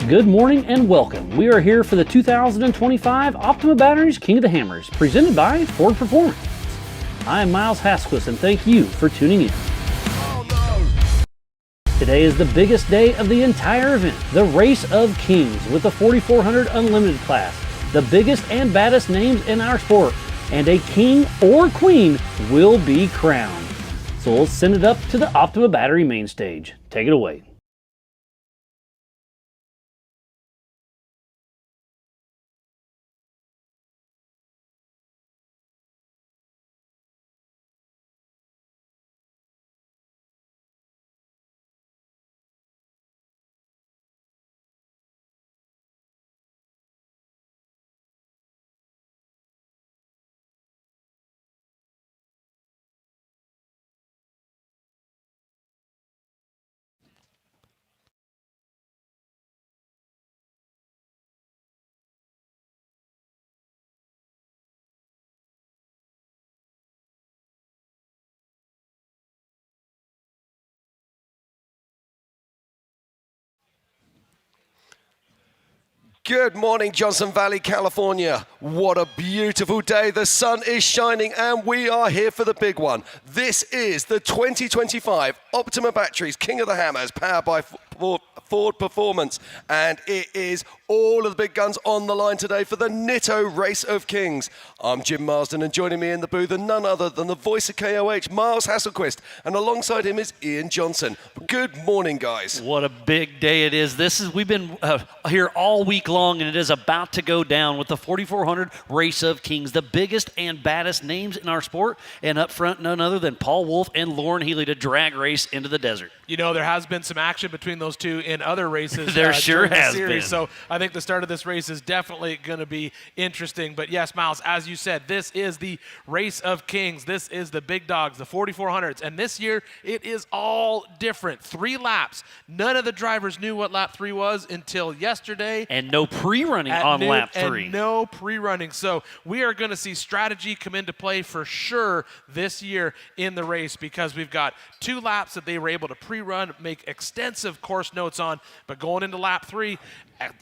Good morning and welcome. We are here for the 2025 Optima Batteries King of the Hammers, presented by Ford Performance. I am Miles Hasquist and thank you for tuning in. Today is the biggest day of the entire event, the Race of Kings with the 4400 Unlimited class, the biggest and baddest names in our sport, and a king or queen will be crowned. So let's send it up to the Optima Battery main stage. Take it away. Good morning, Johnson Valley, California. What a beautiful day. The sun is shining and we are here for the big one. This is the 2025 Optima Batteries King of the Hammers, powered by Ford Performance. And it is all of the big guns on the line today for the Nitto Race of Kings. I'm Jim Marsden, and joining me in the booth are none other than the voice of KOH, Miles Hasselquist, and alongside him is Ian Johnson. Good morning, guys. What a big day it is. We've been here all week long, and it is about to go down with the 4400 Race of Kings, the biggest and baddest names in our sport, and up front, none other than Paul Wolf and Lauren Healy to drag race into the desert. You know, there has been some action between those two in other races. There sure has been. So I think the start of this race is definitely going to be interesting. But yes, Miles, as you said, this is the Race of Kings. This is the big dogs, the 4400s. And this year, it is all different. 3 laps. None of the drivers knew what lap 3 was until yesterday. And no pre-running on lap 3. And no pre-running. So we are going to see strategy come into play for sure this year in the race, because we've got 2 laps that they were able to pre-run, make extensive course notes on, but going into lap 3,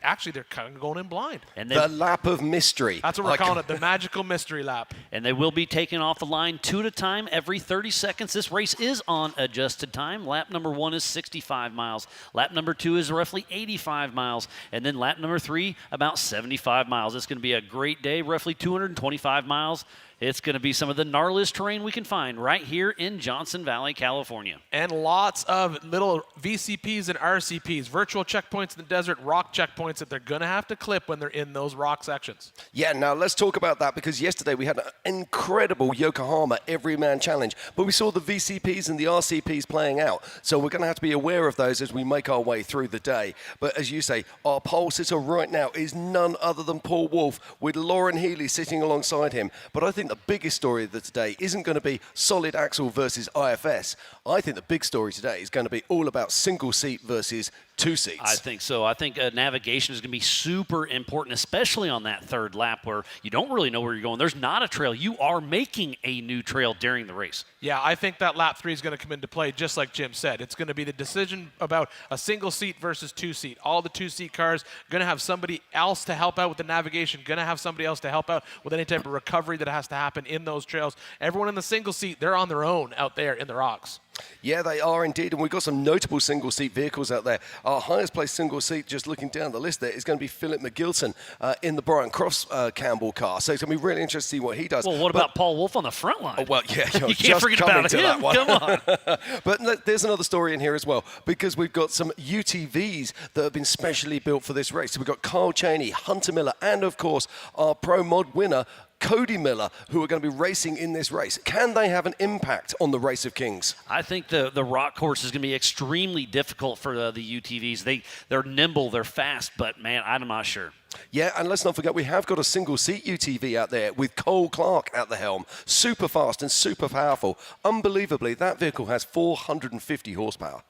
actually they're kind of going in blind. And the lap of mystery. That's what we're calling it, the magical mystery lap. And they will be taking off the line 2 at a time every 30 seconds. This race is on adjusted time. Lap number 1 is 65 miles. Lap number 2 is roughly 85 miles. And then lap number 3, about 75 miles. It's going to be a great day, roughly 225 miles. It's going to be some of the gnarliest terrain we can find right here in Johnson Valley, California. And lots of little VCPs and RCPs, virtual checkpoints in the desert, rock checkpoints that they're going to have to clip when they're in those rock sections. Yeah, now let's talk about that, because yesterday we had an incredible Yokohama Everyman Challenge, but we saw the VCPs and the RCPs playing out. So we're going to have to be aware of those as we make our way through the day. But as you say, our pole sitter right now is none other than Paul Wolf, with Lauren Healy sitting alongside him. But I think the biggest story of the today isn't going to be solid axle versus IFS. I think the big story today is going to be all about single seat versus 2 seats. I think so. I think navigation is going to be super important, especially on that 3rd lap where you don't really know where you're going. There's not a trail. You are making a new trail during the race. Yeah, I think that lap 3 is going to come into play, just like Jim said. It's going to be the decision about a single seat versus 2 seat. All the 2 seat cars going to have somebody else to help out with the navigation, going to have somebody else to help out with any type of recovery that has to happen in those trails. Everyone in the single seat, they're on their own out there in the rocks. Yeah, they are indeed, and we've got some notable single-seat vehicles out there. Our highest-placed single-seat, just looking down the list there, is going to be Philip McGilson in the Brian Cross Campbell car. So it's going to be really interesting to see what he does. Well, what about Paul Wolf on the front line? Oh, well, yeah, you can't forget about him. Come on. But there's another story in here as well, because we've got some UTVs that have been specially built for this race. So we've got Kyle Cheney, Hunter Miller, and, of course, our Pro Mod winner, Cody Miller, who are going to be racing in this race. Can they have an impact on the Race of Kings? I think the rock course is going to be extremely difficult for the UTVs. They're nimble, they're fast, but, man, I'm not sure. Yeah, and let's not forget, we have got a single-seat UTV out there with Cole Clark at the helm. Super fast and super powerful. Unbelievably, that vehicle has 450 horsepower.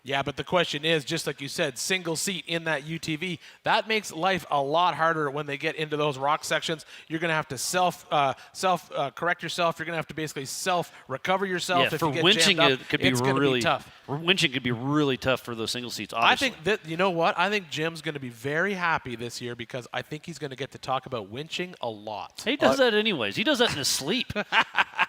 Yeah, but the question is, just like you said, single seat in that UTV, that makes life a lot harder when they get into those rock sections. You're going to have to self-correct yourself. You're going to have to basically self-recover yourself if for you get winching jammed up. it could be It's going to be tough. Winching could be really tough for those single seats, obviously. I think that, you know what? I think Jim's going to be very happy this year because I think he's going to get to talk about winching a lot. He does that anyways. He does that in his sleep.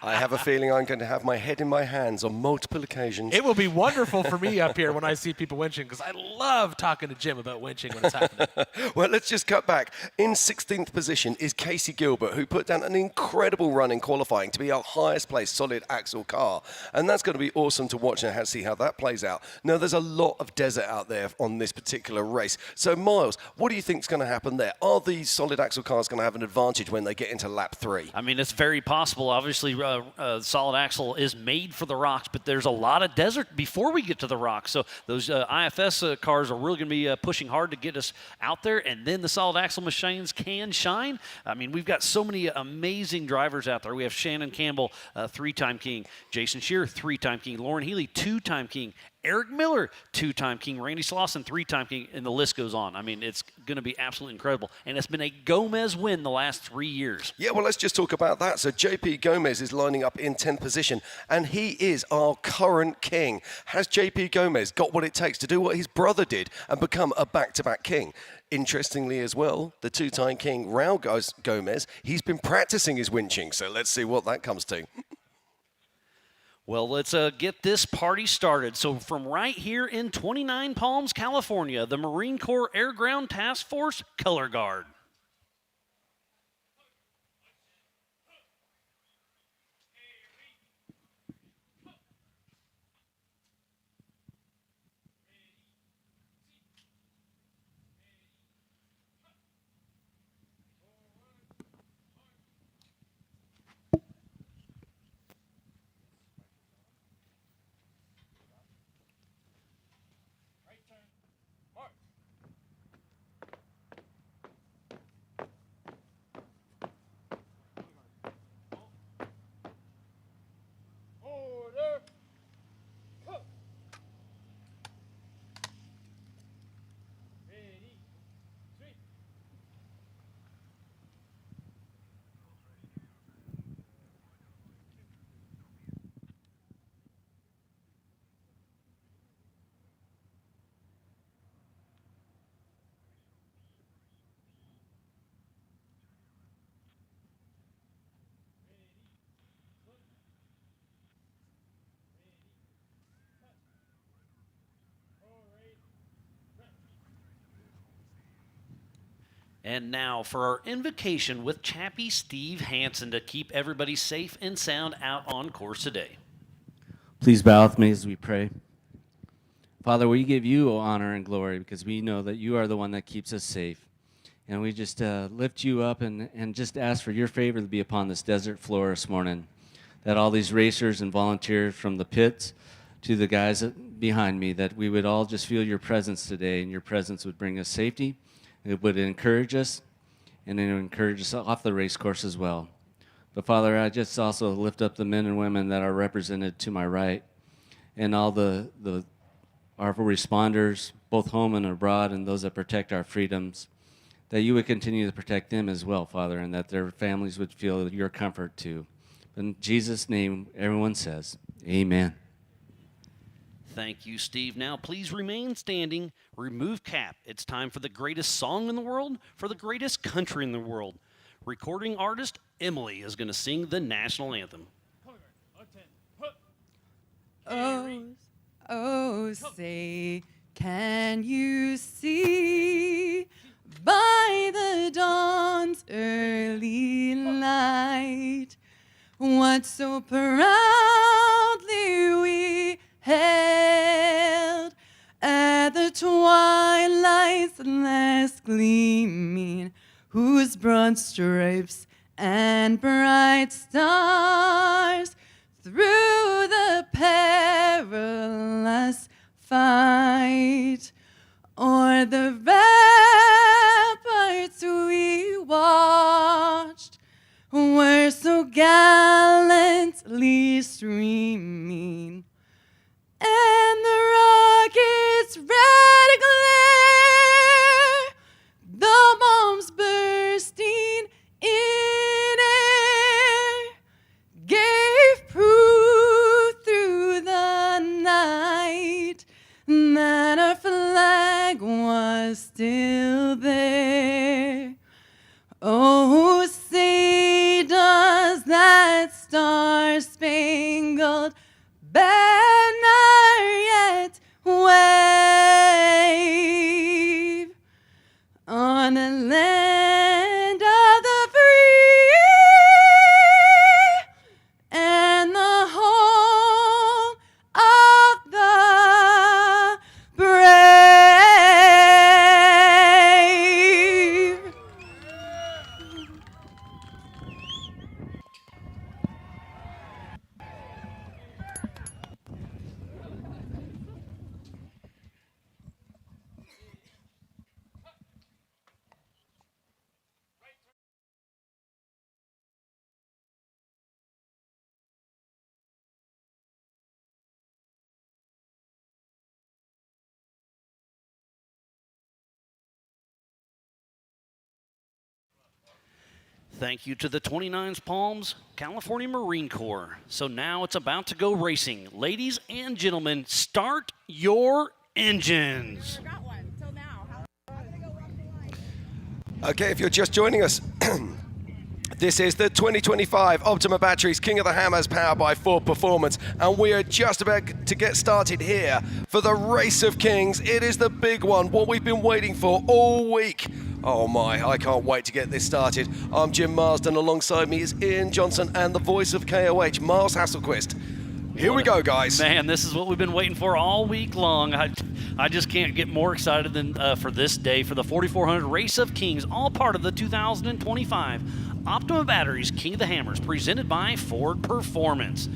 I have a feeling I'm going to have my head in my hands on multiple occasions. It will be wonderful for me up here when I see people winching because I love talking to Jim about winching when it's happening. Well, let's just cut back. In 16th position is Casey Gilbert, who put down an incredible run in qualifying to be our highest placed solid axle car. And that's going to be awesome to watch and see how that plays out. Now, there's a lot of desert out there on this particular race. So, Miles, what do you think is going to happen there? Are these solid axle cars going to have an advantage when they get into lap 3? I mean, it's very possible. Obviously, solid axle is made for the rocks, but there's a lot of desert before we get to the rocks. So those IFS cars are really going to be pushing hard to get us out there, and then the solid axle machines can shine. I mean, we've got so many amazing drivers out there. We have Shannon Campbell, 3-time king, Jason Shearer, 3-time king, Lauren Healy, 2-time king, Eric Miller, 2-time king, Randy Slauson, 3-time king, and the list goes on. I mean, it's going to be absolutely incredible. And it's been a Gomez win the last 3 years. Yeah, well, let's just talk about that. So JP Gomez is lining up in 10th position, and he is our current king. Has JP Gomez got what it takes to do what his brother did and become a back-to-back king? Interestingly as well, the 2-time king, Raul Gomez, he's been practicing his winching, so let's see what that comes to. Well, let's get this party started. So from right here in 29 Palms, California, the Marine Corps Air Ground Task Force Color Guard. And now for our invocation with Chappie Steve Hansen to keep everybody safe and sound out on course today. Please bow with me as we pray. Father, we give you honor and glory because we know that you are the one that keeps us safe. And we just lift you up and just ask for your favor to be upon this desert floor this morning, that all these racers and volunteers from the pits to the guys behind me, that we would all just feel your presence today, and your presence would bring us safety. It would encourage us, and it would encourage us off the race course as well. But Father, I just also lift up the men and women that are represented to my right, and all our responders, both home and abroad, and those that protect our freedoms, that you would continue to protect them as well, Father, and that their families would feel your comfort too. In Jesus' name, everyone says, amen. Thank you, Steve. Now, please remain standing. Remove cap. It's time for the greatest song in the world, for the greatest country in the world. Recording artist Emily is going to sing the national anthem. Oh, say, can you see by the dawn's early light what so proudly we held at the twilight's last gleaming, whose broad stripes and bright stars through the perilous fight o'er the ramparts we watched were so gallantly streaming, and the rocket was still there. Oh, say does that star-spangled banner yet wave on the land of the free and the home of the brave. Thank you to the 29's Palms, California Marine Corps. So now it's about to go racing. Ladies and gentlemen, start your engines. Okay, if you're just joining us, this is the 2025 Optima Batteries King of the Hammers powered by Ford Performance, and we are just about to get started here for the Race of Kings. It is the big one, what we've been waiting for all week. Oh my, I can't wait to get this started. I'm Jim Marsden, alongside me is Ian Johnson and the voice of KOH, Miles Hasselquist. Here we go, guys. Man, this is what we've been waiting for all week long. I just can't get more excited than for this day, for the 4400 Race of Kings, all part of the 2025 Optima Batteries King of the Hammers, presented by Ford Performance.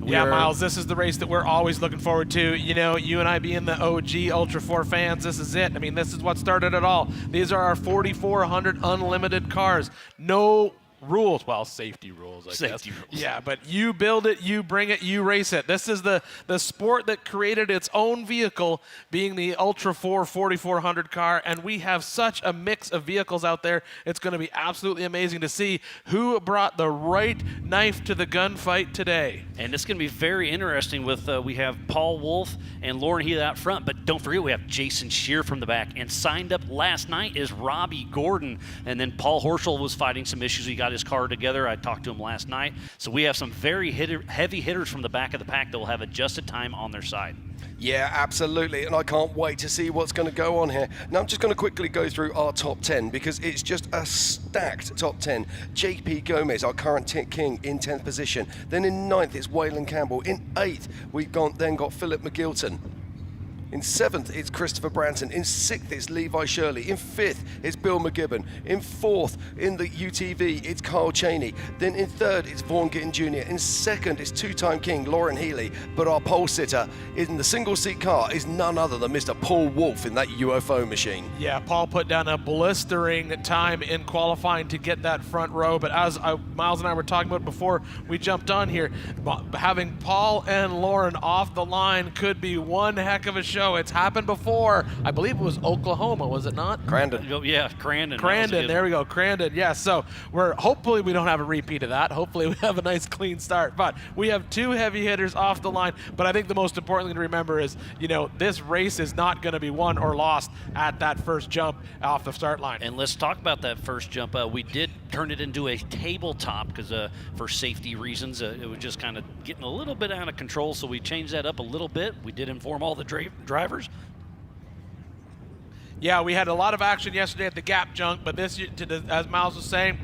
Yeah, Miles, this is the race that we're always looking forward to. You know, you and I being the OG Ultra 4 fans, this is it. I mean, this is what started it all. These are our 4400 unlimited cars. No rules, well, safety rules, I guess. Safety rules. Yeah, but you build it, you bring it, you race it. This is the sport that created its own vehicle, being the Ultra 4 4400 car, and we have such a mix of vehicles out there. It's going to be absolutely amazing to see who brought the right knife to the gunfight today. And it's going to be very interesting with, we have Paul Wolf and Lauren Heath out front, but don't forget we have Jason Shear from the back. And signed up last night is Robbie Gordon. And then Paul Horschel was fighting some issues. He got his car together. I talked to him last night. So we have some very heavy hitters from the back of the pack that will have adjusted time on their side. Yeah, absolutely, and I can't wait to see what's going to go on here. Now, I'm just going to quickly go through our top 10 because it's just a stacked top 10. JP Gomez, our current king, in 10th position. Then in 9th, it's Waylon Campbell. In 8th, we've then got Philip McGilton. In 7th, it's Christopher Branson. In 6th, it's Levi Shirley. In 5th, it's Bill McGibbon. In 4th, in the UTV, it's Carl Cheney. Then in 3rd, it's Vaughan Gittin Jr. In 2nd, it's two-time king Lauren Healy. But our pole sitter in the single-seat car is none other than Mr. Paul Wolf in that UFO machine. Yeah, Paul put down a blistering time in qualifying to get that front row. But as Miles and I were talking about before we jumped on here, having Paul and Lauren off the line could be one heck of a show. It's happened before. I believe it was Oklahoma, was it not? Crandon. Yeah, Crandon. Crandon, there we go, Crandon. Yeah, so hopefully we don't have a repeat of that. Hopefully we have a nice clean start. But we have two heavy hitters off the line. But I think the most important thing to remember is, you know, this race is not going to be won or lost at that first jump off the start line. And let's talk about that first jump. We did turn it into a tabletop because for safety reasons, it was just kind of getting a little bit out of control. So we changed that up a little bit. We did inform all the drivers. Yeah, we had a lot of action yesterday at the Gap Junk, but this, as Miles was saying,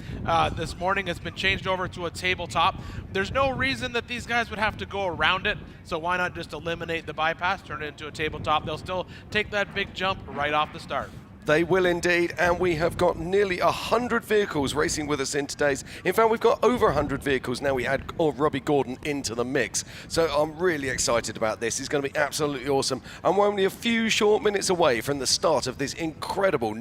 this morning it's been changed over to a tabletop. There's no reason that these guys would have to go around it, so why not just eliminate the bypass, turn it into a tabletop? They'll still take that big jump right off the start. They will indeed, and we have got nearly 100 vehicles racing with us in today's. In fact, we've got over 100 vehicles now. We add Robbie Gordon into the mix. So I'm really excited about this. It's going to be absolutely awesome. And we're only a few short minutes away from the start of this incredible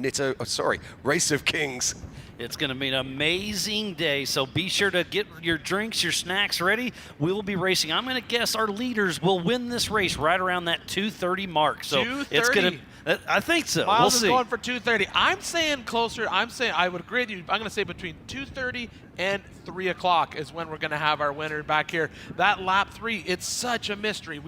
Race of Kings. It's going to be an amazing day, so be sure to get your drinks, your snacks ready. We'll be racing. I'm going to guess our leaders will win this race right around that 2:30 mark. So 2:30? it's going to. I think so. Miles we'll is see. going for 2:30. I'm saying closer. I would agree with you. I'm going to say between 2:30 and 3 o'clock is when we're going to have our winner back here. That lap 3, it's such a mystery.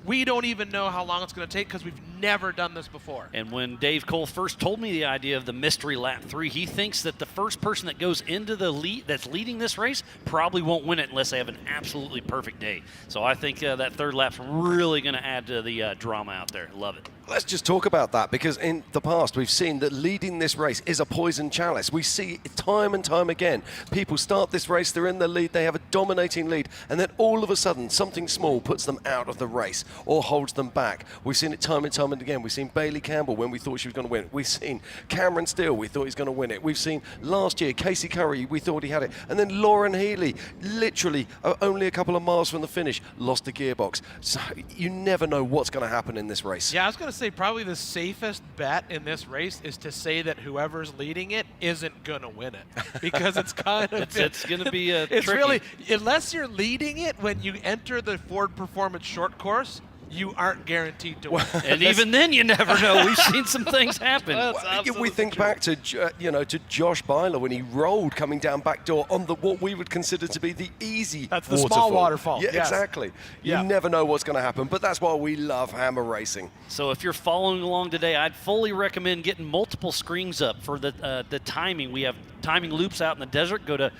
We don't even know how long it's going to take because we've never done this before. And when Dave Cole first told me the idea of the mystery lap 3, he thinks that the first person that goes into the lead that's leading this race probably won't win it unless they have an absolutely perfect day. So I think that third lap's really going to add to the drama out there. Love it. Let's just talk about that, because in the past we've seen that leading this race is a poison chalice. We see it time and time again. People start this race, they're in the lead, they have a dominating lead, and then all of a sudden something small puts them out of the race or holds them back. We've seen it time and time and again. We've seen Bailey Campbell when we thought she was going to win it. We've seen Cameron Steele, we thought he was going to win it. We've seen last year Casey Curry, we thought he had it. And then Lauren Healy, literally only a couple of miles from the finish, lost the gearbox. So you never know what's going to happen in this race. Yeah, I was going to say probably the safest bet in this race is to say that whoever's leading it isn't going to win it, because it's kind of it's going to be it's tricky. really, unless you're leading it when you enter the Ford Performance short course, you aren't guaranteed to win. And even then, you never know. We've seen some things happen. If we think back to to Josh Byler when he rolled coming down backdoor on what we would consider to be the easy That's the small waterfall. Yeah, Yes. exactly. Yeah. You never know what's going to happen, but that's why we love hammer racing. So if you're following along today, I'd fully recommend getting multiple screens up for the timing. We have timing loops out in the desert. Go to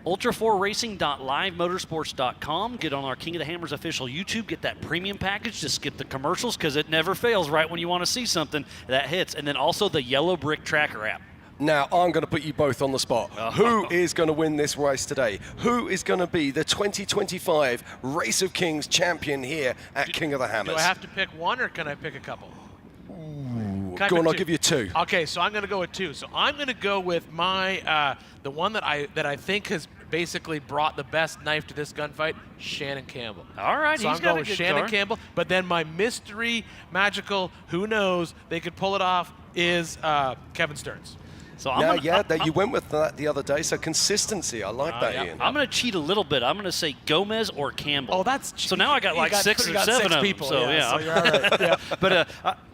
ultra4racing.livemotorsports.com. Get on our King of the Hammers official YouTube. Get that premium package to skip the commercials, because it never fails right when you want to see something that hits. And then also the Yellow Brick Tracker app. Now, I'm going to put you both on the spot. Who is going to win this race today? Who is going to be the 2025 Race of Kings champion here at King of the Hammers? Do I have to pick one, or can I pick a couple? Can I Go on, pick I'll two? give you two. Okay, so I'm going to go with two. So I'm going to go with my the one that I think has basically brought the best knife to this gunfight, Shannon Campbell. All right, so he's I'm got going a with good Shannon car. Campbell. But then my mystery, magical, who knows, they could pull it off, is Kevin Stearns. So I'm You went with that the other day, so consistency. I like that, yeah. Ian. I'm going to cheat a little bit. I'm going to say Gomez or Campbell. Oh, that's so now I got you like six you or got seven six of people. them. So yeah, So you're all right. Yeah. But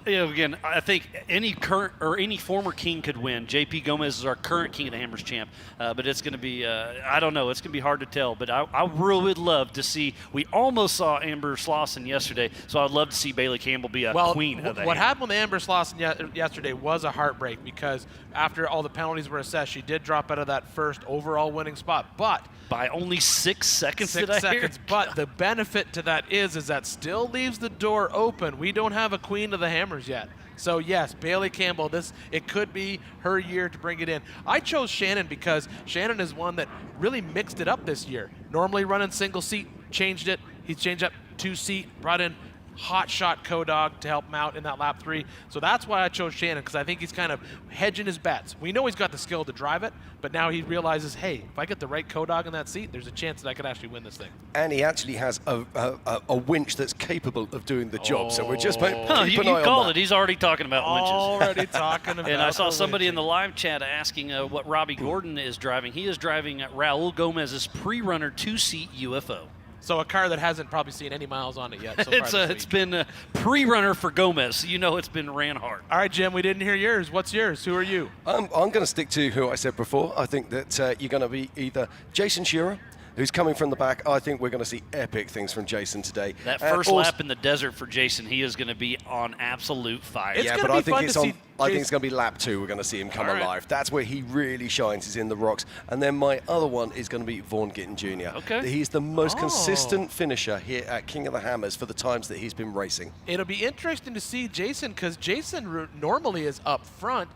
again, I think any current or any former king could win. JP Gomez is our current King of the Hammers champ, but it's going to be I don't know. It's going to be hard to tell. But I really would love to see. We almost saw Amber Slauson yesterday, so I'd love to see Bailey Campbell be a queen of the what Hammers. happened with Amber Slauson yesterday was a heartbreak, because after all the penalties were assessed, she did drop out of that first overall winning spot. But By only 6 seconds. 6 did I hear? seconds. But the benefit to that is that still leaves the door open. We don't have a queen of the hammers yet. So yes, Bailey Campbell, it could be her year to bring it in. I chose Shannon because Shannon is one that really mixed it up this year. Normally running single seat, changed it. He's changed up 2-seat, brought in hot shot co-dog to help him out in that lap 3. So that's why I chose Shannon, because I think he's kind of hedging his bets. We know he's got the skill to drive it, but now he realizes, hey, if I get the right co-dog in that seat, there's a chance that I could actually win this thing. And he actually has a winch that's capable of doing the job. So we're just keep an You eye on called that. it. He's already talking about winches. Already talking about And I saw the somebody in winching. the live chat asking what Robbie Gordon is driving. He is driving Raul Gomez's pre-runner 2-seat UFO. So a car that hasn't probably seen any miles on it yet so far It's this it's week. been a pre-runner for Gomez. So you know it's been ran hard. All right, Jim, we didn't hear yours. What's yours? Who are you? I'm going to stick to who I said before. I think that you're going to be either Jason Shearer, who's coming from the back. I think we're going to see epic things from Jason today. That And first also- lap in the desert for Jason, he is going to be on absolute fire. It's Yeah, gonna but be I think fun it's to on. see I think Jason- it's going to be lap 2. We're going to see him come All right. alive. That's where he really shines. Is in the rocks. And then my other one is going to be Vaughn Gittin Jr. Okay. He's the most Oh. consistent finisher here at King of the Hammers for the times that he's been racing. It'll be interesting to see Jason, because Jason normally is up front.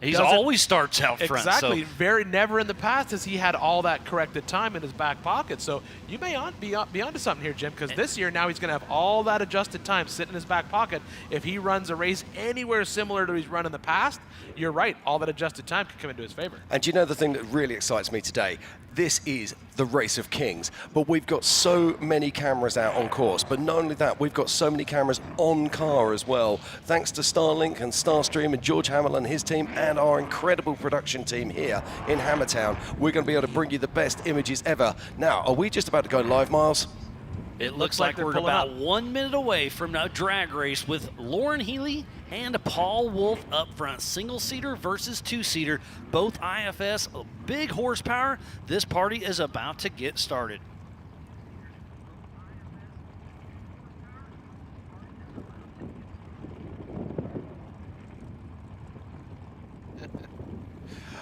He Doesn't- always starts out front. Exactly. So Never in the past has he had all that corrected time in his back pocket. So you may be onto something here, Jim, because this year now he's going to have all that adjusted time sitting in his back pocket. If he runs a race anywhere similar to he's run in the past, you're right. All that adjusted time could come into his favor. And do you know the thing that really excites me today? This is the Race of Kings, but we've got so many cameras out on course. But not only that, we've got so many cameras on car as well. Thanks to Starlink and Starstream and George Hamill and his team and our incredible production team here in Hammertown, we're going to be able to bring you the best images ever. Now, are we just about to go live, Miles? it looks like like they're we're pulling about up. 1 minute away from a drag race with Lauren Healy and Paul Wolf up front. Single-seater versus two-seater. Both IFS, big horsepower. This party is about to get started.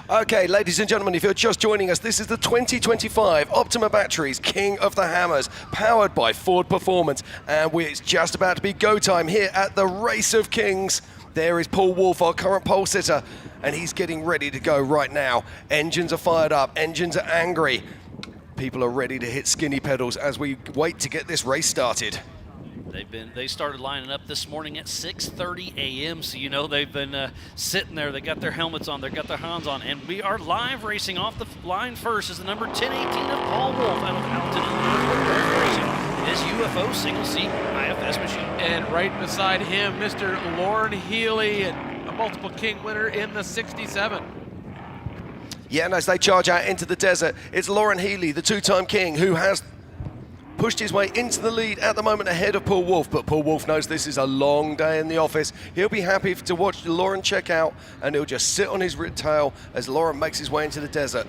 Okay, ladies and gentlemen, if you're just joining us, this is the 2025 Optima Batteries King of the Hammers, powered by Ford Performance. And it's just about to be go time here at the Race of Kings. There is Paul Wolf, our current pole sitter, and he's getting ready to go right now. Engines are fired up, engines are angry. People are ready to hit skinny pedals as we wait to get this race started. They started lining up this morning at 6:30 a.m. So you know they've been sitting there. They got their helmets on. They got their hands on, and we are live racing. Off the line first is the number 1018 of Paul Wolf out of Alton, Illinois. Racing his UFO single seat IFS machine. And right beside him, Mr. Lauren Healy, a multiple King winner in the 67. Yeah, and as they charge out into the desert, it's Lauren Healy, the two-time king, who has pushed his way into the lead at the moment ahead of Paul Wolf. But Paul Wolf knows this is a long day in the office. He'll be happy to watch Lauren check out, and he'll just sit on his tail as Lauren makes his way into the desert.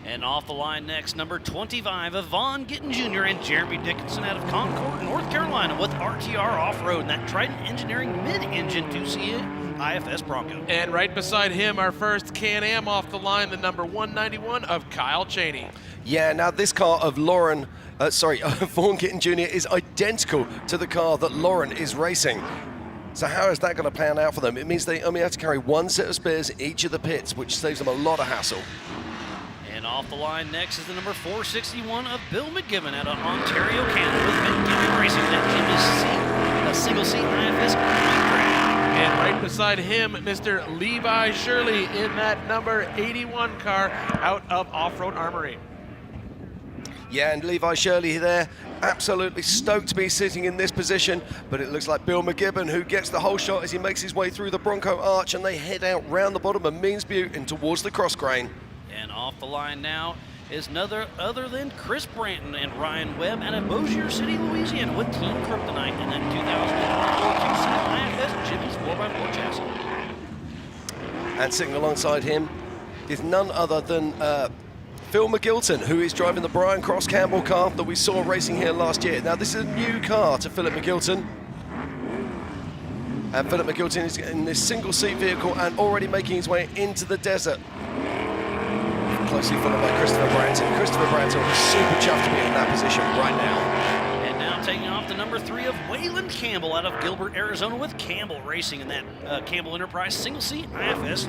And off the line next, number 25 of Vaughn Gittin Jr. and Jeremy Dickinson out of Concord, North Carolina with RTR Off-Road and that Trident Engineering mid-engine 2C IFS Bronco. And right beside him, our first Can-Am off the line, the number 191 of Kyle Cheney. Yeah, now this car of Vaughn Gittin Jr. is identical to the car that Lauren is racing. So how is that going to pan out for them? It means they only have to carry one set of spares in each of the pits, which saves them a lot of hassle. And off the line next is the number 461 of Bill McGibbon out of Ontario, Canada with McGibbon Racing. That team is a single seat IFS. And right beside him, Mr. Levi Shirley in that number 81 car out of Off-Road Armory. Yeah, and Levi Shirley there, absolutely stoked to be sitting in this position, but it looks like Bill McGibbon who gets the whole shot as he makes his way through the Bronco Arch, and they head out round the bottom of Means Butte and towards the cross grain. And off the line now is another other than Chris Branton and Ryan Webb out of Bossier City, Louisiana with Team Kryptonite in that 2024 IFS Jimmy's 4x4 chassis. And sitting alongside him is none other than Phil McGilton, who is driving the Brian Cross Campbell car that we saw racing here last year. Now this is a new car to Philip McGilton. And Philip McGilton is in this single seat vehicle and already making his way into the desert. Closely followed by Christopher Branton. Christopher Branton is super chuffed to be in that position right now. And now taking off the number 3 of Wayland Campbell out of Gilbert, Arizona with Campbell Racing in that Campbell Enterprise single seat IFS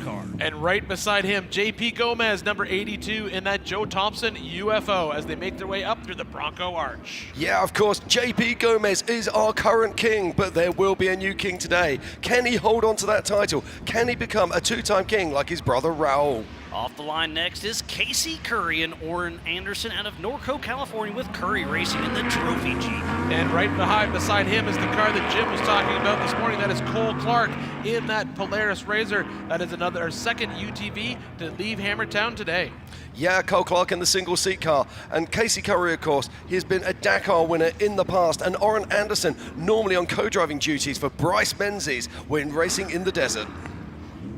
car. And right beside him, JP Gomez, number 82 in that Joe Thompson UFO as they make their way up through the Bronco Arch. Yeah, of course, JP Gomez is our current king, but there will be a new king today. Can he hold on to that title? Can he become a two-time king like his brother Raul? Off the line next is Casey Curry and Orrin Anderson out of Norco, California with Curry Racing in the Trophy Jeep. And right beside him is the car that Jim was talking about this morning. That is Cole Clark in that Polaris Razor. That is our second UTV to leave Hammertown today. Yeah, Cole Clark in the single seat car. And Casey Curry, of course, he's been a Dakar winner in the past. And Orrin Anderson, normally on co-driving duties for Bryce Menzies when racing in the desert.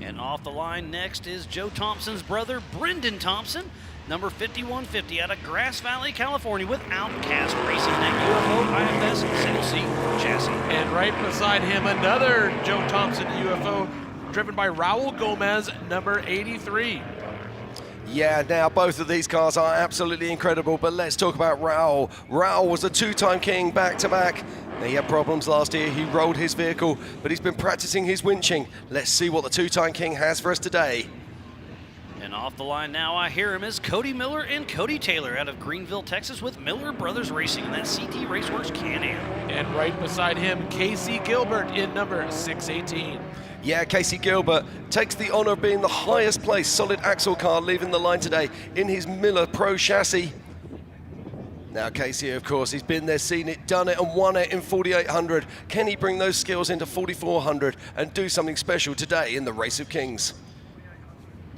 And off the line next is Joe Thompson's brother, Brendan Thompson, number 5150 out of Grass Valley, California with Outcast Racing, that UFO IFS single seat chassis. And right beside him, another Joe Thompson UFO driven by Raul Gomez, number 83. Yeah, now both of these cars are absolutely incredible, but let's talk about Raul. Raul was a two-time king back-to-back. He had problems last year, he rolled his vehicle, but he's been practicing his winching. Let's see what the two-time king has for us today. And off the line now, I hear him is Cody Miller and Cody Taylor out of Greenville, Texas with Miller Brothers Racing in that CT Raceworks Can-Am. And right beside him, Casey Gilbert in number 618. Yeah, Casey Gilbert takes the honor of being the highest placed solid axle car leaving the line today in his Miller Pro chassis. Now Casey, of course, he's been there, seen it, done it and won it in 4800. Can he bring those skills into 4400 and do something special today in the Race of Kings?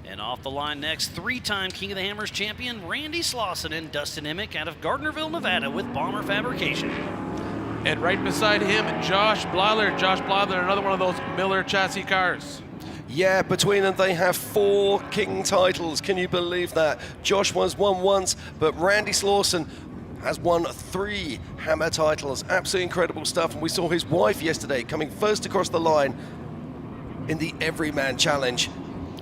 And off the line next, three-time King of the Hammers champion Randy Slauson and Dustin Emick out of Gardnerville, Nevada with Bomber Fabrication. And right beside him, Josh Blyler. Josh Blyler, another one of those Miller chassis cars. Yeah, between them they have 4 King titles. Can you believe that? Josh won once, but Randy Slauson has won 3 Hammer titles. Absolutely incredible stuff. And we saw his wife yesterday coming first across the line in the Everyman Challenge.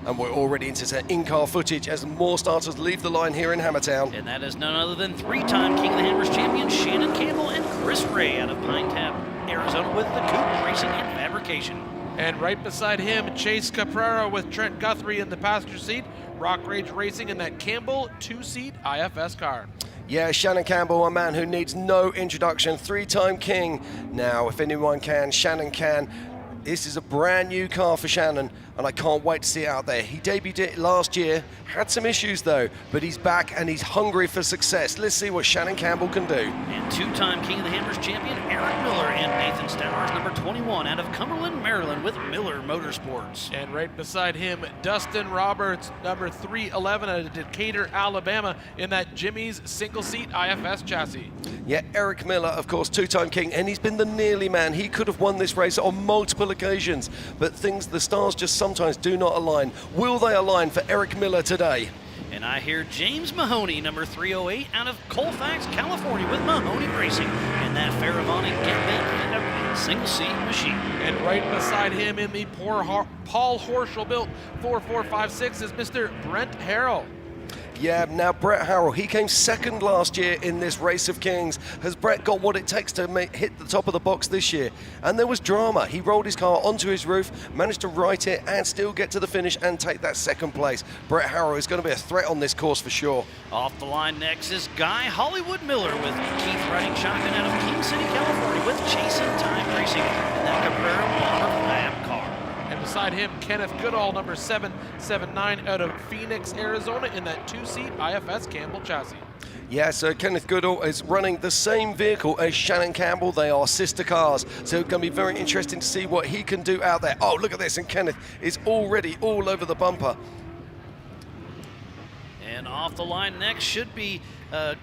And we're already into some in-car footage as more starters leave the line here in Hammertown. And that is none other than three-time King of the Hammers champion Shannon Campbell and Chris Ray out of Pine Tap, Arizona with the Coupe Racing and Fabrication. And right beside him, Chase Caprera with Trent Guthrie in the passenger seat. Rock Rage Racing in that Campbell 2-seat IFS car. Yeah, Shannon Campbell, a man who needs no introduction, three-time king. Now, if anyone can, Shannon can. This is a brand new car for Shannon, and I can't wait to see it out there. He debuted it last year, had some issues though, but he's back and he's hungry for success. Let's see what Shannon Campbell can do. And two-time King of the Hammers champion Eric Miller and Nathan Stowers, number 21, out of Cumberland, Maryland, with Miller Motorsports. And right beside him, Dustin Roberts, number 311, out of Decatur, Alabama, in that Jimmy's single-seat IFS chassis. Yeah, Eric Miller, of course, two-time king, and he's been the nearly man. He could have won this race on multiple occasions, but the stars just sometimes do not align. Will they align for Eric Miller today? And I hear James Mahoney, number 308, out of Colfax, California, with Mahoney Racing and that Faravani Get single-seat machine. And right beside him in the Paul Horschel-built 4456 is Mr. Brent Harrell. Yeah, now Brett Harrell, he came second last year in this Race of Kings. Has Brett got what it takes to hit the top of the box this year? And there was drama. He rolled his car onto his roof, managed to right it and still get to the finish and take that second place. Brett Harrell is going to be a threat on this course for sure. Off the line next is Guy Hollywood Miller with Keith riding shotgun out of King City, California, with Chasing Time Racing and that Cabrera Bomber Fab car. And beside him, Kenneth Goodall, number 779, out of Phoenix, Arizona, in that 2-seat IFS Campbell chassis. Yeah, so Kenneth Goodall is running the same vehicle as Shannon Campbell. They are sister cars, so it's going to be very interesting to see what he can do out there. Oh, look at this, and Kenneth is already all over the bumper. And off the line next should be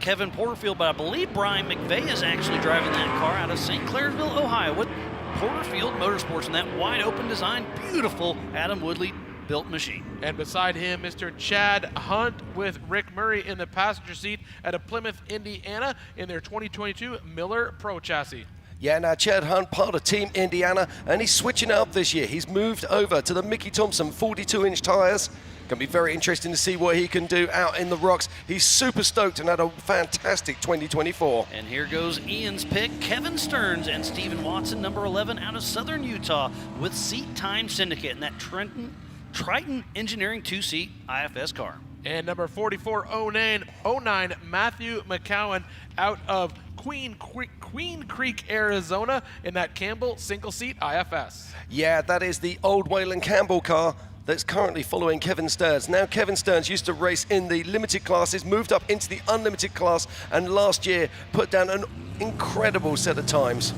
Kevin Porterfield, but I believe Brian McVeigh is actually driving that car out of St. Clairsville, Ohio, with Porterfield Motorsports in that wide open design, beautiful Adam Woodley built machine. And beside him, Mr. Chad Hunt with Rick Murray in the passenger seat out of Plymouth, Indiana, in their 2022 Miller Pro chassis. Yeah, now Chad Hunt, part of Team Indiana, and he's switching it up this year. He's moved over to the Mickey Thompson 42-inch tires. Going to be very interesting to see what he can do out in the rocks. He's super stoked and had a fantastic 2024. And here goes Ian's pick, Kevin Stearns and Stephen Watson, number 11, out of Southern Utah, with Seat Time Syndicate and that Triton Engineering 2-seat IFS car. And number 4409, Matthew McCowan, out of Queen Creek, Arizona, in that Campbell single-seat IFS. Yeah, that is the old Waylon Campbell car that's currently following Kevin Stearns. Now, Kevin Stearns used to race in the limited classes, moved up into the unlimited class, and last year put down an incredible set of times.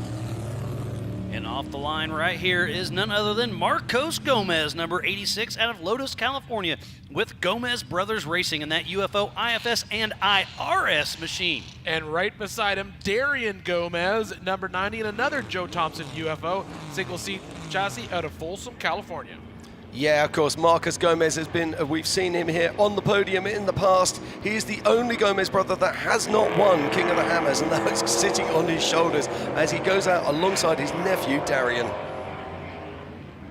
And off the line right here is none other than Marcos Gomez, number 86, out of Lotus, California, with Gomez Brothers Racing in that UFO, IFS, and IRS machine. And right beside him, Darian Gomez, number 90, in another Joe Thompson UFO single-seat chassis out of Folsom, California. Yeah, of course, Marcos Gomez has been, we've seen him here on the podium in the past. He is the only Gomez brother that has not won King of the Hammers, and that's sitting on his shoulders as he goes out alongside his nephew, Darian.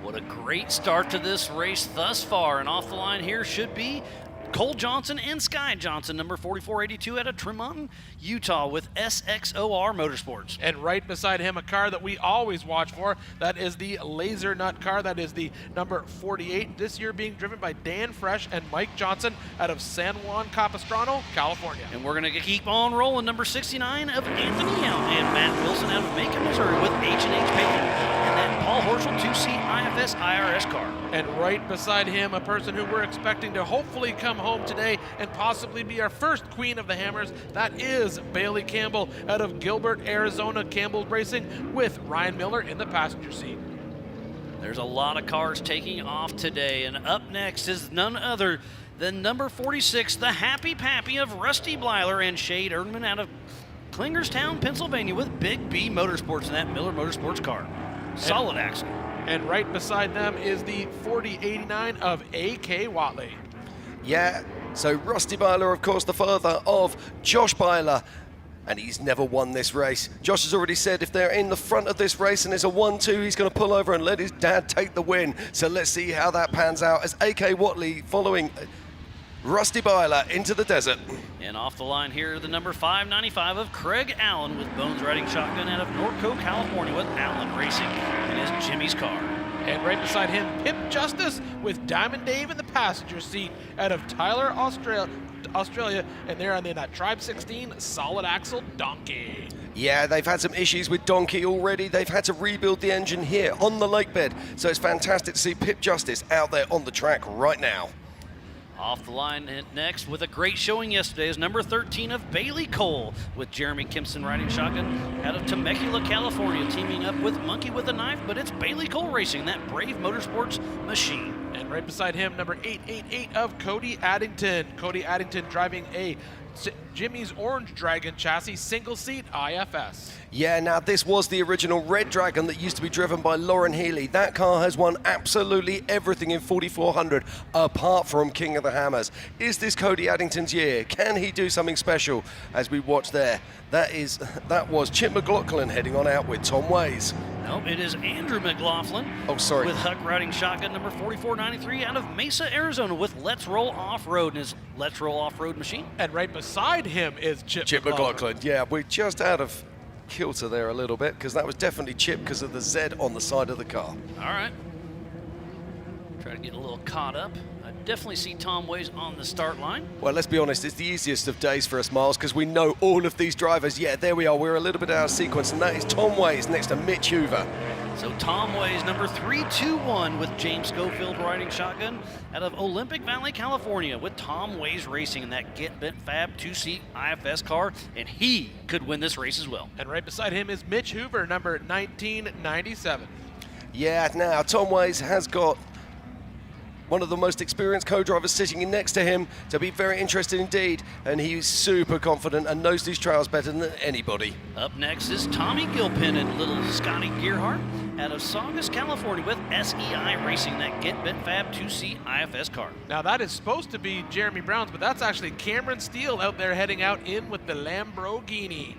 What a great start to this race thus far. And off the line here should be Cole Johnson and Sky Johnson, number 4482, out of Tremonton, Utah, with SXOR Motorsports. And right beside him, a car that we always watch for, that is the Laser Nut car. That is the number 48, this year being driven by Dan Fresh and Mike Johnson out of San Juan Capistrano, California. And we're going to keep on rolling. Number 69 of Anthony Young and Matt Wilson out of Macon, Missouri, with H&H Paper and that Paul Horschel 2-seat IFS IRS car. And right beside him, a person who we're expecting to hopefully come home today and possibly be our first Queen of the Hammers. That is Bailey Campbell out of Gilbert, Arizona, Campbell Racing, with Ryan Miller in the passenger seat. There's a lot of cars taking off today, and up next is none other than number 46, the Happy Pappy of Rusty Blyler and Shade Erdman out of Klingerstown, Pennsylvania, with Big B Motorsports in that Miller Motorsports car. Solid axle. And right beside them is the 4089 of A.K. Watley. Yeah, so Rusty Byler, of course, the father of Josh Byler. and he's never won this race. Josh has already said if they're in the front of this race and it's a 1-2, he's going to pull over and let his dad take the win. So let's see how that pans out as A.K. Watley following Rusty Byler into the desert. And off the line here, the number 595 of Craig Allen with Bones riding shotgun out of Norco, California with Allen Racing in his Jimmy's car. And right beside him, Pip Justice with Diamond Dave in the passenger seat out of Tyler, Australia, and they're on that Tribe 16 solid axle donkey. Yeah, they've had some issues with Donkey already. They've had to rebuild the engine here on the lake bed. So it's fantastic to see Pip Justice out there on the track right now. Off the line next with a great showing yesterday is number 13 of Bailey Cole with Jeremy Kimpson riding shotgun out of Temecula, California, teaming up with Monkey with a Knife, but it's Bailey Cole racing that Brave Motorsports machine. And right beside him, number 888 of Cody Addington. Cody Addington driving a Jimmy's Orange Dragon chassis, single seat IFS. Yeah, now this was the original Red Dragon that used to be driven by Lauren Healy. That car has won absolutely everything in 4400 apart from King of the Hammers. Is this Cody Addington's year? Can he do something special as we watch there? That was Chip McLaughlin heading on out with Tom Ways. Nope, it is Andrew McLaughlin. Oh, sorry. With Huck riding shotgun number 4493 out of Mesa, Arizona with Let's Roll Off-Road in his Let's Roll Off-Road machine. And right beside him is Chip McLaughlin. Yeah, we're just out of kilter there a little bit because that was definitely Chip because of the Z on the side of the car. All right. Try to get a little caught up. I definitely see Tom Ways on the start line. Well, let's be honest, it's the easiest of days for us, Miles, because we know all of these drivers. Yeah, there we are. We're a little bit out of sequence, and that is Tom Ways next to Mitch Hoover. So Tom Ways, number 321 with James Schofield riding shotgun out of Olympic Valley, California with Tom Ways racing in that Get Bent Fab 2-seat IFS car, and he could win this race as well. And right beside him is Mitch Hoover, number 1997. Yeah, now Tom Ways has got one of the most experienced co-drivers sitting in next to him, to be very interested indeed, and he's super confident and knows these trails better than anybody. Up next is Tommy Gilpin and little Scotty Gearhart out of Saugus, California with SEI racing that Get Bent Fab 2-seat IFS car. Now that is supposed to be Jeremy Brown's, but that's actually Cameron Steele out there heading out in with the Lamborghini.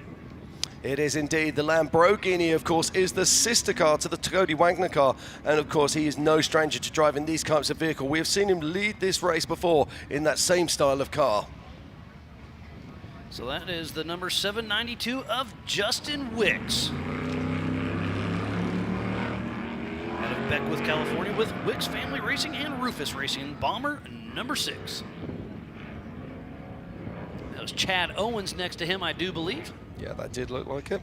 It is indeed. The Lamborghini, of course, is the sister car to the Cody Wagner car. And, of course, he is no stranger to driving these types of vehicle. We have seen him lead this race before in that same style of car. So that is the number 792 of Justin Wicks. Out of Beckwith, California with Wicks Family Racing and Rufus Racing, Bomber number 6. That was Chad Owens next to him, I do believe. Yeah, that did look like it.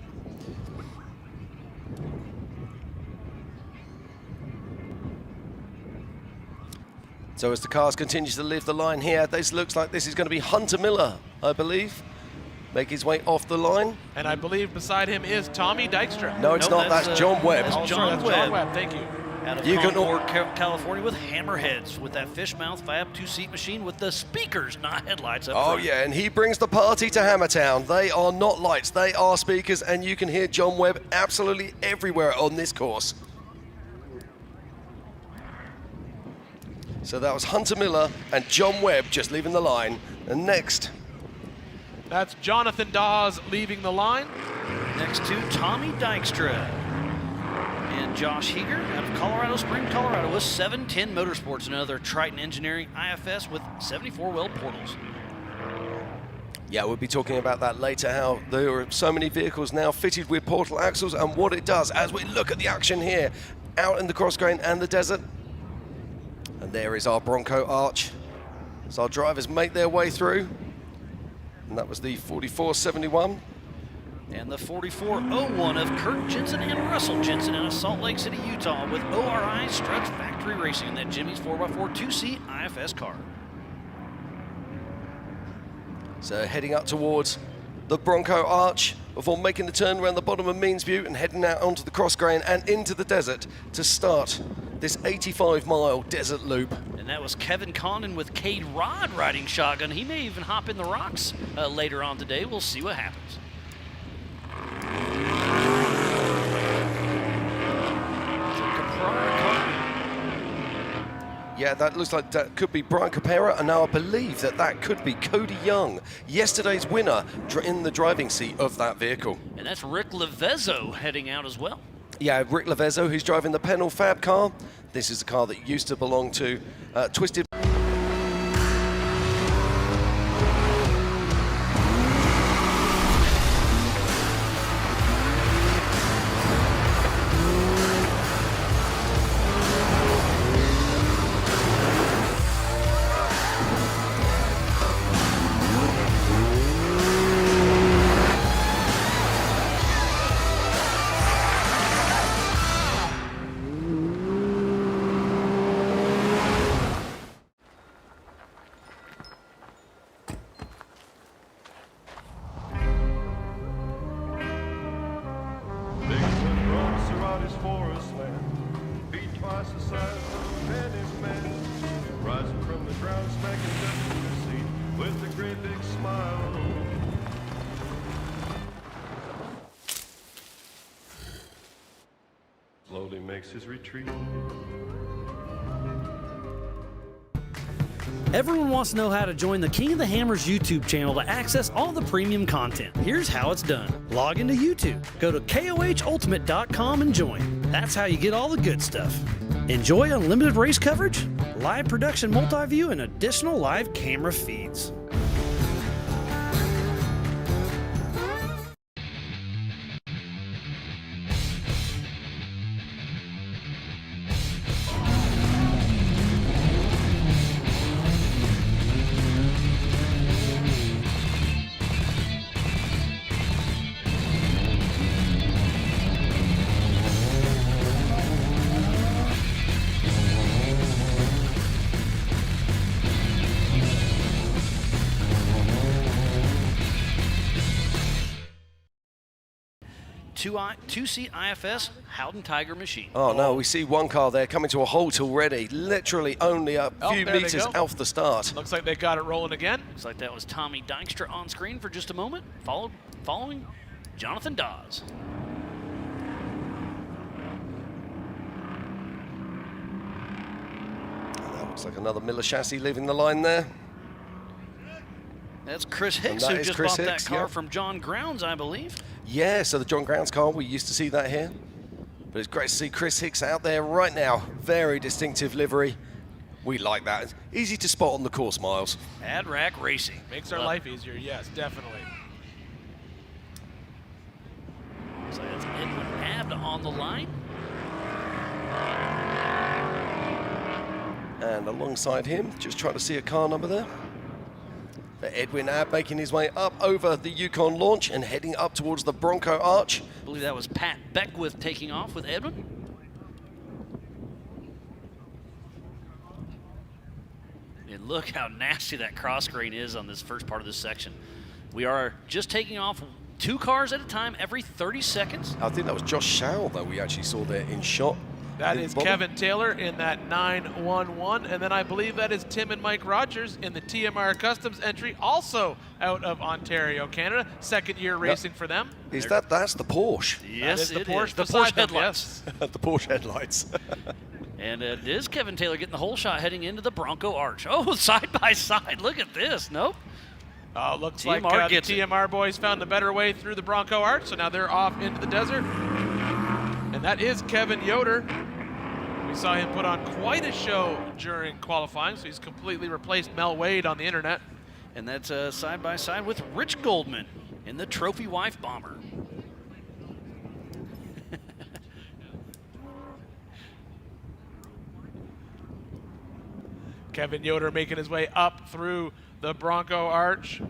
So as the cars continue to leave the line here, this looks like this is going to be Hunter Miller, I believe, make his way off the line. And I believe beside him is Tommy Dykstra. No, it's not. That's John Webb. That's John Sorry, that's John Webb. Thank you. Out of Concord, California with Hammerheads with that Fishmouth Fab 2-seat machine with the speakers, not headlights up front. Yeah, and he brings the party to Hammertown. They are not lights, they are speakers, and you can hear John Webb absolutely everywhere on this course. So that was Hunter Miller and John Webb just leaving the line. And next, that's Jonathan Dawes leaving the line. Next to Tommy Dykstra. And Josh Heeger out of Colorado Springs, Colorado with 710 Motorsports, another Triton Engineering IFS with 74 well portals. Yeah, we'll be talking about that later, how there are so many vehicles now fitted with portal axles and what it does as we look at the action here out in the cross grain and the desert. And there is our Bronco Arch as our drivers make their way through. And that was the 4471. And the 4401 of Kurt Jensen and Russell Jensen out of Salt Lake City, Utah with ORI Struts Factory Racing in that Jimmy's 4x4 2-seat IFS car. So heading up towards the Bronco Arch before making the turn around the bottom of Means Butte and heading out onto the cross grain and into the desert to start this 85-mile desert loop. And that was Kevin Condon with Cade Rod riding shotgun. He may even hop in the rocks later on today. We'll see what happens. Yeah, that looks like that could be Brian Capera, and now I believe that that could be Cody Young, yesterday's winner in the driving seat of that vehicle. And that's Rick Levezzo heading out as well. Yeah, Rick Levezzo, who's driving the Pennell Fab car. This is the car that used to belong to Twisted. Slowly makes his retreat. Everyone wants to know how to join the King of the Hammers YouTube channel to access all the premium content. Here's how it's done. Log into YouTube, go to KOHultimate.com and join. That's how you get all the good stuff. Enjoy unlimited race coverage, live production multi-view, and additional live camera feeds. Two-seat IFS Howden Tiger machine. Oh no, we see one car there coming to a halt already, literally only a few there they meters go. off the start. Looks like they got it rolling again. Looks like that was Tommy Dykstra on screen for just a moment, following Jonathan Dawes. And that looks like another Miller chassis leaving the line there. That's Chris Hicks, that who is just Chris bought Hicks, that car yeah. from John Grounds, I believe. Yeah, so the John Grounds car, we used to see that here. But it's great to see Chris Hicks out there right now. Very distinctive livery. We like that. Easy to spot on the course, Miles. Ad Rack Racing. Makes our life easier, yes, definitely. So that's Edwin Abt on the line. And alongside him, just trying to see a car number there. Edwin Abt making his way up over the Yukon launch and heading up towards the Bronco Arch. I believe that was Pat Beckwith taking off with Edwin. And look how nasty that cross grain is on this first part of this section. We are just taking off 2 cars at a time every 30 seconds. I think that was Josh Schowell that we actually saw there in shot. That in is bottom. Kevin Taylor in that 911, and then I believe that is Tim and Mike Rogers in the TMR Customs entry, also out of Ontario, Canada. Second year racing for them. That's the Porsche. Yes, that is the it Porsche is. The beside Porsche them, headlights. The Porsche headlights. And it is Kevin Taylor getting the whole shot heading into the Bronco Arch. Oh, side by side. Look at this. Nope. Looks TMR like the gets it. TMR boys found a better way through the Bronco Arch, so now they're off into the desert. And that is Kevin Yoder. We saw him put on quite a show during qualifying, so he's completely replaced Mel Wade on the internet. And that's side by side with Rich Goldman in the Trophy Wife Bomber. Kevin Yoder making his way up through the Bronco Arch.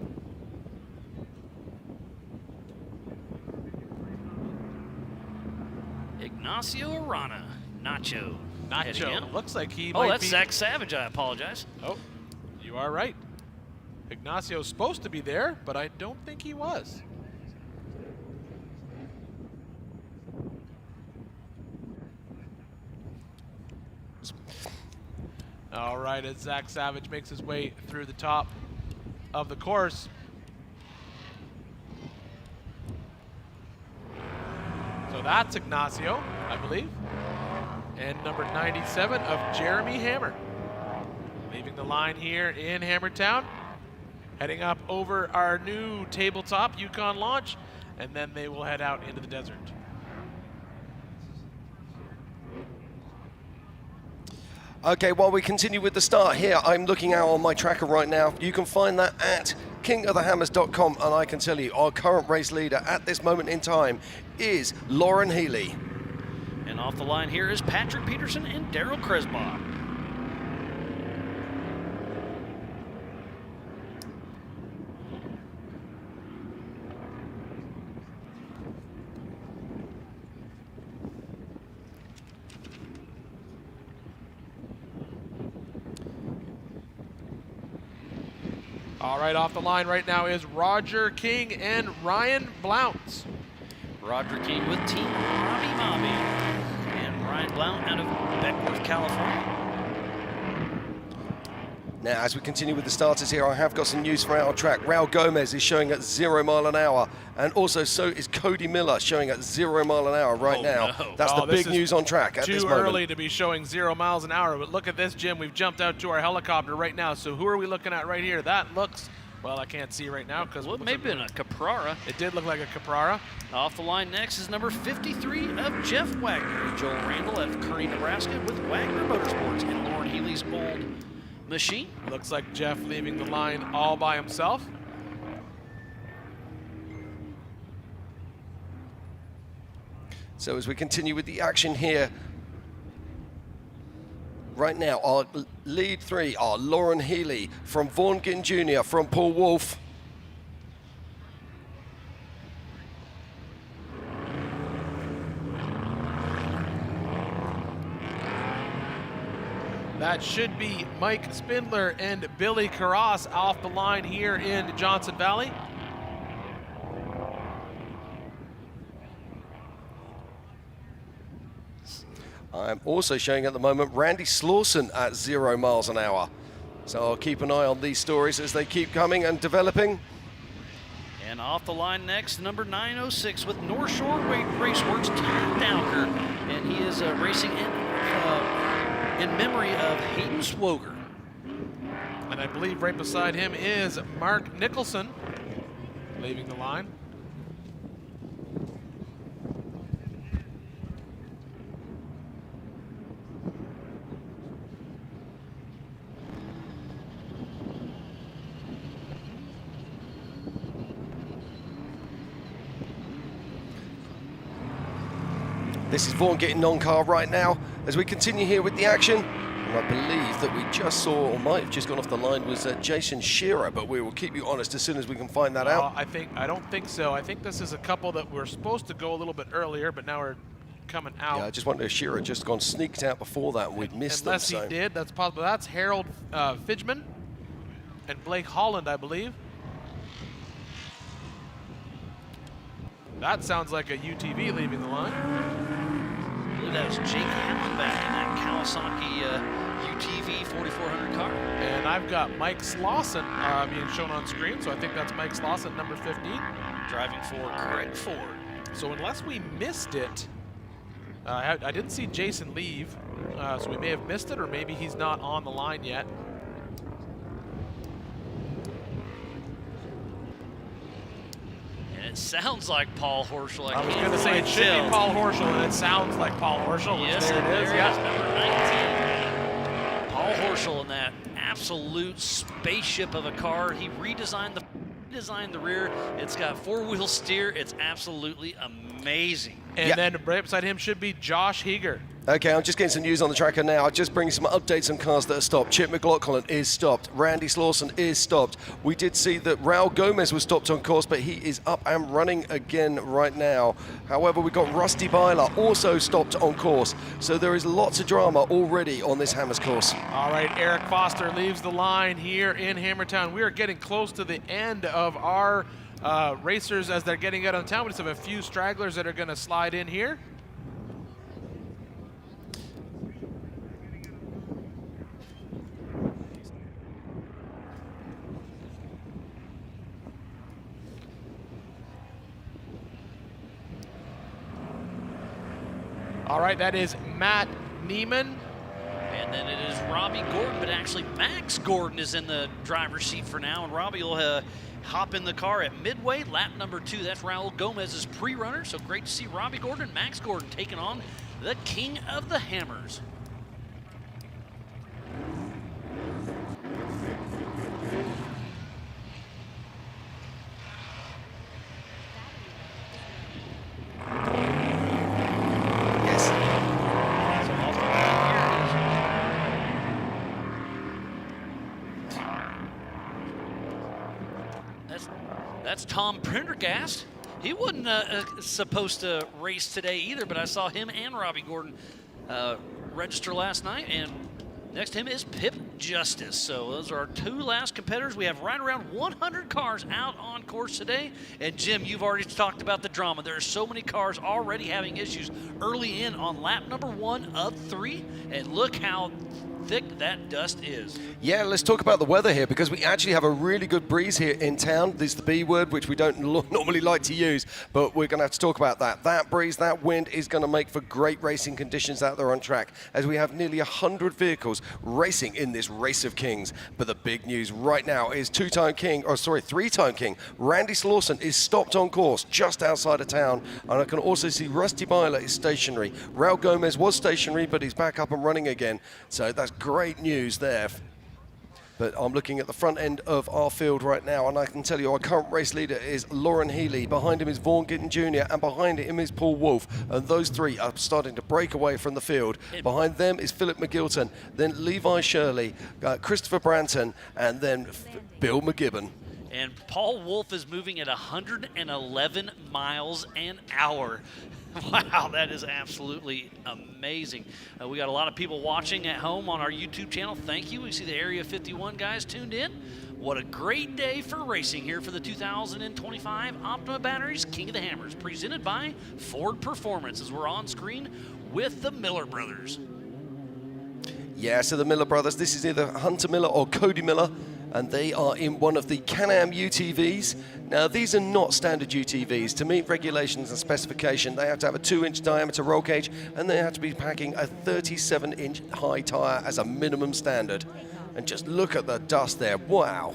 Ignacio Arana, Nacho. heading Nacho. out. Looks like he Oh, might that's be. Zach Savage. I apologize. Oh, you are right. Ignacio's supposed to be there, but I don't think he was. All right, as Zach Savage makes his way through the top of the course. So that's Ignacio, I believe. And number 97 of Jeremy Hammer. the line here in Hammertown. Heading up over our new tabletop Yukon launch, and then they will head out into the desert. Okay, while we continue with the start here, I'm looking out on my tracker right now. You can find that at kingofthehammers.com, and I can tell you our current race leader at this moment in time is Lauren Healy. And off the line here is Patrick Peterson and Daryl Kresbach. All right, off the line right now is Roger King and Ryan Blounts. Roger King with Team Robbie Mobby. And Ryan Blount out of Beckworth, California. Now, as we continue with the starters here, I have got some news from our track. Raul Gomez is showing at 0 mile an hour, and also so is Cody Miller showing at 0 mile an hour right now. No. That's the this big is news on track at this Too moment. early to be showing 0 miles an hour, but look at this, Jim. We've jumped out to our helicopter right now. So who are we looking at right here? That looks, well, I can't see right now because Well, it may have been a Caprara. It did look like a Caprara. Off the line next is number 53 of Jeff Wagner. Joel Randall of Kearney, Nebraska with Wagner Motorsports and Lauren Healy's old machine. Looks like Jeff leaving the line all by himself. So as we continue with the action here, right now our lead three are Lauren Healy from Vaughan Ginn Jr. from Paul Wolf. That should be Mike Spindler and Billy Carras off the line here in Johnson Valley. I'm also showing at the moment Randy Slauson at 0 miles an hour. So I'll keep an eye on these stories as they keep coming and developing. And off the line next, number 906 with North Shore Raceworks, Tom Dowker. And he is racing in memory of Hayden Swoger. And I believe right beside him is Mark Nicholson leaving the line. This is Vaughan getting non-car right now as we continue here with the action. And I believe that we just saw, or might have just gone off the line, was Jason Shearer, but we will keep you honest as soon as we can find that out. I don't think so. I think this is a couple that were supposed to go a little bit earlier, but now are coming out. Yeah, I just wonder if Shearer had just gone sneaked out before that and we'd missed them. Unless he did, that's possible. That's Harold Fidgman and Blake Holland, I believe. That sounds like a UTV leaving the line. I believe that was Jake Hamlin back in that Kawasaki UTV 4400 car. And I've got Mike Slauson being shown on screen, so I think that's Mike Slauson, number 15. Driving for Greg Ford. So unless we missed it, I didn't see Jason leave, so we may have missed it, or maybe he's not on the line yet. And it sounds like Paul Horschel. I was going to say it should be Paul Horschel, and it sounds like Paul Horschel. Yes, there it is. Yeah, number 19. Paul Horschel in that absolute spaceship of a car. He redesigned the rear. It's got four-wheel steer. It's absolutely amazing. And then right beside him should be Josh Heger. Okay, I'm just getting some news on the tracker now. I'll just bring some updates on cars that are stopped. Chip McLaughlin is stopped. Randy Slauson is stopped. We did see that Raul Gomez was stopped on course, but he is up and running again right now. However, we've got Rusty Byler also stopped on course. So there is lots of drama already on this Hammers course. All right, Eric Foster leaves the line here in Hammertown. We are getting close to the end of our racers as they're getting out of town. We just have a few stragglers that are going to slide in here. All right, that is Matt Neiman. And then it is Robbie Gordon, but actually Max Gordon is in the driver's seat for now, and Robbie will hop in the car at midway, lap number 2. That's Raul Gomez's pre-runner, so great to see Robbie Gordon and Max Gordon taking on the King of the Hammers. That's Tom Prendergast. He wasn't supposed to race today either, but I saw him and Robbie Gordon register last night, and next to him is Pip Justice. So those are our 2 last competitors. We have right around 100 cars out on course today. And Jim, you've already talked about the drama. There are so many cars already having issues early in on lap number 1 of 3. And look how thick that dust is. Yeah, let's talk about the weather here, because we actually have a really good breeze here in town. This is the B word, which we don't normally like to use, but we're going to have to talk about that. That breeze, that wind is going to make for great racing conditions out there on track, as we have nearly 100 vehicles racing in this Race of Kings. But the big news right now is three-time king Randy Slauson is stopped on course just outside of town, and I can also see Rusty Byler is stationary. Raul Gomez was stationary, but he's back up and running again, so that's great news there. But I'm looking at the front end of our field right now, and I can tell you our current race leader is Lauren Healy. Behind him is Vaughn Gittin Jr., and behind him is Paul Wolfe. And those 3 are starting to break away from the field. Behind them is Philip McGilton, then Levi Shirley, Christopher Branton, and then Bill McGibbon. And Paul Wolfe is moving at 111 miles an hour. Wow, that is absolutely amazing. We got a lot of people watching at home on our YouTube channel. Thank you. We see the Area 51 guys tuned in. What a great day for racing here for the 2025 Optima Batteries King of the Hammers, presented by Ford Performance, as we're on screen with the Miller brothers. Yeah, so the Miller brothers, this is either Hunter Miller or Cody Miller, and they are in one of the Can-Am UTVs. Now, these are not standard UTVs. To meet regulations and specification, they have to have a 2-inch diameter roll cage, and they have to be packing a 37-inch high tire as a minimum standard. And just look at the dust there. Wow.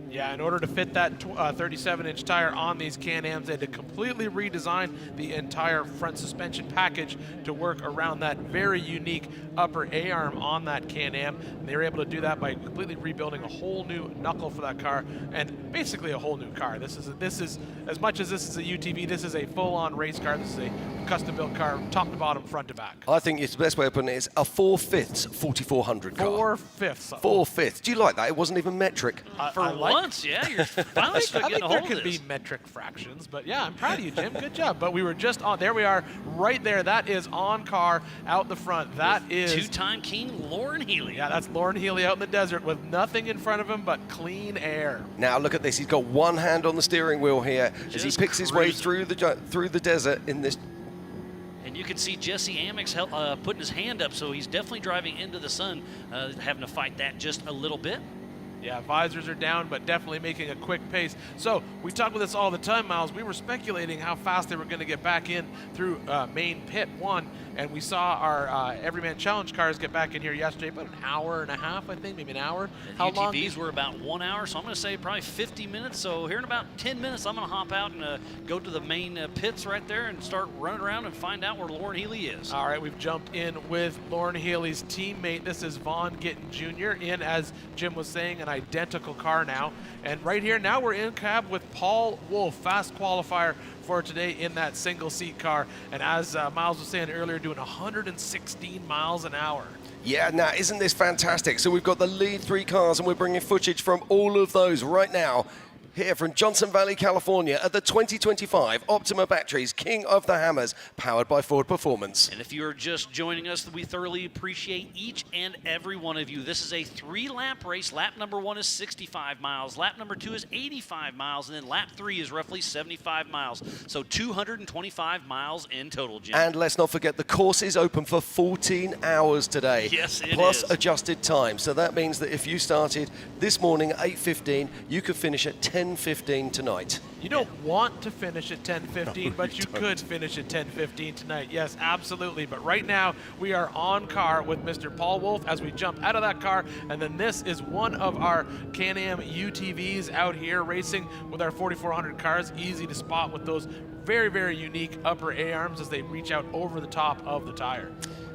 Yeah, in order to fit that 37-inch tire on these Can-Ams, they had to completely redesign the entire front suspension package to work around that very unique upper A-arm on that Can-Am. And they were able to do that by completely rebuilding a whole new knuckle for that car, and basically a whole new car. This is as much as this is a UTV, this is a full-on race car. This is a custom-built car, top to bottom, front to back. I think it's the best way of putting it is a 4/5 4400 car. 4/5. 4/5. Do you like that? It wasn't even metric. For once, yeah, you're finally getting a hold of there could this. be metric fractions, but yeah, I'm proud of you, Jim. Good job. But we were just on. There we are, right there. That is on car out the front. That is 2-time king Lauren Healy. Yeah, that's Lauren Healy out in the desert with nothing in front of him but clean air. Now look at this. He's got one hand on the steering wheel here as he Just picks his way cruising. through the desert in this. And you can see Jesse Amex putting his hand up, so he's definitely driving into the sun, having to fight that just a little bit. Yeah, visors are down, but definitely making a quick pace. So we talk about this all the time, Miles. We were speculating how fast they were going to get back in through main pit 1, and we saw our Everyman Challenge cars get back in here yesterday, about an hour and a half, I think, maybe an hour. How long? UTVs were about 1 hour, so I'm going to say probably 50 minutes. So here in about 10 minutes, I'm going to hop out and go to the main pits right there and start running around and find out where Lauren Healy is. All right, we've jumped in with Lauren Healy's teammate. This is Vaughn Gittin Jr. in, as Jim was saying, an identical car now. And right here, now we're in cab with Paul Wolfe, fast qualifier for today in that single seat car. And as Miles was saying earlier, doing 116 miles an hour. Yeah, now isn't this fantastic? So we've got the lead 3 cars, and we're bringing footage from all of those right now here from Johnson Valley, California at the 2025 Optima Batteries King of the Hammers, powered by Ford Performance. And if you're just joining us, we thoroughly appreciate each and every one of you. This is a 3-lap race. Lap number 1 is 65 miles. Lap number 2 is 85 miles. And then lap 3 is roughly 75 miles. So 225 miles in total, Jim. And let's not forget, the course is open for 14 hours today. Yes, it plus is. adjusted time. So that means that if you started this morning at 8:15, you could finish at 10 10:15 tonight. You don't want to finish at 10:15, but you could finish at 10:15 tonight. Yes, absolutely. But right now, we are on car with Mr. Paul Wolf as we jump out of that car. And then this is one of our Can-Am UTVs out here racing with our 4400 cars. Easy to spot with those very, very unique upper A-arms as they reach out over the top of the tire.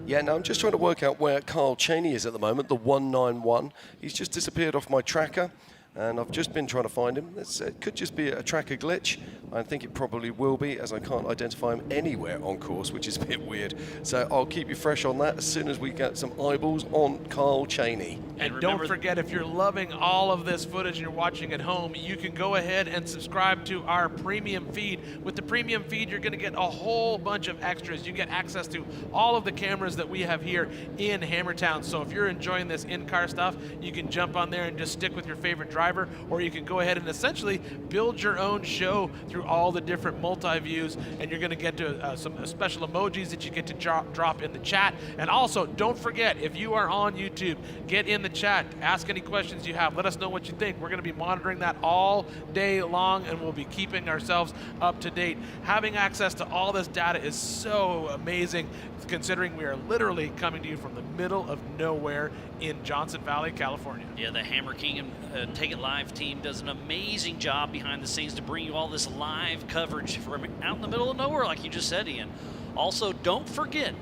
Yeah, now I'm just trying to work out where Carl Cheney is at the moment, the 191. He's just disappeared off my tracker, and I've just been trying to find him. It could just be a tracker glitch. I think it probably will be, as I can't identify him anywhere on course, which is a bit weird. So I'll keep you fresh on that as soon as we get some eyeballs on Carl Cheney. And don't forget, if you're loving all of this footage and you're watching at home, you can go ahead and subscribe to our premium feed. With the premium feed, you're going to get a whole bunch of extras. You get access to all of the cameras that we have here in Hammertown. So if you're enjoying this in-car stuff, you can jump on there and just stick with your favorite driver, or you can go ahead and essentially build your own show through all the different multi-views, and you're going to get to some special emojis that you get to drop in the chat. And also, don't forget, if you are on YouTube, get in the chat, ask any questions you have, let us know what you think. We're going to be monitoring that all day long, and we'll be keeping ourselves up to date. Having access to all this data is so amazing, considering we are literally coming to you from the middle of nowhere in Johnson Valley, California. Yeah, the Hammer King and Take It Live team does an amazing job behind the scenes to bring you all this live coverage from out in the middle of nowhere, like you just said, Ian. Also, don't forget,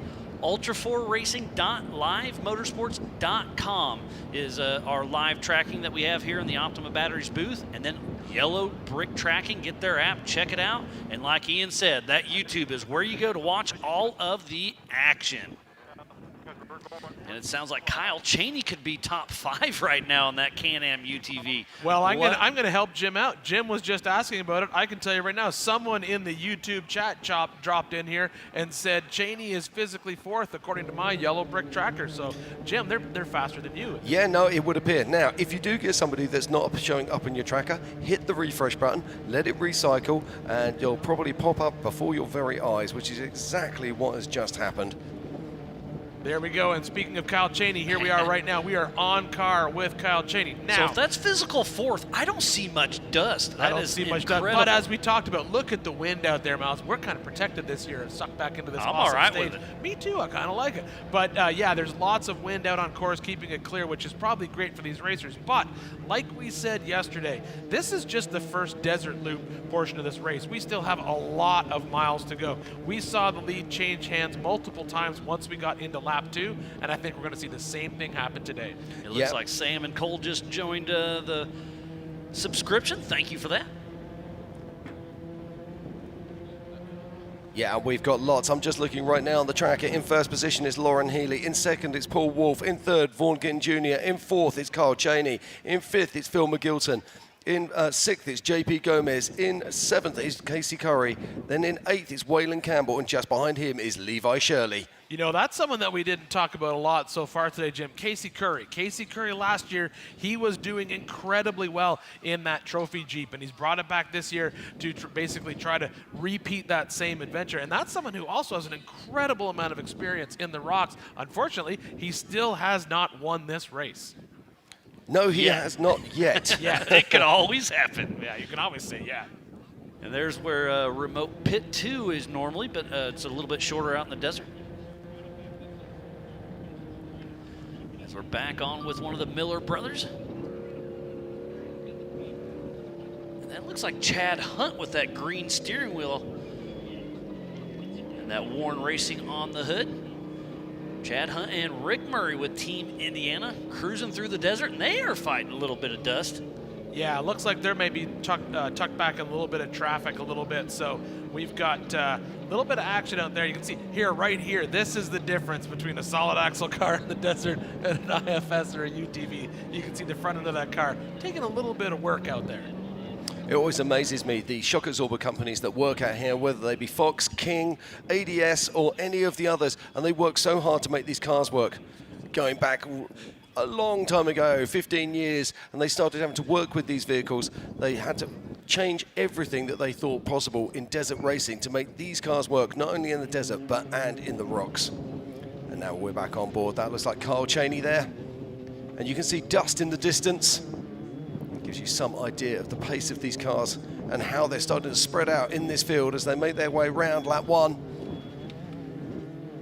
Ultra4Racing.livemotorsports.com is our live tracking that we have here in the Optima Batteries booth. And then Yellow Brick Tracking, get their app, check it out. And like Ian said, that YouTube is where you go to watch all of the action. And it sounds like Kyle Cheney could be top 5 right now on that Can-Am UTV. Well, I'm gonna help Jim out. Jim was just asking about it. I can tell you right now, someone in the YouTube chat dropped in here and said Cheney is physically 4th according to my Yellow Brick tracker. So, Jim, they're faster than you. Yeah, no, it would appear. Now, if you do get somebody that's not showing up in your tracker, hit the refresh button, let it recycle, and you'll probably pop up before your very eyes, which is exactly what has just happened. There we go. And speaking of Kyle Cheney, here we are right now. We are on car with Kyle Cheney. Now, so if that's physical 4th, I don't see much dust. I don't see much dust. But as we talked about, look at the wind out there, Miles. We're kind of protected this year and sucked back into this awesome all right stage. with it. Me too. I kind of like it. But yeah, there's lots of wind out on course, keeping it clear, which is probably great for these racers. But like we said yesterday, this is just the first desert loop portion of this race. We still have a lot of miles to go. We saw the lead change hands multiple times once we got into lap 2, and I think we're going to see the same thing happen today. It looks like Sam and Cole just joined the subscription. Thank you for that. Yeah, we've got lots. I'm just looking right now on the tracker. In first position is Lauren Healy. In second, it's Paul Wolf. In third, Vaughan Ginn Jr. In fourth, it's Carl Cheney. In fifth, it's Phil McGilton. In sixth, it's JP Gomez. In seventh, is Casey Curry. Then in eighth, it's Waylon Campbell. And just behind him is Levi Shirley. You know, that's someone that we didn't talk about a lot so far today, Jim. Casey Curry. Casey Curry last year, he was doing incredibly well in that trophy Jeep, and he's brought it back this year to basically try to repeat that same adventure. And that's someone who also has an incredible amount of experience in the rocks. Unfortunately, he still has not won this race. No, he has not yet. Yeah, it could always happen. Yeah, you can always say yeah. And there's where remote pit 2 is normally, but it's a little bit shorter out in the desert. As we're back on with one of the Miller brothers. And that looks like Chad Hunt with that green steering wheel. And that Warren Racing on the hood. Chad Hunt and Rick Murray with Team Indiana cruising through the desert, and they are fighting a little bit of dust. Yeah, it looks like they're maybe tucked back in a little bit of traffic a little bit. So we've got a little bit of action out there. You can see here, right here, this is the difference between a solid axle car in the desert and an IFS or a UTV. You can see the front end of that car taking a little bit of work out there. It always amazes me, the shock absorber companies that work out here, whether they be Fox, King, ADS, or any of the others, and they work so hard to make these cars work. Going back a long time ago, 15 years, and they started having to work with these vehicles. They had to change everything that they thought possible in desert racing to make these cars work, not only in the desert, but and in the rocks. And now we're back on board. That looks like Carl Cheney there. And you can see dust in the distance. Gives you some idea of the pace of these cars and how they're starting to spread out in this field as they make their way round lap 1.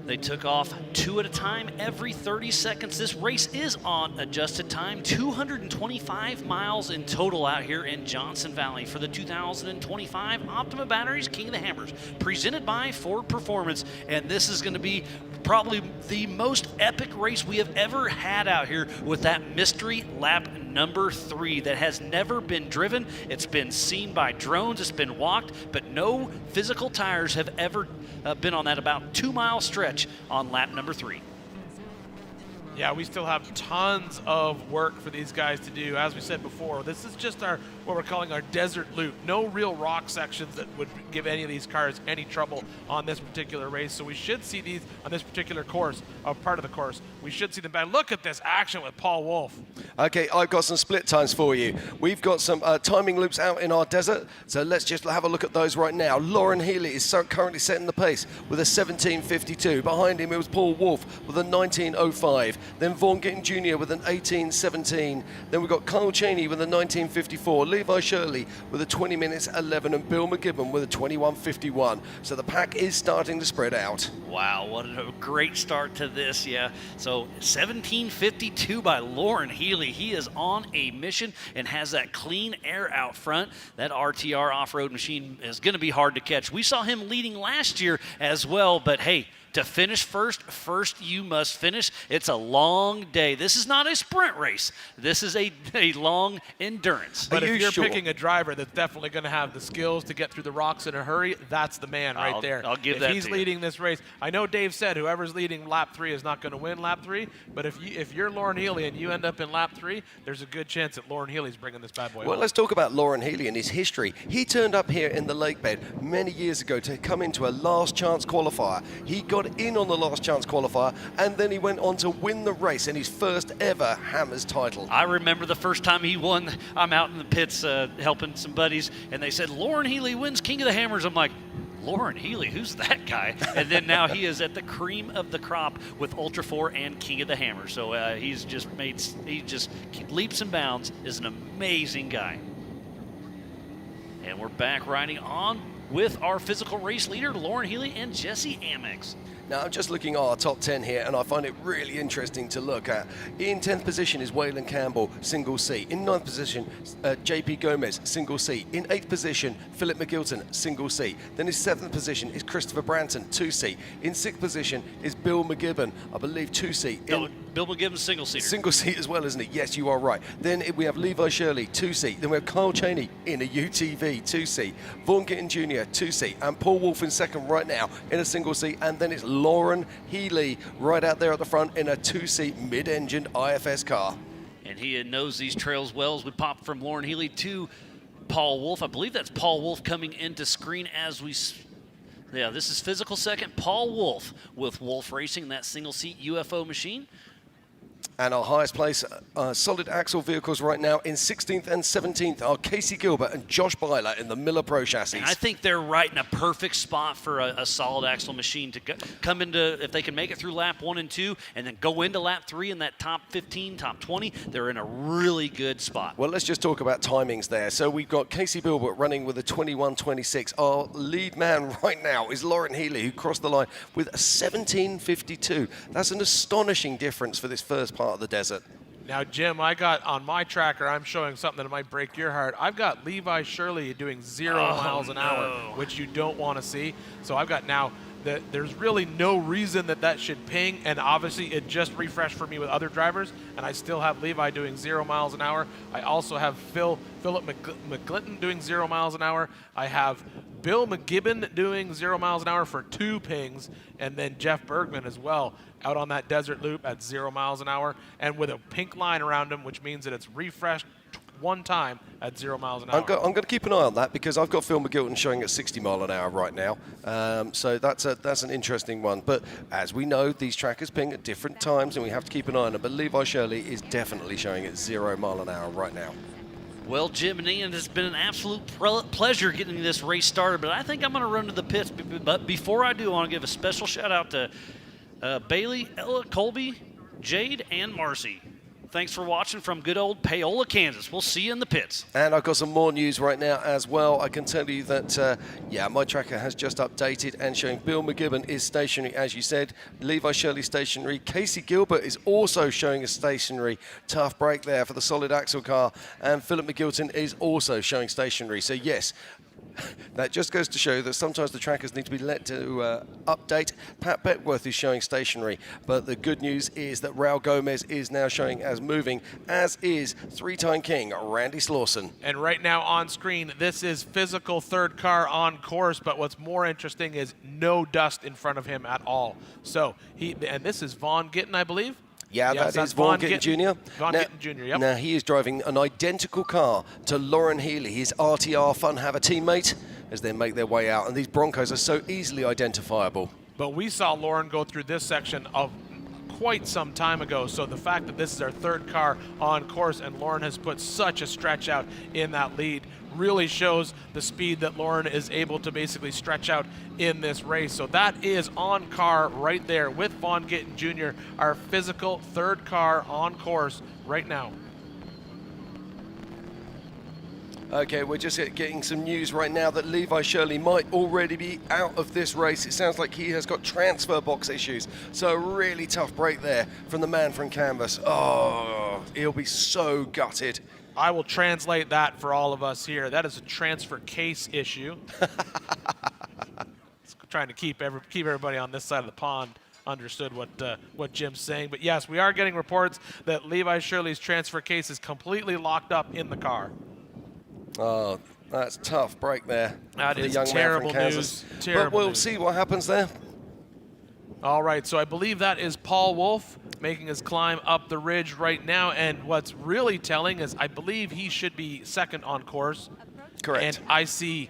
They took off 2 at a time every 30 seconds. This race is on adjusted time. 225 miles in total out here in Johnson Valley for the 2025 Optima Batteries King of the Hammers, presented by Ford Performance. And this is going to be probably the most epic race we have ever had out here with that mystery lap number 3 that has never been driven. It's been seen by drones, it's been walked, but no physical tires have ever been on that about 2-mile stretch on lap number 3. Yeah, we still have tons of work for these guys to do. As we said before, this is just our what we're calling our desert loop. No real rock sections that would give any of these cars any trouble on this particular race. So we should see these on this particular course, part of the course. We should see them back. Look at this action with Paul Wolf. Okay, I've got some split times for you. We've got some timing loops out in our desert, so let's just have a look at those right now. Lauren Healy is currently setting the pace with a 17:52. Behind him it was Paul Wolf with a 19:05. Then Vaughn Gittin Jr. with an 18:17. Then we've got Kyle Cheney with a 19:54. Levi Shirley with a 20 minutes 11, and Bill McGibbon with a 21:51. So the pack is starting to spread out. Wow, what a great start to this, yeah. So 17:52 by Lauren Healy. He is on a mission and has that clean air out front. That RTR off-road machine is going to be hard to catch. We saw him leading last year as well, but hey, to finish first you must finish. It's a long day. This is not a sprint race. This is a long endurance. But if you're sure? picking a driver that's definitely going to have the skills to get through the rocks in a hurry, that's the man right there. I'll give if that he's to you. leading this race, I know Dave said whoever's leading lap 3 is not going to win lap 3, but if you're Lauren Healy and you end up in lap 3, there's a good chance that Lauren Healy's bringing this bad boy Well, home. let's talk about Lauren Healy and his history. He turned up here in the lake bed many years ago to come into a last chance qualifier. He got in on the last chance qualifier, and then he went on to win the race in his first ever Hammers title. I remember the first time he won. I'm out in the pits helping some buddies, and they said, Lauren Healy wins King of the Hammers. I'm like, Lauren Healy, who's that guy? And then now he is at the cream of the crop with Ultra 4 and King of the Hammers. So he just leaps and bounds, is an amazing guy. And we're back riding on with our physical race leader, Lauren Healy and Jesse Amex. Now, I'm just looking at our top 10 here, and I find it really interesting to look at. In 10th position is Waylon Campbell, single seat. In 9th position, JP Gomez, single seat. In 8th position, Philip McGilton, single seat. Then his 7th position is Christopher Branton, 2 seat. In 6th position is Bill McGibbon, I believe 2 seat. No, Bill McGibbon's single seater. Single seat as well, isn't it? Yes, you are right. Then we have Levi Shirley, 2 seat. Then we have Kyle Cheney in a UTV, 2 seat. Vaughn Gittin Jr., 2 seat. And Paul Wolf in second right now in a single seat. And then it's Lauren Healy right out there at the front in a 2-seat mid-engined IFS car. And he knows these trails well as we pop from Lauren Healy to Paul Wolf. I believe that's Paul Wolf coming into screen as we... Yeah, this is physical second. Paul Wolf with Wolf Racing, that single-seat UFO machine. And our highest place solid axle vehicles right now in 16th and 17th are Casey Gilbert and Josh Byler in the Miller Pro chassis. And I think they're right in a perfect spot for a solid axle machine to come into, if they can make it through lap 1 and 2 and then go into lap 3 in that top 15, top 20, they're in a really good spot. Well, let's just talk about timings there. So we've got Casey Gilbert running with a 21:26. Our lead man right now is Lauren Healy, who crossed the line with a 17:52. That's an astonishing difference for this first part of the desert. Now, Jim, I got on my tracker, I'm showing something that might break your heart. I've got Levi Shirley doing 0 miles an hour, which you don't want to see. So I've got now that there's really no reason that should ping, and obviously it just refreshed for me with other drivers, and I still have Levi doing 0 miles an hour. I also have Philip McGlinton doing 0 miles an hour. I have Bill McGibbon doing 0 miles an hour for 2 pings, and then Jeff Bergman as well out on that desert loop at 0 miles an hour, and with a pink line around him, which means that it's refreshed 1 time at 0 miles an hour. I'm going to keep an eye on that because I've got Phil McGilton showing at 60 mile an hour right now. So that's an interesting one. But as we know, these trackers ping at different times and we have to keep an eye on them. But Levi Shirley is definitely showing at 0 mile an hour right now. Well, Jim and Ian, it's been an absolute pleasure getting this race started, but I think I'm going to run to the pits. But before I do, I want to give a special shout out to Bailey, Ella, Colby, Jade, and Marcy. Thanks for watching from good old Paola, Kansas. We'll see you in the pits. And I've got some more news right now as well. I can tell you that, my tracker has just updated and showing Bill McGibbon is stationary, as you said. Levi Shirley stationary. Casey Gilbert is also showing a stationary. Tough break there for the solid axle car. And Philip McGilton is also showing stationary. So, yes, that just goes to show that sometimes the trackers need to be let to update. Pat Beckworth is showing stationary, but the good news is that Raul Gomez is now showing as moving, as is three-time king Randy Slauson. And right now on screen, this is physical third car on course, but what's more interesting is no dust in front of him at all. So and this is Vaughn Gittin, I believe. Yeah, Yes, that that's is Vaughn Gittin Jr. Vaughn Gittin Jr., yep. Now, he is driving an identical car to Lauren Healy, his RTR Fun Haver teammate, as they make their way out. And these Broncos are so easily identifiable. But we saw Lauren go through this section of quite some time ago, so the fact that this is our third car on course and Lauren has put such a stretch out in that lead really shows the speed that Lauren is able to basically stretch out in this race. So that is on car right there with Vaughn Gittin Jr., our physical third car on course right now. Okay, we're just getting some news right now that Levi Shirley might already be out of this race. It sounds like he has got transfer box issues. So a really tough break there from the man from Canvas. Oh, he'll be so gutted. I will translate that for all of us here. That is a transfer case issue. Trying to keep everybody on this side of the pond understood what Jim's saying. But yes, we are getting reports that Levi Shirley's transfer case is completely locked up in the car. Oh, that's a tough break there. That for the is young terrible man from Kansas. news. Terrible but we'll news. see what happens there. All right, so I believe that is Paul Wolf making his climb up the ridge right now. And what's really telling is I believe he should be second on course. Correct. And I see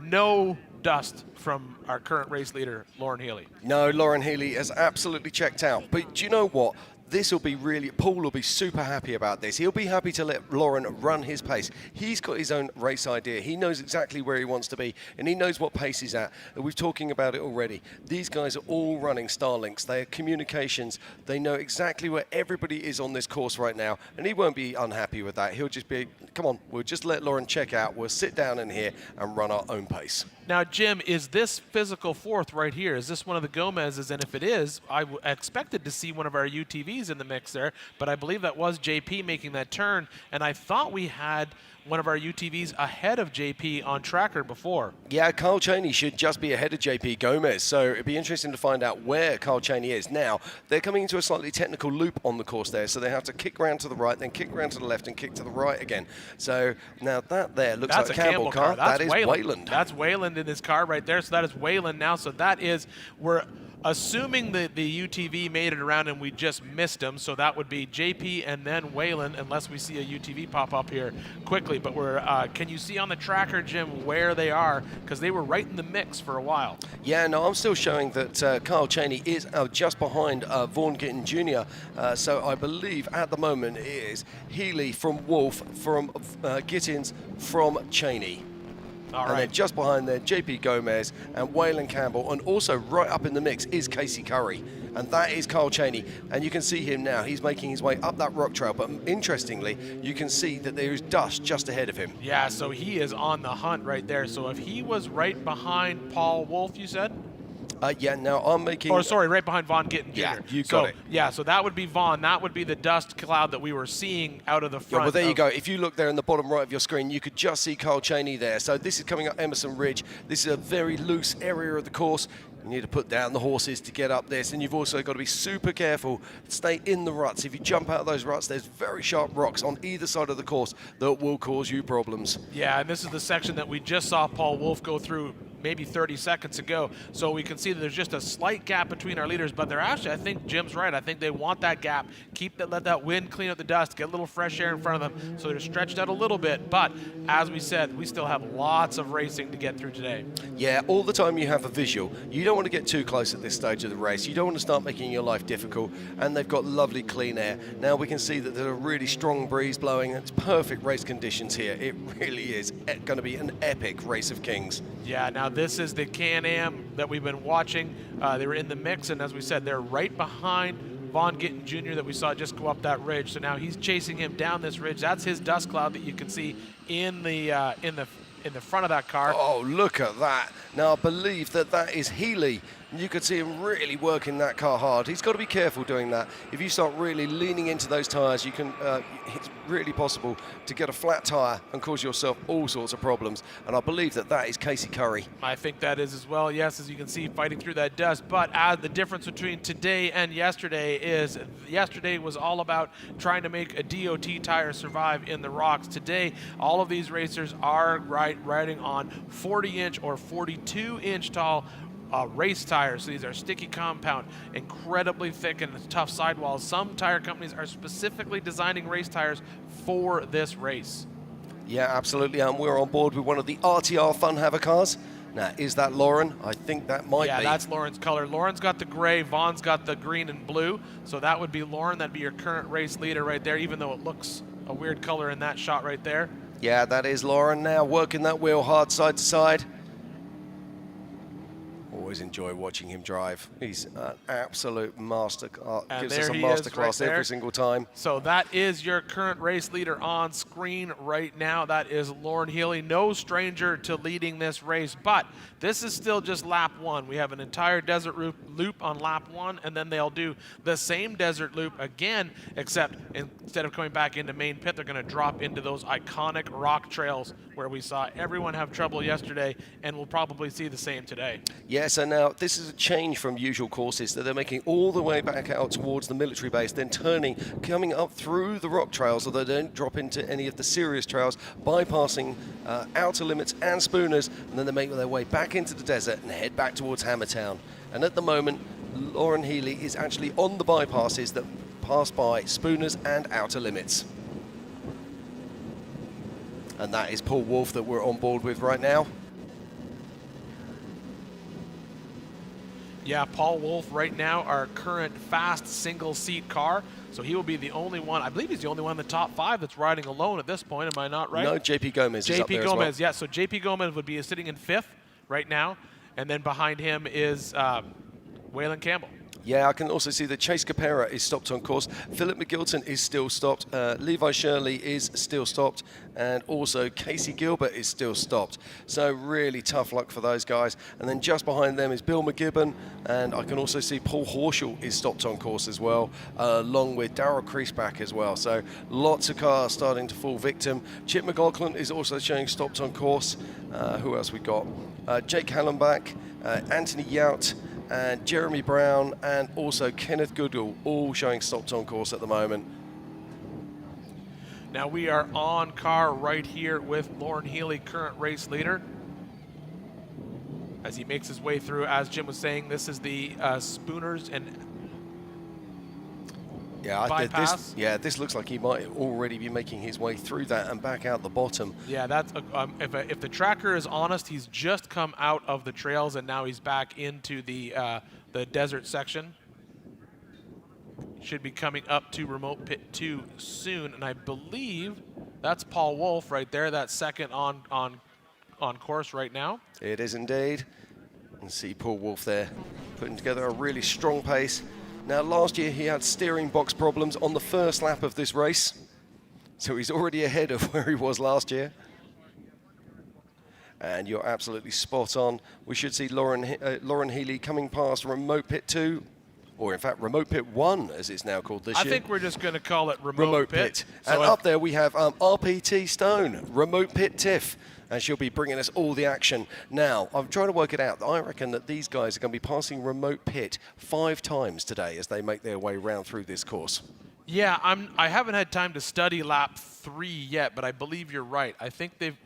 no dust from our current race leader, Lauren Healy. No, Lauren Healy has absolutely checked out. But do you know what? This will be Paul will be super happy about this. He'll be happy to let Lauren run his pace. He's got his own race idea. He knows exactly where he wants to be, and he knows what pace he's at. And we're talking about it already. These guys are all running Starlinks. They are communications. They know exactly where everybody is on this course right now, and he won't be unhappy with that. He'll just be, come on, we'll just let Lauren check out. We'll sit down in here and run our own pace. Now, Jim, is this physical fourth right here? Is this one of the Gomez's? And if it is, I expected to see one of our UTVs in the mix there, but I believe that was JP making that turn, and I thought we had one of our UTVs ahead of JP on tracker before. Yeah, Carl Cheney should just be ahead of JP Gomez, so it'd be interesting to find out where Carl Cheney is. Now, they're coming into a slightly technical loop on the course there, so they have to kick round to the right, then kick round to the left, and kick to the right again. So now that there looks That's like a a Campbell car. That's That is Wayland. That's Wayland in his car right there, so that is Wayland now. So that is, we're assuming that the UTV made it around and we just missed him, so that would be JP and then Wayland, unless we see a UTV pop up here quickly. But we're can you see on the tracker, Jim, where they are? Because they were right in the mix for a while. Yeah, no, I'm still showing that Carl Cheney is just behind Vaughn Gittin Jr. So I believe at the moment it is Healy from Wolf, from Gittins, from Cheney. All And right. then just behind there, JP Gomez and Waylon Campbell, and also right up in the mix is Casey Curry, and that is Carl Cheney. And you can see him now. He's making his way up that rock trail, but interestingly, you can see that there is dust just ahead of him. Yeah, so he is on the hunt right there. So if he was right behind Paul Wolf, you said? Yeah, now I'm making... Or sorry, right behind Vaughn Gittin Jr. Yeah, you so, got it. Yeah, so that would be Vaughn. That would be the dust cloud that we were seeing out of the Yeah, front. well, there you of- go. If you look there in the bottom right of your screen, you could just see Carl Cheney there. So this is coming up Emerson Ridge. This is a very loose area of the course. You need to put down the horses to get up this, and you've also got to be super careful. Stay in the ruts. If you jump out of those ruts, there's very sharp rocks on either side of the course that will cause you problems. Yeah, and this is the section that we just saw Paul Wolf go through maybe 30 seconds ago. So we can see that there's just a slight gap between our leaders, but they're actually, I think Jim's right. I think they want that gap. Let that wind clean up the dust, get a little fresh air in front of them, so they're stretched out a little bit. But as we said, we still have lots of racing to get through today. Yeah, all the time you have a visual. You don't want to get too close at this stage of the race. You don't want to start making your life difficult, and they've got lovely clean air. Now we can see that there's a really strong breeze blowing. It's perfect race conditions here. It really is going to be an epic race of kings. Yeah, now this is the Can-Am that we've been watching. They were in the mix, and as we said, they're right behind Vaughn Gittin Jr. that we saw just go up that ridge. So now he's chasing him down this ridge. That's his dust cloud that you can see in the front of that car. Oh, look at that. Now, I believe that is Healy. You could see him really working that car hard. He's got to be careful doing that. If you start really leaning into those tyres, you can. It's really possible to get a flat tyre and cause yourself all sorts of problems. And I believe that is Casey Curry. I think that is as well, yes, as you can see, fighting through that dust. But the difference between today and yesterday is yesterday was all about trying to make a DOT tire survive in the rocks. Today, all of these racers are riding on 40-inch or 42-inch tall race tires. So these are sticky compound, incredibly thick and tough sidewalls. Some tire companies are specifically designing race tires for this race. Yeah, absolutely. And we're on board with one of the RTR Fun Haver cars. Now, is that Lauren? I think that might be. Yeah, that's Lauren's color. Lauren's got the gray, Vaughn's got the green and blue. So that would be Lauren. That'd be your current race leader right there, even though it looks a weird color in that shot right there. Yeah, that is Lauren now working that wheel hard side to side. Always enjoy watching him drive. He's an absolute master. Gives us a masterclass every single time. So that is your current race leader on screen right now. That is Lauren Healy, no stranger to leading this race, but this is still just lap 1. We have an entire desert loop on lap 1, and then they'll do the same desert loop again, except instead of coming back into main pit, they're going to drop into those iconic rock trails where we saw everyone have trouble yesterday, and we'll probably see the same today. Yeah, so now this is a change from usual courses that they're making all the way back out towards the military base, then coming up through the rock trails so they don't drop into any of the serious trails, bypassing outer limits and Spooners, and then they make their way back into the desert and head back towards Hammertown. And at the moment, Lauren Healy is actually on the bypasses that pass by Spooners and outer limits. And that is Paul Wolf that we're on board with right now. Yeah, Paul Wolf right now, our current fast single-seat car. So he will be the only one, I believe he's the only one in the top 5 that's riding alone at this point. Am I not right? No, JP Gomez is up there as well. JP Gomez, yeah. So JP Gomez would be sitting in 5th right now. And then behind him is Waylon Campbell. Yeah, I can also see that Chase Capera is stopped on course. Philip McGilton is still stopped. Levi Shirley is still stopped. And also Casey Gilbert is still stopped. So really tough luck for those guys. And then just behind them is Bill McGibbon. And I can also see Paul Horschel is stopped on course as well, along with Darrell Creasback as well. So lots of cars starting to fall victim. Chip McLaughlin is also showing stopped on course. Who else we got? Jake Hallenbach, Anthony Yout, and Jeremy Brown, and also Kenneth Goodall, all showing stopped on course at the moment. Now we are on car right here with Lauren Healy, current race leader. As he makes his way through, as Jim was saying, this is the Spooners and bypass. This looks like he might already be making his way through that and back out the bottom. Yeah, that's if the tracker is honest, he's just come out of the trails and now he's back into the desert section. Should be coming up to remote pit 2 soon, and I believe that's Paul Wolf right there. That's second on course right now. It is indeed. And see Paul Wolf there putting together a really strong pace. Now, last year he had steering box problems on the first lap of this race, so he's already ahead of where he was last year. And you're absolutely spot on. We should see Lauren Healy coming past remote pit 2, or in fact remote pit 1 as it's now called this year. I think we're just going to call it remote pit. And So up there we have RPT Stone, remote pit Tiff. And she'll be bringing us all the action. Now, I'm trying to work it out. I reckon that these guys are going to be passing remote pit 5 times today as they make their way round through this course. Yeah, I haven't had time to study lap 3 yet, but I believe you're right. I think they've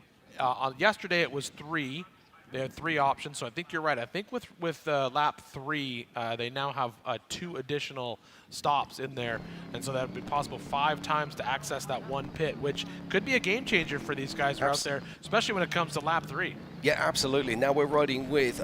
yesterday it was 3. They had 3 options, so I think you're right. I think with lap 3, they now have 2 additional stops in there, and so that would be possible 5 times to access that one pit, which could be a game changer for these guys who are out there, especially when it comes to lap 3. Yeah, absolutely. Now we're riding with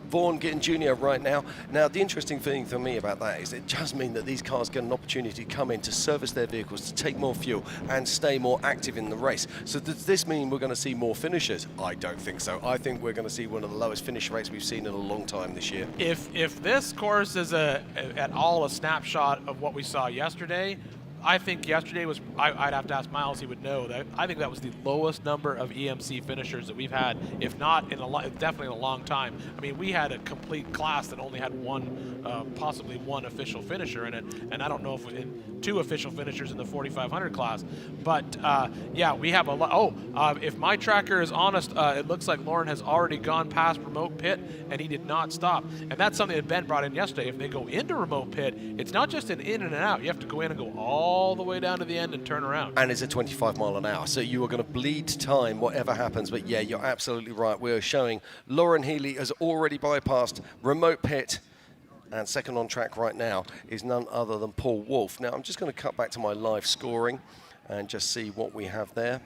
Vaughan Gittin Jr. right now. Now, the interesting thing for me about that is it does mean that these cars get an opportunity to come in to service their vehicles, to take more fuel and stay more active in the race. So does this mean we're going to see more finishers? I don't think so. I think we're going to see one of the lowest finish rates we've seen in a long time this year. If this course is at all a snapshot of what we saw yesterday, I think yesterday was, I'd have to ask Miles, he would know that. I think that was the lowest number of EMC finishers that we've had, if not in definitely in a long time. I mean, we had a complete class that only had one, possibly one official finisher in it, and I don't know if in 2 official finishers in the 4500 class. But yeah, we have a lot. If my tracker is honest, it looks like Lauren has already gone past remote pit, and he did not stop. And that's something that Ben brought in yesterday. If they go into remote pit, it's not just an in and an out. You have to go in and go all the way down to the end and turn around. And it's a 25 mile an hour, so you are going to bleed time whatever happens. But yeah, you're absolutely right. We're showing Lauren Healy has already bypassed remote pit, and second on track right now is none other than Paul Wolf. Now I'm just going to cut back to my live scoring and just see what we have there.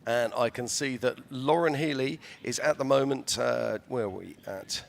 And I can see that Lauren Healy is at the moment, where are we at?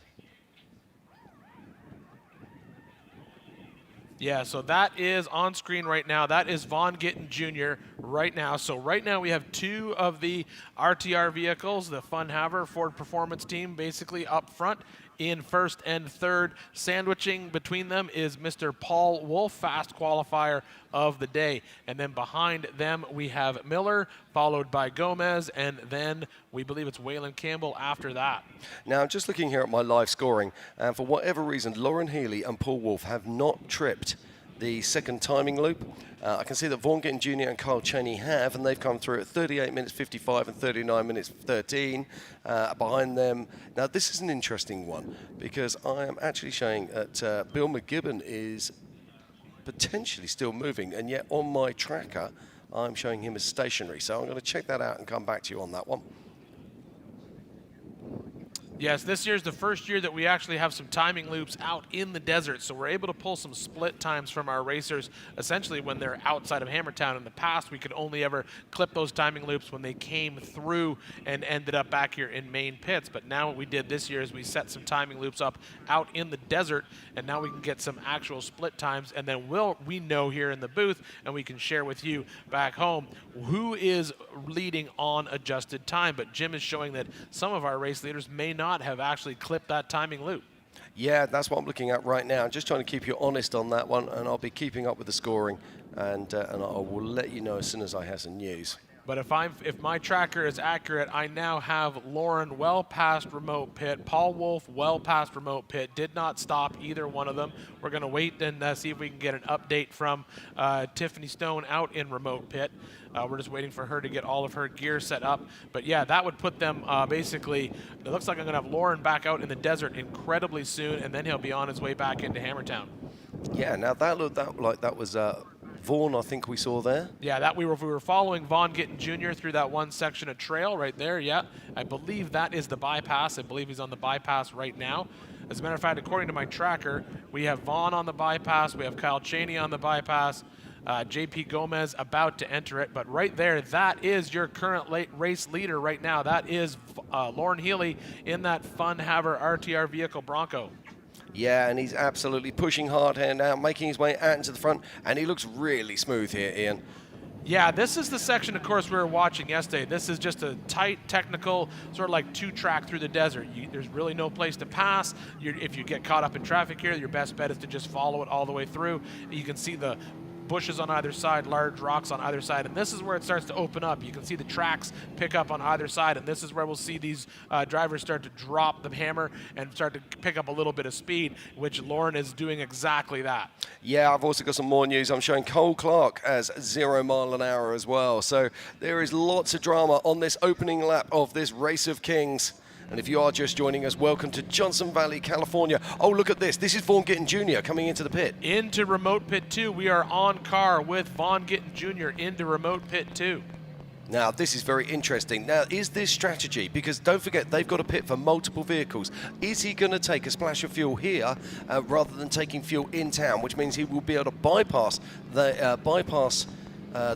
Yeah, so that is on screen right now. That is Vaughan Gittin Jr. right now. So right now we have 2 of the RTR vehicles, the Fun Haver Ford Performance team, basically up front in first and third. Sandwiching between them is Mr. Paul Wolf, fast qualifier of the day. And then behind them we have Miller, followed by Gomez, and then we believe it's Waylon Campbell after that. Now, I'm just looking here at my live scoring, and for whatever reason, Lauren Healy and Paul Wolf have not tripped the second timing loop. I can see that Vaughan Gittin Jr. and Kyle Cheney have, and they've come through at 38 minutes 55 and 39 minutes 13 behind them. Now, this is an interesting one because I am actually showing that Bill McGibbon is potentially still moving, and yet on my tracker, I'm showing him as stationary. So I'm going to check that out and come back to you on that one. Yes, this year's the first year that we actually have some timing loops out in the desert, so we're able to pull some split times from our racers, essentially when they're outside of Hammertown. In the past, we could only ever clip those timing loops when they came through and ended up back here in main pits. But now what we did this year is we set some timing loops up out in the desert, and now we can get some actual split times, and then we know here in the booth, and we can share with you back home who is leading on adjusted time. But Jim is showing that some of our race leaders may not have actually clipped that timing loop. Yeah, that's what I'm looking at right now. I'm just trying to keep you honest on that one, and I'll be keeping up with the scoring, and I will let you know as soon as I have some news. But if my tracker is accurate, I now have Lauren well past remote pit, Paul Wolf well past remote pit, did not stop either one of them. We're going to wait and see if we can get an update from Tiffany Stone out in remote pit. We're just waiting for her to get all of her gear set up. But yeah, that would put them basically, it looks like I'm going to have Lauren back out in the desert incredibly soon, and then he'll be on his way back into Hammertown. Yeah, now that looked like that was Vaughan, I think we saw there. Yeah, that we were following Vaughan Gittin Jr. through that one section of trail right there. Yeah, I believe that is the bypass. I believe he's on the bypass right now. As a matter of fact, according to my tracker, we have Vaughan on the bypass. We have Kyle Cheney on the bypass. JP Gomez about to enter it, but right there, that is your current race leader right now. That is Lauren Healy in that Fun Haver RTR vehicle Bronco. Yeah, and he's absolutely pushing hard here now, making his way out into the front, and he looks really smooth here, Ian. Yeah, this is the section, of course, we were watching yesterday. This is just a tight, technical, sort of like 2-track through the desert. There's really no place to pass. If you get caught up in traffic here, your best bet is to just follow it all the way through. You can see the bushes on either side, large rocks on either side, and this is where it starts to open up. You can see the tracks pick up on either side, and this is where we'll see these drivers start to drop the hammer and start to pick up a little bit of speed, which Lauren is doing exactly that. Yeah, I've also got some more news. I'm showing Cole Clark as 0 mile an hour as well. So there is lots of drama on this opening lap of this Race of Kings. And if you are just joining us, welcome to Johnson Valley, California. Oh, look at this. This is Vaughan Gittin Jr. coming into the pit. Into remote pit 2. We are on car with Vaughan Gittin Jr. into remote pit 2. Now, this is very interesting. Now, is this strategy? Because don't forget, they've got a pit for multiple vehicles. Is he going to take a splash of fuel here rather than taking fuel in town, which means he will be able to bypass the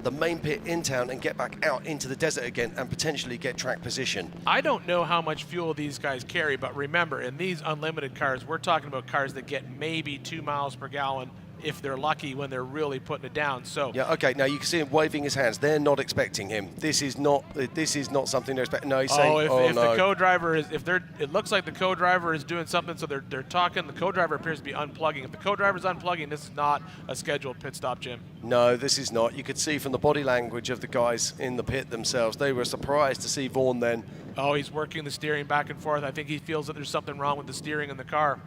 the main pit in town and get back out into the desert again and potentially get track position. I don't know how much fuel these guys carry, but remember, in these unlimited cars, we're talking about cars that get maybe 2 miles per gallon if they're lucky when they're really putting it down. So Yeah, okay, now you can see him waving his hands. They're not expecting him. This is not something they're expecting. No, he's saying, if no. the co-driver is, it looks like the co-driver is doing something, so they're talking. The co-driver appears to be unplugging. If the co-driver's unplugging, this is not a scheduled pit stop, Jim. No, this is not. You could see from the body language of the guys in the pit themselves, they were surprised to see Vaughn then. Oh, he's working the steering back and forth. I think he feels that there's something wrong with the steering in the car.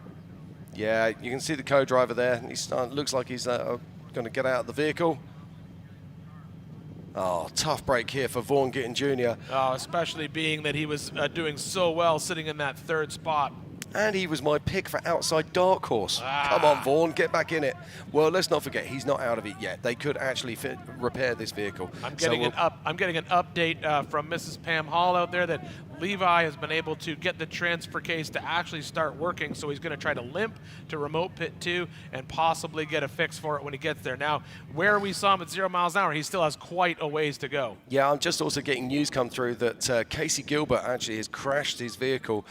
Yeah, you can see the co-driver there. Looks like he's going to get out of the vehicle. Oh, tough break here for Vaughn Gittin Jr. Oh, especially being that he was doing so well sitting in that third spot. And he was my pick for outside dark horse. Come on, Vaughn, get back in it. Well, let's not forget, he's not out of it yet. They could actually repair this vehicle. I'm getting an update from Mrs. Pam Hall out there that Levi has been able to get the transfer case to actually start working, so he's going to try to limp to remote pit 2 and possibly get a fix for it when he gets there. Now, where we saw him at 0 miles an hour, he still has quite a ways to go. Yeah, I'm just also getting news come through that Casey Gilbert actually has crashed his vehicle,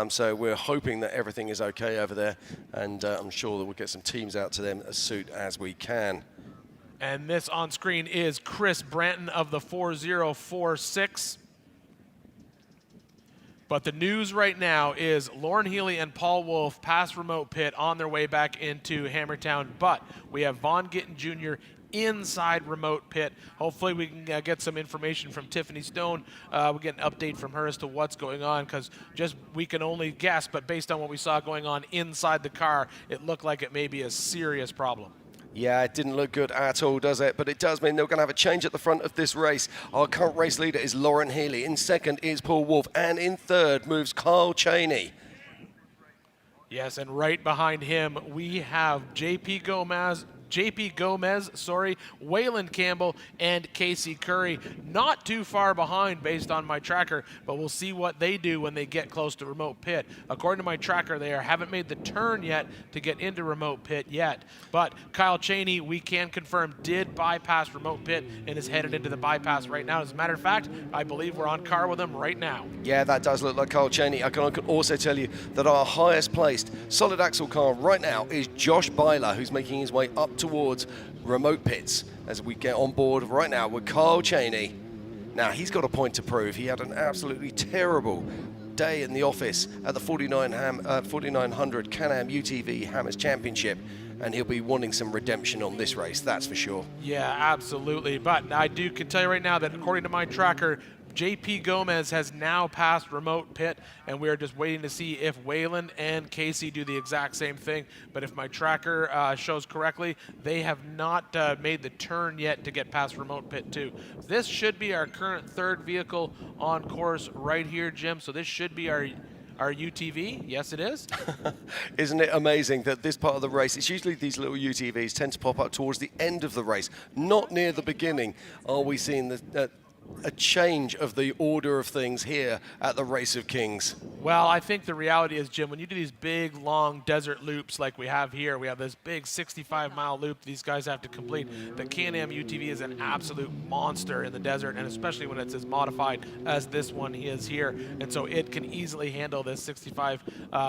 so we're hoping that everything is okay over there, and I'm sure that we'll get some teams out to them as soon as we can. And this on screen is Chris Branton of the 4046. But the news right now is Lauren Healy and Paul Wolf pass remote pit on their way back into Hammertown. But we have Vaughn Gittin Jr. inside remote pit. Hopefully we can get some information from Tiffany Stone. We'll get an update from her as to what's going on, because just we can only guess, but based on what we saw going on inside the car, it looked like it may be a serious problem. Yeah, it didn't look good at all, does it? But it does mean they're going to have a change at the front of this race. Our current race leader is Lauren Healy. In second is Paul Wolf. And in third moves Carl Cheney. Yes, and right behind him, we have JP Gomez, Waylon Campbell, and Casey Curry. Not too far behind based on my tracker, but we'll see what they do when they get close to remote pit. According to my tracker, they haven't made the turn yet to get into remote pit yet. But Kyle Cheney, we can confirm, did bypass remote pit and is headed into the bypass right now. As a matter of fact, I believe we're on car with him right now. Yeah, that does look like Carl Cheney. I can also tell you that our highest placed solid axle car right now is Josh Byler, who's making his way up towards remote pits as we get on board right now with Carl Cheney. Now, he's got a point to prove. He had an absolutely terrible day in the office at the 4900 Can-Am UTV Hammers Championship, and he'll be wanting some redemption on this race, that's for sure. Yeah, absolutely. But I can tell you right now that according to my tracker, JP Gomez has now passed remote pit, and we are just waiting to see if Waylon and Casey do the exact same thing. But if my tracker shows correctly, they have not made the turn yet to get past remote pit 2. This should be our current third vehicle on course right here, Jim. So this should be our UTV. Yes, it is. Isn't it amazing that this part of the race, it's usually these little UTVs tend to pop up towards the end of the race, not near the beginning. Are we seeing a change of the order of things here at the Race of Kings? Well, I think the reality is, Jim, when you do these big, long desert loops like we have here, we have this big 65-mile loop these guys have to complete. The Can-Am UTV is an absolute monster in the desert, and especially when it's as modified as this one is here. And so it can easily handle this 65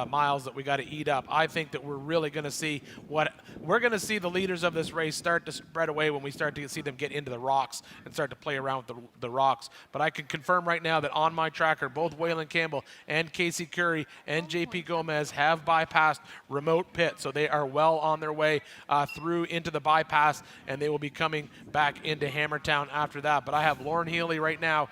miles that we got to eat up. I think that we're really going to see the leaders of this race start to spread away when we start to see them get into the rocks and start to play around with the rocks. But I can confirm right now that on my tracker, both Waylon Campbell and Casey Curry and JP Gomez have bypassed remote pit. So they are well on their way through into the bypass, and they will be coming back into Hammertown after that. But I have Lauren Healy right now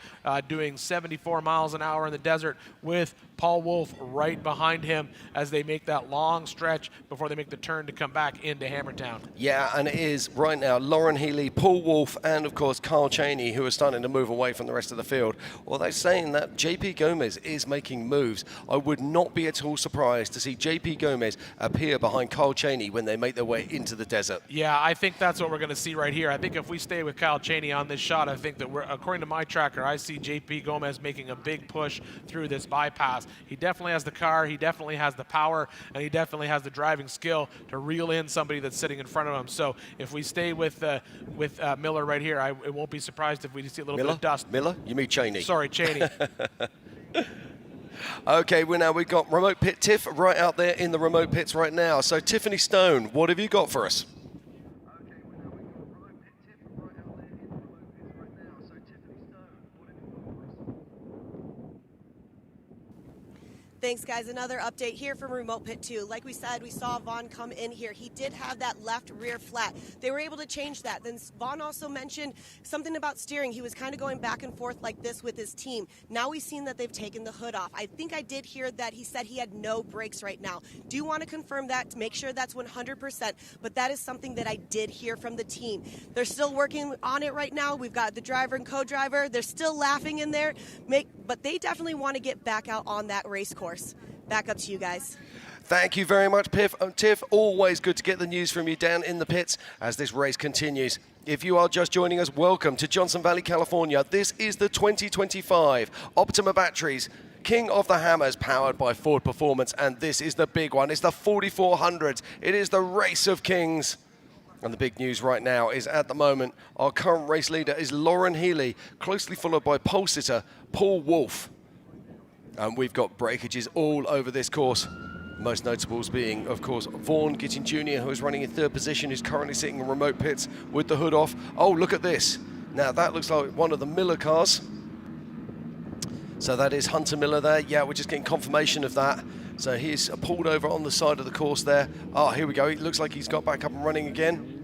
doing 74 miles an hour in the desert with Paul Wolf right behind him as they make that long stretch before they make the turn to come back into Hammertown. Yeah, and it is right now Lauren Healy, Paul Wolf, and of course Carl Cheney, who are starting to move away from the rest of the field. Well, they're saying that JP Gomez is making moves. I would not be at all surprised to see JP Gomez appear behind Carl Cheney when they make their way into the desert. Yeah, I think that's what we're going to see right here. I think if we stay with Kyle Cheney on this shot, I think that according to my tracker, I see JP Gomez making a big push through this bypass. He definitely has the car, he definitely has the power, and he definitely has the driving skill to reel in somebody that's sitting in front of him. So if we stay with Miller right here, I won't be surprised if we see a little bit of dust. Miller? You mean Cheney? Sorry, Cheney. Okay, we've got remote pit Tiff right out there in the remote pits right now. So Tiffany Stone, what have you got for us? Thanks, guys. Another update here from Remote Pit 2. Like we said, we saw Vaughn come in here. He did have that left rear flat. They were able to change that. Then Vaughn also mentioned something about steering. He was kind of going back and forth like this with his team. Now we've seen that they've taken the hood off. I think I did hear that he said he had no brakes right now. Do you want to confirm that to make sure that's 100%? But that is something that I did hear from the team. They're still working on it right now. We've got the driver and co-driver. They're still laughing in there. But they definitely want to get back out on that race course. Back up to you guys. Thank you very much, Tiff. Always good to get the news from you down in the pits as this race continues. If you are just joining us, welcome to Johnson Valley, California. This is the 2025 Optima Batteries King of the Hammers, powered by Ford Performance, and this is the big one. It's the 4400. It is the race of kings. And the big news right now is, at the moment, our current race leader is Lauren Healy, closely followed by pole sitter Paul Wolfe. And we've got breakages all over this course. Most notables being, of course, Vaughn Gittin Jr., who is running in third position, who's currently sitting in remote pits with the hood off. Oh, look at this. Now, that looks like one of the Miller cars. So that is Hunter Miller there. Yeah, we're just getting confirmation of that. So he's pulled over on the side of the course there. Oh, here we go. It looks like he's got back up and running again.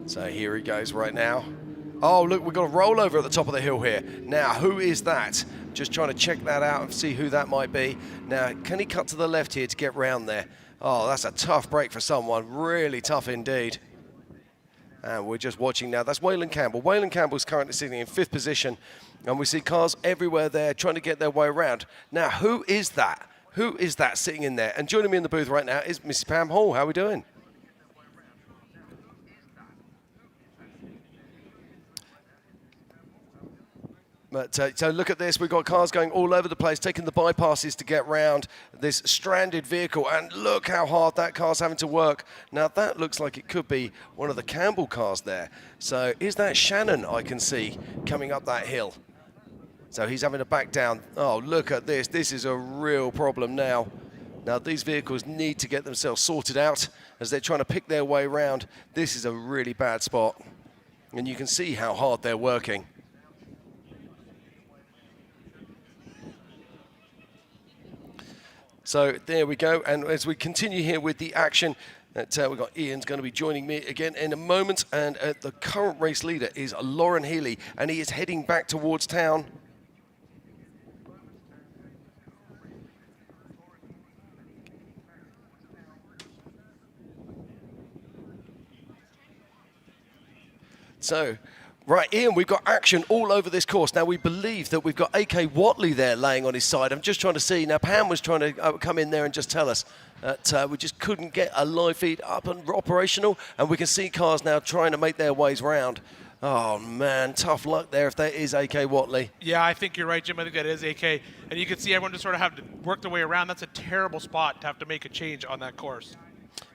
So here he goes right now. Oh, look, we've got a rollover at the top of the hill here. Now, who is that? Just trying to check that out and see who that might be. Now, can he cut to the left here to get round there? Oh, that's a tough break for someone. Really tough indeed. And we're just watching now. That's Waylon Campbell. Waylon Campbell's currently sitting in fifth position. And we see cars everywhere there trying to get their way around. Now, who is that? Who is that sitting in there? And joining me in the booth right now is Mrs. Pam Hall. How are we doing? But, so look at this, we've got cars going all over the place, taking the bypasses to get round this stranded vehicle, and look how hard that car's having to work. Now that looks like it could be one of the Campbell cars there. So is that Shannon I can see coming up that hill? So he's having to back down. Oh, look at this, this is a real problem now. Now these vehicles need to get themselves sorted out as they're trying to pick their way around. This is a really bad spot, and you can see how hard they're working. So there we go, and as we continue here with the action, we've got Ian's going to be joining me again in a moment, and the current race leader is Lauren Healy, and he is heading back towards town. So, right, Ian, we've got action all over this course. Now, we believe that we've got A.K. Watley there laying on his side. I'm just trying to see. Now, Pam was trying to come in there and just tell us that we just couldn't get a live feed up and operational, and we can see cars now trying to make their ways round. Oh, man, tough luck there if that is A.K. Watley. Yeah, I think you're right, Jim. I think that is A.K. And you can see everyone just sort of have to work their way around. That's a terrible spot to have to make a change on that course.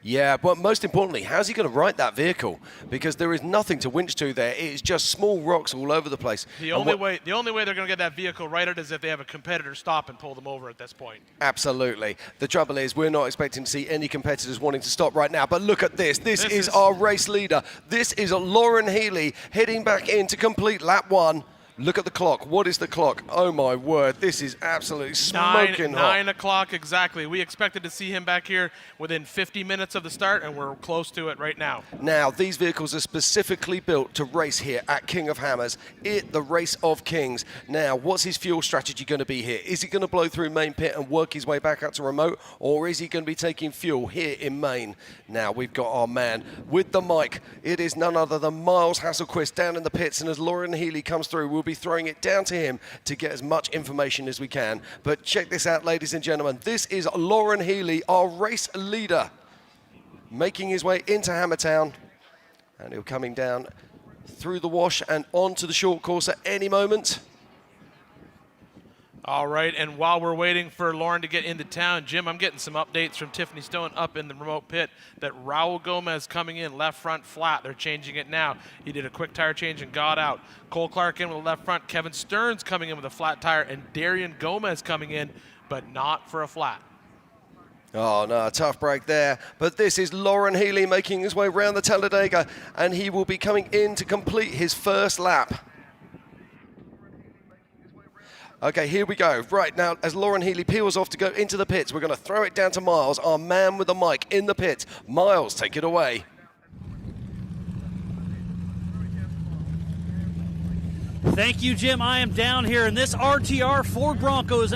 Yeah, but most importantly, how's he going to right that vehicle? Because there is nothing to winch to there. It is just small rocks all over the place. The only way they're going to get that vehicle righted is if they have a competitor stop and pull them over at this point. Absolutely. The trouble is we're not expecting to see any competitors wanting to stop right now. But look at this. This is our race leader. This is Lauren Healy heading back in to complete lap one. Look at the clock. What is the clock? Oh, my word. This is absolutely smoking hot. 9 o'clock exactly. We expected to see him back here within 50 minutes of the start, and we're close to it right now. Now, these vehicles are specifically built to race here at King of Hammers, the race of kings. Now, what's his fuel strategy going to be here? Is he going to blow through main pit and work his way back out to remote, or is he going to be taking fuel here in main? Now, we've got our man with the mic. It is none other than Miles Hasselquist down in the pits, and as Lauren Healy comes through, we'll be throwing it down to him to get as much information as we can. But check this out, ladies and gentlemen. This is Lauren Healy, our race leader, making his way into Hammertown, and he'll coming down through the wash and onto the short course at any moment. All right, and while we're waiting for Lauren to get into town, Jim, I'm getting some updates from Tiffany Stone up in the remote pit that Raul Gomez coming in, left front flat. They're changing it now. He did a quick tire change and got out. Cole Clark in with the left front. Kevin Stearns coming in with a flat tire, and Darian Gomez coming in, but not for a flat. Oh, no, a tough break there. But this is Lauren Healy making his way around the Talladega, and he will be coming in to complete his first lap. Okay, here we go. Right now, as Lauren Healy peels off to go into the pits, we're going to throw it down to Miles, our man with the mic in the pits. Miles, take it away. Thank you, Jim. I am down here in this RTR Ford Bronco is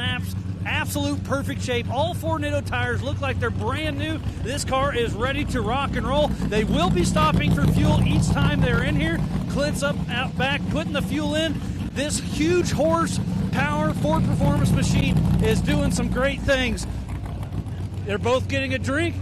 absolute perfect shape. All 4 Nitto tires look like they're brand new. This car is ready to rock and roll. They will be stopping for fuel each time they're in here. Clint's up, out back, putting the fuel in. This huge horsepower Ford Performance machine is doing some great things. They're both getting a drink,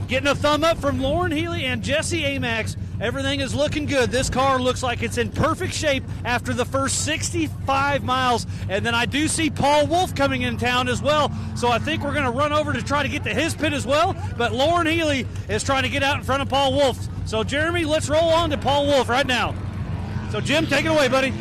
getting a thumb up from Lauren Healy and Jesse Amax. Everything is looking good. This car looks like it's in perfect shape after the first 65 miles. And then I do see Paul Wolf coming in town as well. So I think we're going to run over to try to get to his pit as well. But Lauren Healy is trying to get out in front of Paul Wolf. So Jeremy, let's roll on to Paul Wolf right now. So Jim, take it away, buddy.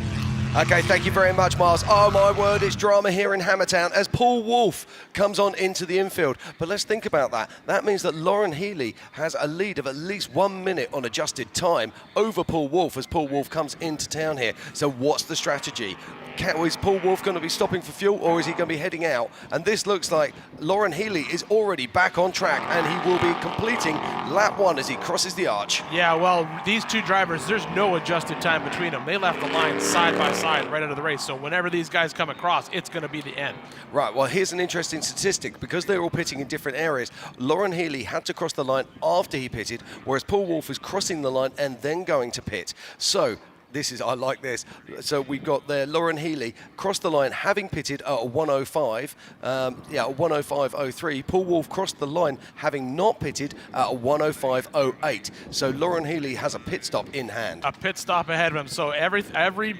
Okay, thank you very much, Miles. Oh, my word, it's drama here in Hammertown as Paul Wolf comes on into the infield. But let's think about that. That means that Lauren Healy has a lead of at least 1 minute on adjusted time over Paul Wolf as Paul Wolf comes into town here. So what's the strategy? Is Paul Wolf going to be stopping for fuel, or is he going to be heading out? And this looks like Lauren Healy is already back on track, and he will be completing lap 1 as he crosses the arch. Yeah, well, these two drivers, there's no adjusted time between them. They left the line side by side right out of the race. So whenever these guys come across, it's going to be the end. Right, well, here's an interesting statistic. Because they're all pitting in different areas, Lauren Healy had to cross the line after he pitted, whereas Paul Wolf is crossing the line and then going to pit. So I like this. So we've got there Lauren Healy crossed the line having pitted at a 105, 105.03. Paul Wolf crossed the line having not pitted at a 105.08. So Lauren Healy has a pit stop in hand. A pit stop ahead of him. So every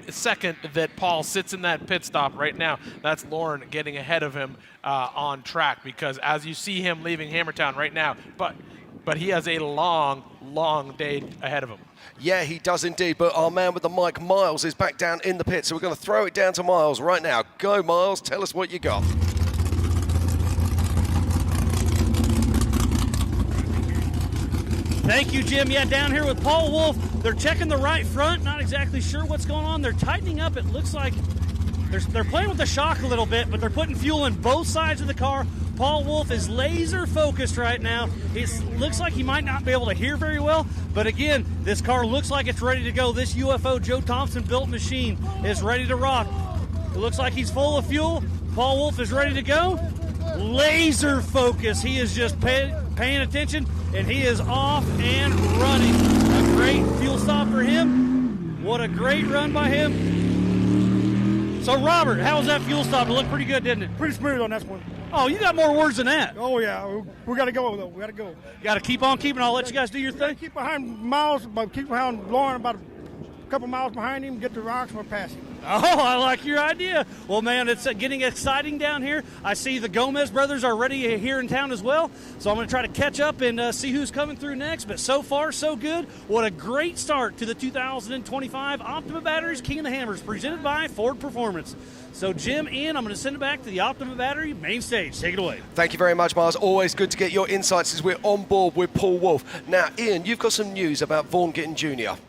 second that Paul sits in that pit stop right now, that's Lauren getting ahead of him on track, because as you see him leaving Hammertown right now, but he has a long day ahead of him. Yeah, he does indeed, but our man with the mic, Miles, is back down in the pit, so we're going to throw it down to Miles right now. Go, Miles, tell us what you got. Thank you, Jim. Yeah, down here with Paul Wolf. They're checking the right front, not exactly sure what's going on. They're tightening up. It looks like they're playing with the shock a little bit, but they're putting fuel in both sides of the car. Paul Wolf is laser focused right now. It looks like he might not be able to hear very well, but again, this car looks like it's ready to go. This UFO Joe Thompson built machine is ready to rock. It looks like he's full of fuel. Paul Wolf is ready to go. Laser focus. He is just paying attention, and he is off and running. A great fuel stop for him. What a great run by him. So, Robert, how was that fuel stop? It looked pretty good, didn't it? Pretty smooth on this one. Oh, you got more words than that. Oh, yeah. We got to go, though. We got to go. You got to keep on keeping. I'll let you guys do your thing. Keep behind Miles, but keep behind Lauren about a couple miles behind him, get the rocks, and we'll pass him. Oh, I like your idea. Well, man, it's getting exciting down here. I see the Gomez brothers are ready here in town as well. So I'm going to try to catch up and see who's coming through next. But so far, so good. What a great start to the 2025 Optima Batteries King of the Hammers, presented by Ford Performance. So, Jim, Ian, I'm going to send it back to the Optima Battery main stage. Take it away. Thank you very much, Miles. Always good to get your insights as we're on board with Paul Wolf. Now, Ian, you've got some news about Vaughn Gittin Jr.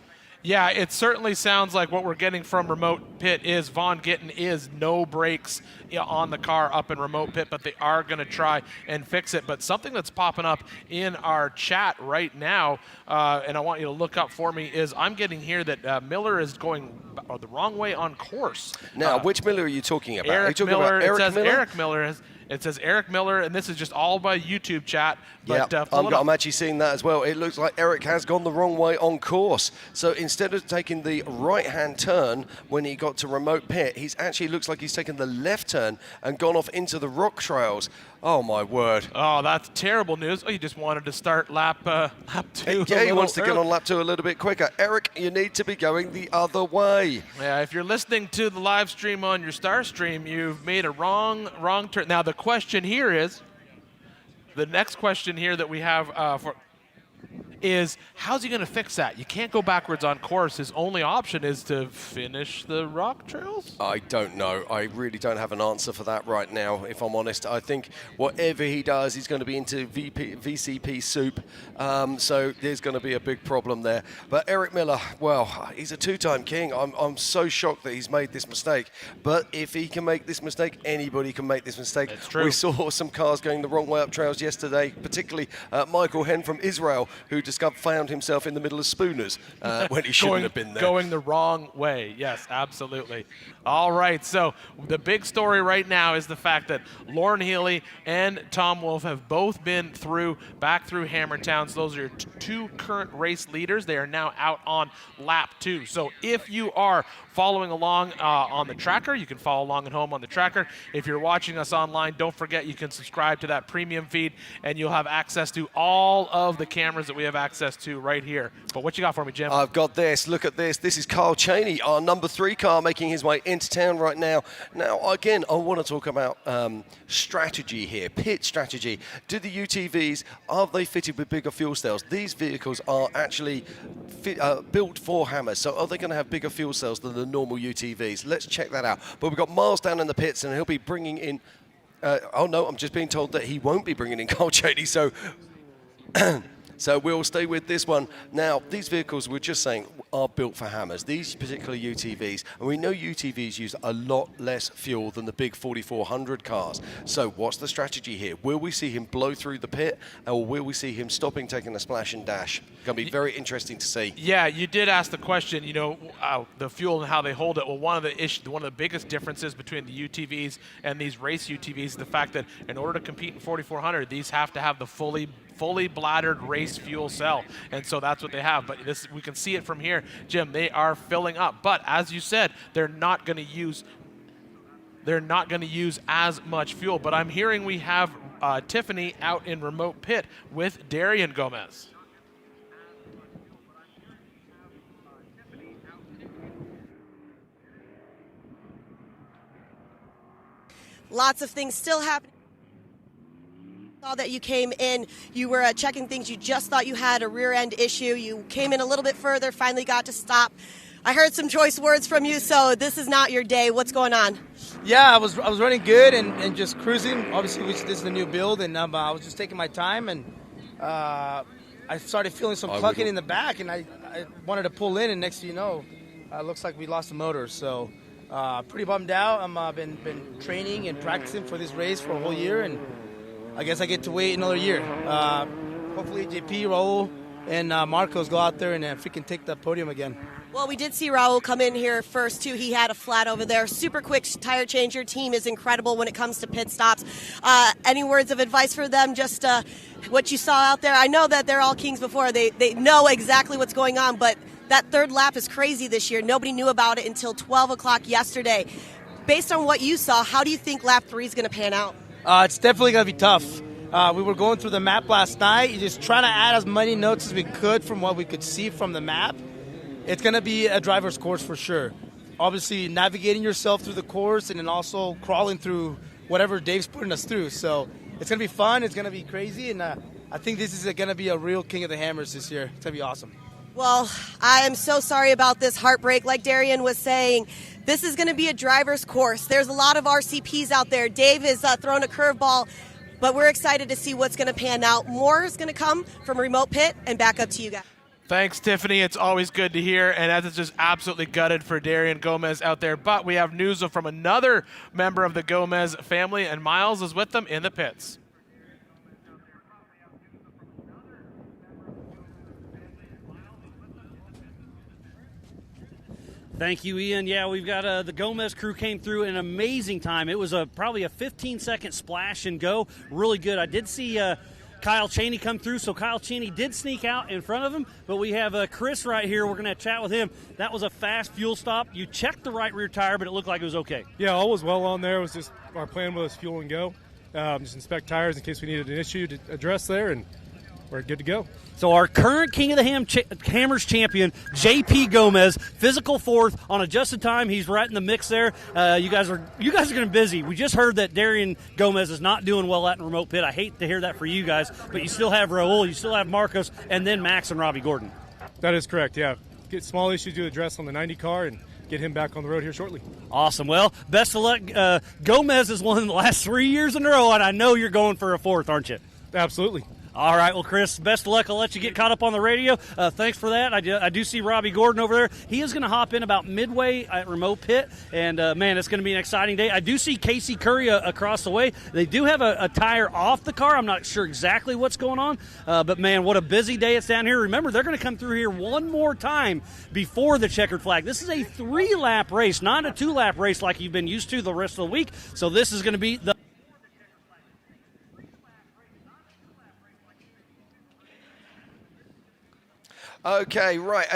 Yeah, it certainly sounds like what we're getting from remote pit is Vaughn Gittin is no brakes on the car up in remote pit, but they are going to try and fix it. But something that's popping up in our chat right now, and I want you to look up for me, is I'm getting here that Miller is going the wrong way on course. Now, which Miller are you talking about? Eric are you talking Miller. about Eric it says Miller? Eric Miller It says Eric Miller, and this is just all by YouTube chat. But Yeah, I'm actually seeing that as well. It looks like Eric has gone the wrong way on course. So instead of taking the right-hand turn when he got to remote pit, he's actually looks like he's taken the left turn and gone off into the rock trails. Oh, my word. Oh, that's terrible news. Oh, you just wanted to start lap 2. Yeah, he wants to get on lap 2 a little bit quicker. Eric, you need to be going the other way. Yeah, if you're listening to the live stream on your Star Stream, you've made a wrong turn. Now, the question here is, the next question here that we have is, how's he going to fix that? You can't go backwards on course. His only option is to finish the rock trails? I don't know. I really don't have an answer for that right now, if I'm honest. I think whatever he does, he's going to be into VCP soup. So there's going to be a big problem there. But Eric Miller, well, he's a two-time king. I'm so shocked that he's made this mistake. But if he can make this mistake, anybody can make this mistake. That's true. We saw some cars going the wrong way up trails yesterday, particularly Michael Henn from Israel, who found himself in the middle of Spooners when he shouldn't have been there. Going the wrong way. Yes, absolutely. All right, so the big story right now is the fact that Lauren Healy and Tom Wolf have both been back through Hammertown. So those are your two current race leaders. They are now out on lap 2. So if you are following along on the tracker, you can follow along at home on the tracker. If you're watching us online, don't forget you can subscribe to that premium feed, and you'll have access to all of the cameras that we have access to right here. But what you got for me, Jim? I've got this. Look at this. This is Kyle Cheney, our number 3 car, making his way into town right now. Now, again, I want to talk about strategy here, pit strategy. Do the UTVs, are they fitted with bigger fuel cells? These vehicles are actually built for Hammers, so are they going to have bigger fuel cells than the normal UTVs? Let's check that out. But we've got Miles down in the pits, and he'll be bringing in... oh, no, I'm just being told that he won't be bringing in Kyle Cheney, so... So we'll stay with this one. Now, these vehicles, we're just saying, are built for Hammers. These particular UTVs, and we know UTVs use a lot less fuel than the big 4400 cars. So what's the strategy here? Will we see him blow through the pit, or will we see him stopping, taking a splash and dash? Going to be very interesting to see. Yeah, you did ask the question, the fuel and how they hold it. Well, one of the biggest differences between the UTVs and these race UTVs is the fact that in order to compete in 4400, these have to have the fully bladdered race fuel cell, and so that's what they have. But we can see it from here, Jim. They are filling up, but as you said, they're not going to use as much fuel. But I'm hearing we have Tiffany out in remote pit with Darian Gomez. Lots of things still happening. Saw that you came in, you were checking things, you just thought you had a rear end issue, you came in a little bit further, finally got to stop. I heard some choice words from you, so this is not your day. What's going on? Yeah, I was running good and just cruising. Obviously, this is a new build, and I was just taking my time, and I started feeling some clucking in the back, and I wanted to pull in, and next thing you know, it looks like we lost the motor. So pretty bummed out. I've been training and practicing for this race for a whole year, and I guess I get to wait another year. Hopefully JP, Raul, and Marcos go out there and freaking take the podium again. Well, we did see Raul come in here first, too. He had a flat over there. Super quick tire change. Your team is incredible when it comes to pit stops. Any words of advice for them? Just what you saw out there? I know that they're all kings before. They know exactly what's going on, but that third lap is crazy this year. Nobody knew about it until 12 o'clock yesterday. Based on what you saw, how do you think lap 3 is going to pan out? It's definitely going to be tough. We were going through the map last night, just trying to add as many notes as we could from what we could see from the map. It's going to be a driver's course for sure. Obviously, navigating yourself through the course and then also crawling through whatever Dave's putting us through. So it's going to be fun. It's going to be crazy. And I think this is going to be a real King of the Hammers this year. It's going to be awesome. Well, I am so sorry about this heartbreak. Like Darian was saying, this is going to be a driver's course. There's a lot of RCPs out there. Dave is throwing a curveball, but we're excited to see what's going to pan out. More is going to come from Remote Pit, and back up to you guys. Thanks, Tiffany. It's always good to hear, and that is just absolutely gutted for Darian Gomez out there. But we have news from another member of the Gomez family, and Miles is with them in the pits. Thank you, Ian. Yeah, we've got the Gomez crew came through an amazing time. It was probably a 15-second splash and go. Really good. I did see Kyle Cheney come through, so Kyle Cheney did sneak out in front of him, but we have Chris right here. We're going to chat with him. That was a fast fuel stop. You checked the right rear tire, but it looked like it was okay. Yeah, all was well on there. It was just our plan was fuel and go. Just inspect tires in case we needed an issue to address there, and we're good to go. So our current King of the Hammers champion, JP Gomez, physical fourth on adjusted time. He's right in the mix there. You guys are going to be busy. We just heard that Darian Gomez is not doing well out in remote pit. I hate to hear that for you guys, but you still have Raul, you still have Marcos, and then Max and Robbie Gordon. That is correct, yeah. Get small issues to address on the 90 car and get him back on the road here shortly. Awesome. Well, best of luck. Gomez has won the last 3 years in a row, and I know you're going for a fourth, aren't you? Absolutely. All right, well, Chris, best of luck. I'll let you get caught up on the radio. Thanks for that. I do see Robbie Gordon over there. He is going to hop in about midway at remote pit, and, man, it's going to be an exciting day. I do see Casey Curry across the way. They do have a tire off the car. I'm not sure exactly what's going on, but, man, what a busy day it's down here. Remember, they're going to come through here one more time before the checkered flag. This is a 3-lap race, not a 2-lap race like you've been used to the rest of the week, so this is going to be the Okay, right.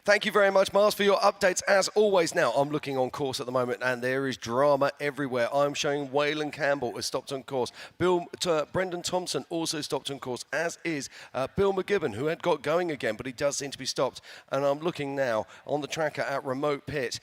Thank you very much, Miles, for your updates as always. Now, I'm looking on course at the moment, and there is drama everywhere. I'm showing Waylon Campbell has stopped on course. Brendan Thompson also stopped on course, as is Bill McGibbon, who had got going again, but he does seem to be stopped. And I'm looking now on the tracker at remote pit.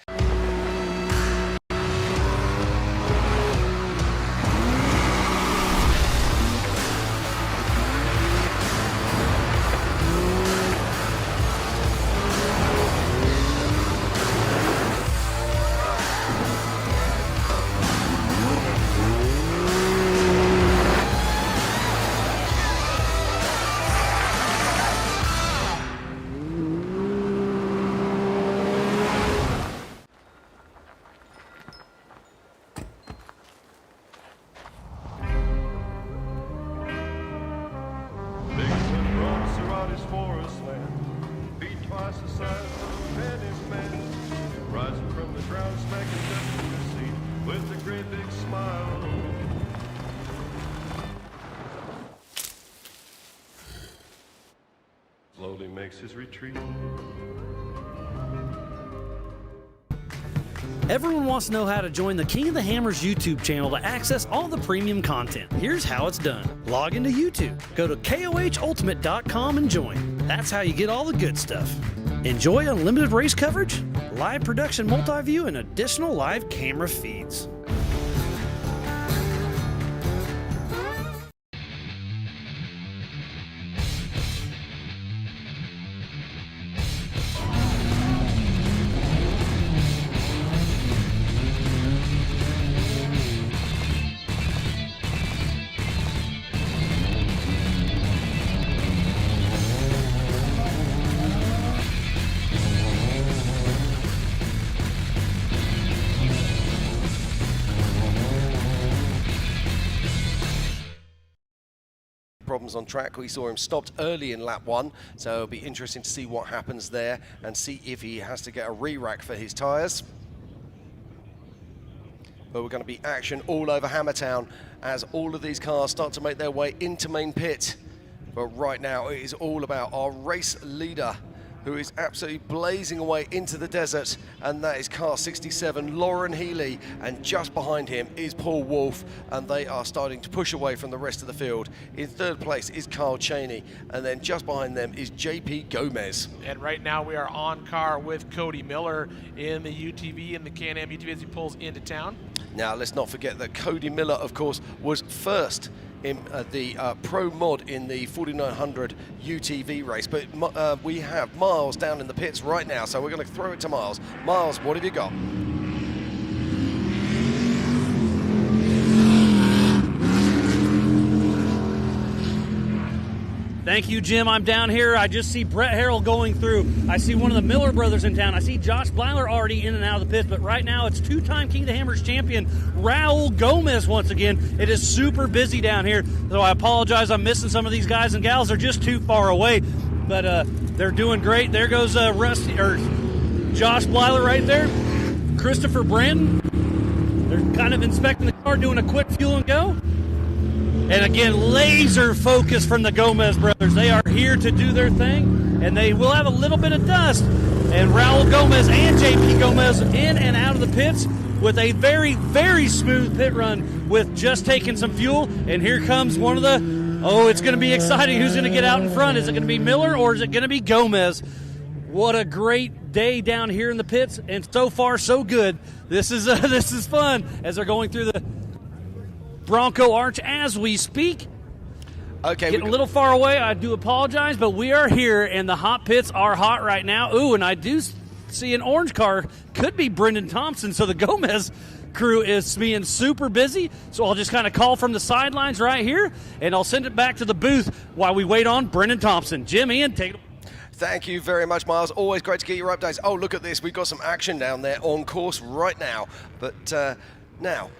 Slowly makes his retreat. Everyone wants to know how to join the King of the Hammers YouTube channel to access all the premium content. Here's how it's done. Log into YouTube, go to KOHUltimate.com and join. That's how you get all the good stuff. Enjoy unlimited race coverage, live production multi-view, and additional live camera feeds. Problems on track. We saw him stopped early in lap 1, so it'll be interesting to see what happens there and see if he has to get a re-rack for his tyres. But we're going to be action all over Hammertown as all of these cars start to make their way into main pit. But right now it is all about our race leader, who is absolutely blazing away into the desert, and that is car 67, Lauren Healy, and just behind him is Paul Wolfe, and they are starting to push away from the rest of the field. In third place is Kyle Cheney, and then just behind them is JP Gomez. And right now we are on car with Cody Miller in the UTV, in the Can-Am UTV as he pulls into town. Now let's not forget that Cody Miller, of course, was first in the Pro Mod in the 4900 UTV race. But we have Miles down in the pits right now, so we're going to throw it to Miles. Miles, what have you got? Thank you, Jim. I'm down here. I just see Brett Harrell going through. I see one of the Miller brothers in town. I see Josh Blyler already in and out of the pits, but right now it's two-time King of the Hammers champion Raul Gomez once again. It is super busy down here, so I apologize. I'm missing some of these guys and gals. They're just too far away, but they're doing great. There goes Josh Blyler right there. Christopher Brandon. They're kind of inspecting the car, doing a quick fuel and go. And again, laser focus from the Gomez brothers. They are here to do their thing, and they will have a little bit of dust. And Raul Gomez and JP Gomez in and out of the pits with a very, very smooth pit run with just taking some fuel. And here comes one of the, it's going to be exciting. Who's going to get out in front? Is it going to be Miller or is it going to be Gomez? What a great day down here in the pits, and so far so good. This is fun as they're going through the Bronco Arch as we speak. Okay, getting a little far away. I do apologize, but we are here, and the hot pits are hot right now. Ooh, and I do see an orange car. Could be Brendan Thompson, so the Gomez crew is being super busy. So I'll just kind of call from the sidelines right here, and I'll send it back to the booth while we wait on Brendan Thompson. Jim, Ian, take it. Thank you very much, Miles. Always great to get your updates. Oh, look at this. We've got some action down there on course right now. But now,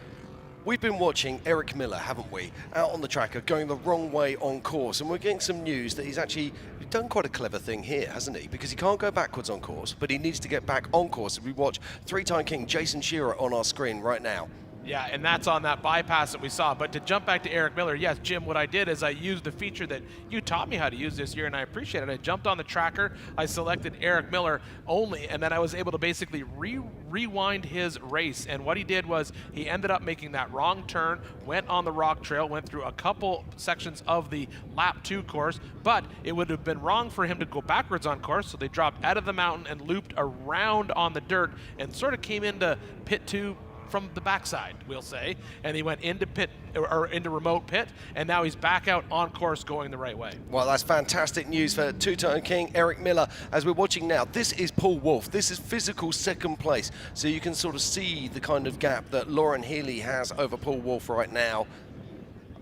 we've been watching Eric Miller, haven't we, out on the track, going the wrong way on course. And we're getting some news that he's actually done quite a clever thing here, hasn't he? Because he can't go backwards on course, but he needs to get back on course. We watch three-time king Jason Shearer on our screen right now. Yeah, and that's on that bypass that we saw. But to jump back to Eric Miller, yes, Jim, what I did is I used a feature that you taught me how to use this year, and I appreciate it. I jumped on the tracker, I selected Eric Miller only, and then I was able to basically rewind his race. And what he did was he ended up making that wrong turn, went on the rock trail, went through a couple sections of the lap 2 course, but it would have been wrong for him to go backwards on course, so they dropped out of the mountain and looped around on the dirt and sort of came into pit 2 from the backside, we'll say, and he went into pit or into remote pit, and now he's back out on course going the right way. Well, that's fantastic news for two-time king Eric Miller. As we're watching now, this is Paul Wolfe. This is physical second place, so you can sort of see the kind of gap that Lauren Healy has over Paul Wolfe right now.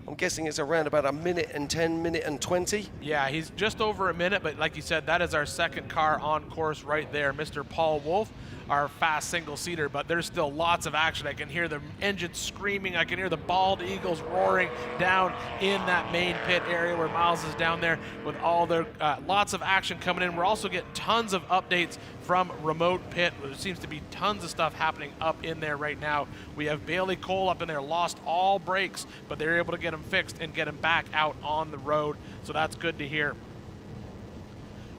I'm guessing it's around about a minute and 10, minute and 20. Yeah, he's just over a minute, but like you said, that is our second car on course right there, Mr. Paul Wolfe, our fast single-seater, but there's still lots of action. I can hear the engine screaming. I can hear the bald eagles roaring down in that main pit area where Miles is down there with all their lots of action coming in. We're also getting tons of updates from remote pit. There seems to be tons of stuff happening up in there right now. We have Bailey Cole up in there, lost all brakes, but they're able to get him fixed and get him back out on the road, so that's good to hear.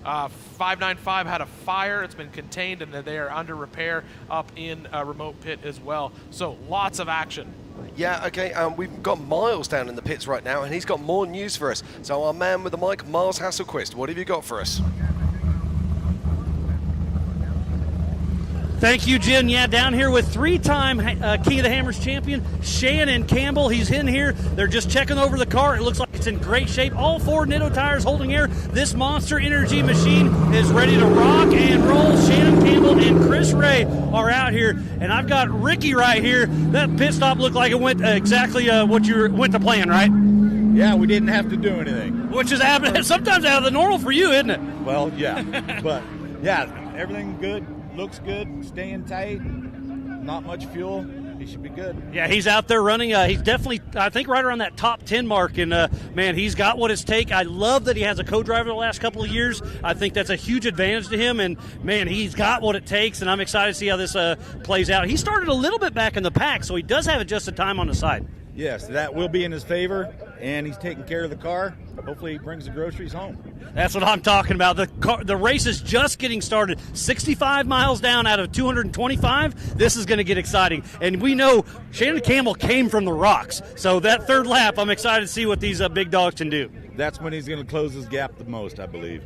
595 had a fire. It's been contained, and they are under repair up in remote pit as well. So lots of action. Yeah, okay, we've got Miles down in the pits right now, and he's got more news for us. So our man with the mic, Miles Hasselquist, what have you got for us? Thank you, Jim. Yeah, down here with three-time King of the Hammers champion, Shannon Campbell. He's in here. They're just checking over the car. It looks like it's in great shape. All 4 Nitto tires holding air. This Monster Energy machine is ready to rock and roll. Shannon Campbell and Chris Ray are out here. And I've got Ricky right here. That pit stop looked like it went exactly what you went to plan, right? Yeah, we didn't have to do anything. Which is sometimes out of the normal for you, isn't it? Well, yeah. But, yeah, everything good. Looks good, staying tight, not much fuel. He should be good. Yeah, he's out there running. He's definitely, I think, right around that top 10 mark. And, man, he's got what it's take. I love that he has a co-driver the last couple of years. I think that's a huge advantage to him. And, man, he's got what it takes, and I'm excited to see how this plays out. He started a little bit back in the pack, so he does have adjusted time on the side. Yes, that will be in his favor, and he's taking care of the car. Hopefully he brings the groceries home. That's what I'm talking about. The race is just getting started. 65 miles down out of 225. This is going to get exciting. And we know Shannon Campbell came from the rocks. So that third lap, I'm excited to see what these big dogs can do. That's when he's going to close his gap the most, I believe.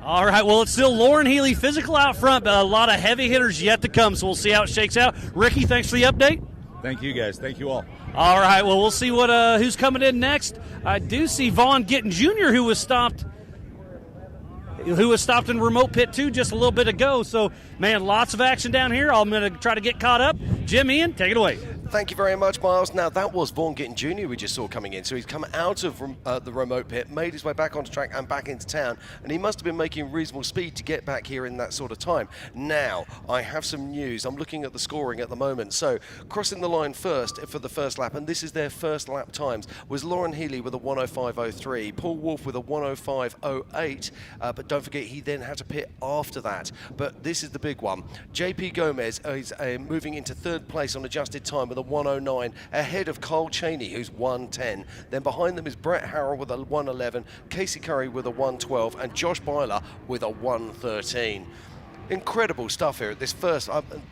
All right, well, it's still Lauren Healy physical out front, but a lot of heavy hitters yet to come. So we'll see how it shakes out. Ricky, thanks for the update. Thank you, guys. Thank you all. All right, well, we'll see what who's coming in next. I do see Vaughn Gittin Jr., who was stopped in remote pit 2 just a little bit ago. So, man, lots of action down here. I'm going to try to get caught up. Jim, Ian, take it away. Thank you very much, Miles. Now, that was Vaughn Gittin Jr. we just saw coming in. So he's come out of the remote pit, made his way back onto track and back into town, and he must have been making reasonable speed to get back here in that sort of time. Now, I have some news. I'm looking at the scoring at the moment. So, crossing the line first for the first lap, and this is their first lap times, was Lauren Healy with a 105.03, Paul Wolf with a 105.08, but don't forget he then had to pit after that. But this is the big one. JP Gomez is moving into third place on adjusted time with a 109, ahead of Carl Cheney, who's 110. Then behind them is Brett Harrell with a 111, Casey Curry with a 112, and Josh Byler with a 113. Incredible stuff here at this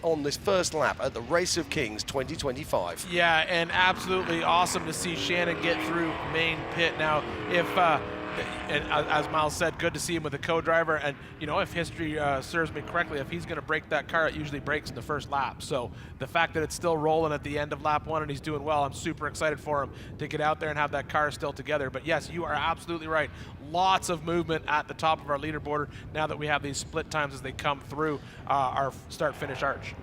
on this first lap at the Race of Kings 2025. Yeah, and absolutely awesome to see Shannon get through main pit. Now, and as Miles said, good to see him with a co-driver. And, you know, if history serves me correctly, if he's going to break that car, it usually breaks in the first lap. So the fact that it's still rolling at the end of lap 1 and he's doing well, I'm super excited for him to get out there and have that car still together. But, yes, you are absolutely right. Lots of movement at the top of our leaderboard now that we have these split times as they come through our start-finish arch.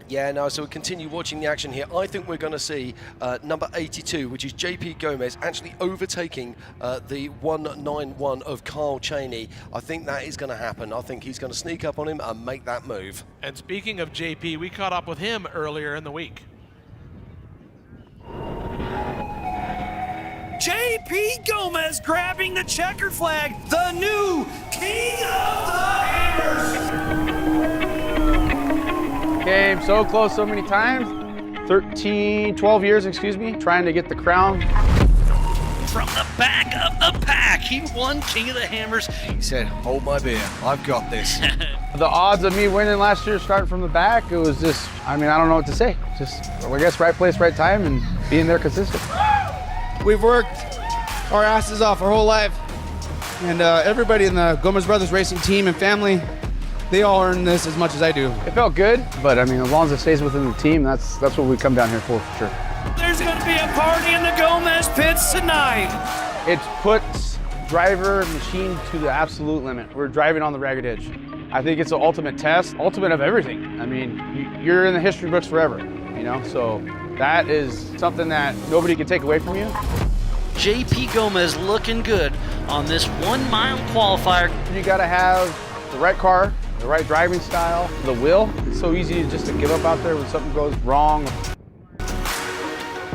Yeah, no, so we'll continue watching the action here. I think we're going to see number 82, which is JP Gomez, actually overtaking the 191 of Carl Cheney. I think that is going to happen. I think he's going to sneak up on him and make that move. And speaking of JP, we caught up with him earlier in the week. JP Gomez grabbing the checkered flag, the new King of the Hammers. Came so close so many times, 12 years, trying to get the crown. From the back of the pack, he won King of the Hammers. He said, hold my beer, I've got this. The odds of me winning last year starting from the back, it was just, I don't know what to say. Just, I guess, right place, right time, and being there consistent. We've worked our asses off our whole life, and everybody in the Gomez Brothers Racing team and family, they all earn this as much as I do. It felt good, but as long as it stays within the team, that's what we come down here for sure. There's going to be a party in the Gomez pits tonight. It puts driver machine to the absolute limit. We're driving on the ragged edge. I think it's the ultimate test, ultimate of everything. You're in the history books forever, so that is something that nobody can take away from you. JP Gomez looking good on this 1 mile qualifier. You got to have the right car, the right driving style, the will. It's so easy just to give up out there when something goes wrong.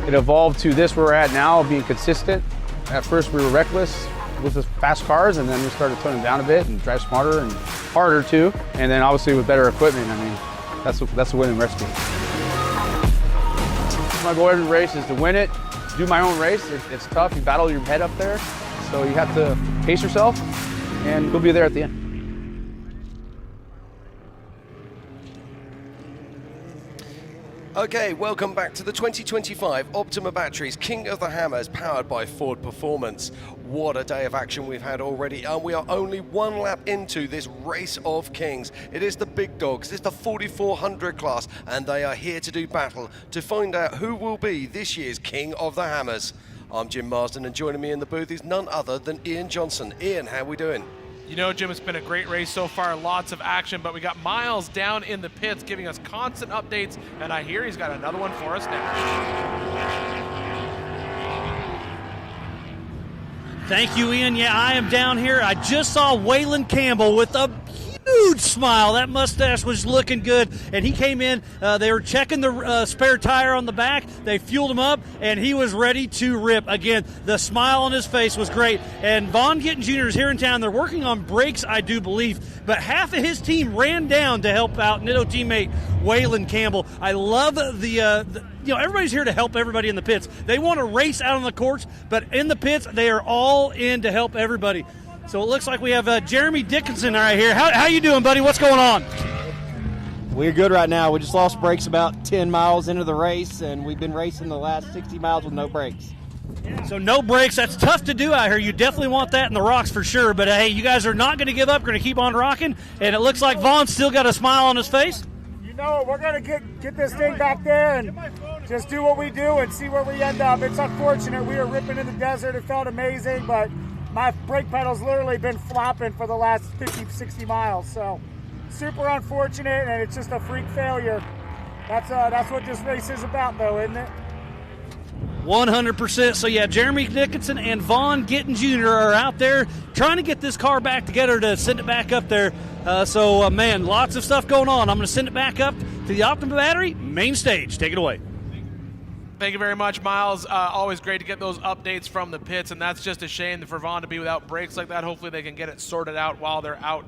It evolved to this where we're at now, being consistent. At first we were reckless with the fast cars, and then we started toning down a bit and drive smarter and harder too. And then obviously with better equipment, that's a winning recipe. My goal every race is to win it, do my own race. It's tough, you battle your head up there, so you have to pace yourself, and you'll be there at the end. Okay, welcome back to the 2025 Optima Batteries King of the Hammers, powered by Ford Performance. What a day of action we've had already, and we are only 1 lap into this Race of Kings. It is the big dogs, it's the 4400 class, and they are here to do battle to find out who will be this year's King of the Hammers. I'm Jim Marsden, and joining me in the booth is none other than Ian Johnson. Ian, how are we doing? You know, Jim, it's been a great race so far, lots of action, but we got Miles down in the pits giving us constant updates, and I hear he's got another one for us now. Thank you, Ian. Yeah, I am down here. I just saw Waylon Campbell with a huge smile. That mustache was looking good, and he came in. They were checking the spare tire on the back. They fueled him up, and he was ready to rip. Again, the smile on his face was great. And Vaughn Gittin Jr. is here in town. They're working on brakes, I do believe, but half of his team ran down to help out Nitto teammate Waylon Campbell. I love the everybody's here to help everybody in the pits. They want to race out on the courts, but in the pits, they are all in to help everybody. So it looks like we have Jeremy Dickinson right here. How you doing, buddy? What's going on? We're good right now. We just lost brakes about 10 miles into the race, and we've been racing the last 60 miles with no brakes. So no brakes. That's tough to do out here. You definitely want that in the rocks for sure. But, hey, you guys are not going to give up. We're going to keep on rocking. And it looks like Vaughn's still got a smile on his face. No, we're going to get this thing back there and just do what we do and see where we end up. It's unfortunate. We were ripping in the desert. It felt amazing, but my brake pedal's literally been flopping for the last 50, 60 miles. So super unfortunate, and it's just a freak failure. That's what this race is about, though, isn't it? 100%. So, yeah, Jeremy Dickinson and Vaughn Gittin Jr. are out there trying to get this car back together to send it back up there. Man, lots of stuff going on. I'm going to send it back up to the Optima Battery main stage. Take it away. Thank you very much, Miles. Always great to get those updates from the pits, and that's just a shame for Vaughn to be without brakes like that. Hopefully they can get it sorted out while they're out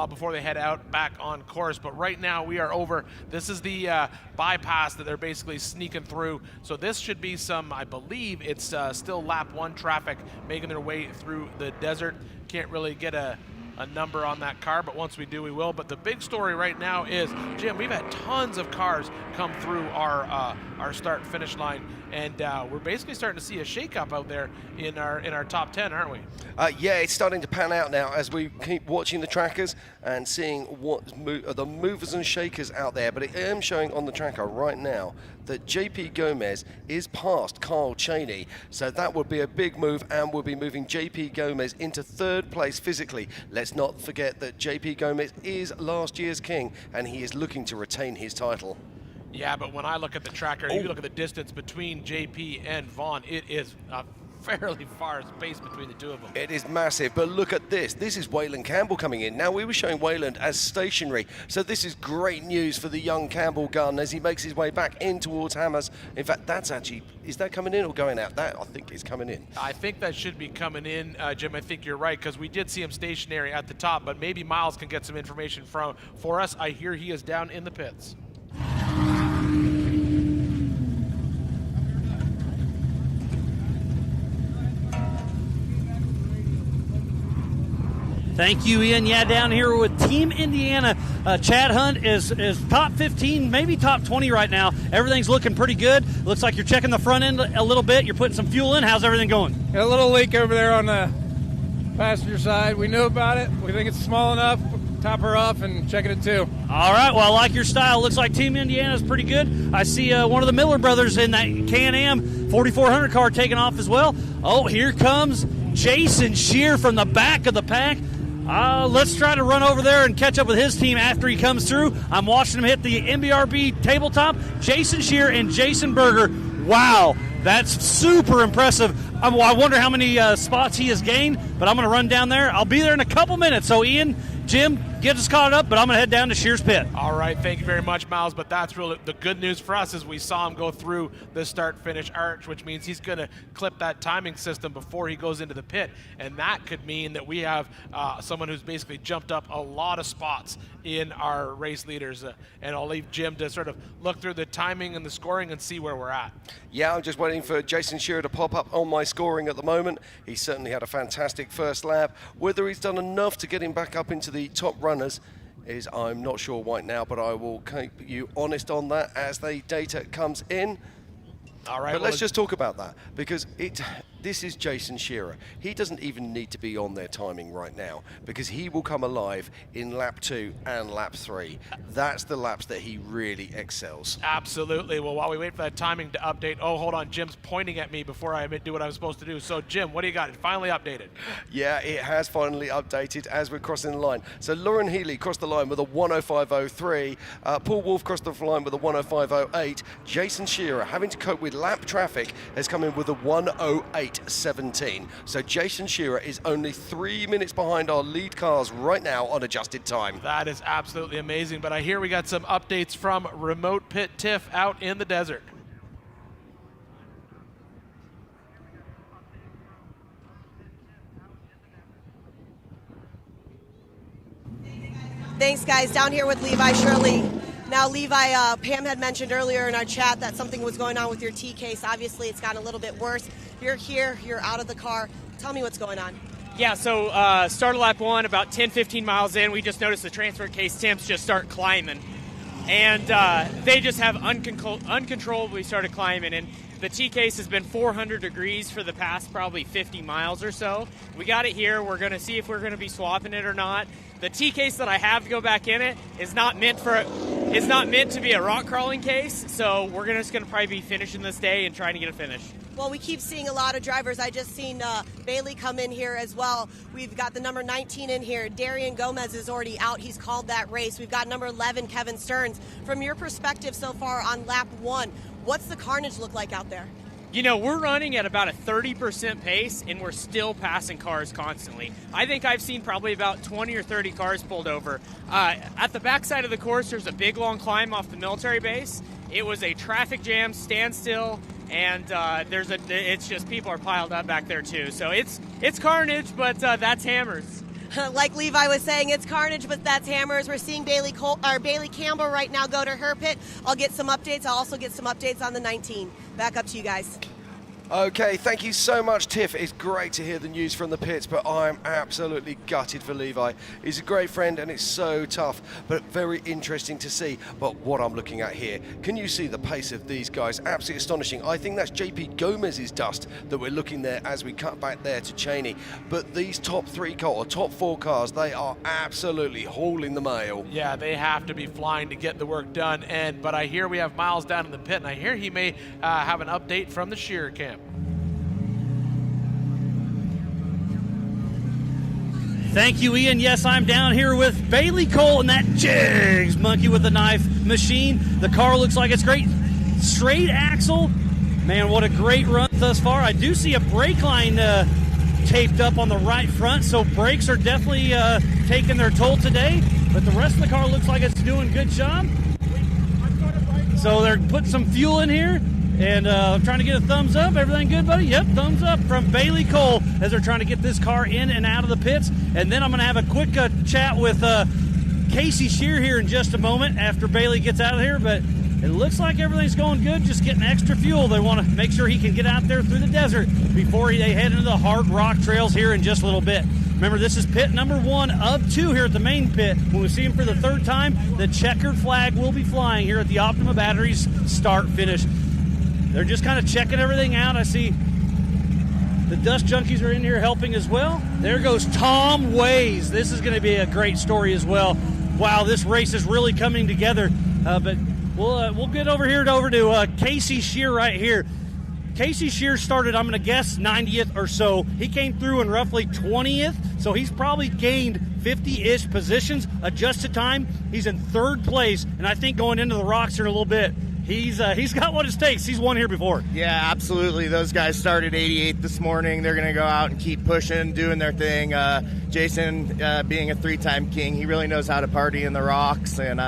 before they head out back on course. But right now we are over. This is the bypass that they're basically sneaking through. So this should be some, I believe it's still lap 1 traffic making their way through the desert. Can't really get a number on that car, but once we do, we will. But the big story right now is, Jim, we've had tons of cars come through our start finish line, and we're basically starting to see a shakeup out there in our top 10, aren't we? Yeah, it's starting to pan out now as we keep watching the trackers and seeing what the movers and shakers out there. But I am showing on the tracker right now that JP Gomez is past Kyle Cheney, so that would be a big move, and we'll be moving JP Gomez into 3rd place physically. Let's not forget that JP Gomez is last year's king, and he is looking to retain his title. Yeah, but when I look at the tracker, you look at the distance between JP and Vaughn, it is a fairly far space between the two of them. It is massive, but look at this. This is Waylon Campbell coming in. Now, we were showing Waylon as stationary, so this is great news for the young Campbell gun as he makes his way back in towards Hammers. In fact, that's actually, is that coming in or going out? That, I think, is coming in. I think that should be coming in, Jim. I think you're right, because we did see him stationary at the top, but maybe Miles can get some information for us. I hear he is down in the pits. Thank you, Ian. Yeah, down here with Team Indiana, Chad Hunt is top 15, maybe top 20 right now. Everything's looking pretty good. Looks like you're checking the front end a little bit. You're putting some fuel in. How's everything going? Got a little leak over there on the passenger side. We knew about it. We think it's small enough. Top her off and checking it too. All right, well, I like your style. Looks like Team Indiana's pretty good. I see one of the Miller brothers in that Can-Am 4400 car taking off as well. Oh, here comes Jason Shear from the back of the pack. Let's try to run over there and catch up with his team after he comes through. I'm watching him hit the MBRB tabletop. Jason Shear and Jason Berger. Wow, that's super impressive. I wonder how many spots he has gained, but I'm going to run down there. I'll be there in a couple minutes. So, Ian, Jim, get us caught up, but I'm going to head down to Shear's pit. All right, thank you very much, Miles. But that's really the good news for us is we saw him go through the start-finish arch, which means he's going to clip that timing system before he goes into the pit. And that could mean that we have someone who's basically jumped up a lot of spots in our race leaders. And I'll leave Jim to sort of look through the timing and the scoring and see where we're at. Yeah, I'm just waiting for Jason Shearer to pop up on my scoring at the moment. He certainly had a fantastic first lap. Whether he's done enough to get him back up into the top runners is I'm not sure right now, but I will keep you honest on that as the data comes in. All right, but let's just talk about that, because this is Jason Shearer. He doesn't even need to be on their timing right now, because he will come alive in lap 2 and lap 3. That's the laps that he really excels. Absolutely. Well, while we wait for that timing to update, oh, hold on, Jim's pointing at me before I do what I was supposed to do. So, Jim, what do you got? It finally updated. Yeah, it has finally updated as we're crossing the line. So, Lauren Healy crossed the line with a 105.03. Paul Wolf crossed the line with a 105.08. Jason Shearer, having to cope with lap traffic, has come in with a 108.17. So Jason Shearer is only 3 minutes behind our lead cars right now on adjusted time. That is absolutely amazing. But I hear we got some updates from Remote Pit Tiff out in the desert. Thanks, guys. Down here with Levi Shirley. Now, Levi, Pam had mentioned earlier in our chat that something was going on with your T case. Obviously, it's gotten a little bit worse. You're here. You're out of the car. Tell me what's going on. Yeah, so started lap 1, about 10, 15 miles in, we just noticed the transfer case temps just start climbing. And they just have uncontrollably started climbing. And the T case has been 400 degrees for the past probably 50 miles or so. We got it here. We're going to see if we're going to be swapping it or not. The T case that I have to go back in it is not meant to be a rock crawling case. So we're just going to probably be finishing this day and trying to get a finish. Well, we keep seeing a lot of drivers. I just seen Bailey come in here as well. We've got the number 19 in here. Darian Gomez is already out. He's called that race. We've got number 11, Kevin Stearns. From your perspective so far on lap 1, what's the carnage look like out there? You know, we're running at about a 30% pace, and we're still passing cars constantly. I think I've seen probably about 20 or 30 cars pulled over. At the backside of the course, there's a big, long climb off the military base. It was a traffic jam, standstill, and it's just people are piled up back there too. So it's carnage, but that's hammers. Like Levi was saying, it's carnage, but that's hammers. We're seeing Bailey Campbell right now go to her pit. I'll get some updates. I'll also get some updates on the 19. Back up to you guys. Okay, thank you so much, Tiff. It's great to hear the news from the pits, but I'm absolutely gutted for Levi. He's a great friend, and it's so tough, but very interesting to see. But what I'm looking at here, can you see the pace of these guys? Absolutely astonishing. I think that's JP Gomez's dust that we're looking there as we cut back there to Cheney. But these top 4 cars, they are absolutely hauling the mail. Yeah, they have to be flying to get the work done. But I hear we have Miles down in the pit, and I hear he may have an update from the Shearer camp. Thank you, Ian. Yes, I'm down here with Bailey Cole and that Jigs monkey with the knife machine. The car looks like it's great. Straight axle. Man, what a great run thus far. I do see a brake line taped up on the right front, so brakes are definitely taking their toll today. But the rest of the car looks like it's doing a good job. So they're putting some fuel in here. And trying to get a thumbs up. Everything good, buddy? Yep, thumbs up from Bailey Cole as they're trying to get this car in and out of the pits. And then I'm going to have a quick chat with Casey Shear here in just a moment after Bailey gets out of here. But it looks like everything's going good, just getting extra fuel. They want to make sure he can get out there through the desert before they head into the hard rock trails here in just a little bit. Remember, this is pit number 1 of 2 here at the main pit. When we see him for the 3rd time, the checkered flag will be flying here at the Optima Batteries start-finish. They're just kind of checking everything out. I see the Dust Junkies are in here helping as well. There goes Tom Ways. This is going to be a great story as well. Wow, this race is really coming together. But we'll get over to Casey Shear right here. Casey Shear started, I'm going to guess, 90th or so. He came through in roughly 20th, so he's probably gained 50-ish positions. Adjusted time, he's in 3rd place, and I think going into the rocks here in a little bit, he's got what it takes. He's won here before. Yeah, absolutely. Those guys started 88th this morning. They're going to go out and keep pushing, doing their thing. Jason, being a 3-time king, he really knows how to party in the rocks. And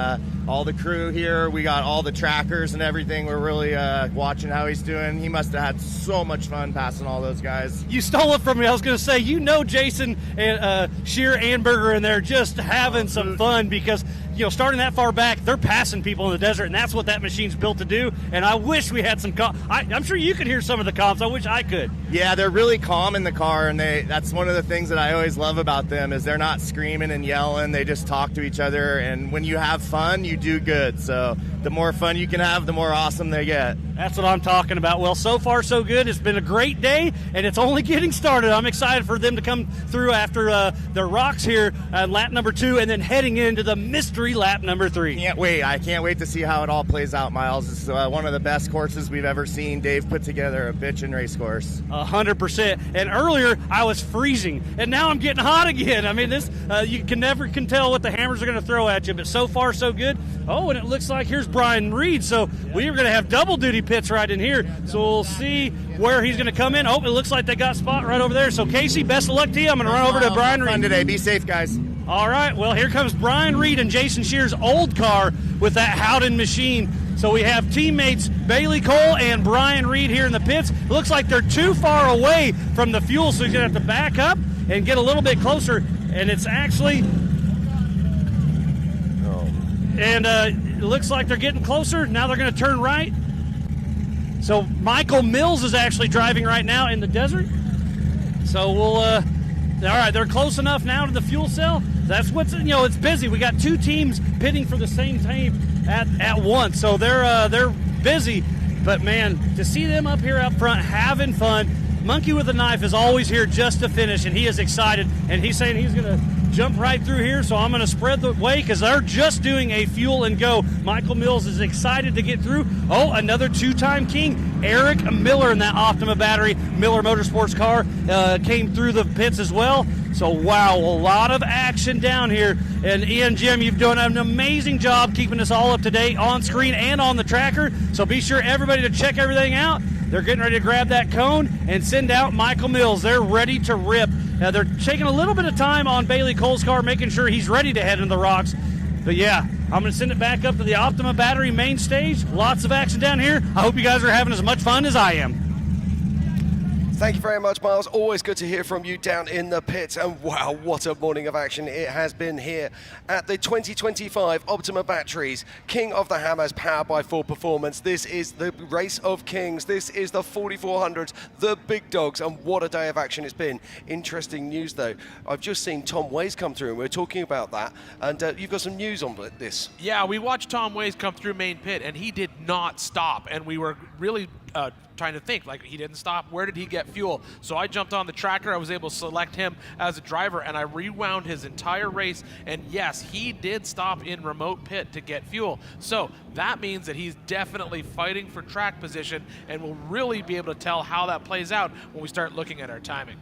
all the crew here, we got all the trackers and everything. We're really watching how he's doing. He must have had so much fun passing all those guys. You stole it from me. I was going to say, Jason and Shear and Berger in there just having some fun because, starting that far back, they're passing people in the desert, and that's what that machine's built to do. And I wish we had some I'm sure you could hear some of the comps. I wish I could. Yeah, they're really calm in the car, and that's one of the things that I always love about them is they're not screaming and yelling. They just talk to each other, and when you have fun, you do good. So the more fun you can have, the more awesome they get. That's what I'm talking about. Well, so far so good. It's been a great day, and it's only getting started. I'm excited for them to come through after the rocks here at lap number 2 and then heading into the mystery lap number 3. Can't wait. I can't wait to see how it all plays out, Miles. It's one of the best courses we've ever seen. Dave put together a bitchin' race course. 100%. And earlier, I was freezing, and now I'm getting hot again. I mean, this you can never tell what the hammers are going to throw at you, but so far so good. Oh, and it looks like here's Brian Reed, so we are going to have double-duty pits right in here. So we'll see where he's going to come in. Oh, it looks like they got a spot right over there. So, Casey, best of luck to you. I'm going to run over to Brian Reed. Fun today. Be safe, guys. All right, well, here comes Brian Reed and Jason Shear's old car with that Howden machine. So we have teammates Bailey Cole and Brian Reed here in the pits. It looks like they're too far away from the fuel, so he's going to have to back up and get a little bit closer. And it's actually... And it looks like they're getting closer. Now they're going to turn right. So Michael Mills is actually driving right now in the desert. So we'll... all right, they're close enough now to the fuel cell. That's what's, it's busy. We got 2 teams pitting for the same team at once. So they're busy. But, man, to see them up here up front having fun, Monkey with a Knife is always here just to finish, and he is excited. And he's saying he's going to jump right through here, so I'm going to spread the way because they're just doing a fuel and go. Michael Mills is excited to get through. Oh, another two-time king, Eric Miller in that Optima battery. Miller Motorsports car came through the pits as well. So, wow, a lot of action down here. And Ian, Jim, you've done an amazing job keeping us all up to date on screen and on the tracker. So be sure everybody to check everything out. They're getting ready to grab that cone and send out Michael Mills. They're ready to rip. They're taking a little bit of time on Bailey Cole's car, making sure he's ready to head into the rocks. But yeah, I'm going to send it back up to the Optima battery main stage. Lots of action down here. I hope you guys are having as much fun as I am. Thank you very much, Miles. Always good to hear from you down in the pits. And wow, what a morning of action it has been here at the 2025 Optima Batteries King of the Hammers Powered by Ford Performance. This is the race of kings. This is the 4400s, the big dogs, and what a day of action it's been. Interesting news, though. I've just seen Tom Ways come through, and we're talking about that. And you've got some news on this. Yeah, we watched Tom Ways come through main pit, and he did not stop. And we were really trying to think, like, he didn't stop. Where did he get fuel? So I jumped on the tracker. I was able to select him as a driver, and I rewound his entire race. And yes, he did stop in remote pit to get fuel. So that means that he's definitely fighting for track position, and we'll really be able to tell how that plays out when we start looking at our timing.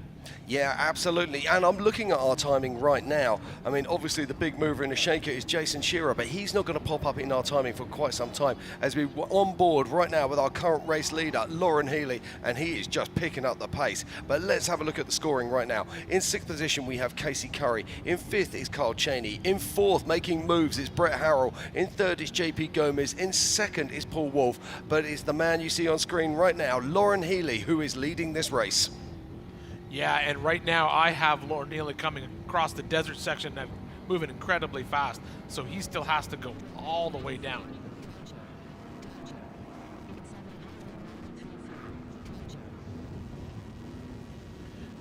Yeah, absolutely. And I'm looking at our timing right now. I mean, obviously the big mover in the shaker is Jason Shearer, but he's not going to pop up in our timing for quite some time, as we're on board right now with our current race leader, Lauren Healy, and he is just picking up the pace. But let's have a look at the scoring right now. In 6th position, we have Casey Curry. In 5th is Carl Cheney. In 4th, making moves, is Brett Harrell. In 3rd is JP Gomez. In 2nd is Paul Wolf. But it's the man you see on screen right now, Lauren Healy, who is leading this race. Yeah, and right now I have Lauren Healy coming across the desert section and moving incredibly fast, so he still has to go all the way down.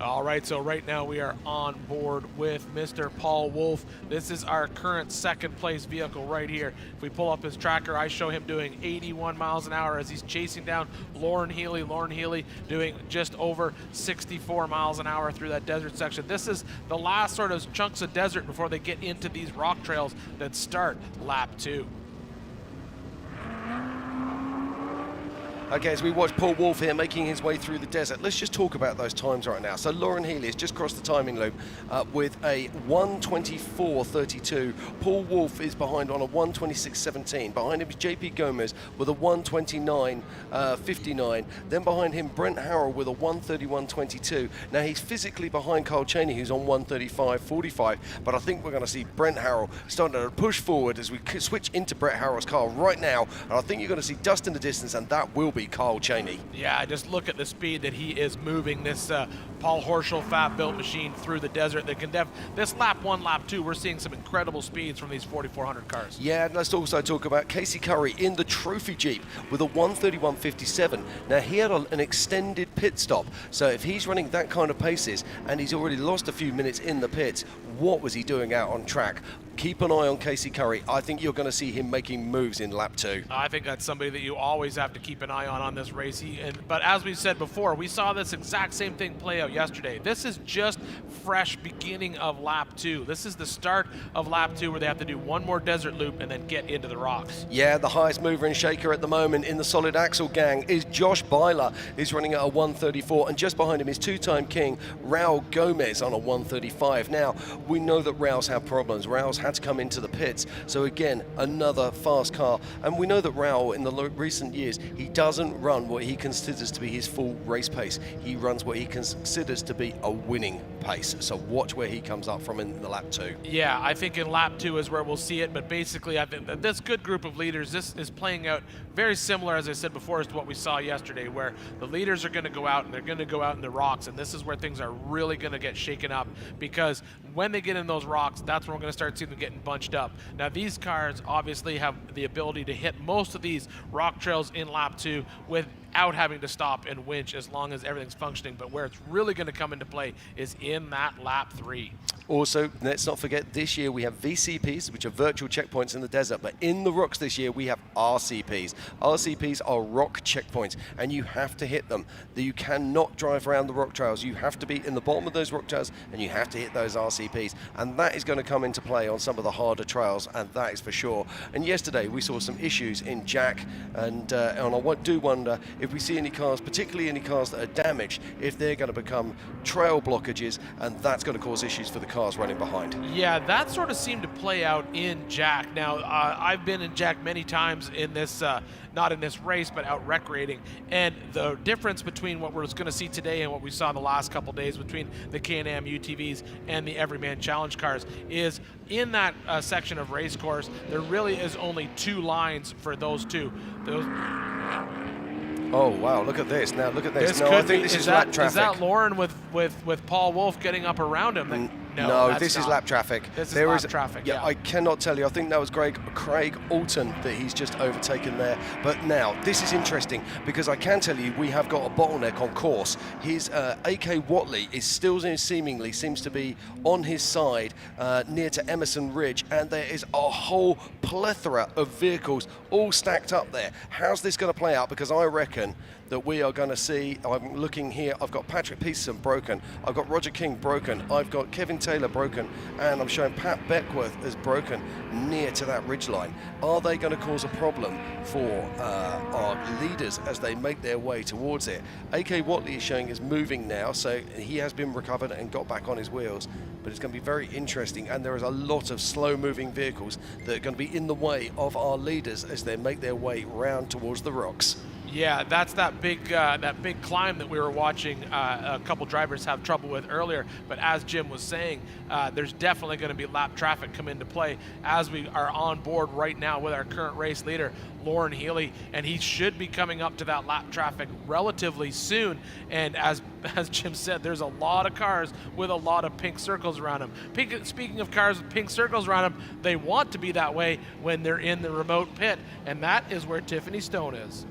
All right, so right now we are on board with Mr. Paul Wolf. This is our current second place vehicle right here. If we pull up his tracker, I show him doing 81 miles an hour as he's chasing down Lauren Healy. Lauren Healy doing just over 64 miles an hour through that desert section. This is the last sort of chunks of desert before they get into these rock trails that start lap 2. Okay, as we watch Paul Wolf here making his way through the desert, let's just talk about those times right now. So Lauren Healy has just crossed the timing loop with a 1:24.32. Paul Wolf is behind on a 1:26.17. Behind him is JP Gomez with a 1:29.59. Then behind him, Brent Harrell with a 1:31.22. Now he's physically behind Carl Cheney, who's on 1:35.45. But I think we're going to see Brent Harrell starting to push forward as we switch into Brett Harrell's car right now. And I think you're going to see dust in the distance, and that will be Carl Cheney. Yeah, just look at the speed that he is moving this Paul Horschel fat-built machine through the desert. That can this lap 1, lap 2, we're seeing some incredible speeds from these 4400 cars. Yeah, and let's also talk about Casey Curry in the trophy Jeep with a 1:31.57. Now he had an extended pit stop, so if he's running that kind of paces and he's already lost a few minutes in the pits, what was he doing out on track? Keep an eye on Casey Curry. I think you're going to see him making moves in lap 2. I think that's somebody that you always have to keep an eye on this race. But as we said before, we saw this exact same thing play out yesterday. This is just fresh beginning of lap 2. This is the start of lap 2 where they have to do one more desert loop and then get into the rocks. Yeah, the highest mover and shaker at the moment in the solid axle gang is Josh Byler. He's running at a 1:34, and just behind him is two-time king Raul Gomez on a 1:35. Now, we know that Raul's had problems. Raul's had to come into the pits. So again, another fast car. And we know that Raul, in the recent years, he doesn't run what he considers to be his full race pace. He runs what he considers to be a winning pace. So watch where he comes up from in the lap 2. Yeah, I think in lap 2 is where we'll see it. But basically, I think that this good group of leaders, this is playing out very similar, as I said before, as to what we saw yesterday, where the leaders are going to go out and they're going to go out in the rocks. And this is where things are really going to get shaken up, because when they get in those rocks, that's when we're going to start seeing them getting bunched up. Now, these cars obviously have the ability to hit most of these rock trails in lap 2 with without having to stop and winch as long as everything's functioning. But where it's really going to come into play is in that lap 3. Also, let's not forget, this year we have VCPs, which are virtual checkpoints in the desert, but in the rocks this year we have RCPs. RCPs are rock checkpoints, and you have to hit them. You cannot drive around the rock trails. You have to be in the bottom of those rock trails, and you have to hit those RCPs, and that is going to come into play on some of the harder trails, and that is for sure. And yesterday we saw some issues in Jack, and I do wonder if we see any cars, particularly any cars that are damaged, if they're going to become trail blockages, and that's going to cause issues for the cars running behind. Yeah, that sort of seemed to play out in Jack. Now, I've been in Jack many times in this, not in this race, but out recreating. And the difference between what we're going to see today and what we saw the last couple days between the Can-Am UTVs and the Everyman Challenge cars is in that section of race course, there really is only 2 lines for those two. Oh wow! Look at this. Now look at this. No, I think this is lap traffic. Is that Lauren with Paul Wolf getting up around him? No, this is lap traffic. This is lap traffic. Yeah, I cannot tell you. I think that was Craig Alton that he's just overtaken there. But now this is interesting because I can tell you we have got a bottleneck on course. His AK Watley is still seemingly seems to be on his side near to Emerson Ridge, and there is a whole plethora of vehicles all stacked up there. How's this going to play out? Because I reckon that we are going to see, I'm looking here, I've got Patrick Peterson broken, I've got Roger King broken, I've got Kevin Taylor broken, and I'm showing Pat Beckworth as broken near to that ridgeline. Are they going to cause a problem for our leaders as they make their way towards it? AK Watley is showing is moving now, so he has been recovered and got back on his wheels, but it's going to be very interesting, and there is a lot of slow-moving vehicles that are going to be in the way of our leaders as they make their way round towards the rocks. Yeah, that's that big climb that we were watching a couple drivers have trouble with earlier. But as Jim was saying, there's definitely going to be lap traffic come into play as we are on board right now with our current race leader, Lauren Healy, and he should be coming up to that lap traffic relatively soon. And as Jim said, there's a lot of cars with a lot of pink circles around them. Speaking of cars with pink circles around them, they want to be that way when they're in the remote pit, and that is where Tiffany Stone is.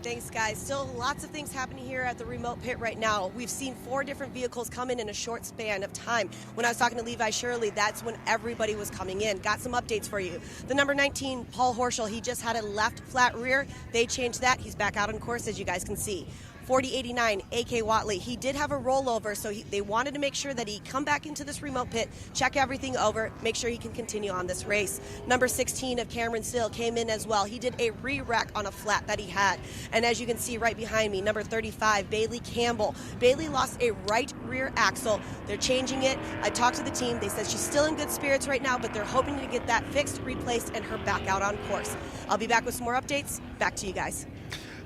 Thanks, guys. Still lots of things happening here at the remote pit right now. We've seen 4 different vehicles come in a short span of time. When I was talking to Levi Shirley, that's when everybody was coming in. Got some updates for you. The number 19, Paul Horschel, he just had a left flat rear. They changed that. He's back out on course, as you guys can see. 4089, AK Watley, he did have a rollover, so they wanted to make sure that he come back into this remote pit, check everything over, make sure he can continue on this race. Number 16 of Cameron Still came in as well. He did a re-rack on a flat that he had. And as you can see right behind me, number 35, Bailey Campbell. Bailey lost a right rear axle. They're changing it. I talked to the team. They said she's still in good spirits right now, but they're hoping to get that fixed, replaced, and her back out on course. I'll be back with some more updates. Back to you guys.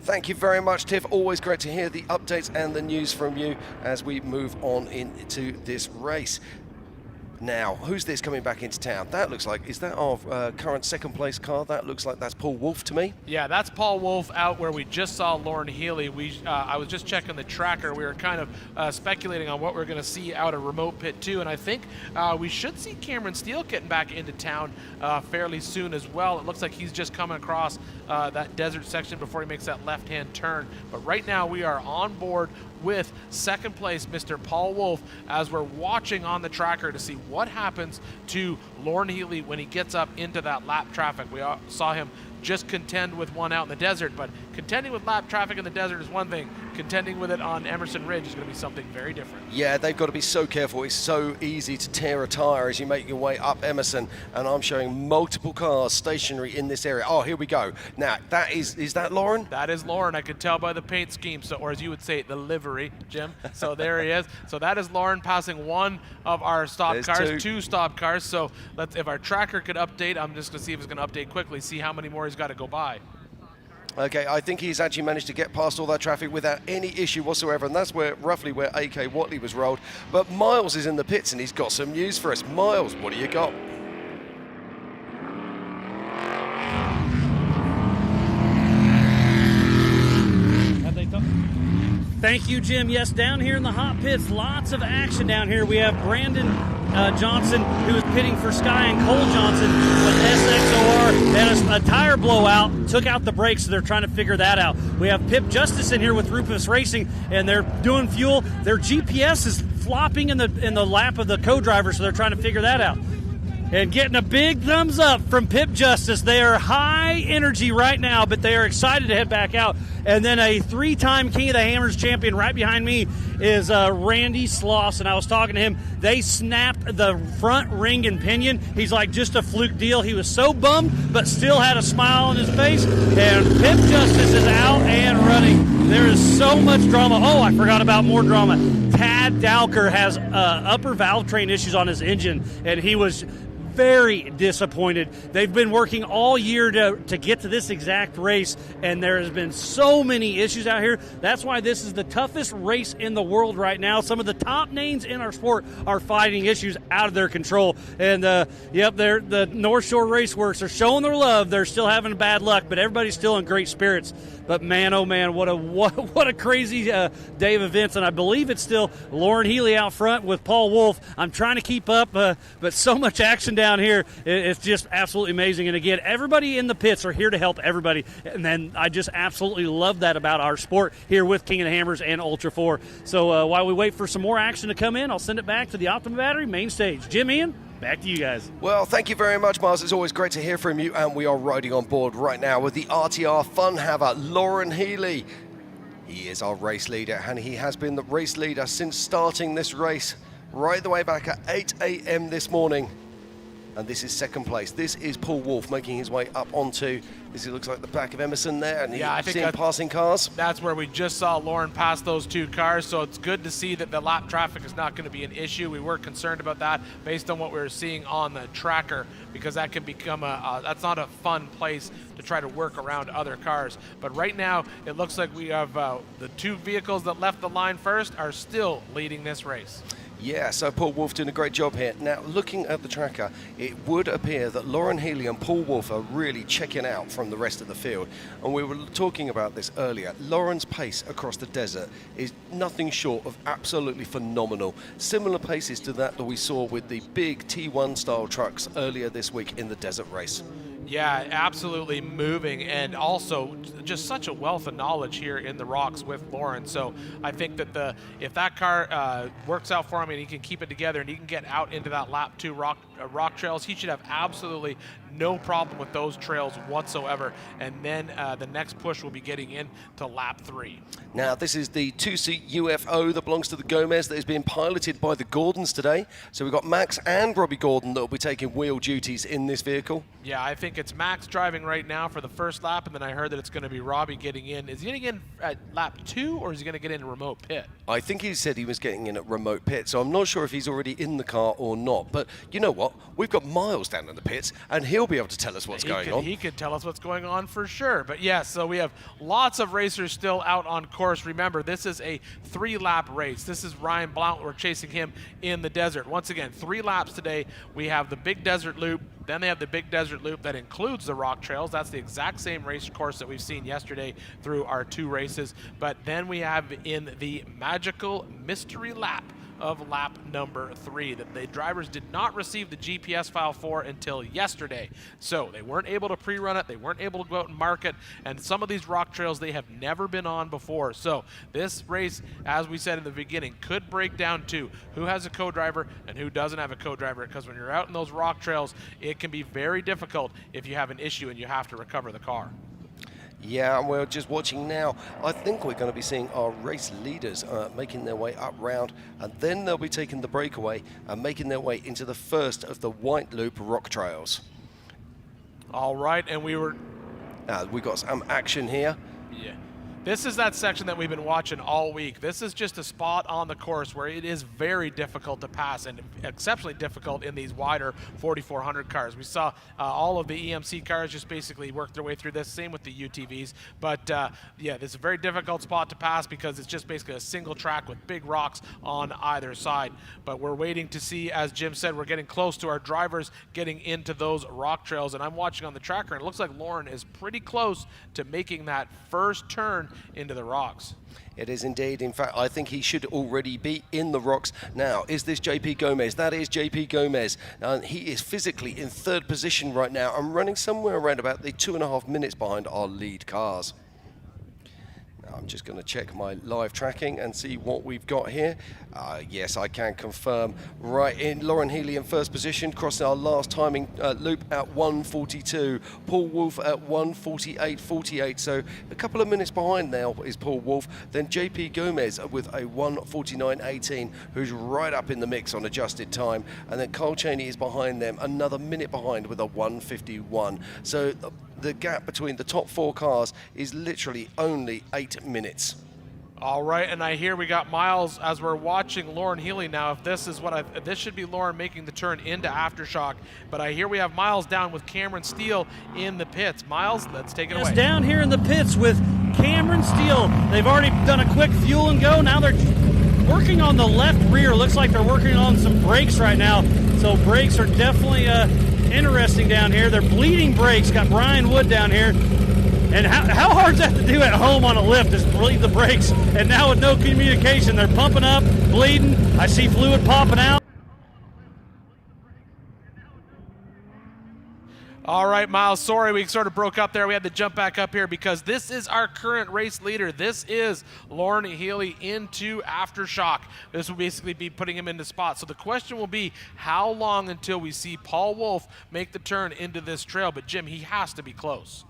Thank you very much, Tiff. Always great to hear the updates and the news from you as we move on into this race. Now, who's this coming back into town? That looks like, is that our current second place car? That looks like that's Paul Wolf to me. Yeah, that's Paul Wolf out where we just saw Lauren Healy. I was just checking the tracker. We were kind of speculating on what we're going to see out of remote pit 2, and I think we should see Cameron Steele getting back into town fairly soon as well. It looks like he's just coming across that desert section before he makes that left-hand turn. But right now we are on board with second place Mr. Paul Wolf as we're watching on the tracker to see what happens to Lauren Healy when he gets up into that lap traffic. We saw him just contend with one out in the desert, but contending with lap traffic in the desert is one thing. Contending with it on Emerson Ridge is going to be something very different. Yeah, they've got to be so careful. It's so easy to tear a tire as you make your way up Emerson, and I'm showing multiple cars stationary in this area. Oh, here we go. Now, that is that Lauren? That is Lauren. I could tell by the paint scheme, or as you would say, the livery, Jim. So there he is. So that is Lauren passing one of our stop cars, 2 stop cars. So if our tracker could update, I'm just going to see if it's going to update quickly, see how many more he's got to go by. Okay, I think he's actually managed to get past all that traffic without any issue whatsoever, and that's roughly where AK Watley was rolled. But Miles is in the pits, and he's got some news for us. Miles, what do you got? Thank you, Jim. Yes, down here in the hot pits, lots of action down here. We have Brandon Johnson, who is pitting for Sky, and Cole Johnson with SXOR. They had a tire blowout, took out the brakes, so they're trying to figure that out. We have Pip Justice in here with Rufus Racing, and they're doing fuel. Their GPS is flopping in the lap of the co-driver, so they're trying to figure that out. And getting a big thumbs up from Pip Justice. They are high energy right now, but they are excited to head back out. And then a 3-time King of the Hammers champion right behind me is Randy Sloss. And I was talking to him. They snapped the front ring and pinion. He's like, just a fluke deal. He was so bummed, but still had a smile on his face. And Pip Justice is out and running. There is so much drama. Oh, I forgot about more drama. Tad Dowker has upper valve train issues on his engine, and he was very disappointed. They've been working all year to get to this exact race, and there has been so many issues out here. That's why this is the toughest race in the world right now. Some of the top names in our sport are fighting issues out of their control. And the North Shore Raceworks are showing their love. They're still having bad luck, but everybody's still in great spirits. But man, oh man, what a crazy day of events. And I believe it's still Lauren Healy out front with Paul Wolf. I'm trying to keep up, but so much action down here. It's just absolutely amazing. And again, everybody in the pits are here to help everybody. And then I just absolutely love that about our sport here with King of the Hammers and Ultra 4. So while we wait for some more action to come in, I'll send it back to the Optima Battery main stage. Jim, Ian, back to you guys. Well, thank you very much, Miles. It's always great to hear from you, and we are riding on board right now with the RTR fun haver, Lauren Healy. He is our race leader, and he has been the race leader since starting this race right the way back at 8 a.m. this morning. And this is second place. This is Paul Wolf making his way up onto, this looks like the back of Emerson there, and I think seeing passing cars. That's where we just saw Lauren pass those 2 cars, so it's good to see that the lap traffic is not going to be an issue. We were concerned about that based on what we were seeing on the tracker, because that can become that's not a fun place to try to work around other cars. But right now, it looks like we have the 2 vehicles that left the line first are still leading this race. Yeah, so Paul Wolf doing a great job here. Now, looking at the tracker, it would appear that Lauren Healy and Paul Wolf are really checking out from the rest of the field. And we were talking about this earlier. Lauren's pace across the desert is nothing short of absolutely phenomenal. Similar paces to that we saw with the big T1 style trucks earlier this week in the desert race. Yeah, absolutely moving, and also just such a wealth of knowledge here in the rocks with Lauren. So I think that if that car works out for him and he can keep it together and he can get out into that lap 2 rock trails, he should have absolutely no problem with those trails whatsoever. And then the next push will be getting into lap 3. Now, this is the 2-seat UFO that belongs to the Gomez that is being piloted by the Gordons today. So we've got Max and Robbie Gordon that will be taking wheel duties in this vehicle. Yeah, I think it's Max driving right now for the first lap, and then I heard that it's going to be Robbie getting in. Is he going to get in at lap 2, or is he going to get in a remote pit? I think he said he was getting in at remote pit, so I'm not sure if he's already in the car or not. But you know what? We've got Miles down in the pits, and he'll be able to tell us what's going on. He could tell us what's going on for sure. But yes, so we have lots of racers still out on course. Remember, this is a 3-lap race. This is Ryan Blount. We're chasing him in the desert. Once again, 3 laps today. We have the big desert loop. Then they have the big desert loop that includes the rock trails. That's the exact same race course that we've seen yesterday through our 2 races. But then we have in the magical mystery lap of lap number 3 that the drivers did not receive the GPS file for until yesterday. So they weren't able to pre-run it, they weren't able to go out and mark it, and some of these rock trails they have never been on before. So this race, as we said in the beginning, could break down to who has a co-driver and who doesn't have a co-driver, because when you're out in those rock trails, it can be very difficult if you have an issue and you have to recover the car. Yeah, and we're just watching now. I think we're going to be seeing our race leaders making their way up round, and then they'll be taking the breakaway and making their way into the first of the White Loop rock trails. All right, and we got some action here. Yeah. This is that section that we've been watching all week. This is just a spot on the course where it is very difficult to pass, and exceptionally difficult in these wider 4400 cars. We saw all of the EMC cars just basically work their way through this, same with the UTVs. But yeah, this is a very difficult spot to pass because it's just basically a single track with big rocks on either side. But we're waiting to see, as Jim said, we're getting close to our drivers getting into those rock trails. And I'm watching on the tracker, and it looks like Lauren is pretty close to making that first turn into the rocks. It is indeed. In fact, I think he should already be in the rocks now. Is this JP Gomez? That is JP Gomez. He is physically in third position right now and running somewhere around about the 2.5 minutes behind our lead cars. I'm just going to check my live tracking and see what we've got here. Yes, I can confirm. Right in, Lauren Healy in first position, crossing our last timing loop at 1:42. Paul Wolf at 1:48.48. So a couple of minutes behind now is Paul Wolf. Then JP Gomez with a 1:49.18, who's right up in the mix on adjusted time. And then Carl Cheney is behind them, another minute behind with a 1:51. So the gap between the top 4 cars is literally only 8 minutes. All right, and I hear we got Miles as we're watching Lauren Healy now. If this is this should be Lauren making the turn into Aftershock, but I hear we have Miles down with Cameron Steele in the pits. Miles, let's take it away. Down here in the pits with Cameron Steele. They've already done a quick fuel and go. Now they're working on the left rear. Looks like they're working on some brakes right now. So brakes are definitely interesting down here. They're bleeding brakes. Got Brian Wood down here. And how hard is that to do at home on a lift, is bleed the brakes? And now with no communication, they're pumping up, bleeding. I see fluid popping out. All right, Miles, sorry we sort of broke up there. We had to jump back up here because this is our current race leader. This is Lauren Healy into Aftershock. This will basically be putting him into spot. So the question will be, how long until we see Paul Wolf make the turn into this trail? But Jim, he has to be close.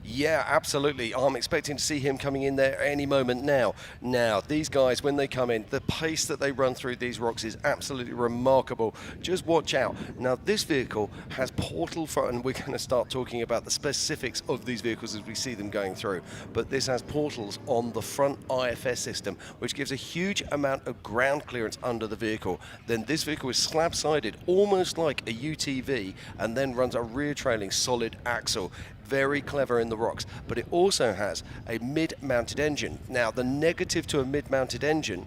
Yeah, absolutely. I'm expecting to see him coming in there any moment now. Now, these guys, when they come in, the pace that they run through these rocks is absolutely remarkable. Just watch out. Now, this vehicle has portal front, and we're going to start talking about the specifics of these vehicles as we see them going through. But this has portals on the front IFS system, which gives a huge amount of ground clearance under the vehicle. Then this vehicle is slab-sided, almost like a UTV, and then runs a rear-trailing solid axle. Very clever in the rocks, but it also has a mid-mounted engine. Now, the negative to a mid-mounted engine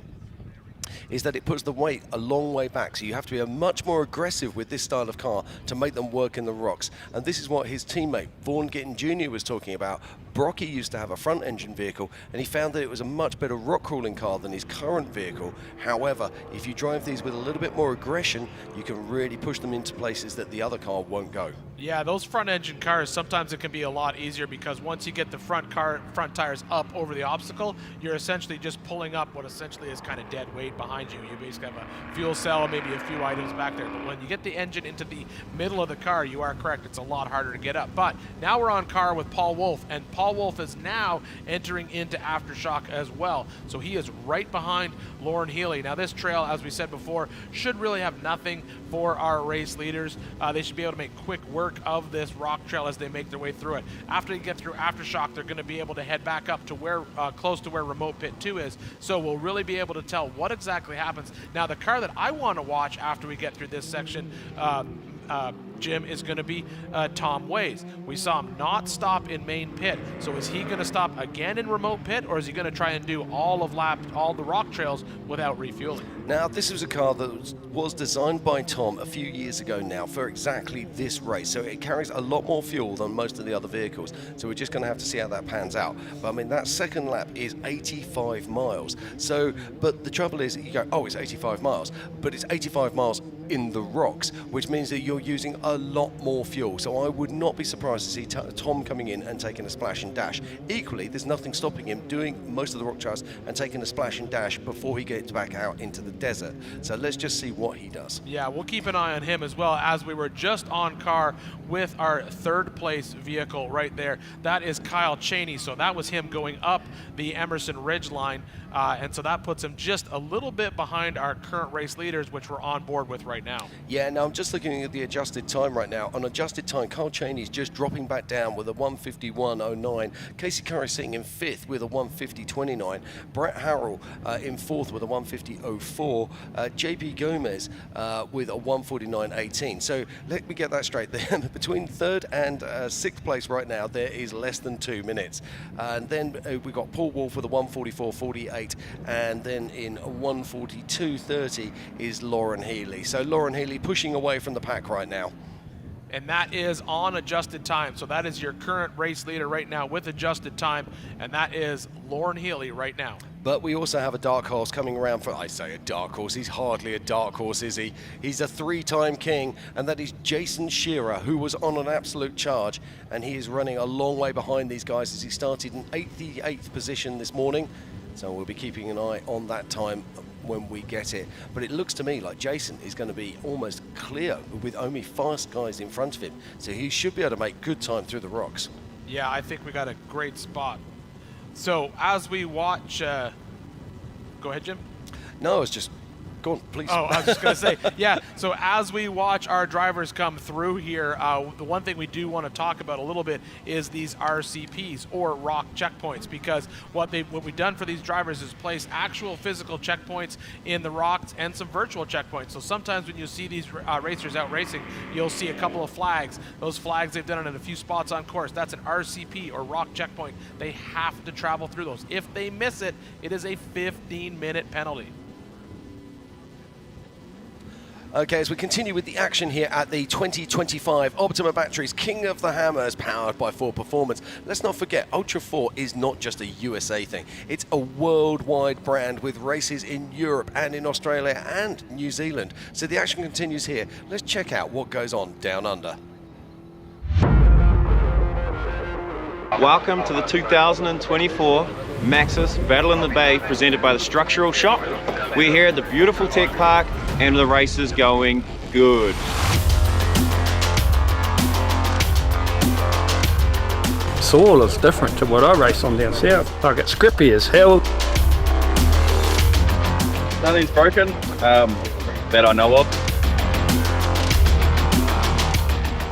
is that it puts the weight a long way back, so you have to be much more aggressive with this style of car to make them work in the rocks. And this is what his teammate Vaughn Gittin Jr. was talking about. Brocky used to have a front engine vehicle, and he found that it was a much better rock crawling car than his current vehicle. However, if you drive these with a little bit more aggression, you can really push them into places that the other car won't go. Yeah, those front engine cars, sometimes it can be a lot easier because once you get the front tires up over the obstacle, you're essentially just pulling up what essentially is kind of dead weight behind you. You basically have a fuel cell, maybe a few items back there. But when you get the engine into the middle of the car, you are correct, it's a lot harder to get up. But now we're on car with Paul Wolf, and Paul Wolf is now entering into Aftershock as well. So he is right behind Lauren Healy. Now this trail, as we said before, should really have nothing for our race leaders. They should be able to make quick work of this rock trail as they make their way through it. After they get through Aftershock, they're going to be able to head back up to where close to where Remote Pit 2 is. So we'll really be able to tell what exactly happens. Now the car that I want to watch after we get through this section, Jim, is going to be Tom Ways. We saw him not stop in main pit. So is he going to stop again in Remote Pit, or is he going to try and do all the rock trails without refueling? Now, this was a car that was designed by Tom a few years ago now for exactly this race. So it carries a lot more fuel than most of the other vehicles. So we're just going to have to see how that pans out. But I mean, that second lap is 85 miles. So, but the trouble is, you go, oh, it's 85 miles, but it's 85 miles in the rocks, which means that you're using a lot more fuel. So I would not be surprised to see Tom coming in and taking a splash and dash. Equally, there's nothing stopping him doing most of the rock trails and taking a splash and dash before he gets back out into the desert. So let's just see what he does. Yeah, we'll keep an eye on him as well, as we were just on car with our third place vehicle right there. That is Kyle Cheney. So that was him going up the Emerson Ridge line. And so that puts him just a little bit behind our current race leaders, which we're on board with right now. Yeah, now I'm just looking at the adjusted time right now. On adjusted time, Kyle Cheney's just dropping back down with a 1:51.09. Casey Curry sitting in fifth with a 1:50.29. Brett Harrell in fourth with a 1:50.04. JP Gomez with a 1:49.18. So let me get that straight there. Between third and sixth place right now, there is less than 2 minutes. And then we've got Paul Wolf with a 1:44.48. And then in 1:42.30 is Lauren Healy. So Lauren Healy pushing away from the pack right now. and that is on adjusted time. So that is your current race leader right now with adjusted time, and that is Lauren Healy right now. But we also have a dark horse coming around for, I say a dark horse, he's hardly a dark horse, is he? He's a 3-time king, and that is Jason Shearer, who was on an absolute charge, and he is running a long way behind these guys as he started in 88th position this morning. So we'll be keeping an eye on that time when we get it. But it looks to me like Jason is going to be almost clear with only fast guys in front of him. So he should be able to make good time through the rocks. Yeah, I think we got a great spot. So as we watch, go ahead, Jim. No, it's just, go on, please. Oh, I was just going to say, yeah, so as we watch our drivers come through here, the one thing we do want to talk about a little bit is these RCPs, or rock checkpoints, because what we've done for these drivers is place actual physical checkpoints in the rocks and some virtual checkpoints. So sometimes when you see these racers out racing, you'll see a couple of flags. Those flags, they've done it in a few spots on course. That's an RCP, or rock checkpoint. They have to travel through those. If they miss it, it is a 15-minute penalty. Okay, as we continue with the action here at the 2025 Optima Batteries King of the Hammers, powered by Ford Performance. Let's not forget, Ultra 4 is not just a USA thing. It's a worldwide brand with races in Europe and in Australia and New Zealand. So the action continues here. Let's check out what goes on down under. Welcome to the 2024 Maxxis Battle in the Bay, presented by the Structural Shop. We're here at the beautiful Tech Park, and the race is going good. Soil is different to what I race on down south. Like it's grippy as hell. Nothing's broken that I know of.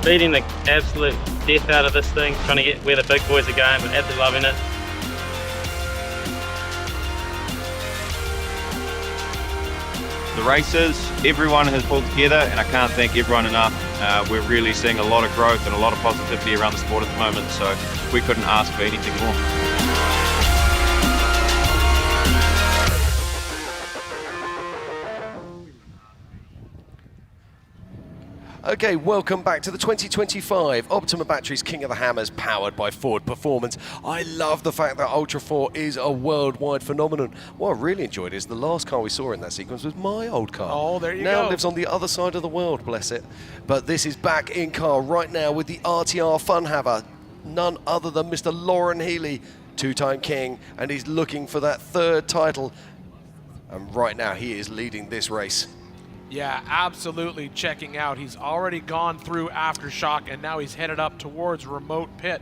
Beating the absolute death out of this thing, trying to get where the big boys are going, but absolutely loving it. The races, everyone has pulled together, and I can't thank everyone enough. We're really seeing a lot of growth and a lot of positivity around the sport at the moment, so we couldn't ask for anything more. Okay, welcome back to the 2025 Optima Batteries King of the Hammers, powered by Ford Performance. I love the fact that Ultra 4 is a worldwide phenomenon. What I really enjoyed is the last car we saw in that sequence was my old car. Oh, there you now go. lives on the other side of the world, bless it. But this is back in car right now with the RTR Funhaver, none other than Mr. Lauren Healy, 2-time king, and he's looking for that 3rd title. And right now he is leading this race. Yeah, absolutely checking out. He's already gone through Aftershock, and now he's headed up towards Remote Pit.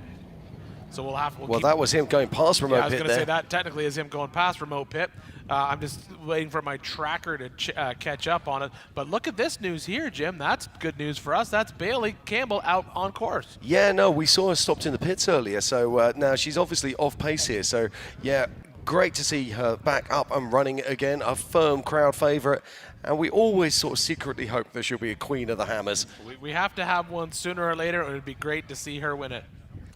So we'll have. Well, that was him going past Remote Pit. I was going to there. say that technically is him going past Remote Pit. I'm just waiting for my tracker to catch up on it. But look at this news here, Jim. That's good news for us. That's Bailey Campbell out on course. Yeah, no, we saw her stopped in the pits earlier. So now she's obviously off pace here. So yeah, great to see her back up and running again. A firm crowd favourite. And we always sort of secretly hope that she'll be a Queen of the Hammers. We have to have one sooner or later. It would be great to see her win it.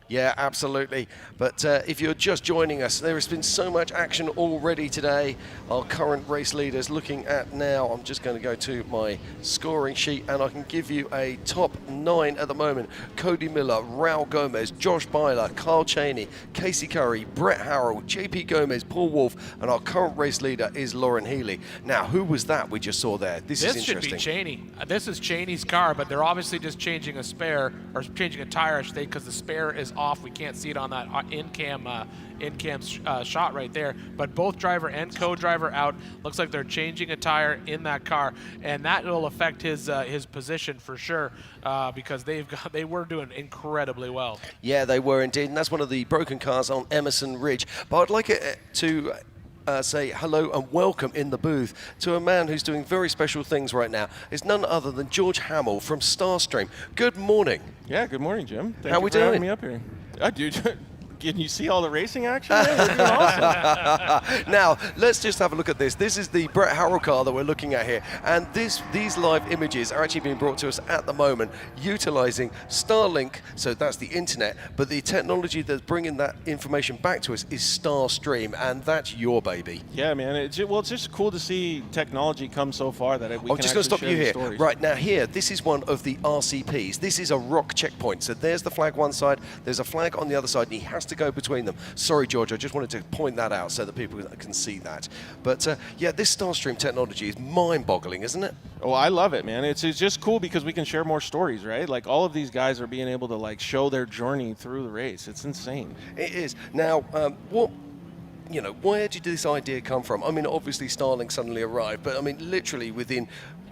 Yeah, absolutely. But if you're just joining us, there has been so much action already today. Our current race leaders looking at now, I'm just going to go to my scoring sheet and I can give you a top 9 at the moment. Cody Miller, Raul Gomez, Josh Byler, Carl Cheney, Casey Curry, Brett Harrell, JP Gomez, Paul Wolf, and our current race leader is Lauren Healy. Now, who was that we just saw there? This is interesting. This should be Cheney. This is Cheney's car, but they're obviously just changing a spare, or changing a tire, I should say, because the spare is off. We can't see it on that in-cam shot right there. But both driver and co-driver out. Looks like they're changing a tire in that car, and that will affect his position for sure because they were doing incredibly well. Yeah, they were indeed, and that's one of the broken cars on Emerson Ridge. But I'd like to say hello and welcome in the booth to a man who's doing very special things right now. It's none other than George Hamill from Starstream. Good morning. Yeah, good morning, Jim. How we for having doing? me up here. Dude, can you see all the racing action? Man, we're doing awesome. Now, let's just have a look at this. This is the Brett Harrell car that we're looking at here. And these live images are actually being brought to us at the moment, utilizing Starlink, so that's the internet, but the technology that's bringing that information back to us is Starstream, and that's your baby. Yeah, man. It's just cool to see technology come so far that we I'm can just going to stop share you these here. stories. Right, now here, this is one of the RCPs. This is a rock checkpoint. So there's the flag one side, there's a flag on the other side, and he has to go between them. Sorry, George, I just wanted to point that out so that people can see that. But yeah, this Starstream technology is mind-boggling, isn't it? Oh, I love it, man. It's just cool because we can share more stories, right? Like all of these guys are being able to like show their journey through the race. It's insane. It is. Now, where did this idea come from? I mean, obviously Starlink suddenly arrived, but I mean, literally within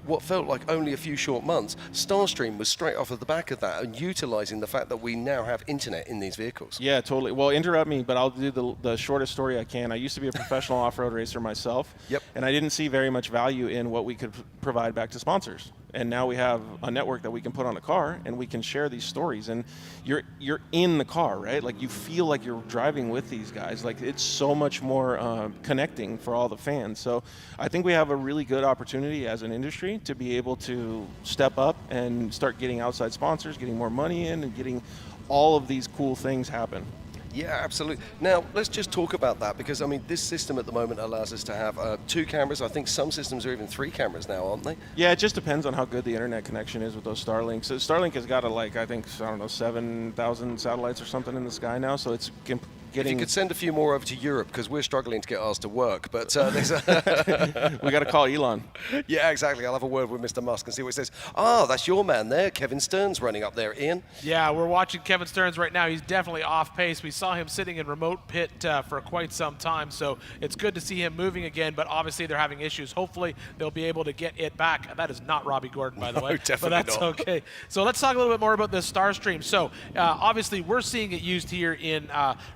what felt like only a few short months, Starstream was straight off of the back of that and utilizing the fact that we now have internet in these vehicles. Yeah, totally. Well, interrupt me, but I'll do the shortest story I can. I used to be a professional off-road racer myself, and I didn't see very much value in what we could provide back to sponsors. And now we have a network that we can put on a car, and we can share these stories. And you're in the car, right? Like you feel like you're driving with these guys. Like it's so much more connecting for all the fans. So I think we have a really good opportunity as an industry to be able to step up and start getting outside sponsors, getting more money in, and getting all of these cool things happen. Yeah, absolutely. Now, let's just talk about that because, I mean, this system at the moment allows us to have 2 cameras. I think some systems are even 3 cameras now, aren't they? Yeah, it just depends on how good the internet connection is with those Starlinks. So Starlink has got, 7,000 satellites or something in the sky now, so it's getting... If you could send a few more over to Europe, because we're struggling to get ours to work, but we got to call Elon. Yeah, exactly. I'll have a word with Mr. Musk and see what he says. Ah, that's your man there. Kevin Stearns running up there, Ian. Yeah, we're watching Kevin Stearns right now. He's definitely off pace. We saw him sitting in remote pit for quite some time, so it's good to see him moving again, but obviously they're having issues. Hopefully they'll be able to get it back. That is not Robbie Gordon, by the way. Definitely but that's not. okay. So let's talk a little bit more about this Starstream. So obviously we're seeing it used here in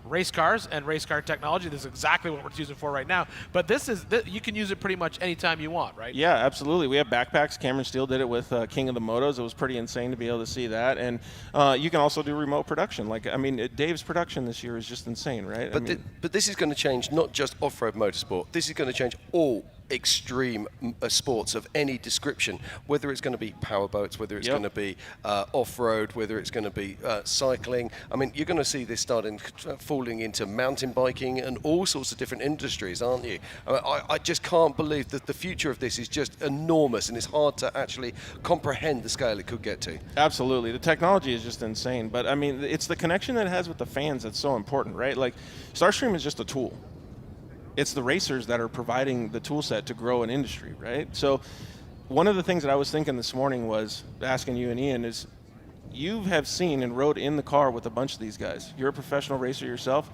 race cars and race car technology. This is exactly what we're using for right now. But you can use it pretty much anytime you want, right? Yeah, absolutely. We have backpacks. Cameron Steele did it with King of the Motos. It was pretty insane to be able to see that. And you can also do remote production. Like, I mean, Dave's production this year is just insane, right? But this is going to change not just off-road motorsport. This is going to change all extreme sports of any description, whether it's going to be power boats, whether it's going to be off-road, whether it's going to be cycling. I mean, you're going to see this starting falling into mountain biking and all sorts of different industries, aren't you? I just can't believe that the future of this is just enormous, and it's hard to actually comprehend the scale it could get to. Absolutely. The technology is just insane, but I mean, it's the connection that it has with the fans that's so important, right? Like, Starstream is just a tool. It's the racers that are providing the tool set to grow an industry, right? So one of the things that I was thinking this morning was asking you and Ian is, you have seen and rode in the car with a bunch of these guys. You're a professional racer yourself.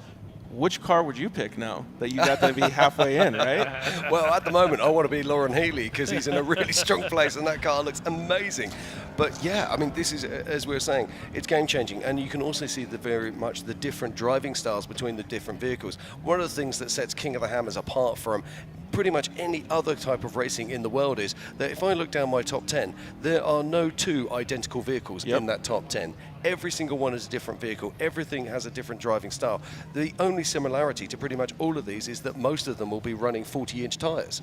Which car would you pick now that you got to be halfway in, right? Well, at the moment, I want to be Lauren Healy because he's in a really strong place and that car looks amazing. But yeah, I mean, this is, as we were saying, it's game-changing, and you can also see very much the different driving styles between the different vehicles. One of the things that sets King of the Hammers apart from pretty much any other type of racing in the world is that if I look down my top 10, there are no 2 identical vehicles in that top 10. Every single one is a different vehicle. Everything has a different driving style. The only similarity to pretty much all of these is that most of them will be running 40-inch tires.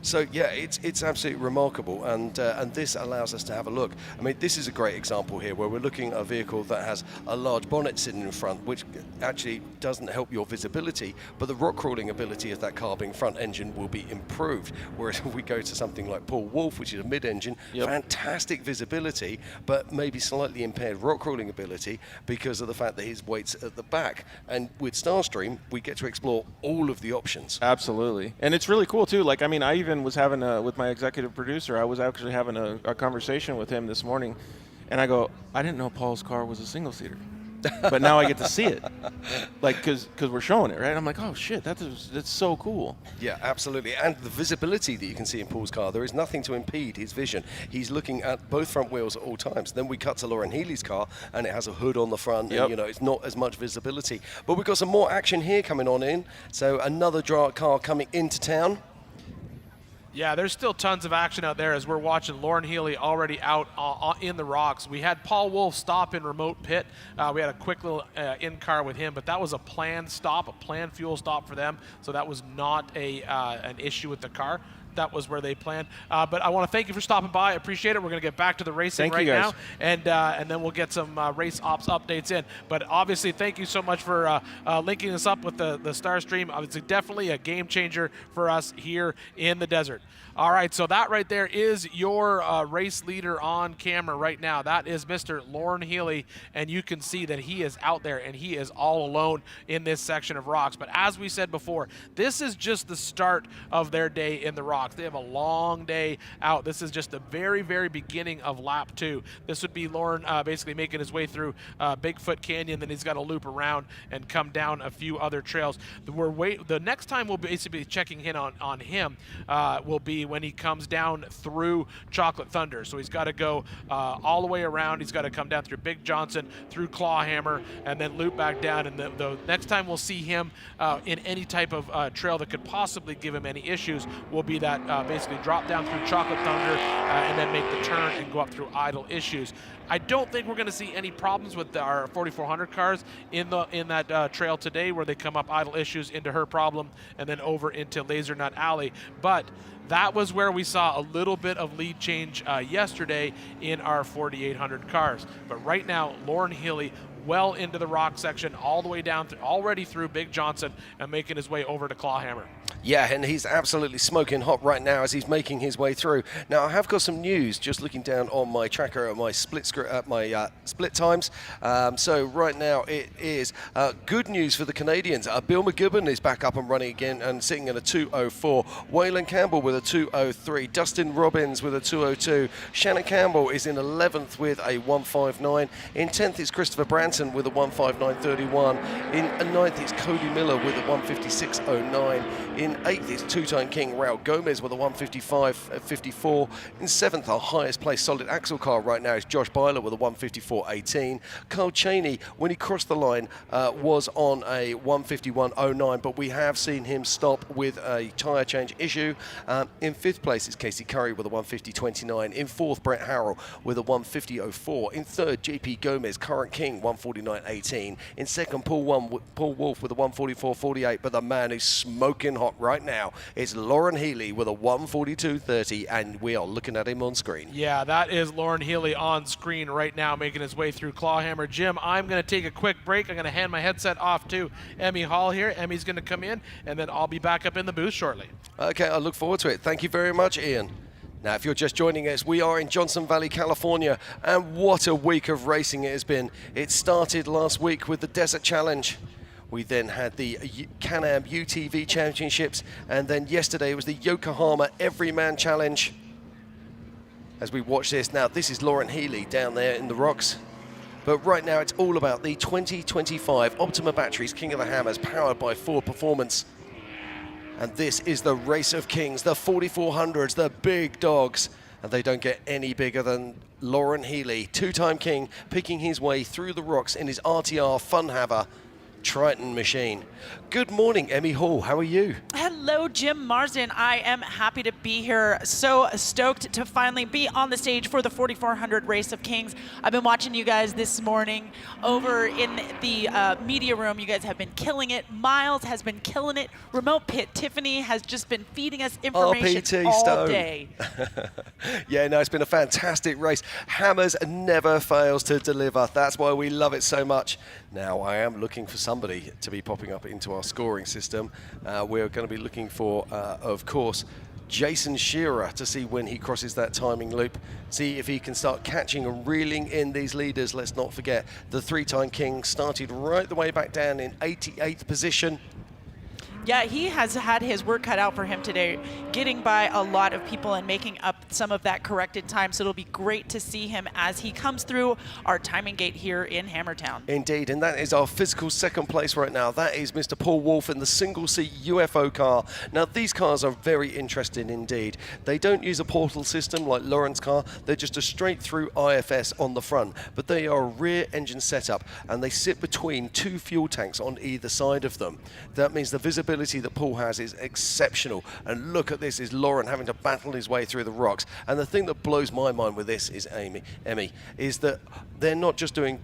So yeah, it's absolutely remarkable, and this allows us to have a look. I mean, this is a great example here where we're looking at a vehicle that has a large bonnet sitting in front, which actually doesn't help your visibility, but the rock crawling ability of that car being front engine will be improved. Whereas if we go to something like Paul Wolf, which is a mid-engine, fantastic visibility, but maybe slightly impaired rock crawling ability because of the fact that his weight's at the back. And with Starstream, we get to explore all of the options. Absolutely. And it's really cool too. Like, I mean, I even was having with my executive producer, I was actually having a conversation with him this morning, and I go, I didn't know Paul's car was a single-seater. But now I get to see it, like, because we're showing it, right? I'm like, oh shit, that's so cool. Yeah, absolutely. And the visibility that you can see in Paul's car, there is nothing to impede his vision. He's looking at both front wheels at all times. Then we cut to Lauren Healy's car, and it has a hood on the front, and it's not as much visibility. But we've got some more action here coming on in. So another car coming into town. Yeah, there's still tons of action out there as we're watching Lauren Healy already out in the rocks. We had Paul Wolf stop in remote pit. We had a quick little in-car with him, but that was a planned stop, a planned fuel stop for them, so that was not an issue with the car. That was where they planned. But I want to thank you for stopping by. I appreciate it. We're going to get back to the racing right now, and then we'll get some race ops updates in. But obviously, thank you so much for linking us up with the Star Stream. It's definitely a game changer for us here in the desert. All right, so that right there is your race leader on camera right now. That is Mr. Lauren Healy, and you can see that he is out there, and he is all alone in this section of rocks. But as we said before, this is just the start of their day in the rocks. They have a long day out. This is just the very, very beginning of lap 2. This would be Lauren basically making his way through Bigfoot Canyon, then he's got to loop around and come down a few other trails. The next time we'll basically be checking in on him will be when he comes down through Chocolate Thunder. So he's got to go all the way around. He's got to come down through Big Johnson, through Clawhammer, and then loop back down. And the next time we'll see him in any type of trail that could possibly give him any issues will be that basically drop down through Chocolate Thunder and then make the turn and go up through Idle Issues. I don't think we're going to see any problems with our 4400 cars in that trail today, where they come up Idle Issues into her problem and then over into Laser Nut Alley. But that was where we saw a little bit of lead change yesterday in our 4800 cars. But right now, Lauren Healy well into the rock section, all the way down, already through Big Johnson, and making his way over to Clawhammer. Yeah, and he's absolutely smoking hot right now as he's making his way through. Now, I have got some news just looking down on my tracker at my split times. So right now it is good news for the Canadians. Bill McGibbon is back up and running again and sitting at a 2:04. Waylon Campbell with a 2:03. Dustin Robbins with a 2:02. Shannon Campbell is in 11th with a 1:59. In 10th is Christopher Branson with a 1:59.31. In 9th is Cody Miller with a 1:56.09. In 8th is two-time king Raul Gomez with a 1:55.54. In 7th, our highest placed solid axle car right now is Josh Byler with a 1:54.18. Carl Cheney, when he crossed the line, was on a 1:51.09, but we have seen him stop with a tyre change issue. In 5th place is Casey Curry with a 1:50.29. In 4th, Brett Harrell with a 1:50.04. In 3rd, JP Gomez, current king, 1:49.18. In 2nd, Paul Wolf with a 1:44.48, but the man who's smoking hot right now is Lauren Healy with a 1:42.30, and we are looking at him on screen. Yeah, that is Lauren Healy on screen right now, making his way through Clawhammer. Jim, I'm going to take a quick break. I'm going to hand my headset off to Emmy Hall here. Emmy's going to come in, and then I'll be back up in the booth shortly. Okay, I look forward to it. Thank you very much, Ian. Now, if you're just joining us, we are in Johnson Valley, California, and what a week of racing it has been. It started last week with the Desert Challenge. We then had the Can-Am UTV Championships, and then yesterday was the Yokohama Everyman Challenge. As we watch this now, this is Lauren Healy down there in the rocks. But right now, it's all about the 2025 Optima Batteries King of the Hammers, powered by Ford Performance. And this is the Race of Kings, the 4400s, the big dogs. And they don't get any bigger than Lauren Healy, two-time king, picking his way through the rocks in his RTR Funhaver Triton machine. Good morning, Emmy Hall. How are you? Hello, Jim Marsden. I am happy to be here. So stoked to finally be on the stage for the 4400 Race of Kings. I've been watching you guys this morning over in the media room. You guys have been killing it. Miles has been killing it. Remote Pit Tiffany has just been feeding us information RPT all Stone. day. Yeah, no, it's been a fantastic race. Hammers never fails to deliver. That's why we love it so much. Now, I am looking for somebody to be popping up into our scoring system. We're going to be looking for, of course, Jason Shearer to see when he crosses that timing loop, see if he can start catching and reeling in these leaders. Let's not forget the three-time king started right the way back down in 88th position. Yeah, he has had his work cut out for him today, getting by a lot of people and making up some of that corrected time. So it'll be great to see him as he comes through our timing gate here in Hammertown. Indeed, and that is our physical second place right now. That is Mr. Paul Wolf in the single-seat UFO car. Now, these cars are very interesting indeed. They don't use a portal system like Lauren's car. They're just a straight-through IFS on the front, but they are a rear engine setup, and they sit between two fuel tanks on either side of them. That means the visibility ability that Paul has is exceptional. And look at this, is Lauren having to battle his way through the rocks. And the thing that blows my mind with this is, Emmy, is that they're not just doing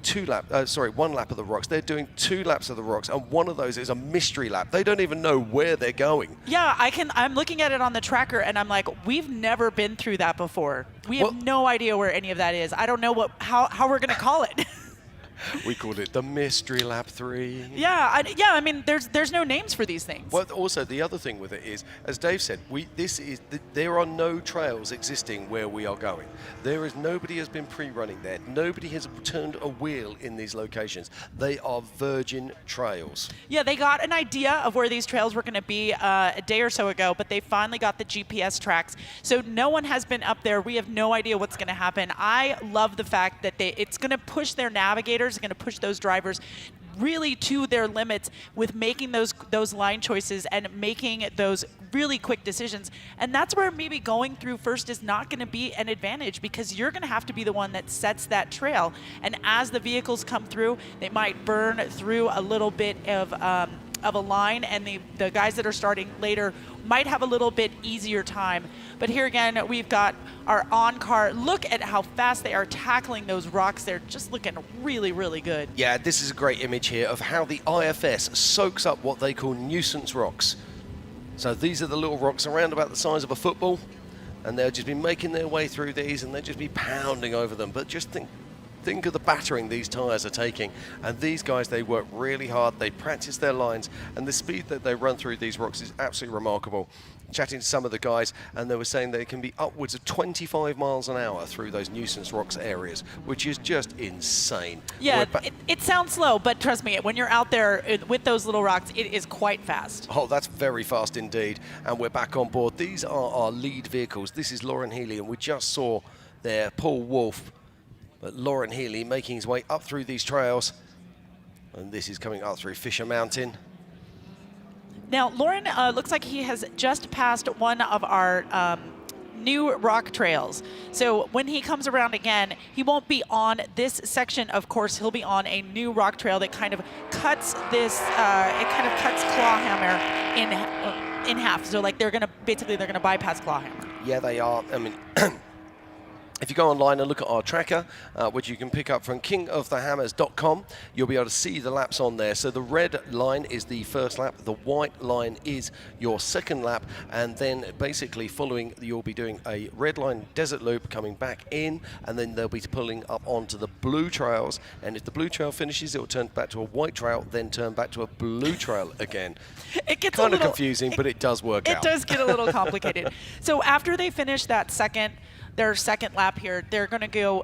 one lap of the rocks. They're doing 2 laps of the rocks, and one of those is a mystery lap. They don't even know where they're going. Yeah, I'm looking at it on the tracker, and I'm like, we've never been through that before. We have no idea where any of that is. I don't know how we're going to call it. We called it the Mystery Lap 3. Yeah, I mean, there's no names for these things. Well, also the other thing with it is, as Dave said, there are no trails existing where we are going. Nobody has been pre-running there. Nobody has turned a wheel in these locations. They are virgin trails. Yeah, they got an idea of where these trails were going to be a day or so ago, but they finally got the GPS tracks. So no one has been up there. We have no idea what's going to happen. I love the fact that it's going to push their navigators, going to push those drivers really to their limits with making those line choices and making those really quick decisions. And that's where maybe going through first is not going to be an advantage, because you're going to have to be the one that sets that trail. And as the vehicles come through, they might burn through a little bit of a line, and the guys that are starting later might have a little bit easier time. But here again, we've got our on-car. Look at how fast they are tackling those rocks. They're just looking really, really good. Yeah, this is a great image here of how the IFS soaks up what they call nuisance rocks. So these are the little rocks around about the size of a football, and they'll just be making their way through these, and they'll just be pounding over them. But just think of the battering these tyres are taking. And these guys, they work really hard. They practice their lines, and the speed that they run through these rocks is absolutely remarkable. Chatting to some of the guys, and they were saying they can be upwards of 25 miles an hour through those nuisance rocks areas, which is just insane. Yeah, it sounds slow, but trust me, when you're out there with those little rocks, it is quite fast. Oh, that's very fast indeed. And we're back on board. These are our lead vehicles. This is Lauren Healy, and we just saw there Paul Wolf, but Lauren Healy making his way up through these trails. And this is coming up through Fisher Mountain. Now, Lauren looks like he has just passed one of our new rock trails. So when he comes around again, he won't be on this section, of course. He'll be on a new rock trail that kind of cuts this, it kind of cuts Clawhammer in half. So like they're gonna bypass Clawhammer. Yeah, they are. I mean, if you go online and look at our tracker, which you can pick up from kingofthehammers.com, you'll be able to see the laps on there. So the red line is the first lap, the white line is your second lap, and then basically following, you'll be doing a red line desert loop coming back in, and then they'll be pulling up onto the blue trails, and if the blue trail finishes, it'll turn back to a white trail, then turn back to a blue trail again. It gets kind of confusing, but it does work out. It does get a little complicated. So after they finish their second lap here, they're going to go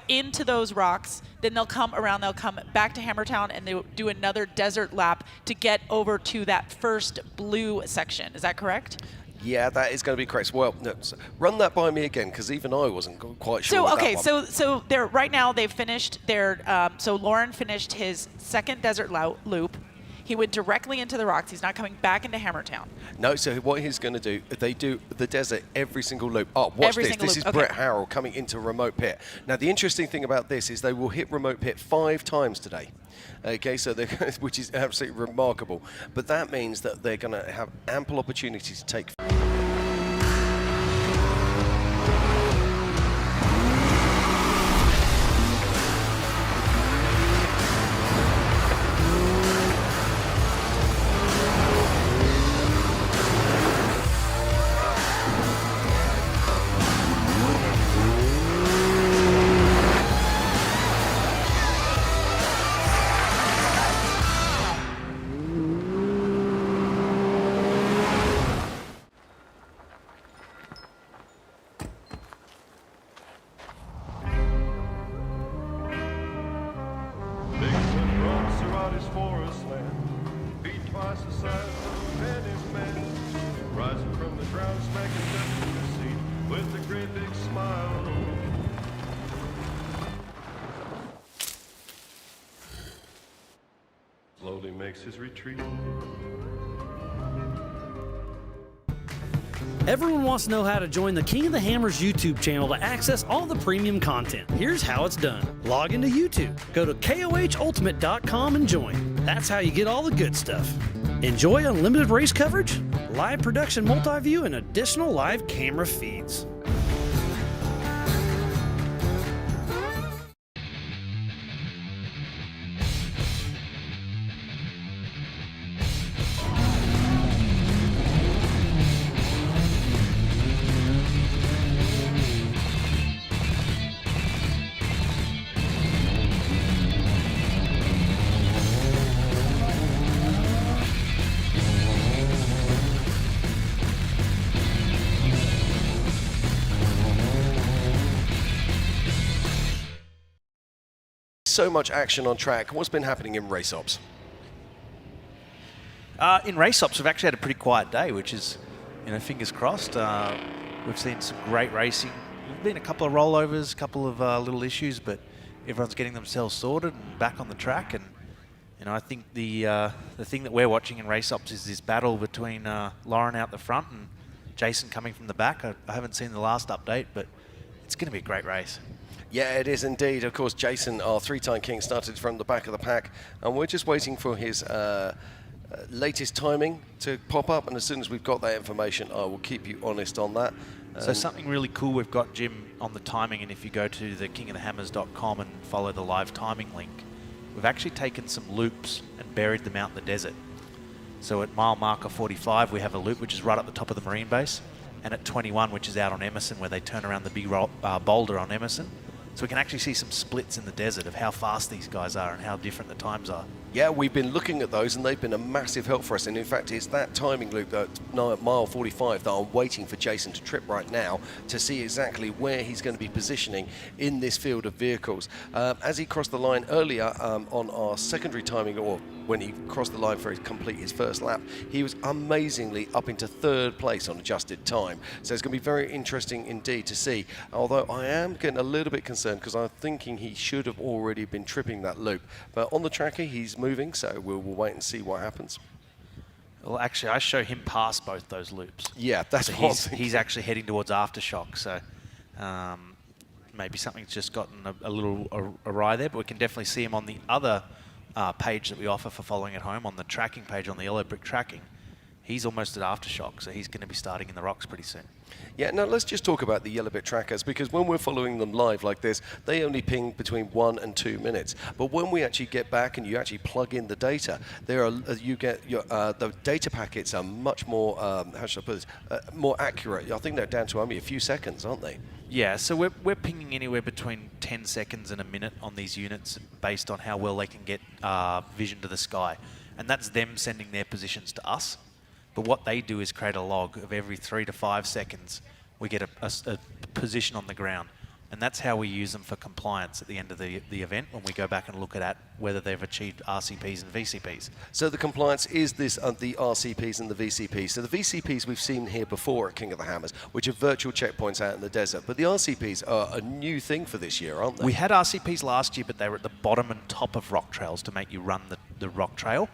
into those rocks, then they'll come around, they'll come back to Hammertown, and they'll do another desert lap to get over to that first blue section. Is that correct? Yeah, that is going to be correct. Well, no, run that by me again, because even I wasn't quite sure. So okay, so they're right now they've finished their. So Lauren finished his second desert loop. He went directly into the rocks. He's not coming back into Hammertown. No, so what he's going to do, they do the desert every single loop. Oh, watch this. This is Brett Harrell coming into remote pit. Now, the interesting thing about this is they will hit remote pit 5 times today. Okay, so which is absolutely remarkable. But that means that they're going to have ample opportunity to take. Slowly makes his retreat. Everyone wants to know how to join the King of the Hammers YouTube channel to access all the premium content. Here's how it's done. Log into YouTube, go to KOHultimate.com and join. That's how you get all the good stuff. Enjoy unlimited race coverage, live production multi-view, and additional live camera feeds. So much action on track. What's been happening in race ops? In race ops, we've actually had a pretty quiet day, which is, fingers crossed. We've seen some great racing. There's been a couple of rollovers, a couple of little issues, but everyone's getting themselves sorted and back on the track. And I think the thing that we're watching in race ops is this battle between Lauren out the front and Jason coming from the back. I haven't seen the last update, but it's going to be a great race. Yeah, it is indeed. Of course, Jason, our three-time king, started from the back of the pack, and we're just waiting for his latest timing to pop up, and as soon as we've got that information, I will keep you honest on that. So something really cool we've got, Jim, on the timing, and if you go to the kingofthehammers.com and follow the live timing link, we've actually taken some loops and buried them out in the desert. So at mile marker 45, we have a loop which is right at the top of the marine base, and at 21, which is out on Emerson, where they turn around the big boulder on Emerson. So we can actually see some splits in the desert of how fast these guys are and how different the times are. Yeah, we've been looking at those, and they've been a massive help for us. And in fact, it's that timing loop at mile 45 that I'm waiting for Jason to trip right now to see exactly where he's going to be positioning in this field of vehicles. As he crossed the line earlier on our secondary timing, or when he crossed the line for complete his first lap, he was amazingly up into third place on adjusted time. So it's going to be very interesting indeed to see. Although I am getting a little bit concerned because I'm thinking he should have already been tripping that loop. But on the tracker, he's moving, so we'll wait and see what happens. Well, actually, I show him past both those loops. Yeah, that's so what he's actually heading towards aftershock, so maybe something's just gotten a little awry there, but we can definitely see him on the other page that we offer for following at home, on the tracking page on the yellow brick tracking. He's almost at aftershock, so he's going to be starting in the rocks pretty soon. Yeah, now let's just talk about the yellow bit trackers, because when we're following them live like this, they only ping between 1 and 2 minutes. But when we actually get back and you actually plug in the data, you get the data packets are much more, how should I put this, more accurate. I think they're down to only a few seconds, aren't they? Yeah, so we're pinging anywhere between 10 seconds and a minute on these units based on how well they can get vision to the sky. And that's them sending their positions to us. But what they do is create a log of every 3 to 5 seconds. We get a position on the ground. And that's how we use them for compliance at the end of the event, when we go back and look at whether they've achieved RCPs and VCPs. So the compliance is this the RCPs and the VCPs. So the VCPs we've seen here before at King of the Hammers, which are virtual checkpoints out in the desert. But the RCPs are a new thing for this year, aren't they? We had RCPs last year, but they were at the bottom and top of rock trails to make you run the rock trail.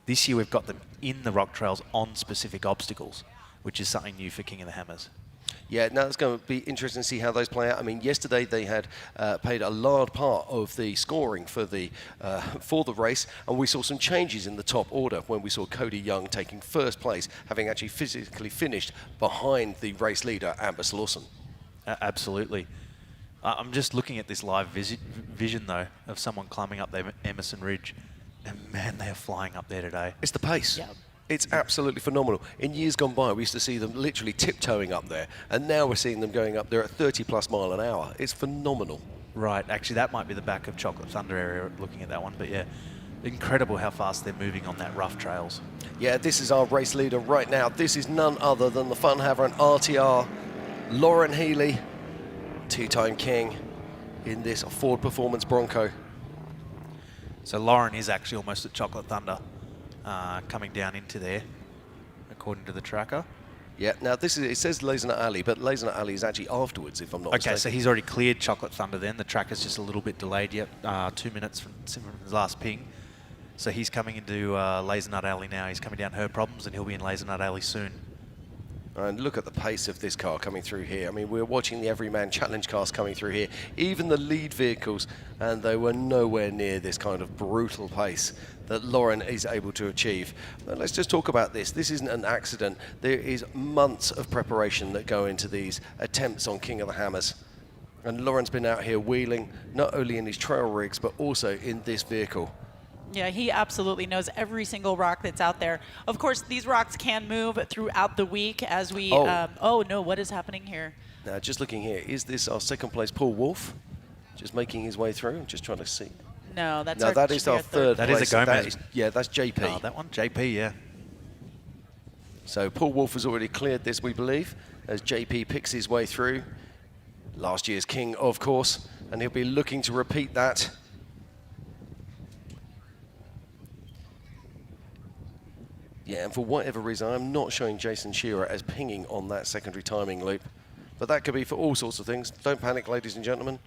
This year we've got them in the rock trails on specific obstacles, which is something new for King of the Hammers. Yeah, now it's going to be interesting to see how those play out. I mean, yesterday they had played a large part of the scoring for the race, and we saw some changes in the top order when we saw Cody Young taking first place, having actually physically finished behind the race leader, Amber Slauson. Absolutely. I'm just looking at this live vision, though, of someone climbing up the Emerson Ridge. And man, they are flying up there today. It's the pace. Yeah. It's absolutely phenomenal. In years gone by, we used to see them literally tiptoeing up there, and now we're seeing them going up there at 30+ miles an hour. It's phenomenal. Right. Actually, that might be the back of Chocolate Thunder area, looking at that one. But yeah, incredible how fast they're moving on that rough trails. Yeah, this is our race leader right now. This is none other than the Fun Haver and RTR, Lauren Healy, two-time king in this Ford Performance Bronco. So Lauren is actually almost at Chocolate Thunder, coming down into there, according to the tracker. Yeah, now it says Lazenut Alley, but Lazenut Alley is actually afterwards, if I'm not mistaken. Okay, so he's already cleared Chocolate Thunder then. The tracker's just a little bit delayed yet, 2 minutes from his last ping. So he's coming into Lazenut Alley now. He's coming down Her Problems, and he'll be in Lazenut Alley soon. And look at the pace of this car coming through here. I mean, we're watching the Everyman Challenge cars coming through here, even the lead vehicles, and they were nowhere near this kind of brutal pace that Lauren is able to achieve. But let's just talk about this. This isn't an accident. There is months of preparation that go into these attempts on King of the Hammers. And Lauren's been out here wheeling, not only in his trail rigs, but also in this vehicle. Yeah, he absolutely knows every single rock that's out there. Of course, these rocks can move throughout the week as we... Oh, no, what is happening here? Now, just looking here, is this our second place Paul Wolf? Just making his way through, just trying to see. No, that's no, that is our third place. That is a Gomez. Yeah, that's JP. Oh, that one? JP, yeah. So Paul Wolf has already cleared this, we believe, as JP picks his way through. Last year's king, of course, and he'll be looking to repeat that. Yeah, and for whatever reason, I'm not showing Jason Shearer as pinging on that secondary timing loop. But that could be for all sorts of things. Don't panic, ladies and gentlemen.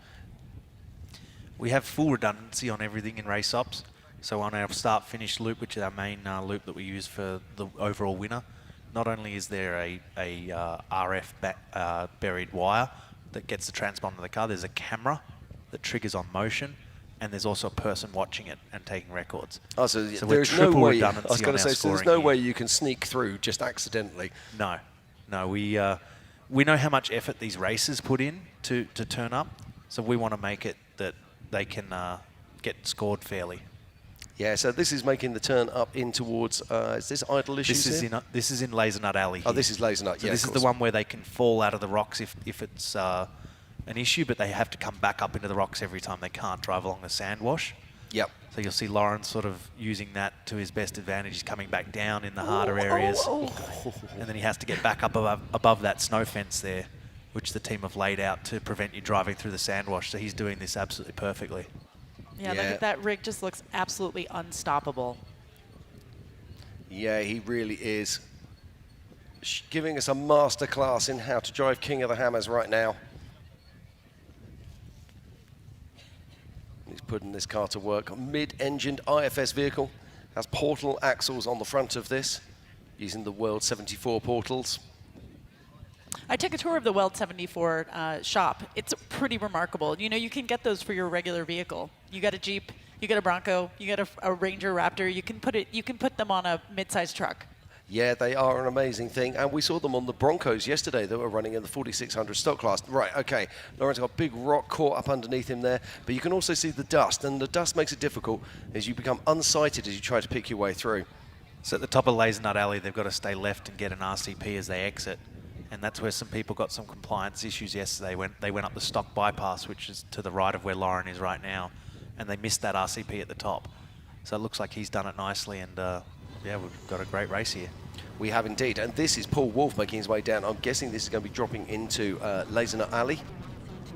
We have full redundancy on everything in race ops. So on our start-finish loop, which is our main loop that we use for the overall winner, not only is there a RF buried wire that gets the transponder of the car, there's a camera that triggers on motion, and there's also a person watching it and taking records. Oh, so there's no way. redundancy. I was going to say, so there's no way you can sneak through just accidentally. No, we know how much effort these racers put in to turn up, so we want to make it that they can get scored fairly. Yeah, so this is making the turn up in towards. Is this idle issues? This is in Laser Nut Alley. Oh, this is Laser Nut. So yeah, this is the one where they can fall out of the rocks if it's an issue, but they have to come back up into the rocks every time. They can't drive along the sand wash. Yep. So you'll see Lawrence sort of using that to his best advantage. He's coming back down in the harder areas. And then he has to get back up above that snow fence there, which the team have laid out to prevent you driving through the sand wash. So he's doing this absolutely perfectly. Yeah, look at that rig, just looks absolutely unstoppable. Yeah, he really is giving us a masterclass in how to drive King of the Hammers right now. He's putting this car to work. A mid-engined IFS vehicle. Has portal axles on the front of this, using the World 74 portals. I took a tour of the Weld 74 shop. It's pretty remarkable. You know, you can get those for your regular vehicle. You got a Jeep, you got a Bronco, you got a Ranger Raptor. You can put them on a mid-sized truck. Yeah, they are an amazing thing. And we saw them on the Broncos yesterday that were running in the 4600 stock class. Right, okay. Lawrence got a big rock caught up underneath him there. But you can also see the dust. And the dust makes it difficult as you become unsighted as you try to pick your way through. So at the top of Laser Nut Alley, they've got to stay left and get an RCP as they exit. And that's where some people got some compliance issues yesterday. They went up the stock bypass, which is to the right of where Lauren is right now. And they missed that RCP at the top. So it looks like he's done it nicely. And yeah, we've got a great race here. We have indeed. And this is Paul Wolf making his way down. I'm guessing this is going to be dropping into Laser Nut Alley.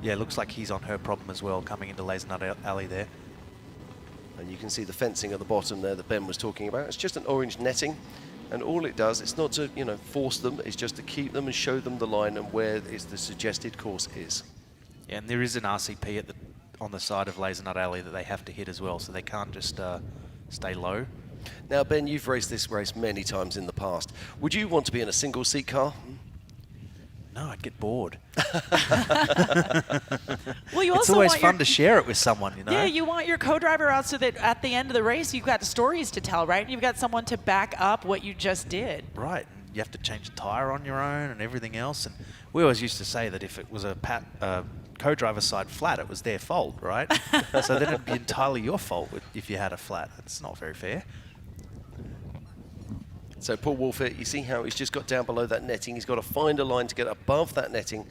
Yeah, it looks like he's on her problem as well, coming into Laser Nut Alley there. And you can see the fencing at the bottom there that Ben was talking about. It's just an orange netting. And all it does, it's not to, force them, it's just to keep them and show them the line and where the suggested course is. Yeah, and there is an RCP on the side of Laser Nut Alley that they have to hit as well, so they can't just stay low. Now, Ben, you've raced this race many times in the past. Would you want to be in a single-seat car? No, I'd get bored. Well, you it's also always fun to share it with someone, you know? Yeah, you want your co-driver out so that at the end of the race, you've got stories to tell, right? You've got someone to back up what you just did. Right. You have to change the tyre on your own and everything else. And we always used to say that if it was a co-driver's side flat, it was their fault, right? So then it'd be entirely your fault if you had a flat. It's not very fair. So Paul Wolf, you see how he's just got down below that netting. He's got to find a line to get above that netting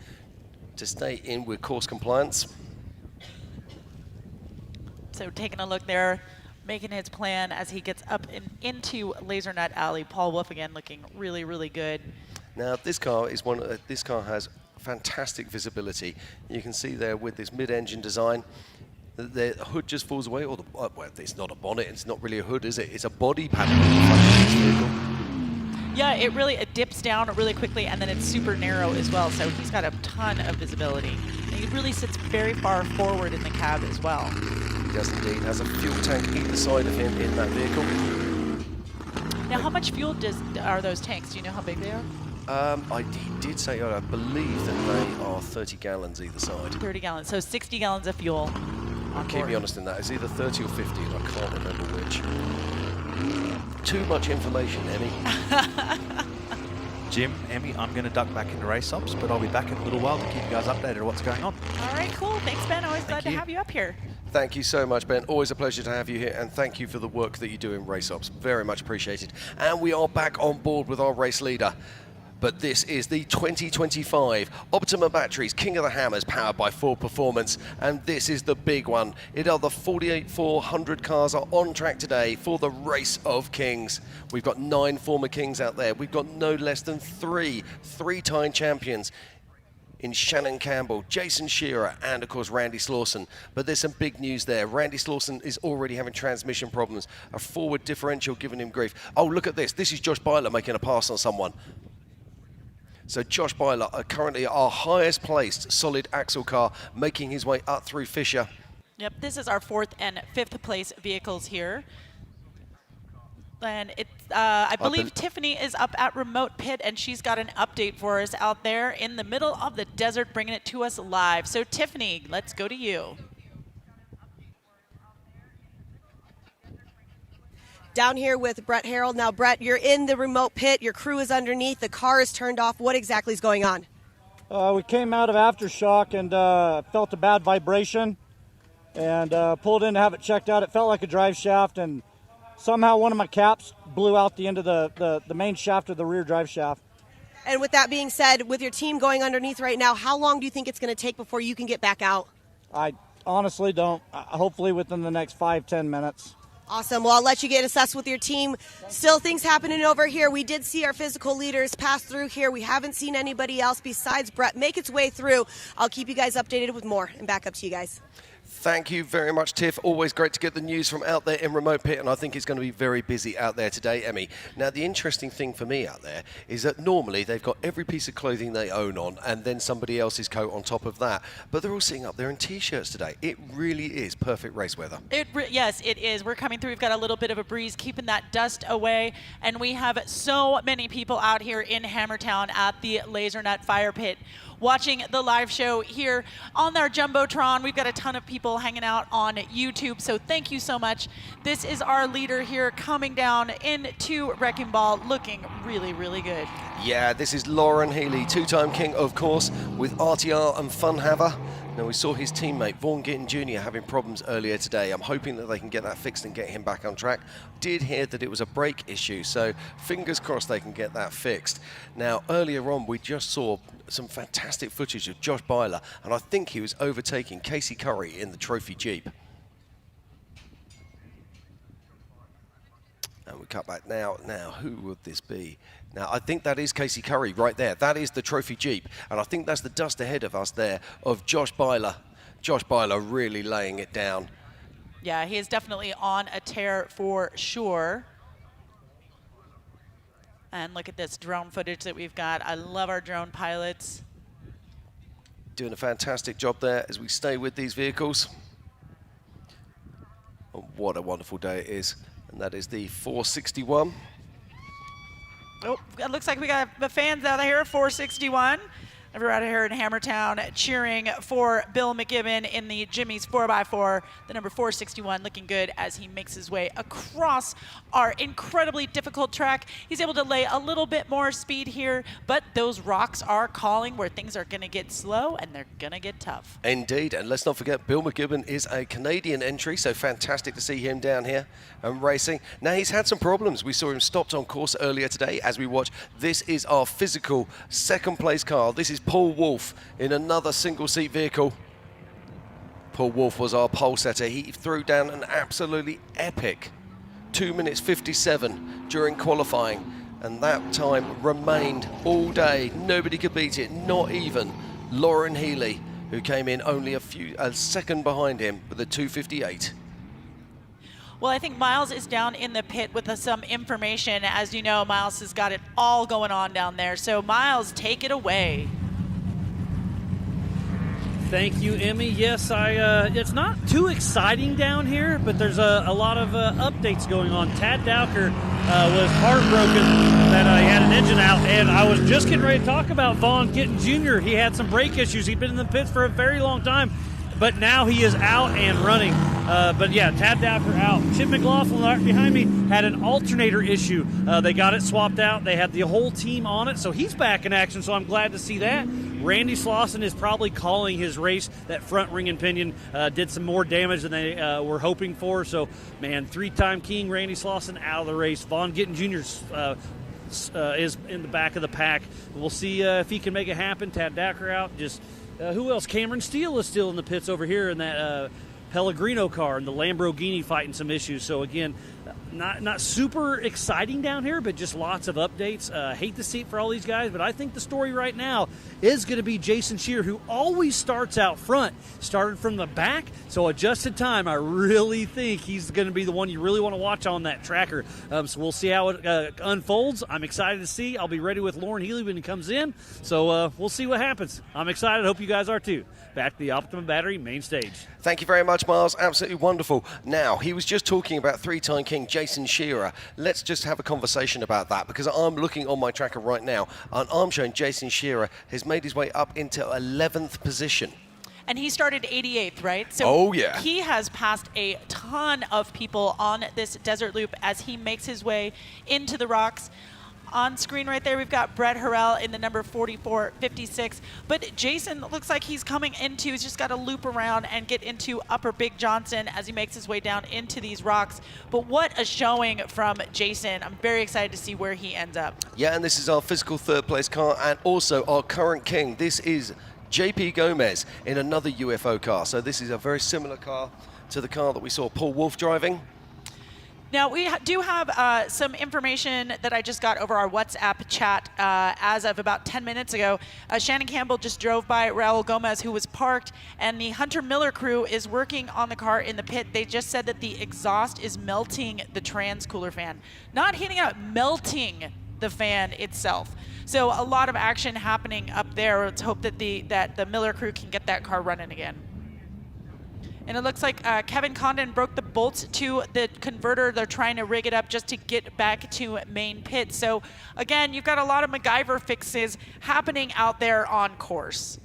to stay in with course compliance. So taking a look there, making his plan as he gets up into Laser Nut Alley. Paul Wolf again looking really, really good. Now this car is this car has fantastic visibility. You can see there with this mid-engine design, the hood just falls away, or well, it's not a bonnet, it's not really a hood, is it? It's a body panel in the front of this vehicle. Yeah, it dips down really quickly, and then it's super narrow as well, so he's got a ton of visibility. And he really sits very far forward in the cab as well. He does indeed. Has a fuel tank either side of him in that vehicle. Now, how much fuel are those tanks? Do you know how big they are? He did say, I believe that they are 30 gallons either side. 30 gallons, so 60 gallons of fuel on Keep board. me honest in that. It's either 30 or 50, and I can't remember which. Too much information, Emmy. Jim, Emmy, I'm going to duck back into race ops, but I'll be back in a little while to keep you guys updated on what's going on. All right, cool. Thanks, Ben. Always glad to have you up here. Thank you so much, Ben. Always a pleasure to have you here, and thank you for the work that you do in race ops. Very much appreciated. And we are back on board with our race leader. But this is the 2025 Optima Batteries King of the Hammers, powered by Ford Performance, and this is the big one. It are the 48,400 cars are on track today for the Race of Kings. We've got 9 former Kings out there. We've got no less than 3 three-time champions in Shannon Campbell, Jason Shearer, and of course Randy Slauson. But there's some big news there. Randy Slauson is already having transmission problems, a forward differential giving him grief. Oh, look at this. This is Josh Byler making a pass on someone. So Josh Byler, currently our highest placed solid axle car, making his way up through Fisher. Yep, this is our 4th and 5th place vehicles here. And it's, I believe Tiffany is up at remote pit, and she's got an update for us out there in the middle of the desert, bringing it to us live. So Tiffany, let's go to you. Down here with Brett Harold. Now, Brett, you're in the remote pit. Your crew is underneath. The car is turned off. What exactly is going on? We came out of aftershock and felt a bad vibration and pulled in to have it checked out. It felt like a drive shaft, and somehow one of my caps blew out the end of the main shaft of the rear drive shaft. And with that being said, with your team going underneath right now, how long do you think it's going to take before you can get back out? I honestly don't. Hopefully within the next 5-10 minutes. Awesome. Well, I'll let you get assessed with your team. Still things happening over here. We did see our physical leaders pass through here. We haven't seen anybody else besides Brett make its way through. I'll keep you guys updated with more, and back up to you guys. Thank you very much, Tiff. Always great to get the news from out there in remote pit, and I think it's going to be very busy out there today, Emmy. Now, the interesting thing for me out there is that normally they've got every piece of clothing they own on and then somebody else's coat on top of that, but they're all sitting up there in T-shirts today. It really is perfect race weather. Yes, it is. We're coming through. We've got a little bit of a breeze keeping that dust away, and we have so many people out here in Hammertown at the Laser Nut Fire Pit watching the live show here on our Jumbotron. We've got a ton of people hanging out on YouTube, so thank you so much. This is our leader here coming down into Wrecking Ball, looking really, really good. Yeah, this is Lauren Healy, 2-time king, of course, with RTR and Funhaver. Now, we saw his teammate, Vaughan Gittin Jr., having problems earlier today. I'm hoping that they can get that fixed and get him back on track. Did hear that it was a brake issue, so fingers crossed they can get that fixed. Now, earlier on, we just saw some fantastic footage of Josh Byler, and I think he was overtaking Casey Curry in the trophy Jeep. And we cut back now. Now, who would this be? Now, I think that is Casey Curry right there. That is the trophy Jeep. And I think that's the dust ahead of us there of Josh Byler. Josh Byler really laying it down. Yeah, he is definitely on a tear for sure. And look at this drone footage that we've got. I love our drone pilots. Doing a fantastic job there as we stay with these vehicles. Oh, what a wonderful day it is. And that is the 461. Oh, it looks like we got the fans out here, 461. Everyone out here in Hammertown cheering for Bill McGibbon in the Jimmy's 4x4, the number 461, looking good as he makes his way across our incredibly difficult track. He's able to lay a little bit more speed here, but those rocks are calling where things are going to get slow and they're going to get tough. Indeed, and let's not forget Bill McGibbon is a Canadian entry, so fantastic to see him down here and racing. Now, he's had some problems. We saw him stopped on course earlier today as we watch. This is our physical second place car. This is Paul Wolf in another single-seat vehicle. Paul Wolf was our pole setter. He threw down an absolutely epic 2 minutes 57 during qualifying, and that time remained all day. Nobody could beat it, not even Lauren Healy, who came in only a second behind him with a 2:58. Well, I think Miles is down in the pit with some information. As you know, Miles has got it all going on down there. So Miles, take it away. Thank you, Emmy. Yes, it's not too exciting down here, but there's a lot of updates going on. Tad Dowker was heartbroken that he had an engine out, and I was just getting ready to talk about Vaughn Gittin Jr. He had some brake issues. He'd been in the pits for a very long time, but now he is out and running. But yeah, Tad Dowker out. Chip McLaughlin right behind me had an alternator issue. They got it swapped out. They had the whole team on it, so he's back in action, so I'm glad to see that. Randy Slauson is probably calling his race. That front ring and pinion did some more damage than they were hoping for. So, man, 3-time king Randy Slauson out of the race. Vaughn Gittin Jr. Is in the back of the pack. We'll see if he can make it happen. Tad Dowker out. Who else? Cameron Steele is still in the pits over here in that Pellegrino car, and the Lamborghini fighting some issues. So, again, not super exciting down here, but just lots of updates. Hate to see it for all these guys, but I think the story right now is going to be Jason Shearer, who always starts out front. Started from the back, so adjusted time. I really think he's going to be the one you really want to watch on that tracker. So we'll see how it unfolds. I'm excited to see. I'll be ready with Lauren Healy when he comes in. So we'll see what happens. I'm excited. Hope you guys are too. Back to the Optimum Battery main stage. Thank you very much, Miles. Absolutely wonderful. Now, he was just talking about 3-time king Jason Shearer. Let's just have a conversation about that, because I'm looking on my tracker right now, and I'm showing Jason Shearer has made his way up into 11th position. And he started 88th, right? So oh, yeah. He has passed a ton of people on this desert loop as he makes his way into the rocks. On screen right there, we've got Brett Harrell in the number 4456. But Jason looks like he's coming into, he's just got to loop around and get into Upper Big Johnson as he makes his way down into these rocks. But what a showing from Jason. I'm very excited to see where he ends up. Yeah, and this is our physical third place car and also our current king. This is JP Gomez in another UFO car. So this is a very similar car to the car that we saw Paul Wolf driving. Now, we do have some information that I just got over our WhatsApp chat as of about 10 minutes ago. Shannon Campbell just drove by Raul Gomez, who was parked, and the Hunter Miller crew is working on the car in the pit. They just said that the exhaust is melting the trans cooler fan. Not heating up, melting the fan itself. So a lot of action happening up there. Let's hope that the Miller crew can get that car running again. And it looks like Kevin Condon broke the bolts to the converter. They're trying to rig it up just to get back to main pit. So, again, you've got a lot of MacGyver fixes happening out there on course.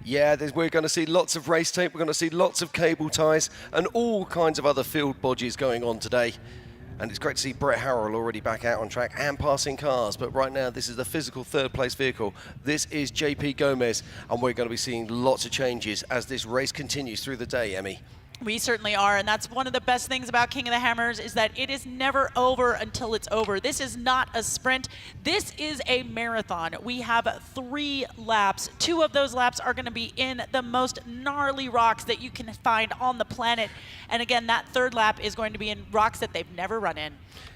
Yeah, we're going to see lots of race tape. We're going to see lots of cable ties and all kinds of other field bodges going on today. And it's great to see Brett Harrell already back out on track and passing cars. But right now, this is the physical third-place vehicle. This is JP Gomez, and we're going to be seeing lots of changes as this race continues through the day, Emmy. We certainly are, and that's one of the best things about King of the Hammers is that it is never over until it's over. This is not a sprint. This is a marathon. We have 3 laps. 2 of those laps are going to be in the most gnarly rocks that you can find on the planet. And again, that 3rd lap is going to be in rocks that they've never run in.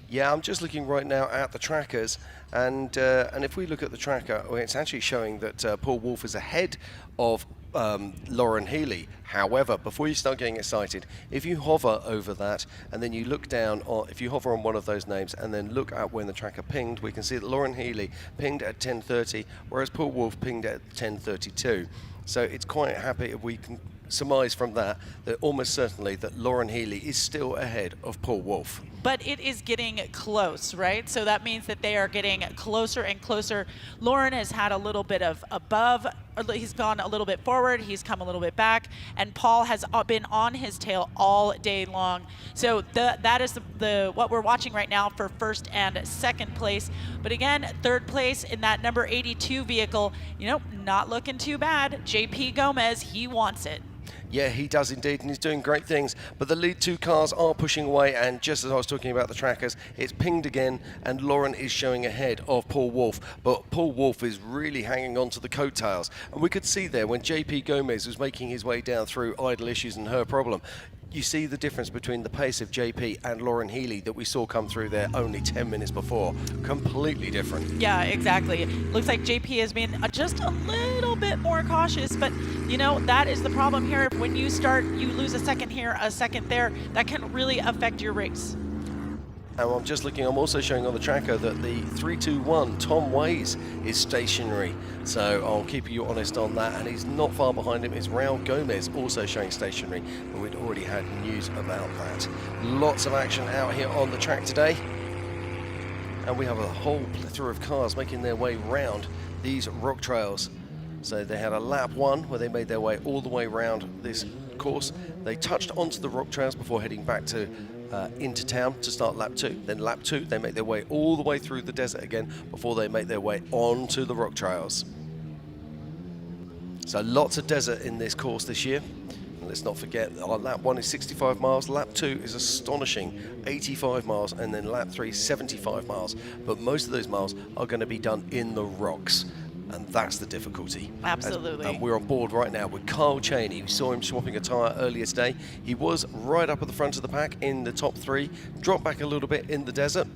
Yeah, I'm just looking right now at the trackers, and if we look at the tracker, it's actually showing that Paul Wolf is ahead of Lauren Healy. However, before you start getting excited, if you hover over that and then you look down, or if you hover on one of those names and then look at when the tracker pinged, we can see that Lauren Healy pinged at 10:30, whereas Paul Wolf pinged at 10:32. So it's quite happy if we can surmise from that almost certainly that Lauren Healy is still ahead of Paul Wolf. But it is getting close, right? So that means that they are getting closer and closer. Lauren has had a little bit of above, or he's gone a little bit forward, he's come a little bit back, and Paul has been on his tail all day long. So that is what we're watching right now for 1st and 2nd place. But again, 3rd place in that number 82 vehicle, not looking too bad. JP Gomez, he wants it. Yeah, he does indeed, and he's doing great things. But the lead 2 cars are pushing away, and just as I was talking about the trackers, it's pinged again, and Lauren is showing ahead of Paul Wolf. But Paul Wolf is really hanging on to the coattails. And we could see there when JP Gomez was making his way down through idle issues and her problem, you see the difference between the pace of JP and Lauren Healy that we saw come through there only 10 minutes before. Completely different. Yeah, exactly. It looks like JP has been just a little bit more cautious, but that is the problem here. When you lose a second here, a second there, that can really affect your race. And I'm just looking, I'm also showing on the tracker that the 321 Tom Ways is stationary. So I'll keep you honest on that. And he's not far behind him is Raul Gomez, also showing stationary. But we'd already had news about that. Lots of action out here on the track today. And we have a whole plethora of cars making their way round these rock trails. So they had a lap 1 where they made their way all the way around this course. They touched onto the rock trails before heading back to into town to start lap 2. Then lap 2, they make their way all the way through the desert again before they make their way onto the rock trails. So lots of desert in this course this year. And let's not forget, our lap 1 is 65 miles, lap 2 is astonishing 85 miles, and then lap 3 75 miles. But most of those miles are going to be done in the rocks. And that's the difficulty. Absolutely. And we're on board right now with Carl Cheney. We saw him swapping a tyre earlier today. He was right up at the front of the pack in the top 3, dropped back a little bit in the desert,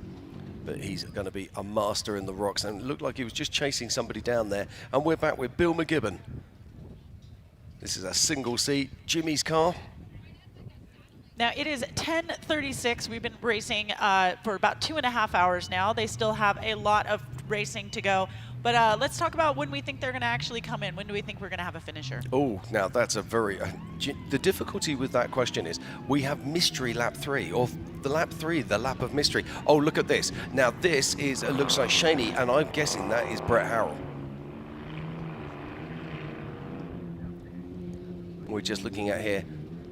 but he's going to be a master in the rocks. And it looked like he was just chasing somebody down there. And we're back with Bill McGibbon. This is a single seat, Jimmy's car. Now it is 10:36. We've been racing for about 2.5 hours now. They still have a lot of racing to go. But let's talk about when we think they're going to actually come in. When do we think we're going to have a finisher? Oh, now that's a very... the difficulty with that question is we have mystery lap 3, or the lap 3, the lap of mystery. Oh, look at this. Now this is looks like Shaney, and I'm guessing that is Brett Harrell. We're just looking at here.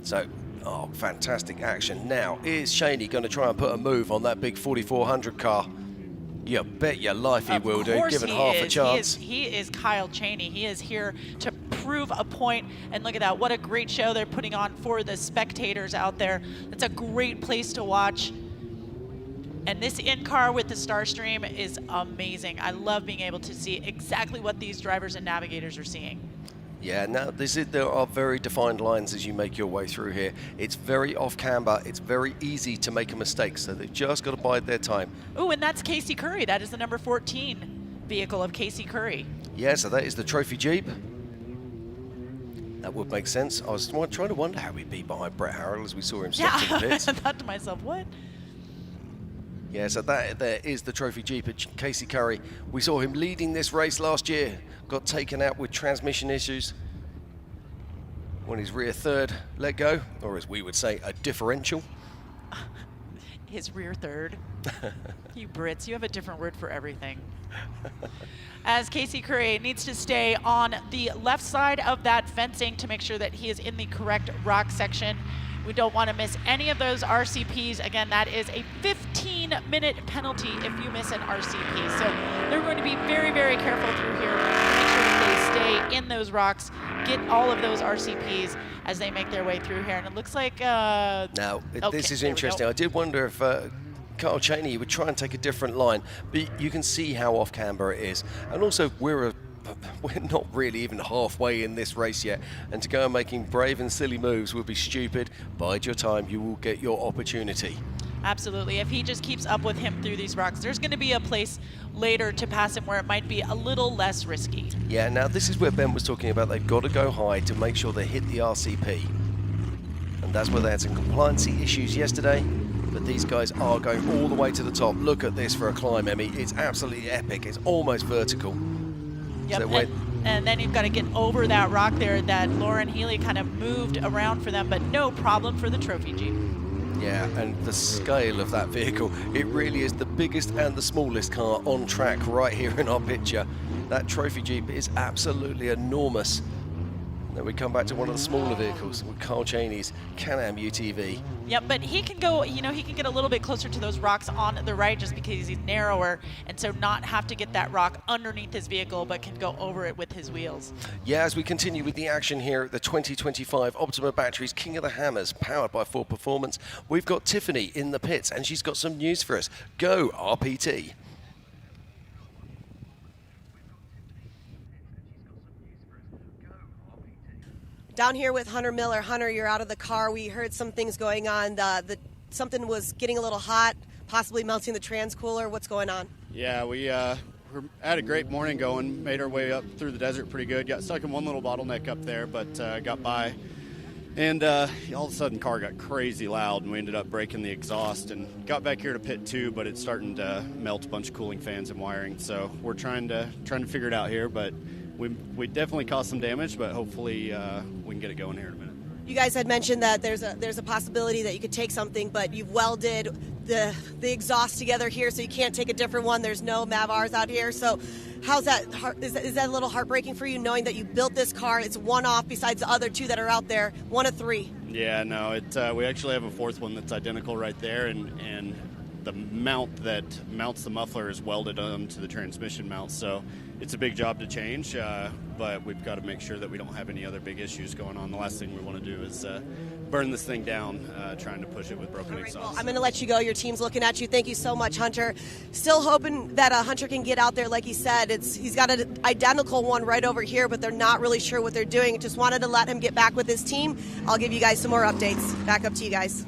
So, oh, fantastic action. Now, is Shaney going to try and put a move on that big 4400 car? You bet your life he will do, given half a chance. He is Kyle Cheney. He is here to prove a point. And look at that. What a great show they're putting on for the spectators out there. It's a great place to watch. And this in-car with the Starstream is amazing. I love being able to see exactly what these drivers and navigators are seeing. Yeah, now there are very defined lines as you make your way through here. It's very off-camber. It's very easy to make a mistake, so they've just got to bide their time. Oh, and that's Casey Curry. That is the number 14 vehicle of Casey Curry. Yeah, so that is the trophy Jeep. That would make sense. I was trying to wonder how he'd be behind Brett Harrell as we saw him step to the pits. I thought to myself, what? Yeah, so there is the trophy Jeep at Casey Curry. We saw him leading this race last year. Got taken out with transmission issues when his rear third let go, or as we would say, a differential. His rear third. You Brits, you have a different word for everything. As Casey Curry needs to stay on the left side of that fencing to make sure that he is in the correct rock section. We don't want to miss any of those RCPs. Again, that is a 15-minute penalty if you miss an RCP. So they're going to be very, very careful through here to make sure that they stay in those rocks, get all of those RCPs as they make their way through here. And it looks like... Now, this is interesting. I did wonder if Carl Cheney would try and take a different line, but you can see how off-camber it is. And also, we're not really even halfway in this race yet, and to go and making brave and silly moves would be stupid. Bide your time, you will get your opportunity. Absolutely. If he just keeps up with him through these rocks, there's going to be a place later to pass him where it might be a little less risky. Yeah, now this is where Ben was talking about they've got to go high to make sure they hit the RCP. And that's where they had some compliancy issues yesterday. But these guys are going all the way to the top. Look at this for a climb, Emmy. It's absolutely epic. It's almost vertical. Yep, So and then you've got to get over that rock there that Lauren Healy kind of moved around for them, but no problem for the trophy Jeep. yeah, and the scale of that vehicle, it really is the biggest and the smallest car on track right here in our picture. That trophy Jeep is absolutely enormous. Then we come back to one of the smaller vehicles with Carl Cheney's Can-Am UTV. Yep, but he can go, he can get a little bit closer to those rocks on the right just because he's narrower, and so not have to get that rock underneath his vehicle, but can go over it with his wheels. Yeah, as we continue with the action here at the 2025 Optima Batteries King of the Hammers, powered by Ford Performance, we've got Tiffany in the pits, and she's got some news for us. Go, RPT. Down here with Hunter Miller. Hunter, you're out of the car. We heard some things going on. Something was getting a little hot, possibly melting the trans cooler. What's going on? Yeah, we had a great morning going. Made our way up through the desert pretty good. Got stuck in one little bottleneck up there, but got by. And all of a sudden, car got crazy loud, and we ended up breaking the exhaust and got back here to pit 2, but it's starting to melt a bunch of cooling fans and wiring. So we're trying to figure it out here, but we definitely caused some damage, but hopefully we can get it going here in a minute. You guys had mentioned that there's a possibility that you could take something, but you've welded the exhaust together here, so you can't take a different one. There's no Mavars out here, so how's that? Is that a little heartbreaking for you, knowing that you built this car? It's one off besides the other 2 that are out there, 1 of 3. Yeah, no, we actually have a 4th one that's identical right there, and the mount that mounts the muffler is welded onto the transmission mount, so it's a big job to change, but we've got to make sure that we don't have any other big issues going on. The last thing we want to do is burn this thing down, trying to push it with broken exhaust. Well, I'm going to let you go. Your team's looking at you. Thank you so much, Hunter. Still hoping that Hunter can get out there. Like he said, he's got an identical one right over here, but they're not really sure what they're doing. Just wanted to let him get back with his team. I'll give you guys some more updates. Back up to you guys.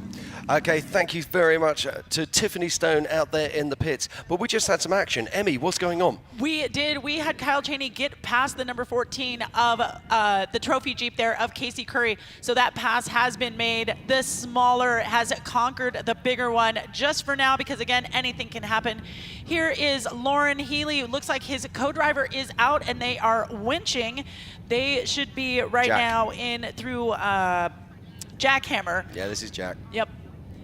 Okay, thank you very much to Tiffany Stone out there in the pits. But we just had some action. Emmy, what's going on? We did. We had Kyle Cheney get past the number 14 of the trophy Jeep there of Casey Curry. So that pass has been made. The smaller has conquered the bigger one just for now, because again, anything can happen. Here is Lauren Healy. Looks like his co-driver is out and they are winching. They should be right now in through Jackhammer. Yeah, this is Jack. Yep.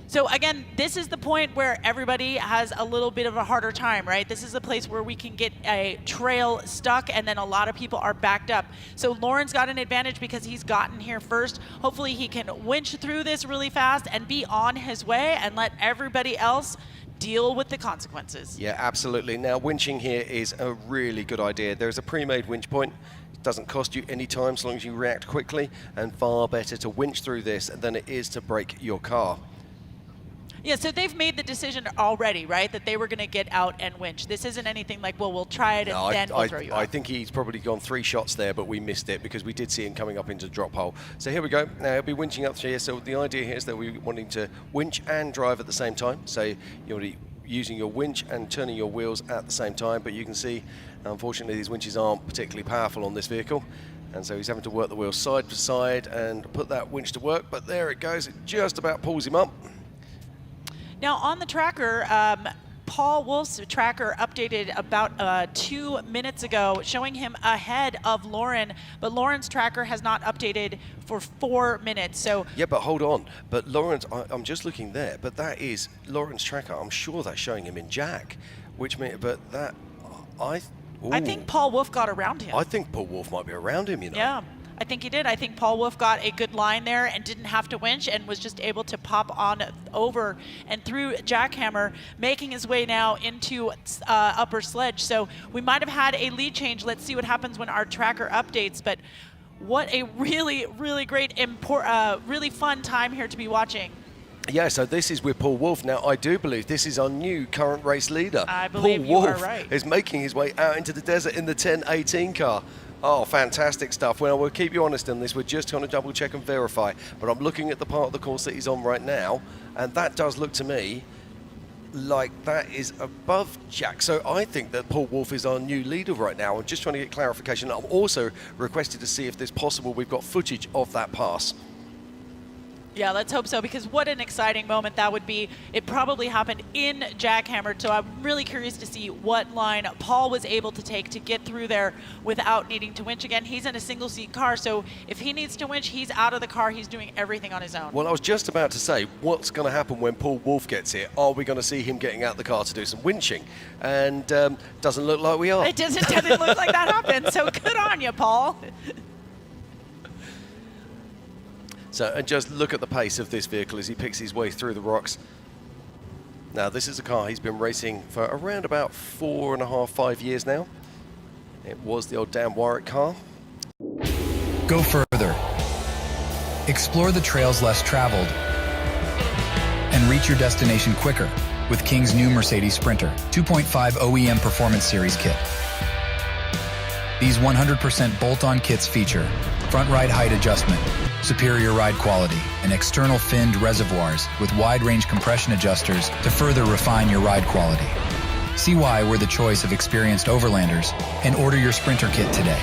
So again, this is the point where everybody has a little bit of a harder time, right? This is a place where we can get a trail stuck and then a lot of people are backed up. So Lauren's got an advantage because he's gotten here first. Hopefully he can winch through this really fast and be on his way and let everybody else deal with the consequences. Yeah, absolutely. Now, winching here is a really good idea. There's a pre-made winch point. It doesn't cost you any time as long as you react quickly, and far better to winch through this than it is to break your car. Yeah, so they've made the decision already, right, that they were going to get out and winch. This isn't anything like, well, we'll try it and then we'll throw you out. I think he's probably gone 3 shots there, but we missed it because we did see him coming up into the drop hole. So here we go. Now he'll be winching up here. So the idea here is that we're wanting to winch and drive at the same time. So you're using your winch and turning your wheels at the same time. But you can see, unfortunately, these winches aren't particularly powerful on this vehicle. And so he's having to work the wheels side to side and put that winch to work. But there it goes. It just about pulls him up. Now on the tracker, Paul Wolf's tracker updated about 2 minutes ago, showing him ahead of Lauren, but Lauren's tracker has not updated for 4 minutes. So yeah, but hold on. But Lauren's, I'm just looking there, but that is Lauren's tracker. I'm sure that's showing him in Jack, which means, but that, I think Paul Wolf got around him. I think Paul Wolf might be around him, you know. Yeah. I think he did. I think Paul Wolf got a good line there and didn't have to winch and was just able to pop on over and through Jackhammer, making his way now into upper sledge. So we might have had a lead change. Let's see what happens when our tracker updates. But what a really, really great, really fun time here to be watching. Yeah, so this is with Paul Wolf. Now, I do believe this is our new current race leader. I believe Paul you are Wolf right. is making his way out into the desert in the 1018 car. Oh, fantastic stuff. Well, we'll keep you honest on this. We're just going to double check and verify. But I'm looking at the part of the course that he's on right now, and that does look to me like that is above Jack. So I think that Paul Wolf is our new leader right now. I'm just trying to get clarification. I'm also requested to see if there's possible we've got footage of that pass. Yeah, let's hope so, because what an exciting moment that would be. It probably happened in Jackhammer, so I'm really curious to see what line Paul was able to take to get through there without needing to winch. Again, he's in a single-seat car, so if he needs to winch, he's out of the car. He's doing everything on his own. Well, I was just about to say, what's going to happen when Paul Wolf gets here? Are we going to see him getting out the car to do some winching? And doesn't look like we are. It doesn't look like that happened, so good on you, Paul. So, and just look at the pace of this vehicle as he picks his way through the rocks. Now, this is a car he's been racing for around about 4.5, 5 years now. It was the old Dan Warwick car. Go further. Explore the trails less traveled. And reach your destination quicker with King's new Mercedes Sprinter 2.5 OEM Performance Series kit. These 100% bolt-on kits feature front ride height adjustment, superior ride quality, and external finned reservoirs with wide-range compression adjusters to further refine your ride quality. See why we're the choice of experienced overlanders and order your Sprinter kit today.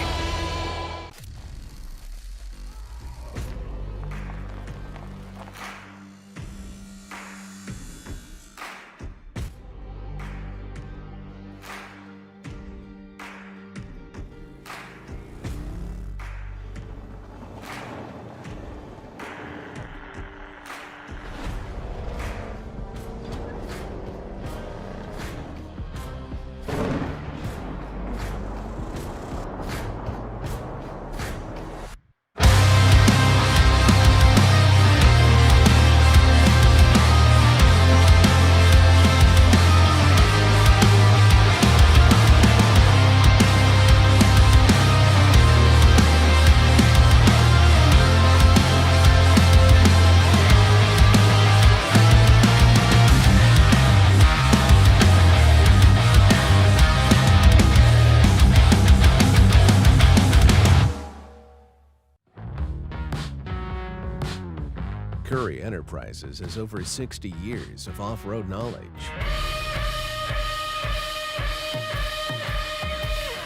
Curry Enterprises has over 60 years of off-road knowledge.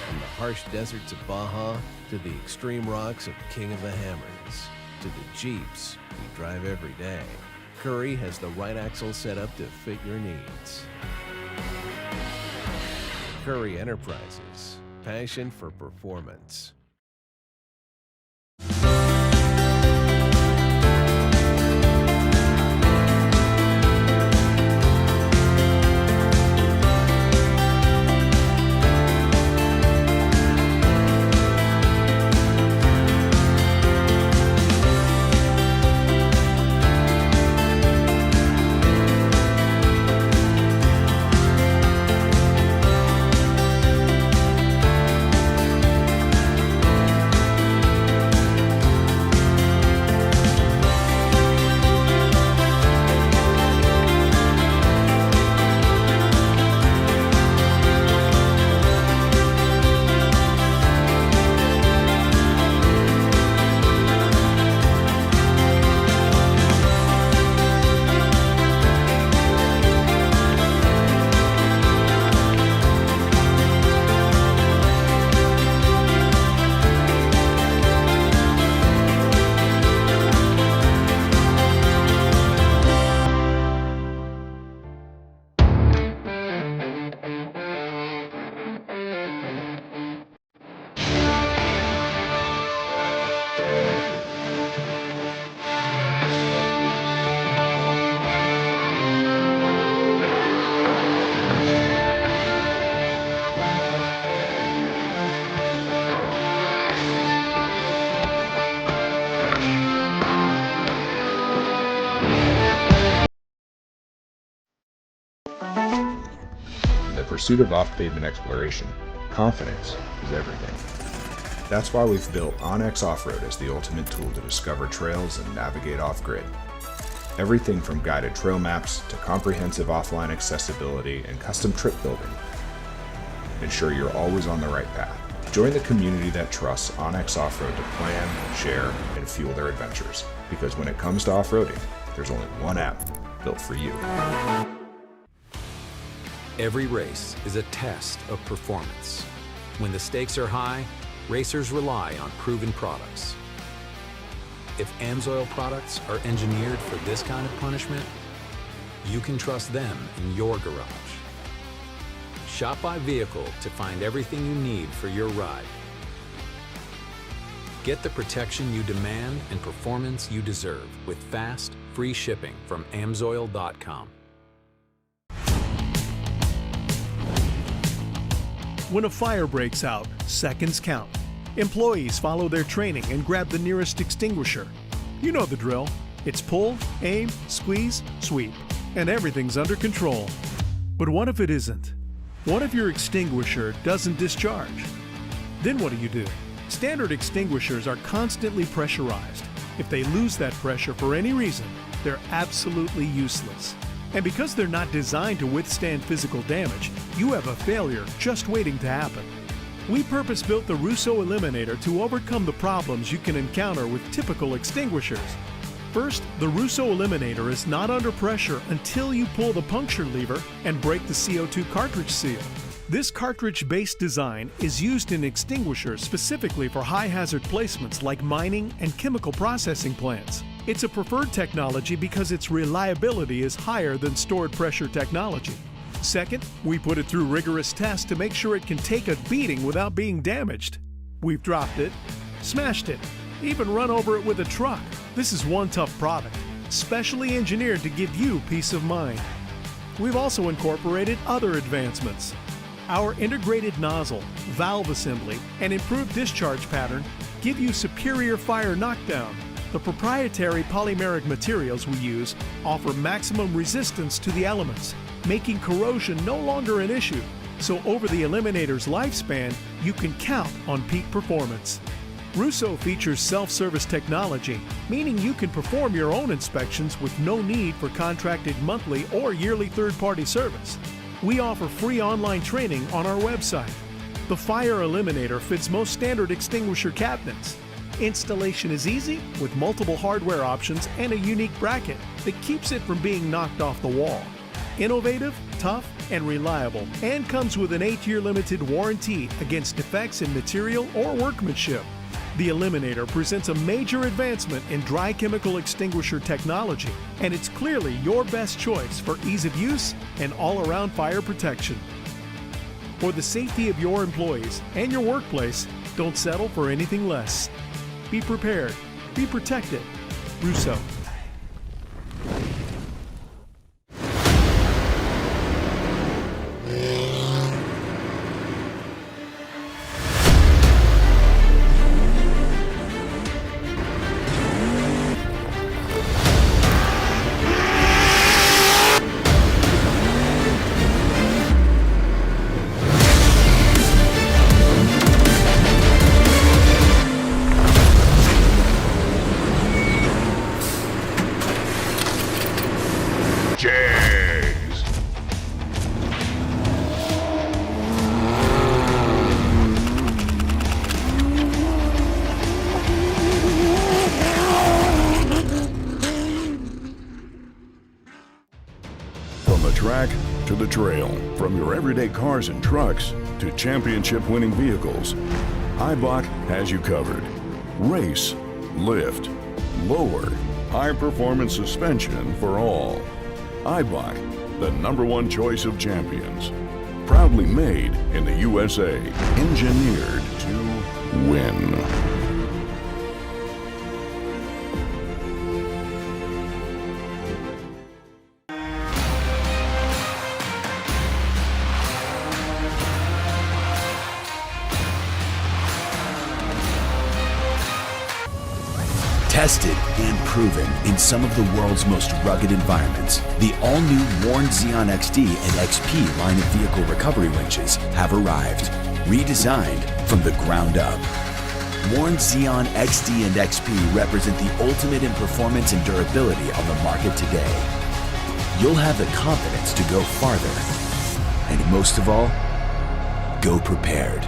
From the harsh deserts of Baja to the extreme rocks of King of the Hammers to the Jeeps we drive every day, Curry has the right axle set up to fit your needs. Curry Enterprises, passion for performance. Pursuit of off-pavement exploration, confidence is everything. That's why we've built OnX Off-Road as the ultimate tool to discover trails and navigate off-grid. Everything from guided trail maps to comprehensive offline accessibility and custom trip building. Ensure you're always on the right path. Join the community that trusts OnX Off-Road to plan, share, and fuel their adventures. Because when it comes to off-roading, there's only one app built for you. Every race is a test of performance. When the stakes are high, racers rely on proven products. If AMSOIL products are engineered for this kind of punishment, you can trust them in your garage. Shop by vehicle to find everything you need for your ride. Get the protection you demand and performance you deserve with fast, free shipping from AMSOIL.com. When a fire breaks out, seconds count. Employees follow their training and grab the nearest extinguisher. You know the drill. It's pull, aim, squeeze, sweep, and everything's under control. But what if it isn't? What if your extinguisher doesn't discharge? Then what do? Standard extinguishers are constantly pressurized. If they lose that pressure for any reason, they're absolutely useless. And because they're not designed to withstand physical damage, you have a failure just waiting to happen. We purpose-built the Russo Eliminator to overcome the problems you can encounter with typical extinguishers. First, the Russo Eliminator is not under pressure until you pull the puncture lever and break the CO2 cartridge seal. This cartridge-based design is used in extinguishers specifically for high-hazard placements like mining and chemical processing plants. It's a preferred technology because its reliability is higher than stored pressure technology. Second, we put it through rigorous tests to make sure it can take a beating without being damaged. We've dropped it, smashed it, even run over it with a truck. This is one tough product, specially engineered to give you peace of mind. We've also incorporated other advancements. Our integrated nozzle, valve assembly, and improved discharge pattern give you superior fire knockdown. The proprietary polymeric materials we use offer maximum resistance to the elements, making corrosion no longer an issue. So over the Eliminator's lifespan, you can count on peak performance. Russo features self-service technology, meaning you can perform your own inspections with no need for contracted monthly or yearly third-party service. We offer free online training on our website. The Fire Eliminator fits most standard extinguisher cabinets. Installation is easy with multiple hardware options and a unique bracket that keeps it from being knocked off the wall. Innovative, tough, and reliable, and comes with an 8-year limited warranty against defects in material or workmanship. The Eliminator presents a major advancement in dry chemical extinguisher technology, and it's clearly your best choice for ease of use and all-around fire protection. For the safety of your employees and your workplace, don't settle for anything less. Be prepared. Be protected. Russo. To the trail, from your everyday cars and trucks to championship-winning vehicles, Eibach has you covered. Race, lift, lower, high-performance suspension for all. Eibach, the #1 choice of champions. Proudly made in the USA, engineered to win. Tested and proven in some of the world's most rugged environments, the all-new Warn Xeon XD and XP line of vehicle recovery winches have arrived, redesigned from the ground up. Warn Xeon XD and XP represent the ultimate in performance and durability on the market today. You'll have the confidence to go farther, and most of all, go prepared.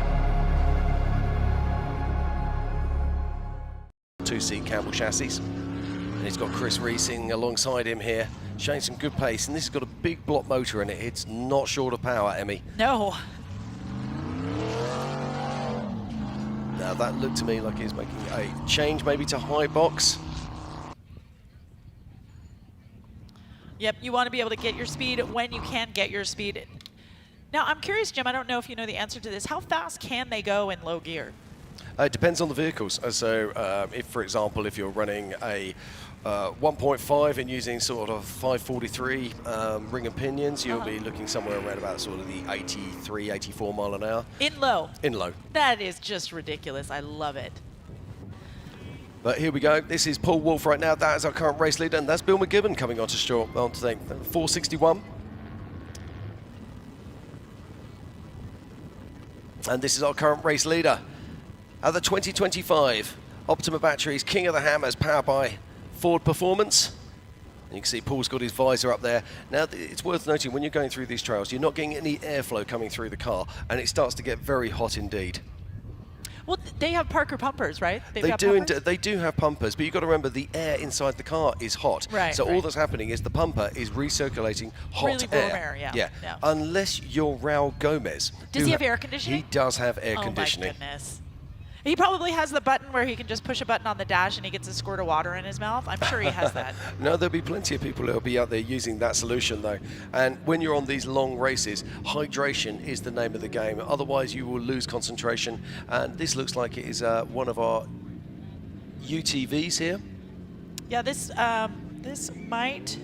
Two-seat Campbell chassis. And he's got Chris Reesing alongside him here, showing some good pace. And this has got a big block motor in it. It's not short of power, Emmy. No. Now that looked to me like he's making a change maybe to high box. Yep, you want to be able to get your speed when you can get your speed. Now, I'm curious, Jim, I don't know if you know the answer to this. How fast can they go in low gear? It depends on the vehicles. So if, for example, if you're running a 1.5 and using sort of 543 ring and pinions, you'll be looking somewhere around about sort of the 83, 84 mile an hour. In low? In low. That is just ridiculous. I love it. But here we go. This is Paul Wolf right now. That is our current race leader, and that's Bill McGibbon coming onto short. On to 461. And this is our current race leader. At the 2025 Optima Batteries King of the Hammers, powered by Ford Performance. And you can see Paul's got his visor up there. Now, it's worth noting when you're going through these trails, you're not getting any airflow coming through the car, and it starts to get very hot indeed. Well, they have Parker pumpers, right? They do have pumpers, but you've got to remember the air inside the car is hot. Right. So all that's happening is the pumper is recirculating hot really warm air. Yeah. Unless you're Raul Gomez. Does he have air conditioning? He does have air conditioning. Oh my goodness. He probably has the button where he can just push a button on the dash and he gets a squirt of water in his mouth. I'm sure he has that. No, there'll be plenty of people who'll be out there using that solution though. And when you're on these long races, hydration is the name of the game. Otherwise you will lose concentration. And this looks like it is one of our UTVs here. Yeah, this might...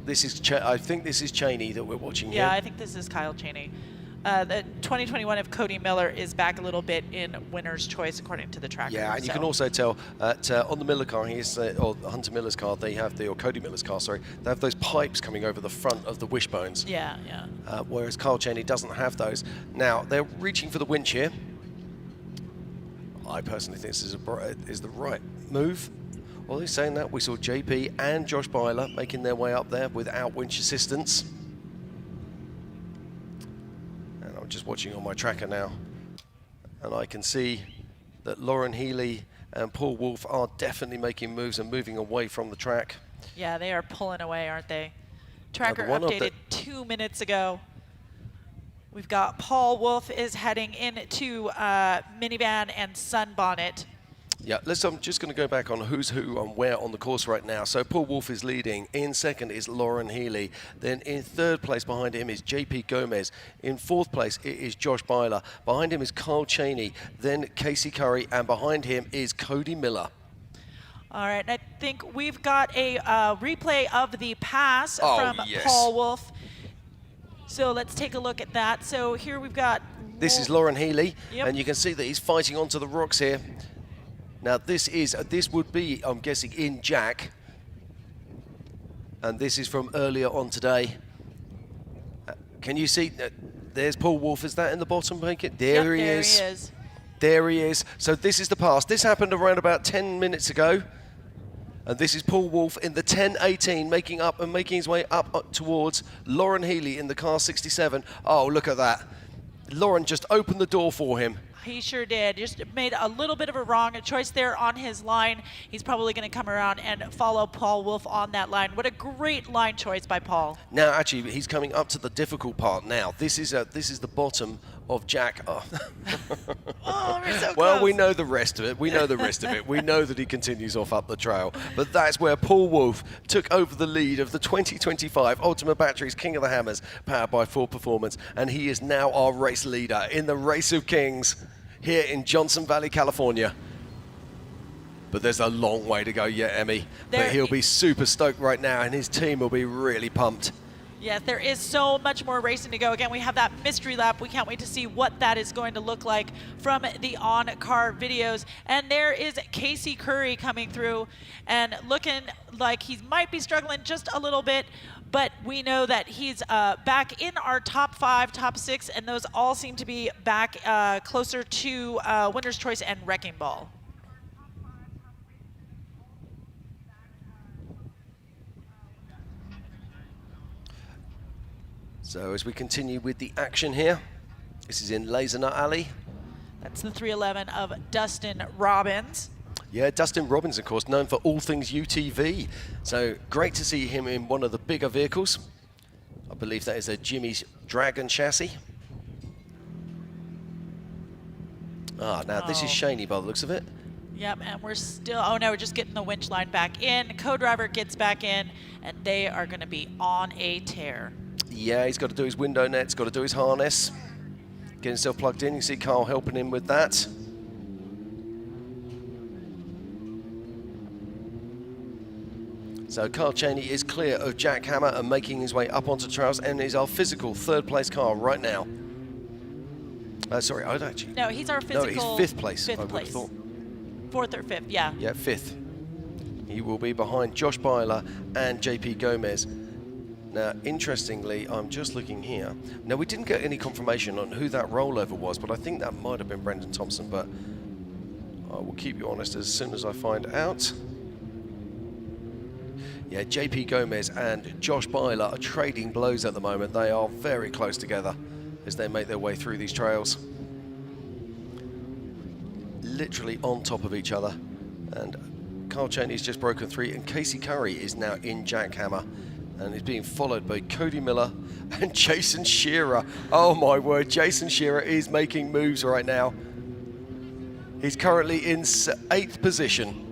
This is, I think this is Cheney that we're watching here. Yeah, I think this is Kyle Cheney. The 2021 of Cody Miller is back a little bit in winner's choice according to the tracker. Yeah, and you can also tell that on the Miller car, or Hunter Miller's car, they have or Cody Miller's car, sorry, they have those pipes coming over the front of the wishbones. Yeah. Whereas Kyle Cheney doesn't have those. Now, they're reaching for the winch here. I personally think this is the right move. While they're saying that, we saw JP and Josh Byler making their way up there without winch assistance. Just watching on my tracker now, and I can see that Lauren Healy and Paul Wolf are definitely making moves and moving away from the track. Yeah, they are pulling away, aren't they? Tracker one of updated 2 minutes ago. We've got Paul Wolf is heading into minivan and sunbonnet. Yeah, I'm just going to go back on who's who and where on the course right now. So Paul Wolf is leading. In second is Lauren Healy. Then in third place behind him is JP Gomez. In fourth place it is Josh Byler. Behind him is Carl Cheney. Then Casey Curry. And behind him is Cody Miller. All right, I think we've got a replay of the pass from yes. Paul Wolf. So let's take a look at that. So here we've got... This is Lauren Healy. Yep. And you can see that he's fighting onto the rocks here. Now this would be, I'm guessing, in Jack. And this is from earlier on today. Can you see, there's Paul Wolf, is that in the bottom, Bacon? There he is. There he is. There he is. So this is the pass. This happened around about 10 minutes ago. And this is Paul Wolf in the 1018, making his way up towards Lauren Healy in the car 67. Oh, look at that. Lauren just opened the door for him. He sure did. Just made a little bit of a wrong choice there on his line. He's probably going to come around and follow Paul Wolf on that line. What a great line choice by Paul. Now, actually, he's coming up to the difficult part now. This is the bottom of Jack. Oh, we're so well, close. we know the rest of it. We know the rest of it. We know that he continues off up the trail. But that's where Paul Wolf took over the lead of the 2025 Ultimate Batteries King of the Hammers, powered by Ford Performance. And he is now our race leader in the Race of Kings here in Johnson Valley, California. But there's a long way to go yet, Emmy. But he'll be super stoked right now, and his team will be really pumped. Yes, there is so much more racing to go. Again, we have that mystery lap. We can't wait to see what that is going to look like from the on-car videos. And there is Casey Curry coming through and looking like he might be struggling just a little bit, but we know that he's back in our top 5, top 6, and those all seem to be back closer to Winner's Choice and Wrecking Ball. So as we continue with the action here, this is in Laser Nut Alley. That's the 311 of Dustin Robbins. Yeah, Dustin Robbins, of course, known for all things UTV. So great to see him in one of the bigger vehicles. I believe that is a Jimmy's Dragon chassis. Now this is Shaney by the looks of it. Yep, and we're still, oh no, we're just getting the winch line back in. Co-driver gets back in, and they are gonna be on a tear. Yeah, he's got to do his window nets, got to do his harness. Get himself plugged in. You see Carl helping him with that. So Carl Cheney is clear of Jack Hammer and making his way up onto trails, and is our physical third place car right now. Sorry, I'd actually... No, he's our physical... No, he's fifth place. Fifth place. Fourth or fifth, yeah. Yeah, fifth. He will be behind Josh Byler and JP Gomez. Now, interestingly, I'm just looking here. Now, we didn't get any confirmation on who that rollover was, but I think that might have been Brendan Thompson, but I will keep you honest as soon as I find out. Yeah, JP Gomez and Josh Byler are trading blows at the moment. They are very close together as they make their way through these trails. Literally on top of each other. And Carl Cheney's just broken 3, and Casey Curry is now in Jack Hammer. And is being followed by Cody Miller and Jason Shearer. Oh my word, Jason Shearer is making moves right now. He's currently in 8th position.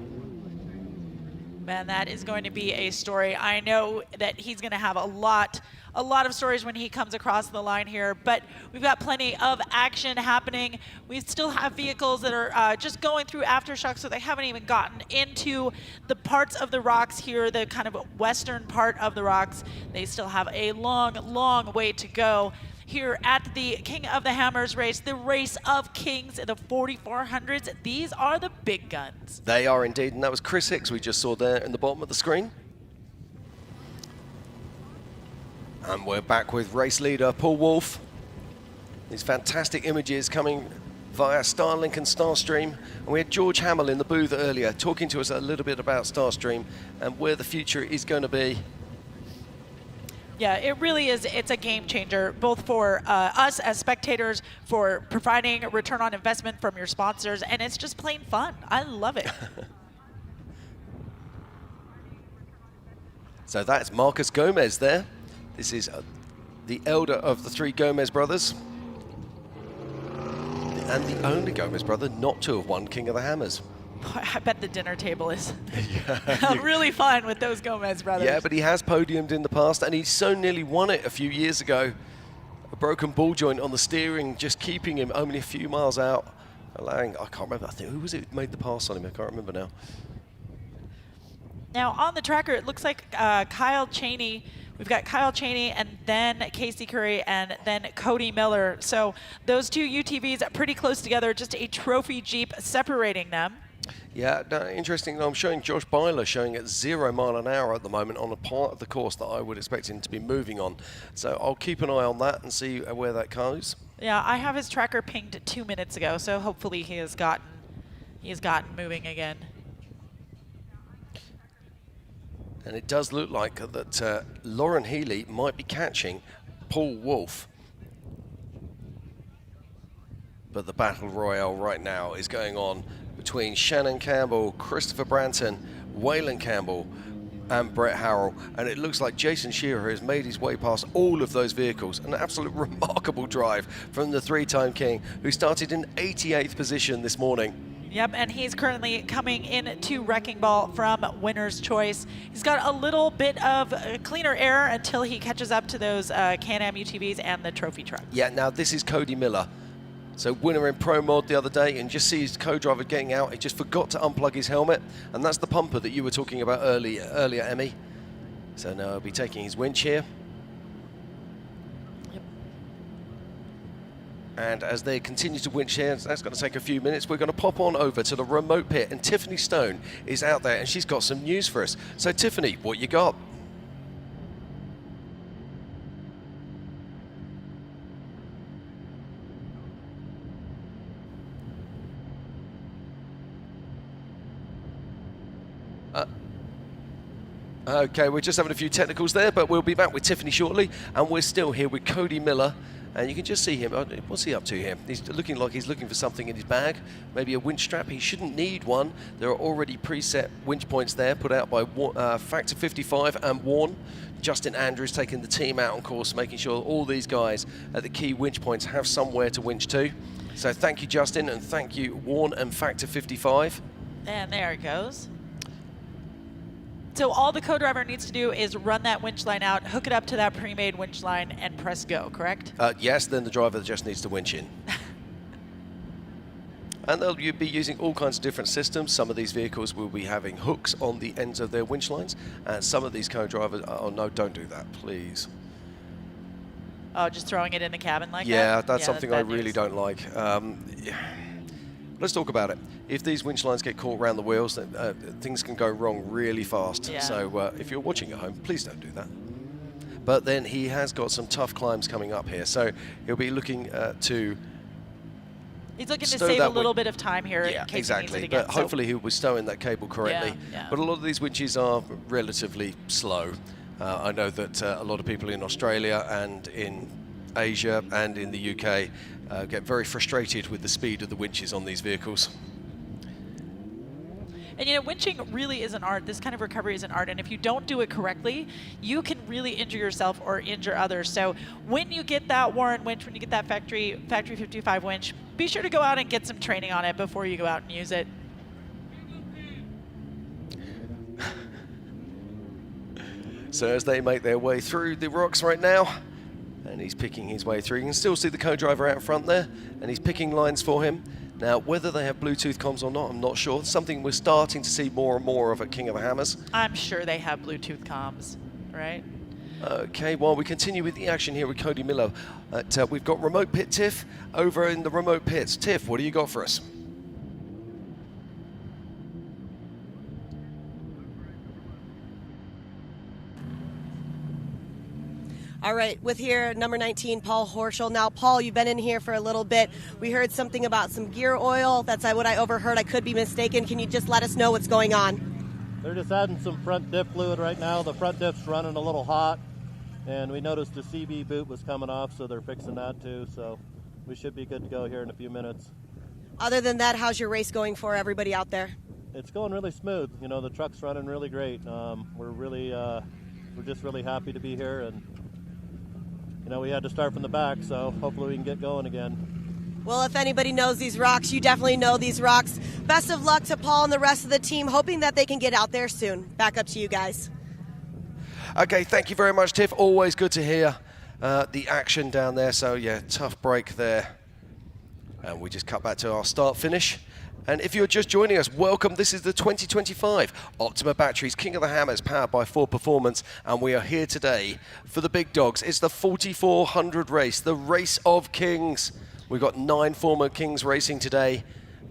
Man, that is going to be a story. I know that he's going to have a lot of stories when he comes across the line here, but we've got plenty of action happening. We still have vehicles that are just going through aftershock, so they haven't even gotten into the parts of the rocks here, the kind of western part of the rocks. They still have a long way to go here at the King of the Hammers race, the Race of Kings, the 4400s. These are the big guns. They are indeed, and that was Chris Hicks we just saw there in the bottom of the screen. And we're back with race leader Paul Wolf. These fantastic images coming via Starlink and Starstream. And we had George Hamill in the booth earlier talking to us a little bit about Starstream and where the future is going to be. Yeah, it really is. It's a game changer, both for us as spectators, for providing a return on investment from your sponsors, and it's just plain fun. I love it. So that's Marcus Gomez there. This is the elder of the three Gomez brothers, and the only Gomez brother not to have won King of the Hammers. I bet the dinner table is really fun with those Gomez brothers. Yeah, but he has podiumed in the past, and he so nearly won it a few years ago. A broken ball joint on the steering, just keeping him only a few miles out, allowing, I can't remember, I think, who was it who made the pass on him? I can't remember now. Now, on the tracker, it looks like Kyle Cheney. We've got Kyle Cheney and then Casey Curry and then Cody Miller. So those two UTVs are pretty close together, just a trophy Jeep separating them. Yeah, no, interesting. I'm showing Josh Byler showing at 0 mile an hour at the moment on a part of the course that I would expect him to be moving on. So I'll keep an eye on that and see where that goes. Yeah, I have his tracker pinged 2 minutes ago, so hopefully he has gotten moving again. And it does look like that Lauren Healy might be catching Paul Wolfe. But the battle royale right now is going on between Shannon Campbell, Christopher Branton, Waylon Campbell, and Brett Harrell. And it looks like Jason Shearer has made his way past all of those vehicles. An absolute remarkable drive from the three-time king, who started in 88th position this morning. Yep, and he's currently coming into Wrecking Ball from Winner's Choice. He's got a little bit of cleaner air until he catches up to those Can-Am UTVs and the trophy truck. Yeah, now this is Cody Miller. So winner in Pro Mod the other day, and just see his co-driver getting out. He just forgot to unplug his helmet, and that's the pumper that you were talking about earlier, Emmy. So now he'll be taking his winch here. Yep. And as they continue to winch here, that's going to take a few minutes, we're going to pop on over to the remote pit, and Tiffany Stone is out there, and she's got some news for us. So Tiffany, what you got? Okay, we're just having a few technicals there, but we'll be back with Tiffany shortly, and we're still here with Cody Miller, and you can just see him. What's he up to here? He's looking like he's looking for something in his bag, maybe a winch strap. He shouldn't need one. There are already preset winch points there put out by Factor 55 and Warren. Justin Andrews taking the team out on course, making sure all these guys at the key winch points have somewhere to winch to. So thank you, Justin, and thank you, Warren and Factor 55. And there it goes. So all the co-driver needs to do is run that winch line out, hook it up to that pre-made winch line, and press go, correct? Yes, then the driver just needs to winch in. And they'll be using all kinds of different systems. Some of these vehicles will be having hooks on the ends of their winch lines, and some of these co-drivers, oh no, don't do that, please. Oh, just throwing it in the cabin like that? Yeah, that's something I really don't like. Let's talk about it. If these winch lines get caught around the wheels, things can go wrong really fast. Yeah. So if you're watching at home, please don't do that. But then he has got some tough climbs coming up here. So he'll be looking to... He's looking to save a little bit of time here in case exactly. he needs it again. But hopefully he'll be stowing that cable correctly. Yeah. But a lot of these winches are relatively slow. I know that a lot of people in Australia and in Asia and in the UK get very frustrated with the speed of the winches on these vehicles. And you know, winching really is an art. This kind of recovery is an art, and if you don't do it correctly, you can really injure yourself or injure others. So when you get that Warren winch, when you get that factory 55 winch, be sure to go out and get some training on it before you go out and use it. So as they make their way through the rocks right now, and he's picking his way through, you can still see the co-driver out front there, and he's picking lines for him. Now, whether they have Bluetooth comms or not, I'm not sure. It's something we're starting to see more and more of at King of the Hammers. I'm sure they have Bluetooth comms, right? Okay, while we continue with the action here with Cody Miller, we've got Remote Pit Tiff over in the Remote Pits. Tiff, what do you got for us? All right, with here, number 19, Paul Horschel. Now, Paul, you've been in here for a little bit. We heard something about some gear oil. That's what I overheard. I could be mistaken. Can you just let us know what's going on? They're just adding some front diff fluid right now. The front diff's running a little hot, And we noticed the CB boot was coming off, so they're fixing that too. So we should be good to go here in a few minutes. Other than that, how's your race going for everybody out there? It's going really smooth. You know, the truck's running really great. We're just really happy to be here, and you know, we had to start from the back, so hopefully we can get going again. Well, if anybody knows these rocks, you definitely know these rocks. Best of luck to Paul and the rest of the team, hoping that they can get out there soon. Back up to you guys. Okay, thank you very much, Tiff. Always good to hear the action down there. So, yeah, tough break there. And we just cut back to our start-finish. And if you're just joining us, welcome. This is the 2025 Optima Batteries King of the Hammers, powered by Ford Performance. And we are here today for the big dogs. It's the 4400 race, the Race of Kings. We've got 9 former Kings racing today.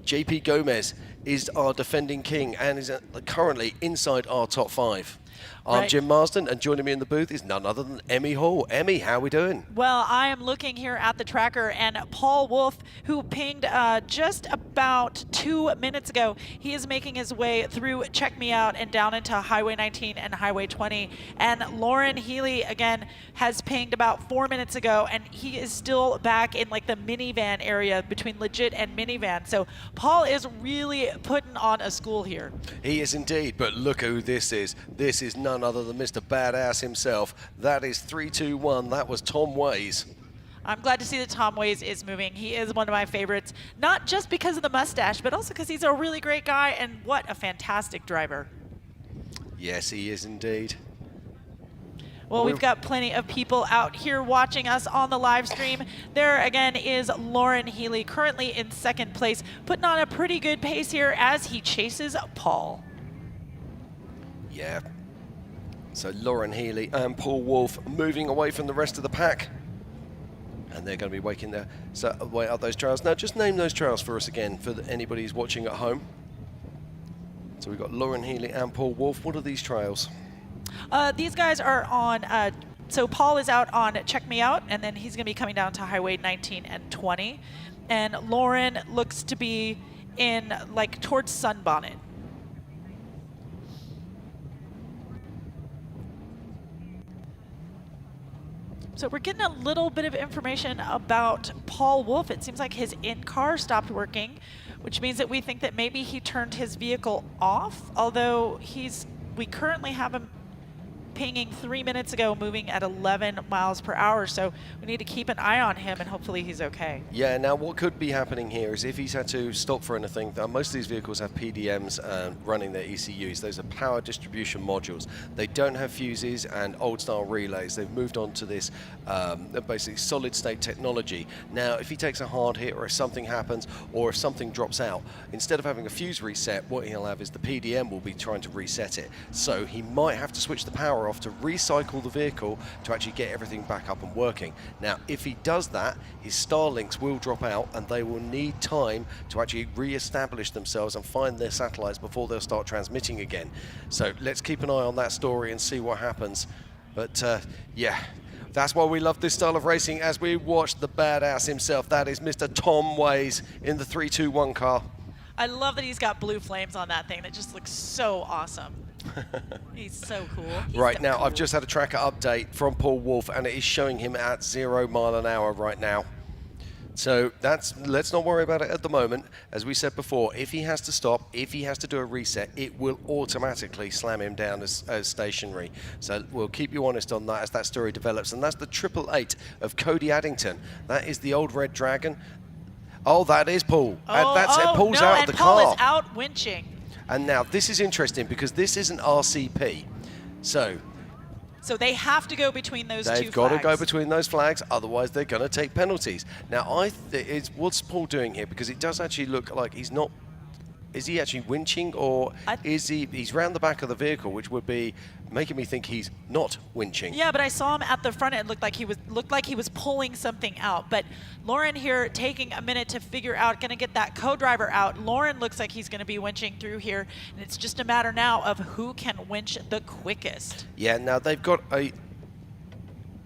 JP Gomez is our defending king and is currently inside our top 5. I'm Jim Marsden, and joining me in the booth is none other than Emmy Hall. Emmy, how are we doing? Well, I am looking here at the tracker, and Paul Wolf, who pinged just about 2 minutes ago, he is making his way through Check Me Out and down into Highway 19 and Highway 20. And Lauren Healy, again, has pinged about 4 minutes ago, and he is still back in like the minivan area between legit and minivan. So Paul is really putting on a school here. He is indeed, but look who this is. This is none other than Mr. Badass himself. That is 321. That was Tom Ways. I'm glad to see that Tom Ways is moving. He is one of my favorites, not just because of the mustache, but also because he's a really great guy, and what a fantastic driver. Yes, he is indeed. Well, we've got plenty of people out here watching us on the live stream. There again is Lauren Healy, currently in 2nd place, putting on a pretty good pace here as he chases Paul. Yeah. So Lauren Healy and Paul Wolf moving away from the rest of the pack. And they're going to be waiting there. So wait out those trails. Now just name those trails for us again for anybody who's watching at home. So we've got Lauren Healy and Paul Wolf. What are these trails? These guys are on, so Paul is out on Check Me Out, and then he's going to be coming down to Highway 19 and 20. And Lauren looks to be in, like, towards Sunbonnet. So we're getting a little bit of information about Paul Wolf. It seems like his in-car stopped working, which means that we think that maybe he turned his vehicle off, although we currently have him pinging 3 minutes ago, moving at 11 miles per hour. So we need to keep an eye on him, and hopefully he's okay. Yeah, now what could be happening here is if he's had to stop for anything, most of these vehicles have PDMs running their ECUs. Those are power distribution modules. They don't have fuses and old style relays. They've moved on to this basically solid state technology. Now, if he takes a hard hit or if something happens or if something drops out, instead of having a fuse reset, what he'll have is the PDM will be trying to reset it. So he might have to switch the power off to recycle the vehicle to actually get everything back up and working. Now, if he does that, his Starlinks will drop out and they will need time to actually re-establish themselves and find their satellites before they'll start transmitting again. So let's keep an eye on that story and see what happens. But yeah, that's why we love this style of racing as we watch the badass himself. That is Mr. Tom Ways in the 321 car. I love that he's got blue flames on that thing. That just looks so awesome. He's so cool. Right now, I've just had a tracker update from Paul Wolf, and it is showing him at 0 mile an hour right now. So let's not worry about it at the moment. As we said before, if he has to stop, if he has to do a reset, it will automatically slam him down as stationary. So we'll keep you honest on that as that story develops. And that's the 888 of Cody Addington. That is the old Red Dragon. Oh, that is Paul. Paul's out of the car. Paul is out winching. And now this is interesting because this is an RCP. So they have to go between those two flags. They've got to go between those flags, otherwise they're going to take penalties. Now, what's Paul doing here? Because it does actually look like he's not. Is he actually winching, or is he's round the back of the vehicle, which would be making me think he's not winching? Yeah, but I saw him at the front. It looked like he was pulling something out. But Lauren here taking a minute to figure out, going to get that co-driver out. Lauren looks like he's going to be winching through here, and it's just a matter now of who can winch the quickest. Yeah, now they've got a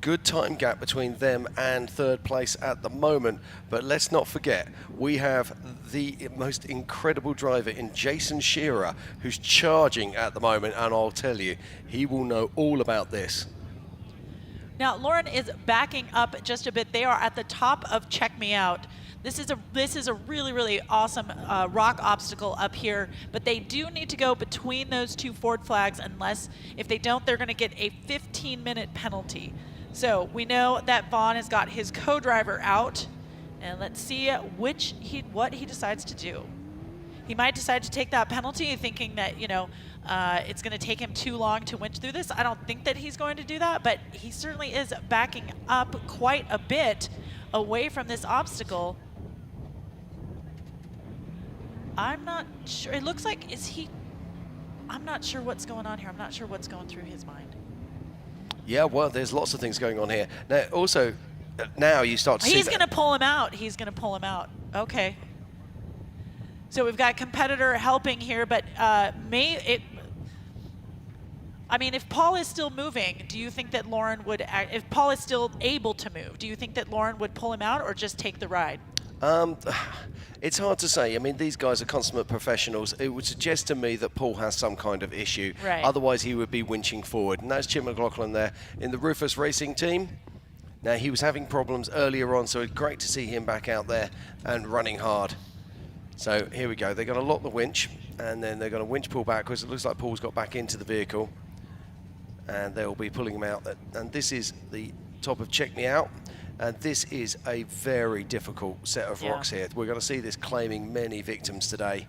good time gap between them and 3rd place at the moment, but let's not forget we have the most incredible driver in Jason Shearer, who's charging at the moment, and I'll tell you, he will know all about this. Now, Lauren is backing up just a bit. They are at the top of Check Me Out. This is a really, really awesome rock obstacle up here, but they do need to go between those two Ford flags, unless if they don't, they're going to get a 15-minute penalty. So we know that Vaughn has got his co-driver out, and let's see what he decides to do. He might decide to take that penalty, thinking that, you know, it's going to take him too long to winch through this. I don't think that he's going to do that, but he certainly is backing up quite a bit away from this obstacle. I'm not sure. It looks like, I'm not sure what's going on here. I'm not sure what's going through his mind. Yeah, well, there's lots of things going on here. Now, also, now you start to see He's going to pull him out. He's going to pull him out. Okay. So we've got a competitor helping here, but I mean, if Paul is still moving, do you think that Lauren would, if Paul is still able to move, do you think that Lauren would pull him out or just take the ride? It's hard to say. I mean, these guys are consummate professionals. It would suggest to me that Paul has some kind of issue. Right. Otherwise, he would be winching forward. And that's Chip McLaughlin there in the Rufus Racing team. Now, he was having problems earlier on, so it's great to see him back out there and running hard. So here we go. They're going to lock the winch, and then they're going to winch Paul backwards. It looks like Paul's got back into the vehicle, and they'll be pulling him out. And this is the top of Check Me Out. And this is a very difficult set of rocks here. We're going to see this claiming many victims today.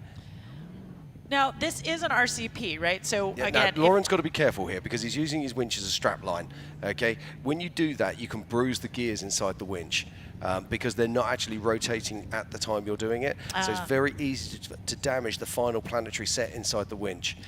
Now, this is an RCP, right? So, Yeah, again, now, Lauren's got to be careful here because he's using his winch as a strap line, okay? When you do that, you can bruise the gears inside the winch because they're not actually rotating at the time you're doing it. So it's very easy to damage the final planetary set inside the winch.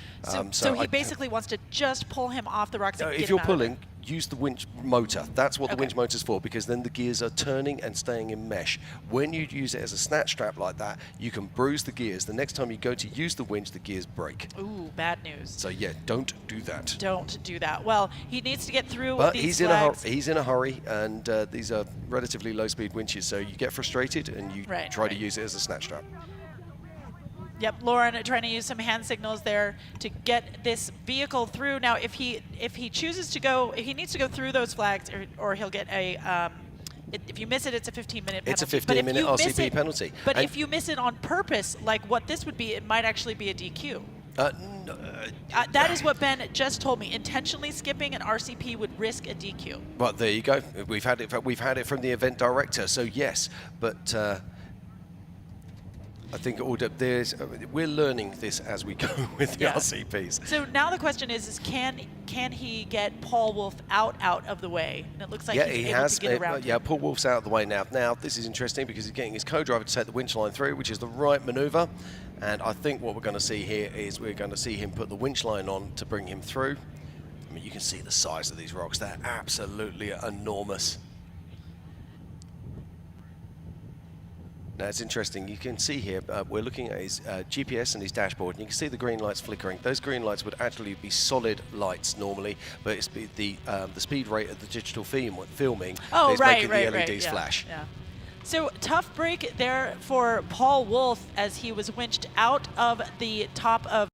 So he basically wants to just pull him off the rocks and get if you're him out of pulling, use the winch motor. That's what the winch motor's for, because then the gears are turning and staying in mesh. When you use it as a snatch strap like that, you can bruise the gears. The next time you go to use the winch, the gears break. Ooh, bad news. So yeah, don't do that. Don't do that. Well, he needs to get through But these he's flags. he's in a hurry, and these are relatively low-speed winches, so you get frustrated and you try to use it as a snatch strap. Yep, Lauren trying to use some hand signals there to get this vehicle through. Now, if he chooses to go, if he needs to go through those flags, or he'll get a, if you miss it, it's a 15-minute penalty. It's a 15-minute RCP penalty. But if you miss it on purpose, like what this would be, it might actually be a DQ. That is what Ben just told me. Intentionally skipping an RCP would risk a DQ. But there you go. We've had it from the event director. So yes, but I think we're learning this as we go with the RCPs. So now the question is can he get Paul Wolf out of the way? And it looks like he's able to get around. Yeah, Paul Wolf's out of the way now. Now this is interesting because he's getting his co-driver to take the winch line through, which is the right maneuver. And I think what we're going to see here is we're going to see him put the winch line on to bring him through. I mean, you can see the size of these rocks. They're absolutely enormous. Now it's interesting, you can see here, we're looking at his GPS and his dashboard, and you can see the green lights flickering. Those green lights would actually be solid lights normally, but it's the speed rate of the digital filming is making the LEDs flash. Yeah. So tough break there for Paul Wolf as he was winched out of the top of...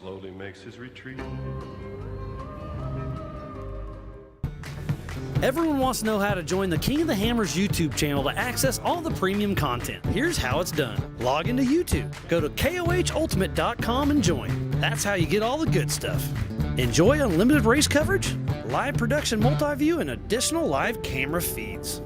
Slowly makes his retreat. Everyone wants to know how to join the King of the Hammers YouTube channel to access all the premium content. Here's how it's done. Log into YouTube, go to KOHultimate.com and join. That's how you get all the good stuff. Enjoy unlimited race coverage, live production multi-view, and additional live camera feeds.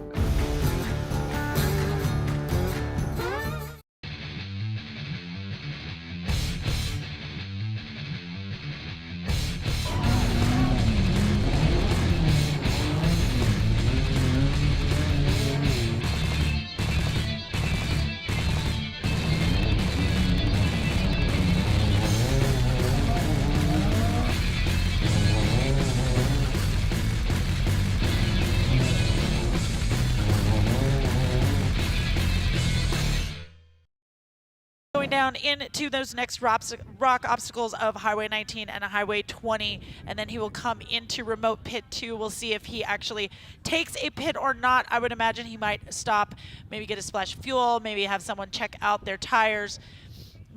going down into those next rock obstacles of Highway 19 and Highway 20, and then he will come into remote pit 2. We'll see if he actually takes a pit or not. I would imagine he might stop, maybe get a splash of fuel, maybe have someone check out their tires.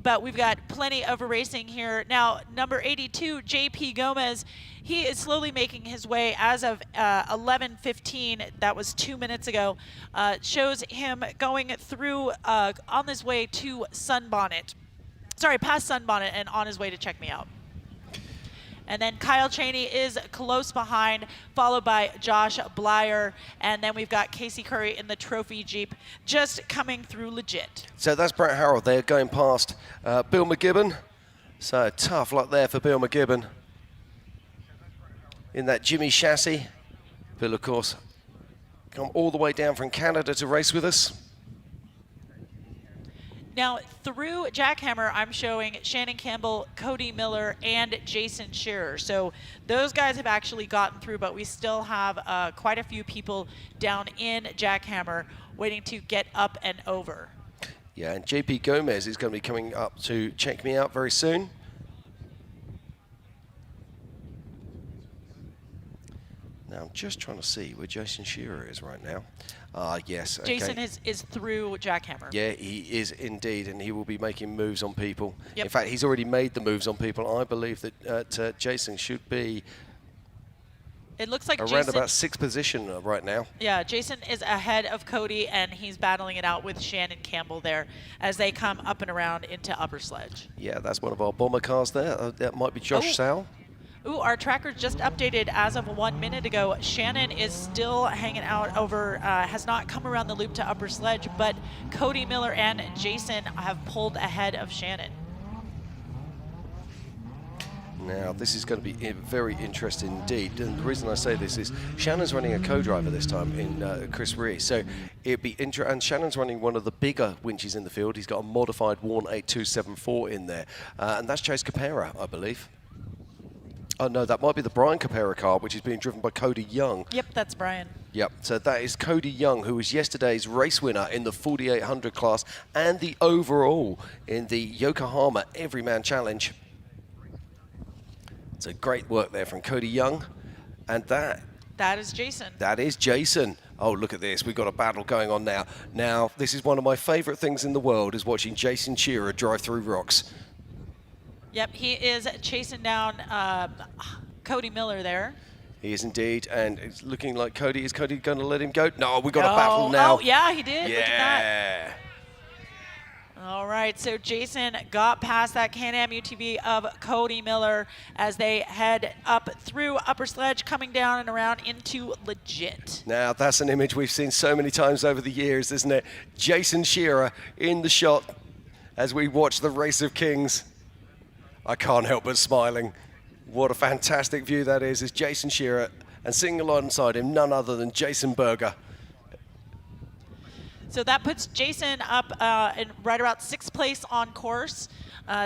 But we've got plenty of racing here. Now, number 82, JP Gomez, he is slowly making his way as of 11:15, that was 2 minutes ago, shows him going through on his way to Sunbonnet. Sorry, past Sunbonnet and on his way to Check Me Out. And then Kyle Cheney is close behind, followed by Josh Blyer. And then we've got Casey Curry in the trophy Jeep just coming through legit. So that's Brett Harrell there going past Bill McGibbon. So tough luck there for Bill McGibbon in that Jimmy chassis. Bill, of course, come all the way down from Canada to race with us. Now, through Jackhammer, I'm showing Shannon Campbell, Cody Miller, and Jason Shearer. So those guys have actually gotten through, but we still have quite a few people down in Jackhammer waiting to get up and over. Yeah, and JP Gomez is going to be coming up to Check Me Out very soon. Now, I'm just trying to see where Jason Shearer is right now. Yes. Okay. Jason is through Jackhammer. Yeah, he is indeed, and he will be making moves on people. Yep. In fact, he's already made the moves on people. I believe that Jason should be it looks like around Jason, about 6th position right now. Yeah, Jason is ahead of Cody, and he's battling it out with Shannon Campbell there as they come up and around into Upper Sledge. Yeah, that's one of our bomber cars there. That might be Josh Sal. Ooh, our tracker just updated as of 1 minute ago. Shannon is still hanging out over, has not come around the loop to Upper Sledge, but Cody Miller and Jason have pulled ahead of Shannon. Now, this is going to be very interesting indeed. And the reason I say this is Shannon's running a co-driver this time in Chris Rees. So it'd be interesting. And Shannon's running one of the bigger winches in the field. He's got a modified Warn 8274 in there. And that's Chase Capera, I believe. Oh, no, that might be the Brian Capera car, which is being driven by Cody Young. Yep, that's Brian. Yep, so that is Cody Young, who was yesterday's race winner in the 4800 class and the overall in the Yokohama Everyman Challenge. So great work there from Cody Young. And that is Jason. That is Jason. Oh, look at this. We've got a battle going on now. Now, this is one of my favorite things in the world, is watching Jason Shearer drive through rocks. Yep, he is chasing down Cody Miller there. He is indeed, and it's looking like Cody. Is Cody going to let him go? No, we've got a battle now. Oh, yeah, he did. Yeah. Look at that. All right, so Jason got past that Can-Am UTV of Cody Miller as they head up through Upper Sledge, coming down and around into Legit. Now, that's an image we've seen so many times over the years, isn't it? Jason Shearer in the shot as we watch the Race of Kings. I can't help but smiling. What a fantastic view that is Jason Shearer, and sitting alongside him, none other than Jason Berger. So that puts Jason up in right about 6th place on course.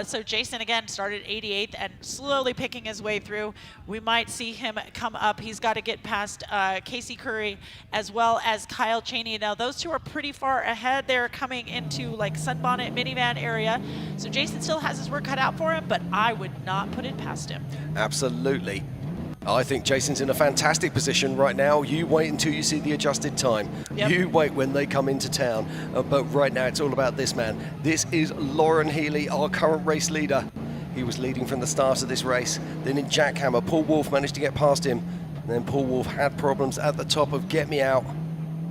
So Jason, again, started 88th and slowly picking his way through. We might see him come up. He's got to get past Casey Curry as well as Kyle Cheney. Now, those two are pretty far ahead. They're coming into like Sunbonnet minivan area. So Jason still has his work cut out for him, but I would not put it past him. Absolutely. I think Jason's in a fantastic position right now. You wait until you see the adjusted time. Yep. You wait when they come into town. But right now, it's all about this man. This is Lauren Healy, our current race leader. He was leading from the start of this race. Then in Jackhammer, Paul Wolf managed to get past him. And then Paul Wolf had problems at the top of Get Me Out.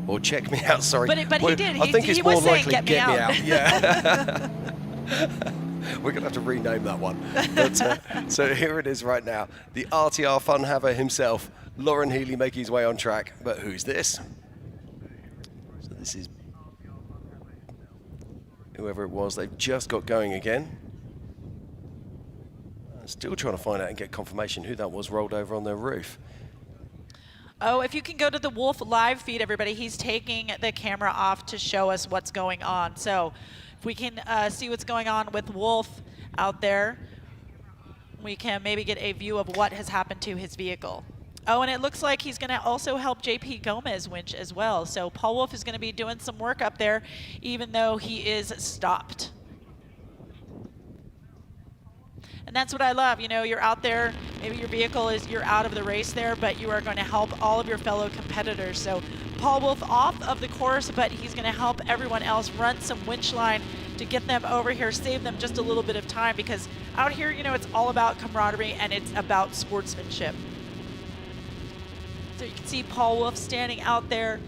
Or Check Me Out, sorry. But he did. I think it's more likely Get Me Out. Yeah. We're going to have to rename that one. But, so here it is right now. The RTR fun haver himself, Lauren Healy, making his way on track. But who's this? So this is whoever it was. They've just got going again. Still trying to find out and get confirmation who that was rolled over on their roof. Oh, if you can go to the Wolf live feed, everybody, he's taking the camera off to show us what's going on. So if we can see what's going on with Wolf out there, we can maybe get a view of what has happened to his vehicle. Oh, and it looks like he's going to also help JP Gomez winch as well. So Paul Wolf is going to be doing some work up there, even though he is stopped. And that's what I love. You know, you're out there, maybe your vehicle is, you're out of the race there, but you are going to help all of your fellow competitors. So Paul Wolf off of the course, but he's going to help everyone else run some winch line to get them over here, save them just a little bit of time, because out here, you know, it's all about camaraderie and it's about sportsmanship. So you can see Paul Wolf standing out there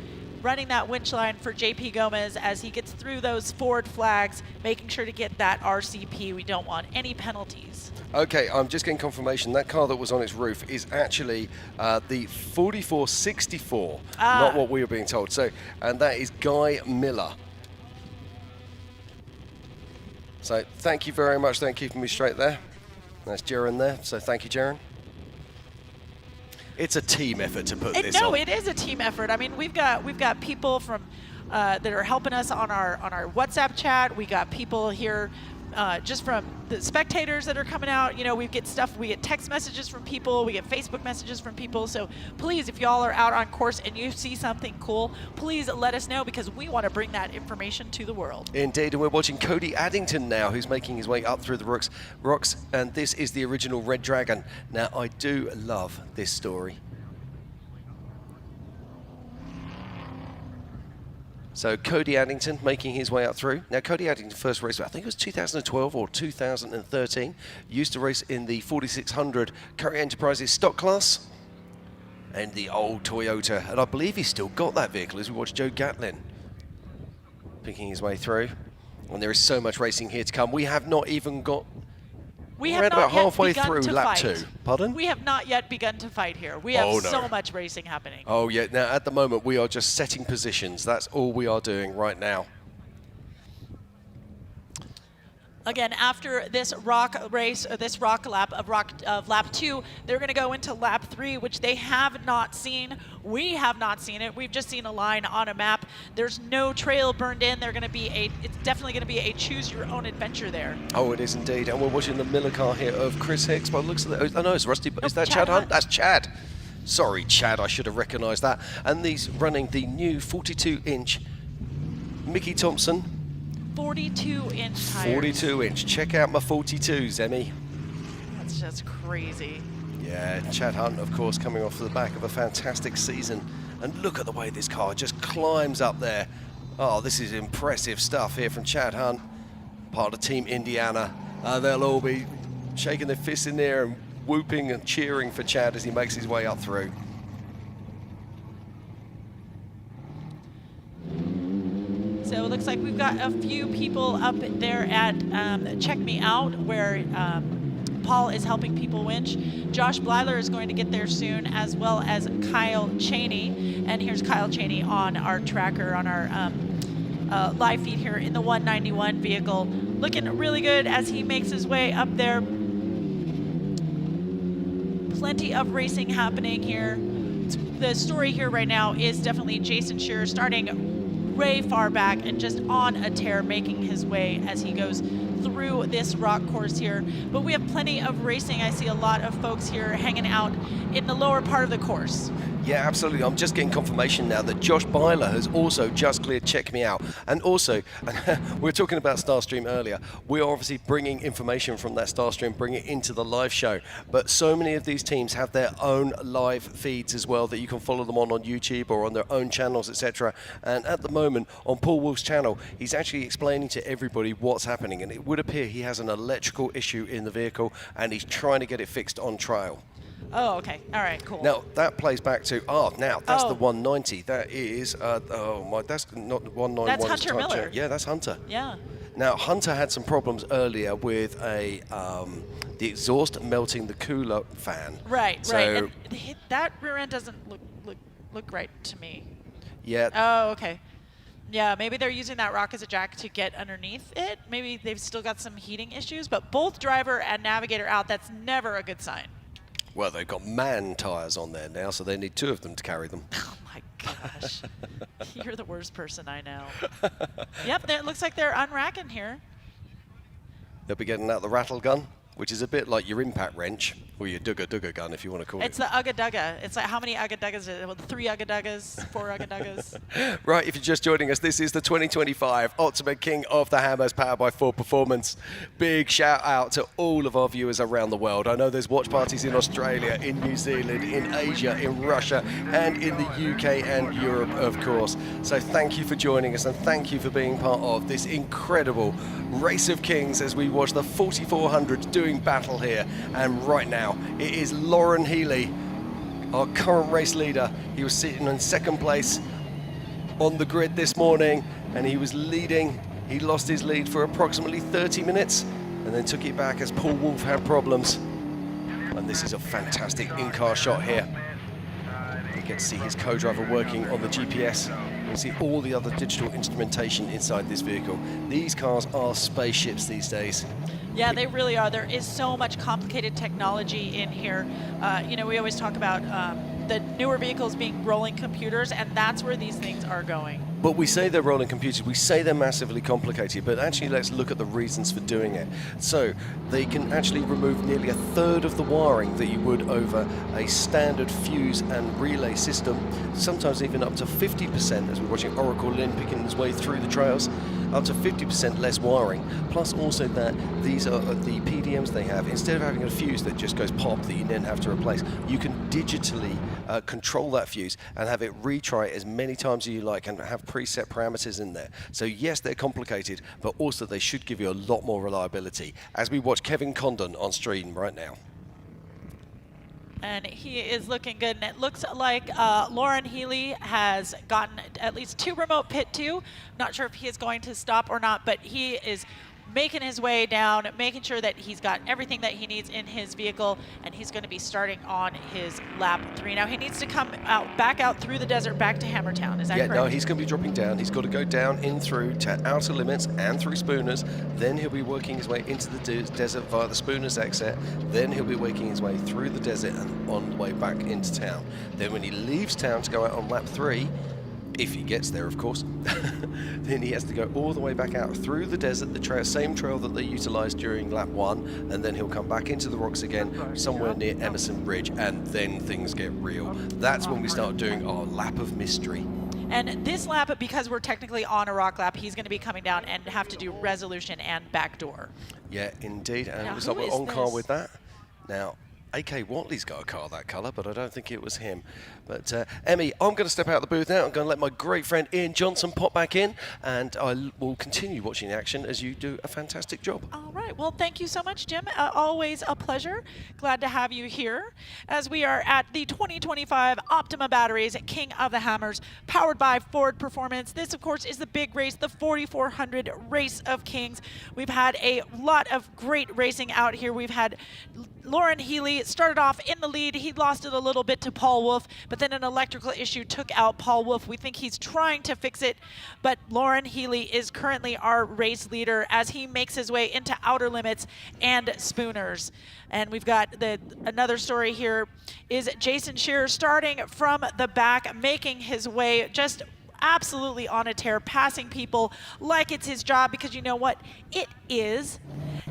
running that winch line for JP Gomez as he gets through those forward flags, making sure to get that RCP. We don't want any penalties. Okay, I'm just getting confirmation that car that was on its roof is actually the 4464, not what we were being told. So, and that is Guy Miller. So thank you very much. Thank you for keeping me straight there. That's Jaron there. So thank you, Jaron. It's a team effort to put this on. No, it is a team effort. I mean, we've got people from that are helping us on our WhatsApp chat. We got people here just from the spectators that are coming out. You know, we get text messages from people, we get Facebook messages from people. So please, if y'all are out on course and you see something cool, please let us know, because we want to bring that information to the world. Indeed, and we're watching Cody Addington now, who's making his way up through the rocks, and this is the original Red Dragon. Now, I do love this story. So Cody Addington making his way up through. Now, Cody Addington first race, I think it was 2012 or 2013, used to race in the 4600 Curry Enterprises stock class and the old Toyota. And I believe he's still got that vehicle as we watch Joe Gatlin picking his way through. And there is so much racing here to come. We have not even got... We're about halfway through lap 2. Pardon? We have not yet begun to fight here. We have so much racing happening. Oh, yeah. Now, at the moment, we are just setting positions. That's all we are doing right now. Again, after this rock race, or this rock lap of lap 2, they're going to go into lap 3, which they have not seen. We have not seen it. We've just seen a line on a map. There's no trail burned in. It's definitely going to be a choose your own adventure there. Oh, it is indeed. And we're watching the Miller car here of Chris Hicks. By the looks of it, oh no, it's Rusty. Is that Chad Hunt? That's Chad. Sorry, Chad. I should have recognised that. And he's running the new 42-inch Mickey Thompson. 42-inch tires. 42-inch. Check out my 42s, Emmy. That's just crazy. Yeah, Chad Hunt, of course, coming off the back of a fantastic season. And look at the way this car just climbs up there. Oh, this is impressive stuff here from Chad Hunt, part of Team Indiana. They'll all be shaking their fists in there and whooping and cheering for Chad as he makes his way up through. So it looks like we've got a few people up there at Check Me Out, where Paul is helping people winch. Josh Blyler is going to get there soon, as well as Kyle Cheney. And here's Kyle Cheney on our tracker, on our live feed here in the 191 vehicle. Looking really good as he makes his way up there. Plenty of racing happening here. The story here right now is definitely Jason Shearer starting way far back and just on a tear, making his way as he goes through this rock course here. But we have plenty of racing. I see a lot of folks here hanging out in the lower part of the course. Yeah, absolutely. I'm just getting confirmation now that Josh Byler has also just cleared Check Me Out. And also, we were talking about Starstream earlier. We're obviously bringing information from that Starstream, bringing it into the live show. But so many of these teams have their own live feeds as well that you can follow them on YouTube or on their own channels, etc. And at the moment, on Paul Wolf's channel, he's actually explaining to everybody what's happening. And it would appear he has an electrical issue in the vehicle and he's trying to get it fixed on trail. Oh, okay. All right, cool. Now, that plays back to, that's the 190. That is, that's not the 191. That's Hunter Miller. Yeah, that's Hunter. Yeah. Now, Hunter had some problems earlier with the exhaust melting the cooler fan. Right, so, right. And that rear end doesn't look right to me. Yeah. Oh, okay. Yeah, maybe they're using that rock as a jack to get underneath it. Maybe they've still got some heating issues, but both driver and navigator out, that's never a good sign. Well, they've got man tyres on there now, so they need 2 of them to carry them. Oh, my gosh. You're the worst person I know. Yep, it looks like they're unracking here. They'll be getting out the rattle gun. which is a bit like your impact wrench, or your dugga gun, if you want to call it. It's the Ugga Dugga. It's like, how many Ugga Duggas is it? 3 Ugga Duggas, 4 Ugga Duggas. Right, if you're just joining us, this is the 2025 Ultimate King of the Hammers powered by Ford Performance. Big shout out to all of our viewers around the world. I know there's watch parties in Australia, in New Zealand, in Asia, in Russia, and in the UK and Europe, of course. So thank you for joining us, and thank you for being part of this incredible Race of Kings as we watch the 4400 doing battle here. And right now, it is Lauren Healy, our current race leader. He was sitting in second place on the grid this morning, and he was leading. He lost his lead for approximately 30 minutes and then took it back as Paul Wolf had problems. And this is a fantastic in-car shot here. You get to see his co-driver working on the GPS. You can see all the other digital instrumentation inside this vehicle. These cars are spaceships these days. Yeah, they really are. There is so much complicated technology in here. You know, we always talk about the newer vehicles being rolling computers, and that's where these things are going. But we say they're rolling computers, we say they're massively complicated, but actually let's look at the reasons for doing it. So they can actually remove nearly a third of the wiring that you would over a standard fuse and relay system, sometimes even up to 50%, as we're watching Oracle Lynn picking his way through the trails, up to 50% less wiring, plus also that these are the PDMs they have. Instead of having a fuse that just goes pop that you then have to replace, you can digitally control that fuse and have it retry it as many times as you like and have preset parameters in there. So yes, they're complicated, but also they should give you a lot more reliability, as we watch Kevin Condon on stream right now. And he is looking good, and it looks like Lauren Healy has gotten at least 2 remote pit 2. Not sure if he is going to stop or not, but he is making his way down, making sure that he's got everything that he needs in his vehicle, and he's going to be starting on his lap 3. Now he needs to come back out through the desert back to Hammertown. Is that correct? No, he's going to be dropping down. He's got to go down in through to Outer Limits and through Spooners. Then he'll be working his way into the desert via the Spooners exit. Then he'll be working his way through the desert and on the way back into town. Then when he leaves town to go out on lap 3, if he gets there, of course, then he has to go all the way back out through the desert, the same trail that they utilised during lap 1, and then he'll come back into the rocks again, somewhere near Emerson Bridge, and then things get real. That's when we start doing our lap of mystery. And this lap, because we're technically on a rock lap, he's going to be coming down and have to do resolution and backdoor. Yeah, indeed, and now, it looks like we're on this? car with that. Now, A.K. Watley's got a car that colour, but I don't think it was him. But Emmy, I'm going to step out of the booth now. I'm going to let my great friend Ian Johnson pop back in, and I will continue watching the action as you do a fantastic job. All right. Well, thank you so much, Jim. Always a pleasure. Glad to have you here as we are at the 2025 Optima Batteries King of the Hammers, powered by Ford Performance. This, of course, is the big race, the 4400 Race of Kings. We've had a lot of great racing out here. We've had Lauren Healy started off in the lead. He lost it a little bit to Paul Wolf, but then an electrical issue took out Paul Wolf. We think he's trying to fix it, but Lauren Healy is currently our race leader as he makes his way into Outer Limits and Spooners. And we've got another story here is Jason Shearer starting from the back, making his way just absolutely on a tear, passing people like it's his job, because you know what? It is.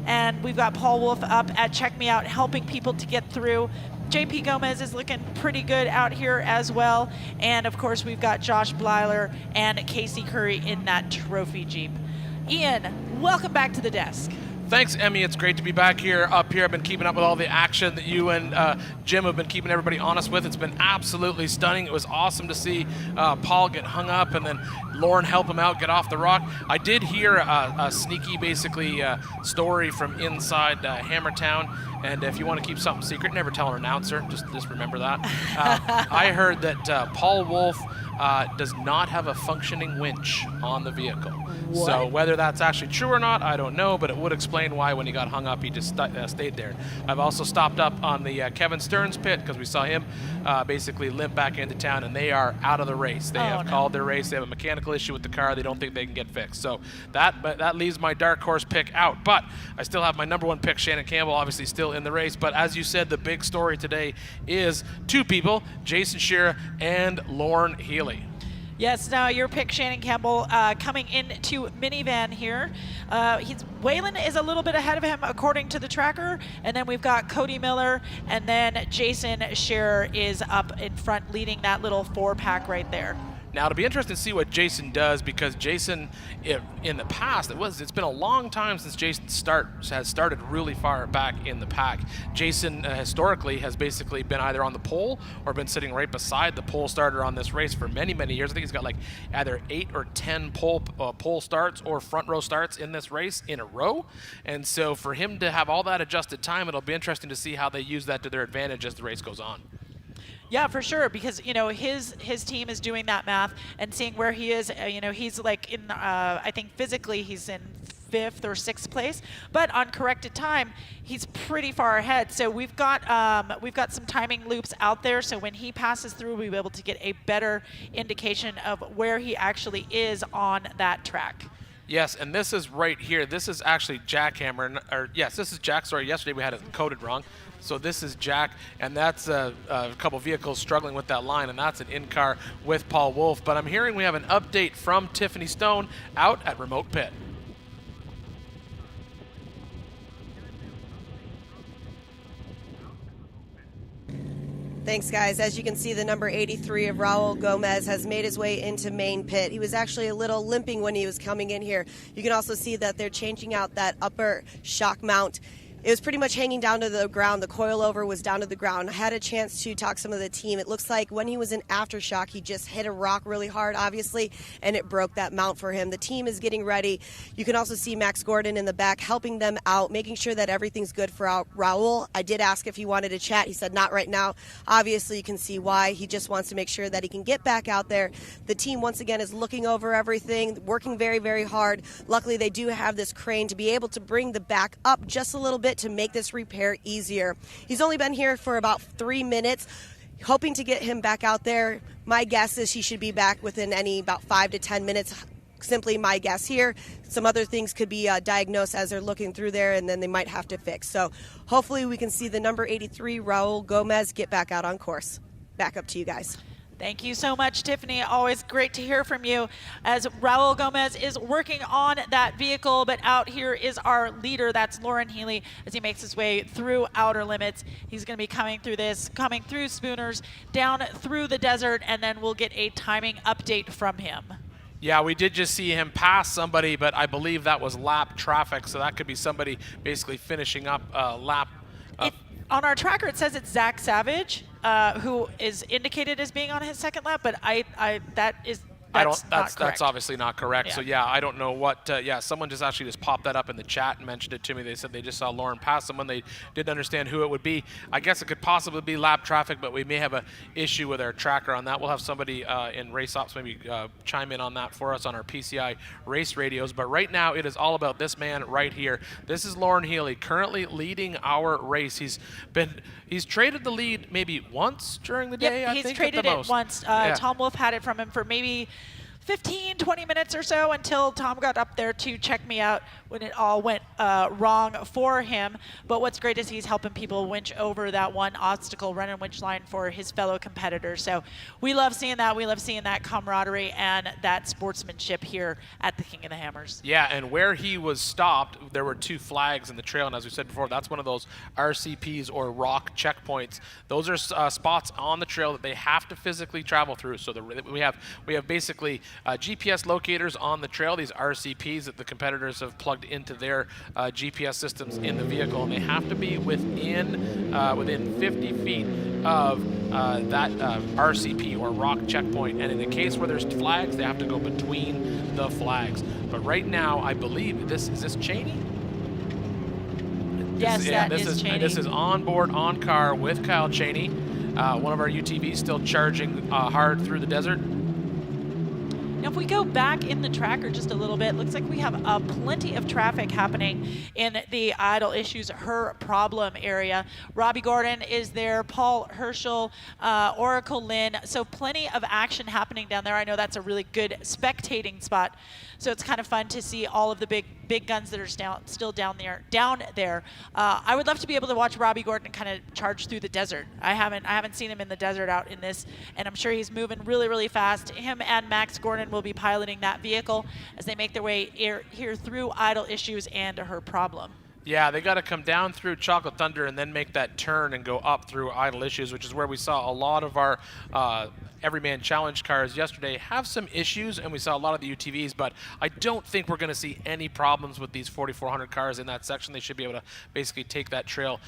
And we've got Paul Wolf up at Check Me Out, helping people to get through. JP Gomez is looking pretty good out here as well. And of course, we've got Josh Blyler and Casey Curry in that trophy Jeep. Ian, welcome back to the desk. Thanks, Emmy. It's great to be back here, up here. I've been keeping up with all the action that you and Jim have been keeping everybody honest with. It's been absolutely stunning. It was awesome to see Paul get hung up and then Lauren help him out, get off the rock. I did hear a sneaky, basically, story from inside Hammertown. And if you want to keep something secret, never tell an announcer. Just remember that. I heard that Paul Wolf does not have a functioning winch on the vehicle. What? So whether that's actually true or not, I don't know, but it would explain why when he got hung up, he just stayed there. I've also stopped up on the Kevin Stearns pit because we saw him basically limp back into town, and they are out of the race. They have called their race. They have a mechanical issue with the car. They don't think they can get fixed. So that leaves my dark horse pick out. But I still have my number 1 pick, Shannon Campbell, obviously still in the race. But as you said, the big story today is 2 people, Jason Shearer and Lauren Healy. Yes, now your pick, Shannon Campbell, coming into minivan here. Waylon is a little bit ahead of him according to the tracker, and then we've got Cody Miller, and then Jason Scherer is up in front leading that little 4-pack right there. Now, it'll be interesting to see what Jason does, because Jason, in the past, it's been a long time since Jason has started really far back in the pack. Jason historically has basically been either on the pole or been sitting right beside the pole starter on this race for many, many years. I think he's got like either 8 or 10 pole starts or front row starts in this race in a row. And so for him to have all that adjusted time, it'll be interesting to see how they use that to their advantage as the race goes on. Yeah, for sure, because his team is doing that math and seeing where he is. He's like in I think physically he's in 5th or 6th place, but on corrected time he's pretty far ahead. So we've got some timing loops out there, so when he passes through, we'll be able to get a better indication of where he actually is on that track. Yes, and this is right here. This is actually Jackhammer, or yes, this is Jack. Sorry, yesterday we had it coded wrong. So this is Jack, and that's a couple vehicles struggling with that line, and that's an in-car with Paul Wolf. But I'm hearing we have an update from Tiffany Stone out at Remote Pit. Thanks, guys. As you can see, the number 83 of Raul Gomez has made his way into main pit. He was actually a little limping when he was coming in here. You can also see that they're changing out that upper shock mount. It was pretty much hanging down to the ground. The coilover was down to the ground. I had a chance to talk to some of the team. It looks like when he was in aftershock, he just hit a rock really hard, obviously, and it broke that mount for him. The team is getting ready. You can also see Max Gordon in the back helping them out, making sure that everything's good for Raul. I did ask if he wanted to chat. He said not right now. Obviously, you can see why. He just wants to make sure that he can get back out there. The team, once again, is looking over everything, working very, very hard. Luckily, they do have this crane to be able to bring the back up just a little bit to make this repair easier. He's only been here for about 3 minutes, hoping to get him back out there. My guess is he should be back within about 5 to 10 minutes. Simply my guess here. Some other things could be diagnosed as they're looking through there, and then they might have to fix. So hopefully we can see the number 83, Raul Gomez, get back out on course. Back up to you guys. Thank you so much, Tiffany. Always great to hear from you as Raul Gomez is working on that vehicle. But out here is our leader. That's Lauren Healy as he makes his way through outer limits. He's going to be coming through Spooners, down through the desert, and then we'll get a timing update from him. Yeah, we did just see him pass somebody, but I believe that was lap traffic. So that could be somebody basically finishing up lap. On our tracker, it says it's Zach Savage, who is indicated as being on his second lap, but that's obviously not correct. Yeah. So yeah, I don't know what. Someone just popped that up in the chat and mentioned it to me. They said they just saw Lauren pass someone. They didn't understand who it would be. I guess it could possibly be lap traffic, but we may have an issue with our tracker on that. We'll have somebody in race ops maybe chime in on that for us on our PCI race radios. But right now, it is all about this man right here. This is Lauren Healy, currently leading our race. He's traded the lead maybe once during the day. He's traded it once. Tom Wolf had it from him for maybe 15, 20 minutes or so until Tom got up there to check me out when it all went wrong for him. But what's great is he's helping people winch over that one obstacle run and winch line for his fellow competitors. So we love seeing that. We love seeing that camaraderie and that sportsmanship here at the King of the Hammers. Yeah, and where he was stopped, there were 2 flags in the trail, and as we said before, that's one of those RCPs or rock checkpoints. Those are spots on the trail that they have to physically travel through. So we have basically GPS locators on the trail, these RCPs that the competitors have plugged into their GPS systems in the vehicle, and they have to be within 50 feet of that RCP or rock checkpoint. And in the case where there's flags, they have to go between the flags. But right now, I believe is this Cheney? Yes, that is Cheney. This is on board, on car with Kyle Cheney, one of our UTVs still charging hard through the desert. Now, if we go back in the tracker just a little bit, looks like we have plenty of traffic happening in the idle issues, her problem area. Robbie Gordon is there, Paul Herschel, Oracle Lynn. So plenty of action happening down there. I know that's a really good spectating spot. So it's kind of fun to see all of the big big guns that are still down there. I would love to be able to watch Robbie Gordon kind of charge through the desert. I haven't seen him in the desert out in this, and I'm sure he's moving really, really fast. Him and Max Gordon will be piloting that vehicle as they make their way here through idle issues and her problem. Yeah, they got to come down through Chocolate Thunder and then make that turn and go up through idle issues, which is where we saw a lot of our Everyman Challenge cars yesterday have some issues, and we saw a lot of the UTVs, but I don't think we're going to see any problems with these 4400 cars in that section. They should be able to basically take that trail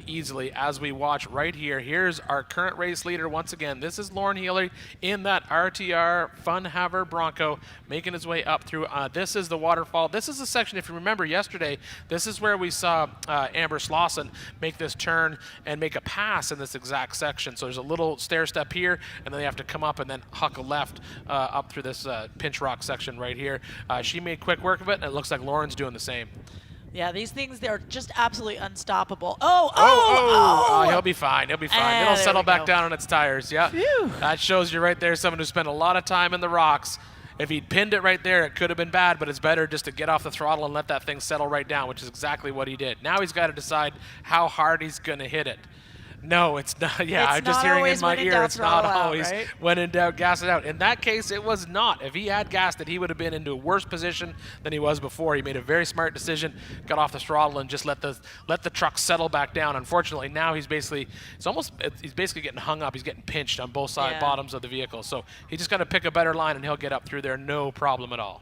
easily. As we watch right here, here's our current race leader once again. This is Lauren Healy in that RTR Fun Haver Bronco, making his way up through. This is the waterfall. This is the section, if you remember yesterday, this is where we saw Amber Slauson make this turn and make a pass in this exact section. So there's a little stair step here, and then they have to come up and then huck a left up through this pinch rock section right here. She made quick work of it, and it looks like Lauren's doing the same. Yeah, these things, they're just absolutely unstoppable. He'll be fine. He'll be fine. It'll settle back down on its tires. Yeah. Phew. That shows you right there someone who spent a lot of time in the rocks. If he'd pinned it right there, it could have been bad, but it's better just to get off the throttle and let that thing settle right down, which is exactly what he did. Now he's got to decide how hard he's going to hit it. No, it's not. Yeah, I'm just hearing in my ear, it's not always when in doubt, gas it out. In that case, it was not. If he had gassed it, he would have been into a worse position than he was before. He made a very smart decision, got off the throttle, and just let the truck settle back down. Unfortunately, now he's basically getting hung up. He's getting pinched on both side bottoms of the vehicle. So he just got to pick a better line, and he'll get up through there, no problem at all.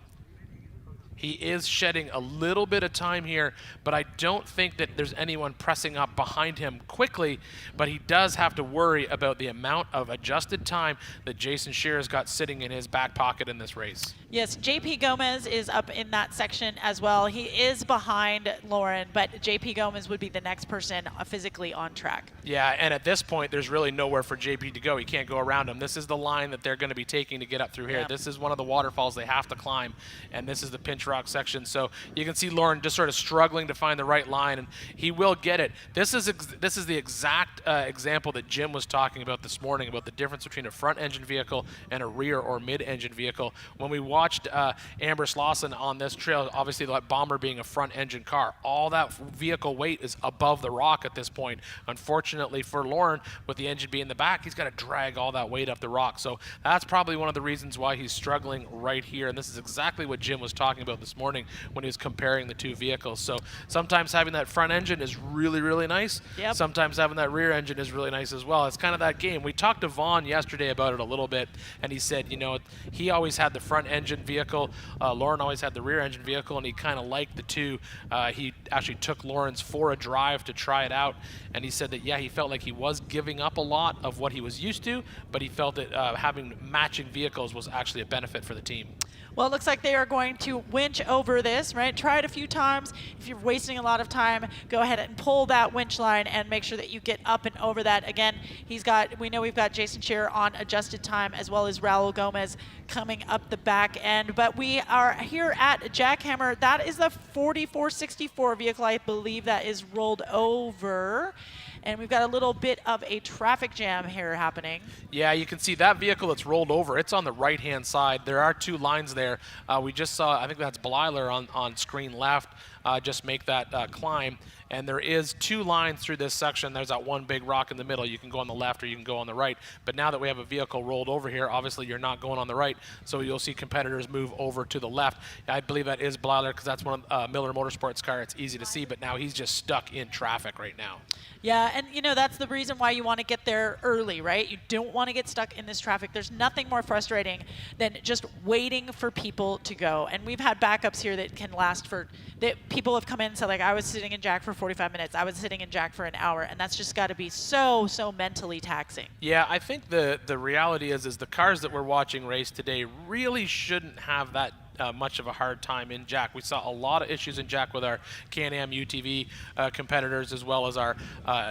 He is shedding a little bit of time here, but I don't think that there's anyone pressing up behind him quickly, but he does have to worry about the amount of adjusted time that Jason Shearer's got sitting in his back pocket in this race. Yes, JP Gomez is up in that section as well. He is behind Lauren, but JP Gomez would be the next person physically on track. Yeah, and at this point, there's really nowhere for JP to go. He can't go around him. This is the line that they're going to be taking to get up through here. Yeah. This is one of the waterfalls they have to climb, and this is the pinch rock section. So you can see Lauren just sort of struggling to find the right line, and he will get it. This is the exact example that Jim was talking about this morning, about the difference between a front engine vehicle and a rear or mid engine vehicle. When we watched Amber Slauson on this trail, obviously that Bomber being a front engine car, all that vehicle weight is above the rock at this point. Unfortunately for Lauren, with the engine being in the back, he's got to drag all that weight up the rock. So that's probably one of the reasons why he's struggling right here, and this is exactly what Jim was talking about this morning when he was comparing the two vehicles. So sometimes having that front engine is really, really nice. Yep. Sometimes having that rear engine is really nice as well. It's kind of that game. We talked to Vaughn yesterday about it a little bit, and he said, you know, he always had the front engine vehicle. Lauren always had the rear engine vehicle, and he kind of liked the two. He actually took Lauren's for a drive to try it out, and he said that, yeah, he felt like he was giving up a lot of what he was used to, but he felt that having matching vehicles was actually a benefit for the team. Well, it looks like they are going to winch over this, right? Try it a few times. If you're wasting a lot of time, go ahead and pull that winch line and make sure that you get up and over that. Again, we know we've got Jason Shearer on adjusted time, as well as Raul Gomez coming up the back end. But we are here at Jackhammer. That is the 4464 vehicle. I believe that is rolled over. And we've got a little bit of a traffic jam here happening. Yeah, you can see that vehicle that's rolled over. It's on the right-hand side. There are two lines there. We just saw, I think that's Blyler on screen left, just make that climb. And there is two lines through this section. There's that one big rock in the middle. You can go on the left or you can go on the right. But now that we have a vehicle rolled over here, obviously you're not going on the right, so you'll see competitors move over to the left. I believe that is Blyler because that's one of Miller Motorsports' car. It's easy to see, but now he's just stuck in traffic right now. Yeah, and you know, that's the reason why you want to get there early, right? You don't want to get stuck in this traffic. There's nothing more frustrating than just waiting for people to go. And we've had backups here that can last that people have come in and said, like, I was sitting in Jack for 45 minutes. I was sitting in Jack for an hour. And that's just got to be so mentally taxing. Yeah, I think the reality is the cars that we're watching race today really shouldn't have that much of a hard time in Jack. We saw a lot of issues in Jack with our Can-Am UTV competitors, as well as our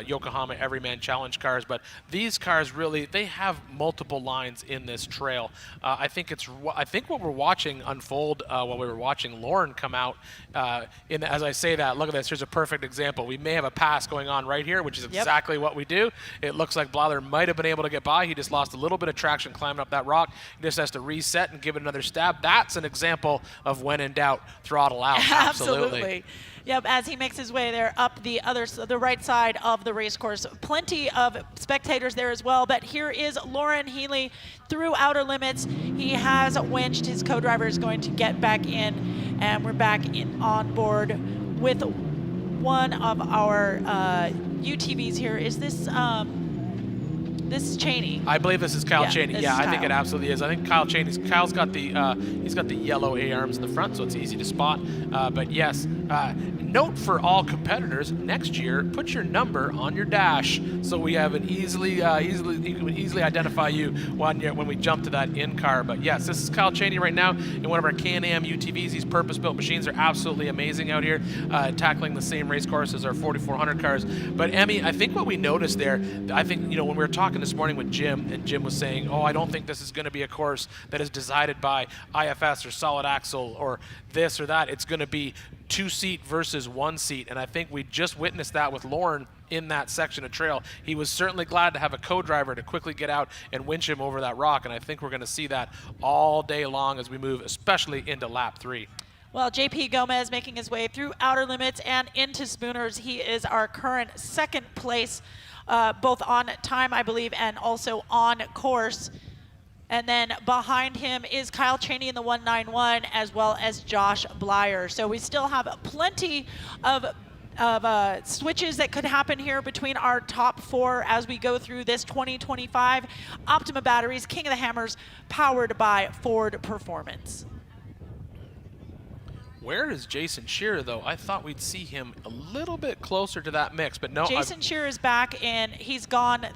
Yokohama Everyman Challenge cars, but these cars really, they have multiple lines in this trail. I think what we're watching unfold while we were watching Lauren come out, as I say that, look at this, here's a perfect example. We may have a pass going on right here, which is exactly what we do. It looks like Blyler might have been able to get by. He just lost a little bit of traction climbing up that rock. He just has to reset and give it another stab. That's an example example of when in doubt, throttle out. Absolutely. Yep, as he makes his way there up the right side of the race course. Plenty of spectators there as well, but here is Lauren Healy through outer limits. He has winched. His co-driver is going to get back in, and we're back on board with one of our UTVs here. Is this this is Cheney? I believe this is Kyle Cheney. Yeah, I think Kyle. it absolutely is. I think Kyle's got the he's got the yellow A-arms in the front, so it's easy to spot. But yes, note for all competitors: next year, put your number on your dash, so we have an easily identify you when we jump to that in car. But yes, this is Kyle Cheney right now in one of our Can-Am UTVs. These purpose-built machines are absolutely amazing out here, tackling the same race course as our 4400 cars. But Emmy, I think what we noticed there, I think when we were talking this morning with Jim, and Jim was saying, oh, I don't think this is going to be a course that is decided by IFS or solid axle or this or that. It's going to be 2-seat versus 1-seat, and I think we just witnessed that with Lauren in that section of trail. He was certainly glad to have a co-driver to quickly get out and winch him over that rock, and I think we're going to see that all day long as we move, especially into lap 3. Well, JP Gomez making his way through outer limits and into Spooners. He is our current second place, both on time, I believe, and also on course. And then behind him is Kyle Cheney in the 191, as well as Josh Blyer. So we still have plenty of switches that could happen here between our top 4 as we go through this 2025 Optima Batteries King of the Hammers, powered by Ford Performance. Where is Jason Shearer, though? I thought we'd see him a little bit closer to that mix, but no. Jason Shearer is back, and he's gotten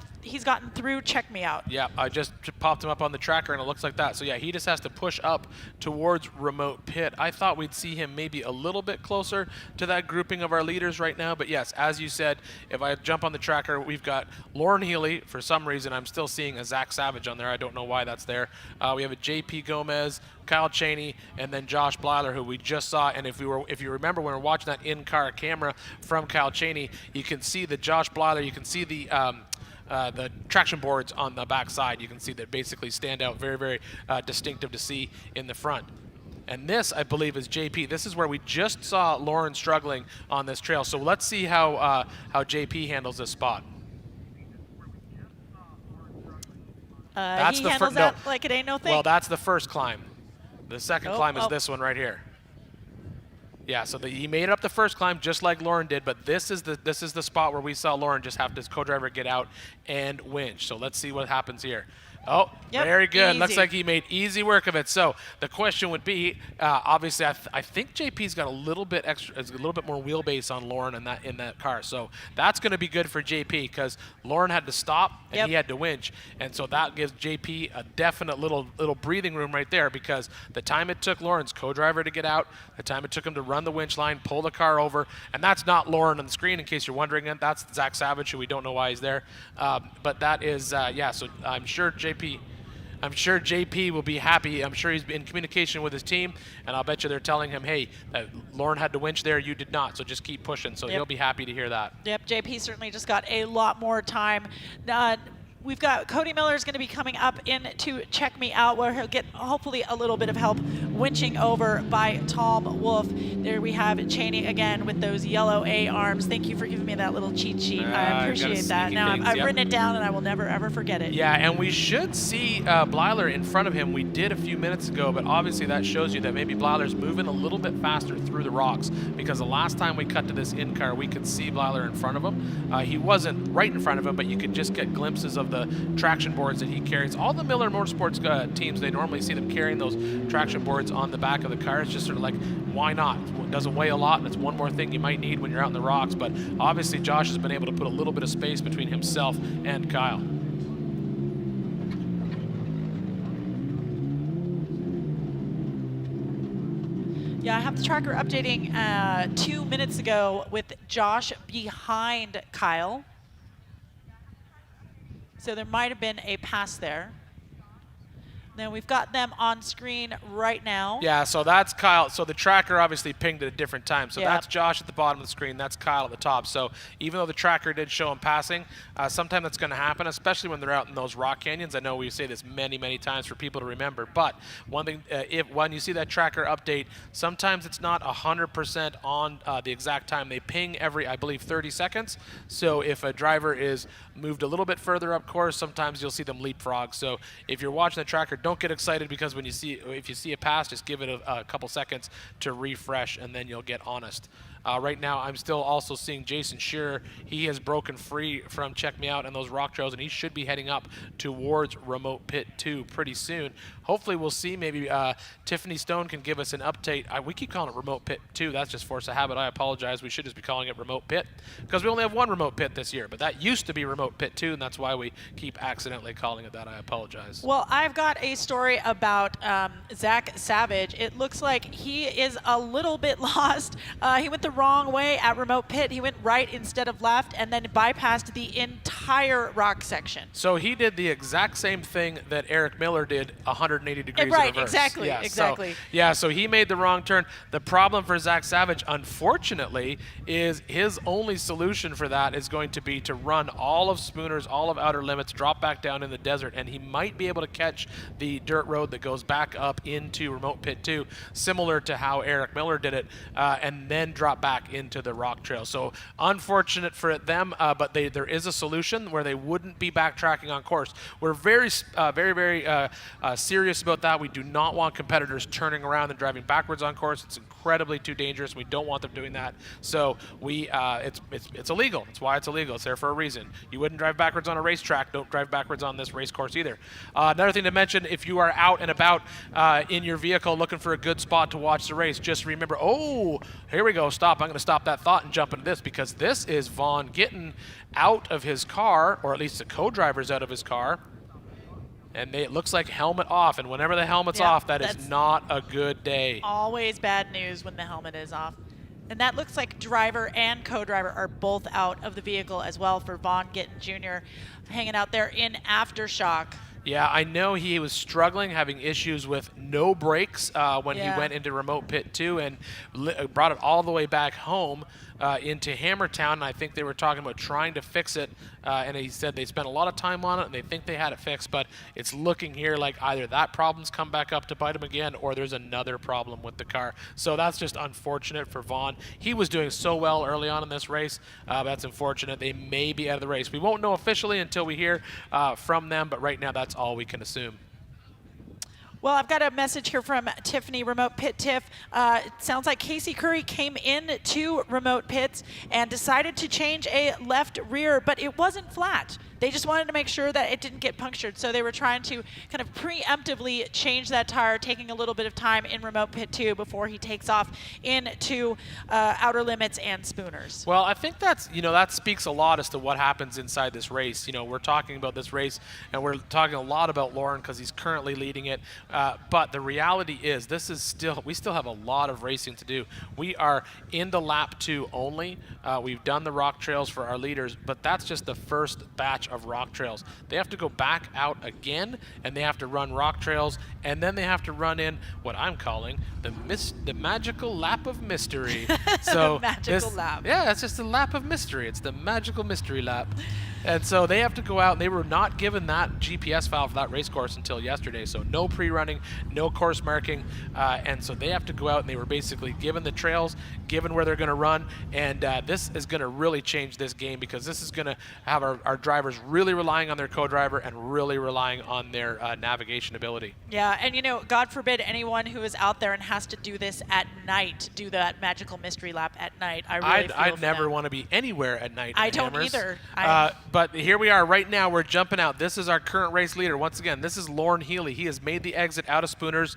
through Check Me Out. Yeah, I just popped him up on the tracker, and it looks like that. So yeah, he just has to push up towards remote pit. I thought we'd see him maybe a little bit closer to that grouping of our leaders right now, but yes, as you said, if I jump on the tracker, we've got Lauren Healy. For some reason, I'm still seeing a Zach Savage on there. I don't know why that's there. We have a JP Gomez, Kyle Cheney, and then Josh Blyler, who we just saw. And if you remember when we were watching that in-car camera from Kyle Cheney, you can see that Josh Blyler, you can see the traction boards on the back side. You can see that basically stand out, very, very distinctive to see in the front. And this, I believe, is JP. This is where we just saw Lauren struggling on this trail. So let's see how JP handles this spot. He handles that like it ain't no thing. Well, that's the first climb. The second climb is this one right here. Yeah, so he made it up the first climb just like Lauren did, but this is the spot where we saw Lauren just have his co-driver get out and winch. So let's see what happens here. Oh, yep, very good. Easy. Looks like he made easy work of it. So the question would be, obviously, I think JP's got a little bit more wheelbase on Lauren in that car. So that's going to be good for JP because Lauren had to stop and he had to winch, and so that gives JP a definite little breathing room right there because the time it took Lauren's co-driver to get out, the time it took him to run the winch line, pull the car over, and that's not Lauren on the screen in case you're wondering. That's Zach Savage, who we don't know why he's there, but that is yeah. So I'm sure JP will be happy. I'm sure he's in communication with his team, and I'll bet you they're telling him, hey, Lauren had to winch there, you did not, so just keep pushing. So he'll be happy to hear that. Yep, JP certainly just got a lot more time. We've got Cody Miller is going to be coming up in to Check Me Out, where he'll get hopefully a little bit of help winching over by Tom Wolf. There we have Cheney again with those yellow A arms. Thank you for giving me that little cheat sheet. I appreciate that. Now I've written it down and I will never ever forget it. Yeah, and we should see Blyler in front of him. We did a few minutes ago, but obviously that shows you that maybe Blyler's moving a little bit faster through the rocks because the last time we cut to this in-car, we could see Blyler in front of him. He wasn't right in front of him, but you could just get glimpses of the traction boards that he carries. All the Miller Motorsports teams, they normally see them carrying those traction boards on the back of the car. It's just sort of like, why not? It doesn't weigh a lot, and it's one more thing you might need when you're out in the rocks, but obviously Josh has been able to put a little bit of space between himself and Kyle. Yeah, I have the tracker updating 2 minutes ago with Josh behind Kyle. So there might have been a pass there. Now we've got them on screen right now. Yeah, so that's Kyle. So the tracker obviously pinged at a different time. So Yeah. that's Josh at the bottom of the screen. That's Kyle at the top. So even though the tracker did show him passing, sometimes that's going to happen, especially when they're out in those rock canyons. I know we say this many, many times for people to remember. But one thing, when you see that tracker update, sometimes it's not 100% on the exact time. They ping every, I believe, 30 seconds. So if a driver is moved a little bit further up course, sometimes you'll see them leapfrog. So if you're watching the tracker, don't get excited because if you see a pass, just give it a couple seconds to refresh, and then you'll get honest. Right now, I'm still also seeing Jason Shearer. He has broken free from Check Me Out and those rock trails, and he should be heading up towards Remote Pit 2 pretty soon. Hopefully, we'll see. Maybe Tiffany Stone can give us an update. We keep calling it Remote Pit 2. That's just force of habit. I apologize. We should just be calling it Remote Pit because we only have one Remote Pit this year, but that used to be Remote Pit 2, and that's why we keep accidentally calling it that. I apologize. Well, I've got a story about Zach Savage. It looks like he is a little bit lost. He went the wrong way at Remote Pit. He went right instead of left and then bypassed the entire rock section. So he did the exact same thing that Eric Miller did 180 degrees Right, in reverse. exactly, Yeah, exactly. So he made the wrong turn. The problem for Zach Savage, unfortunately, is his only solution for that is going to be to run all of Spooner's, all of Outer Limits, drop back down in the desert, and he might be able to catch the dirt road that goes back up into Remote Pit 2, similar to how Eric Miller did it, and then drop back into the rock trail. So unfortunate for them, but there is a solution where they wouldn't be backtracking on course. We're very serious about that. We do not want competitors turning around and driving backwards on course. It's incredibly too dangerous. We don't want them doing that. So it's illegal. That's why it's illegal. It's there for a reason. You wouldn't drive backwards on a racetrack. Don't drive backwards on this race course either. Another thing to mention, if you are out and about in your vehicle looking for a good spot to watch the race, just remember, oh, here we go, stop. I'm going to stop that thought and jump into this because this is Vaughn getting out of his car, or at least the co-driver's out of his car, and it looks like helmet off, and whenever the helmet's off, that is not a good day. Always bad news when the helmet is off. And that looks like driver and co-driver are both out of the vehicle as well for Vaughn Gittin Jr. hanging out there in aftershock. Yeah, I know he was struggling, having issues with no brakes when he went into Remote Pit 2 and brought it all the way back home into Hammertown. And I think they were talking about trying to fix it. And he said they spent a lot of time on it and they think they had it fixed. But it's looking here like either that problem's come back up to bite him again or there's another problem with the car. So that's just unfortunate for Vaughn. He was doing so well early on in this race. That's unfortunate. They may be out of the race. We won't know officially until we hear from them. But right now, that's all we can assume. Well, I've got a message here from Tiffany, Remote Pit Tiff. It sounds like Casey Curry came in to Remote Pits and decided to change a left rear, but it wasn't flat. They just wanted to make sure that it didn't get punctured, so they were trying to kind of preemptively change that tire, taking a little bit of time in Remote Pit 2 before he takes off into Outer Limits and Spooners. Well, I think that's, that speaks a lot as to what happens inside this race. We're talking about this race, and we're talking a lot about Lauren because he's currently leading it. But the reality is, we still have a lot of racing to do. We are in the lap 2 only. We've done the rock trails for our leaders, but that's just the first batch of rock trails. They have to go back out again, and they have to run rock trails, and then they have to run in what I'm calling the magical lap of mystery. So magical lap. Yeah, it's just a lap of mystery. It's the magical mystery lap. And so they have to go out, and they were not given that GPS file for that race course until yesterday. So no pre-running, no course marking, and so they have to go out, and they were basically given the trails, given where they're going to run, and this is going to really change this game because this is going to have our drivers really relying on their co-driver and really relying on their navigation ability. Yeah, and God forbid anyone who is out there and has to do this at night, do that magical mystery lap at night. I'd never want to be anywhere at night. I don't either. But here we are right now. We're jumping out. This is our current race leader. Once again, this is Lauren Healy. He has made the exit out of Spooners.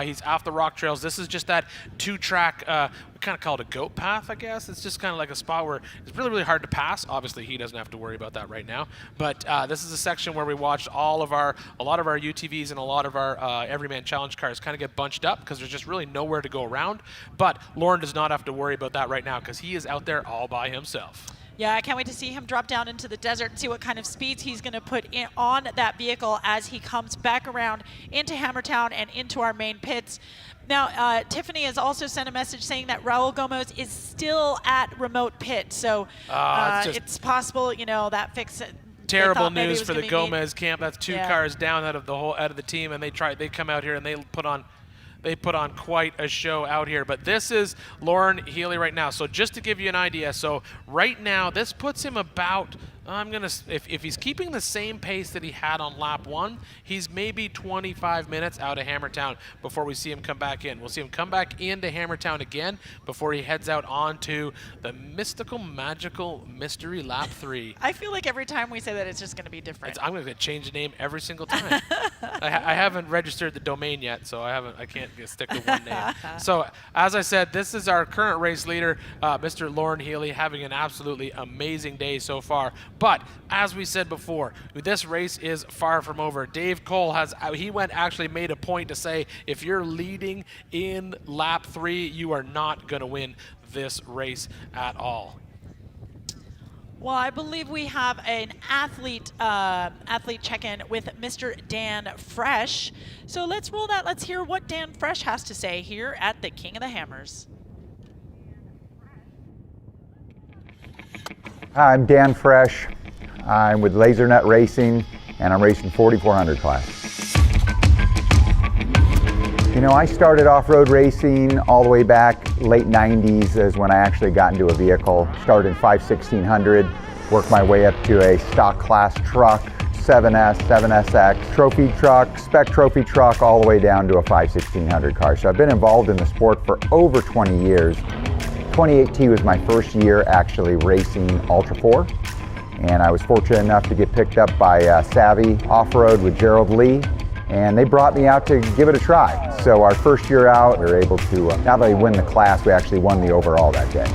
He's off the rock trails. This is just that 2-track, we kind of call it a goat path, I guess. It's just kind of like a spot where it's really, really hard to pass. Obviously, he doesn't have to worry about that right now. But this is a section where we watched a lot of our UTVs and a lot of our Everyman Challenge cars kind of get bunched up because there's just really nowhere to go around. But Lauren does not have to worry about that right now because he is out there all by himself. Yeah, I can't wait to see him drop down into the desert and see what kind of speeds he's going to put in on that vehicle as he comes back around into Hammertown and into our main pits. Now, Tiffany has also sent a message saying that Raul Gomez is still at remote pit. So it's possible, you know, that fix it. Terrible news for the Gomez camp. That's 2 cars down out of the team, and they come out here and they put on quite a show out here. But this is Lauren Healy right now. So just to give you an idea, so right now this puts him about, if he's keeping the same pace that he had on lap 1, he's maybe 25 minutes out of Hammertown before we see him come back in. We'll see him come back into Hammertown again before he heads out onto the mystical, magical, mystery lap 3. I feel like every time we say that, it's just going to be different. I'm going to change the name every single time. I haven't registered the domain yet, so I can't stick to one name. So as I said, this is our current race leader, Mr. Lauren Healy, having an absolutely amazing day so far. But as we said before, this race is far from over. Dave Cole actually made a point to say, if you're leading in lap 3, you are not going to win this race at all. Well, I believe we have an athlete check-in with Mr. Dan Fresh. So let's roll that. Let's hear what Dan Fresh has to say here at the King of the Hammers. Hi, I'm Dan Fresh. I'm with Laser Nut Racing, and I'm racing 4400 class. You know, I started off-road racing all the way back late 90s is when I actually got into a vehicle. Started in 1600, worked my way up to a stock class truck, 7S, 7SX, trophy truck, spec trophy truck, all the way down to a 1600 car. So I've been involved in the sport for over 20 years. 2018 was my first year actually racing Ultra 4, and I was fortunate enough to get picked up by Savvy Off-Road with Gerald Lee, and they brought me out to give it a try. So our first year out, we were able to not only win the class, we actually won the overall that day.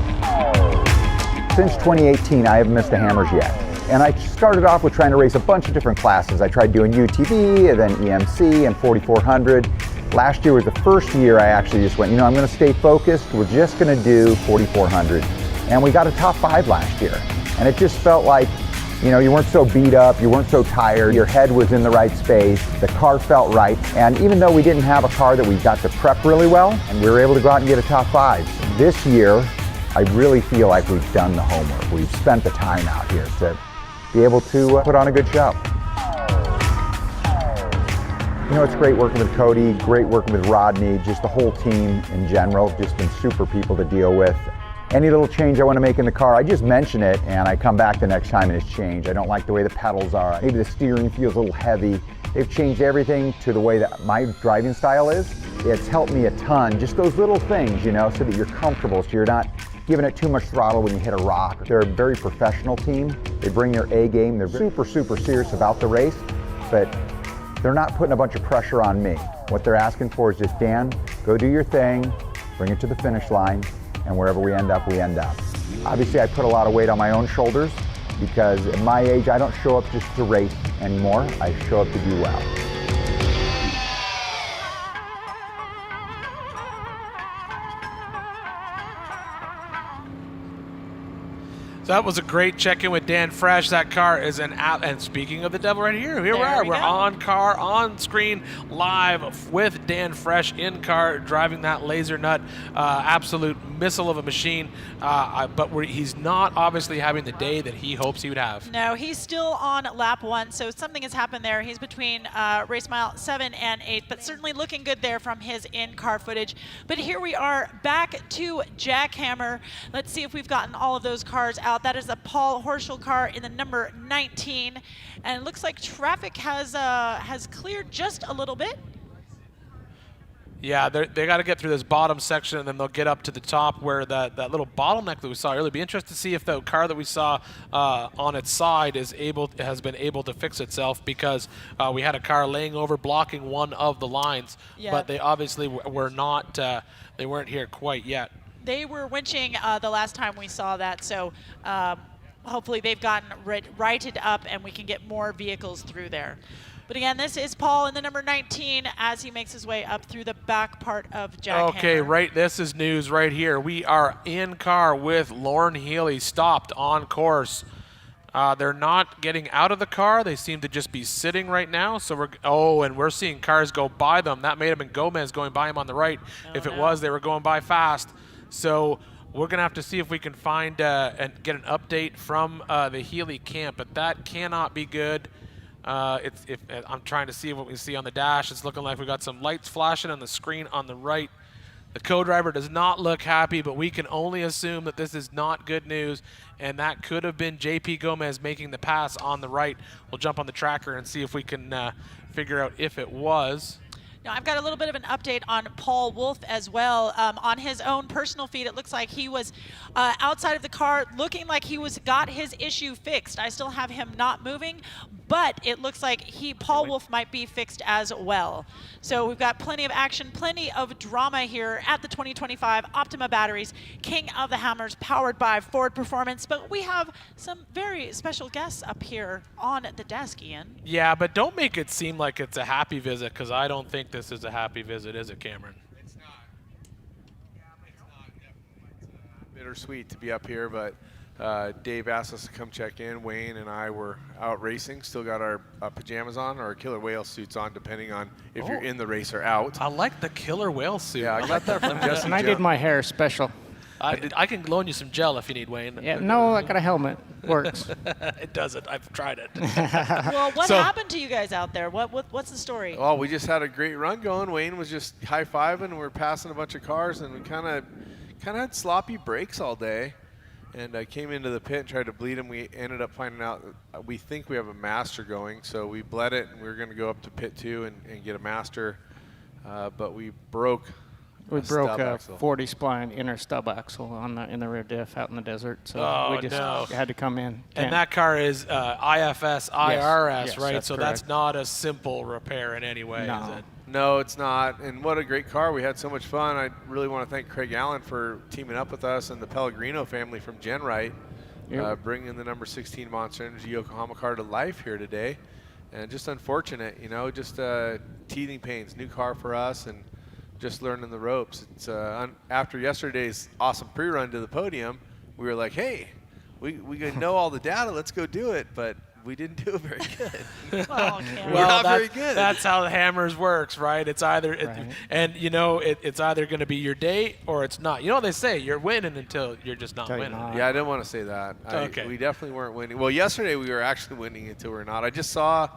Since 2018, I haven't missed a Hammers yet. And I started off with trying to race a bunch of different classes. I tried doing UTV, and then EMC, and 4400. Last year was the first year I actually just went, you know, I'm going to stay focused. We're just going to do 4400. And we got a top 5 last year. And it just felt like, you know, you weren't so beat up, you weren't so tired, your head was in the right space, the car felt right. And even though we didn't have a car that we got to prep really well, and we were able to go out and get a top 5. This year, I really feel like we've done the homework. We've spent the time out here to be able to put on a good show. You know, it's great working with Cody, great working with Rodney, just the whole team in general, just been super people to deal with. Any little change I want to make in the car, I just mention it and I come back the next time and it's changed. I don't like the way the pedals are. Maybe the steering feels a little heavy. They've changed everything to the way that my driving style is. It's helped me a ton, just those little things, you know, so that you're comfortable, so you're not giving it too much throttle when you hit a rock. They're a very professional team. They bring their A game. They're super, super serious about the race, but they're not putting a bunch of pressure on me. What they're asking for is just, Dan, go do your thing, bring it to the finish line, and wherever we end up, we end up. Obviously, I put a lot of weight on my own shoulders because at my age, I don't show up just to race anymore. I show up to do well. So that was a great check-in with Dan Fresh. That car is an app. And speaking of the devil right here we are. We're on car, on screen, live with Dan Fresh in car, driving that Laser Nut, absolute missile of a machine. But he's not obviously having the day that he hopes he would have. No, he's still on lap 1, so something has happened there. He's between race mile 7 and 8, but certainly looking good there from his in-car footage. But here we are back to Jackhammer. Let's see if we've gotten all of those cars out. That is a Paul Horschel car in the number 19, and it looks like traffic has cleared just a little bit. Yeah, they got to get through this bottom section, and then they'll get up to the top where that little bottleneck that we saw earlier. Be interested to see if the car that we saw on its side has been able to fix itself, because we had a car laying over blocking one of the lines, but they obviously were not. They weren't here quite yet. They were winching the last time we saw that, so hopefully they've gotten righted up and we can get more vehicles through there. But again, this is Paul in the number 19 as he makes his way up through the back part of Jackhammer. Okay, right. This is news right here. We are in car with Lauren Healy, stopped on course. They're not getting out of the car. They seem to just be sitting right now. So we're seeing cars go by them. That may have been Gomez going by him on the right. If it was, they were going by fast. So we're going to have to see if we can find and get an update from the Healy camp, but that cannot be good. I'm trying to see what we see on the dash. It's looking like we got some lights flashing on the screen on the right. The co-driver does not look happy, but we can only assume that this is not good news, and that could have been JP Gomez making the pass on the right. We'll jump on the tracker and see if we can figure out if it was. Now, I've got a little bit of an update on Paul Wolf as well. On his own personal feed, it looks like he was outside of the car looking like he got his issue fixed. I still have him not moving, but it looks like Paul Wolf might be fixed as well. So we've got plenty of action, plenty of drama here at the 2025 Optima Batteries King of the Hammers, powered by Ford Performance. But we have some very special guests up here on the desk, Ian. Yeah, but don't make it seem like it's a happy visit, because I don't think this is a happy visit, is it, Cameron? It's not. Bittersweet to be up here, but Dave asked us to come check in. Wayne and I were out racing, still got our pajamas on, or our killer whale suits on, depending on if you're in the race or out. I like the killer whale suit. Yeah, I got that from Jesse. And I did my hair special. I can loan you some gel if you need, Wayne. Yeah, no, I got a helmet. Works. It doesn't. I've tried it. Well, what happened to you guys out there? What's the story? Oh, we just had a great run going. Wayne was just high-fiving, and we were passing a bunch of cars, and we kind of had sloppy brakes all day. And I came into the pit and tried to bleed him. We ended up finding out we think we have a master going, so we bled it, and we were going to go up to pit 2 and get a master, but we broke. We broke a 40 spline inner stub axle in the rear diff out in the desert, so we just had to come in. And that car is IFS, IRS, yes, right? That's so correct. That's not a simple repair in any way, No. is it? No, it's not. And what a great car. We had so much fun. I really want to thank Craig Allen for teaming up with us and the Pellegrino family from Genrite, bringing the number 16 Monster Energy Yokohama car to life here today. And just unfortunate, just teething pains, new car for us, and just learning the ropes. It's after yesterday's awesome pre-run to the podium, we were like, hey, we know all the data, let's go do it. But we didn't do it very good. We're not very good. That's how the Hammers works, right? It's either, it's either going to be your day or it's not. You know what they say, you're winning until you're just not winning. Yeah, I didn't want to say that. Okay. We definitely weren't winning. Well, yesterday we were actually winning until we're not. I just saw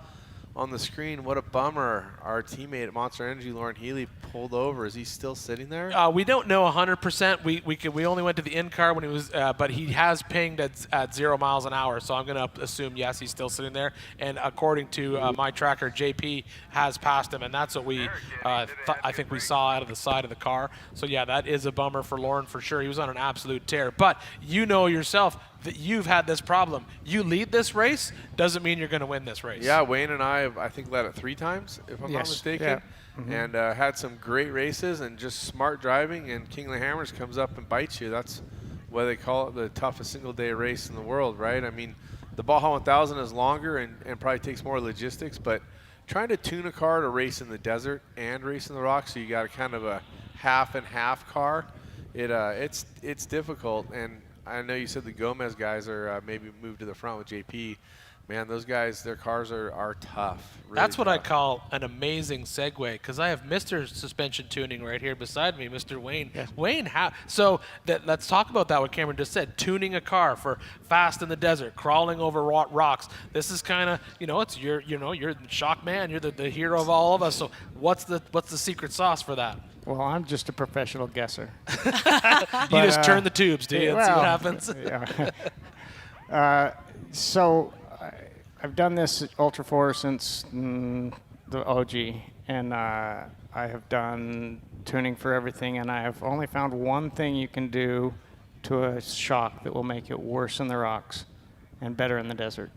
on the screen, what a bummer. Our teammate at Monster Energy, Lauren Healy, pulled over. Is he still sitting there? We don't know 100%. We only went to the in-car when he was, but he has pinged at 0 miles an hour. So I'm going to assume, yes, he's still sitting there. And according to my tracker, JP has passed him, and that's what I think we saw out of the side of the car. So, yeah, that is a bummer for Lauren for sure. He was on an absolute tear. But you know yourself that you've had this problem. You lead this race, doesn't mean you're going to win this race. Yeah, Wayne and I think, led it 3 times, if I'm not mistaken. Yeah. Mm-hmm. And had some great races and just smart driving, and King of the Hammers comes up and bites you. That's why they call it the toughest single-day race in the world, right? I mean, the Baja 1000 is longer and probably takes more logistics, but trying to tune a car to race in the desert and race in the rocks, so you got a kind of a half and half car, it's difficult. And I know you said the Gomez guys are maybe moved to the front with JP. Man, those guys, their cars are tough. Really That's what tough. I call an amazing segue, because I have Mr. Suspension Tuning right here beside me, Mr. Wayne. Yes. Wayne, let's talk about that, what Cameron just said, tuning a car for fast in the desert, crawling over rocks. This is kind of, it's you're the shock man, you're the hero of all of us. So what's the secret sauce for that? Well, I'm just a professional guesser. You just turn the tubes, do you? And see what happens? Yeah. So I've done this at Ultra 4 since the OG, and I have done tuning for everything, and I have only found one thing you can do to a shock that will make it worse in the rocks and better in the desert.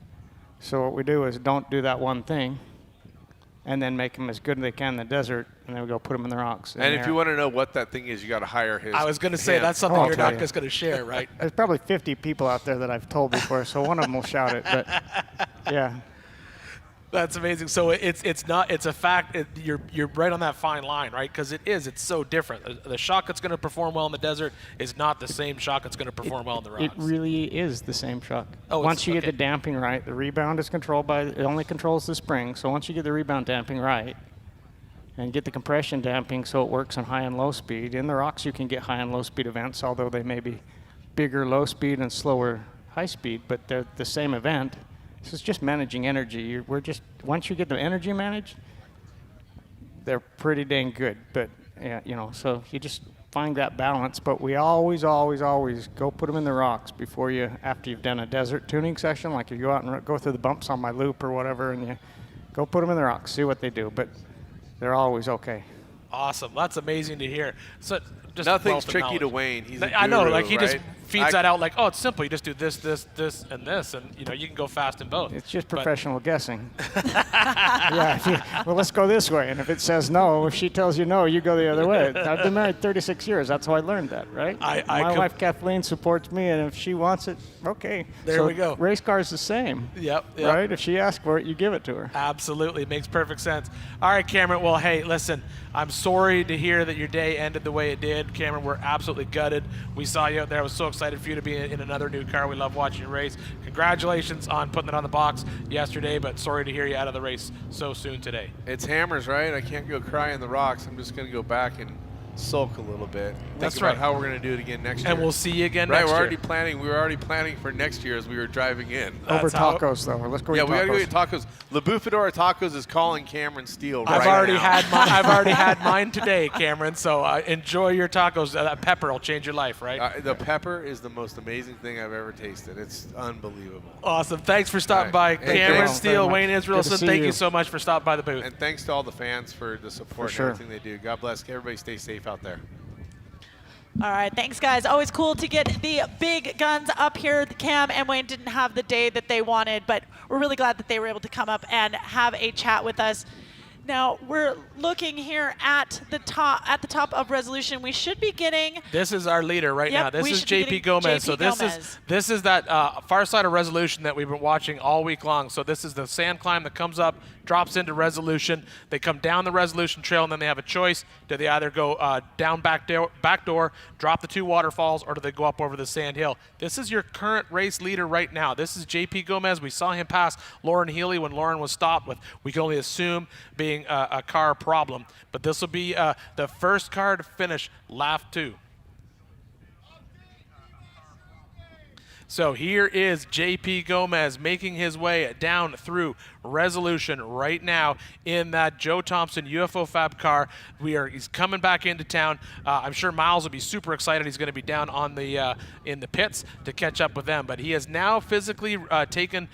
So what we do is don't do that one thing, and then make them as good as they can in the desert, and then we go put them in the rocks. And if you want to know what that thing is, you got to hire his. I was going to say, that's something you're not just going to share, right? There's probably 50 people out there that I've told before, so one of them will shout it. But yeah. That's amazing. So it's a fact. You're right on that fine line, right? Because it's so different. The shot that's going to perform well in the desert is not the same shot that's going to perform well in the rocks. It really is the same shock. Oh, once you get the damping right, the rebound is controlled by, it only controls the spring. So once you get the rebound damping right and get the compression damping so it works on high and low speed, in the rocks you can get high and low speed events, although they may be bigger low speed and slower high speed, but they're the same event. So it's just managing energy. Once you get the energy managed, they're pretty dang good. But, so you just find that balance. But we always go put them in the rocks after you've done a desert tuning session. Like you go out and go through the bumps on my loop or whatever, and you go put them in the rocks, see what they do. But they're always okay. Awesome. That's amazing to hear. So just nothing's tricky to Wayne. He's a guru, I know, like he just right? feeds that out like, oh, it's simple. You just do this, and this, and you can go fast in both. It's just professional guessing. Well, let's go this way. And if it says no, if she tells you no, you go the other way. I've been married 36 years. That's how I learned that, right? My wife Kathleen supports me, and if she wants it, okay. There we go. Race car's the same. Yep. Right? If she asks for it, you give it to her. Absolutely. Makes perfect sense. All right, Cameron. Well, hey, listen, I'm sorry to hear that your day ended the way it did. Cameron, we're absolutely gutted. We saw you out there. I was so excited for you to be in another new car. We love watching you race. Congratulations on putting it on the box yesterday, but sorry to hear you out of the race so soon today. It's hammers, right? I can't go cry in the rocks. I'm just going to go back and sulk a little bit. That's Think about right. how we're going to do it again next year. And we'll see you again right, next we're year. already planning. We were already planning for next year as we were driving in. Over tacos, though. Let's go eat tacos. Yeah, we got to go eat tacos. La Bufadora Tacos is calling Cameron Steele I've right already now. I've already had mine today, Cameron. So enjoy your tacos. That pepper will change your life, right? The pepper is the most amazing thing I've ever tasted. It's unbelievable. Awesome. Thanks for stopping by, Hey, Cameron thanks Steele, very Wayne much. Israelson. Thank you so much for stopping by the booth. And thanks to all the fans for the support sure. and everything they do. God bless. Everybody stay safe out there. All right, thanks, guys. Always cool to get the big guns up here. Cam and Wayne didn't have the day that they wanted, but we're really glad that they were able to come up and have a chat with us. Now, we're looking here at the top of Resolution. We should be getting... This is our leader right Yep, now. This we is should be JP Gomez. getting So JP this is that far side of Resolution that we've been watching all week long. So this is the sand climb that comes up, drops into Resolution. They come down the Resolution trail, and then they have a choice. Do they either go down back door, drop the two waterfalls, or do they go up over the sand hill? This is your current race leader right now. This is JP Gomez. We saw him pass Lauren Healy when Lauren was stopped with, we can only assume, being a car problem. But this will be the first car to finish lap 2. So here is JP Gomez making his way down through Resolution right now in that Joe Thompson UFO Fab car. He's coming back into town. I'm sure Miles will be super excited. He's going to be down on the in the pits to catch up with them. But he has now physically taken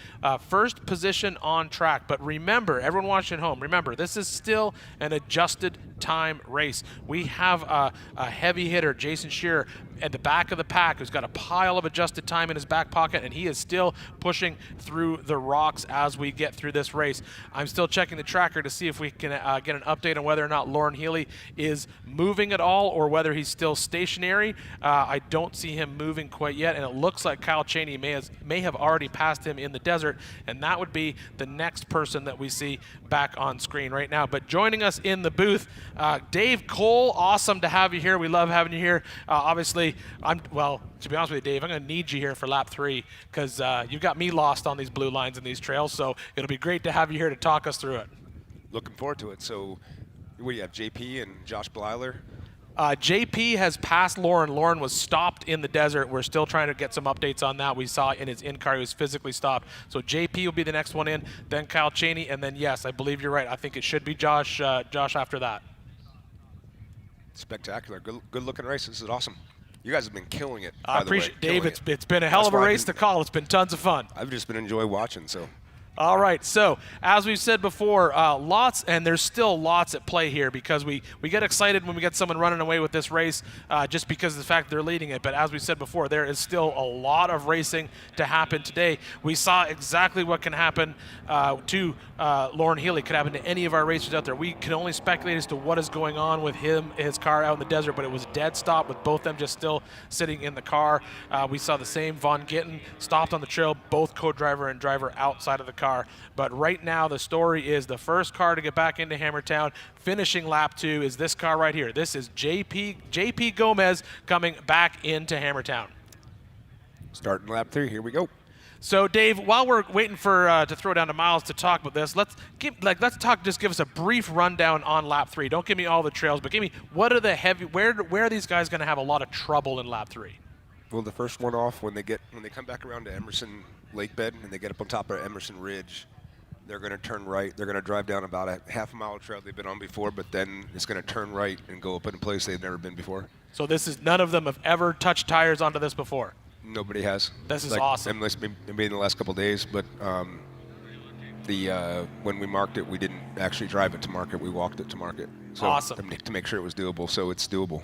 first position on track. But remember, everyone watching at home, remember, this is still an adjusted time race. We have a heavy hitter, Jason Shearer, at the back of the pack, who's got a pile of adjusted time in his back pocket, and he is still pushing through the rocks as we get through this race. I'm still checking the tracker to see if we can get an update on whether or not Lauren Healy is moving at all or whether he's still stationary. I don't see him moving quite yet, and it looks like Kyle Cheney may have already passed him in the desert, and that would be the next person that we see back on screen right now. But joining us in the booth, Dave Cole, awesome to have you here. We love having you here. Obviously, to be honest with you, Dave, I'm going to need you here for lap 3 because you've got me lost on these blue lines and these trails, so it'll be great to have you here to talk us through it. Looking forward to it. So, what do you have, JP and Josh Blyler? JP has passed Lauren. Lauren was stopped in the desert. We're still trying to get some updates on that. We saw in his in-car he was physically stopped. So JP will be the next one in, then Kyle Cheney, and then, yes, I believe you're right. I think it should be Josh after that. Spectacular. Good looking race. This is awesome. You guys have been killing it. I appreciate it, Dave. It's been a hell of a race to call. It's been tons of fun. I've just been enjoying watching, so. All right, so as we've said before, lots, and there's still lots at play here because we get excited when we get someone running away with this race just because of the fact they're leading it. But as we said before, there is still a lot of racing to happen today. We saw exactly what can happen to Lauren Healy. Could happen to any of our racers out there. We can only speculate as to what is going on with his car out in the desert, but it was a dead stop with both of them just still sitting in the car. We saw the same Von Gittin stopped on the trail, both co-driver and driver outside of the car. car. But right now, the story is the first car to get back into Hammertown, finishing lap 2, is this car right here. This is JP Gomez coming back into Hammertown. Starting lap 3, here we go. So Dave, while we're waiting for to throw down to Miles to talk about this, let's talk. Just give us a brief rundown on lap 3. Don't give me all the trails, but give me what are the where are these guys going to have a lot of trouble in lap 3? Well, the first one off when they come back around to Emerson Lake Bed and they get up on top of Emerson Ridge, they're going to turn right. They're going to drive down about a half-mile trail they've been on before, but then it's going to turn right and go up in a place they've never been before. So this is none of them have ever touched tires onto this before. Nobody has. This is awesome. Unless maybe in the last couple of days, but when we marked it, we didn't actually drive it to market. We walked it to market. So awesome. To make sure it was doable, so it's doable.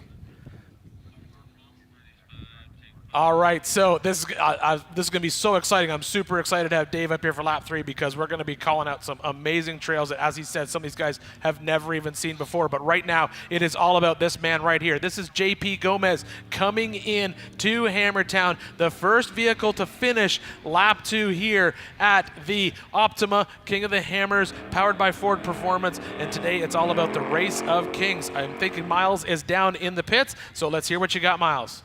All right, so this is going to be so exciting. I'm super excited to have Dave up here for lap 3 because we're going to be calling out some amazing trails that, as he said, some of these guys have never even seen before. But right now, it is all about this man right here. This is JP Gomez coming in to Hammertown, the first vehicle to finish lap 2 here at the Optima King of the Hammers, powered by Ford Performance. And today, it's all about the race of kings. I'm thinking Miles is down in the pits, so let's hear what you got, Miles.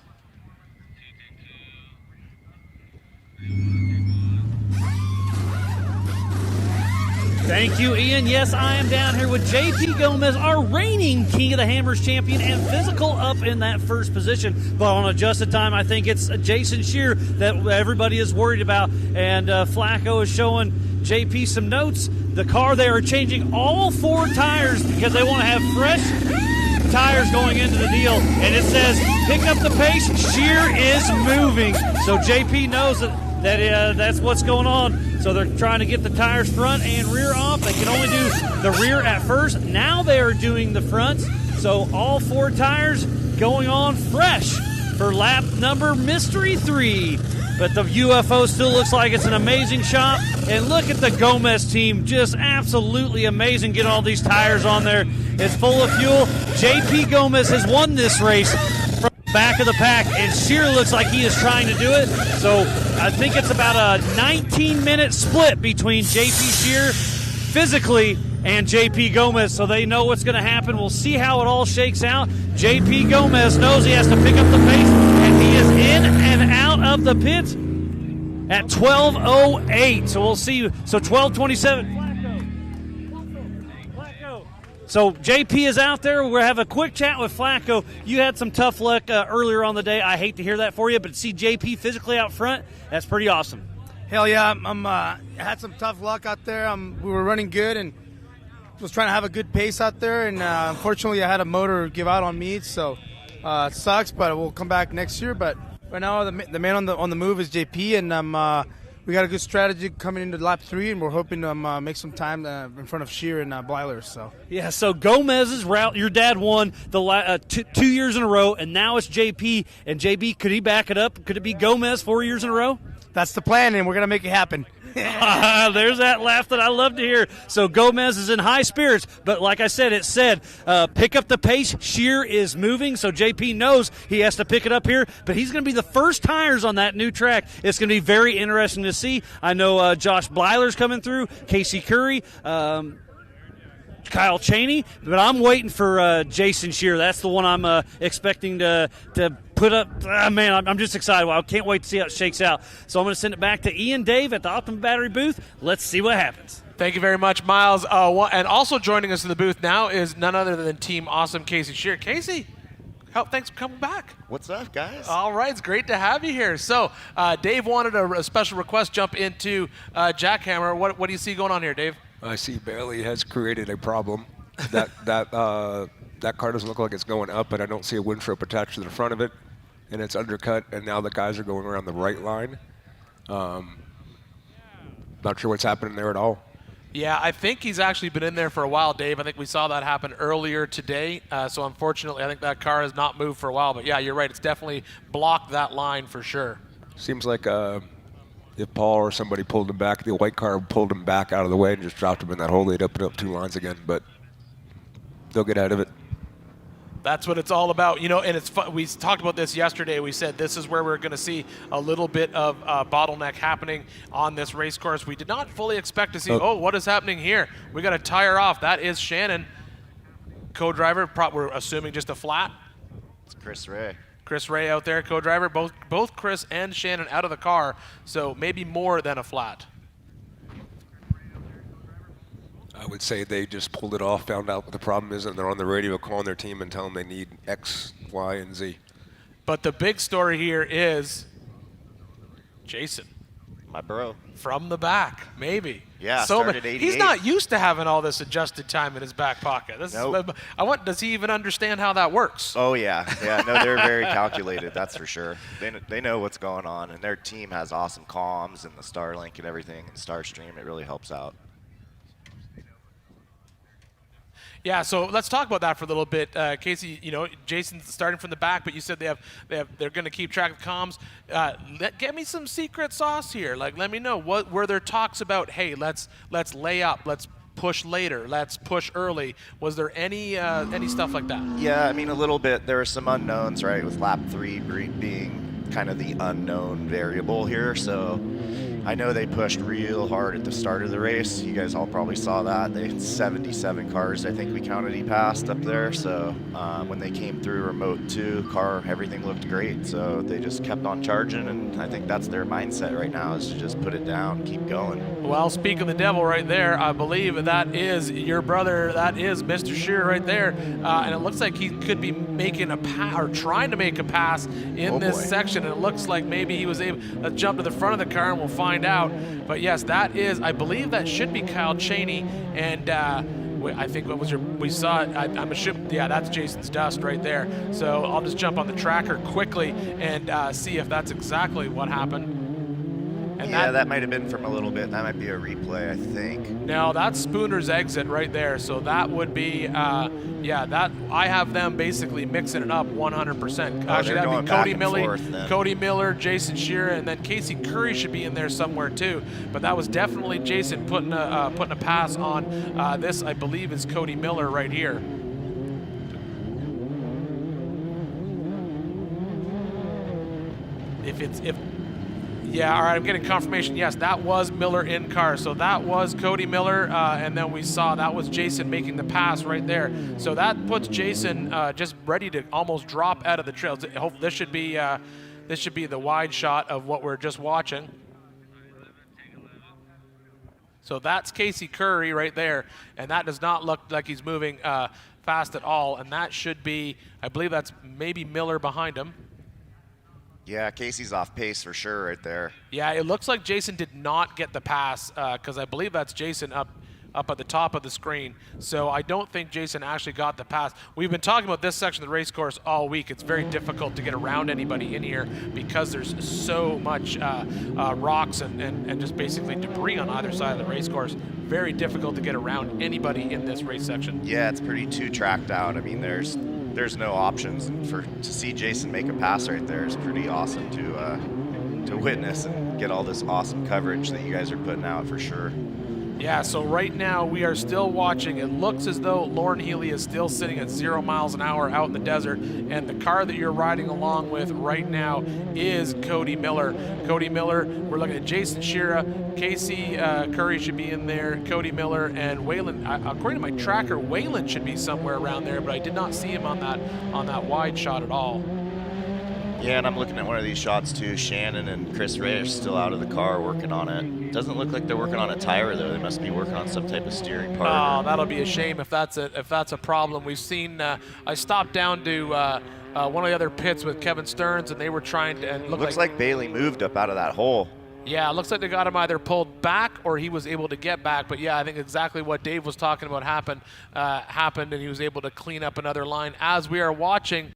Thank you, Ian. Yes, I am down here with JP Gomez, our reigning King of the Hammers champion and physical up in that first position. But on adjusted time, I think it's Jason Shear that everybody is worried about. And Flacco is showing JP some notes. The car, they are changing all 4 tires because they want to have fresh tires going into the deal. And it says, pick up the pace, Shear is moving. So JP knows that's what's going on. So they're trying to get the tires front and rear off. They can only do the rear at first. Now they are doing the fronts. So all 4 tires going on fresh for lap number mystery 3. But the UFO still looks like it's an amazing shot. And look at the Gomez team, just absolutely amazing getting all these tires on there. It's full of fuel. JP Gomez has won this race from the back of the pack, and Shear looks like he is trying to do it. So I think it's about a 19-minute split between JP Shear physically and JP Gomez, so they know what's going to happen. We'll see how it all shakes out. JP Gomez knows he has to pick up the pace, and he is in and out of the pit at 12:08. So we'll see. So 12:27. So JP is out there. We're going to have a quick chat with Flacco. You had some tough luck earlier on the day. I hate to hear that for you, but to see JP physically out front, that's pretty awesome. Hell yeah. I had some tough luck out there. We were running good and was trying to have a good pace out there. And unfortunately, I had a motor give out on me, so it sucks, but we'll come back next year. But right now, the man on the move is JP, and we got a good strategy coming into lap 3, and we're hoping to make some time in front of Shear and Blyler. So yeah, so Gomez's route, your dad won the 2 years in a row, and now it's JP. And JB, could he back it up? Could it be Gomez 4 years in a row? That's the plan, and we're going to make it happen. There's that laugh that I love to hear. So Gomez is in high spirits, but like I said, it said pick up the pace. Shear is moving, so JP knows he has to pick it up here, but he's going to be the first tires on that new track. It's going to be very interesting to see. I know Josh Blyler's coming through, Casey Curry, Kyle Cheney, but I'm waiting for Jason Shear. That's the one I'm expecting to put up. Man, I'm just excited. I can't wait to see how it shakes out. So I'm going to send it back to Ian Dave at the Optima Battery booth. Let's see what happens. Thank you very much, Miles. And also joining us in the booth now is none other than Team Awesome Casey Shear. Casey, thanks for coming back. What's up, guys? All right, it's great to have you here. So Dave wanted a special request jump into Jackhammer. What do you see going on here, Dave? I see Bailey has created a problem. That car doesn't look like it's going up, and I don't see a windshield attached to the front of it, and it's undercut, and now the guys are going around the right line. Not sure what's happening there at all. Yeah, I think he's actually been in there for a while, Dave. I think we saw that happen earlier today. So unfortunately, I think that car has not moved for a while. But yeah, you're right. It's definitely blocked that line for sure. Seems like if Paul or somebody pulled him back, the white car pulled him back out of the way and just dropped him in that hole, they'd open up 2 lines again. But they'll get out of it. That's what it's all about, you know. And it's fun. We talked about this yesterday. We said this is where we're going to see a little bit of bottleneck happening on this race course. We did not fully expect to see, what is happening here? We got a tire off. That is Shannon, co-driver. We're assuming just a flat. It's Chris Ray. Chris Ray out there, co-driver. Both Chris and Shannon out of the car, so maybe more than a flat. I would say they just pulled it off, found out what the problem is, and they're on the radio calling their team and telling them they need X, Y, and Z. But the big story here is Jason. My bro. From the back, maybe. Yeah, so started 88. He's not used to having all this adjusted time in his back pocket. Nope. Does he even understand how that works? Oh, yeah. Yeah, no, they're very calculated, that's for sure. They know what's going on, and their team has awesome comms and the Starlink and everything, and Starstream. It really helps out. Yeah, so let's talk about that for a little bit. Casey, you know, Jason's starting from the back, but you said they're going to keep track of comms. Get me some secret sauce here. Like, let me know, what were there talks about? Hey, let's lay up, let's push later, let's push early. Was there any stuff like that? Yeah, I mean, a little bit. There are some unknowns, right, with lap 3 being kind of the unknown variable here. So I know they pushed real hard at the start of the race. You guys all probably saw that. They had 77 cars, I think we counted, he passed up there. So when they came through remote 2 car, everything looked great. So they just kept on charging, and I think that's their mindset right now, is to just put it down, keep going. Well, speak of the devil right there, I believe that is your brother. That is Mr. Shearer right there. And it looks like he could be making a pass, or trying to make a pass in this section. And it looks like maybe he was able to jump to the front of the car, and we'll find out. But yes, that is, I believe that should be Kyle Cheney. And I think what was we saw it, I'm assuming, yeah, that's Jason's dust right there. So I'll just jump on the tracker quickly and see if that's exactly what happened. And yeah, that might have been from a little bit. That might be a replay, I think. No, that's Spooner's exit right there. So that would be, yeah, that I have them basically mixing it up 100%. Actually, that'd be Cody Miller, Jason Shearer, and then Casey Curry should be in there somewhere too. But that was definitely Jason putting a pass on this. I believe is Cody Miller right here. Yeah, all right, I'm getting confirmation. Yes, that was Miller in car. So that was Cody Miller, and then we saw that was Jason making the pass right there. So that puts Jason just ready to almost drop out of the trails. This should be the wide shot of what we're just watching. So that's Casey Curry right there, and that does not look like he's moving fast at all. And that should be, I believe that's maybe Miller behind him. Yeah, Casey's off pace for sure right there. Yeah, it looks like Jason did not get the pass because I believe that's Jason up at the top of the screen. So I don't think Jason actually got the pass. We've been talking about this section of the race course all week. It's very difficult to get around anybody in here because there's so much rocks and just basically debris on either side of the race course. Very difficult to get around anybody in this race section. Yeah, it's pretty too tracked out. I mean, there's no options, and to see Jason make a pass right there is pretty awesome to witness and get all this awesome coverage that you guys are putting out for sure. Yeah, so right now we are still watching. It looks as though Lauren Healy is still sitting at 0 miles an hour out in the desert, and the car that you're riding along with right now is Cody Miller. Cody Miller, we're looking at Jason Shearer, Casey Curry should be in there, Cody Miller, and Waylon. According to my tracker, Waylon should be somewhere around there, but I did not see him on that wide shot at all. Yeah, and I'm looking at one of these shots too. Shannon and Chris Ray are still out of the car working on it. Doesn't look like they're working on a tire though. They must be working on some type of steering part. Oh, that'll be a shame if that's a problem. We've seen. I stopped down to one of the other pits with Kevin Stearns, and they were trying to. And looks like Bailey moved up out of that hole. Yeah, it looks like they got him either pulled back or he was able to get back. But yeah, I think exactly what Dave was talking about happened, and he was able to clean up another line as we are watching.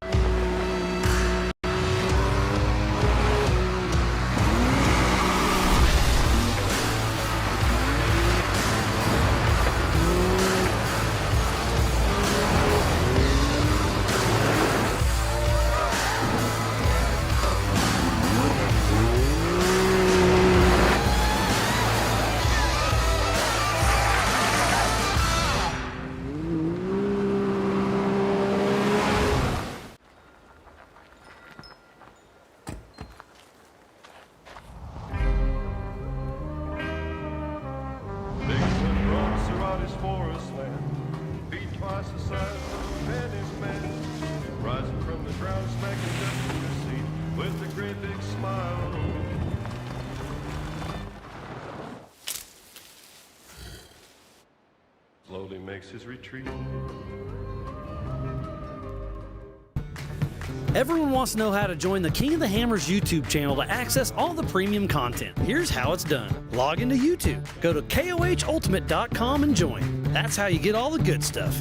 car smacking dust in your seat with a great big smile. Slowly makes his retreat. Everyone wants to know how to join the King of the Hammers YouTube channel to access all the premium content. Here's how it's done. Log into YouTube, go to KOHUltimate.com and join. That's how you get all the good stuff.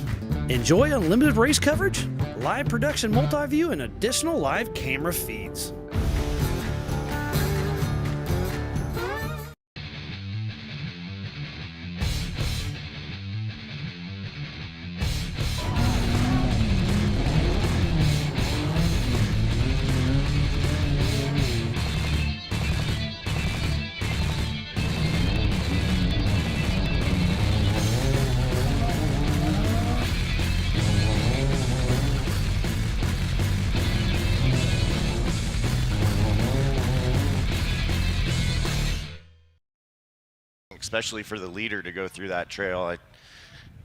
Enjoy unlimited race coverage, live production multi-view, and additional live camera feeds. Especially for the leader to go through that trail. It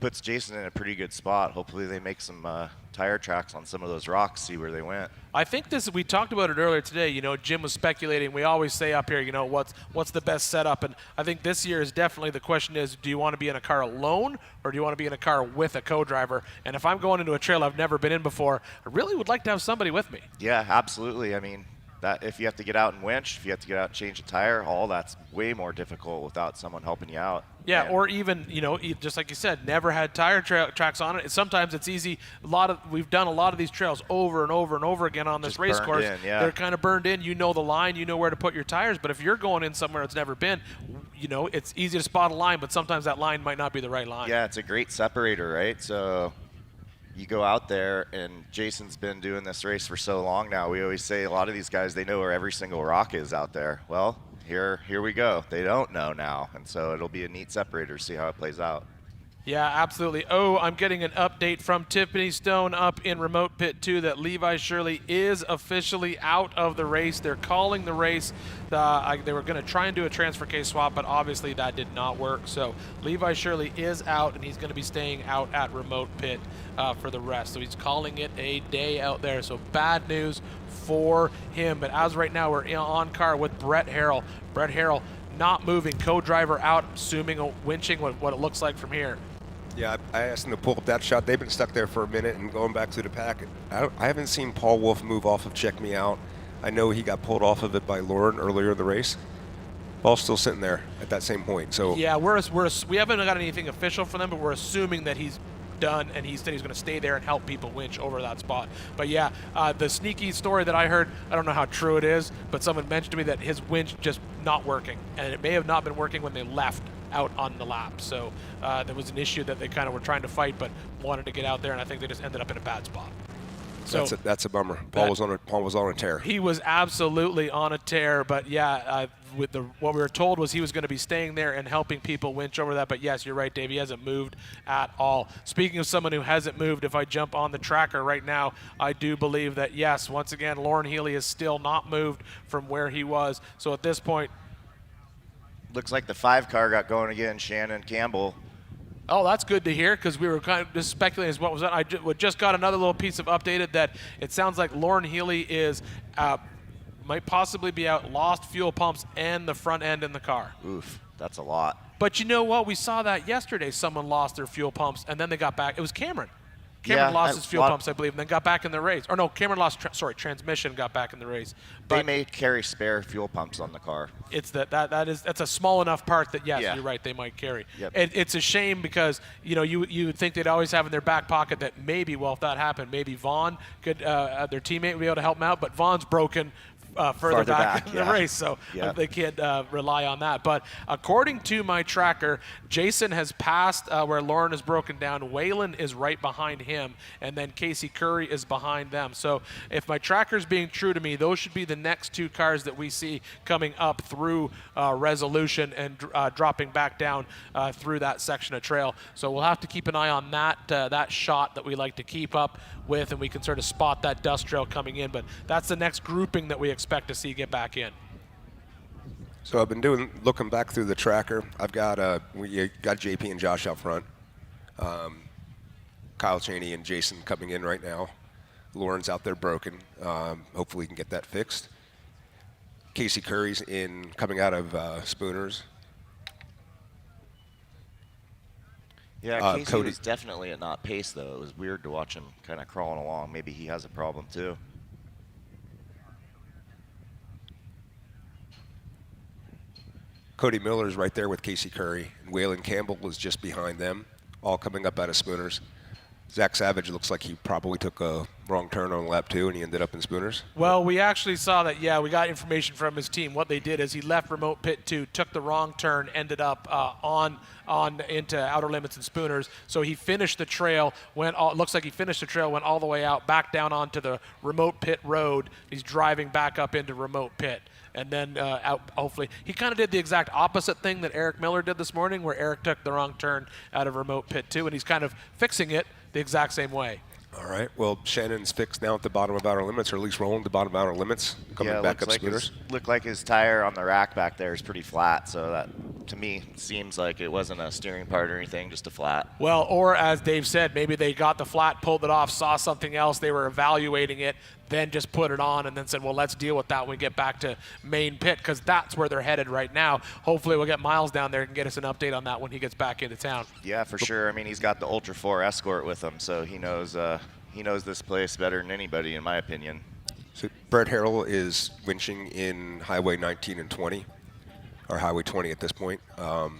puts Jason in a pretty good spot. Hopefully they make some tire tracks on some of those rocks, see where they went. I think we talked about it earlier today. You know, Jim was speculating. We always say up here, you know, what's the best setup? And I think this year is definitely the question is, do you want to be in a car alone or do you want to be in a car with a co-driver? And if I'm going into a trail I've never been in before, I really would like to have somebody with me. Yeah, absolutely. I mean, that if you have to get out and winch, if you have to get out and change a tire, all that's way more difficult without someone helping you out. Yeah, or even, you know, just like you said, never had tire tracks on it. Sometimes it's easy. We've done a lot of these trails over and over and over again on this race course. They're kind of burned in. You know the line, you know where to put your tires. But if you're going in somewhere it's never been, you know, it's easy to spot a line, but sometimes that line might not be the right line. Yeah, it's a great separator, right? So you go out there, and Jason's been doing this race for so long now. We always say a lot of these guys, they know where every single rock is out there. Well, here we go. They don't know now, and so it'll be a neat separator to see how it plays out. Yeah, absolutely. Oh, I'm getting an update from Tiffany Stone up in Remote Pit 2 that Levi Shirley is officially out of the race. They're calling the race. They were going to try and do a transfer case swap, but obviously that did not work. So Levi Shirley is out, and he's going to be staying out at Remote Pit for the rest. So he's calling it a day out there. So bad news for him. But as right now, we're on car with Brett Harrell. Brett Harrell not moving, co-driver out, assuming winching what it looks like from here. Yeah, I asked them to pull up that shot. They've been stuck there for a minute and going back through the pack. I haven't seen Paul Wolf move off of Check Me Out. I know he got pulled off of it by Lauren earlier in the race. Paul's still sitting there at that same point. So yeah, we haven't got anything official from them, but we're assuming that he's done, and he said he's going to stay there and help people winch over that spot. But yeah, the sneaky story that I heard, I don't know how true it is, but someone mentioned to me that his winch just not working, and it may have not been working when they left out on the lap. So there was an issue that they kind of were trying to fight, but wanted to get out there, and I think they just ended up in a bad spot. So that's a bummer. Paul was on a tear. He was absolutely on a tear, but yeah, what we were told was he was going to be staying there and helping people winch over that. But yes, you're right, Dave. He hasn't moved at all. Speaking of someone who hasn't moved, if I jump on the tracker right now, I do believe that yes, once again, Lauren Healy is still not moved from where he was. So at this point, looks like the 5 car got going again. Shannon Campbell. Oh, that's good to hear, because we were kind of just speculating as what was that. I just got another little piece of updated that it sounds like Lauren Healy is might possibly be out, lost fuel pumps and the front end in the car. Oof, that's a lot. But you know what? We saw that yesterday. Someone lost their fuel pumps and then they got back. It was Cameron. Cameron lost his fuel pumps, I believe, and then got back in the race. Or no, Cameron lost, transmission, got back in the race. But they may carry spare fuel pumps on the car. It's that's a small enough part that, yes, you're right, they might carry. Yep. It's a shame because, you know, you would think they'd always have in their back pocket that maybe, well, if that happened, maybe Vaughn could, their teammate would be able to help them out, but Vaughn's broken further back in the race, so they can't rely on that. But according to my tracker, Jason has passed where Lauren is broken down. Waylon is right behind him, and then Casey Curry is behind them. So if my tracker's being true to me, those should be the next 2 cars that we see coming up through Resolution and dropping back down through that section of trail. So we'll have to keep an eye on that shot that we like to keep up with, and we can sort of spot that dust trail coming in. But that's the next grouping that we expect to see get back in. So I've been looking back through the tracker. I've got we got JP and Josh out front. Kyle Chaney and Jason coming in right now. Lauren's out there broken. Hopefully he can get that fixed. Casey Curry's coming out of Spooners. Yeah, Casey Cody was definitely at not pace, though. It was weird to watch him kind of crawling along. Maybe he has a problem, too. Cody Miller's right there with Casey Curry, and Waylon Campbell is just behind them, all coming up out of Spooners. Zach Savage looks like he probably took a wrong turn on lap 2, and he ended up in Spooners. Well, we actually saw that, yeah, we got information from his team. What they did is he left remote pit 2, took the wrong turn, ended up on into outer limits and Spooners. So he finished the trail, looks like he finished the trail, went all the way out, back down onto the remote pit road. He's driving back up into remote pit. And then out, hopefully, he kind of did the exact opposite thing that Eric Miller did this morning, where Eric took the wrong turn out of remote pit 2, and he's kind of fixing it the exact same way. All right. Well, Shannon's fixed now at the bottom of outer limits, or at least rolling the bottom of outer limits, coming back up Spooners. Looked like his tire on the rack back there is pretty flat, so that, to me, seems like it wasn't a steering part or anything, just a flat. Well, or as Dave said, maybe they got the flat, pulled it off, saw something else, they were evaluating it, then just put it on and then said, well, let's deal with that when we get back to main pit, because that's where they're headed right now. Hopefully we'll get Miles down there and get us an update on that when he gets back into town. Yeah, for sure. I mean, he's got the Ultra 4 Escort with him, so he knows this place better than anybody, in my opinion. So Brett Harrell is winching in Highway 19 and 20, or Highway 20 at this point. Paul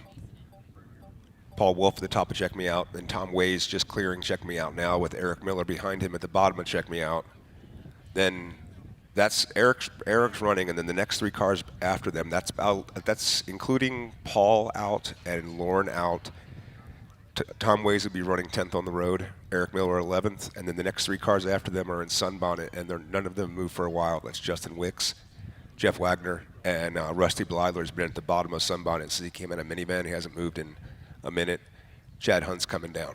Wolf at the top of Check Me Out, and Tom Ways just clearing Check Me Out now with Eric Miller behind him at the bottom of Check Me Out. Then that's Eric's running, and then the next 3 cars after them, that's including Paul out and Lauren out. Tom Ways would be running 10th on the road, Eric Miller 11th, and then the next 3 cars after them are in Sunbonnet, and none of them moved for a while. That's Justin Wicks, Jeff Wagner, and Rusty Blyler's been at the bottom of Sunbonnet since he came in a minivan. He hasn't moved in a minute. Chad Hunt's coming down.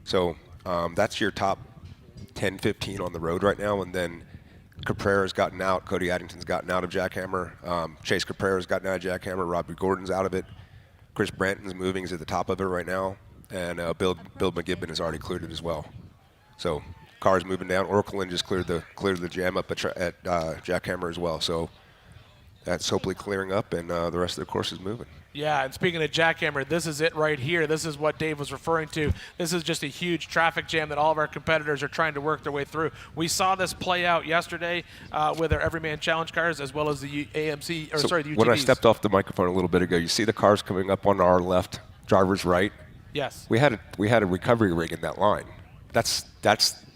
So that's your top 10, 15 on the road right now, and then Caprera's gotten out, Cody Addington's gotten out of Jackhammer, Chase Caprera's gotten out of Jackhammer, Robbie Gordon's out of it, Chris Branton's moving, is at the top of it right now, and Bill McGibbon has already cleared it as well. So cars moving down. Orkelin just cleared the jam up at Jackhammer as well. So that's hopefully clearing up, and the rest of the course is moving. Yeah, and speaking of Jackhammer, this is it right here. This is what Dave was referring to. This is just a huge traffic jam that all of our competitors are trying to work their way through. We saw this play out yesterday with our Everyman Challenge cars as well as the the UTVs. When I stepped off the microphone a little bit ago, you see the cars coming up on our left, driver's right. Yes. We had a recovery rig in that line. That's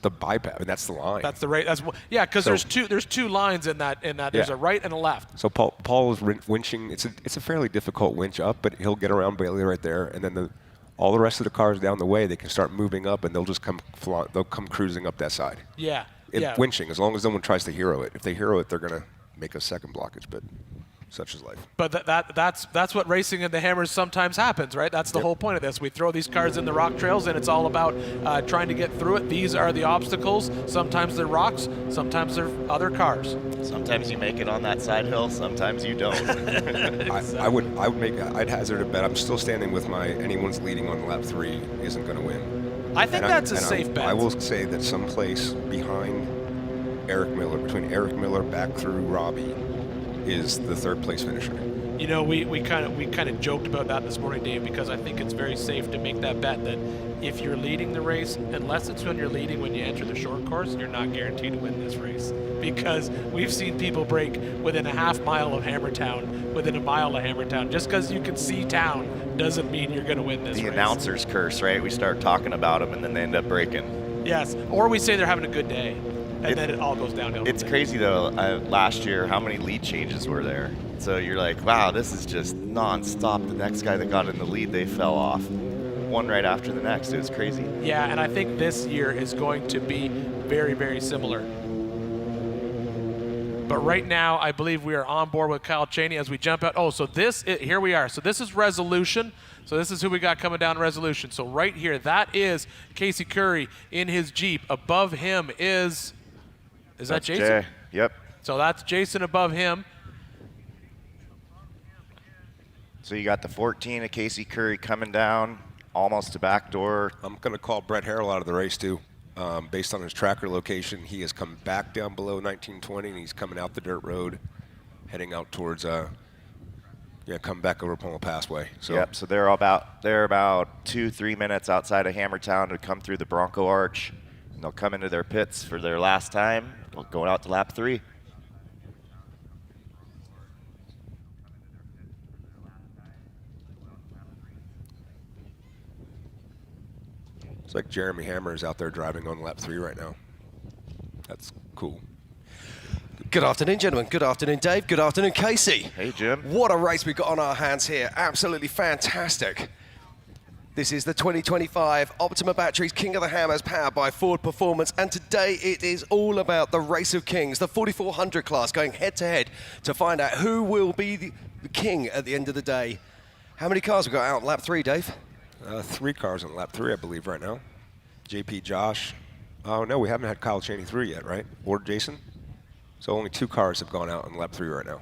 the bypass. I mean, that's the line. That's the right. Yeah, because there's two lines in that. There's a right and a left. So Paul is winching. It's a fairly difficult winch up, but he'll get around Bailey right there, and then all the rest of the cars down the way, they can start moving up, and they'll just come cruising up that side. Yeah. Winching, as long as no one tries to hero it. If they hero it, they're gonna make a second blockage, but such is life. But that's what racing in the Hammers sometimes happens, right? That's the whole point of this. We throw these cars in the rock trails, and it's all about trying to get through it. These are the obstacles. Sometimes they're rocks. Sometimes they're other cars. Sometimes you make it on that side hill. Sometimes you don't. I'd hazard a bet. I'm still standing with my anyone's leading on lap 3 isn't going to win. I think that's a safe bet. I will say that someplace behind Eric Miller, between Eric Miller back through Robbie, is the 3rd place finisher. You know, we kind of joked about that this morning, Dave, because I think it's very safe to make that bet that if you're leading the race, unless it's when you're leading when you enter the short course, you're not guaranteed to win this race. Because we've seen people break within a half mile of Hammertown, within a mile of Hammertown. Just because you can see town doesn't mean you're going to win this race. The announcer's curse, right? We start talking about them and then they end up breaking. Yes, or we say they're having a good day. And then it all goes downhill. It's crazy, though. Last year, how many lead changes were there? So you're like, wow, this is just nonstop. The next guy that got in the lead, they fell off. One right after the next. It was crazy. Yeah, and I think this year is going to be very, very similar. But right now, I believe we are on board with Kyle Cheney as we jump out. Oh, so here we are. So this is Resolution. So this is who we got coming down Resolution. So right here, that is Casey Curry in his Jeep. Above him is that Jason? Jay. Yep. So that's Jason above him. So you got the 14 of Casey Curry coming down, almost to backdoor. I'm going to call Brett Harrell out of the race, too. Based on his tracker location, he has come back down below 1920, and he's coming out the dirt road, heading out towards, come back over Pommel Passway. So Yep, so they're about 2-3 minutes outside of Hammertown to come through the Bronco Arch, and they'll come into their pits for their last time, going out to lap 3. it's like Jeremy Hammer is out there driving on lap 3 right now. That's cool. Good afternoon, gentlemen. Good afternoon, Dave. Good afternoon, Casey. Hey, Jim. What a race we've got on our hands here. Absolutely fantastic. This is the 2025 Optima Batteries King of the Hammers, powered by Ford Performance. And today it is all about the Race of Kings, the 4400 class, going head-to-head to find out who will be the king at the end of the day. How many cars have we got out on lap 3, Dave? 3 cars on lap 3, I believe, right now. JP, Josh. Oh, no, we haven't had Kyle Chaney through yet, right? Or Jason? So only 2 cars have gone out on lap 3 right now.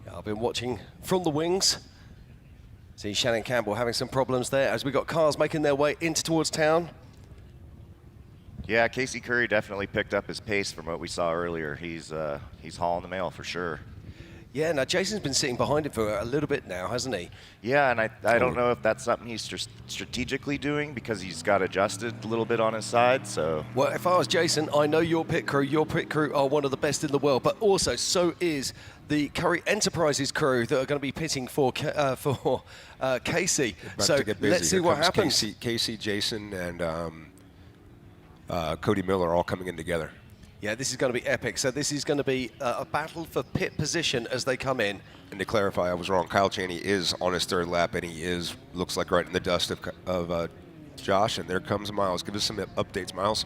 Yeah, I've been watching from the wings. See Shannon Campbell having some problems there as we got cars making their way into towards town. Yeah, Casey Curry definitely picked up his pace from what we saw earlier. He's hauling the mail for sure. Yeah, now Jason's been sitting behind him for a little bit now, hasn't he? Yeah, and I don't know if that's something he's strategically doing because he's got adjusted a little bit on his side. So, well, if I was Jason, I know your pit crew are one of the best in the world, but also so is the Curry Enterprises crew that are going to be pitting for Casey. So let's see what happens. Casey, Jason, and Cody Miller all coming in together. Yeah, this is going to be epic. So this is going to be a battle for pit position as they come in. And to clarify, I was wrong. Kyle Chaney is on his 3rd lap, and he looks like right in the dust of Josh. And there comes Miles. Give us some updates, Miles.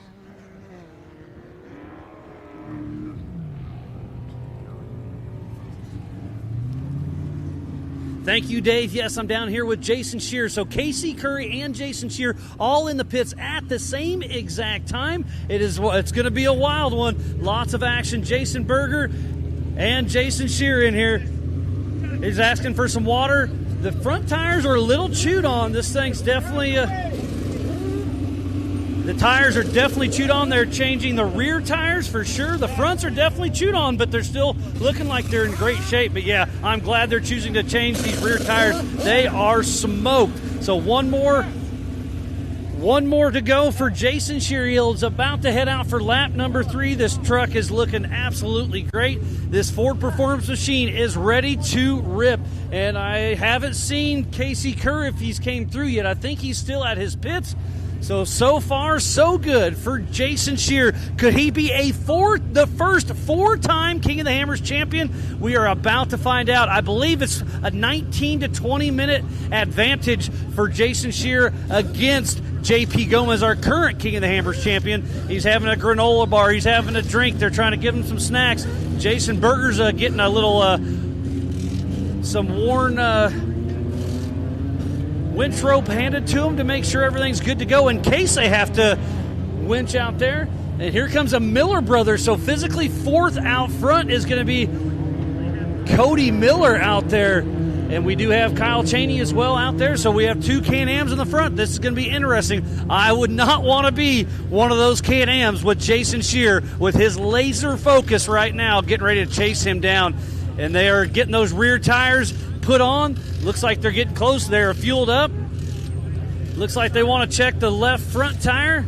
Thank you, Dave. Yes, I'm down here with Jason Shear. So Casey Curry and Jason Shear all in the pits at the same exact time. It's going to be a wild one. Lots of action. Jason Berger and Jason Shear in here. He's asking for some water. The front tires are a little chewed on. This thing's definitely... the tires are definitely chewed on. They're changing the rear tires for sure. The fronts are definitely chewed on, but they're still looking like they're in great shape. But yeah, I'm glad they're choosing to change these rear tires. They are smoked. So one more to go for Jason Sheariel. Is about to head out for lap number 3. This truck is looking absolutely great. This Ford Performance machine is ready to rip. And I haven't seen Casey Kerr if he's came through yet. I think he's still at his pits. So far, so good for Jason Shear. Could he be the first 4-time King of the Hammers champion? We are about to find out. I believe it's a 19 to 20 minute advantage for Jason Shear against JP Gomez, our current King of the Hammers champion. He's having a granola bar. He's having a drink. They're trying to give him some snacks. Jason Berger's getting a little, some worn... winch rope handed to him to make sure everything's good to go in case they have to winch out there. And here comes a Miller brother. So physically 4th out front is going to be Cody Miller out there. And we do have Kyle Chaney as well out there. So we have 2 Can-Ams in the front. This is going to be interesting. I would not want to be one of those Can-Ams with Jason Shear with his laser focus right now, getting ready to chase him down. And they are getting those rear tires put on. Looks like they're getting close. They're fueled up. Looks like they want to check the left front tire.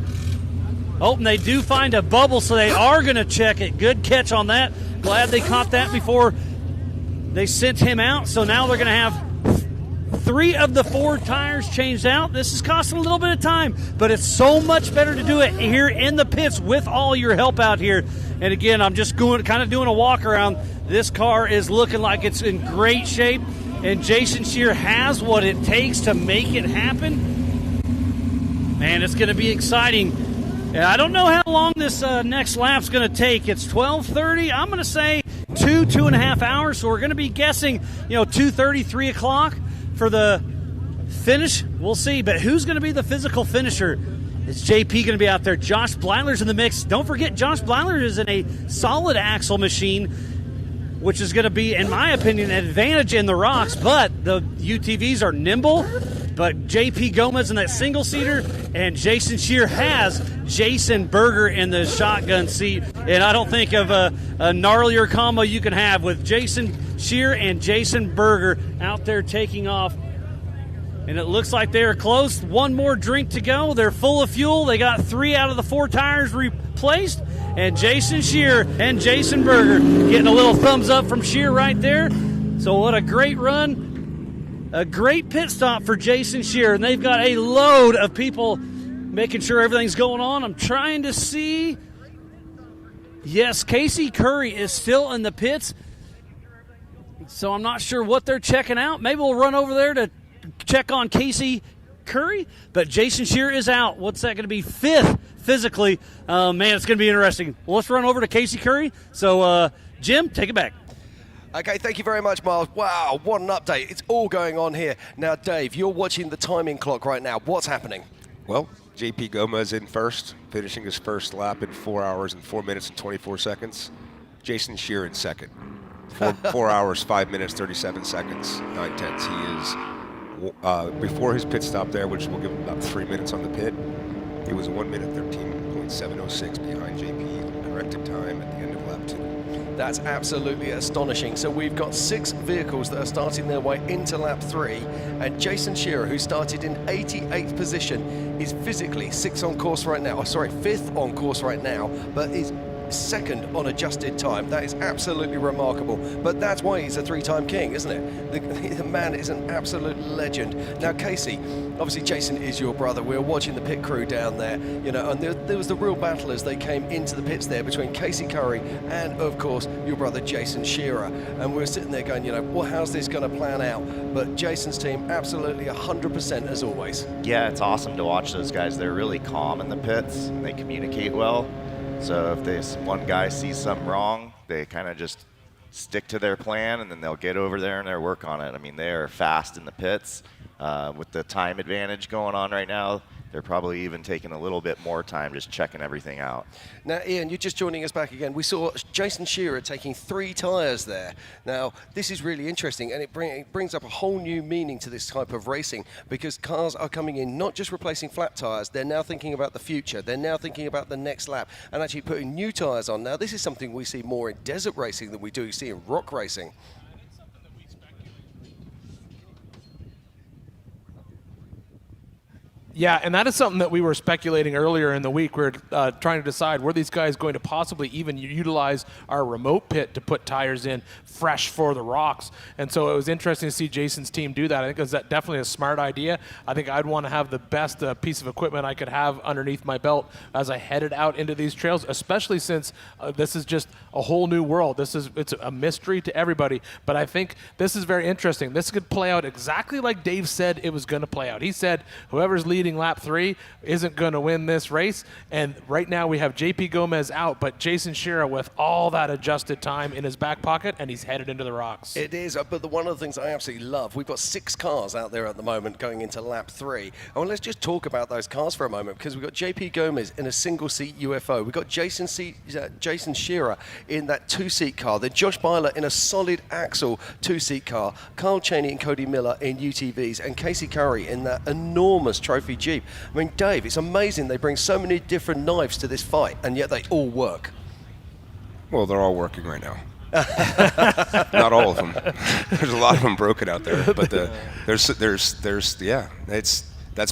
Oh, and they do find a bubble, so they are going to check it. Good catch on that. Glad they caught that before they sent him out. So now they're going to have 3 of the 4 tires changed out. This is costing a little bit of time, but it's so much better to do it here in the pits with all your help out here. And again, I'm just doing a walk around. This car is looking like it's in great shape, and Jason Shear has what it takes to make it happen. Man, it's going to be exciting. And I don't know how long this next lap's going to take. It's 12:30. I'm going to say 2.5 hours. So we're going to be guessing, 2:30, 3 o'clock for the finish. We'll see. But who's going to be the physical finisher? Is JP going to be out there? Josh Bleitler's in the mix. Don't forget, Josh Bleitler is in a solid axle machine, which is going to be, in my opinion, an advantage in the rocks. But the UTVs are nimble. But JP Gomez in that single-seater, and Jason Shear has Jason Berger in the shotgun seat. And I don't think of a gnarlier combo you can have with Jason Shear and Jason Berger out there taking off. And it looks like they are close. One more drink to go. They're full of fuel. They got 3 out of the 4 tires replaced. And Jason Shear and Jason Berger getting a little thumbs up from Shear right there. So what a great run. A great pit stop for Jason Shear. And they've got a load of people making sure everything's going on. I'm trying to see. Yes, Casey Curry is still in the pits. So I'm not sure what they're checking out. Maybe we'll run over there to check on Casey Curry, but Jason Shear is out. What's that going to be? 5th physically. Man, it's going to be interesting. Well, let's run over to Casey Curry. So, Jim, take it back. Okay, thank you very much, Miles. Wow, what an update. It's all going on here. Now, Dave, you're watching the timing clock right now. What's happening? Well, JP Gomez in first, finishing his first lap in 4 hours and 4 minutes and 24 seconds. Jason Shear in second. 4 hours, 5 minutes, 37 seconds, 9/10. He is... before his pit stop there, which will give him about 3 minutes on the pit, it was 1 minute 13.706 behind JP, corrected time at the end of lap 2. That's absolutely astonishing. So we've got 6 vehicles that are starting their way into lap 3, and Jason Shearer, who started in 88th position, is physically 5th on course right now, but is second on adjusted time. That is absolutely remarkable, but that's why he's a 3-time king, isn't it? The man is an absolute legend. Now, Casey, obviously Jason is your brother. We were watching the pit crew down there, you know, and there was the real battle as they came into the pits there between Casey Curry and, of course, your brother Jason Shearer. And we were sitting there going, you know, well, how's this going to plan out? But Jason's team absolutely 100% as always. Yeah, it's awesome to watch those guys. They're really calm in the pits and they communicate well. So if one guy sees something wrong, they kind of just stick to their plan, and then they'll get over there and they'll work on it. I mean, they are fast in the pits. With the time advantage going on right now, they're probably even taking a little bit more time just checking everything out. Now, Ian, you're just joining us back again. We saw Jason Shearer taking 3 tires there. Now, this is really interesting, and it brings up a whole new meaning to this type of racing, because cars are coming in not just replacing flat tires, they're now thinking about the future. They're now thinking about the next lap and actually putting new tires on. Now, this is something we see more in desert racing than we do see in rock racing. Yeah, and that is something that we were speculating earlier in the week. We're trying to decide, were these guys going to possibly even utilize our remote pit to put tires in fresh for the rocks? And so it was interesting to see Jason's team do that. I think it was definitely a smart idea. I think I'd want to have the best piece of equipment I could have underneath my belt as I headed out into these trails, especially since this is just a whole new world. It's a mystery to everybody, but I think this is very interesting. This could play out exactly like Dave said it was going to play out. He said whoever's leading lap 3 isn't going to win this race, and right now we have JP Gomez out, but Jason Shearer with all that adjusted time in his back pocket, and he's headed into the rocks. It is, but one of the things I absolutely love, we've got 6 cars out there at the moment going into lap 3. And let's just talk about those cars for a moment, because we've got JP Gomez in a single-seat UFO. We've got Jason Shearer in that 2-seat car. Then Josh Byler in a solid axle 2-seat car. Carl Cheney and Cody Miller in UTVs, and Casey Curry in that enormous trophy Jeep. I mean, Dave, it's amazing they bring so many different knives to this fight, and yet they all work. Well, they're all working right now. Not all of them. There's a lot of them broken out there, but that's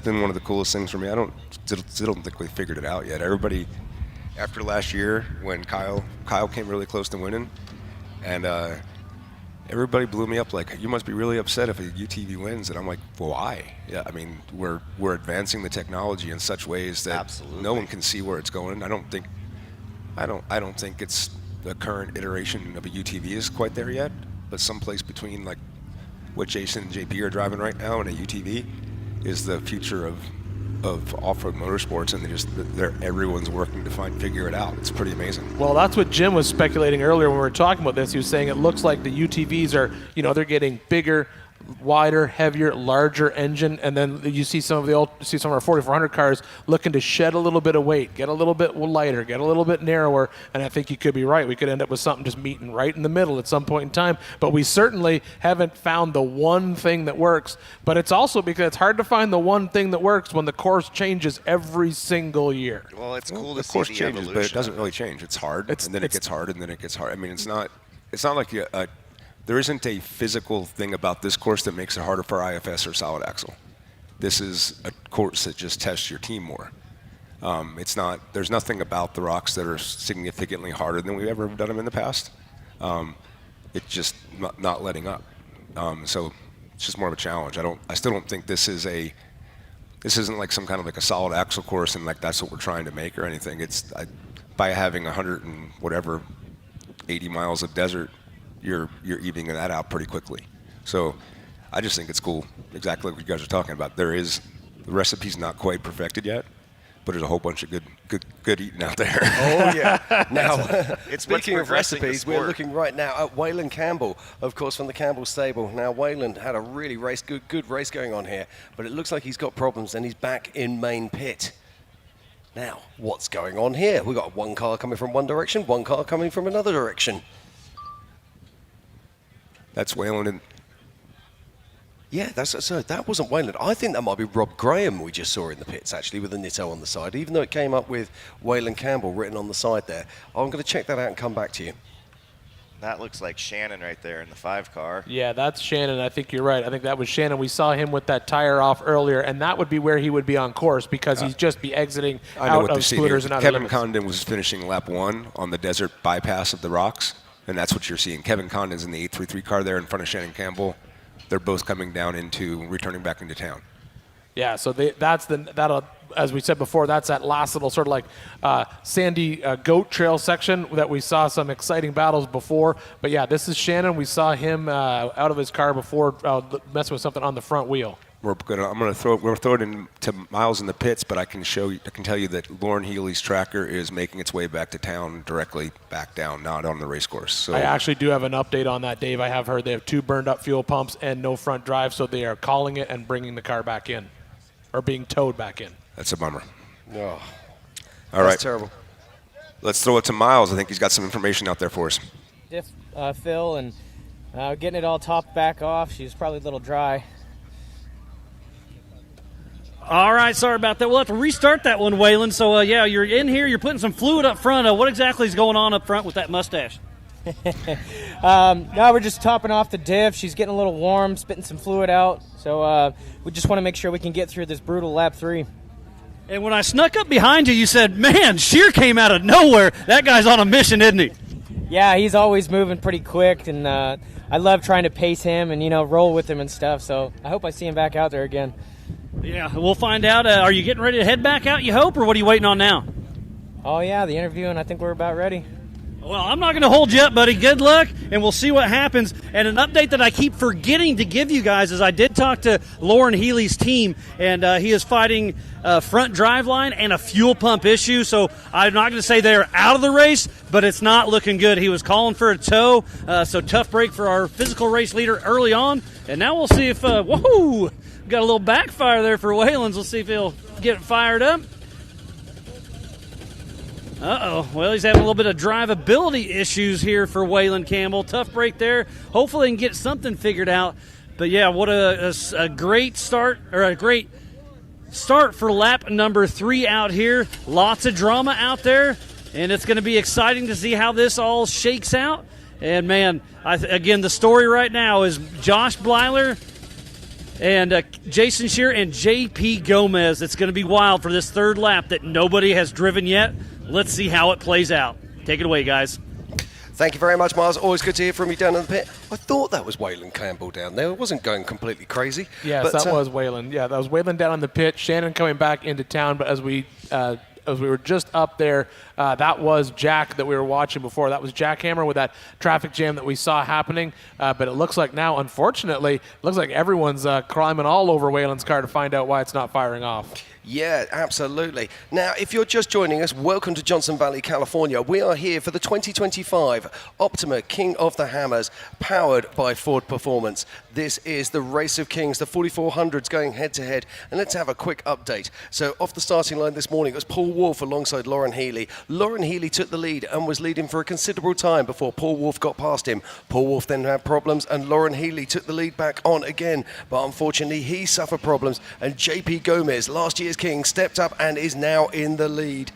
been one of the coolest things for me. I still don't think we figured it out yet. Everybody, after last year when Kyle came really close to winning, and everybody blew me up like, you must be really upset if a UTV wins. And I'm like, well, why? Yeah, I mean, we're advancing the technology in such ways that no one can see where it's going. I don't think it's the current iteration of a UTV is quite there yet, but someplace between like what Jason and JP are driving right now and a UTV is the future of off-road motorsports, and everyone's working to figure it out. It's pretty amazing. Well, that's what Jim was speculating earlier when we were talking about this. He was saying it looks like the UTVs are, they're getting bigger, wider, heavier, larger engine, and then you see some of our 4400 cars looking to shed a little bit of weight, get a little bit lighter, get a little bit narrower, and I think you could be right. We could end up with something just meeting right in the middle at some point in time, but we certainly haven't found the one thing that works, but it's also because it's hard to find the one thing that works when the course changes every single year. Well, it's cool to The course see the changes, evolution. but it doesn't really change. It's hard, and then it gets hard, and then it gets hard. I mean, it's not like there isn't a physical thing about this course that makes it harder for IFS or solid axle. This is a course that just tests your team more. There's nothing about the rocks that are significantly harder than we've ever done them in the past. It's just not letting up. So it's just more of a challenge. I still don't think this isn't like some kind of like a solid axle course and like that's what we're trying to make or anything. By having 100 and whatever 80 miles of desert, you're evening that out pretty quickly. So I just think it's cool, exactly what you guys are talking about. The recipe's not quite perfected yet, but there's a whole bunch of good eating out there. Oh yeah. Now, It's speaking what's of progressing the recipes, we're sport. looking right now at Waylon Campbell, of course, from the Campbell stable. Now, Waylon had a really good race going on here, but it looks like he's got problems and he's back in main pit. Now, what's going on here? We've got one car coming from one direction, one car coming from another direction. That's Waylon and Yeah, so that wasn't Waylon. I think that might be Rob Graham we just saw in the pits, actually, with the Nitto on the side, even though it came up with Waylon Campbell written on the side there. I'm going to check that out and come back to you. That looks like Shannon right there in the 5 car. Yeah, that's Shannon. I think you're right. I think that was Shannon. We saw him with that tire off earlier, and that would be where he would be on course because he'd just be exiting out of splitters and out of Kevin limits. Condon was finishing lap 1 on the desert bypass of the rocks, and that's what you're seeing. Kevin Condon's in the 833 car there in front of Shannon Campbell. They're both coming down returning back into town. Yeah, so that'll, as we said before, that's that last little sort of like sandy goat trail section that we saw some exciting battles before. But yeah, this is Shannon. We saw him out of his car before messing with something on the front wheel. We'll throw it into Miles in the pits, but I can tell you that Lauren Healy's tracker is making its way back to town, directly back down, not on the race course. So I actually do have an update on that, Dave. I have heard they have 2 burned up fuel pumps and no front drive, so they are calling it and bringing the car back in, or being towed back in. That's a bummer. Oh, all that's right, terrible. Let's throw it to Miles. I think he's got some information out there for us. Diff fill and getting it all topped back off. She was probably a little dry. All right, sorry about that. We'll have to restart that one, Waylon. So, yeah, you're in here. You're putting some fluid up front. What exactly is going on up front with that mustache? No, we're just topping off the diff. She's getting a little warm, spitting some fluid out. So we just want to make sure we can get through this brutal lap 3. And when I snuck up behind you, you said, man, Shear came out of nowhere. That guy's on a mission, isn't he? Yeah, he's always moving pretty quick, and I love trying to pace him and, roll with him and stuff. So I hope I see him back out there again. Yeah, we'll find out. Are you getting ready to head back out, you hope, or what are you waiting on now? Oh, yeah, the interview, and I think we're about ready. Well, I'm not going to hold you up, buddy. Good luck, and we'll see what happens. And an update that I keep forgetting to give you guys is I did talk to Lauren Healy's team, and he is fighting a front driveline and a fuel pump issue. So I'm not going to say they're out of the race, but it's not looking good. He was calling for a tow, so tough break for our physical race leader early on. And now we'll see if, whoa, got a little backfire there for Wayland's. We'll see if he'll get it fired up. Uh-oh. Well, he's having a little bit of drivability issues here for Waylon Campbell. Tough break there. Hopefully he can get something figured out. But, yeah, what a great start, or a great start for lap number 3 out here. Lots of drama out there, and it's going to be exciting to see how this all shakes out. And, man, again, the story right now is Josh Blyler and Jason Shear and J.P. Gomez. It's going to be wild for this 3rd lap that nobody has driven yet. Let's see how it plays out. Take it away, guys. Thank you very much, Miles. Always good to hear from you down in the pit. I thought that was Waylon Campbell down there. It wasn't going completely crazy. Yes, that was Waylon. Yeah, that was Waylon down on the pit. Shannon coming back into town, but as we were just up there, that was Jack that we were watching before. That was Jackhammer with that traffic jam that we saw happening. But it looks like now, unfortunately, everyone's climbing all over Waylon's car to find out why it's not firing off. Yeah, absolutely. Now, if you're just joining us, welcome to Johnson Valley, California. We are here for the 2025 Optima King of the Hammers, powered by Ford Performance. This is the Race of Kings, the 4400s going head-to-head. And let's have a quick update. So off the starting line this morning, it was Paul Wolfe alongside Lauren Healy. Lauren Healy took the lead and was leading for a considerable time before Paul Wolfe got past him. Paul Wolfe then had problems, and Lauren Healy took the lead back on again. But unfortunately, he suffered problems, and JP Gomez, last year's king, stepped up and is now in the lead.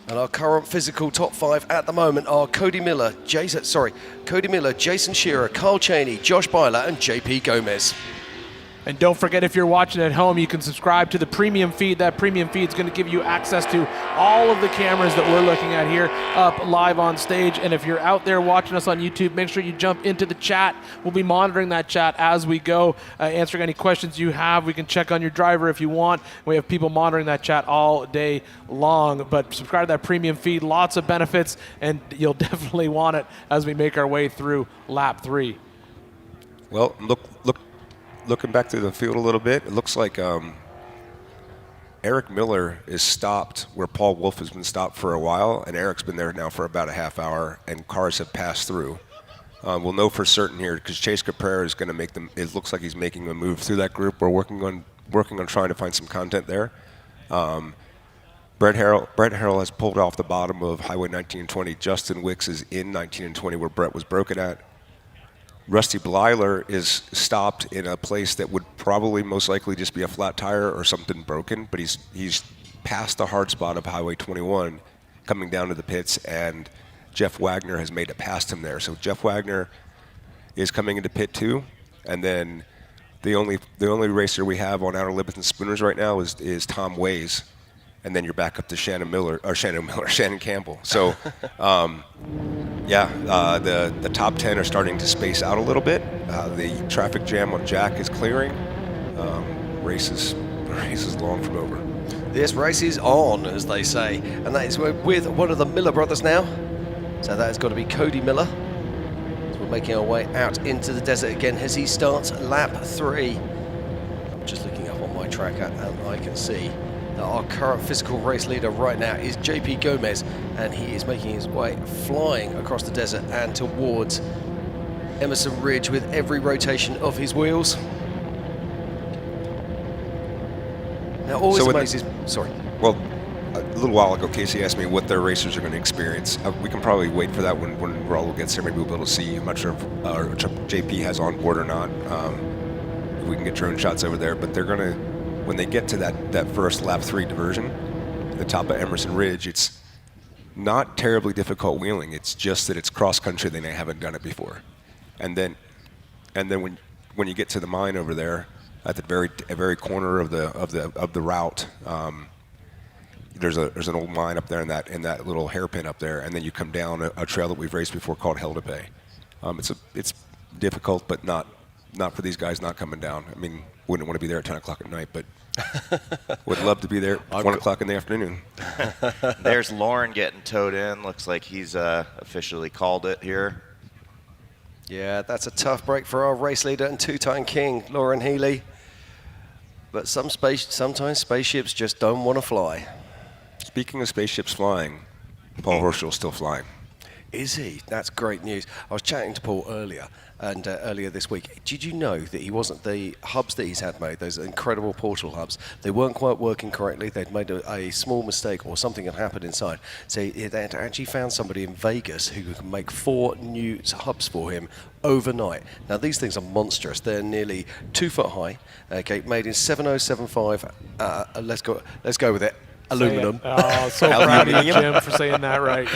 And our current physical top 5 at the moment are Cody Miller, Jason Shearer, Carl Cheney, Josh Byler, and JP Gomez. And don't forget, if you're watching at home, you can subscribe to the premium feed. That premium feed is going to give you access to all of the cameras that we're looking at here up live on stage. And if you're out there watching us on YouTube, make sure you jump into the chat. We'll be monitoring that chat as we go, answering any questions you have. We can check on your driver if you want. We have people monitoring that chat all day long. But subscribe to that premium feed. Lots of benefits, and you'll definitely want it as we make our way through lap 3. Well, looking back to the field a little bit, it looks like Eric Miller is stopped where Paul Wolfe has been stopped for a while, and Eric's been there now for about a half hour, and cars have passed through. We'll know for certain here because Chase Caprera is going to make them. It looks like he's making a move through that group. We're working on trying to find some content there. Brett Harrell has pulled off the bottom of Highway 19 and 20. Justin Wicks is in 19 and 20 where Brett was broken at. Rusty Blyler is stopped in a place that would probably most likely just be a flat tire or something broken, but he's past the hard spot of Highway 21 coming down to the pits, and Jeff Wagner has made it past him there. So Jeff Wagner is coming into pit 2, and then the only racer we have on outer limits and spooners right now is Tom Ways, and then you're back up to Shannon Campbell. So the top 10 are starting to space out a little bit. The traffic jam on Jack is clearing. Race is long from over. This race is on, as they say, and that is with one of the Miller brothers now. So that has got to be Cody Miller. So we're making our way out into the desert again as he starts lap 3. I'm just looking up on my tracker, and I can see that our current physical race leader right now is JP Gomez, and he is making his way flying across the desert and towards Emerson Ridge with every rotation of his wheels. Now, always amazes. Sorry. Well, a little while ago, Casey asked me what their racers are going to experience. We can probably wait for that when Raul gets there. Maybe we'll be able to see. I'm not sure if JP has on board or not. If we can get drone shots over there, but they're going to. When they get to that first lap 3 diversion, the top of Emerson Ridge, it's not terribly difficult wheeling. It's just that it's cross country, they haven't done it before. And then when you get to the mine over there, at the very corner of the route, there's an old mine up there in that little hairpin up there, and then you come down a trail that we've raced before called Hell to Pay. It's difficult, but not for these guys not coming down. I mean, wouldn't want to be there at 10 o'clock at night, but would love to be there at 1 o'clock in the afternoon. There's Lauren getting towed in. Looks like he's officially called it here. Yeah, that's a tough break for our race leader and 2-time king, Lauren Healy. But sometimes spaceships just don't want to fly. Speaking of spaceships flying, Paul Horschel's still flying. Is he? That's great news. I was chatting to Paul earlier this week. Did you know that he wasn't the hubs that he's had made, those incredible portal hubs, they weren't quite working correctly. They'd made a small mistake or something had happened inside. So they had actually found somebody in Vegas who could make 4 new hubs for him overnight. Now these things are monstrous. They're nearly 2 foot high. Okay, made in 7075. Let's go with it. Aluminum. Oh, so proud of you, Jim, for saying that right.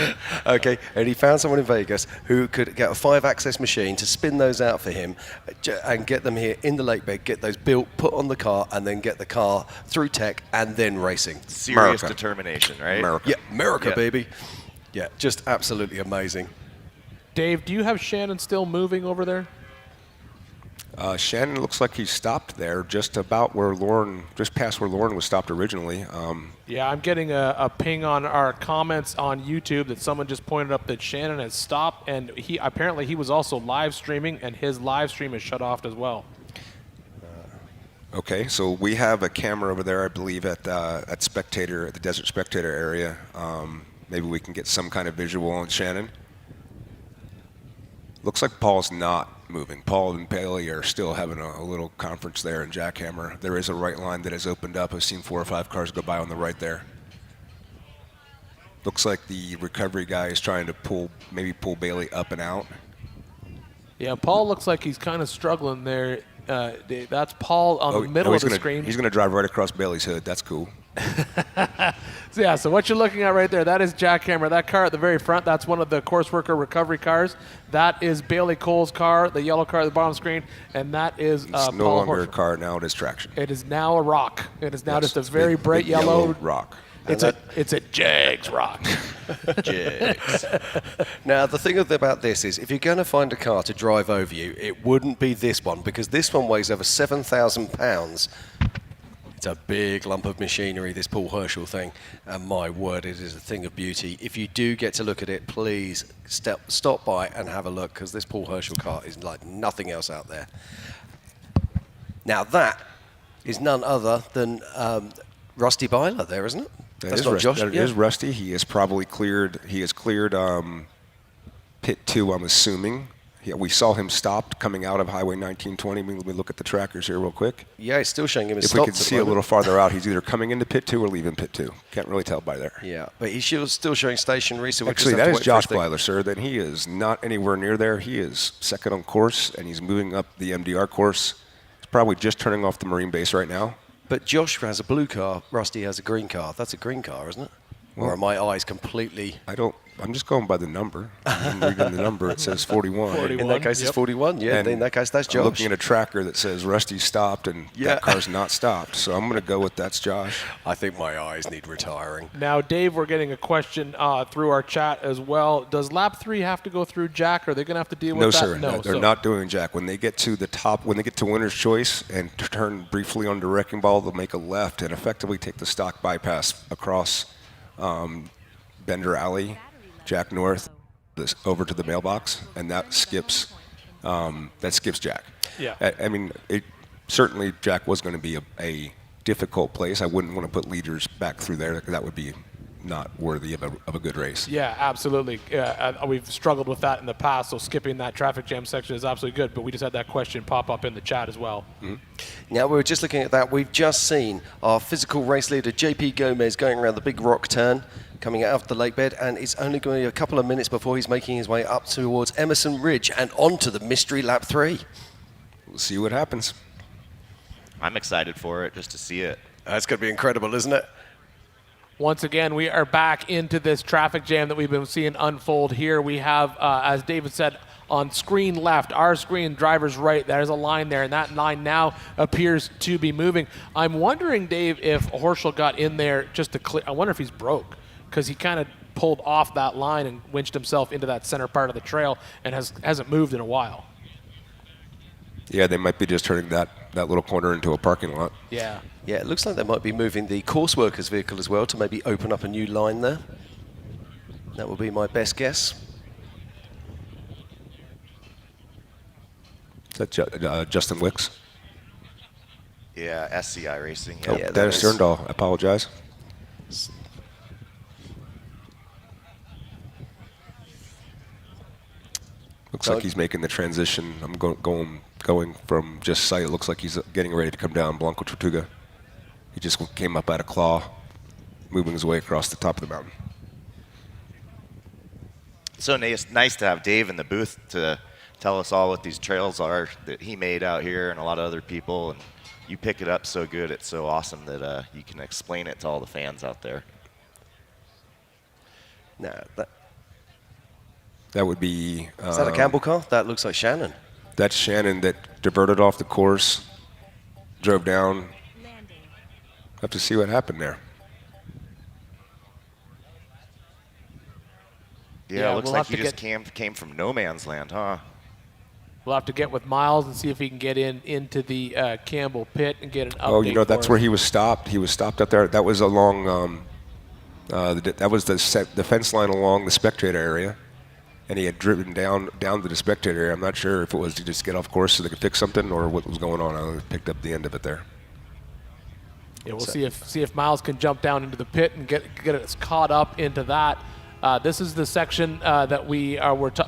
Okay, and he found someone in Vegas who could get a 5-axis machine to spin those out for him and get them here in the lake bed, get those built, put on the car, and then get the car through tech and then racing. Serious determination, right? America. Yeah, America, baby. Yeah, just absolutely amazing. Dave, do you have Shannon still moving over there? Shannon looks like he stopped there, just past where Lauren was stopped originally. Yeah, I'm getting a ping on our comments on YouTube that someone just pointed up that Shannon has stopped, and he was also live streaming, and his live stream is shut off as well. Okay, so we have a camera over there, I believe, at the Desert Spectator area. Maybe we can get some kind of visual on Shannon. Looks like Paul's not moving. Paul and Bailey are still having a little conference there in Jackhammer. There is a right line that has opened up. I've seen 4 or 5 cars go by on the right there. Looks like the recovery guy is trying to pull Bailey up and out. Yeah, Paul looks like he's kind of struggling there. Dave. That's Paul on the middle of the screen. He's going to drive right across Bailey's hood. That's cool. So what you're looking at right there, that is Jackhammer. That car at the very front, that's one of the course worker recovery cars. That is Bailey Cole's car, the yellow car at the bottom screen, and that is It's Paul no longer a Horschel. car. Now it is traction. It is now a rock. It is now Yes, just a it's very big, bright big yellow yellow rock. It's a Jags rock. Jigs. Now, the thing about this is, if you're going to find a car to drive over you, it wouldn't be this one, because this one weighs over 7,000 pounds. It's a big lump of machinery, this Paul Horschel thing, and my word, it is a thing of beauty. If you do get to look at it, please stop by and have a look, because this Paul Horschel car is like nothing else out there. Now, that is none other than Rusty Byler there, isn't it? That's not Josh. That is Rusty. He is probably cleared. He has cleared pit 2, I'm assuming. We saw him stopped coming out of Highway 1920. Let me look at the trackers here real quick. Yeah, it's still showing him as If stopped. we could see a little farther out, he's either coming into pit 2 or leaving pit 2. Can't really tell by there. Yeah, but he's still showing stationary. So actually, that is Josh Byler, sir. Then he is not anywhere near there. He is second on course, and he's moving up the MDR course. He's probably just turning off the Marine base right now. But Josh has a blue car. Rusty has a green car. That's a green car, isn't it? Or are my eyes completely... I'm just going by the number. I'm reading the number. It says 41. In that case, it's 41. Yeah, And in that case, that's Josh. I'm looking at a tracker that says Rusty stopped, and that car's not stopped. So I'm going to go with that's Josh. I think my eyes need retiring. Now, Dave, we're getting a question through our chat as well. Does lap 3 have to go through Jack? Are they going to have to deal with No, that? sir. No, They're not doing Jack. When they get to the top, when they get to winner's choice and turn briefly onto wrecking ball, they'll make a left and effectively take the stock bypass across Bender Alley, Jack North, over to the mailbox, and that skips Jack. Yeah. I mean, certainly Jack was going to be a difficult place. I wouldn't want to put leaders back through there. That would be not worthy of a good race. Yeah, absolutely. We've struggled with that in the past, so skipping that traffic jam section is absolutely good, but we just had that question pop up in the chat as well. Mm-hmm. Now, we were just looking at that. We've just seen our physical race leader, JP Gomez, going around the big rock turn, coming out of the lake bed, and it's only going to be a couple of minutes before he's making his way up towards Emerson Ridge and onto the mystery lap 3. We'll see what happens. I'm excited for it, just to see it. That's going to be incredible, isn't it? Once again, we are back into this traffic jam that we've been seeing unfold here. We have, as David said, on screen left, our screen, driver's right, there's a line there, and that line now appears to be moving. I'm wondering, Dave, if Horschel got in there just to clear. I wonder if he's broke, because he kind of pulled off that line and winched himself into that center part of the trail and hasn't moved in a while. Yeah, they might be just turning that little corner into a parking lot. Yeah. Yeah, it looks like they might be moving the course workers vehicle as well to maybe open up a new line there. That would be my best guess. Is that Justin Wicks? Yeah, SCI Racing. Oh, Yeah, Dennis Sterndal. I apologize. Looks like he's making the transition. I'm going from just sight. It looks like he's getting ready to come down Blanco Tortuga. He just came up out of Claw, moving his way across the top of the mountain. So nice to have Dave in the booth to tell us all what these trails are that he made out here and a lot of other people. And you pick it up so good. It's so awesome that you can explain it to all the fans out there. No, that would be... is that a Campbell car? That looks like Shannon. That's Shannon that diverted off the course, drove down. Have to see what happened there. Yeah, it looks like he just came from no man's land, huh? We'll have to get with Miles and see if he can get into the Campbell pit and get an update. Oh, you know, that's where he was stopped. He was stopped up there. That was along, that was the fence line along the spectator area. And he had driven down to the spectator area. I'm not sure if it was to just get off course so they could fix something or what was going on. I only picked up the end of it there. Yeah, we'll see if Miles can jump down into the pit and get us caught up into that. This is the section that we've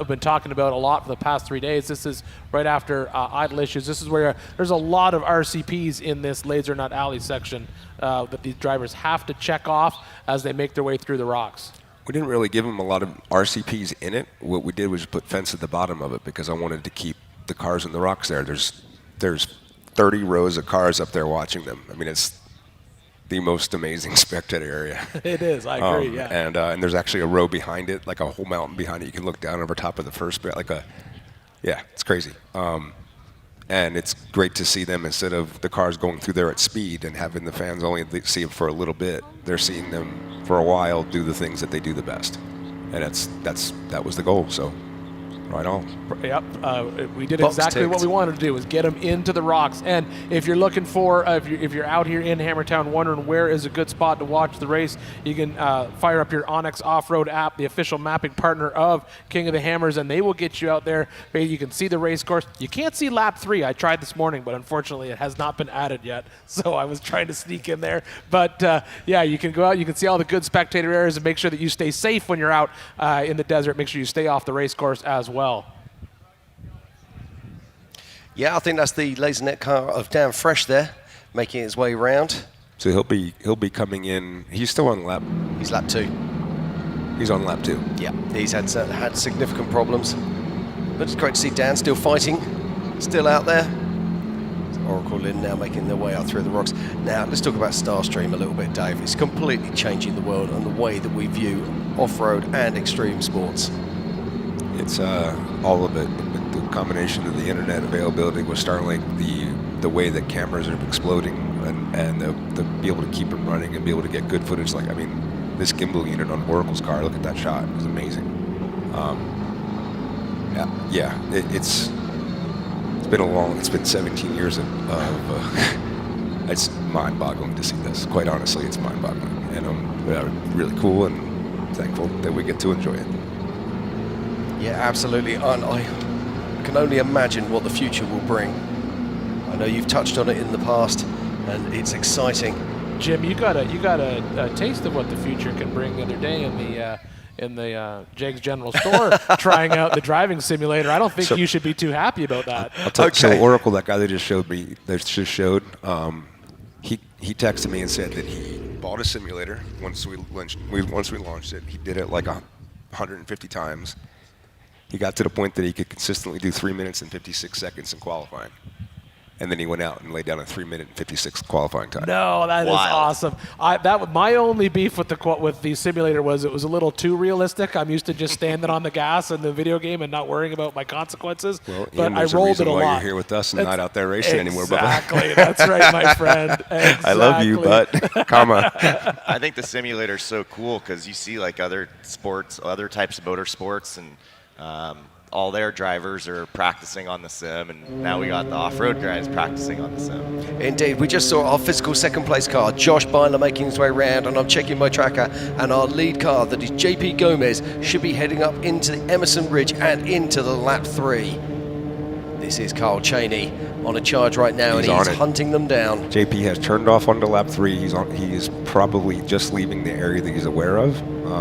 been talking about a lot for the past 3 days. This is right after idle issues. This is where there's a lot of RCPs in this Laser Nut Alley section that these drivers have to check off as they make their way through the rocks. We didn't really give them a lot of RCPs in it. What we did was put fence at the bottom of it because I wanted to keep the cars in the rocks there. There's 30 rows of cars up there watching them. I mean, it's the most amazing spectator area. It is, I agree, yeah. And there's actually a row behind it, like a whole mountain behind it. You can look down over top of the first bit, it's crazy. And it's great to see them instead of the cars going through there at speed and having the fans only see them for a little bit. They're seeing them for a while do the things that they do the best. And that was the goal, so. Right on. Yep, we did exactly what we wanted to do, was get them into the rocks. And if you're looking for, if you're out here in Hammertown wondering where is a good spot to watch the race, you can fire up your Onyx Off-Road app, the official mapping partner of King of the Hammers, and they will get you out there. You can see the race course. You can't see lap 3. I tried this morning, but unfortunately it has not been added yet, so I was trying to sneak in there. But yeah, you can go out, you can see all the good spectator areas, and make sure that you stay safe when you're out in the desert. Make sure you stay off the race course as well. Yeah, I think that's the Lasernet car of Dan Fresh there, making his way round. So he'll be coming in. He's still on lap. He's lap 2. He's on lap 2. Yeah, he's had significant problems, but it's great to see Dan still fighting, still out there. Oracle Lynn now making their way out through the rocks. Now let's talk about Starstream a little bit, Dave. It's completely changing the world and the way that we view off-road and extreme sports. It's all of it. The combination of the internet availability with Starlink, the way that cameras are exploding, and the be able to keep them running and be able to get good footage. Like, I mean, this gimbal unit on Oracle's car, look at that shot. It was amazing. It's been 17 years of it's mind-boggling to see this. Quite honestly, it's mind-boggling, and really cool and thankful that we get to enjoy it. Yeah, absolutely. And I can only imagine what the future will bring. I know you've touched on it in the past, and it's exciting. Jim, you got a taste of what the future can bring the other day in the Jags General Store, trying out the driving simulator. I don't think you should be too happy about that. I'll tell you, so Oracle, that guy they just showed, he texted me and said that he bought a simulator once we launched it. He did it like 150 times. He got to the point that he could consistently do 3 minutes and 56 seconds in qualifying. And then he went out and laid down a 3 minute and 56 qualifying time. No, that is awesome. My only beef with the simulator was it was a little too realistic. I'm used to just standing on the gas in the video game and not worrying about my consequences. Well, but Ian, I rolled it a lot. You're here with us and not out there racing anymore, Bubba. Exactly. That's right, my friend. Exactly. I love you, but comma. I think the simulator is so cool because you see like other sports, other types of motorsports, and all their drivers are practicing on the sim, and now we got the off-road guys practicing on the sim. Indeed, we just saw our physical second place car, Josh Byler, making his way around, and I'm checking my tracker, and our lead car, that is JP Gomez, should be heading up into the Emerson Ridge and into the lap 3. This is Carl Cheney on a charge right now, and he's hunting them down. JP has turned off onto lap 3. He is probably just leaving the area that he's aware of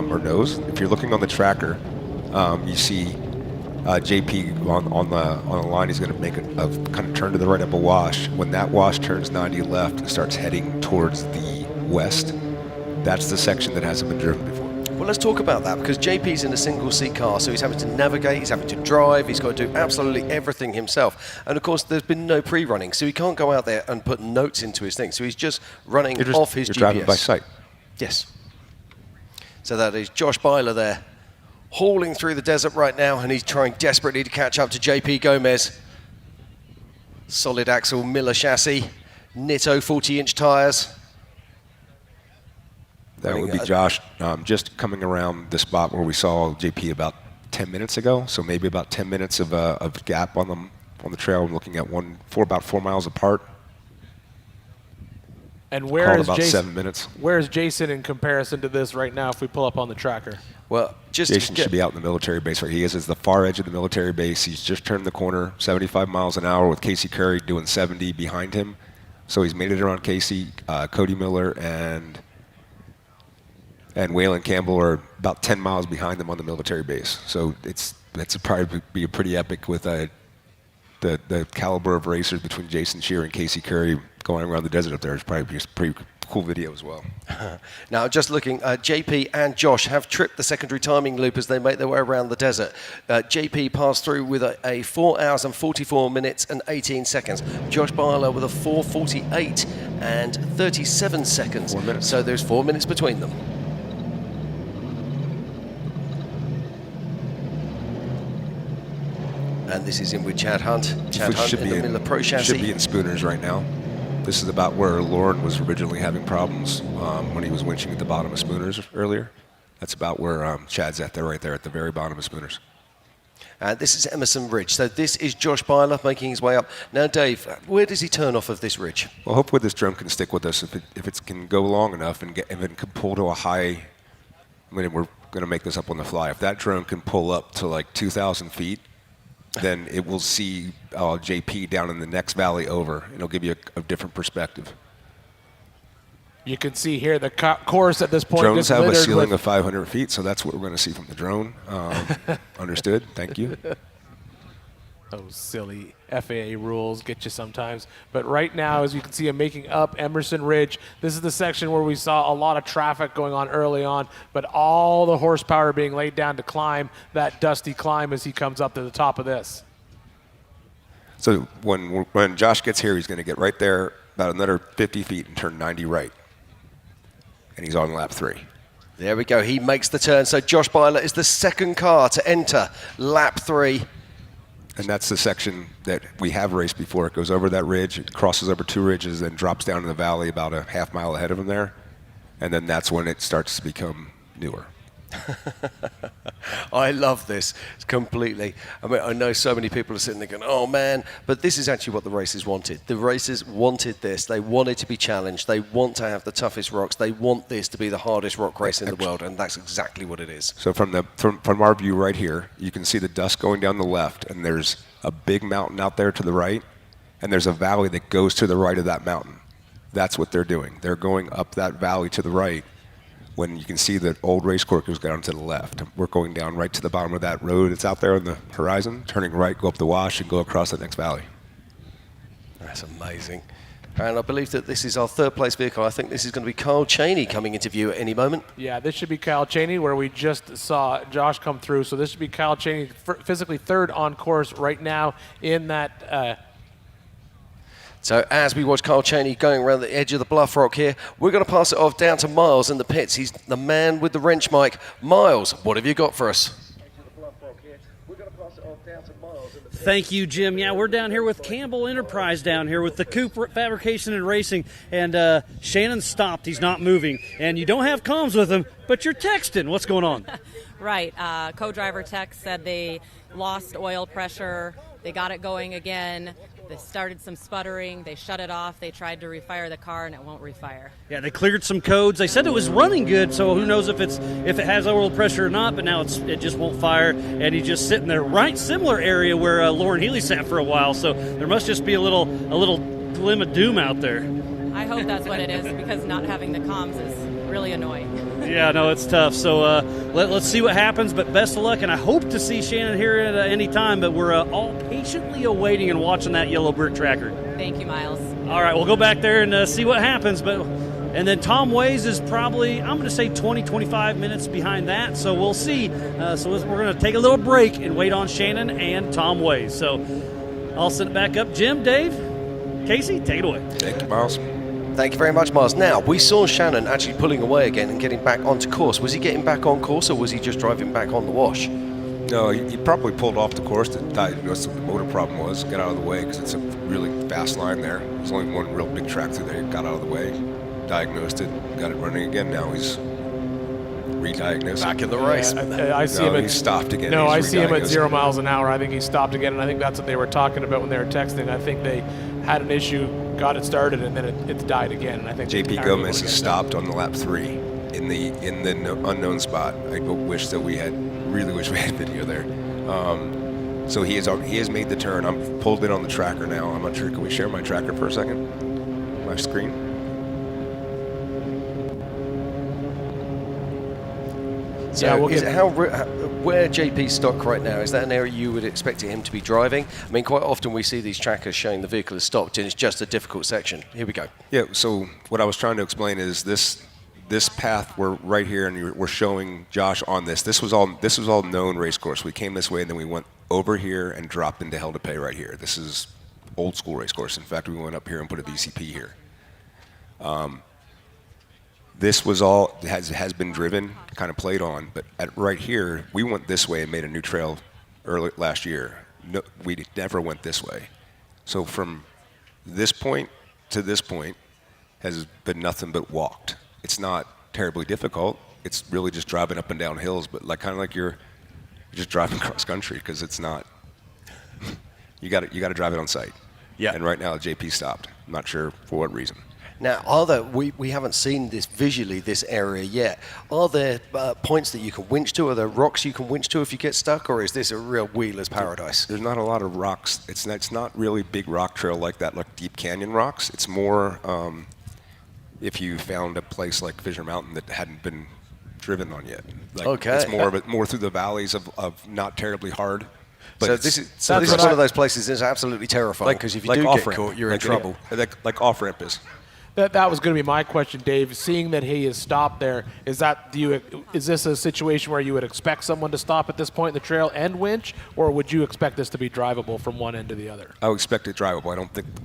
or knows. If you're looking on the tracker, you see JP on the line. He's going to make a kind of turn to the right up a wash. When that wash turns 90 left and starts heading towards the west, that's the section that hasn't been driven before. Well, let's talk about that, because JP's in a single-seat car, so he's having to navigate, he's having to drive, he's got to do absolutely everything himself. And, of course, there's been no pre-running, so he can't go out there and put notes into his thing. So he's just running off his GPS. You're driving by sight. Yes. So that is Josh Byler there, hauling through the desert right now, and he's trying desperately to catch up to JP Gomez. Solid axle Miller chassis, Nitto 40-inch tyres. That would be Josh just coming around the spot where we saw JP about 10 minutes ago. So maybe about 10 minutes of gap on the trail. I'm looking at about 4 miles apart. And where is about Jason? 7 minutes. Where is Jason in comparison to this right now? If we pull up on the tracker. Well, Jason should be out in the military base where he is. It's the far edge of the military base. He's just turned the corner, 75 miles an hour with Casey Curry doing 70 behind him. So he's made it around Casey, Cody Miller, and Waylon Campbell are about 10 miles behind them on the military base. So that's probably be pretty epic with the caliber of racers between Jason Shear and Casey Curry going around the desert up there. It's probably a pretty cool video as well. Now, just looking, JP and Josh have tripped the secondary timing loop as they make their way around the desert. JP passed through with a 4 hours and 44 minutes and 18 seconds. Josh Byler with a 4:48 and 37 seconds. 4 minutes. So there's 4 minutes between them. And this is in with Chad Hunt. Chad Hunt in the middle of Pro Chassis. Should be in Spooners right now. This is about where Lauren was originally having problems when he was winching at the bottom of Spooners earlier. That's about where Chad's at there, right there at the very bottom of Spooners. This is Emerson Ridge. So this is Josh Byler making his way up. Now, Dave, where does he turn off of this ridge? Well, hopefully this drone can stick with us if it can go long enough and if it can pull to a high. I mean, we're going to make this up on the fly. If that drone can pull up to like 2,000 feet, then it will see JP down in the next valley over. It'll give you a different perspective. You can see here the course at this point. Drones have a ceiling of 500 feet, so that's what we're going to see from the drone. Understood. Thank you. Those silly FAA rules get you sometimes. But right now, as you can see, I'm making up Emerson Ridge. This is the section where we saw a lot of traffic going on early on, but all the horsepower being laid down to climb that dusty climb as he comes up to the top of this. So when Josh gets here, he's going to get right there about another 50 feet and turn 90 right. And he's on lap 3. There we go. He makes the turn. So Josh Byler is the second car to enter lap 3. And that's the section that we have raced before. It goes over that ridge, it crosses over 2 ridges, then drops down in the valley about a half mile ahead of him there. And then that's when it starts to become newer. I love this completely. I mean, I know so many people are sitting there going, oh man, but this is actually what the racers wanted. The racers wanted this. They wanted to be challenged. They want to have the toughest rocks. They want this to be the hardest rock race in the world, and that's exactly what it is. So from our view right here, you can see the dust going down the left, and there's a big mountain out there to the right, and there's a valley that goes to the right of that mountain. That's what they're doing. They're going up that valley to the right, when you can see that old race course goes down to the left. We're going down right to the bottom of that road that's out there on the horizon, turning right, go up the wash, and go across the next valley. That's amazing. And I believe that this is our third place vehicle. I think this is going to be Kyle Cheney coming into view at any moment. Yeah, this should be Kyle Cheney, where we just saw Josh come through. So this should be Kyle Cheney, physically third on course right now in that. So as we watch Kyle Cheney going around the edge of the bluff rock here, we're going to pass it off down to Miles in the pits. He's the man with the wrench mic. Miles, what have you got for us? Thank you, Jim. Yeah, we're down here with Campbell Enterprise down here with the Cooper Fabrication and Racing. And Shannon stopped. He's not moving. And you don't have comms with him, but you're texting. What's going on? Right. Co-driver text said they lost oil pressure. They got it going again. They started some sputtering. They shut it off. They tried to refire the car, and it won't refire. Yeah, they cleared some codes. They said it was running good, so who knows if it has oil pressure or not, but now it just won't fire, and he's just sitting there right similar area where Lauren Healy sat for a while, so there must just be a little glim of doom out there. I hope that's what it is, because not having the comms is really annoying. Yeah, no, it's tough. So let's see what happens, but best of luck, and I hope to see Shannon here at any time, but we're all patiently awaiting and watching that yellow brick tracker. Thank you, Miles. All right, we'll go back there and see what happens, and then Tom Ways is probably, I'm going to say 20, 25 minutes behind that, so we'll see. So we're going to take a little break and wait on Shannon and Tom Ways. So I'll send it back up. Jim, Dave, Casey, take it away. Thank you, Miles. Thank you very much, Miles. Now, we saw Shannon actually pulling away again and getting back onto course. Was he getting back on course, or was he just driving back on the wash? No, he probably pulled off the course to diagnose what the motor problem was, get out of the way, because it's a really fast line there. There's only one real big track through there. He got out of the way, diagnosed it, got it running again. Now he's re-diagnosed. Back in the race. I see him. He stopped again. No, I see him at 0 miles an hour. I think he stopped again, and I think that's what they were talking about when they were texting. I think they had an issue, got it started, and then it died again. And I think JP Gomez has stopped on the lap 3 in the unknown spot. I really wish we had video there. So he has made the turn. I'm pulled in on the tracker now. I'm not sure. Can we share my tracker for a second? my screen. So Yeah, we'll is get- where JP's stock right now, is that an area you would expect him to be driving? I mean, quite often we see these trackers showing the vehicle is stopped and it's just a difficult section. Here we go. Yeah, so what I was trying to explain is this path, we're right here and we're showing Josh on this. This was all known race course. We came this way and then we went over here and dropped into Hell to Pay right here. This is old school race course. In fact, we went up here and put a VCP here. This was all has been driven, kind of played on, but right here we went this way and made a new trail early last year. No, we never went this way. So from this point to this point has been nothing but walked. It's not terribly difficult. It's really just driving up and down hills, but kind of like you're just driving cross country because it's not. You got to drive it on site. Yeah. And right now JP stopped. I'm not sure for what reason. Now, we haven't seen this visually, this area yet. Are there points that you can winch to? Are there rocks you can winch to if you get stuck, or is this a real wheeler's paradise? There's not a lot of rocks. It's not really big rock trail like that, like deep canyon rocks. It's more if you found a place like Fisher Mountain that hadn't been driven on yet. Okay. It's more through the valleys of not terribly hard. But So this is one of those places that's absolutely terrifying, because if you do get caught, you're in trouble. Like off-ramp is. That was going to be my question, Dave. Seeing that he is stopped there, is this a situation where you would expect someone to stop at this point in the trail and winch, or would you expect this to be drivable from one end to the other? I would expect it drivable.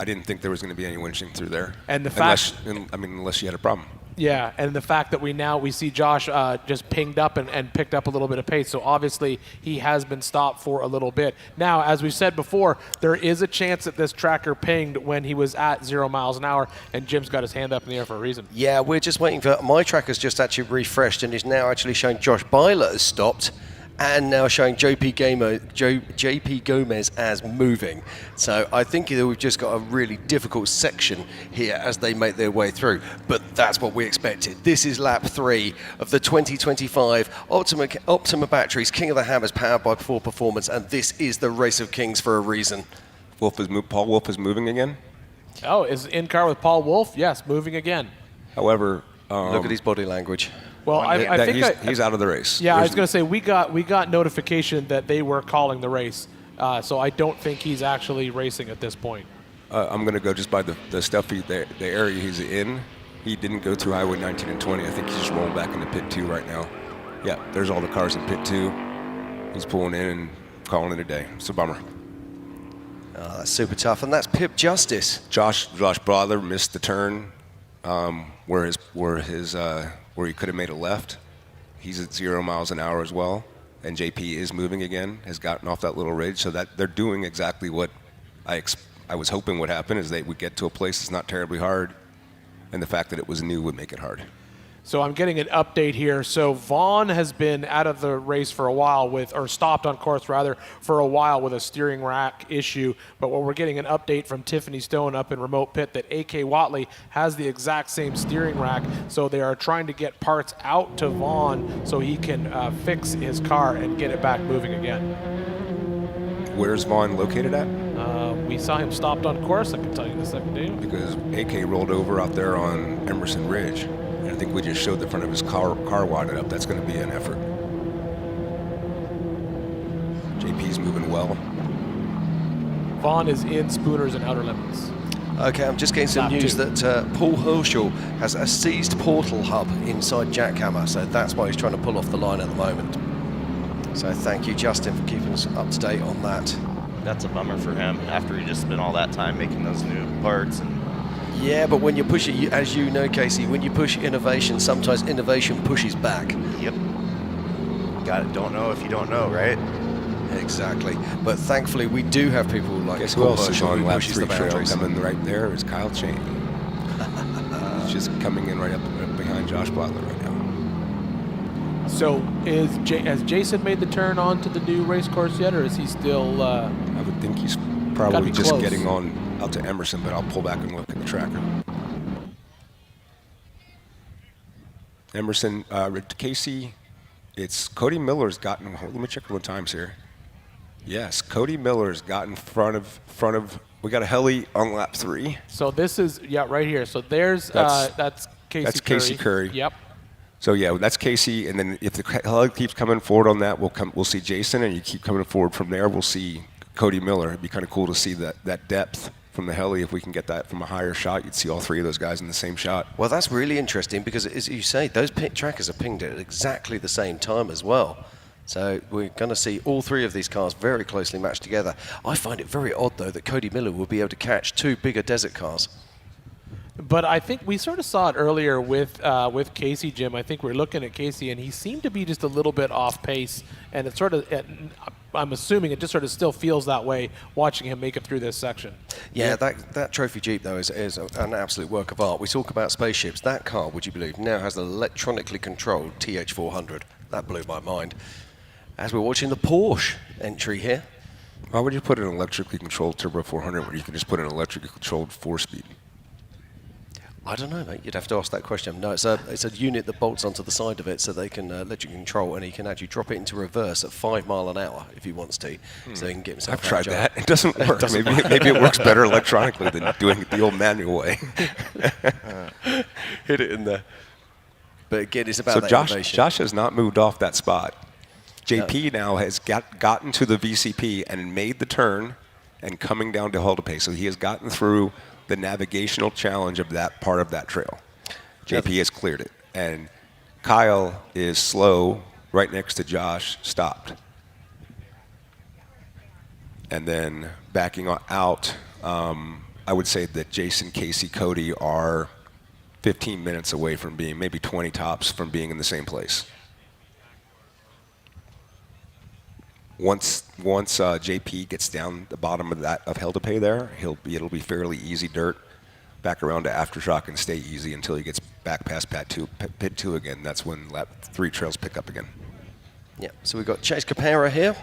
I didn't think there was going to be any winching through there. And the fact, unless you had a problem. Yeah, and the fact that we see Josh just pinged up and picked up a little bit of pace, so obviously he has been stopped for a little bit. Now, as we said before, there is a chance that this tracker pinged when he was at 0 miles an hour, and Jim's got his hand up in the air for a reason. Yeah, we're just waiting for my tracker's just actually refreshed and is now actually showing Josh Byler as stopped, and now showing JP Gomez as moving. So I think that we've just got a really difficult section here as they make their way through. But that's what we expected. This is lap 3 of the 2025 Optima Batteries King of the Hammers powered by Ford Performance, and this is the Race of Kings for a reason. Paul Wolf is moving again? Oh, is in car with Paul Wolf? Yes, moving again. However, look at his body language. Well, I think he's out of the race. Yeah, I was going to say we got notification that they were calling the race, so I don't think he's actually racing at this point. I'm going to go just by the stuff the area he's in. He didn't go through Highway 19 and 20. I think he's just rolling back into Pit 2 right now. Yeah, there's all the cars in Pit 2. He's pulling in and calling it a day. It's a bummer. Oh, that's super tough, and that's Pip Justice. Josh Brodler missed the turn where he could have made a left. He's at 0 miles an hour as well, and JP is moving again, has gotten off that little ridge, so that they're doing exactly what I was hoping would happen, is they would get to a place that's not terribly hard, and the fact that it was new would make it hard. So I'm getting an update here. So Vaughn has been out of the race for a while or stopped on course rather, for a while with a steering rack issue. But we're getting an update from Tiffany Stone up in remote pit that AK Watley has the exact same steering rack. So they are trying to get parts out to Vaughn so he can fix his car and get it back moving again. Where's Vaughn located at? We saw him stopped on course, I can tell you in a second, Dave. Because AK rolled over out there on Emerson Ridge. And I think we just showed the front of his car wadded up. That's going to be an effort. JP's moving well. Vaughn is in Spooners and Outer Limits. Okay, I'm just getting some news that Paul Herschel has a seized portal hub inside Jackhammer, so that's why he's trying to pull off the line at the moment. So thank you, Justin, for keeping us up to date on that. That's a bummer for him after he just spent all that time making those new parts. Yeah, but when you push it, as you know, Casey, when you push innovation, sometimes innovation pushes back. Yep. Got it. Don't know if you don't know, right? Exactly. But thankfully, we do have people like Guess who else is on lap pushes 3 the trail? boundaries. Coming right there is Kyle Chain. He's just coming in right up behind Josh Blatler right now. So has Jason made the turn onto the new race course yet, or is he still? I would think he's probably just getting on out to Emerson, but I'll pull back and look at the tracker. Emerson, Casey, it's Cody Miller's gotten. Let me check what times here. Yes, Cody Miller's got in front of We got a heli on lap 3. So this is, right here. So there's, that's Casey Curry. That's Casey Curry. Yep. So yeah, that's Casey, and then if the heli keeps coming forward on that, we'll see Jason, and you keep coming forward from there, we'll see Cody Miller. It'd be kind of cool to see that depth from the heli. If we can get that from a higher shot, you'd see all 3 of those guys in the same shot. Well, that's really interesting because, as you say, those trackers are pinged at exactly the same time as well. So we're going to see all 3 of these cars very closely matched together. I find it very odd, though, that Cody Miller will be able to catch 2 bigger desert cars. But I think we sort of saw it earlier with Casey, Jim. I think we're looking at Casey, and he seemed to be just a little bit off pace. And it sort of, I'm assuming it just sort of still feels that way watching him make it through this section. Yeah, that trophy Jeep, though, is an absolute work of art. We talk about spaceships. That car, would you believe, now has an electronically controlled TH400. That blew my mind. As we're watching the Porsche entry here. Why would you put an electrically controlled Turbo 400 when you can just put an electrically controlled 4-speed? I don't know, mate. You'd have to ask that question. No, it's a unit that bolts onto the side of it so they can electric control, and he can actually drop it into reverse at 5 miles an hour if he wants to, so he can get himself. I've tried that. It doesn't work. Maybe it works better electronically than doing it the old manual way. Hit it in there. But again, it's about that innovation. Josh has not moved off that spot. JP now has gotten to the VCP and made the turn and coming down to Haldepay. So he has gotten through the navigational challenge of that part of that trail. JP has cleared it. And Kyle is slow right next to Josh, stopped. And then backing out, I would say that Jason, Casey, Cody are 15 minutes away from being, maybe 20 tops from being in the same place. Once JP gets down the bottom of Haldepay there, it'll be fairly easy dirt, back around to Aftershock and stay easy until he gets back past pit 2 again. That's when lap 3 trails pick up again. Yeah, so we've got Chase Capera here,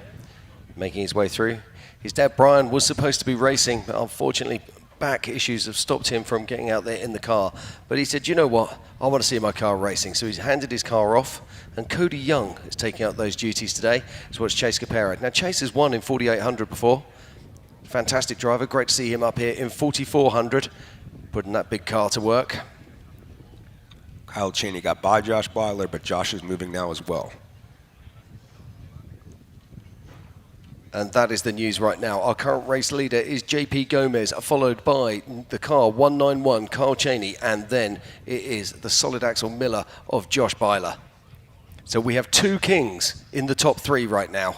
making his way through. His dad Brian was supposed to be racing, but unfortunately back issues have stopped him from getting out there in the car. But he said, you know what, I want to see my car racing. So he's handed his car off, and Cody Young is taking out those duties today. So it's Chase Capera. Now Chase has won in 4800 before. Fantastic driver, great to see him up here in 4400, putting that big car to work. Kyle Cheney got by Josh Byler, but Josh is moving now as well. And that is the news right now. Our current race leader is JP Gomez, followed by the car 191, Kyle Cheney, and then it is the solid axle Miller of Josh Byler. So we have 2 kings in the top 3 right now.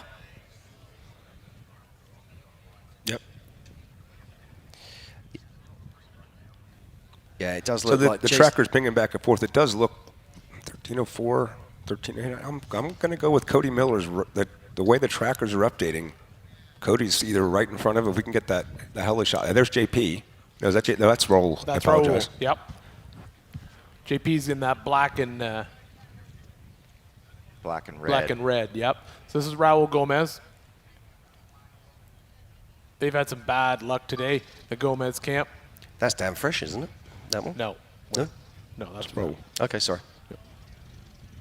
Yep. Yeah, it does look like the tracker's pinging back and forth. It does look 1304, 13. I'm going to go with Cody Miller's. The way the trackers are updating, Cody's either right in front of him. If we can get the heli shot. There's JP. No, is that no, that's Raul. That's I apologize. Raul. Yep. JP's in that black and red. Black and red. Yep. So this is Raul Gomez. They've had some bad luck today. The Gomez camp. That's damn fresh, isn't it? That one? No. No. No, that's Raul. Okay, sorry. Yep.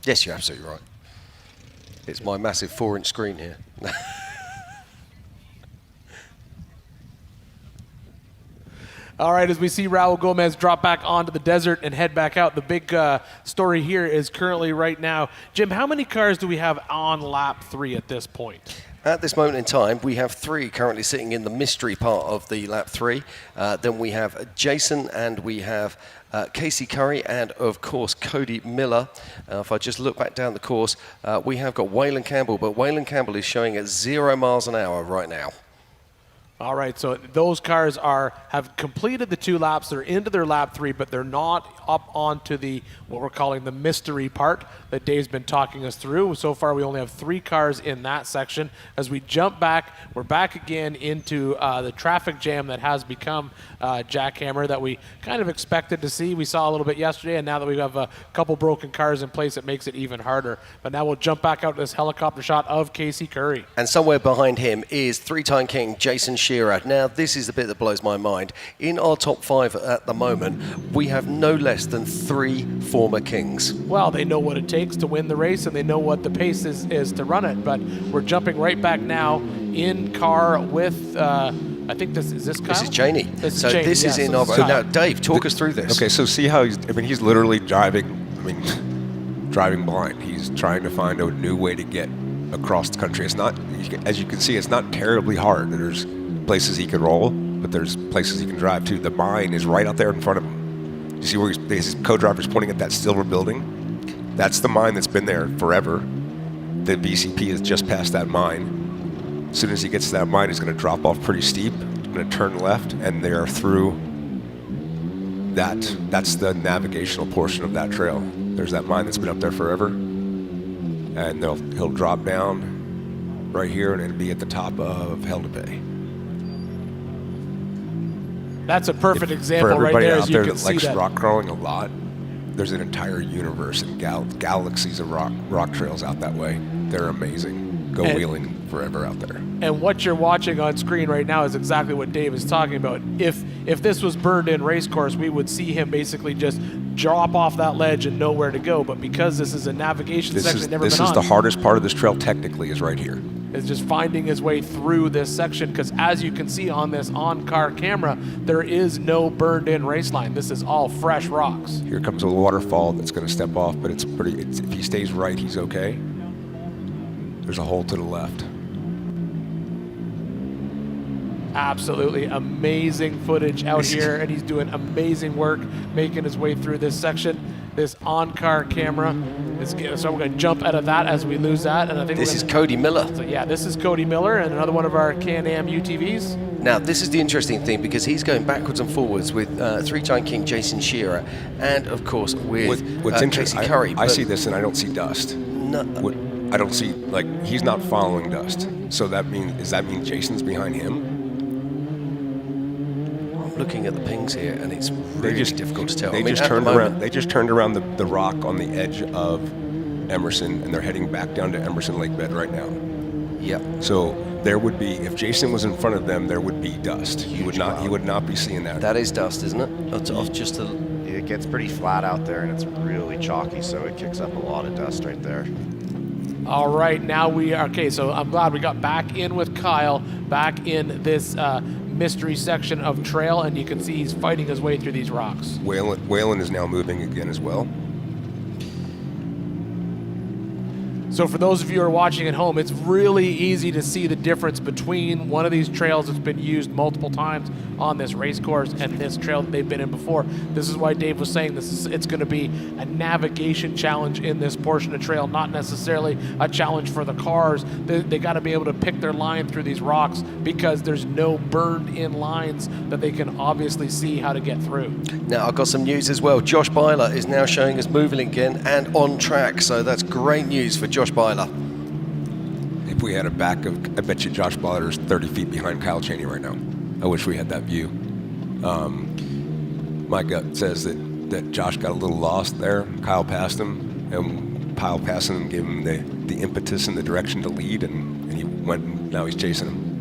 Yes, you're absolutely right. It's my massive 4-inch screen here. All right, as we see Raul Gomez drop back onto the desert and head back out, the big story here is currently right now. Jim, how many cars do we have on lap 3 at this point? At this moment in time, we have 3 currently sitting in the mystery part of the lap 3. Then we have Jason, and we have Casey Curry, and of course Cody Miller. If I just look back down the course, we have got Waylon Campbell, but Waylon Campbell is showing at 0 miles an hour right now. All right, so those cars have completed the 2 laps. They're into their lap 3, but they're not up onto what we're calling the mystery part that Dave's been talking us through. So far, we only have 3 cars in that section. As we jump back, we're back again into the traffic jam that has become Jackhammer that we kind of expected to see. We saw a little bit yesterday, and now that we have a couple broken cars in place, it makes it even harder. But now we'll jump back out to this helicopter shot of Casey Curry. And somewhere behind him is 3-time king Jason Shearer. Now, this is the bit that blows my mind. In our top 5 at the moment, we have no less than 3 former kings. Well, they know what it takes to win the race, and they know what the pace is to run it. But we're jumping right back now in car with I think this is Kyle? This is Cheney. This So is Cheney, this yeah, is in. so this is Kyle. Now, Dave, talk us through this. Okay, so see how he's literally driving. Driving blind. He's trying to find a new way to get across the country. It's not, as you can see, it's not terribly hard. There's places he can roll, but there's places he can drive too. The mine is right out there in front of him. You see where his co-driver's pointing at that silver building? That's the mine that's been there forever. The VCP is just past that mine. As soon as he gets to that mine, he's going to drop off pretty steep. He's going to turn left, and they are through that. That's the navigational portion of that trail. There's that mine that's been up there forever. And he'll drop down right here, and it'll be at the top of Hell to Pay. That's a perfect example For right everybody there. out As you there can that see likes that. rock crawling a lot, there's an entire universe and galaxies of rock trails out that way. They're amazing. Go wheeling forever out there. And what you're watching on screen right now is exactly what Dave is talking about. If this was burned in race course, we would see him basically just drop off that ledge and know where to go. But because this is a navigation section never been on, this is the hardest part of this trail technically is right here. Is just finding his way through this section, because as you can see on this on-car camera, there is no burned-in race line. This is all fresh rocks. Here comes a waterfall that's going to step off, but if he stays right, he's okay. There's a hole to the left. Absolutely amazing footage out here, and he's doing amazing work making his way through this section. This on-car camera so we're going to jump out of that as we lose that. And I think this is Cody Miller. So yeah, this is Cody Miller and another one of our Can-Am UTVs. Now, this is the interesting thing because he's going backwards and forwards with three-time king Jason Shearer and, of course, with Casey Curry. I see this and I don't see dust. No. I don't see, he's not following dust. So does that mean Jason's behind him? Looking at the pings here, and it's really difficult to tell. They just turned around. They just turned around the rock on the edge of Emerson, and they're heading back down to Emerson Lake Bed right now. Yeah. So there would be, if Jason was in front of them, there would be dust. He would not be seeing that. That is dust, isn't it? It gets pretty flat out there, and it's really chalky, so it kicks up a lot of dust right there. All right, now we are okay. So I'm glad we got back in with Kyle, back in this mystery section of trail, and you can see he's fighting his way through these rocks. Waylon is now moving again as well. So for those of you who are watching at home, it's really easy to see the difference between one of these trails that's been used multiple times on this race course and this trail that they've been in before. This is why Dave was saying it's going to be a navigation challenge in this portion of trail, not necessarily a challenge for the cars. They got to be able to pick their line through these rocks because there's no burned in lines that they can obviously see how to get through. Now, I've got some news as well. Josh Byler is now showing us moving again and on track, so that's great news for Josh Byler. If we had a back of, I bet you Josh Byler is 30 feet behind Kyle Cheney right now. I wish we had that view. My gut says that Josh got a little lost there. Kyle passed him, and Kyle passing him gave him the impetus and the direction to lead, and he went, and now he's chasing him.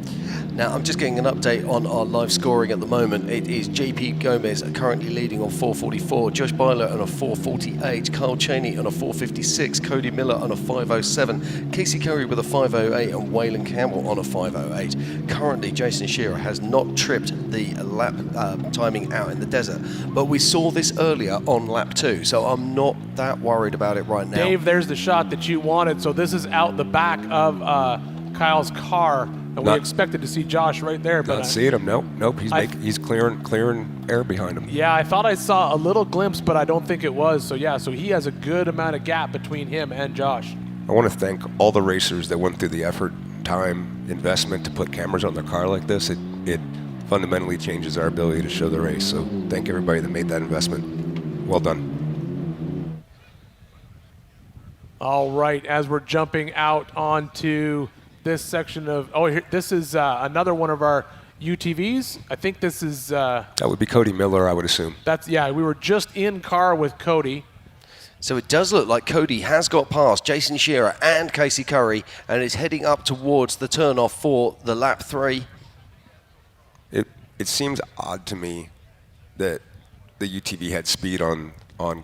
Now, I'm just getting an update on our live scoring at the moment. It is JP Gomez currently leading on 444, Josh Byler on a 448, Kyle Cheney on a 456, Cody Miller on a 507, Casey Curry with a 508, and Waylon Campbell on a 508. Currently, Jason Shearer has not tripped the lap timing out in the desert, but we saw this earlier on lap 2, so I'm not that worried about it right now. Dave, there's the shot that you wanted. So this is out the back of Kyle's car. And we expected to see Josh right there, but not seeing him. Nope. He's clearing air behind him. Yeah, I thought I saw a little glimpse, but I don't think it was. So yeah, so he has a good amount of gap between him and Josh. I want to thank all the racers that went through the effort, time, investment to put cameras on their car like this. It fundamentally changes our ability to show the race. So thank everybody that made that investment. Well done. All right, as we're jumping out onto this section of, this is another one of our UTVs. I think this is... that would be Cody Miller, I would assume. Yeah, we were just in car with Cody. So it does look like Cody has got past Jason Shearer and Casey Curry and is heading up towards the turnoff for the lap 3. It seems odd to me that the UTV had speed on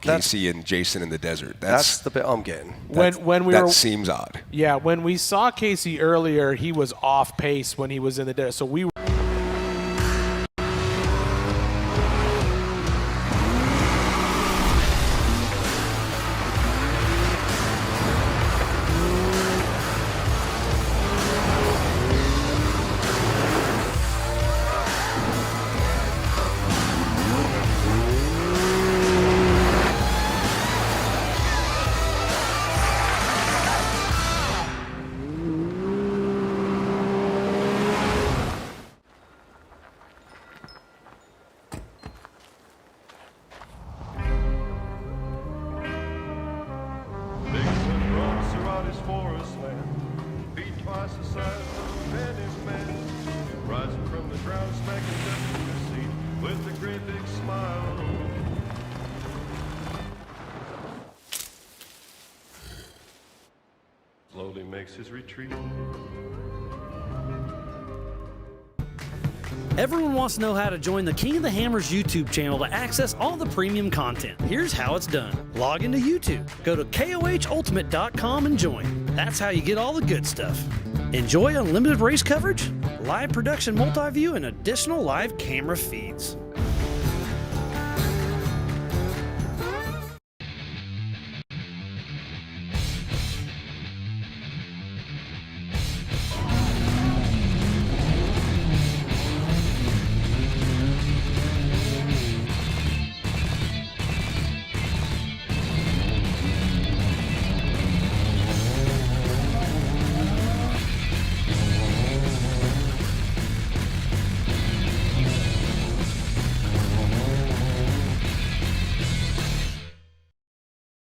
Casey and Jason in the desert. That's the bit I'm getting. That seems odd. Yeah, when we saw Casey earlier, he was off pace when he was in the desert. So we were makes his retreat. Everyone wants to know how to join the King of the Hammers YouTube channel to access all the premium content. Here's how it's done. Log into YouTube, go to KOHultimate.com and join. That's how you get all the good stuff. Enjoy unlimited race coverage, live production multi-view, and additional live camera feeds.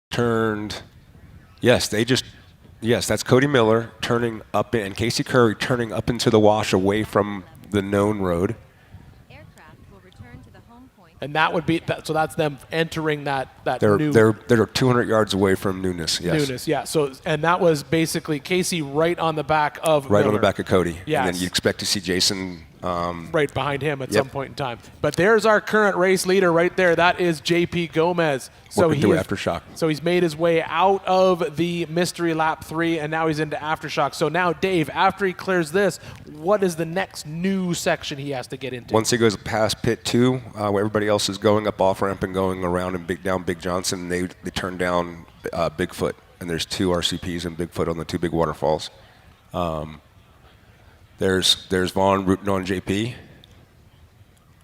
Turned, yes, that's Cody Miller turning up and Casey Curry turning up into the wash away from the known road. And that would be, so that's them entering that new. They're 200 yards away from Newness, yes. Newness, yeah. So, and that was basically Casey right on the back of Right Miller. on the back of Cody. Yes. And then you expect to see Jason. Right behind him at some point in time. But there's our current race leader right there. That is JP Gomez. Working through Aftershock. So he's made his way out of the mystery lap 3, and now he's into Aftershock. So now, Dave, after he clears this, what is the next new section he has to get into? Once he goes past pit 2, where everybody else is going up off ramp and going around and down Big Johnson, they turn down Bigfoot. And there's 2 RCPs and Bigfoot on the 2 big waterfalls. There's Vaughn rooting on JP.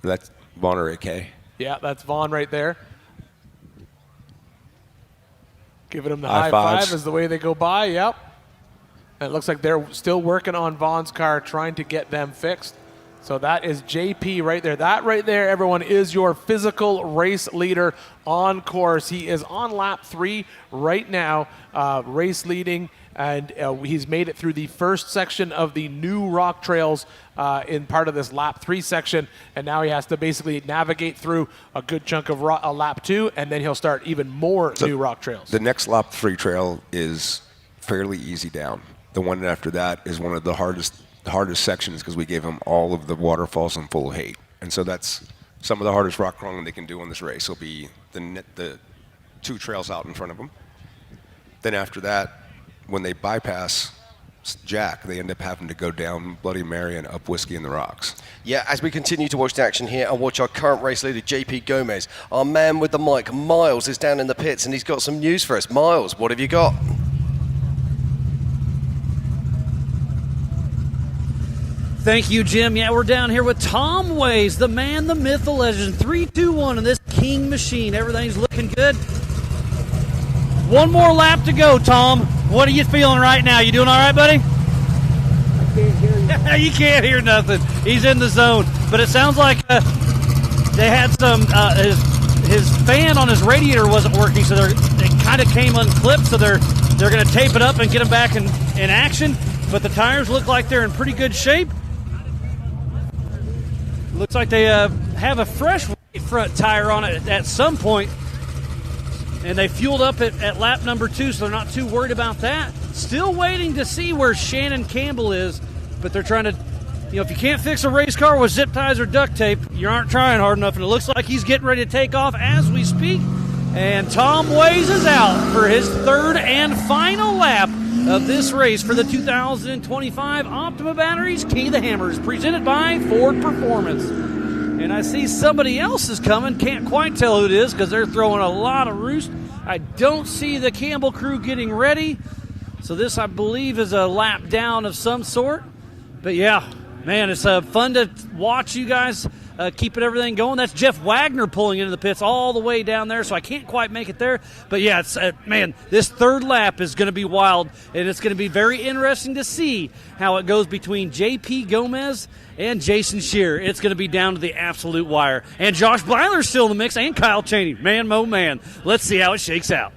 That's Vaughn or AK. Yeah, that's Vaughn right there. Giving him the High high fives. five as the way they go by, yep. And it looks like they're still working on Vaughn's car, trying to get them fixed. So that is JP right there. That right there, everyone, is your physical race leader on course. He is on lap 3 right now, race leading, and he's made it through the first section of the new rock trails in part of this lap 3 section, and now he has to basically navigate through a good chunk of lap 2, and then he'll start even more new rock trails. The next lap 3 trail is fairly easy down. The one after that is one of the hardest sections because we gave him all of the waterfalls in full hate. And so that's some of the hardest rock crawling they can do in this race. Will be the 2 trails out in front of them. Then after that, when they bypass Jack, they end up having to go down Bloody Mary and up Whiskey in the Rocks. Yeah, as we continue to watch the action here and watch our current race leader, JP Gomez, our man with the mic, Miles, is down in the pits and he's got some news for us. Miles, what have you got? Thank you, Jim. Yeah, we're down here with Tom Ways, the man, the myth, the legend. 3-2-1 in this King machine. Everything's looking good. One more lap to go, Tom. What are you feeling right now? You doing all right, buddy? I can't hear you. You can't hear nothing. He's in the zone. But it sounds like they had some, his fan on his radiator wasn't working, so it kind of came unclipped, so they're going to tape it up and get him back in action. But the tires look like they're in pretty good shape. Looks like they have a fresh front tire on it at some point. And they fueled up at lap number 2, so they're not too worried about that. Still waiting to see where Shannon Campbell is, but they're trying to, if you can't fix a race car with zip ties or duct tape, you aren't trying hard enough. And it looks like he's getting ready to take off as we speak. And Tom Ways is out for his 3rd and final lap of this race for the 2025 Optima Batteries King of the Hammers, presented by Ford Performance. And I see somebody else is coming. Can't quite tell who it is because they're throwing a lot of roost. I don't see the Campbell crew getting ready. So this, I believe, is a lap down of some sort. But yeah, man, it's fun to watch you guys keeping everything going. That's Jeff Wagner pulling into the pits all the way down there, so I can't quite make it there. But yeah, it's man, this 3rd lap is going to be wild, and it's going to be very interesting to see how it goes between JP Gomez and Jason Shearer. It's going to be down to the absolute wire. And Josh Byler's still in the mix, and Kyle Chaney. Man, mo man. Let's see how it shakes out.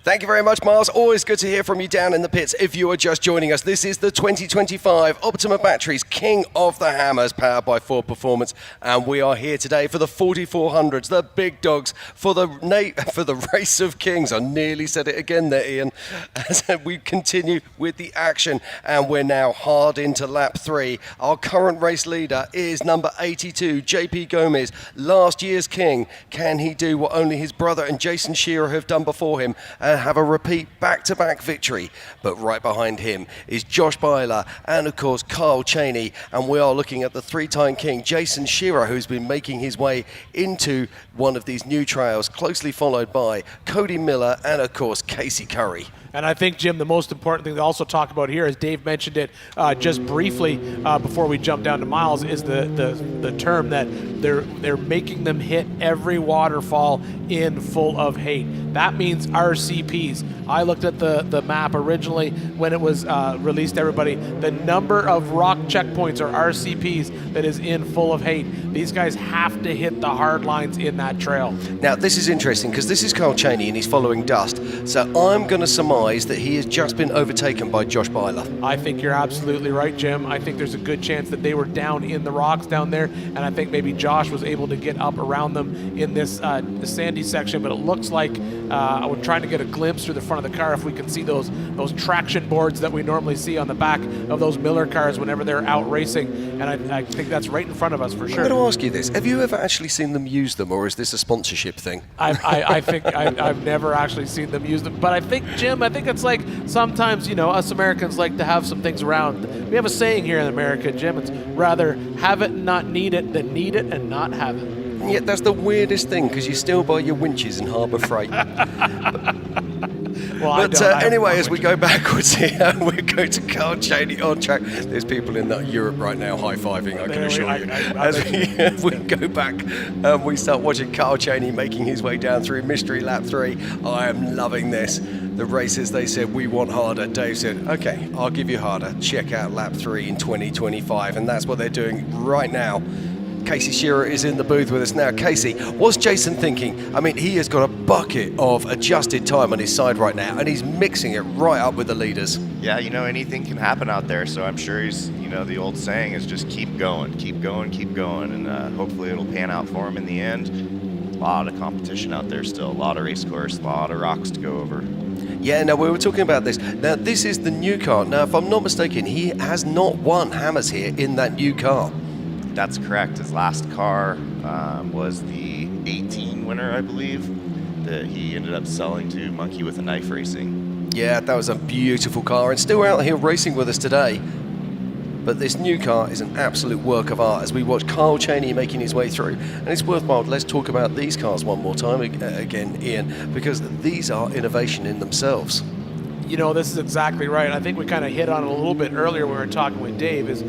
Thank you very much, Miles. Always good to hear from you down in the pits. If you are just joining us, this is the 2025 Optima Batteries King of the Hammers, powered by Ford Performance, and we are here today for the 4400s, the big dogs, for the Race of Kings. I nearly said it again there, Ian. As we continue with the action, and we're now hard into lap 3. Our current race leader is number 82, JP Gomez, last year's king. Can he do what only his brother and Jason Shearer have done before him and have a repeat back-to-back victory? But right behind him is Josh Byler and, of course, Kyle Cheney. And we are looking at the three-time king, Jason Shearer, who's been making his way into one of these new trails, closely followed by Cody Miller and, of course, Casey Curry. And I think, Jim, the most important thing to also talk about here, as Dave mentioned it just briefly before we jump down to Miles, is the term that they're making them hit every waterfall in Full of Hate. That means RCPs. I looked at the map originally when it was released to everybody. The number of rock checkpoints or RCPs that is in Full of Hate. These guys have to hit the hard lines in that trail. Now, this is interesting because this is Kyle Cheney and he's following Dust. So I'm going to surmise that he has just been overtaken by Josh Byler. I think you're absolutely right, Jim. I think there's a good chance that they were down in the rocks down there, and I think maybe Josh was able to get up around them in this sandy section, but it looks like we're trying to get a glimpse through the front of the car if we can see those traction boards that we normally see on the back of those Miller cars whenever they're out racing, and I think that's right in front of us for sure. I'm going to ask you this. Have you ever actually seen them use them, or is this a sponsorship thing? I think I've never actually seen them use them, but I think, Jim, I think it's like sometimes, us Americans like to have some things around. We have a saying here in America, Jim, it's rather have it and not need it than need it and not have it. And yet that's the weirdest thing, because you still buy your winches in Harbour Freight. But anyway, as we go backwards here, we go to Kyle Cheney on track. There's people in Europe right now high-fiving, I can assure you. As we go back, we start watching Kyle Cheney making his way down through Mystery Lap 3. I am loving this. The races, they said, we want harder. Dave said, okay, I'll give you harder. Check out Lap 3 in 2025. And that's what they're doing right now. Casey Shearer is in the booth with us now. Casey, what's Jason thinking? I mean, he has got a bucket of adjusted time on his side right now, and he's mixing it right up with the leaders. Yeah, anything can happen out there, so I'm sure he's, the old saying is just keep going, and hopefully it'll pan out for him in the end. A lot of competition out there still, a lot of race course, a lot of rocks to go over. Yeah, now we were talking about this. Now, this is the new car. Now, if I'm not mistaken, he has not won Hammers here in that new car. That's correct. His last car was the 18 winner, I believe, that he ended up selling to Monkey with a Knife Racing. Yeah, that was a beautiful car, and still out here racing with us today. But this new car is an absolute work of art as we watch Kyle Cheney making his way through. And it's worthwhile, let's talk about these cars one more time again, Ian, because these are innovation in themselves. This is exactly right. I think we kind of hit on it a little bit earlier when we were talking with Dave, is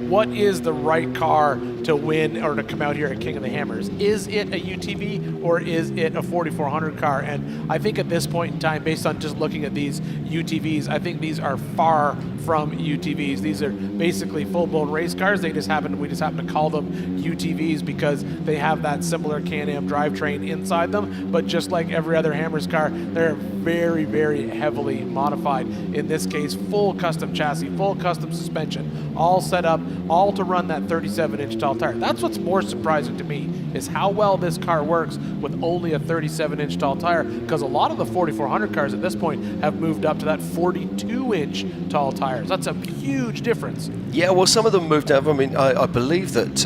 what is the right car to win or to come out here at King of the Hammers? Is it a UTV or is it a 4400 car? And I think at this point in time, based on just looking at these UTVs, I think these are far from UTVs. These are basically full-blown race cars. We just happen to call them UTVs because they have that similar Can-Am drivetrain inside them. But just like every other Hammers car, they're very, very heavily modified. In this case, full custom chassis, full custom suspension, all set up, all to run that 37-inch tall tire. That's what's more surprising to me, is how well this car works with only a 37-inch tall tire, because a lot of the 4400 cars at this point have moved up to that 42-inch tall tires. That's a huge difference. Yeah, well, some of them moved up. I mean, I believe that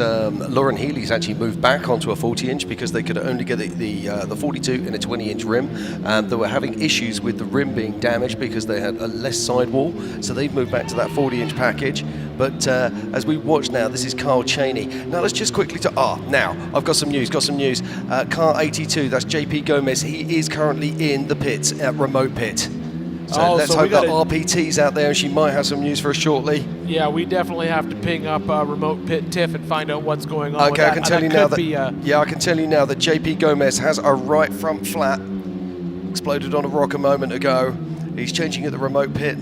Lauren Healy's actually moved back onto a 40-inch because they could only get the 42 in a 20-inch rim. They were having issues with the rim being damaged because they had a less sidewall, so they've moved back to that 40-inch package. But as we watch now, this is Kyle Cheney. Now let's just quickly now I've got some news. Car 82, that's JP Gomez. He is currently in the pits at remote pit. So let's hope that RPT's out there and she might have some news for us shortly. Yeah, we definitely have to ping up remote pit Tiff and find out what's going on. Okay, I can tell you now that JP Gomez has a right front flat. Exploded on a rock a moment ago. He's changing at the remote pit.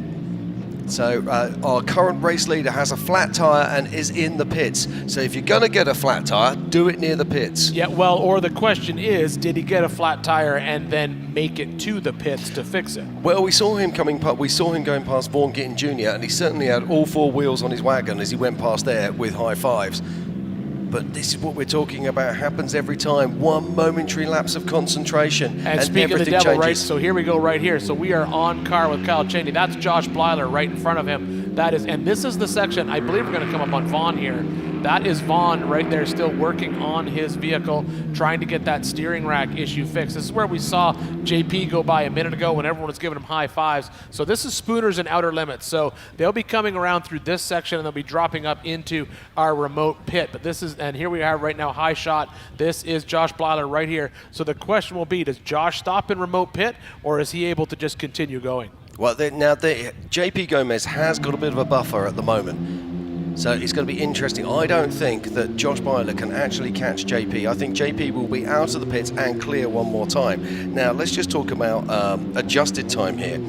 So our current race leader has a flat tyre and is in the pits. So if you're going to get a flat tyre, do it near the pits. Yeah, well, or the question is, did he get a flat tire and then make it to the pits to fix it? Well, we saw him going past Vaughan Gittin Jr., and he certainly had all four wheels on his wagon as he went past there with high fives. But this is what we're talking about. Happens every time. One momentary lapse of concentration, And speaking of the devil, changes. right? So here we go right here. So we are on car with Kyle Cheney. That's Josh Blyler right in front of him. That is, and this is the section. I believe we're going to come up on Vaughn here. That is Vaughn right there, still working on his vehicle, trying to get that steering rack issue fixed. This is where we saw JP go by a minute ago when everyone was giving him high fives. So this is Spooners and Outer Limits. So they'll be coming around through this section and they'll be dropping up into our remote pit. But this is, and here we are right now, high shot. This is Josh Blyler right here. So the question will be, does Josh stop in remote pit or is he able to just continue going? Well, JP Gomez has got a bit of a buffer at the moment. So it's going to be interesting. I don't think that Josh Blyler can actually catch JP. I think JP will be out of the pits and clear one more time. Now, let's just talk about adjusted time here.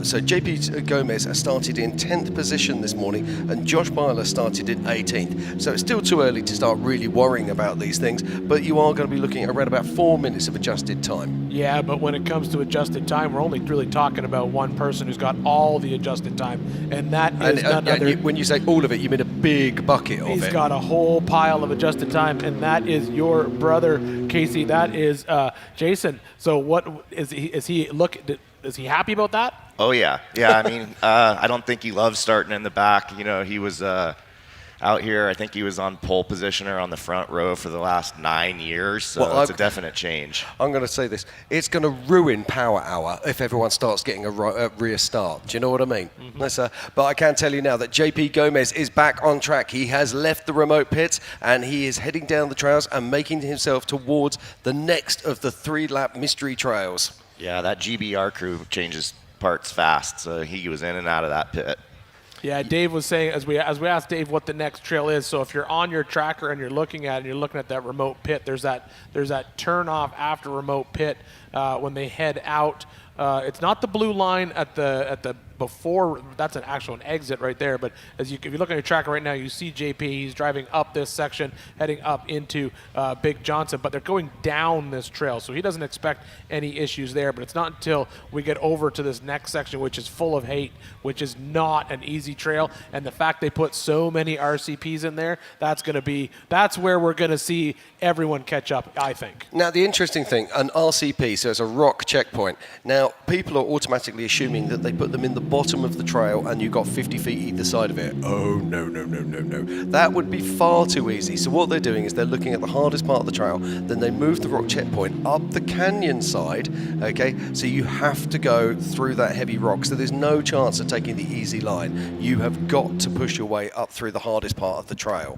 So JP Gomez started in 10th position this morning and Josh Blyler started in 18th. So it's still too early to start really worrying about these things, but you are going to be looking at around about 4 minutes of adjusted time. Yeah, but when it comes to adjusted time, we're only really talking about one person who's got all the adjusted time, and that is none other. When you say all of it, you mean a big bucket of it. He's got a whole pile of adjusted time, and that is your brother, Casey. That is Jason. So what is he? Is he happy about that? Oh, yeah. Yeah, I mean, I don't think he loves starting in the back. You know, he was out here, I think he was on pole position or on the front row for the last 9 years, so it's a definite change. I'm going to say this. It's going to ruin Power Hour if everyone starts getting a rear start. Do you know what I mean? Mm-hmm. But I can tell you now that JP Gomez is back on track. He has left the remote pits, and he is heading down the trails and making himself towards the next of the 3-lap mystery trails. Yeah, that GBR crew changes parts fast, so he was in and out of that pit. Yeah, Dave was saying, as we asked Dave what the next trail is, so if you're on your tracker and you're looking at it and you're looking at that remote pit, there's that turn off after remote pit when they head out. It's not the blue line at the before, that's an exit right there, but if you look at your tracker right now, you see JP, he's driving up this section, heading up into Big Johnson, but they're going down this trail, so he doesn't expect any issues there, but it's not until we get over to this next section, which is full of hate, which is not an easy trail, and the fact they put so many RCPs in there, that's where we're going to see everyone catch up, I think. Now, the interesting thing, an RCP, so it's a rock checkpoint. Now, people are automatically assuming that they put them in the bottom of the trail and you've got 50 feet either side of it. Oh, no. That would be far too easy. So what they're doing is they're looking at the hardest part of the trail, then they move the rock checkpoint up the canyon side, okay? So you have to go through that heavy rock. So there's no chance of taking the easy line. You have got to push your way up through the hardest part of the trail.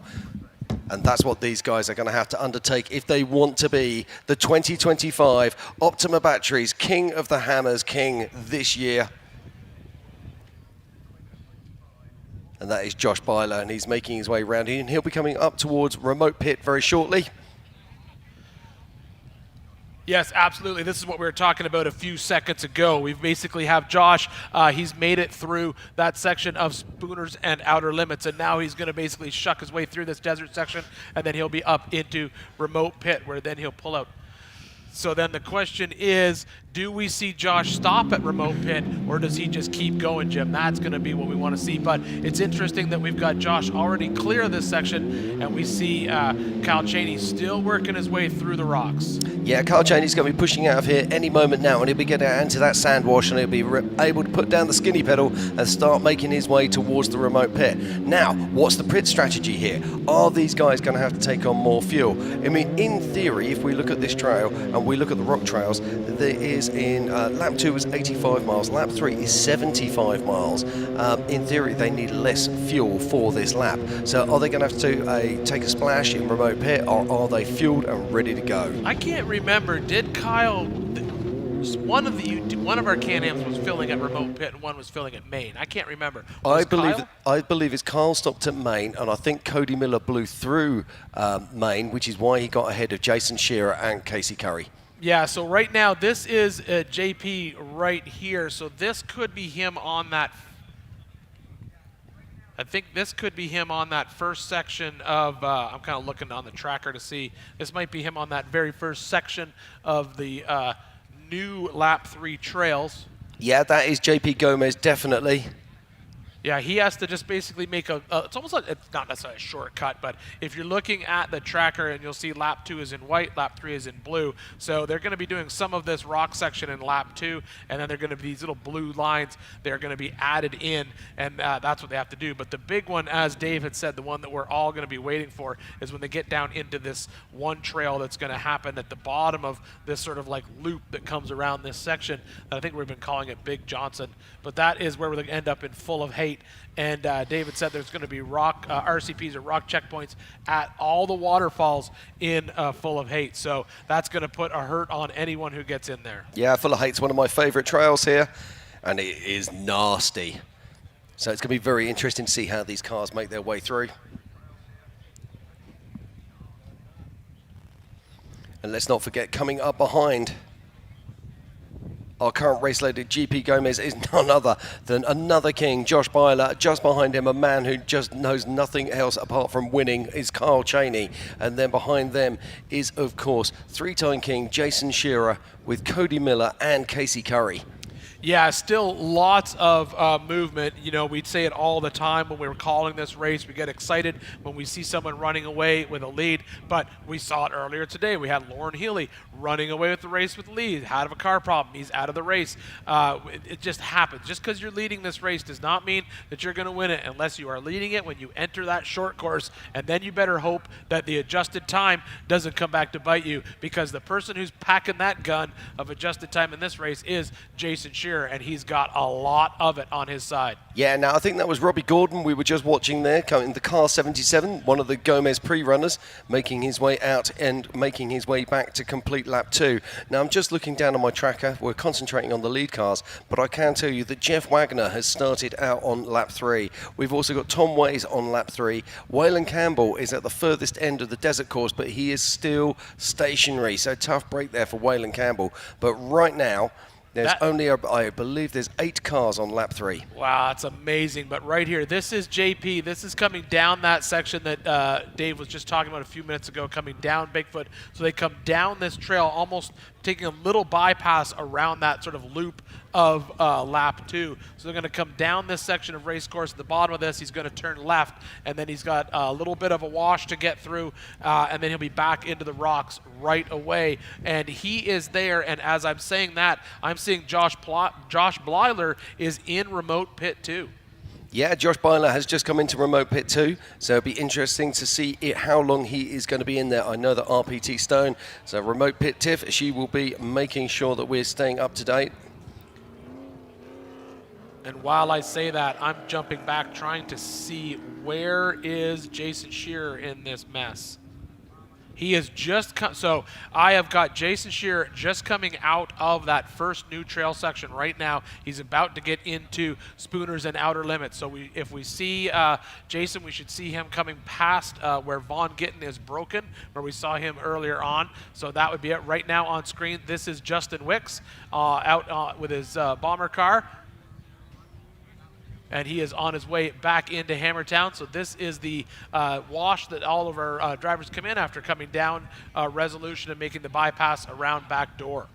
And that's what these guys are going to have to undertake if they want to be the 2025 Optima Batteries King of the Hammers King this year. And that is Josh Blyler, and he's making his way around here, and he'll be coming up towards remote pit very shortly. Yes, absolutely. This is what we were talking about a few seconds ago. We basically have Josh. He's made it through that section of Spooners and Outer Limits, and now he's going to basically shuck his way through this desert section, and then he'll be up into remote pit, where then he'll pull out. So then the question is, do we see Josh stop at remote pit, or does he just keep going, Jim? That's going to be what we want to see. But it's interesting that we've got Josh already clear of this section, and we see Kyle Cheney still working his way through the rocks. Yeah, Kyle Cheney's going to be pushing out of here any moment now, and he'll be getting out into that sand wash, and he'll be able to put down the skinny pedal and start making his way towards the remote pit. Now, what's the pit strategy here? Are these guys going to have to take on more fuel? I mean, in theory, if we look at this trail and we look at the rock trails, there is lap 2 was 85 miles, lap 3 is 75 miles. In theory, they need less fuel for this lap. So are they going to have to take a splash in remote pit, or are they fueled and ready to go? I can't remember, did Kyle, one of our Can-Ams was filling at remote pit and one was filling at Main. I can't remember. I believe it's Kyle stopped at Main, and I think Cody Miller blew through Main, which is why he got ahead of Jason Shearer and Casey Curry. Yeah, so right now this is JP right here, so this could be him on that I think this could be him on that first section of, I'm kind of looking on the tracker to see, this might be him on that very first section of the new lap 3 trails. Yeah, that is JP Gomez, definitely. Yeah, he has to just basically make it's almost like, it's not necessarily a shortcut, but if you're looking at the tracker and you'll see lap 2 is in white, lap 3 is in blue. So they're going to be doing some of this rock section in lap 2, and then they're going to be these little blue lines, they're going to be added in, and that's what they have to do. But the big one, as Dave had said, the one that we're all going to be waiting for is when they get down into this one trail that's going to happen at the bottom of this sort of like loop that comes around this section. I think we've been calling it Big Johnson, but that is where we're going to end up in Full of Hate. And David said there's going to be rock RCPs or rock checkpoints at all the waterfalls in Full of Hate. So that's going to put a hurt on anyone who gets in there. Yeah, Full of Hate's one of my favorite trails here, and it is nasty. So it's going to be very interesting to see how these cars make their way through. And let's not forget, coming up behind our current race leader, GP Gomez, is none other than another king, Josh Byler. Just behind him, a man who just knows nothing else apart from winning, is Kyle Cheney. And then behind them is, of course, 3-time king Jason Shearer with Cody Miller and Casey Curry. Yeah, still lots of movement. You know, we'd say it all the time when we were calling this race. We get excited when we see someone running away with a lead, but we saw it earlier today. We had Lauren Healy running away with the race with the lead, had a car problem. He's out of the race. It just happens. Just because you're leading this race does not mean that you're going to win it unless you are leading it when you enter that short course, and then you better hope that the adjusted time doesn't come back to bite you, because the person who's packing that gun of adjusted time in this race is Jason Shearer, and he's got a lot of it on his side. Yeah, now I think that was Robbie Gordon we were just watching there, coming the car 77, one of the Gomez pre-runners, making his way out and making his way back to complete lap 2. Now I'm just looking down on my tracker. We're concentrating on the lead cars, but I can tell you that Jeff Wagner has started out on lap 3. We've also got Tom Ways on lap 3. Waylon Campbell is at the furthest end of the desert course, but he is still stationary, so tough break there for Waylon Campbell. But right now, there's I believe there's 8 cars on lap 3. Wow, that's amazing. But right here, this is JP. This is coming down that section that Dave was just talking about a few minutes ago, coming down Bigfoot. So they come down this trail, almost taking a little bypass around that sort of loop of lap 2. So they're going to come down this section of race course. At the bottom of this, he's going to turn left, and then he's got a little bit of a wash to get through, and then he'll be back into the rocks right away. And he is there, and as I'm saying that, I'm seeing Josh Blyler is in remote pit 2. Yeah, Josh Byler has just come into remote pit 2, so it'll be interesting to see how long he is going to be in there. I know that RPT Stone, so remote pit Tiff, she will be making sure that we're staying up to date. And while I say that, I'm jumping back trying to see where is Jason Shearer in this mess. He is just so I have got Jason Shearer just coming out of that first new trail section right now. He's about to get into Spooners and Outer Limits. So if we see Jason, we should see him coming past where Vaughn Gittin is broken, where we saw him earlier on. So that would be it. Right now on screen, this is Justin Wicks out with his bomber car. And he is on his way back into Hammertown. So this is the wash that all of our drivers come in after coming down Resolution and making the bypass around back door.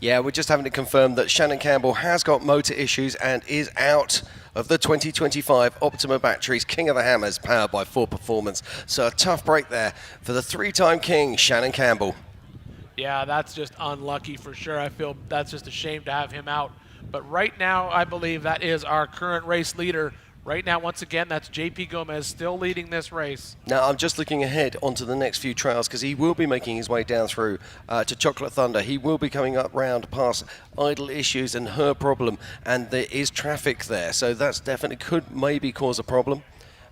Yeah, we're just having to confirm that Shannon Campbell has got motor issues and is out of the 2025 Optima Batteries King of the Hammers powered by Ford Performance. So a tough break there for the 3-time king, Shannon Campbell. Yeah, that's just unlucky for sure. I feel that's just a shame to have him out. But right now, I believe that is our current race leader. Right now, once again, that's JP Gomez still leading this race. Now, I'm just looking ahead onto the next few trails because he will be making his way down through to Chocolate Thunder. He will be coming up round past Idle Issues and Her Problem, and there is traffic there. So that's definitely could maybe cause a problem,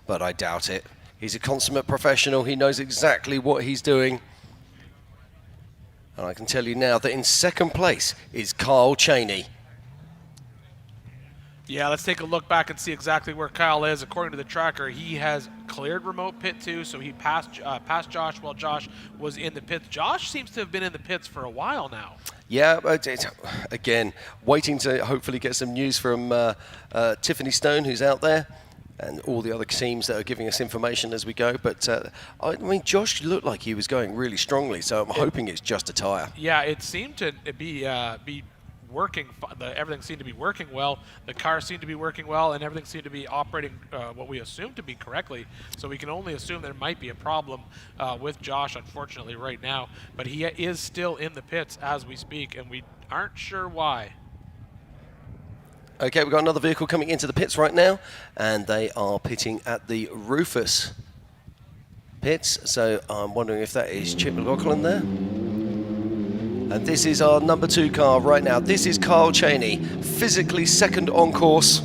but I doubt it. He's a consummate professional. He knows exactly what he's doing. And I can tell you now that in second place is Kyle Cheney. Yeah, let's take a look back and see exactly where Kyle is. According to the tracker, he has cleared remote pit 2, so he passed Josh while Josh was in the pits. Josh seems to have been in the pits for a while now. Yeah, but again, waiting to hopefully get some news from Tiffany Stone, who's out there, and all the other teams that are giving us information as we go. But, I mean, Josh looked like he was going really strongly, so I'm hoping it's just a tyre. Yeah, it seemed to be working. Everything seemed to be working well. The car seemed to be working well, and everything seemed to be operating what we assumed to be correctly. So we can only assume there might be a problem with Josh, unfortunately, right now. But he is still in the pits as we speak, and we aren't sure why. Okay, we've got another vehicle coming into the pits right now, and they are pitting at the Rufus pits. So I'm wondering if that is Chip McLaughlin there. And this is our number 2 car right now. This is Carl Cheney, physically second on course.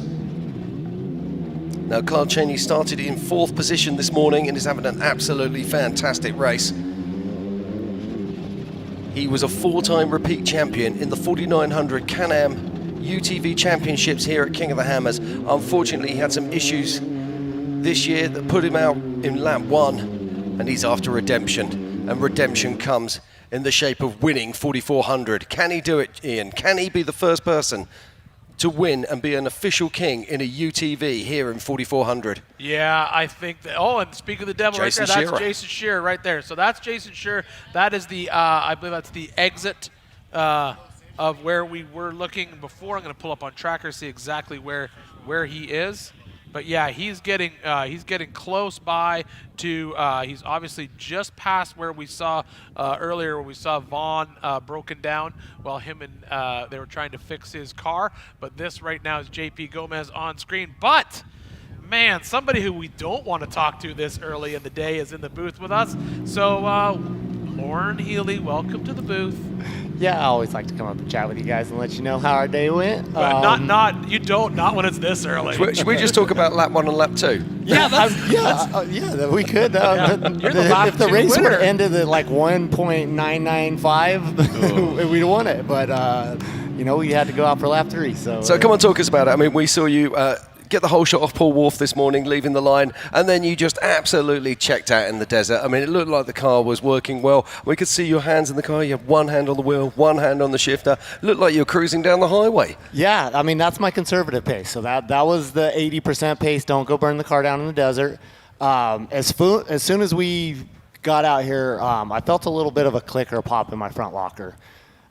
Now, Carl Cheney started in 4th position this morning and is having an absolutely fantastic race. He was a 4-time repeat champion in the 4900 Can-Am UTV Championships here at King of the Hammers. Unfortunately, he had some issues this year that put him out in lap 1, and he's after redemption. And redemption comes in the shape of winning 4400. Can he do it, Ian? Can he be the first person to win and be an official king in a UTV here in 4400? Yeah, I think that. Oh, and speak of the devil, Jason right there, that's Shearer. Jason Shearer right there. So that's Jason Shearer. That is the, I believe that's the exit of where we were looking before. I'm going to pull up on tracker, see exactly where he is. But yeah, he's getting close by to. He's obviously just past where we saw earlier, where we saw Vaughn broken down while him and they were trying to fix his car. But this right now is JP Gomez on screen. But man, somebody who we don't want to talk to this early in the day is in the booth with us. So Lauren Healy, welcome to the booth. Yeah, I always like to come up and chat with you guys and let you know how our day went. Not when it's this early. Should we just talk about lap 1 and lap 2? Yeah, we could. You're the lap if the 2 race would winner. have ended at like 1.995, we'd have won it. But we had to go out for lap 3. So come on, talk us about it. I mean, we saw you get the whole shot off Paul Wharf this morning, leaving the line, and then you just absolutely checked out in the desert. I mean, it looked like the car was working well. We could see your hands in the car. You have one hand on the wheel, one hand on the shifter. It looked like you were cruising down the highway. Yeah, I mean, that's my conservative pace. So that was the 80% pace. Don't go burn the car down in the desert. As soon as we got out here, I felt a little bit of a clicker pop in my front locker.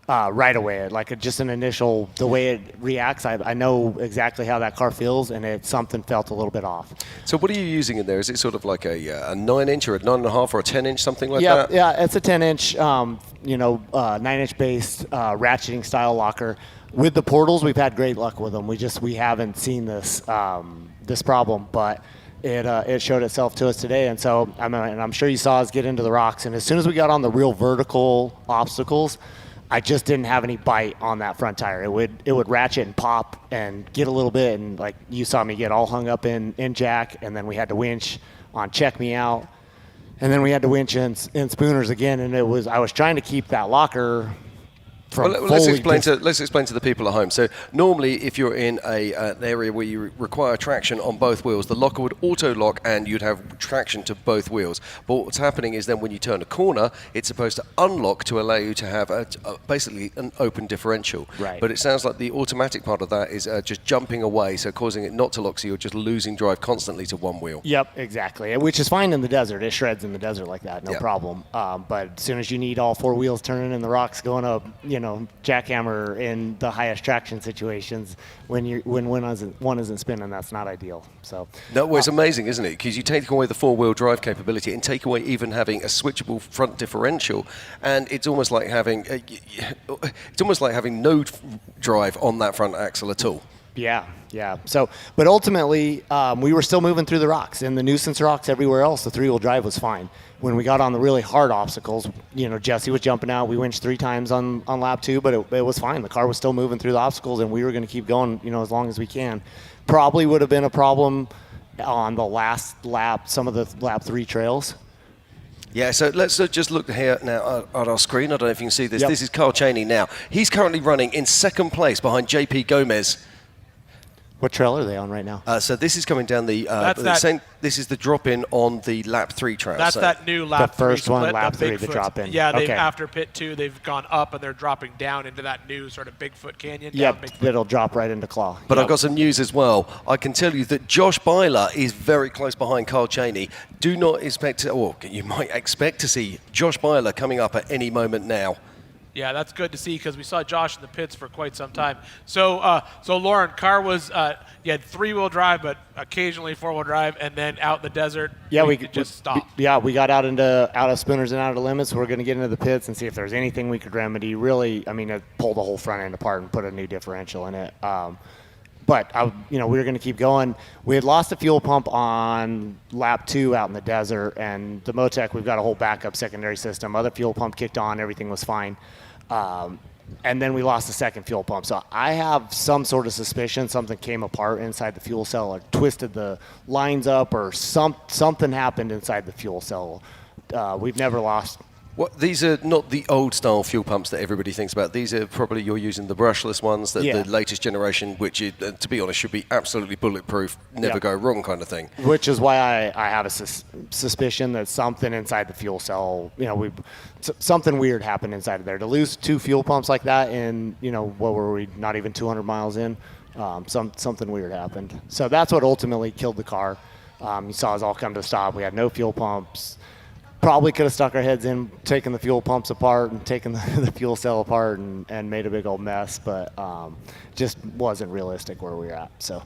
Right away, like just an initial, the way it reacts, I know exactly how that car feels, and something felt a little bit off. So what are you using in there? Is it sort of like a 9-inch or a 9.5 or a 10-inch, something like that? Yeah, it's a 10-inch, 9-inch based ratcheting style locker. With the portals, we've had great luck with them. We haven't seen this problem, but it showed itself to us today. And so I'm sure you saw us get into the rocks, and as soon as we got on the real vertical obstacles, I just didn't have any bite on that front tire. It would ratchet and pop and get a little bit, and like you saw me get all hung up in jack, and then we had to winch on check me out, and then we had to winch in spooners again, and I was trying to keep that locker from let's explain to the people at home. So normally, if you're in an area where you require traction on both wheels, the locker would auto lock and you'd have traction to both wheels. But what's happening is then when you turn a corner, it's supposed to unlock to allow you to have basically an open differential. Right. But it sounds like the automatic part of that is just jumping away, so causing it not to lock, so you're just losing drive constantly to one wheel. Yep, exactly. Which is fine in the desert. It shreds in the desert like that, no problem. But as soon as you need all 4 wheels turning and the rocks going up, jackhammer in the highest traction situations, when one isn't spinning, that's not ideal. So No, it's amazing, isn't it? Because you take away the 4-wheel drive capability and take away even having a switchable front differential, and it's almost like having no drive on that front axle at all. Yeah. So, but ultimately, we were still moving through the rocks. In the nuisance rocks everywhere else, the 3-wheel drive was fine. When we got on the really hard obstacles, Jesse was jumping out. We winched 3 times on lap 2, but it was fine. The car was still moving through the obstacles, and we were going to keep going, as long as we can. Probably would have been a problem on the last lap, some of the lap 3 trails. Yeah, so let's just look here now at our screen. I don't know if you can see this. Yep. This is Carl Cheney now. He's currently running in second place behind JP Gomez. What trail are they on right now? So this is coming down the this is the drop-in on the lap 3 trail. That's that new lap 3 first one, split, lap 3, the Bigfoot. drop-in. Yeah, Okay. after pit 2, they've gone up and they're dropping down into that new sort of Bigfoot Canyon. Yep, it'll drop right into Claw. But I've got some news as well. I can tell you that Josh Byler is very close behind Carl Cheney. Do not expect, or you might expect to see Josh Byler coming up at any moment now. Yeah, that's good to see because we saw Josh in the pits for quite some time. So, Lauren, car was you had 3-wheel drive, but occasionally 4-wheel drive, and then out in the desert. Yeah, we could just stop. Yeah, we got out of spinners and out of limits. We're going to get into the pits and see if there's anything we could remedy. Really, I mean, pull the whole front end apart and put a new differential in it. But we were going to keep going. We had lost a fuel pump on lap 2 out in the desert, and the Motec, we've got a whole backup secondary system. Other fuel pump kicked on, everything was fine. And then we lost the second fuel pump. So I have some sort of suspicion something came apart inside the fuel cell, or twisted the lines up, or something happened inside the fuel cell. We've never lost. These are not the old style fuel pumps that everybody thinks about. These are probably, you're using the brushless ones, the latest generation, which, to be honest, should be absolutely bulletproof, never go wrong kind of thing. Which is why I have a suspicion that something inside the fuel cell, something weird happened inside of there. To lose 2 fuel pumps like that in, what were we, not even 200 miles in, something weird happened. So that's what ultimately killed the car. You saw us all come to a stop. We had no fuel pumps. Probably could have stuck our heads in, taken the fuel pumps apart and taken the fuel cell apart and made a big old mess, but just wasn't realistic where we were at. So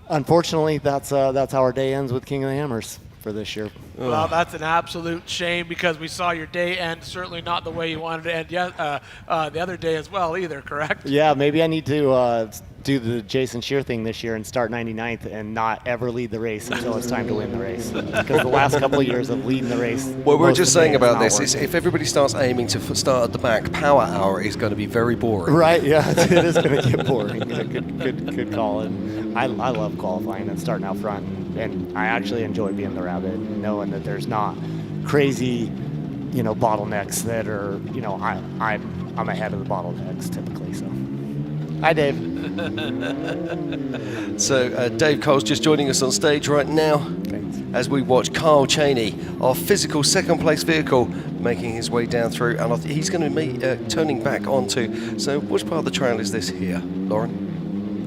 unfortunately, that's how our day ends with King of the Hammers for this year. Well, that's an absolute shame because we saw your day end certainly not the way you wanted to end the other day as well either, correct? Yeah, maybe I need to do the Jason Shear thing this year and start 99th and not ever lead the race until it's time to win the race. Because the last couple of years of leading the race. What we're just saying about this is if everybody starts aiming to start at the back, Power Hour is going to be very boring. Right, yeah, it is going to get boring. Good call. And I love qualifying and starting out front. And I actually enjoy being the rabbit, knowing that there's not crazy, bottlenecks that are, I'm ahead of the bottlenecks typically. So, hi, Dave. So Dave Cole's just joining us on stage right now. Thanks. As we watch Carl Cheney, our physical second place vehicle, making his way down through, and he's going to be turning back onto. So which part of the trail is this here, Lauren?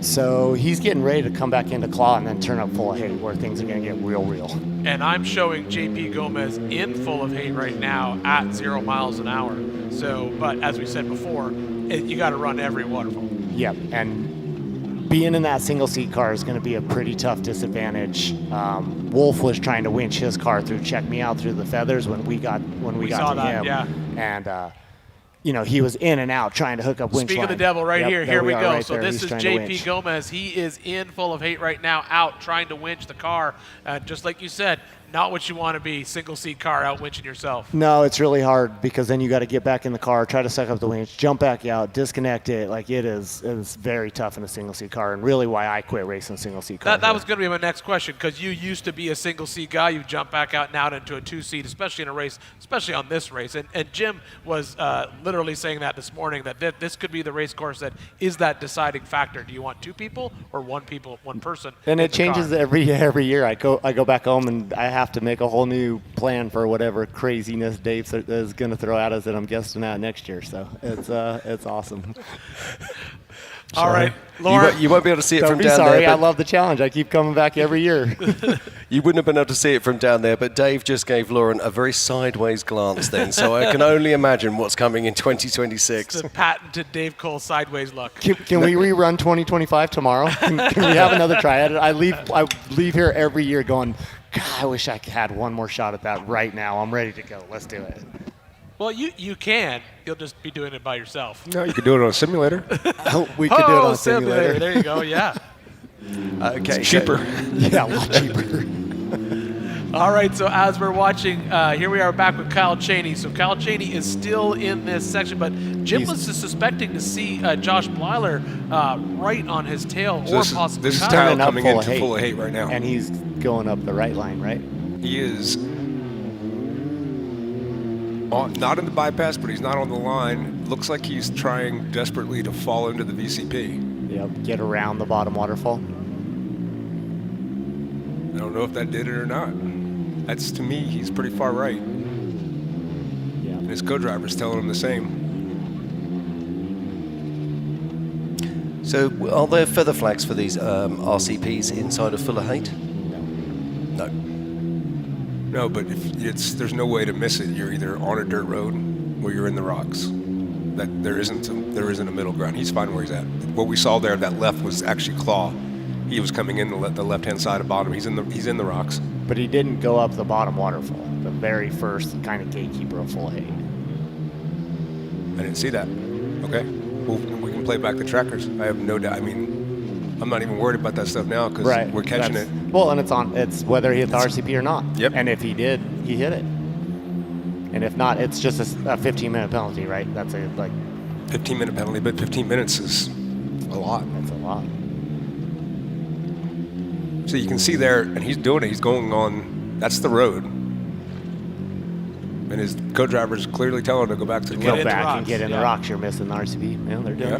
So he's getting ready to come back into Claw and then turn up full of hate, where things are going to get real. And I'm showing JP Gomez in full of hate right now at 0 miles an hour. So, but as we said before, you got to run every waterfall. Yep, and being in that single seat car is going to be a pretty tough disadvantage. Wolf was trying to winch his car through, check me out through the feathers when we got to him. Yeah. And he was in and out trying to hook up winch Speak line. of the devil right here. Here we go. Right so there. this He's is JP Gomez. He is in full of hate right now, out trying to winch the car. Just like you said, not what you want to be, single seat car out winching yourself. No, it's really hard because then you got to get back in the car, try to suck up the winch, jump back out, disconnect it. Like it is very tough in a single seat car, and really why I quit racing single seat car. That was going to be my next question because you used to be a single seat guy. You jumped back out and out into a 2-seat, especially in a race, especially on this race. And Jim was literally saying that this morning that this could be the race course that is that deciding factor. Do you want 2 people or one person? And it changes every year. I go back home and I have to make a whole new plan for whatever craziness Dave is going to throw at us that I'm guessing at next year. So it's awesome. All right, Lauren. You won't be able to see it from down there. Sorry, I love the challenge. I keep coming back every year. You wouldn't have been able to see it from down there, but Dave just gave Lauren a very sideways glance then, so I can only imagine what's coming in 2026. It's a patented Dave Cole sideways look. Can we rerun 2025 tomorrow? Can we have another try at it? I leave here every year going, God, I wish I had one more shot at that right now. I'm ready to go. Let's do it. Well, you can. You'll just be doing it by yourself. No, you could do it on a simulator. We could do it on a simulator. There you go, yeah. Okay, it's cheaper. Yeah, a lot cheaper. All right, so as we're watching, here we are back with Kyle Cheney. So Kyle Cheney is still in this section, but Jim was suspecting to see Josh Blyler right on his tail, So possibly this is Kyle. Kyle coming into full of hate right now. And he's going up the right line, right? He is not in the bypass, but he's not on the line. Looks like he's trying desperately to fall into the VCP. Yep, get around the bottom waterfall. I don't know if that did it or not. That's, to me, he's pretty far right. Yeah. And his co-driver's telling him the same. So, are there feather flags for these RCPs inside of Fuller Haight? No. No, but there's no way to miss it. You're either on a dirt road or you're in the rocks. That there isn't a middle ground. He's fine where he's at. What we saw there, that left was actually Claw. He was coming in the left-hand side of bottom. He's in the rocks. But he didn't go up the bottom waterfall, the very first kind of gatekeeper of Full Haight. I didn't see that. Okay. Well, we can play back the trackers. I have no doubt. I mean, I'm not even worried about that stuff now because we're catching it. Well, and it's whether he hit the RCP or not. Yep. And if he did, he hit it. And if not, it's just a 15-minute penalty, right? That's a 15-minute penalty, but 15 minutes is a lot. That's a lot. So you can see there, and he's doing it. He's going on. That's the road. And his co-driver's clearly telling him to go back to the Go back and get in the rocks. You're missing the RCP. Yeah, they're doing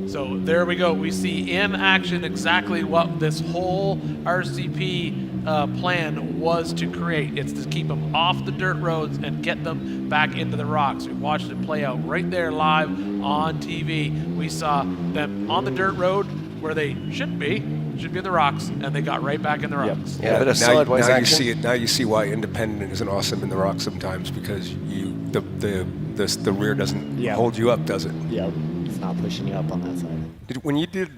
good. So there we go. We see in action exactly what this whole RCP plan was to create. It's to keep them off the dirt roads and get them back into the rocks. We watched it play out right there live on TV. We saw them on the dirt road where they shouldn't be in the rocks, and they got right back in the rocks. Yeah, but a sideways now action. You see it. Now you see why independent isn't awesome in the rocks sometimes, because the rear doesn't hold you up, does it? Yeah, it's not pushing you up on that side. When you did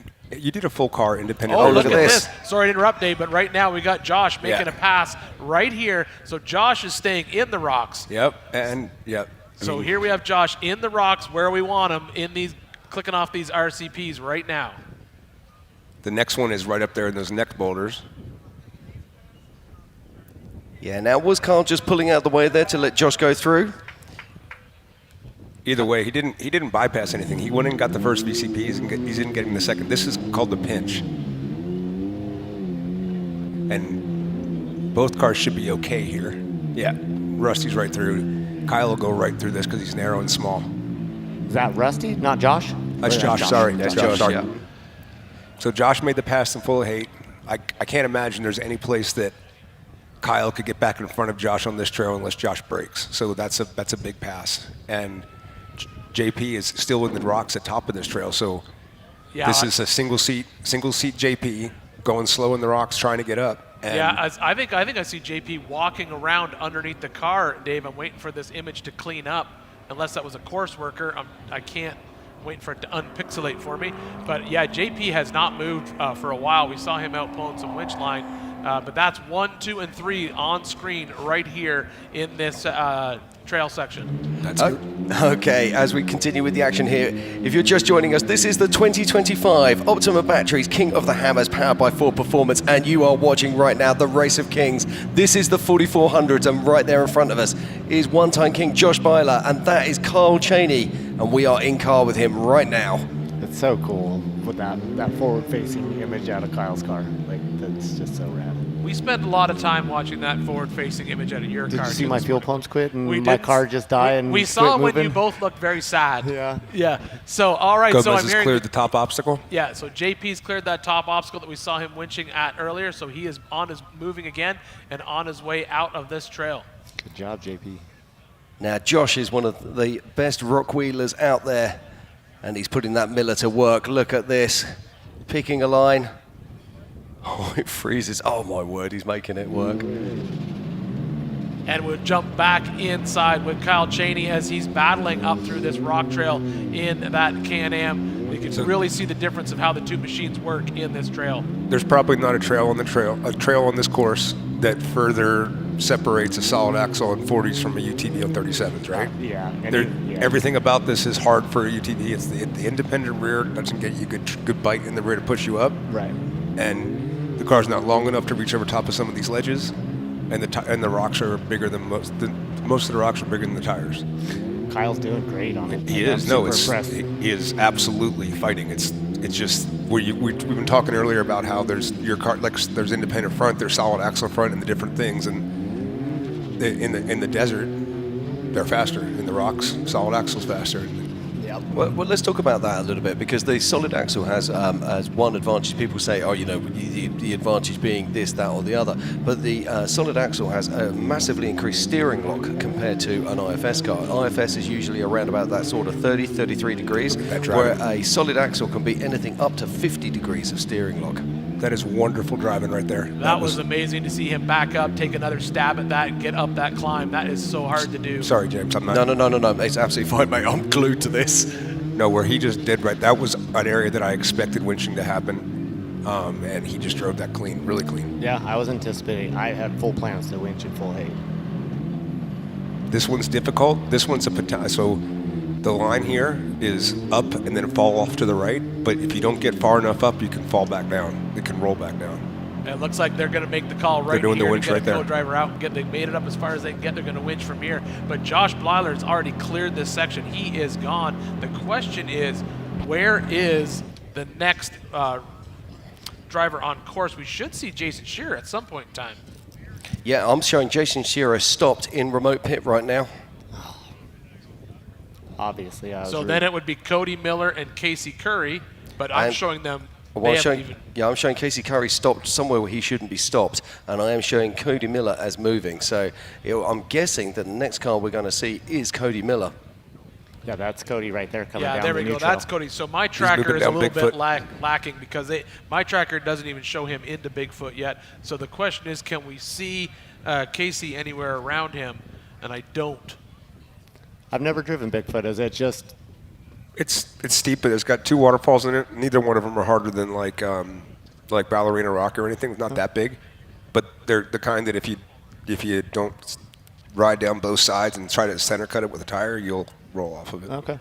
a full car independent. Oh, look at this. Sorry to interrupt, Dave, but right now we got Josh making a pass right here. So Josh is staying in the rocks. Yep, and yep. So here we have Josh in the rocks where we want him, in these, clicking off these RCPs right now. The next one is right up there in those neck boulders. Yeah, now was Carl just pulling out the way there to let Josh go through? Either way, he didn't bypass anything. He went and got the first VCP. He's in getting the second. This is called the pinch. And both cars should be okay here. Yeah, Rusty's right through. Kyle will go right through this because he's narrow and small. Is that Rusty, not Josh? That's Josh, sorry. That's Josh, sorry. Yeah. So Josh made the pass in Full Haight. I can't imagine there's any place that Kyle could get back in front of Josh on this trail unless Josh breaks. So that's a big pass. And JP is still in the rocks at top of this trail. So this is a single seat JP going slow in the rocks trying to get up. And I think I see JP walking around underneath the car, Dave. I'm waiting for this image to clean up. Unless that was a course worker, I can't wait for it to unpixelate for me. But yeah, JP has not moved for a while. We saw him out pulling some winch line. But that's 1, 2, and 3 on screen right here in this trail section. That's good. Okay, as we continue with the action here, if you're just joining us, this is the 2025 Optima Batteries King of the Hammers powered by Ford Performance, and you are watching right now the Race of Kings. This is the 4400s, and right there in front of us is one-time king Josh Byler, and that is Carl Cheney, and we are in car with him right now. It's so cool with that forward-facing image out of Kyle's car. That's just so rad. We spent a lot of time watching that forward-facing image out of your car. Did you see my fuel pumps quit and my my car just die and we saw quit when moving? you both looked very sad. Yeah. Yeah. So, all right. Gomez so I'm has hearing cleared the top obstacle. Yeah. So JP's cleared that top obstacle that we saw him winching at earlier. So he is moving again and on his way out of this trail. Good job, JP. Now, Josh is one of the best rock wheelers out there, and he's putting that Miller to work. Look at this. Picking a line. Oh, it freezes. Oh, my word, he's making it work. And we'll jump back inside with Kyle Cheney as he's battling up through this rock trail in that Can-Am. You can really see the difference of how the two machines work in this trail. There's probably not a trail on this course that further separates a solid axle on 40s from a UTV on 37s, right? Yeah. Everything about this is hard for a UTV. It's the independent rear doesn't get you good bite in the rear to push you up. Right. And the car's not long enough to reach over top of some of these ledges, and the rocks are bigger than most of the rocks are bigger than the tires. Kyle's doing great on it. He is. He is absolutely fighting. It's just we've been talking earlier about how there's your car, like there's independent front, there's solid axle front, and the different things. And in the desert, they're faster. In the rocks, solid axle's faster. Yep. up. Well, let's talk about that a little bit, because the solid axle has one advantage. People say, oh, the advantage being this, that, or the other. But the solid axle has a massively increased steering lock compared to an IFS car. IFS is usually around about that sort of 30, 33 degrees, where a solid axle can be anything up to 50 degrees of steering lock. That is wonderful driving right there. That was amazing to see him back up, take another stab at that, and get up that climb. That is so hard to do. Sorry, James, I'm not. No. It's absolutely fine, mate. I'm glued to this. No, where he just did right. That was an area that I expected winching to happen, and he just drove that clean, really clean. Yeah, I was anticipating. I had full plans to winch in full height. This one's difficult. This one's so the line here is up and then fall off to the right, but if you don't get far enough up, you can fall back down. It can roll back down. It looks like they're going to make the call right doing here the winch to get right a there. co-driver out and they made it up as far as they can get. They're going to winch from here. But Josh Blyler's already cleared this section. He is gone. The question is, where is the next driver on course? We should see Jason Shearer at some point in time. Yeah, I'm showing Jason Shearer stopped in remote pit right now. Obviously, So then it would be Cody Miller and Casey Curry, but I'm showing them. I'm showing Casey Curry stopped somewhere where he shouldn't be stopped, and I am showing Cody Miller as moving. So I'm guessing that the next car we're going to see is Cody Miller. Yeah, that's Cody right there coming down. Yeah, there we go. Neutral. That's Cody. So my tracker is a little bit lacking because my tracker doesn't even show him into Bigfoot yet. So the question is, can we see Casey anywhere around him? And I don't. I've never driven Bigfoot. Is it just? It's steep, but it's got two waterfalls in it. Neither one of them are harder than like Ballerina Rock or anything. It's not that big, but they're the kind that if you don't ride down both sides and try to center cut it with a tire, you'll roll off of it. Okay.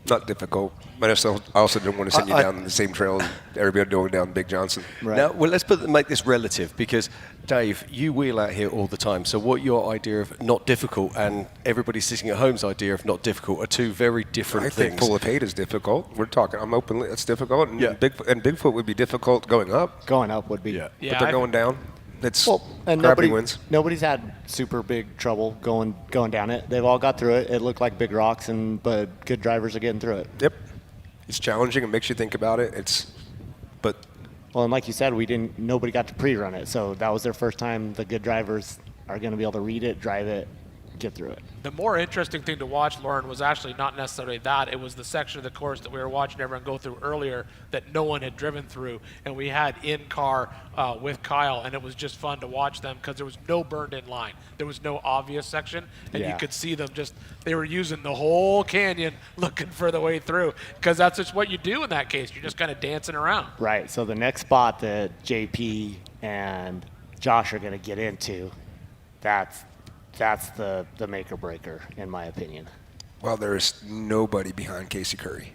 Not difficult, but I also didn't want to send you down the same trail as everybody going down Big Johnson. Right. Now, well, let's make this relative, because Dave, you wheel out here all the time. So what your idea of not difficult and everybody sitting at home's idea of not difficult are two very different things. I think full of hate is difficult. We're talking. I'm openly. It's difficult. And Bigfoot would be difficult going up. Going up would be. Yeah. But they're going down. It's and gravity wins. Nobody's had super big trouble going down it. They've all got through it. It looked like big rocks, but good drivers are getting through it. Yep. It's challenging. It makes you think about it. Well, and like you said, nobody got to pre-run it, so that was their first time. The good drivers are going to be able to read it, drive it, get through it. The more interesting thing to watch, Lauren, was actually not necessarily that. It was the section of the course that we were watching everyone go through earlier that no one had driven through, and we had in-car with Kyle, and it was just fun to watch them because there was no burned-in line. There was no obvious section, and you could see them they were using the whole canyon looking for the way through, because that's just what you do in that case. You're just kind of dancing around. Right, so the next spot that JP and Josh are going to get into, that's the make or breaker, in my opinion. Well, there's nobody behind Casey Curry.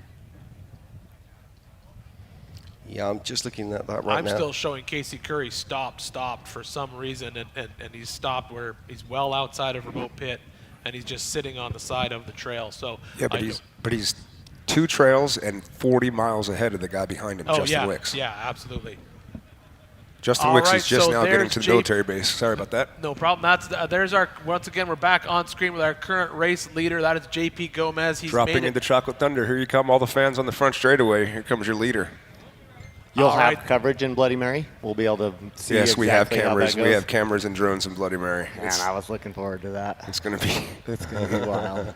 Yeah, I'm just looking at that right now. I'm still showing Casey Curry stopped for some reason, and he's stopped where he's well outside of remote pit, and he's just sitting on the side of the trail. So yeah, but he's 2 trails and 40 miles ahead of the guy behind him, Justin Wicks. Yeah, absolutely. Justin Wicks is just now getting to the military base. Sorry about that. No problem. There's our, once again, we're back on screen with our current race leader. That is JP Gomez. He's dropping into Chocolate Thunder. Here you come, all the fans on the front straightaway. Here comes your leader. You'll have coverage in Bloody Mary? We'll be able to see. Yes, we have cameras. We have cameras and drones in Bloody Mary. Man, I was looking forward to that. It's going to be wild.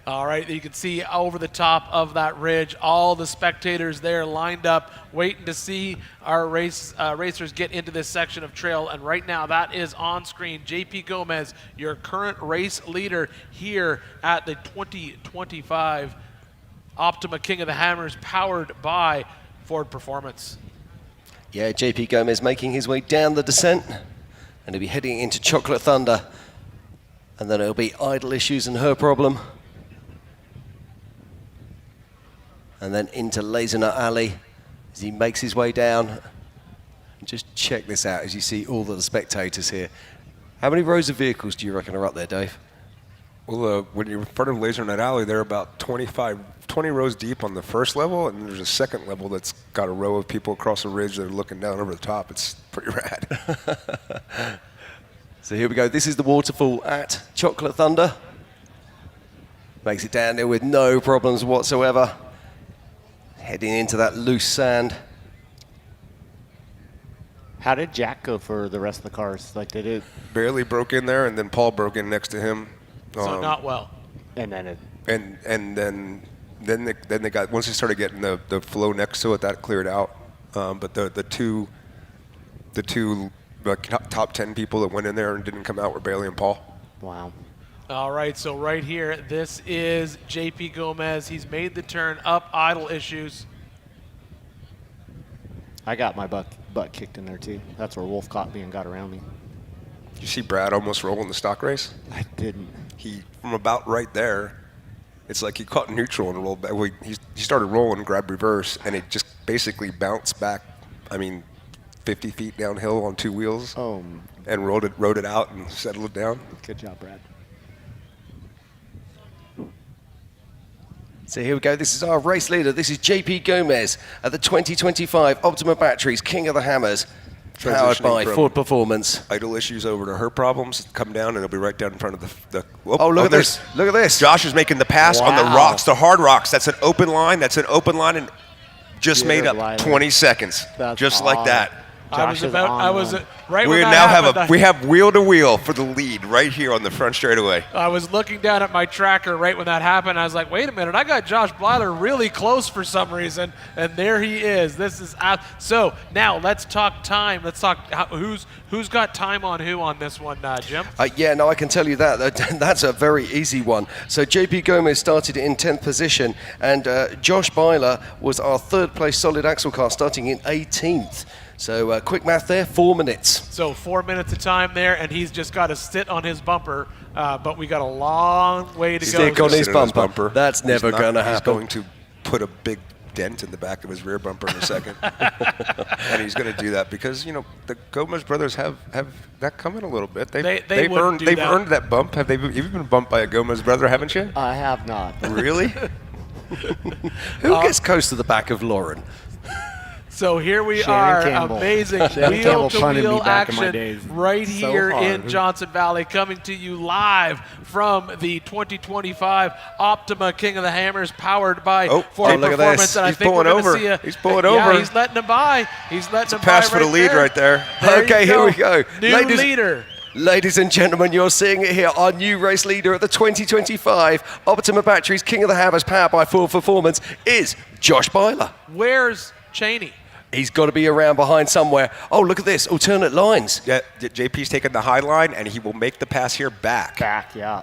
All right, you can see over the top of that ridge, all the spectators there lined up, waiting to see our racers get into this section of trail. And right now, that is on screen. JP Gomez, your current race leader here at the 2025 Optima King of the Hammers, powered by Ford Performance. Yeah, JP Gomez making his way down the descent, and he'll be heading into Chocolate Thunder. And then it'll be idle issues and her problem. And then into Lazenut Alley as he makes his way down. Just check this out as you see all of the spectators here. How many rows of vehicles do you reckon are up there, Dave? Well, when you're in front of Lazenut Alley, they're about 20 rows deep on the first level, and there's a second level that's got a row of people across the ridge that are looking down over the top. It's pretty rad. So here we go. This is the waterfall at Chocolate Thunder. Makes it down there with no problems whatsoever. Heading into that loose sand. How did Jack go for the rest of the cars? Like, did it? Barely broke in there, and then Paul broke in next to him. So not well. And then it. And then they got, once they started getting the flow next to it, that cleared out. But the two like, top 10 people that went in there and didn't come out were Bailey and Paul. Wow. All right, so right here, this is JP Gomez. He's made the turn up, idle issues. I got my butt kicked in there too. That's where Wolf caught me and got around me. Did you see Brad almost roll in the stock race? I didn't. He, from about right there, it's like he caught neutral and rolled back. Well, he started rolling, grabbed reverse, and it just basically bounced back, 50 feet downhill on two wheels. And rode it out and settled it down. Good job, Brad. So here we go. This is our race leader. This is JP Gomez at the 2025 Optima Batteries King of the Hammers, powered by Ford Performance. Idle issues over to her problems. Come down, and it'll be right down in front of the oh, look at this. Look at this. Josh is making the pass on the rocks, the hard rocks. That's an open line. And just made up 20 seconds. Just like that. Right. We have wheel to wheel for the lead right here on the front straightaway. I was looking down at my tracker right when that happened. I was like, wait a minute, I got Josh Blyther really close for some reason, and there he is. This is so. Now let's talk time. Let's talk who's got time on who on this one, Jim. Yeah, no, I can tell you that. That's a very easy one. So JP Gomez started in 10th position, and Josh Byler was our third place solid axle car, starting in 18th. So quick math there, 4 minutes. So 4 minutes of time there, and he's just got to sit on his bumper, but we got a long way to go. Stick on his bumper. That's never going to happen. He's going to put a big dent in the back of his rear bumper in a second. And he's going to do that because, the Gomez brothers have that coming a little bit. They've earned that bump. You've been bumped by a Gomez brother, haven't you? I have not. Really? Who gets close to the back of Lauren? So here we Shannon are, Campbell. amazing wheel-to-wheel action right here in Johnson Valley, coming to you live from the 2025 Optima King of the Hammers, powered by Ford Performance. And I think we're going to see he's pulling over. Yeah, he's letting him by. He's letting him by. Pass for the lead right there. Okay, here we go. New leader. Ladies and gentlemen, you're seeing it here. Our new race leader at the 2025 Optima Batteries King of the Hammers, powered by Ford Performance, is Josh Byler. Where's Cheney? He's got to be around behind somewhere. Oh, look at this. Alternate lines. Yeah, JP's taking the high line, and he will make the pass here back. Yeah.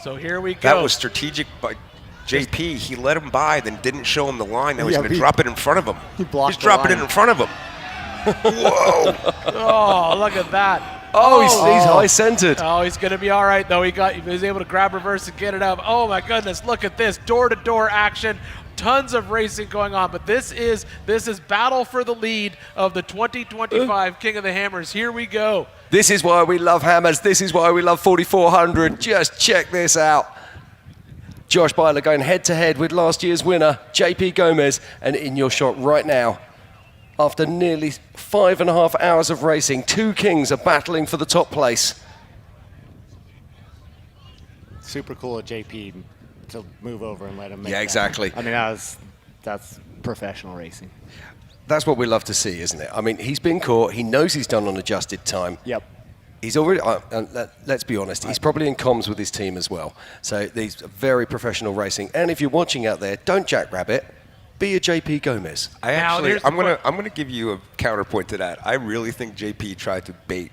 So here we go. That was strategic by JP. He let him by, then didn't show him the line. Now he's going to drop it in front of him. He's dropping it in front of him. Whoa. Oh, look at that. Oh, he's high-centered. Oh, he's going to be all right, though. He was able to grab reverse and get it up. Oh, my goodness. Look at this. Door-to-door action. Tons of racing going on, but this is battle for the lead of the 2025 King of the Hammers. Here we go. This is why we love hammers. This is why we love 4400. Just check this out. Josh Byler going head-to-head with last year's winner, JP Gomez, and in your shot right now. After nearly 5.5 hours of racing, two kings are battling for the top place. Super cool of JP to move over and let him make Yeah, exactly. That. I mean, that's professional racing. That's what we love to see, isn't it? I mean, he's been caught. He knows he's done on adjusted time. Yep. He's already, let's be honest, he's probably in comms with his team as well. So these very professional racing. And if you're watching out there, don't jackrabbit. Be a JP Gomez. I'm gonna give you a counterpoint to that. I really think JP tried to bait.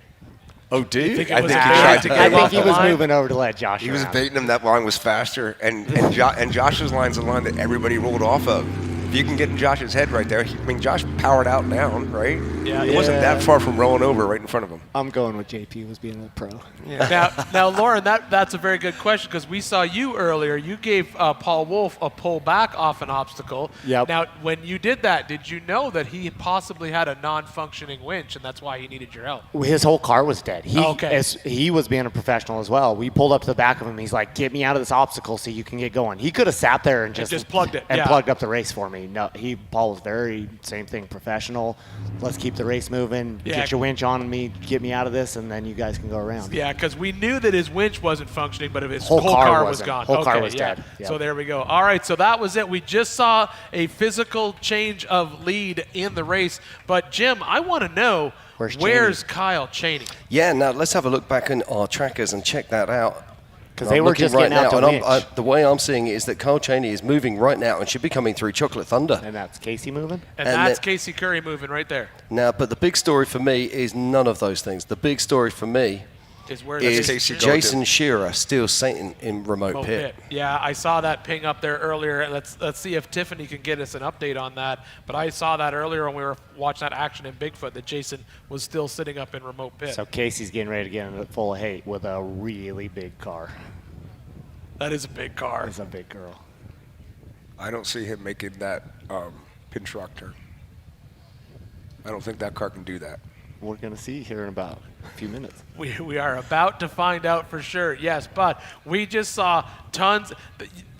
Oh, do you? I think he tried to get I think he was moving over to let Josh. He was baiting him. That line was faster, and Josh's line's a line that everybody rolled off of. If you can get in Josh's head right there, Josh powered out down, right? Yeah. It wasn't that far from rolling over right in front of him. I'm going with JP was being a pro. Yeah. Now, Lauren, that's a very good question because we saw you earlier. You gave Paul Wolf a pull back off an obstacle. Yep. Now, when you did that, did you know that he possibly had a non-functioning winch, and that's why he needed your help? His whole car was dead. Okay. He was being a professional as well. We pulled up to the back of him. He's like, "Get me out of this obstacle so you can get going." He could have sat there and just plugged it. And plugged up the race for me. me, no, Paul was very, same thing, professional. Let's keep the race moving. Yeah. Get your winch on me, get me out of this, and then you guys can go around. Yeah, because we knew that his winch wasn't functioning, but his Whole whole car car was wasn't. gone. Whole car Okay, was yeah. dead. Yep. So there we go. All right, so that was it. We just saw a physical change of lead in the race. But, Jim, I want to know, where's Kyle Cheney? Yeah, now let's have a look back in our trackers and check that out. 'Cause they were just getting out to winch. The way I'm seeing it is that Kyle Cheney is moving right now and should be coming through Chocolate Thunder. And that's Casey moving? And that's Casey Curry moving right there. Now, but the big story for me is none of those things. The big story for me Is where is Casey Jason Shearer still sitting in remote pit. Yeah, I saw that ping up there earlier. Let's see if Tiffany can get us an update on that. But I saw that earlier when we were watching that action in Bigfoot that Jason was still sitting up in remote pit. So Casey's getting ready to get in full of hate with a really big car. That is a big car. It's a big girl. I don't see him making that pinch rock turn. I don't think that car can do that. We're going to see here in about a few minutes. We are about to find out for sure, yes. But we just saw tons.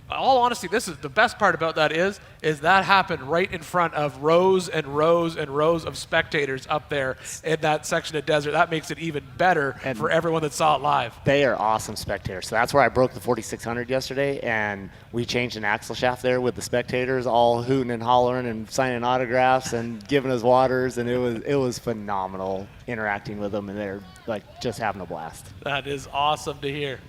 All honesty, this is the best part about that is that happened right in front of rows and rows and rows of spectators up there in that section of desert. That makes it even better for everyone that saw it live. They are awesome spectators. So that's where I broke the 4600 yesterday, and we changed an axle shaft there with the spectators all hooting and hollering and signing autographs and giving us waters, and it was phenomenal interacting with them, and they're like just having a blast. That is awesome to hear.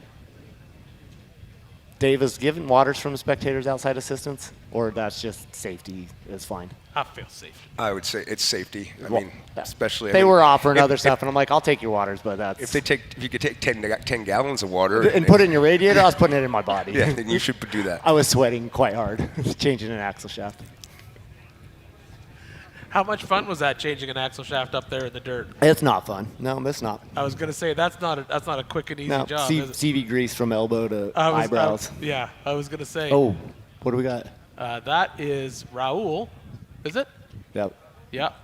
Dave, is giving waters from the spectators outside assistance, or that's just safety is fine? I feel safe. I would say it's safety. I Well, mean, especially. They were offering other stuff, and I'm like, I'll take your waters, but that's... If you could take 10 gallons of water. And put it in your radiator, I was putting it in my body. Yeah, then you should do that. I was sweating quite hard, changing an axle shaft. How much fun was that changing an axle shaft up there in the dirt? It's not fun. No, it's not. I was gonna say that's not a quick and easy No, job. Is it? CV grease from elbow to eyebrows. I was gonna say. Oh, what do we got? That is Raul, is it? Yep. Yep.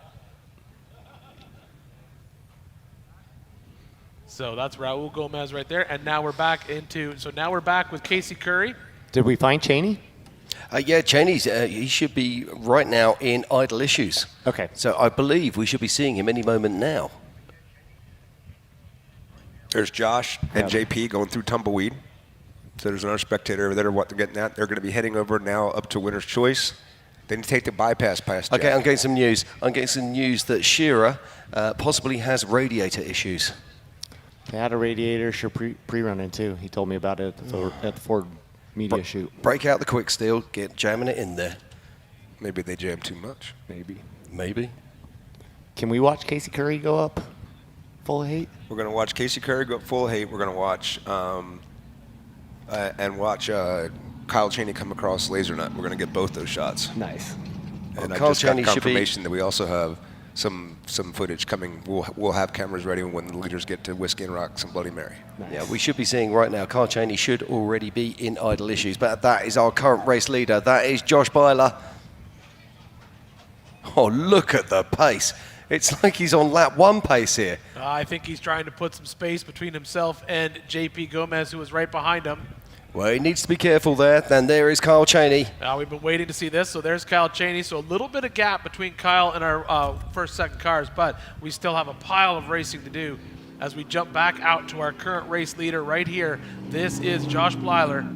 So that's Raul Gomez right there, and now we're back with Casey Curry. Did we find Cheney? Yeah, Cheney's, he should be right now in idle issues. Okay. So I believe we should be seeing him any moment now. There's Josh and JP going through Tumbleweed. So there's another spectator over there. What they're getting at, they're going to be heading over now up to Winner's Choice. Then you take the bypass past Jack. Okay, I'm getting some news. I'm getting some news that Shearer possibly has radiator issues. They had a radiator pre-running too. He told me about it at the Ford media shoot. Break out the quick steel, get jamming it in there. Maybe they jam too much. Maybe. Can we watch Casey Curry go up full of hate? We're going to watch Casey Curry go up full of hate. We're going to watch Kyle Cheney come across Laser Nut. We're going to get both those shots. Nice. And I Kyle just got Cheney should be- confirmation that we also have some footage coming. We'll have cameras ready when the leaders get to Whiskey and Rocks and Bloody Mary. Nice. Yeah, we should be seeing right now, Kyle Cheney should already be in idle issues, but that is our current race leader. That is Josh Byler. Oh, look at the pace. It's like he's on lap 1 pace here. I think he's trying to put some space between himself and JP Gomez, who was right behind him. Well, he needs to be careful there. Then there is Kyle Cheney. We've been waiting to see this. So there's Kyle Cheney. So a little bit of gap between Kyle and our first, second cars, but we still have a pile of racing to do as we jump back out to our current race leader right here. This is Josh Byler.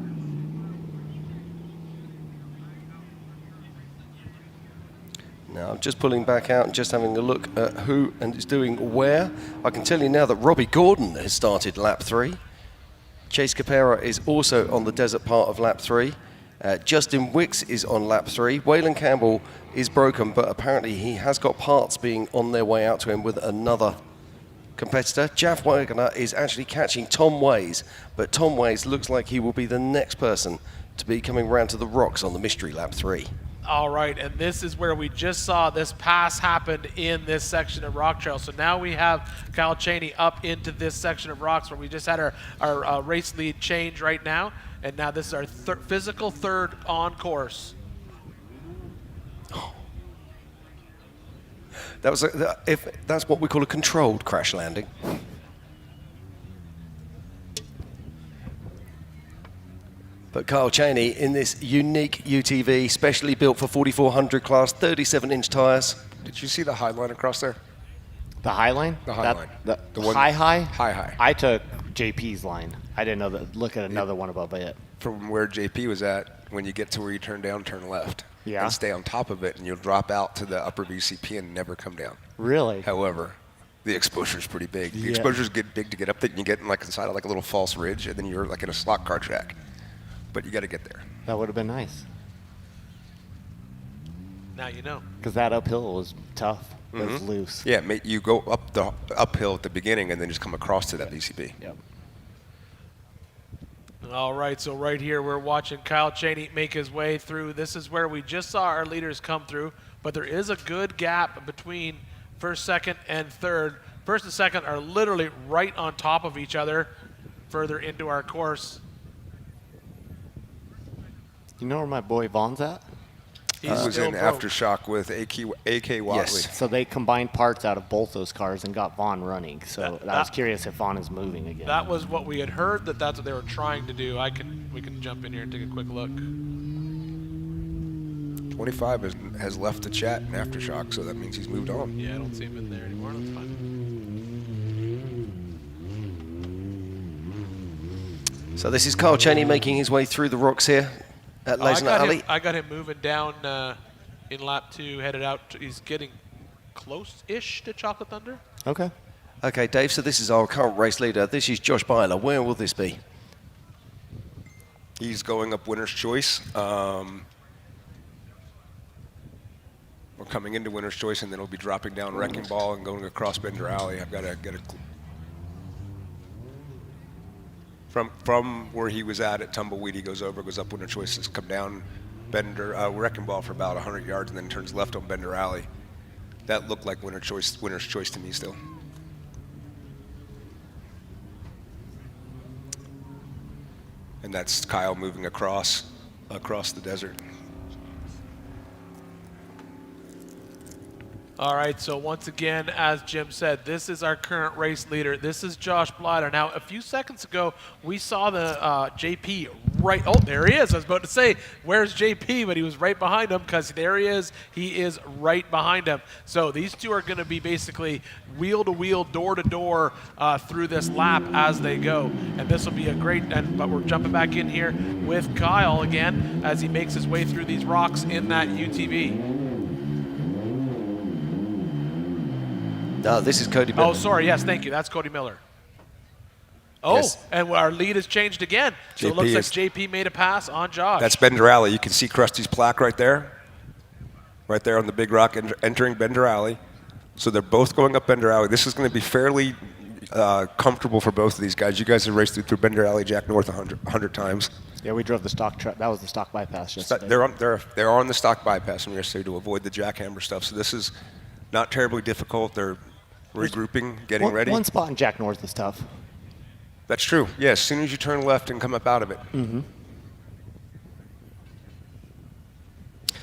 Now, I'm just pulling back out and just having a look at who and is doing where. I can tell you now that Robbie Gordon has started lap 3. Chase Capera is also on the desert part of lap 3. Justin Wicks is on lap 3. Waylon Campbell is broken, but apparently he has got parts being on their way out to him with another competitor. Jaff Wagner is actually catching Tom Ways, but Tom Ways looks like he will be the next person to be coming round to the rocks on the mystery lap 3. All right, and this is where we just saw this pass happen in this section of rock trail. So now we have Kyle Cheney up into this section of rocks where we just had our race lead change right now. And now this is our physical third on course. That was if that's what we call a controlled crash landing. But Kyle Cheney in this unique UTV, specially built for 4400 class, 37-inch tires. Did you see the high line across there? The high line? The high line. The one, high? High. I took JP's line. I didn't know that. Look at another one above it. From where JP was at, when you get to where you turn down, turn left. Yeah. And stay on top of it, and you'll drop out to the upper VCP and never come down. Really? However, the exposure is pretty big. The Yeah. exposures get big to get up there, and you get like inside of like a little false ridge, and then you're like in a slot car track. But you got to get there. That would have been nice. Now you know. Because that uphill was tough. It was loose. Yeah, you go up the uphill at the beginning, and then just come across to that VCP. Yep. All right, so right here we're watching Kyle Cheney make his way through. This is where we just saw our leaders come through, but there is a good gap between first, second, and third. First and second are literally right on top of each other further into our course. You know where my boy Vaughn's at? He was in Aftershock with AK Watley. Yes. So they combined parts out of both those cars and got Vaughn running. So I was curious if Vaughn is moving again. That was what we had heard, that's what they were trying to do. We can jump in here and take a quick look. 25 has left the chat in Aftershock, so that means he's moved on. Yeah, I don't see him in there anymore. That's fine. So this is Kyle Cheney making his way through the rocks here at Lazenat Alley. I got him moving down in lap 2, headed out. He's getting close-ish to Chocolate Thunder. Okay. Okay, Dave, so this is our current race leader. This is Josh Byler. Where will this be? He's going up Winner's Choice. We're coming into Winner's Choice, and then he'll be dropping down Wrecking Ball and going across Bender Alley. I've got to get a... From where he was at Tumbleweed, he goes up Winner's Choice, has come down Wrecking Ball for about 100 yards, and then turns left on Bender Alley. That looked like Winner's Choice to me still. And that's Kyle moving across the desert. All right, so once again, as Jim said, this is our current race leader. This is Josh Blider. Now, a few seconds ago, we saw the JP right. Oh, there he is. I was about to say, where's JP? But he was right behind him because there he is. He is right behind him. So these two are going to be basically wheel-to-wheel, door-to-door through this lap as they go. And this will be a great, but we're jumping back in here with Kyle again as he makes his way through these rocks in that UTV. This is Cody Miller. Oh, sorry. Yes, thank you. That's Cody Miller. Oh, yes. And our lead has changed again. So it looks like JP made a pass on Josh. That's Bender Alley. You can see Krusty's plaque right there on the big rock entering Bender Alley. So they're both going up Bender Alley. This is going to be fairly comfortable for both of these guys. You guys have raced through Bender Alley, Jack North 100 times. Yeah, we drove the stock truck. That was the stock bypass yesterday. They're on the stock bypass from yesterday to avoid the jackhammer stuff. So this is not terribly difficult. They're regrouping, getting ready. One spot in Jack North is tough. That's true. Yeah, as soon as you turn left and come up out of it. Mm-hmm.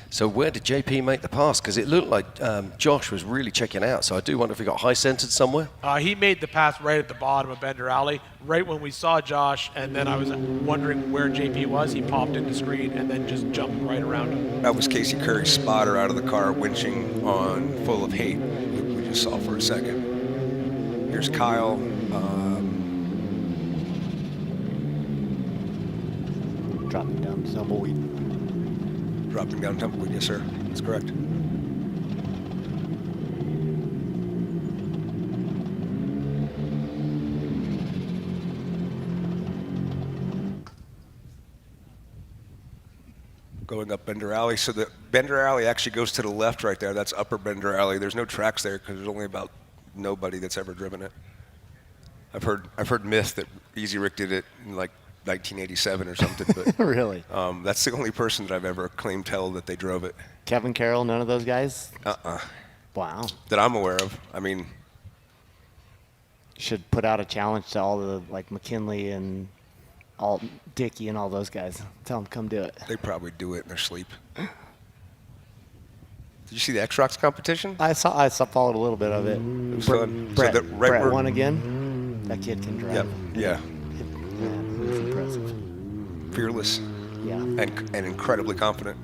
So where did JP make the pass? Because it looked like Josh was really checking out. So I do wonder if he got high-centered somewhere. He made the pass right at the bottom of Bender Alley, right when we saw Josh, and then I was wondering where JP was. He popped into screen and then just jumped right around him. That was Casey Curry's spotter out of the car winching on Full of Hate. We just saw for a second. Here's Kyle. Dropping down Tumbleweed. Dropping down Tumbleweed, yes, sir. That's correct. Going up Bender Alley. So the Bender Alley actually goes to the left right there. That's upper Bender Alley. There's no tracks there because there's only about nobody that's ever driven it. I've heard myth that Easy Rick did it in like 1987 or something, but really, that's the only person that I've ever claimed tell that they drove it. Kevin Carroll, none of those guys. Wow. That I'm aware of. I mean, should put out a challenge to all the like McKinley and all Dickey and all those guys. Tell them come do it. They probably do it in their sleep. Did you see the X-Rocks competition? I followed a little bit of it. It was fun. Brett, so Brett won again. That kid can drive. Yep. Yeah. Man, it's impressive. Fearless. Yeah. And incredibly confident.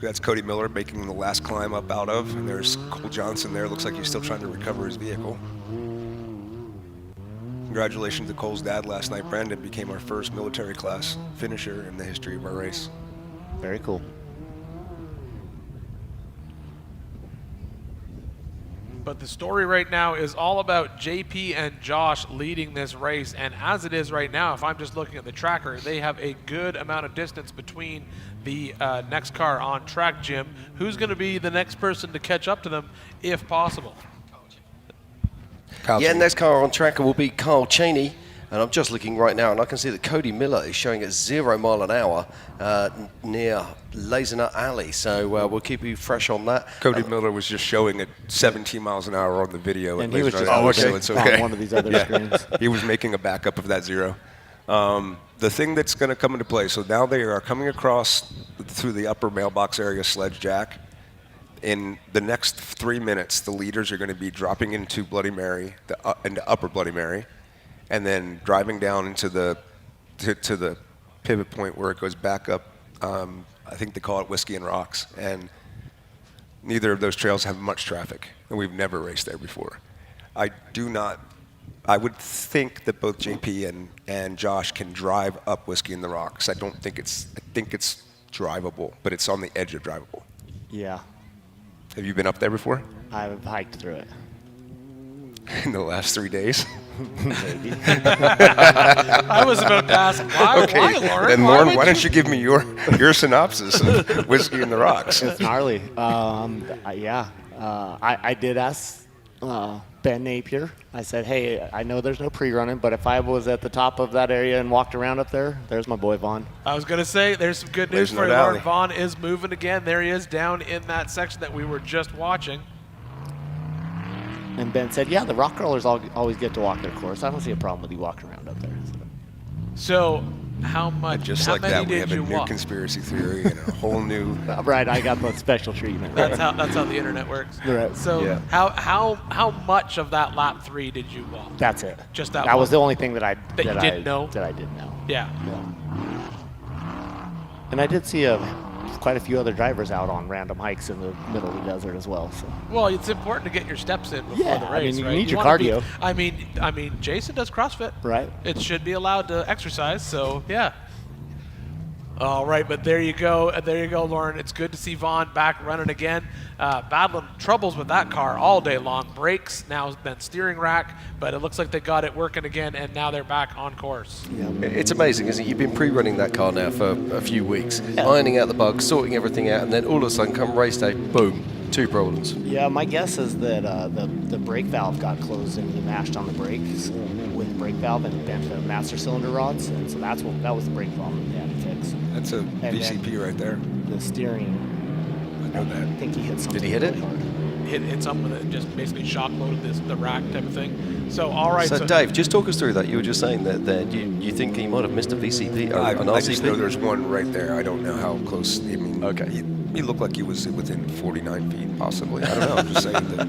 That's Cody Miller making the last climb up out of, and there's Cole Johnson there. Looks like he's still trying to recover his vehicle. Congratulations to Cole's dad last night. Brandon became our first military class finisher in the history of our race. Very cool. But the story right now is all about JP and Josh leading this race. And as it is right now, if I'm just looking at the tracker, they have a good amount of distance between the next car on track, Jim. Who's going to be the next person to catch up to them, if possible? Next car on track will be Carl Cheney. And I'm just looking right now, and I can see that Cody Miller is showing at 0 mile an hour near Lazenut Alley. So we'll keep you fresh on that. Cody Miller was just showing at 17 miles an hour on the video. And he was just so it's okay. on one of these other screens. He was making a backup of that 0. The thing that's going to come into play, so now they are coming across through the upper mailbox area sledge jack. In the next 3 minutes, the leaders are going to be dropping into Bloody Mary, into Upper Bloody Mary, and then driving down into the to the pivot point where it goes back up. I think they call it Whiskey and Rocks, and neither of those trails have much traffic, and we've never raced there before. I would think that both JP and Josh can drive up Whiskey and the Rocks. I think it's drivable, but it's on the edge of drivable. Yeah. Have you been up there before? I've hiked through it. In the last 3 days? Maybe. I was about to ask, why, Lauren? Then Lauren, why don't you give me your synopsis of Whiskey in the Rocks? It's gnarly. I did ask Ben Napier. I said, hey, I know there's no pre-running, but if I was at the top of that area and walked around up there, there's my boy Vaughn. I was going to say, there's some good news for you, Lauren. Vaughn is moving again. There he is down in that section that we were just watching. And Ben said, yeah, the rock crawlers always get to walk their course. I don't see a problem with you walking around up there. So how much? And just how like many that, we did have a you new walk? conspiracy theory and a whole new. Right, I got the special treatment. That's how the internet works. Right. So Yeah. how much of that lap 3 did you walk? That's it. Just that. That was one? the only thing that I didn't know. That I didn't know. Yeah. And I did see quite a few other drivers out on random hikes in the middle of the desert as well. So. Well, it's important to get your steps in before the race, I mean, you right? need your wanna cardio. I mean, Jason does CrossFit. Right. It should be allowed to exercise, so yeah. All right, but there you go, Lauren. It's good to see Vaughn back running again. Battling troubles with that car all day long. Brakes, now then steering rack, but it looks like they got it working again, and now they're back on course. Yeah. It's amazing, isn't it? You've been pre-running that car now for a few weeks, ironing out the bugs, sorting everything out, and then all of a sudden, come race day, boom, 2 problems. Yeah, my guess is that the brake valve got closed and he mashed on the brakes with the brake valve and bent the master cylinder rods, and so that was the brake problem they had to fix. That's a VCP right there. The steering. I know that. I think he hit something. Did he hit really it? hard. Hit something that just basically shock loaded the rack type of thing. So all right. So Dave, just talk us through that. You were just saying that you think he might have missed a VCP or an RCP? I just know there's one right there. I don't know how close. I mean, okay. He looked like he was within 49 feet, possibly. I don't know. I'm just saying that.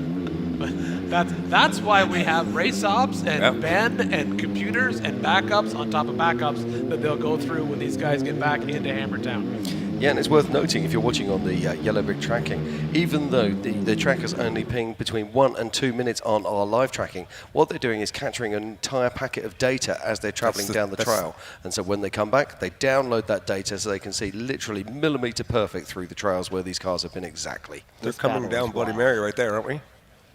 That's why we have race ops and Ben and computers and backups on top of backups that they'll go through when these guys get back into Hammertown. Yeah, and it's worth noting if you're watching on the Yellow Brick tracking, even though the trackers only ping between 1 and 2 minutes on our live tracking, what they're doing is capturing an entire packet of data as they're traveling down the trail. And so when they come back, they download that data so they can see literally millimeter perfect through the trails where these cars have been exactly. They're coming down Bloody Mary right there, aren't we?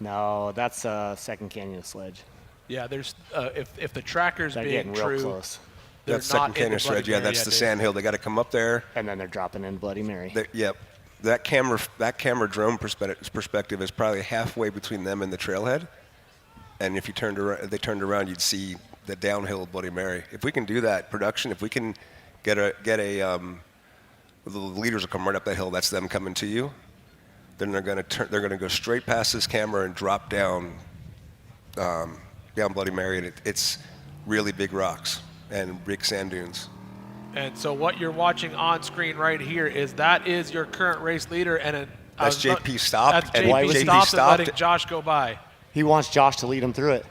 No, that's Second Canyon Sledge. Yeah, there's if the tracker's They're being getting real true, close. That's Second Canyon Sledge. Yeah, that's the sand hill. They got to come up there. And then they're dropping in Bloody Mary. Yep. That camera drone perspective is probably halfway between them and the trailhead. And if they turned around, you'd see the downhill of Bloody Mary. If we can do that, production, if we can get a the leaders will come right up that hill. That's them coming to you. Then they're going to go straight past this camera and drop down Bloody Mary, and it's really big rocks and big sand dunes. And so what you're watching on screen right here is your current race leader, and that's JP stopped. That's JP stopped and letting Josh go by. He wants Josh to lead him through it.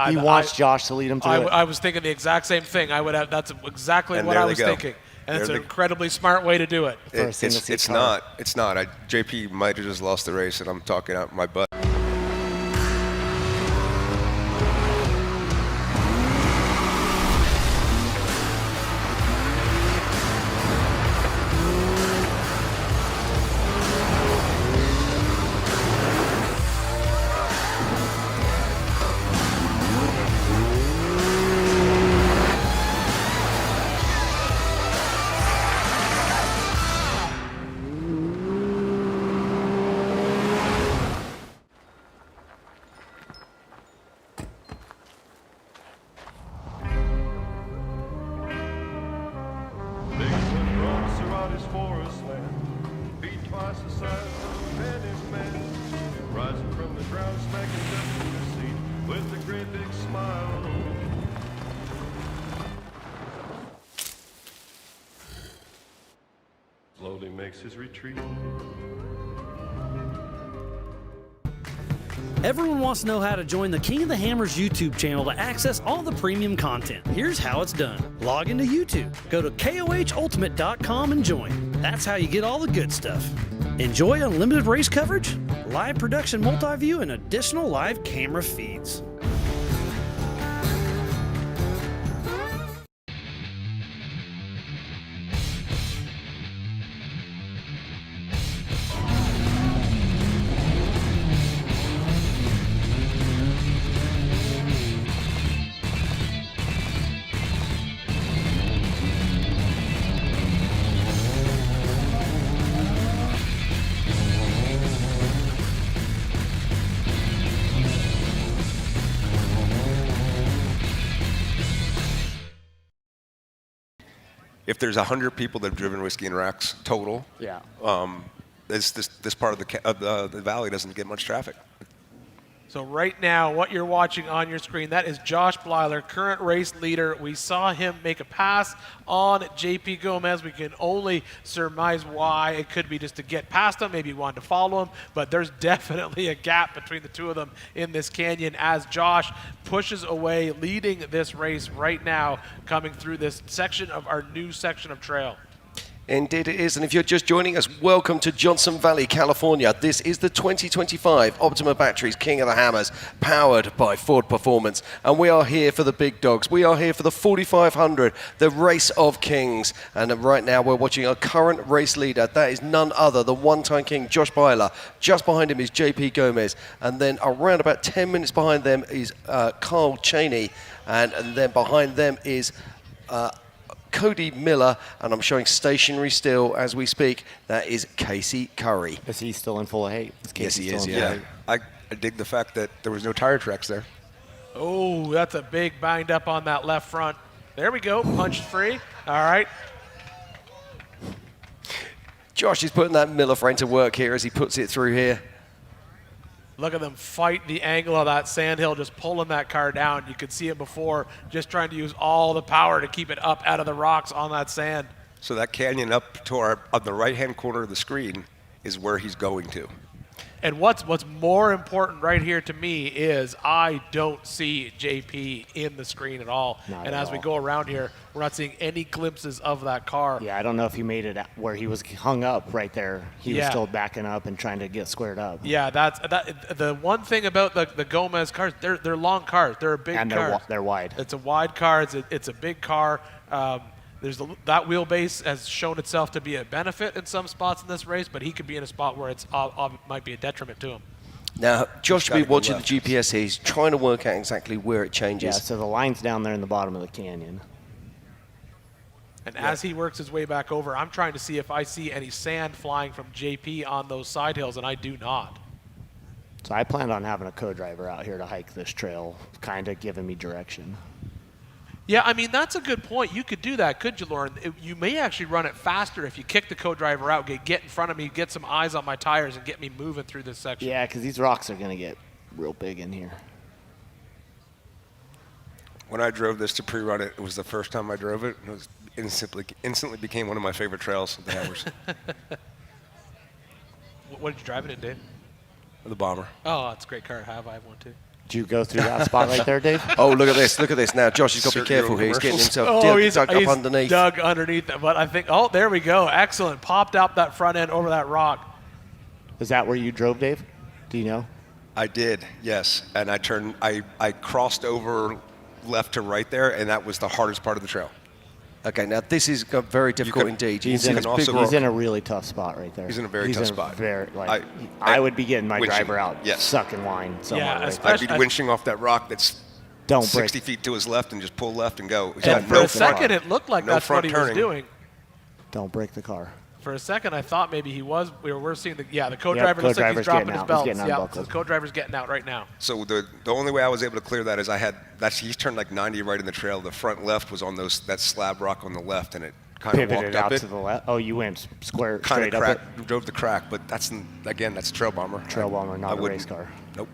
He wants Josh to lead him through it. I was thinking the exact same thing. That's exactly And what there I they was go. thinking. And it's There an they- incredibly smart way to do it. It's not. JP might have just lost the race, and I'm talking out my butt. Big sun runs throughout his forest land, feet twice the size of a man's man, rising from the ground, smacking dust in the seat with a great big smile. Slowly makes his retreat. Everyone wants to know how to join the King of the Hammers YouTube channel to access all the premium content. Here's how it's done. Log into YouTube, go to KOHultimate.com and join. That's how you get all the good stuff. Enjoy unlimited race coverage, live production multi-view, and additional live camera feeds. If there's 100 people that have driven Whiskey and Racks total, Yeah. This part of the valley doesn't get much traffic. So right now, what you're watching on your screen, that is Josh Blyler, current race leader. We saw him make a pass on JP Gomez. We can only surmise why. It could be just to get past him. Maybe he wanted to follow him. But there's definitely a gap between the two of them in this canyon as Josh pushes away, leading this race right now, coming through this section of our new section of trail. Indeed it is, and if you're just joining us, welcome to Johnson Valley, California. This is the 2025 Optima Batteries King of the Hammers, powered by Ford Performance, and we are here for the big dogs. We are here for the 4500, the Race of Kings, and right now we're watching our current race leader. That is none other than one-time king Josh Byler. Just behind him is JP Gomez, and then around about 10 minutes behind them is Carl Cheney, and then behind them is Cody Miller, and I'm showing stationary still as we speak. That is Casey Curry. Is he still in full of hate? Yes, he is, yeah. I dig the fact that there was no tire tracks there. Oh, that's a big bind up on that left front. There we go, punched free. All right. Josh is putting that Miller frame to work here as he puts it through here. Look at them fight the angle of that sandhill, just pulling that car down. You could see it before, just trying to use all the power to keep it up out of the rocks on that sand. So that canyon up to on the right-hand corner of the screen is where he's going to. And what's more important right here to me is I don't see JP in the screen at all. Not and at as we all. go around here, we're not seeing any glimpses of that car. Yeah, I don't know if he made it where he was hung up right there. He was Yeah. still backing up and trying to get squared up. Yeah, that's the one thing about the Gomez cars. They're long cars. They're a big And car. they're wide. It's a wide car. It's a big car. That wheelbase has shown itself to be a benefit in some spots in this race, but he could be in a spot where it's might be a detriment to him. Now, Josh will be gotta go watching the left. GPS here. He's trying to work out exactly where it Yeah, changes. so the line's down there in the bottom of the canyon. And as he works his way back over, I'm trying to see if I see any sand flying from JP on those side hills, and I do not. So I planned on having a co-driver out here to hike this trail, kind of giving me direction. Yeah, I mean, that's a good point. You could do that, could you, Lauren? You may actually run it faster if you kick the co-driver out, get in front of me, get some eyes on my tires, and get me moving through this section. Yeah, because these rocks are going to get real big in here. When I drove this to pre-run it, it was the first time I drove it, and it was instantly became one of my favorite trails, the Hammers. What did you drive it in, Dave? The Bomber. Oh, it's a great car to have. I have one too. Did you go through that spot right there, Dave? Oh, look at this. Look at this now. Josh, he's got to be Insert your careful own here. He's getting commercials. himself dug up underneath. Dug underneath that. But I think, oh, there we go. Excellent. Popped up that front end over that rock. Is that where you drove, Dave? Do you know? I did, yes. And I crossed over left to right there, and that was the hardest part of the trail. Okay, now this is very difficult indeed. He's in a really tough spot right there. He's in a very tough spot. I would be getting my winching, driver out, yes. sucking line somewhere. Right I'd be winching off that rock that's Don't 60 feet to his left and just pull left and go. And for a second, it looked like that's what he was doing. Don't break the car. For a second, I thought maybe he was. We're seeing the co-driver looks like he's dropping his belts. Yeah, so the co-driver's getting out right now. So the only way I was able to clear that is he's turned like 90 right in the trail. The front left was on that slab rock on the left, and it kind of walked up it. To the left. Oh, you went straight up it. Drove the crack, but that's a trail bomber. Trail bomber, not a race car. Nope.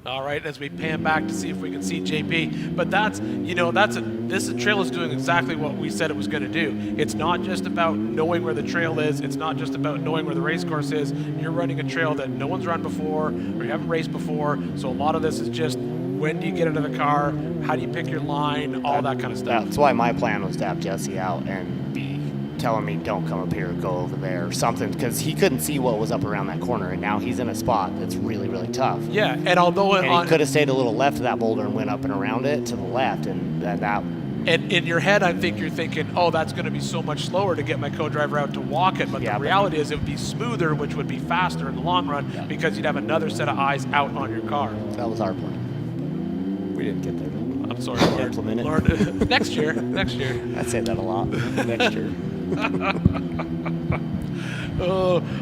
All right, as we pan back to see if we can see JP. But this trail is doing exactly what we said it was going to do. It's not just about knowing where the trail is. It's not just about knowing where the race course is. You're running a trail that no one's run before or you haven't raced before. So a lot of this is just when do you get into the car, how do you pick your line, all that kind of stuff. That's why my plan was to have Jesse out and be telling me don't come up here, go over there or something, because he couldn't see what was up around that corner, and now he's in a spot that's really, really tough. Yeah, and although he could have stayed a little left of that boulder and went up and around it to the left, and that. And in your head, I think you're thinking, oh, that's going to be so much slower to get my co-driver out to walk it. But the reality is it would be smoother, which would be faster in the long run because you'd have another set of eyes out on your car. That was our plan. We didn't get there. I'm sorry, Lord. Next year. I say that a lot. Next year. You've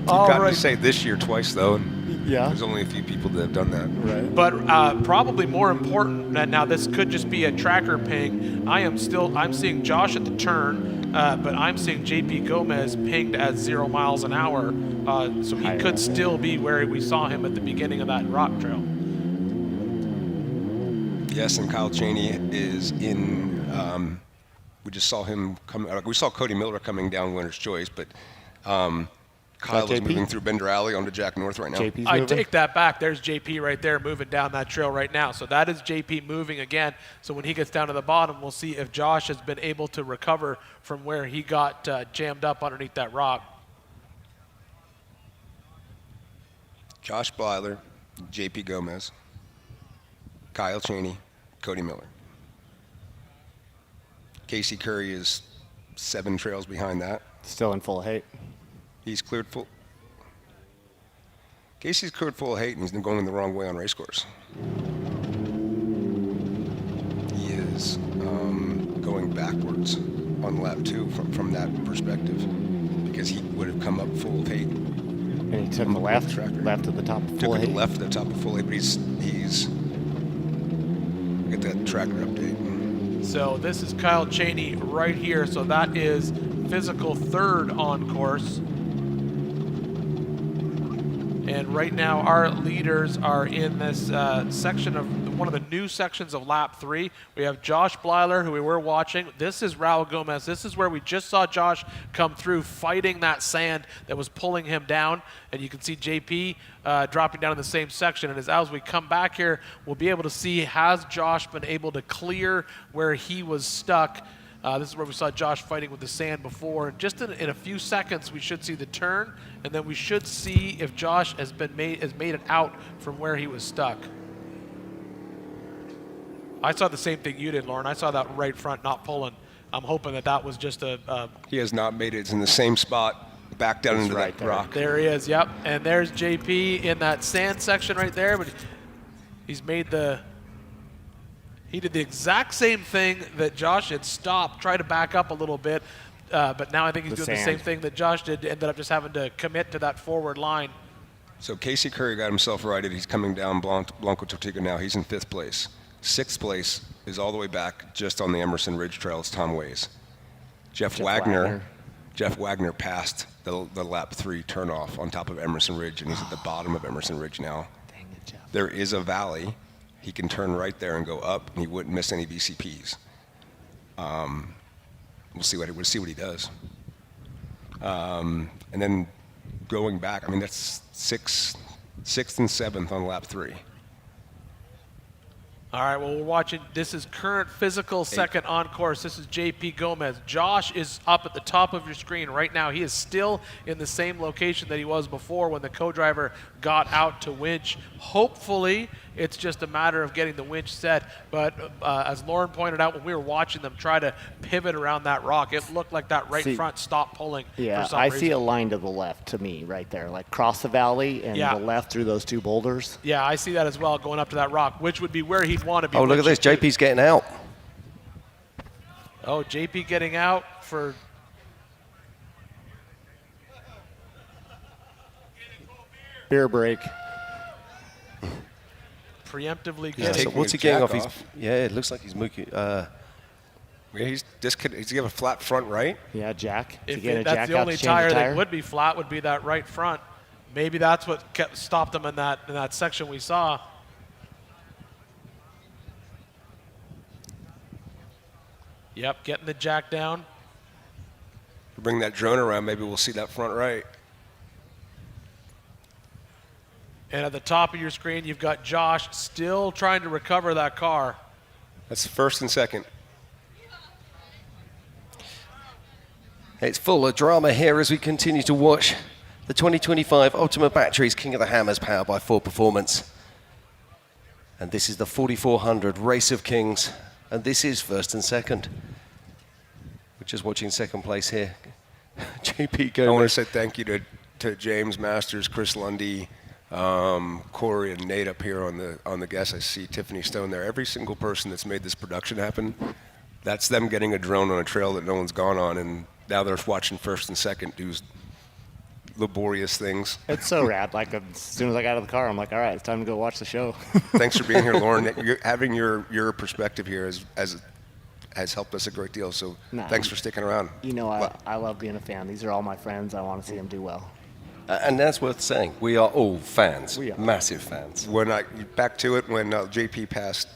got to say this year twice, though. And there's only a few people that have done that. Right. But probably more important, and now this could just be a tracker ping. I'm seeing Josh at the turn, but I'm seeing JP Gomez pinged at 0 miles an hour. So he could still be where we saw him at the beginning of that rock trail. Yes, and Kyle Cheney is in. We just saw him come. We saw Cody Miller coming down Winner's Choice, but Kyle is moving through Bender Alley onto Jack North right now. I take that back. There's JP right there moving down that trail right now. So that is JP moving again. So when he gets down to the bottom, we'll see if Josh has been able to recover from where he got jammed up underneath that rock. Josh Blyler, JP Gomez, Kyle Cheney, Cody Miller. Casey Curry is 7 trails behind that. Still in full hate. He's cleared full. Casey's cleared full of hate, and he's been going the wrong way on race course. He is going backwards on lap 2 from that perspective because he would have come up full of hate. And he took the left to the top of full hate. Took the left to the top of full hate, but he's get that tracker update. So this is Kyle Cheney right here. So that is physical third on course. And right now our leaders are in this section of one of the new sections of lap 3. We have Josh Blyler, who we were watching. This is Raul Gomez. This is where we just saw Josh come through fighting that sand that was pulling him down. And you can see JP dropping down in the same section. And as we come back here, we'll be able to see, has Josh been able to clear where he was stuck? This is where we saw Josh fighting with the sand before. And just in a few seconds, we should see the turn, and then we should see if Josh has made it out from where he was stuck. I saw the same thing you did, Lauren. I saw that right front not pulling. I'm hoping that was just a... He has not made it. It's in the same spot, back down into that rock. There he is, yep. And there's JP in that sand section right there, but he's made He did the exact same thing that Josh had stopped, try to back up a little bit, but now I think he's doing the same thing that Josh did, ended up just having to commit to that forward line. So Casey Curry got himself righted. He's coming down Blanco Tortuga now. He's in 5th place. 6th place is all the way back just on the Emerson Ridge Trail. It's Tom Ways. Jeff Wagner passed the lap 3 turnoff on top of Emerson Ridge, and he's at the bottom of Emerson Ridge now. Dang it, Jeff. There is a valley. He can turn right there and go up, and he wouldn't miss any VCPs. We'll see what he does. And then going back, I mean, that's 6th and 7th on lap 3. All right, well, we're watching. This is current physical second on course. This is JP Gomez. Josh is up at the top of your screen right now. He is still in the same location that he was before when the co-driver got out to winch. Hopefully, it's just a matter of getting the winch set. But as Lauren pointed out when we were watching them try to pivot around that rock, it looked like that front stopped pulling. Yeah, for some I reason. see a line to the left to me right there, like cross the valley and Yeah. the left through those two boulders. Yeah, I see that as well, going up to that rock, which would be where he'd want to be. Oh, look at this. JP's getting out. Oh, JP getting out for... Beer break. Preemptively Yeah, getting... so what's he getting off? Yeah, it looks like he's mooking. Yeah, he's he have a flat front right? Yeah, jack. If that's the only tire that would be flat, would be that right front. Maybe that's what stopped him in that section we saw. Yep, getting the jack down. Bring that drone around, maybe we'll see that front right. And at the top of your screen, you've got Josh still trying to recover that car. That's first and second. It's full of drama here as we continue to watch the 2025 Optima Batteries King of the Hammers powered by Ford Performance. And this is the 4400 Race of Kings. And this is first and second. We're just watching second place here. JP Gomez. I want to say thank you to James Masters, Chris Lundy, Corey and Nate up here on the guests. I see Tiffany Stone there. Every single person that's made this production happen, that's them getting a drone on a trail that no one's gone on, and now they're watching first and second do laborious things. It's so rad. Like as soon as I got out of the car, I'm like, all right, it's time to go watch the show. Thanks for being here, Lauren. Having your perspective here has helped us a great deal. So thanks for sticking around. You know, I love being a fan. These are all my friends. I want to see them do well. And that's worth saying. We are all fans. We are massive fans. When back to it, when JP passed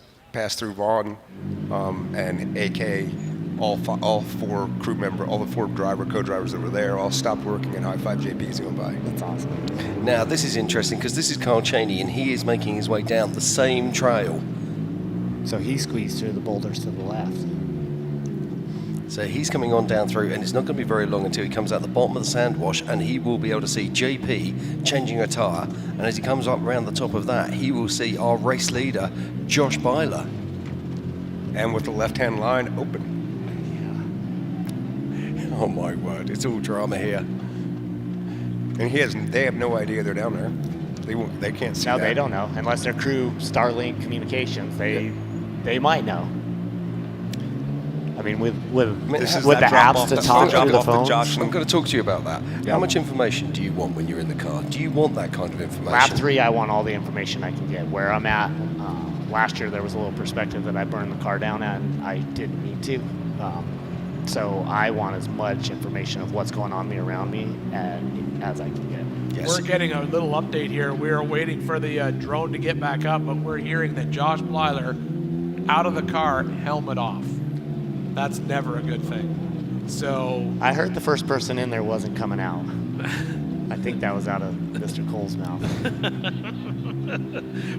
through Vaughn and AK, all four crew members, all the four co-drivers that were there, all stopped working and high-fived JP as he went by. That's awesome. Now, this is interesting because this is Kyle Cheney, and he is making his way down the same trail. So he squeezed through the boulders to the left. So he's coming on down through, and it's not going to be very long until he comes out the bottom of the sand wash, and he will be able to see JP changing a tyre. And as he comes up around the top of that, he will see our race leader, Josh Byler. And with the left-hand line open. Yeah. Oh my word, it's all drama here. And they have no idea they're down there. They can't see No, that. they don't know. Unless they're crew Starlink Communications, they might know. I mean, with the apps to talk through the phones. I'm going to talk to you about that. How much information do you want when you're in the car? Do you want that kind of information? Lap 3, I want all the information I can get. Where I'm at, last year there was a little perspective that I burned the car down at, and I didn't need to. So I want as much information of what's going on around me as I can get. Yes. We're getting a little update here. We're waiting for the drone to get back up, but we're hearing that Josh Byler out of the car, helmet off. That's never a good thing. So I heard the first person in there wasn't coming out. I think that was out of Mr. Cole's mouth.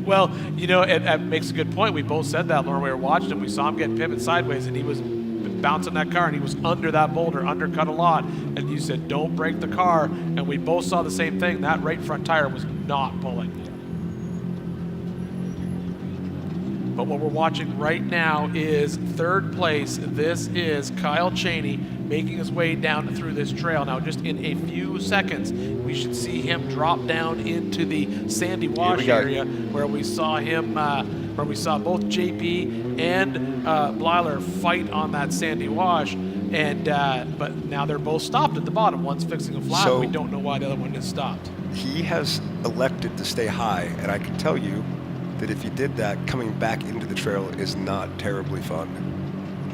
Well, you know, it makes a good point. We both said that, Lauren. We were watching him. We saw him get pivot sideways, and he was bouncing that car, and he was under that boulder, undercut a lot. And you said, don't break the car. And we both saw the same thing. That right front tire was not pulling. But what we're watching right now is third place. This is Kyle Cheney making his way down through this trail. Now, just in a few seconds, we should see him drop down into the Sandy Wash area where we saw him, where we saw both JP and Byler fight on that Sandy Wash. And but now they're both stopped at the bottom. One's fixing a flat. So we don't know why the other one is stopped. He has elected to stay high, and I can tell you that if you did that, coming back into the trail is not terribly fun.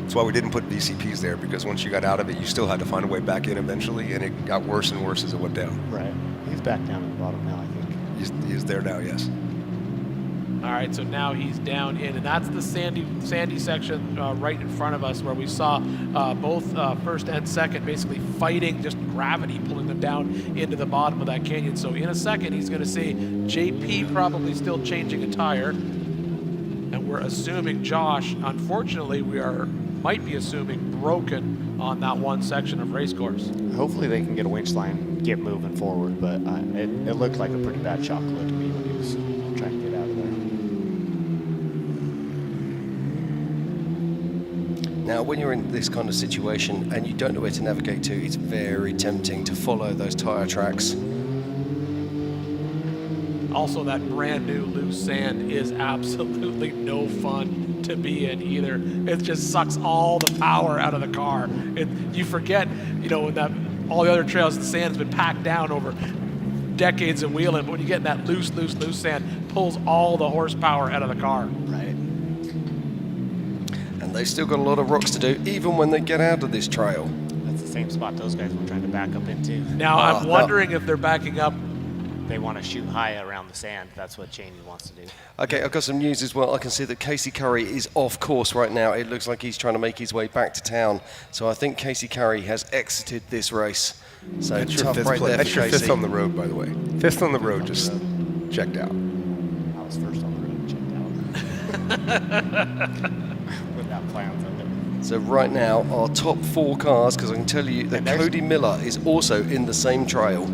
That's why we didn't put VCPs there, because once you got out of it, you still had to find a way back in eventually, and it got worse and worse as it went down. Right. He's back down at the bottom now, I think. He's there now, yes. All right, so now he's down in, and that's the sandy section right in front of us, where we saw both first and second basically fighting, just gravity pulling them down into the bottom of that canyon. So in a second, he's going to see JP probably still changing a tire, and we're assuming Josh, unfortunately, might be assuming broken on that one section of race course. Hopefully they can get a winch line and get moving forward, but it looked like a pretty bad shock load to me when he was trying to get out of there. Now, when you're in this kind of situation and you don't know where to navigate to, it's very tempting to follow those tire tracks. Also, that brand new loose sand is absolutely no fun to be in either. It just sucks all the power out of the car. You forget, when all the other trails, the sand's been packed down over decades of wheeling, but when you get in that loose sand, pulls all the horsepower out of the car. Right. And they've still got a lot of rocks to do, even when they get out of this trail. That's the same spot those guys were trying to back up into. Now, I'm wondering if they're backing up. They want to shoot high around the sand. That's what Cheney wants to do. Okay, I've got some news as well. I can see that Casey Curry is off course right now. It looks like he's trying to make his way back to town. So I think Casey Curry has exited this race. So That's your tough fifth break there That's for your Casey. fifth on the road, by the way. Fifth on the road, just checked out. I was first on the road and checked out. Without plans of it. So right now, our top 4 cars, because I can tell you that Cody Miller is also in the same trail.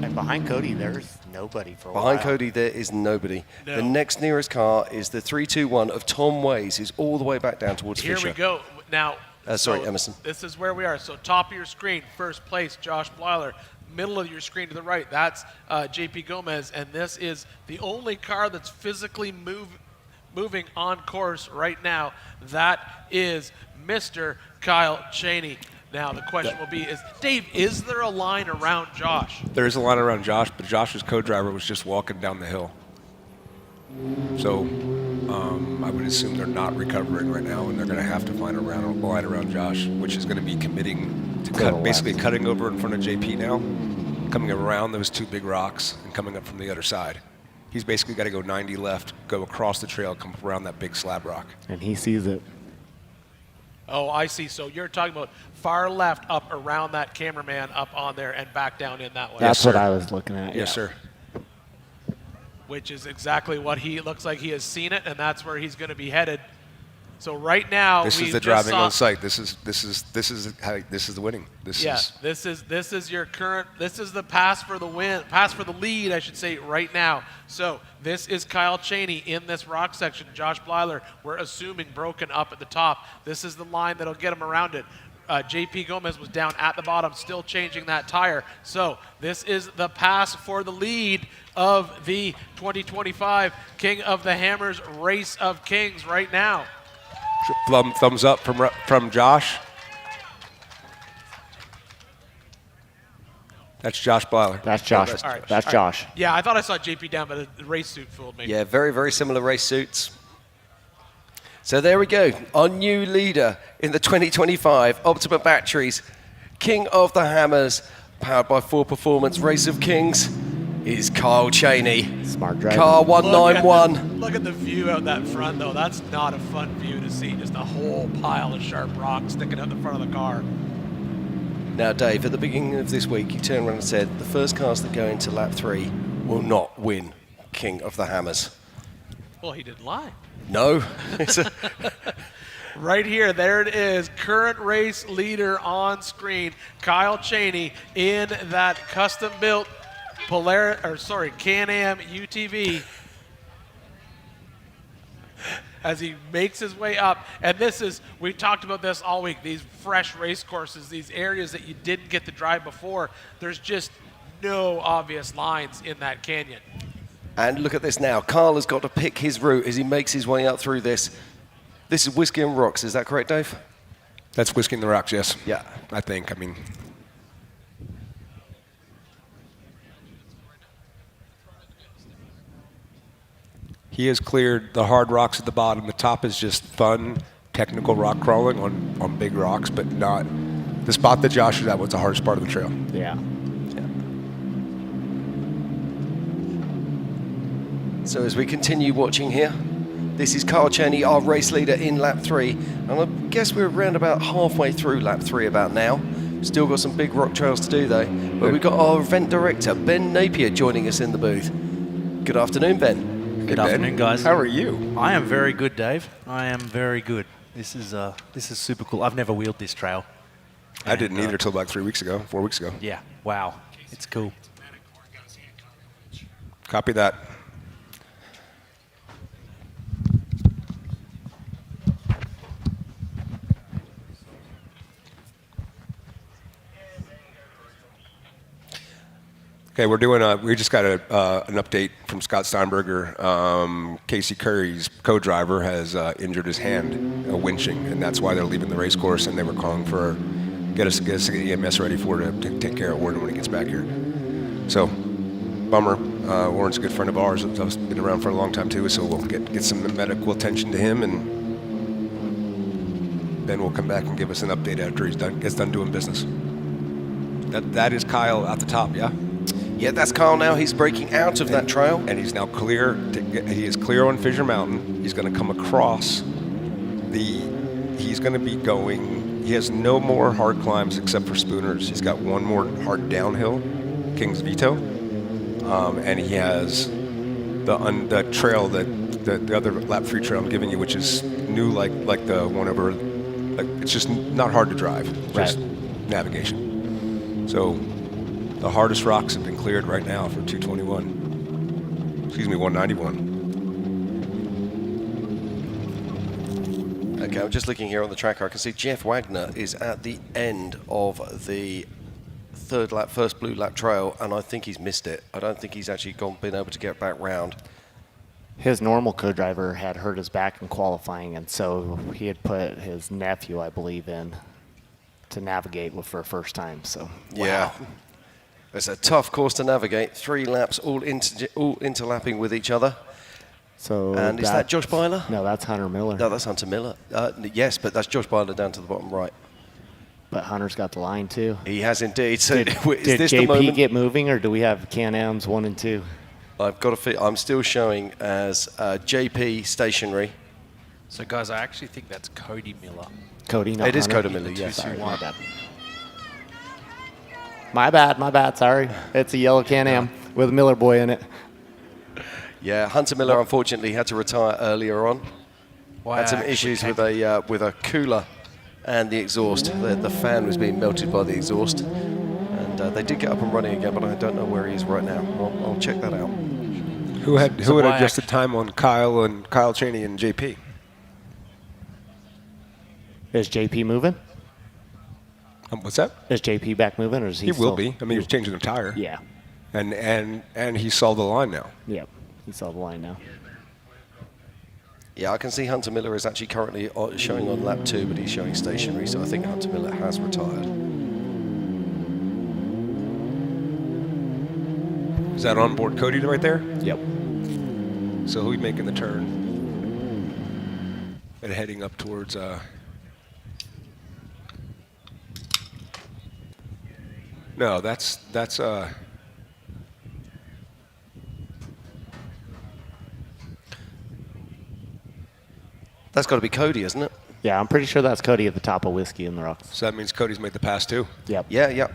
And behind Cody, there's nobody for a while. Behind Cody, there is nobody. No. The next nearest car is the 321 of Tom Ways, who's all the way back down towards Here Fisher. we go. Now, Sorry, Emerson. This is where we are. So top of your screen, first place, Josh Blyler. Middle of your screen to the right, that's JP Gomez. And this is the only car that's physically moving on course right now. That is Mr. Kyle Cheney. Now, the question will be, Dave, is there a line around Josh? There is a line around Josh, but Josh's co-driver was just walking down the hill. So I would assume they're not recovering right now, and they're going to have to find a line around Josh, which is going to be committing to basically cutting over in front of JP now, coming around those 2 big rocks, and coming up from the other side. He's basically got to go 90 left, go across the trail, come around that big slab rock. And he sees it. Oh, I see. So you're talking about far left up around that cameraman up on there and back down in that way. That's what I was looking at. Yes, sir. Which is exactly what he looks like. He has seen it, and that's where he's going to be headed. So right now, this is the driving on site. This is the winning. This is your current. This is the pass for the lead, I should say, right now. So this is Kyle Cheney in this rock section. Josh Blyler, we're assuming broken up at the top. This is the line that'll get him around it. JP Gomez was down at the bottom, still changing that tire. So this is the pass for the lead of the 2025 King of the Hammers Race of Kings right now. Thumbs up from Josh. That's Josh Blyler. That's Josh. That's Josh. Yeah, I thought I saw JP down, but the race suit fooled me. Yeah, very, very similar race suits. So there we go. Our new leader in the 2025 Optima Batteries King of the Hammers, powered by 4 Performance Race of Kings, is Kyle Cheney. Smart driver. Car 191. Look at the view out that front, though. That's not a fun view to see. Just a whole pile of sharp rocks sticking out the front of the car. Now, Dave, at the beginning of this week, you turned around and said the first cars that go into lap 3 will not win King of the Hammers. Well, he didn't lie. No. Right here, there it is. Current race leader on screen, Kyle Cheney in that custom-built Can-Am UTV as he makes his way up. And we talked about this all week, these fresh race courses, these areas that you didn't get to drive before. There's just no obvious lines in that canyon. And look at this now. Carl has got to pick his route as he makes his way up through this. This is Whiskey and Rocks, is that correct, Dave? That's Whiskey and the Rocks, yes. Yeah. I think. He has cleared the hard rocks at the bottom. The top is just fun, technical rock crawling on big rocks, but not the spot that Josh is at was the hardest part of the trail. Yeah. So as we continue watching here, this is Kyle Cheney, our race leader in lap 3. And I guess we're around about halfway through lap 3 about now. Still got some big rock trails to do though. But we've got our event director, Ben Napier, joining us in the booth. Good afternoon, Ben. Good afternoon, guys. How are you? I am very good, Dave. I am very good. This is super cool. I've never wheeled this trail. I didn't either until like 4 weeks ago. Yeah. Wow. It's cool. Copy that. Okay, we're doing we just got an update from Scott Steinberger. Casey Curry's co-driver has injured his hand winching, and that's why they're leaving the race course, and they were calling for get us EMS ready for to take care of Warren when he gets back here. So, bummer. Warren's a good friend of ours. He's been around for a long time too, so we'll get some medical attention to him, and then we'll come back and give us an update after gets done doing business. That is Kyle at the top, yeah? Yeah, that's Kyle now. He's breaking out of that trail. And he's now clear. He is clear on Fissure Mountain. He's going to come across he's going to be going, he has no more hard climbs except for Spooners. He's got one more hard downhill, King's Veto. And he has the trail the other lap 3 trail I'm giving you, which is new like the one over, it's just not hard to drive, just navigation. So the hardest rocks have been cleared right now for 191. Okay, I'm just looking here on the tracker. I can see Jeff Wagner is at the end of the first blue lap trail, and I think he's missed it. I don't think he's actually been able to get back round. His normal co-driver had hurt his back in qualifying, and so he had put his nephew, I believe, in to navigate for a first time. So yeah. Wow. It's a tough course to navigate. 3 laps, all interlapping with each other. So and is that Josh Byler? No, that's Hunter Miller. No, that's Hunter Miller. Yes, but that's Josh Byler down to the bottom right. But Hunter's got the line too. He has indeed. So did this JP the moment? get moving, or do we have Can-Am's 1 and 2? I've got I'm still showing as JP stationary. So guys, I actually think that's Cody Miller. Cody, not It is Hunter. Cody Miller, yes. Sorry, my bad, sorry. It's a yellow Can-Am with a Miller boy in it. Yeah, Hunter Miller unfortunately had to retire earlier on. Had some issues with a cooler and the exhaust. The fan was being melted by the exhaust. And they did get up and running again, but I don't know where he is right now. I'll check that out. Who had adjusted time on Kyle Cheney and JP? Is JP moving? What's that? Is JP back moving, or is he? He will be. I mean, he's changing the tire. Yeah. And he saw the line now. Yep, he saw the line now. Yeah, I can see Hunter Miller is actually currently showing on lap 2, but he's showing stationary, so I think Hunter Miller has retired. Is that onboard Cody right there? Yep. So he'll be making the turn and heading up towards. No, that's. That's got to be Cody, isn't it? Yeah, I'm pretty sure that's Cody at the top of Whiskey in the Rocks. So that means Cody's made the pass too. Yep. Yeah.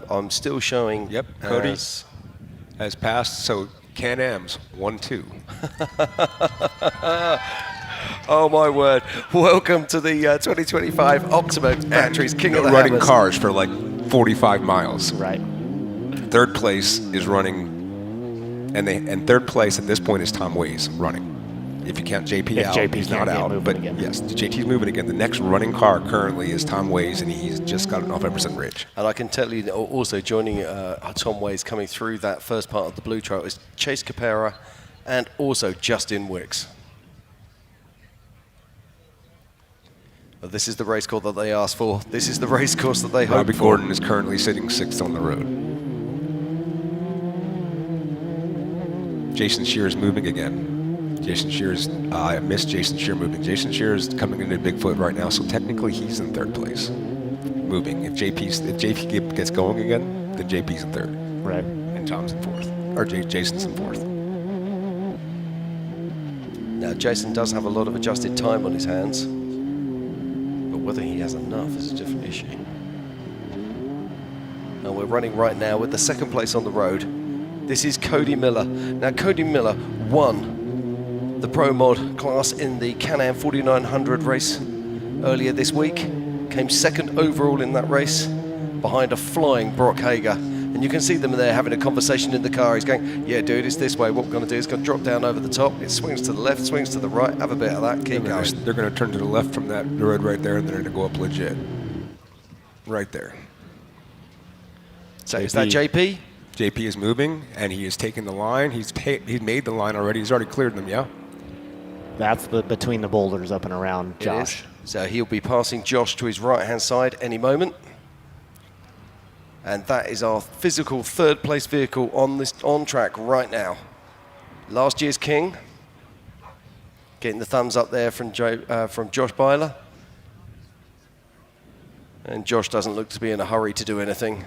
I'm still showing. Yep. Cody has passed. So Can-Am's 1-2. Oh my word! Welcome to the 2025 Optima Batteries King of the running Hammers. cars for like 45 miles. Right. Third place is running, and third place at this point is Tom Ways running. If you count JP If out, JP he's can't not get out. moving But again. yes, JT's moving again. The next running car currently is Tom Ways, and he's just got off Emerson Ridge. And I can tell you that also joining Tom Ways coming through that first part of the blue trail is Chase Capera and also Justin Wicks. But this is the race course that they asked for. This is the race course that they hoped Robbie for. Gordon is currently sitting 6th on the road. Jason Shear's moving again. Jason Shear's, I missed Jason Shear moving. Jason Shear's coming into Bigfoot right now, so technically he's in 3rd place, moving. If JP gets going again, then JP's in 3rd. Right. And Tom's in 4th, or Jason's in 4th. Now Jason does have a lot of adjusted time on his hands, but whether he has enough is a different issue. And we're running right now with the 2nd place on the road. This is Cody Miller. Now Cody Miller won the Pro Mod class in the Can-Am 4900 race earlier this week. Came second overall in that race behind a flying Brock Hager. And you can see them there having a conversation in the car. He's going, yeah, dude, it's this way. What we're going to do is going to drop down over the top. It swings to the left, swings to the right. Have a bit of that. Keep going. They're going to turn to the left from that road right there, and they're going to go up legit. Right there. So is that JP? JP is moving, and he is taking the line. He's made the line already. He's already cleared them, yeah? That's between the boulders up and around Josh. So he'll be passing Josh to his right-hand side any moment. And that is our physical third-place vehicle on track right now. Last year's king. Getting the thumbs up there from Josh Byler. And Josh doesn't look to be in a hurry to do anything.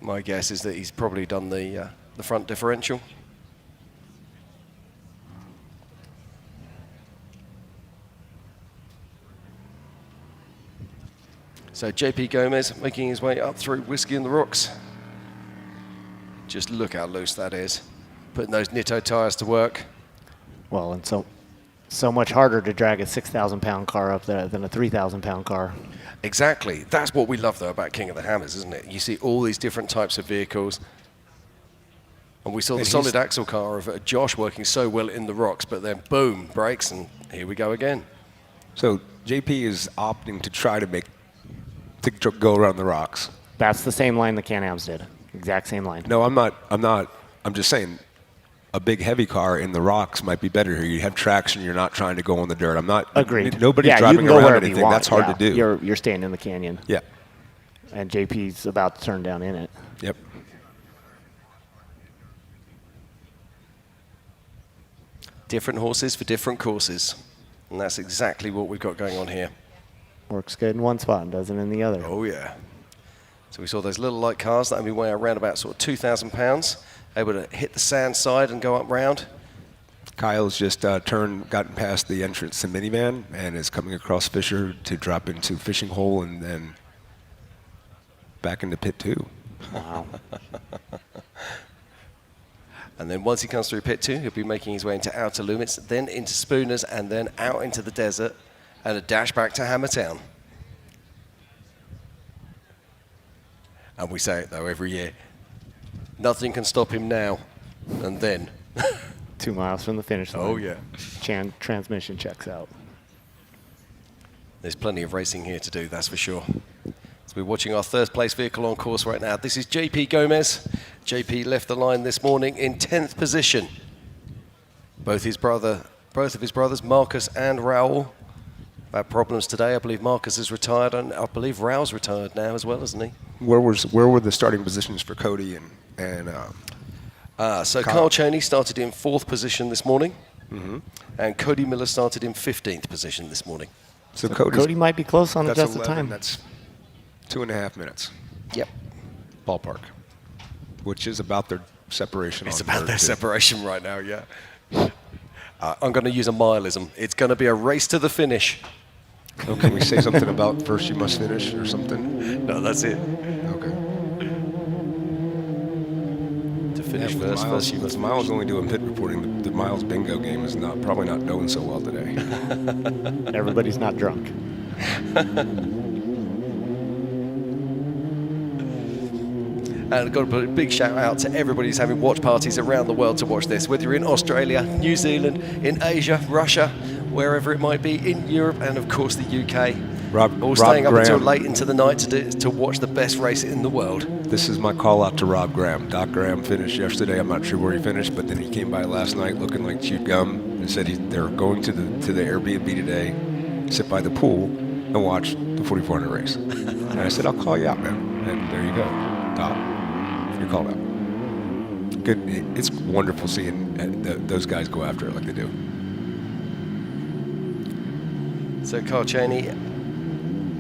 My guess is that he's probably done the front differential. So JP Gomez making his way up through Whiskey in the Rocks. Just look how loose that is. Putting those Nitto tires to work. Well, and so much harder to drag a 6,000-pound car up there than a 3,000-pound car. Exactly. That's what we love, though, about King of the Hammers, isn't it? You see all these different types of vehicles. And we saw the solid axle car of Josh working so well in the rocks, but then boom, brakes, and here we go again. So JP is opting to try to go around the rocks. That's the same line the Can-Ams did. Exact same line. No, I'm just saying a big heavy car in the rocks might be better here. You have traction, you're not trying to go on the dirt. I'm not. Agreed. Nobody's driving around anything. That's hard to do. You're staying in the canyon. Yeah. And JP's about to turn down in it. Yep. Different horses for different courses. And that's exactly what we've got going on here. Works good in one spot and doesn't in the other. Oh, yeah. So we saw those little light cars that only weigh around about sort of 2,000 pounds, able to hit the sand side and go up round. Kyle's just gotten past the entrance to minivan and is coming across Fisher to drop into fishing hole and then back into pit 2. Wow. And then once he comes through pit 2, he'll be making his way into outer limits, then into Spooners, and then out into the desert, and a dash back to Hammertown. And we say it, though, every year. Nothing can stop him now. And then. 2 miles from the finish line. Oh, yeah. Transmission checks out. There's plenty of racing here to do, that's for sure. So we're watching our third place vehicle on course right now. This is JP Gomez. JP left the line this morning in 10th position. Both of his brothers, Marcus and Raul, had problems today. I believe Marcus is retired, and I believe Raul's retired now as well, isn't he? Where were the starting positions for Cody and so Carl Cheney started in 4th position this morning, and Cody Miller started in 15th position this morning. So Cody might be close on the test of time. That's 2.5 minutes. Yep. Ballpark. Which is about their separation. It's about their separation right now, yeah. I'm going to use a mileism. It's going to be a race to the finish. Oh, can we say something about first you must finish or something? No, that's it. Okay. To finish first you must. Miles only doing pit reporting. The Miles bingo game is probably not going so well today. Everybody's not drunk. And I've got to put a big shout out to everybody who's having watch parties around the world to watch this, whether you're in Australia, New Zealand, in Asia, Russia, wherever it might be, in Europe, and of course the UK. All staying up until late into the night to watch the best race in the world. This is my call out to Rob Graham. Doc Graham finished yesterday. I'm not sure where he finished, but then he came by last night looking like chewed gum and said they're going to the Airbnb today, sit by the pool, and watch the 4400 race. And I said, I'll call you out, man. And there you go, Doc. You're called out. Good. It's wonderful seeing those guys go after it like they do. So Carl Cheney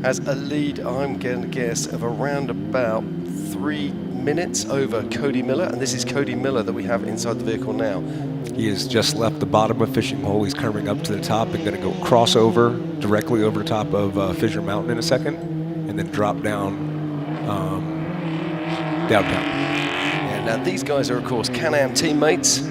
has a lead, I'm going to guess, of around about 3 minutes over Cody Miller, and this is Cody Miller that we have inside the vehicle now. He has just left the bottom of Fishing Hole. He's coming up to the top and going to go cross over directly over the top of Fissure Mountain in a second, and then drop down downtown. Yeah, now these guys are, of course, Can-Am teammates.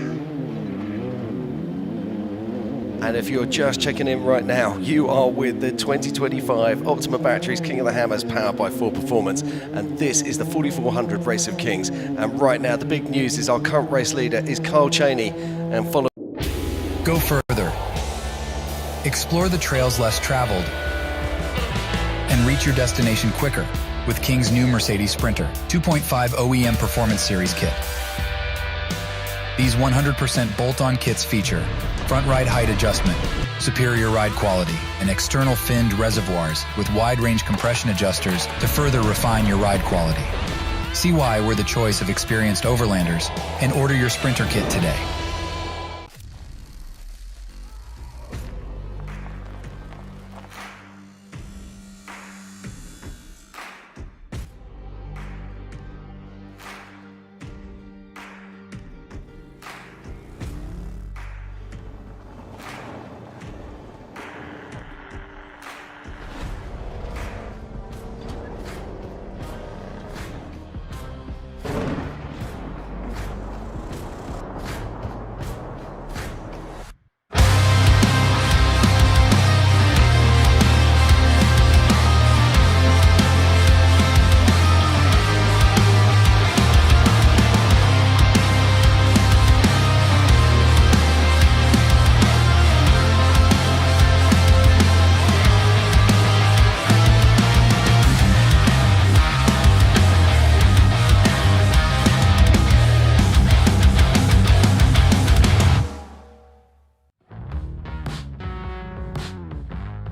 And if you're just checking in right now, you are with the 2025 Optima Batteries King of the Hammers powered by Ford Performance. And this is the 4400 Race of Kings. And right now, the big news is our current race leader is Kyle Cheney. And follow. Go further. Explore the trails less traveled. And reach your destination quicker with King's new Mercedes Sprinter 2.5 OEM Performance Series kit. These 100% bolt-on kits feature front ride height adjustment, superior ride quality, and external finned reservoirs with wide-range compression adjusters to further refine your ride quality. See why we're the choice of experienced overlanders and order your Sprinter kit today.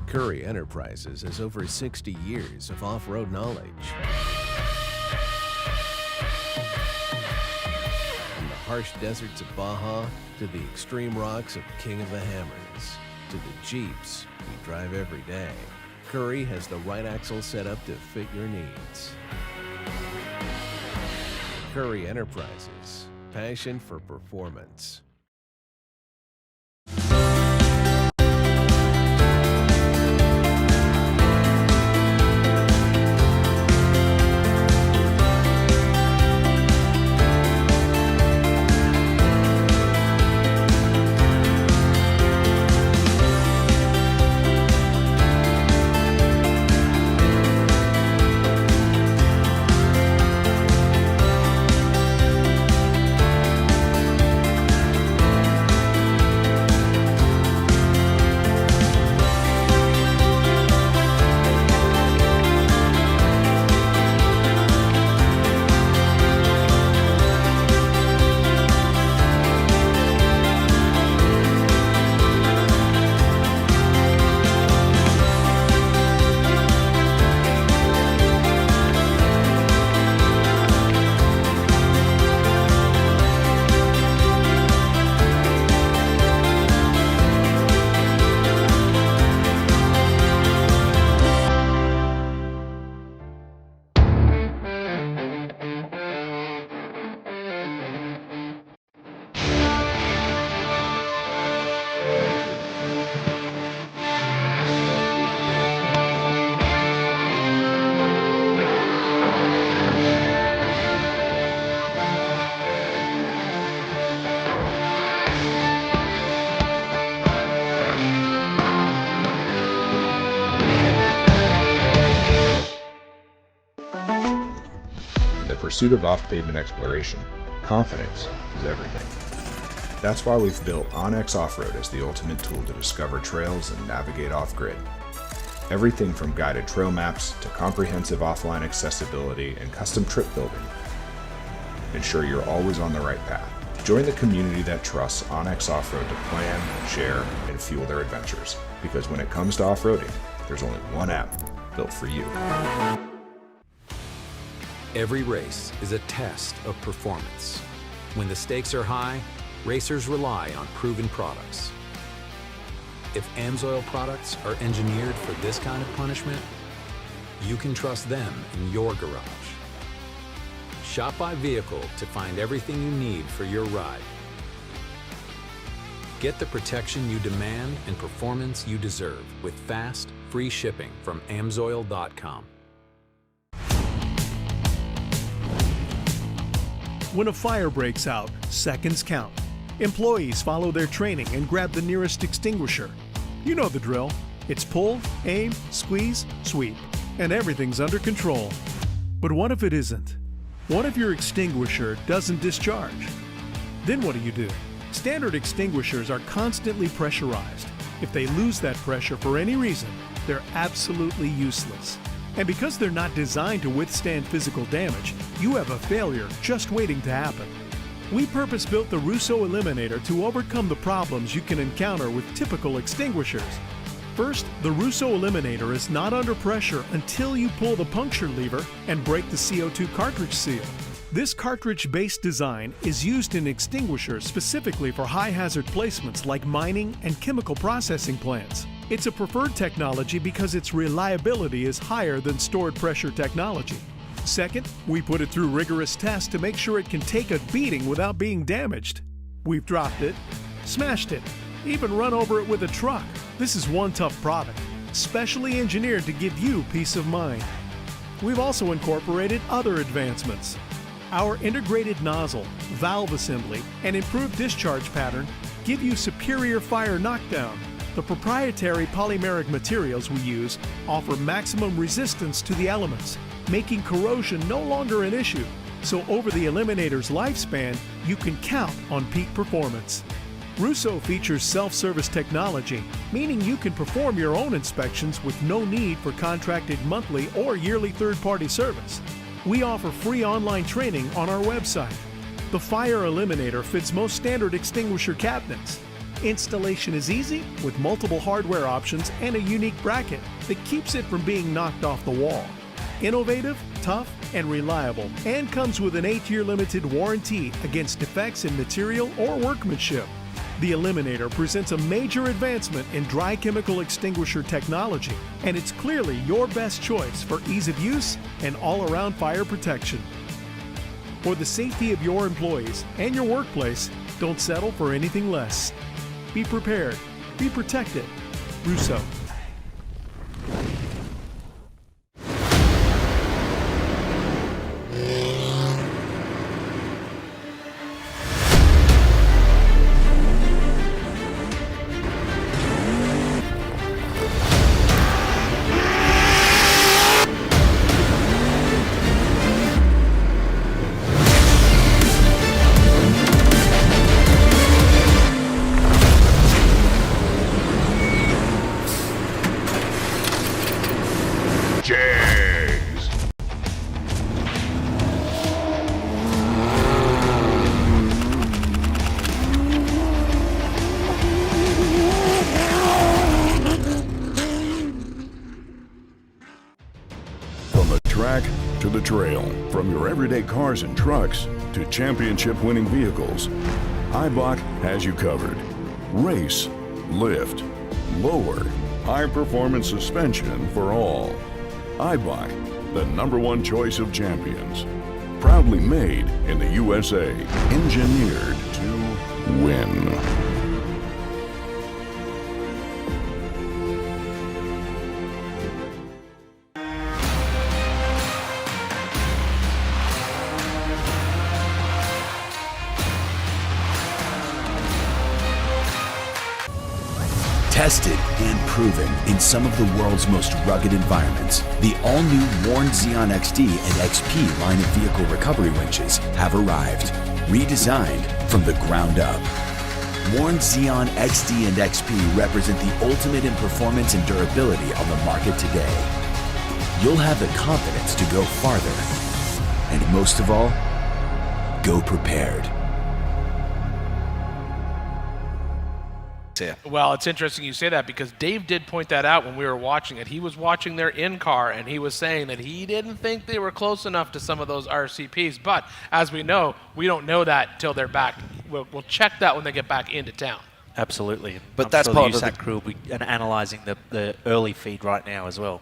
Curry Enterprises has over 60 years of off-road knowledge. From the harsh deserts of Baja to the extreme rocks of King of the Hammers to the Jeeps we drive every day, Curry has the right axle set up to fit your needs. Curry Enterprises, passion for performance. Pursuit of off-pavement exploration, confidence is everything. That's why we've built OnX Off-Road as the ultimate tool to discover trails and navigate off-grid. Everything from guided trail maps to comprehensive offline accessibility and custom trip building. Ensure you're always on the right path. Join the community that trusts OnX Off-Road to plan, share, and fuel their adventures. Because when it comes to off-roading, there's only one app built for you. Every race is a test of performance. When the stakes are high, racers rely on proven products. If AMSOIL products are engineered for this kind of punishment, you can trust them in your garage. Shop by vehicle to find everything you need for your ride. Get the protection you demand and performance you deserve with fast, free shipping from AMSOIL.com. When a fire breaks out, seconds count. Employees follow their training and grab the nearest extinguisher. You know the drill. It's pull, aim, squeeze, sweep, and everything's under control. But what if it isn't? What if your extinguisher doesn't discharge? Then what do? Standard extinguishers are constantly pressurized. If they lose that pressure for any reason, they're absolutely useless. And because they're not designed to withstand physical damage, you have a failure just waiting to happen. We purpose-built the Russo Eliminator to overcome the problems you can encounter with typical extinguishers. First, the Russo Eliminator is not under pressure until you pull the puncture lever and break the CO2 cartridge seal. This cartridge-based design is used in extinguishers specifically for high-hazard placements like mining and chemical processing plants. It's a preferred technology because its reliability is higher than stored pressure technology. Second, we put it through rigorous tests to make sure it can take a beating without being damaged. We've dropped it, smashed it, even run over it with a truck. This is one tough product, specially engineered to give you peace of mind. We've also incorporated other advancements. Our integrated nozzle, valve assembly, and improved discharge pattern give you superior fire knockdown. The proprietary polymeric materials we use offer maximum resistance to the elements, making corrosion no longer an issue. So over the Eliminator's lifespan, you can count on peak performance. Russo features self-service technology, meaning you can perform your own inspections with no need for contracted monthly or yearly third-party service. We offer free online training on our website. The Fire Eliminator fits most standard extinguisher cabinets. Installation is easy with multiple hardware options and a unique bracket that keeps it from being knocked off the wall. Innovative, tough, and reliable, and comes with an 8-year limited warranty against defects in material or workmanship. The Eliminator presents a major advancement in dry chemical extinguisher technology, and it's clearly your best choice for ease of use and all-around fire protection. For the safety of your employees and your workplace, don't settle for anything less. Be prepared. Be protected. Russo. To the trail, from your everyday cars and trucks to championship-winning vehicles, Eibach has you covered. Race, lift, lower, high-performance suspension for all. Eibach, the #1 choice of champions. Proudly made in the USA, engineered to win. Tested and proven in some of the world's most rugged environments, the all-new Warn Xeon XD and XP line of vehicle recovery winches have arrived, redesigned from the ground up. Warn Xeon XD and XP represent the ultimate in performance and durability on the market today. You'll have the confidence to go farther, and most of all, go prepared. Well, it's interesting you say that because Dave did point that out when we were watching it. He was watching their in-car, and he was saying that he didn't think they were close enough to some of those RCPs. But as we know, we don't know that till they're back. We'll check that when they get back into town. Absolutely. But I'm that's sure part the of the USAC crew will be analysing the early feed right now as well.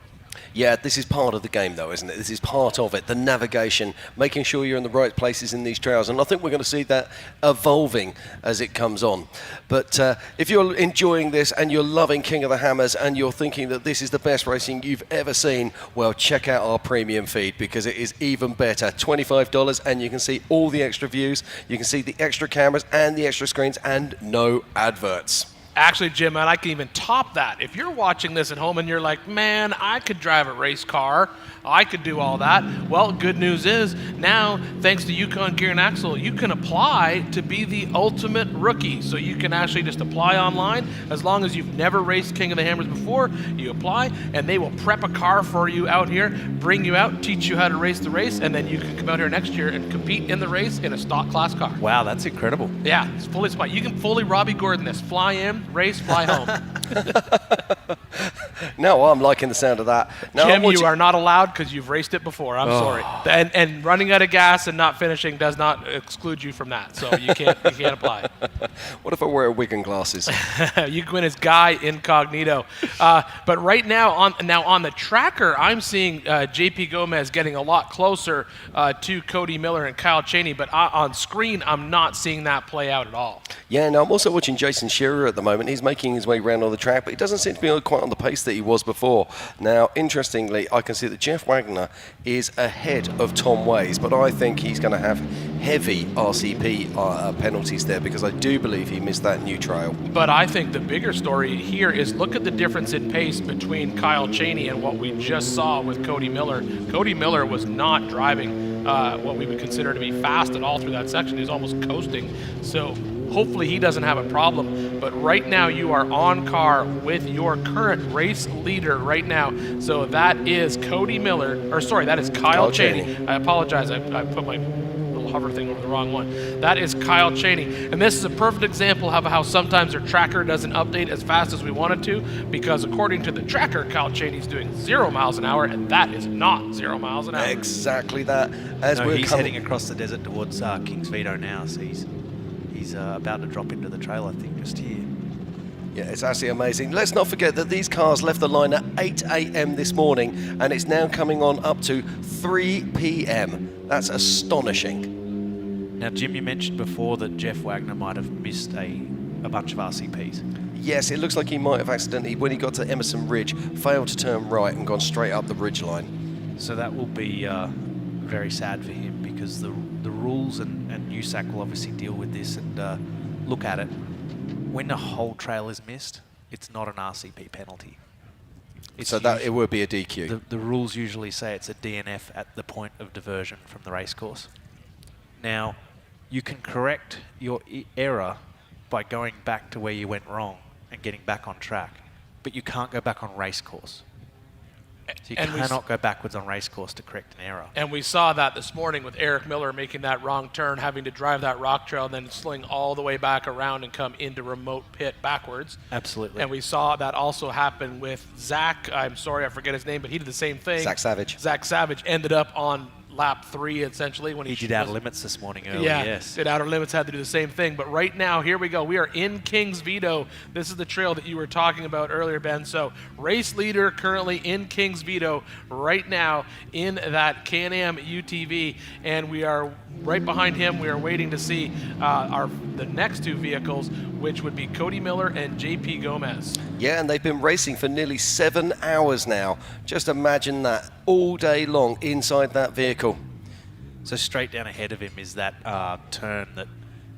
Yeah, this is part of the game, though, isn't it? This is part of it, the navigation, making sure you're in the right places in these trails. And I think we're going to see that evolving as it comes on. But if you're enjoying this and you're loving King of the Hammers and you're thinking that this is the best racing you've ever seen, well, check out our premium feed because it is even better. $25, and you can see all the extra views, you can see the extra cameras and the extra screens, and no adverts. Actually, Jim, man, I can even top that. If you're watching this at home and you're like, man, I could drive a race car, I could do all that. Well, good news is now, thanks to Yukon Gear and Axle, you can apply to be the ultimate rookie. So you can actually just apply online. As long as you've never raced King of the Hammers before, you apply, and they will prep a car for you out here, bring you out, teach you how to race the race, and then you can come out here next year and compete in the race in a stock class car. Wow, that's incredible. Yeah, it's fully spot. You can fully Robbie Gordon this. Fly in, race, fly home. No, I'm liking the sound of that. Now, Jim, you are not allowed because you've raced it before. I'm sorry. And running out of gas and not finishing does not exclude you from that. So you can't apply. What if I wear a wig and glasses? You can win as Guy Incognito. But right now on the tracker, I'm seeing JP Gomez getting a lot closer to Cody Miller and Kyle Cheney. But on screen, I'm not seeing that play out at all. Yeah, no, I'm also watching Jason Shearer at the moment. He's making his way around on the track, but he doesn't seem to be quite on the pace that he was before. Now, interestingly, I can see that Jeff Wagner is ahead of Tom Ways, but I think he's going to have heavy RCP penalties there because I do believe he missed that new trail. But I think the bigger story here is look at the difference in pace between Kyle Cheney and what we just saw with Cody Miller. Cody Miller was not driving what we would consider to be fast at all through that section. He was almost coasting. So hopefully he doesn't have a problem. But right now you are on car with your current race leader right now. So that is Cody Miller, or sorry, that is Kyle Cheney. I apologize, I put my little hover thing over the wrong one. That is Kyle Cheney. And this is a perfect example of how sometimes our tracker doesn't update as fast as we want it to, because according to the tracker, Kyle Cheney's doing 0 miles an hour, and that is not 0 miles an hour. Exactly that. He's heading across the desert towards King's Veto now, so he's about to drop into the trail, I think, just here. Yeah, it's actually amazing. Let's not forget that these cars left the line at 8 a.m. this morning, and it's now coming on up to 3 p.m. That's astonishing. Now, Jim, you mentioned before that Jeff Wagner might have missed a bunch of RCPs. Yes, it looks like he might have accidentally, when he got to Emerson Ridge, failed to turn right and gone straight up the ridge line. So that will be very sad for him, because the rules and USAC will obviously deal with this and look at it. When the whole trail is missed, it's not an RCP penalty. So that it would be a DQ. The rules usually say it's a DNF at the point of diversion from the racecourse. Now, you can correct your error by going back to where you went wrong and getting back on track, but you can't go back on racecourse. So you cannot go backwards on racecourse to correct an error. And we saw that this morning with Eric Miller making that wrong turn, having to drive that rock trail, then sling all the way back around and come into remote pit backwards. Absolutely. And we saw that also happen with Zach. I'm sorry, I forget his name, but he did the same thing. Zach Savage. Zach Savage ended up on lap 3 essentially when he did outer limits this morning early. Yeah, yes. did outer limits, had to do the same thing. But right now, here we go. We are in King's Veto. This is the trail that you were talking about earlier, Ben. So race leader currently in King's Veto right now in that Can-Am UTV, and we are right behind him. We are waiting to see the next two vehicles, which would be Cody Miller and JP Gomez. Yeah, and they've been racing for nearly 7 hours now. Just imagine that, all day long inside that vehicle. So straight down ahead of him is that turn that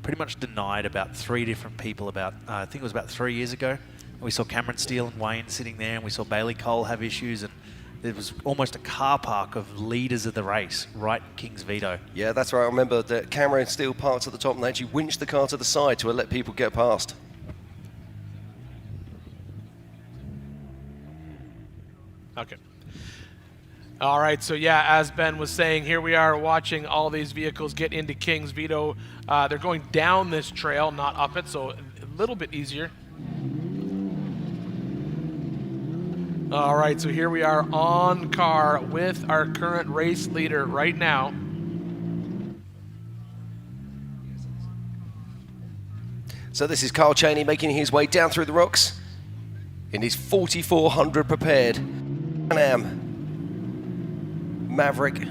pretty much denied about 3 different people about, I think it was about 3 years ago. We saw Cameron Steele and Wayne sitting there, and we saw Bailey Cole have issues, and there was almost a car park of leaders of the race right in King's Veto. Yeah, that's right. I remember that Cameron Steele parked at the top and they actually winched the car to the side to let people get past. Okay. All right, so yeah, as Ben was saying, here we are watching all these vehicles get into King's Veto. They're going down this trail, not up it, so a little bit easier. All right, so here we are on car with our current race leader right now. So this is Kyle Cheney making his way down through the rocks in his 4400 prepared Can-Am Maverick.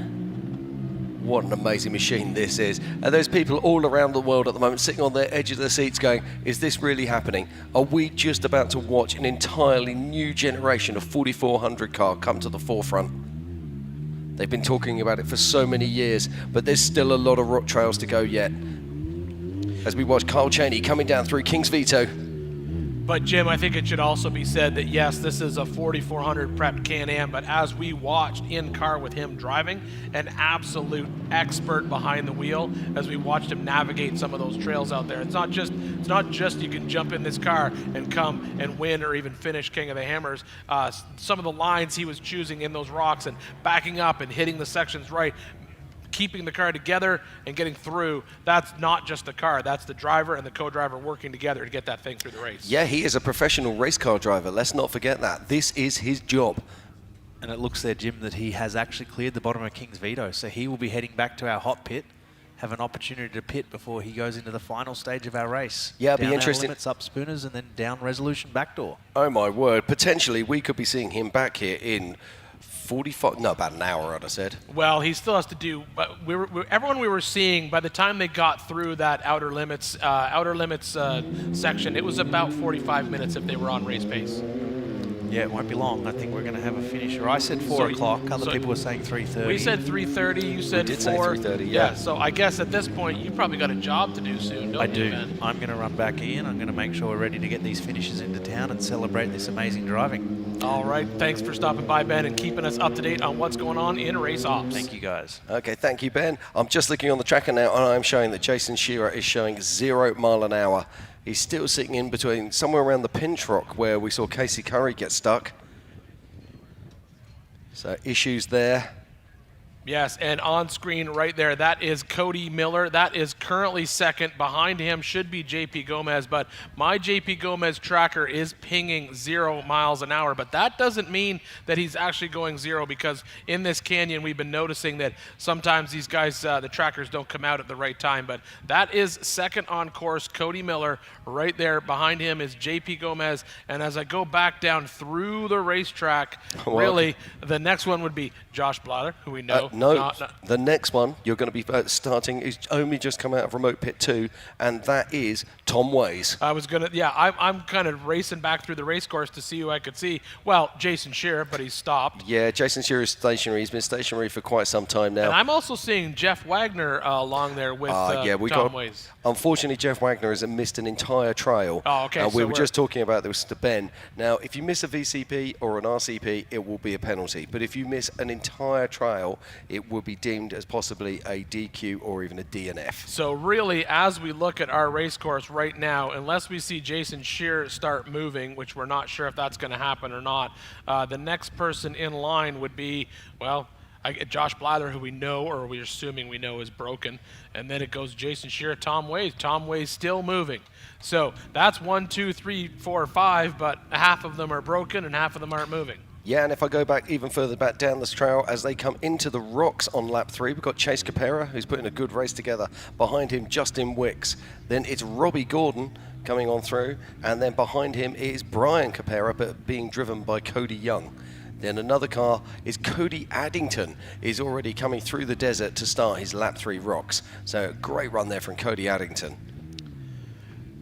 What an amazing machine this is. And there's people all around the world at the moment sitting on their edge of their seats going, is this really happening? Are we just about to watch an entirely new generation of 4400 car come to the forefront? They've been talking about it for so many years, but there's still a lot of rock trails to go yet. As we watch Kyle Cheney coming down through King's Veto. But Jim, I think it should also be said that yes, this is a 4400 prepped Can-Am, but as we watched in car with him driving, an absolute expert behind the wheel as we watched him navigate some of those trails out there. It's not just you can jump in this car and come and win or even finish King of the Hammers. Some of the lines he was choosing in those rocks and backing up and hitting the sections right, keeping the car together and getting through, that's not just the car, that's the driver and the co-driver working together to get that thing through the race. Yeah, he is a professional race car driver. Let's not forget that. This is his job. And it looks there, Jim, that he has actually cleared the bottom of King's Veto, so he will be heading back to our hot pit, have an opportunity to pit before he goes into the final stage of our race. Yeah, it'll down be interesting. Limits, up Spooners, and then down Resolution backdoor. Oh my word, potentially we could be seeing him back here in 45, no, about an hour, I'd have said. Well, he still has to do, but everyone we were seeing, by the time they got through that outer limits section, it was about 45 minutes if they were on race pace. Yeah, it won't be long. I think we're going to have a finisher. I said 4 o'clock. Other people were saying 3:30. We said 3:30. You said 4. We did say 3:30, yeah. So I guess at this point, you probably got a job to do soon, don't you, I do. Ben? I'm going to run back in. I'm going to make sure we're ready to get these finishers into town and celebrate this amazing driving. All right. Thanks for stopping by, Ben, and keeping us up to date on what's going on in race ops. Thank you, guys. Okay, thank you, Ben. I'm just looking on the tracker now, and I'm showing that Jason Shearer is showing 0 mile an hour. He's still sitting in between somewhere around the pinch rock where we saw Casey Curry get stuck. So issues there. Yes, and on screen right there, that is Cody Miller. That is currently second. Behind him should be JP Gomez, but my JP Gomez tracker is pinging 0 miles an hour, but that doesn't mean that he's actually going 0, because in this canyon we've been noticing that sometimes these guys, the trackers don't come out at the right time, but that is second on course, Cody Miller. Right there behind him is JP Gomez, and as I go back down through the racetrack, really, the next one would be Josh Blatter, who we know. No, the next one you're going to be starting is only just come out of remote pit 2, and that is Tom Ways. I'm kind of racing back through the race course to see who I could see. Well, Jason Shearer, but he's stopped. Yeah, Jason Shearer is stationary. He's been stationary for quite some time now. And I'm also seeing Jeff Wagner along there with Tom Ways. Unfortunately, Jeff Wagner has missed an entire trail. Oh, okay. We were just talking about this to Ben. Now, if you miss a VCP or an RCP, it will be a penalty. But if you miss an entire trail, it will be deemed as possibly a DQ or even a DNF. So really, as we look at our race course right now, unless we see Jason Shearer start moving, which we're not sure if that's going to happen or not, the next person in line would be, well, Josh Blather, who we know, or we're assuming we know, is broken. And then it goes Jason Shearer, Tom Ways. Tom Ways still moving. So that's 1, 2, 3, 4, 5, but half of them are broken and half of them aren't moving. Yeah, and if I go back even further back down this trail, as they come into the rocks on lap 3, we've got Chase Capera, who's putting a good race together. Behind him, Justin Wicks. Then it's Robbie Gordon coming on through, and then behind him is Brian Capera, but being driven by Cody Young. Then another car is Cody Addington, is already coming through the desert to start his lap 3 rocks. So great run there from Cody Addington.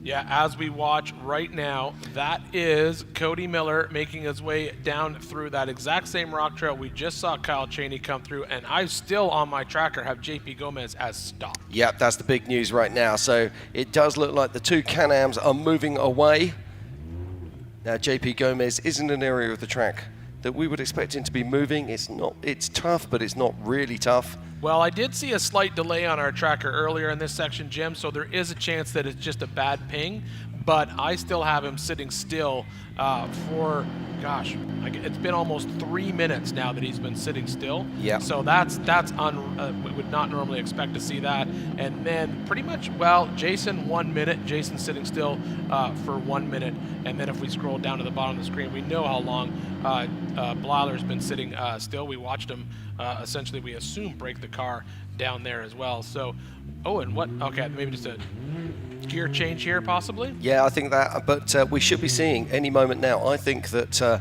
Yeah, as we watch right now, that is Cody Miller making his way down through that exact same rock trail we just saw Kyle Cheney come through, and I still on my tracker have JP Gomez as stopped. Yep, that's the big news right now. So it does look like the two Can-Ams are moving away. Now JP Gomez isn't an area of the track that we would expect him to be moving. It's tough, but it's not really tough. Well, I did see a slight delay on our tracker earlier in this section, Jim, so there is a chance that it's just a bad ping, but I still have him sitting still for, gosh, it's been almost 3 minutes now that he's been sitting still. Yeah. So we would not normally expect to see that. And then pretty much, well, Jason 1 minute, Jason sitting still for 1 minute. And then if we scroll down to the bottom of the screen, we know how long Blather's been sitting still. We watched him essentially, we assume, break the car down there as well. So, okay, maybe just a gear change here possibly? Yeah, I think that, but we should be seeing any moment now. I think that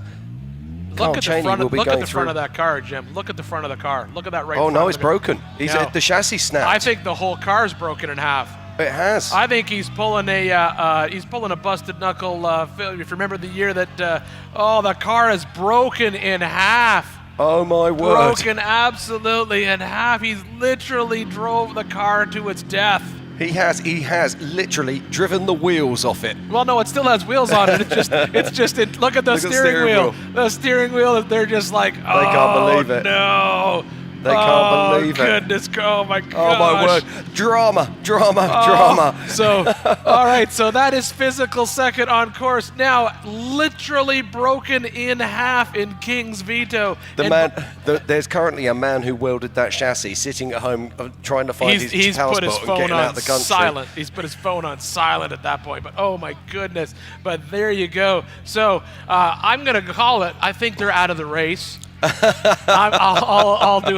Carl Cheney will be look going at the through. front of that car, Jim. Look at the front of the car. Look at that right. Oh front no, of it's the car. broken. The chassis snapped. I think the whole car's broken in half. It has. I think he's pulling a busted knuckle. If you remember the year that the car is broken in half. Oh my word! Broken absolutely in half. He's literally drove the car to its death. He has literally driven the wheels off it. Well, no, it still has wheels on it. Look at the steering wheel. The steering wheel. They're just like, they can't believe it. No. They can't believe it. Oh my gosh. Oh my word. Drama. So, all right. So that is physical second on course. Now, literally broken in half in King's Veto. There's currently a man who welded that chassis sitting at home trying to find his passport and getting out of the country. Silent. He's put his phone on silent at that point. But oh my goodness. But there you go. So I'm going to call it. I think they're out of the race. I'll do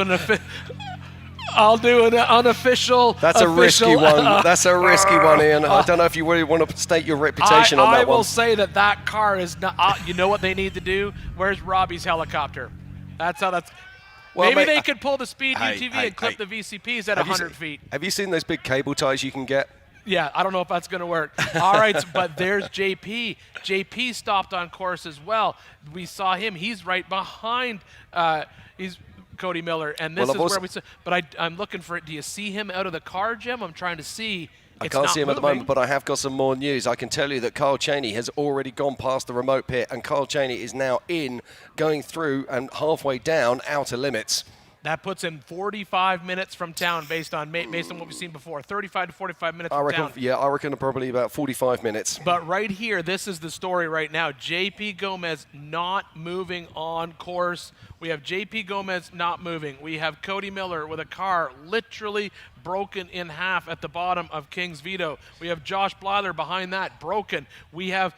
an unofficial. That's a risky one. That's a risky one, Ian. I don't know if you really want to state your reputation on that one. I will say that car is not. You know what they need to do? Where's Robbie's helicopter? That's how that's. Well, maybe they could pull the speed UTV and clip the VCPs at 100 feet. Have you seen those big cable ties you can get? Yeah, I don't know if that's going to work. All right, but there's JP. JP stopped on course as well. We saw him. He's right behind. He's Cody Miller, and this is where we saw. But I'm looking for it. Do you see him out of the car, Jim? I'm trying to see. I can't see him at the moment, but I have got some more news. I can tell you that Carl Cheney has already gone past the remote pit, and Carl Cheney is now going through and halfway down outer limits. That puts him 45 minutes from town based on what we've seen before. 35 to 45 minutes from town. Yeah, I reckon probably about 45 minutes. But right here, this is the story right now. JP Gomez not moving on course. We have JP Gomez not moving. We have Cody Miller with a car literally broken in half at the bottom of King's Veto. We have Josh Blather behind that, broken. We have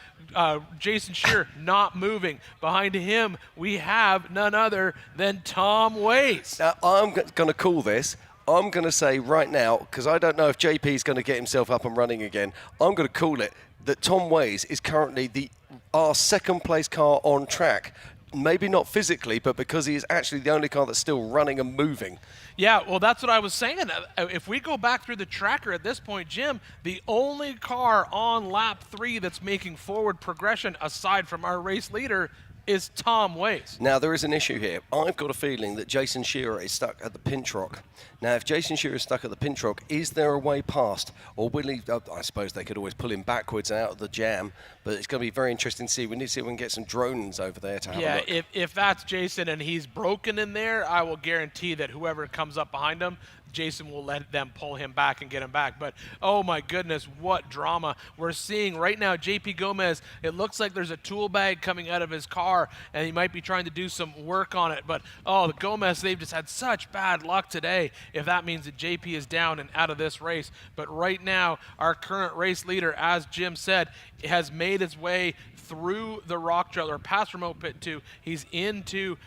Jason Shearer not moving. Behind him, we have none other than Tom Ways. Now, I'm going to call this. I'm going to say right now, because I don't know if JP is going to get himself up and running again, I'm going to call it that Tom Ways is currently our second place car on track. Maybe not physically, but because he is actually the only car that's still running and moving. Yeah, well, that's what I was saying. If we go back through the tracker at this point, Jim, the only car on lap 3 that's making forward progression, aside from our race leader, is Tom Ways. Now, there is an issue here. I've got a feeling that Jason Shearer is stuck at the pinch rock. Now, if Jason Shearer is stuck at the pinch rock, is there a way past? Or will he, I suppose they could always pull him backwards out of the jam, but it's going to be very interesting to see. We need to see if we can get some drones over there to have a look. Yeah, if that's Jason and he's broken in there, I will guarantee that whoever comes up behind him, Jason will let them pull him back and get him back. But, oh my goodness, what drama we're seeing right now. JP Gomez, it looks like there's a tool bag coming out of his car, and he might be trying to do some work on it. But, the Gomez, they've just had such bad luck today, if that means that JP is down and out of this race. But right now, our current race leader, as Jim said, has made his way through the rock trail, or past remote pit 2. He's into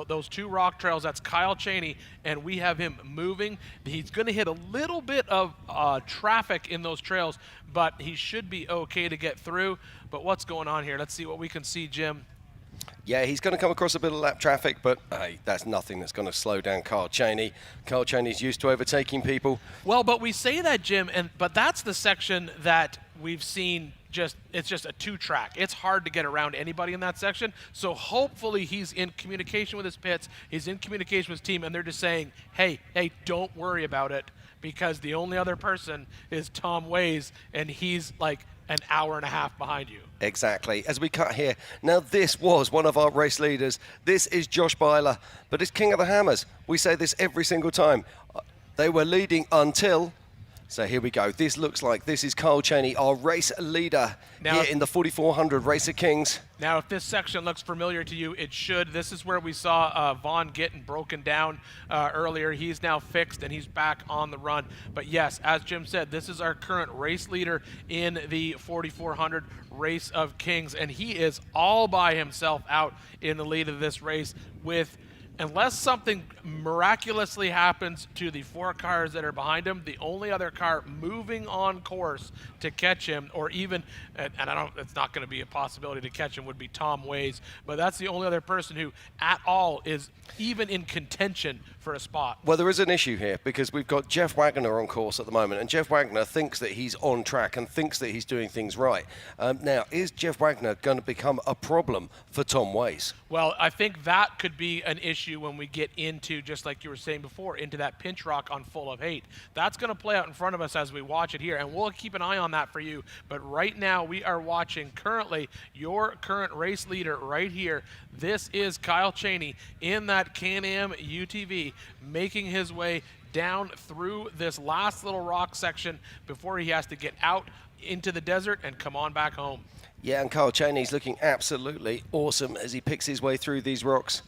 those 2 rock trails. That's Kyle Cheney, and we have him moving. He's going to hit a little bit of traffic in those trails, but he should be okay to get through. But what's going on here? Let's see what we can see, Jim. Yeah, he's going to come across a bit of lap traffic, but hey, that's nothing that's going to slow down Carl Cheney. Carl Cheney's used to overtaking people. Well, but we say that, Jim, but that's the section that we've seen it's just a 2-track. It's hard to get around anybody in that section. So hopefully he's in communication with his pits, he's in communication with his team, and they're just saying, hey, don't worry about it, because the only other person is Tom Ways, and he's like an hour and a half behind you. Exactly. As we cut here, now this was one of our race leaders. This is Josh Byler, but it's King of the Hammers. We say this every single time. They were leading until... So here we go. This looks like this is Carl Cheney, our race leader here in the 4400 Race of Kings. Now, if this section looks familiar to you, it should. This is where we saw Vaughn getting broken down earlier. He's now fixed, and he's back on the run. But yes, as Jim said, this is our current race leader in the 4400 Race of Kings, and he is all by himself out in the lead of this race with unless something miraculously happens to the 4 cars that are behind him, the only other car moving on course to catch him, or even, and it's not going to be a possibility to catch him, would be Tom Ways. But that's the only other person who at all is even in contention for a spot. Well, there is an issue here because we've got Jeff Wagner on course at the moment, and Jeff Wagner thinks that he's on track and thinks that he's doing things right. Now, is Jeff Wagner going to become a problem for Tom Ways? Well, I think that could be an issue when we get into, just like you were saying before, into that pinch rock on Full of Hate. That's going to play out in front of us as we watch it here, and we'll keep an eye on that for you. But right now, we are watching currently your current race leader right here. This is Kyle Cheney in that Can-Am UTV, making his way down through this last little rock section before he has to get out into the desert and come on back home. Yeah, and Kyle Cheney's looking absolutely awesome as he picks his way through these rocks.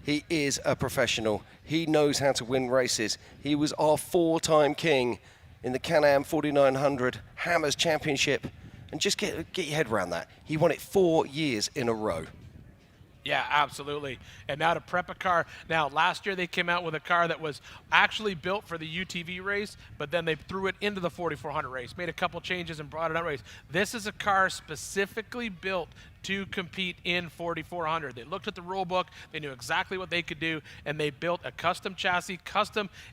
He is a professional. He knows how to win races. He was our 4-time king in the Can-Am 4900 Hammers Championship. And just get your head around that. He won it 4 years in a row. Yeah, absolutely. And now to prep a car. Now, last year they came out with a car that was actually built for the UTV race, but then they threw it into the 4400 race, made a couple changes and brought it out race. This is a car specifically built to compete in 4400. They looked at the rule book, they knew exactly what they could do, and they built a custom chassis,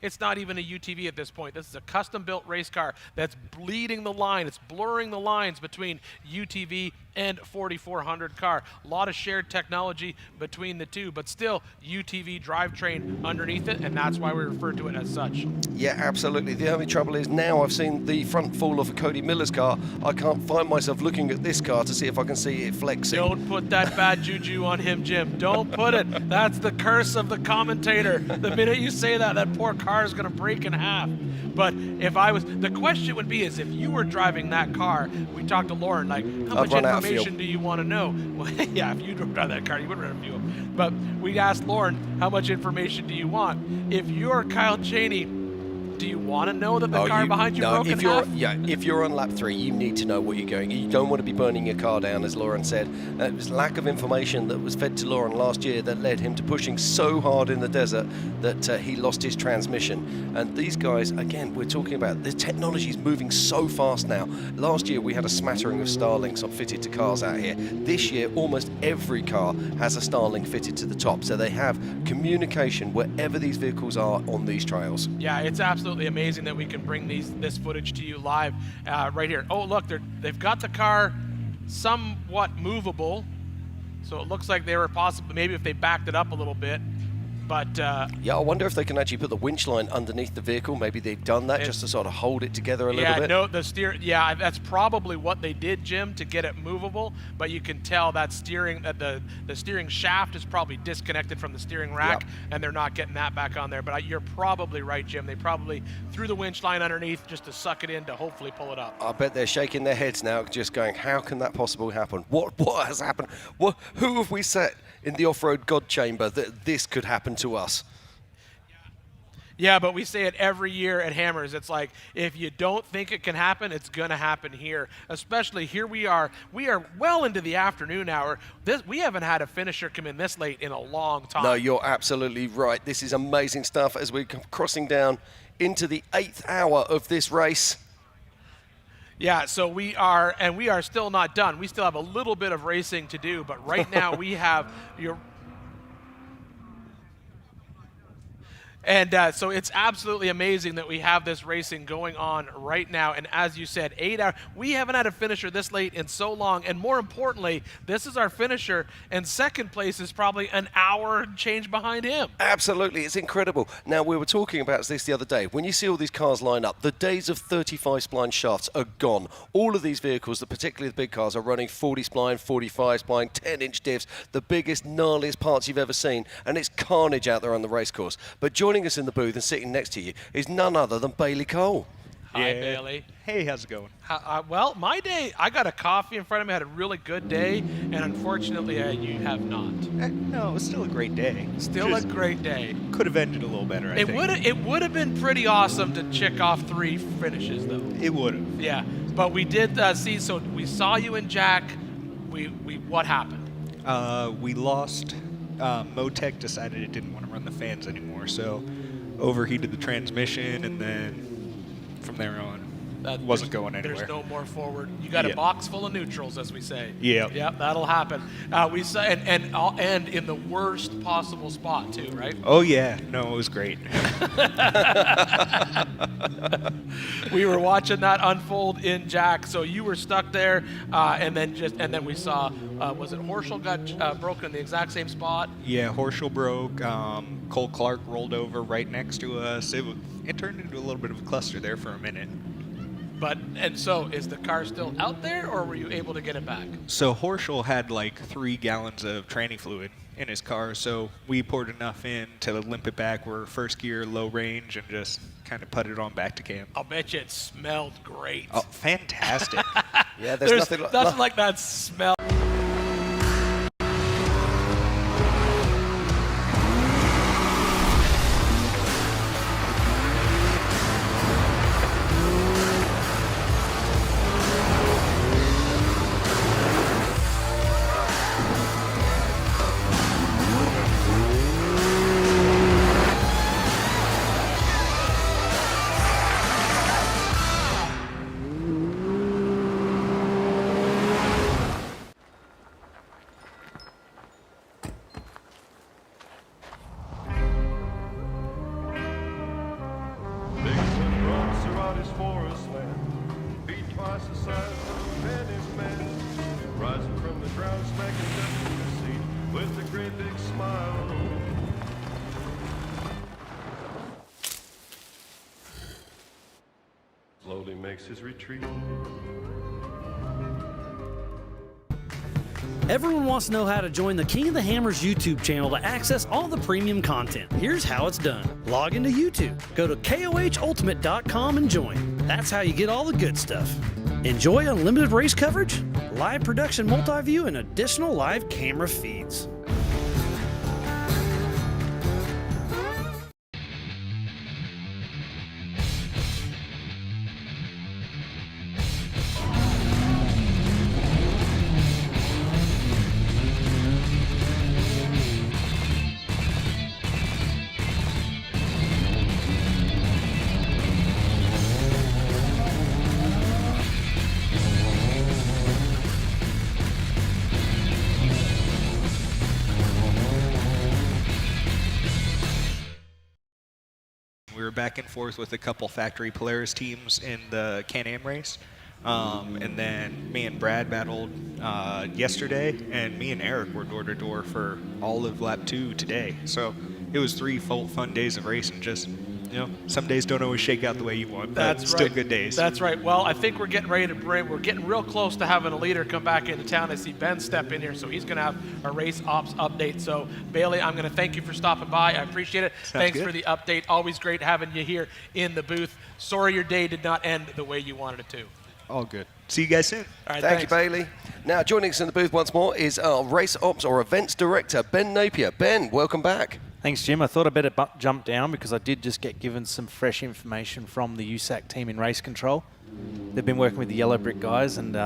it's not even a UTV at this point. This is a custom built race car that's bleeding the line, it's blurring the lines between UTV and 4400 car. A lot of shared technology between the two, but still UTV drivetrain underneath it, and that's why we refer to it as such. Yeah, absolutely. The only trouble is now I've seen the front fall off of Cody Miller's car. I can't find myself looking at this car to see if I can see it flexing. Don't put that bad juju on him, Jim. Don't put it. That's the curse of the commentator. The minute you say that, that poor car is going to break in half. But if I was, the question would be is if you were driving that car, we talked to Lauren, like, how much information do you want to know? Well, yeah, if you drove that car, you wouldn't run a fuel. But we asked Lauren, how much information do you want? If you're Kyle Cheney, do you want to know that the car behind you broke in half? Yeah, if you're on lap 3, you need to know what you're going. You don't want to be burning your car down, as Lauren said. It was lack of information that was fed to Lauren last year that led him to pushing so hard in the desert that he lost his transmission. And these guys, again, we're talking about the technology is moving so fast now. Last year we had a smattering of Starlinks fitted to cars out here. This year almost every car has a Starlink fitted to the top, so they have communication wherever these vehicles are on these trails. Yeah, it's absolutely amazing that we can bring this footage to you live right here. Oh, look, they've got the car somewhat movable, so it looks like they were possibly, maybe if they backed it up a little bit. But yeah, I wonder if they can actually put the winch line underneath the vehicle. Maybe they've done that just to sort of hold it together a little bit. No, yeah, that's probably what they did, Jim, to get it movable. But you can tell that the steering shaft is probably disconnected from the steering rack, and they're not getting that back on there. But you're probably right, Jim. They probably threw the winch line underneath just to suck it in to hopefully pull it up. I bet they're shaking their heads now, just going, "How can that possibly happen? What has happened? Who have we set in the off-road God chamber that this could happen to us?" Yeah, but we say it every year at Hammers. It's like, if you don't think it can happen, it's going to happen here. Especially here we are well into the afternoon hour. We haven't had a finisher come in this late in a long time. No, you're absolutely right. This is amazing stuff as we're crossing down into the 8th hour of this race. Yeah, so we are still not done. We still have a little bit of racing to do, but right now we have your... And so it's absolutely amazing that we have this racing going on right now. And as you said, 8 hours. We haven't had a finisher this late in so long. And more importantly, this is our finisher. And second place is probably an hour change behind him. Absolutely. It's incredible. Now, we were talking about this the other day. When you see all these cars line up, the days of 35 spline shafts are gone. All of these vehicles, particularly the big cars, are running 40 spline, 45 spline, 10-inch diffs, the biggest, gnarliest parts you've ever seen. And it's carnage out there on the racecourse. But joining us in the booth and sitting next to you is none other than Bailey Cole. Hi, Bailey. Hey, how's it going? Well, my day, I got a coffee in front of me, had a really good day, and unfortunately, you have not. No, it was still a great day. Still a great day. Could have ended a little better, I think. It would have been pretty awesome to check off 3 finishes, though. It would have. Yeah, but we did see, so we saw you and Jack. What happened? We lost Motec decided it didn't want to run the fans anymore, so overheated the transmission, and then from there on, wasn't going anywhere. There's no more forward. You got a box full of neutrals, as we say. Yep. Yep, that'll happen. We saw, and in the worst possible spot too, right? Oh yeah, no, it was great. We were watching that unfold in Jack. So you were stuck there, and then we saw, was it Horschel got broken in the exact same spot? Yeah, Horschel broke. Cole Clark rolled over right next to us. It turned into a little bit of a cluster there for a minute. And so is the car still out there, or were you able to get it back? So Horschel had like 3 gallons of tranny fluid in his car, so we poured enough in to limp it back. We're first gear, low range, and just kind of put it on back to camp. I'll bet you it smelled great. Oh, fantastic. Yeah, there's nothing like that smell. Slowly makes his retreat. Everyone wants to know how to join the King of the Hammers YouTube channel to access all the premium content. Here's how it's done. Log into YouTube, go to KOHultimate.com and join. That's how you get all the good stuff. Enjoy unlimited race coverage, live production multi-view, and additional live camera feeds. We were back and forth with a couple factory Polaris teams in the Can-Am race. And then me and Brad battled yesterday, and me and Eric were door-to-door for all of lap 2 today. So it was 3 full fun days of racing. Just, some days don't always shake out the way you want, but still good days. That's right. Well, I think we're getting ready to we're getting real close to having a leader come back into town. I see Ben step in here, so he's going to have a race ops update. So, Bailey, I'm going to thank you for stopping by. I appreciate it. Thanks for the update. Always great having you here in the booth. Sorry your day did not end the way you wanted it to. All good. See you guys soon. All right, Thank you, Bailey. Now, joining us in the booth once more is our race ops or events director, Ben Napier. Ben, welcome back. Thanks, Jim. I thought I'd better jump down because I did just get given some fresh information from the USAC team in race control. They've been working with the Yellow Brick guys and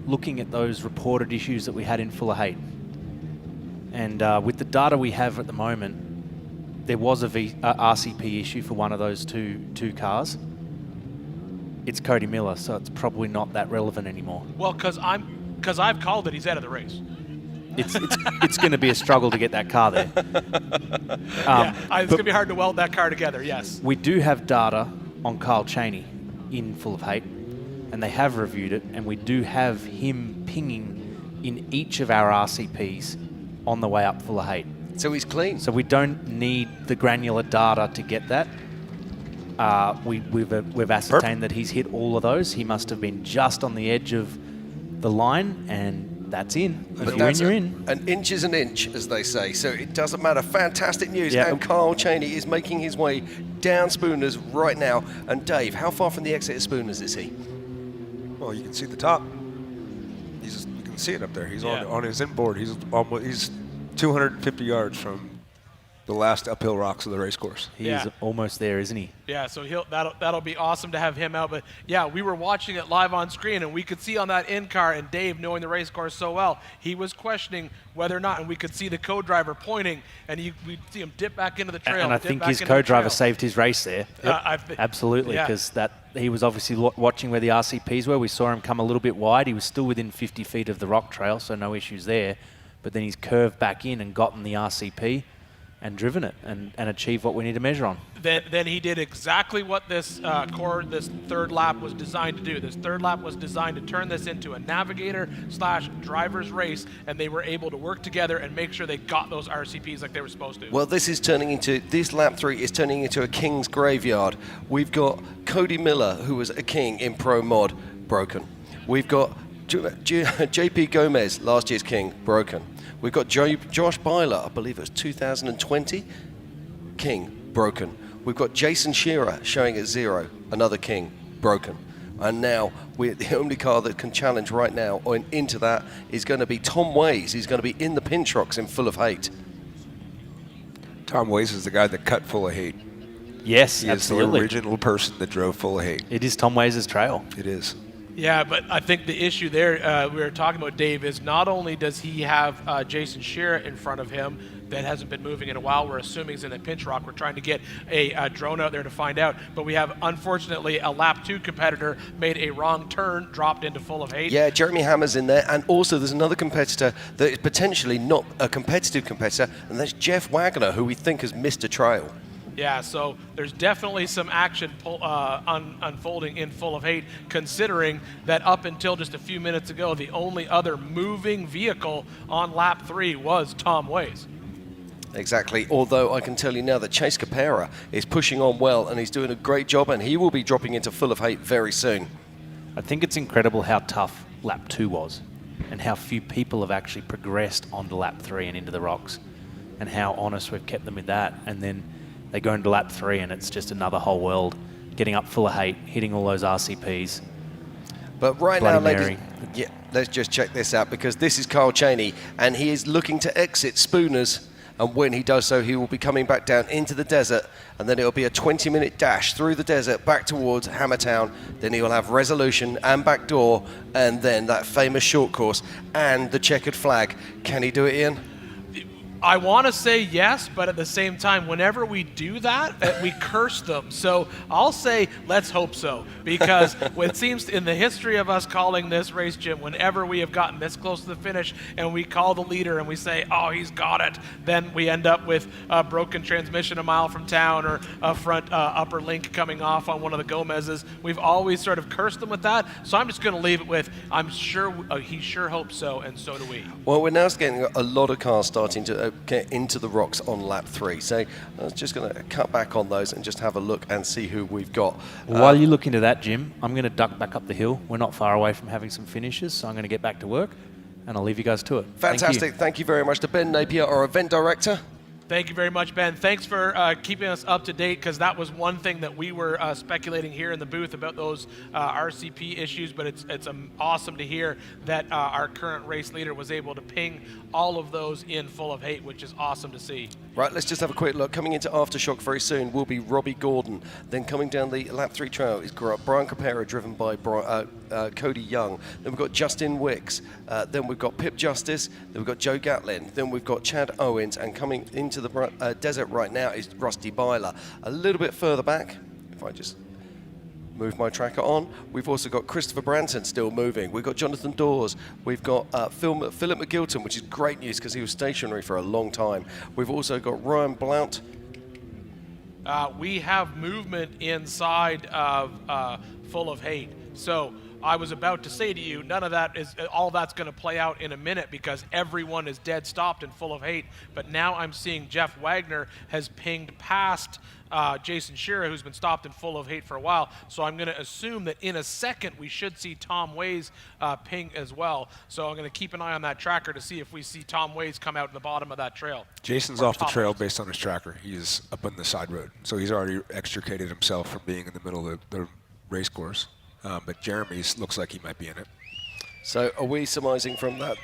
looking at those reported issues that we had in Fuller Haight. And with the data we have at the moment, there was a RCP issue for one of those two cars. It's Cody Miller, so it's probably not that relevant anymore. Well, because I've called it, he's out of the race. It's going to be a struggle to get that car there. It's going to be hard to weld that car together, yes. We do have data on Kyle Cheney in Full of Hate, and they have reviewed it, and we do have him pinging in each of our RCPs on the way up Full of Hate. So he's clean. So we don't need the granular data to get that. We've ascertained that he's hit all of those. He must have been just on the edge of the line, and that's in. If you're in, you're in. An inch is an inch, as they say, so it doesn't matter. Fantastic news, Yeah. and Kyle Cheney is making his way down Spooners right now. And Dave, how far from the exit of Spooners is he? Well, you can see the top. You can see it up there. He's on his inboard. He's 250 yards from The last uphill rocks of the race course. He is almost there, isn't he? Yeah, so that'll be awesome to have him out. But yeah, we were watching it live on screen, and we could see on that in-car, and Dave, knowing the race course so well, he was questioning whether or not, and we could see the co-driver pointing, and we'd see him dip back into the trail. And I think his co-driver saved his race there. Absolutely, yeah. because he was obviously watching where the RCPs were. We saw him come a little bit wide. He was still within 50 feet of the rock trail, so no issues there. But then he's curved back in and gotten the RCP and driven it and achieved what we need to measure on. Then he did exactly what this third lap was designed to do. This third lap was designed to turn this into a navigator/driver's race, and they were able to work together and make sure they got those RCPs like they were supposed to. Well, this lap 3 is turning into a king's graveyard. We've got Cody Miller, who was a king in Pro Mod, broken. We've got JP Gomez, last year's king, broken. We've got Josh Byler, I believe it was 2020, king, broken. We've got Jason Shearer showing at 0, another king, broken. And now the only car that can challenge right now into that is going to be Tom Ways. He's going to be in the Pintrocks in Full of Hate. Tom Ways is the guy that cut Full of Hate. Yes, he absolutely. is the original person that drove Full of Hate. It is Tom Ways' trail. It is. Yeah, but I think the issue there we were talking about, Dave, is not only does he have Jason Shearer in front of him that hasn't been moving in a while. We're assuming he's in a pinch rock. We're trying to get a drone out there to find out. But we have, unfortunately, a lap 2 competitor made a wrong turn, dropped into Full of Hate. Yeah, Jeremy Hammer's in there. And also there's another competitor that is potentially not a competitive competitor, and that's Jeff Wagner, who we think has missed a trail. Yeah, so there's definitely some action unfolding in Full of Hate, considering that up until just a few minutes ago, the only other moving vehicle on lap 3 was Tom Ways. Exactly, although I can tell you now that Chase Capera is pushing on well, and he's doing a great job, and he will be dropping into Full of Hate very soon. I think it's incredible how tough lap 2 was, and how few people have actually progressed onto lap 3 and into the rocks, and how honest we've kept them with that. And then they go into lap 3 and it's just another whole world, getting up Full of Hate, hitting all those RCPs. But right now, ladies, let's just check this out, because this is Kyle Cheney, and he is looking to exit Spooners, and when he does so, he will be coming back down into the desert, and then it'll be a 20-minute dash through the desert back towards Hammertown. Then he will have Resolution and Backdoor, and then that famous short course and the checkered flag. Can he do it, Ian? I want to say yes, but at the same time, whenever we do that, we curse them. So I'll say, let's hope so. Because it seems in the history of us calling this race, Jim, whenever we have gotten this close to the finish and we call the leader and we say, oh, he's got it, then we end up with a broken transmission a mile from town, or a front upper link coming off on one of the Gomez's. We've always sort of cursed them with that. So I'm just going to leave it with, I'm sure he sure hopes so, and so do we. Well, we're now getting a lot of cars starting to get into the rocks on lap 3. So I was just going to cut back on those and just have a look and see who we've got. While you look into that, Jim, I'm going to duck back up the hill. We're not far away from having some finishes, so I'm going to get back to work, and I'll leave you guys to it. Fantastic. Thank you very much to Ben Napier, our event director. Thank you very much, Ben. Thanks for keeping us up to date, because that was one thing that we were speculating here in the booth about those RCP issues, but it's awesome to hear that our current race leader was able to ping all of those in Full of Hate, which is awesome to see. Right, let's just have a quick look. Coming into Aftershock very soon will be Robbie Gordon. Then coming down the lap 3 trail is Brian Capera, driven by Cody Young. Then we've got Justin Wicks. Then we've got Pip Justice. Then we've got Joe Gatlin. Then we've got Chad Owens. And coming into the desert right now is Rusty Byler. A little bit further back, if I just move my tracker on, we've also got Christopher Branson still moving. We've got Jonathan Dawes. We've got Philip McGilton, which is great news because he was stationary for a long time. We've also got Ryan Blount. We have movement inside of Full of Hate. So I was about to say to you, none of that is, all that's going to play out in a minute, because everyone is dead stopped in Full of Hate. But now I'm seeing Jeff Wagner has pinged past Jason Shearer, who's been stopped in Full of Hate for a while. So I'm going to assume that in a second we should see Tom Ways ping as well. So I'm going to keep an eye on that tracker to see if we see Tom Ways come out in the bottom of that trail. Jason's off the trail based on his tracker. He's up on the side road. So he's already extricated himself from being in the middle of the race course. But Jeremy's looks like he might be in it. So are we surmising from that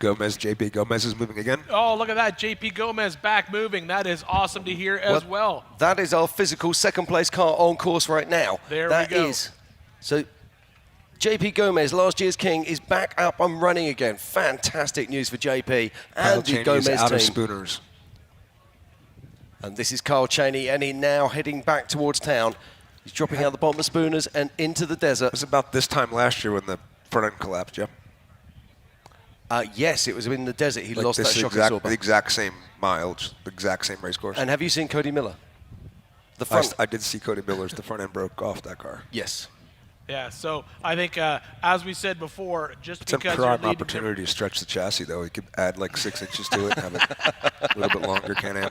Gomez, JP Gomez is moving again. Oh, look at that. JP Gomez back moving. That is awesome to hear as well. That is our physical second place car on course right now. There that we go. Is. So JP Gomez, last year's king, is back up and running again. Fantastic news for JP and the Gomez out team. of spooners. And this is Kyle Cheney, and he now heading back towards town. He's dropping out the bottom of spooners and into the desert. It was about this time last year when the front end collapsed, yeah? Yes, it was in the desert. He lost that shock the exact same miles, the exact same race course. And have you seen Cody Miller? The I front. did see Cody Miller's. The front end broke off that car. Yes. Yeah, so I think, as we said before, just It's a because prime you're leading opportunity to stretch the chassis, though. You could add like 6 inches to it and have it a little bit longer Can-Am.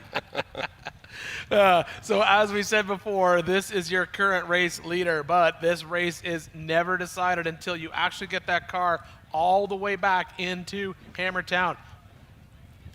So as we said before, this is your current race leader, but this race is never decided until you actually get that car all the way back into Hammertown.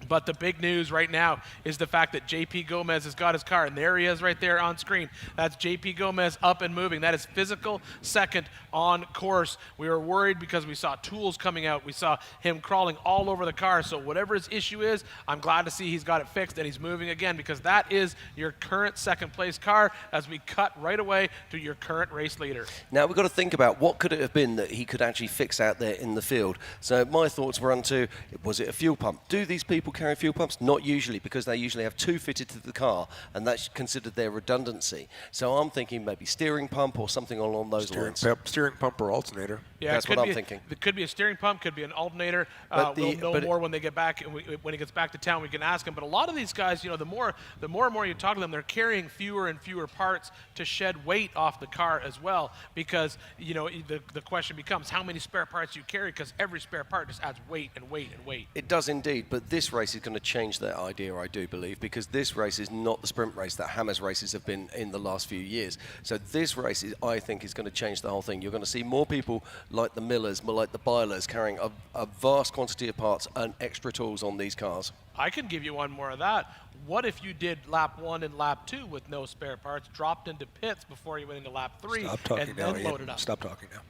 But the big news right now is the fact that JP Gomez has got his car, and there he is right there on screen. That's JP Gomez up and moving. That is physical second on course. We were worried because we saw tools coming out. We saw him crawling all over the car. So whatever his issue is, I'm glad to see he's got it fixed and he's moving again, because that is your current second place car as we cut right away to your current race leader. Now we've got to think about what could it have been that he could actually fix out there in the field. So my thoughts run to, was it a fuel pump? Do these people carry fuel pumps? Not usually, because they usually have 2 fitted to the car, and that's considered their redundancy. So I'm thinking maybe steering pump or something along those lines. Steering pump or alternator. Yeah, that's what I'm thinking. It could be a steering pump, could be an alternator. We'll know more when they get back. When he gets back to town, we can ask him. But a lot of these guys, you know, the more and more you talk to them, they're carrying fewer and fewer parts to shed weight off the car as well. Because, you know, the question becomes how many spare parts you carry, because every spare part just adds weight and weight and weight. It does indeed, but this race is going to change that idea, I do believe, because this race is not the sprint race that Hammers races have been in the last few years. So this race, I think, is going to change the whole thing. You're going to see more people like the Millers, more like the Bylers, carrying a vast quantity of parts and extra tools on these cars. I can give you one more of that. What if you did lap 1 and lap 2 with no spare parts, dropped into pits before you went into lap 3, Stop talking and now, then Ian. loaded up? Stop talking now.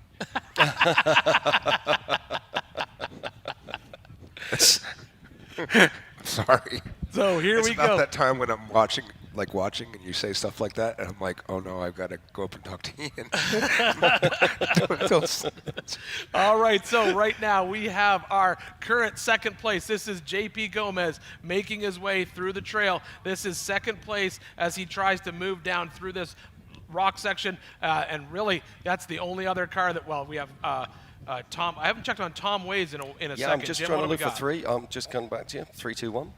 Sorry. So here it's we about go. that time when I'm watching, and you say stuff like that, and I'm like, oh no, I've got to go up and talk to Ian. All right, so right now we have our current second place. This is JP Gomez making his way through the trail. This is second place as he tries to move down through this rock section, and really that's the only other car that, well, we have Tom. I haven't checked on Tom Ways in a second. Yeah, I'm just Jim, trying what to do we look for got? 3. I'm just coming back to you. 3, 2, 1.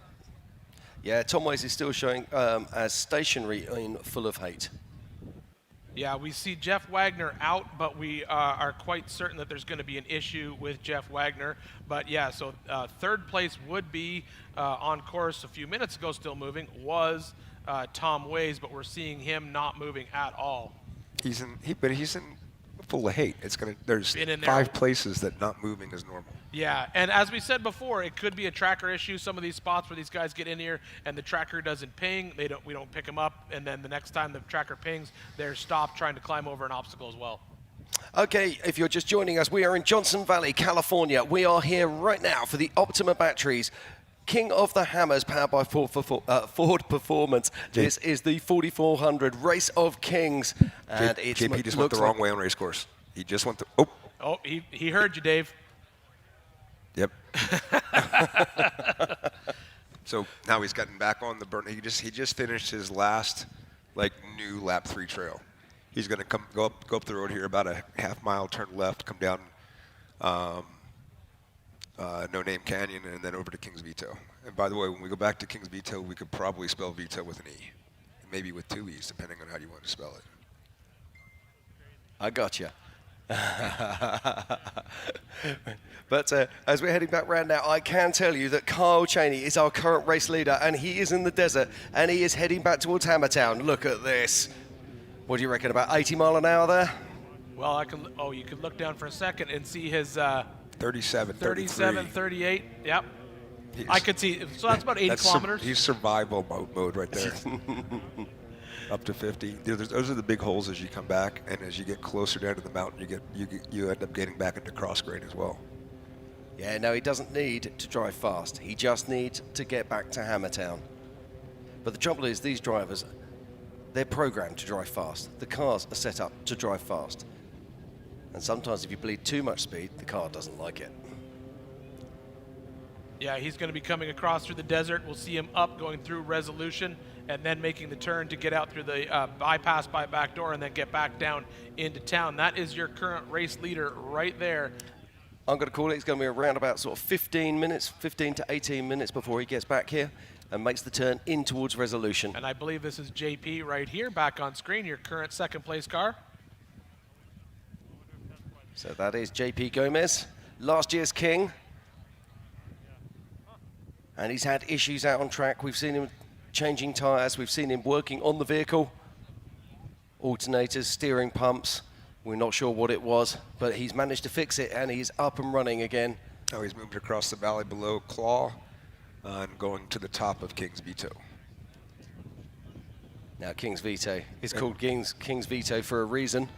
Yeah, Tom Ways is still showing as stationary in Full of Hate. Yeah, we see Jeff Wagner out, but we are quite certain that there's going to be an issue with Jeff Wagner. But yeah, so third place would be on course a few minutes ago, still moving, was Tom Ways, but we're seeing him not moving at all. He's in Full of Hate. There's Been in there. 5 places that not moving is normal. Yeah, and as we said before, it could be a tracker issue. Some of these spots where these guys get in here and the tracker doesn't ping, we don't pick them up, and then the next time the tracker pings, they're stopped trying to climb over an obstacle as well. Okay, if you're just joining us, we are in Johnson Valley, California. We are here right now for the Optima Batteries King of the Hammers, powered by Ford Performance. This is the 4400 Race of Kings. And JP just went the wrong way on race course. He just went the... Oh, he heard you, Dave. Yep. So now he's gotten back on the burn. He just finished his last new lap 3 trail. He's going to go up the road here about a half-mile, turn left, come down No Name Canyon, and then over to King's Veto. And by the way, when we go back to King's Veto, we could probably spell Veto with an E, maybe with 2 E's, depending on how you want to spell it. I got you. But as we're heading back round now, I can tell you that Kyle Cheney is our current race leader, and he is in the desert, and he is heading back towards Hammertown. Look at this. What do you reckon, about 80 mile an hour there? Well, you can look down for a second and see his 37, 38. Yep. I could see. So that's about 80 kilometers. He's survival mode right there. Up to 50. Those are the big holes as you come back, and as you get closer down to the mountain, you end up getting back into cross grade as well. Yeah, no, he doesn't need to drive fast. He just needs to get back to Hammertown. But the trouble is, these drivers, they're programmed to drive fast. The cars are set up to drive fast. And sometimes if you bleed too much speed, the car doesn't like it. Yeah, he's going to be coming across through the desert. We'll see him up going through Resolution and then making the turn to get out through the bypass by back door and then get back down into town. That is your current race leader right there. I'm going to call it. It's going to be around about sort of 15 to 18 minutes before he gets back here and makes the turn in towards Resolution. And I believe this is JP right here, back on screen, your current second place car. So that is JP Gomez, last year's king. And he's had issues out on track. We've seen him changing tyres. We've seen him working on the vehicle. Alternators, steering pumps. We're not sure what it was, but he's managed to fix it and he's up and running again. Now he's moved across the valley below Claw and going to the top of King's Veto. Now King's Veto is called King's Veto for a reason.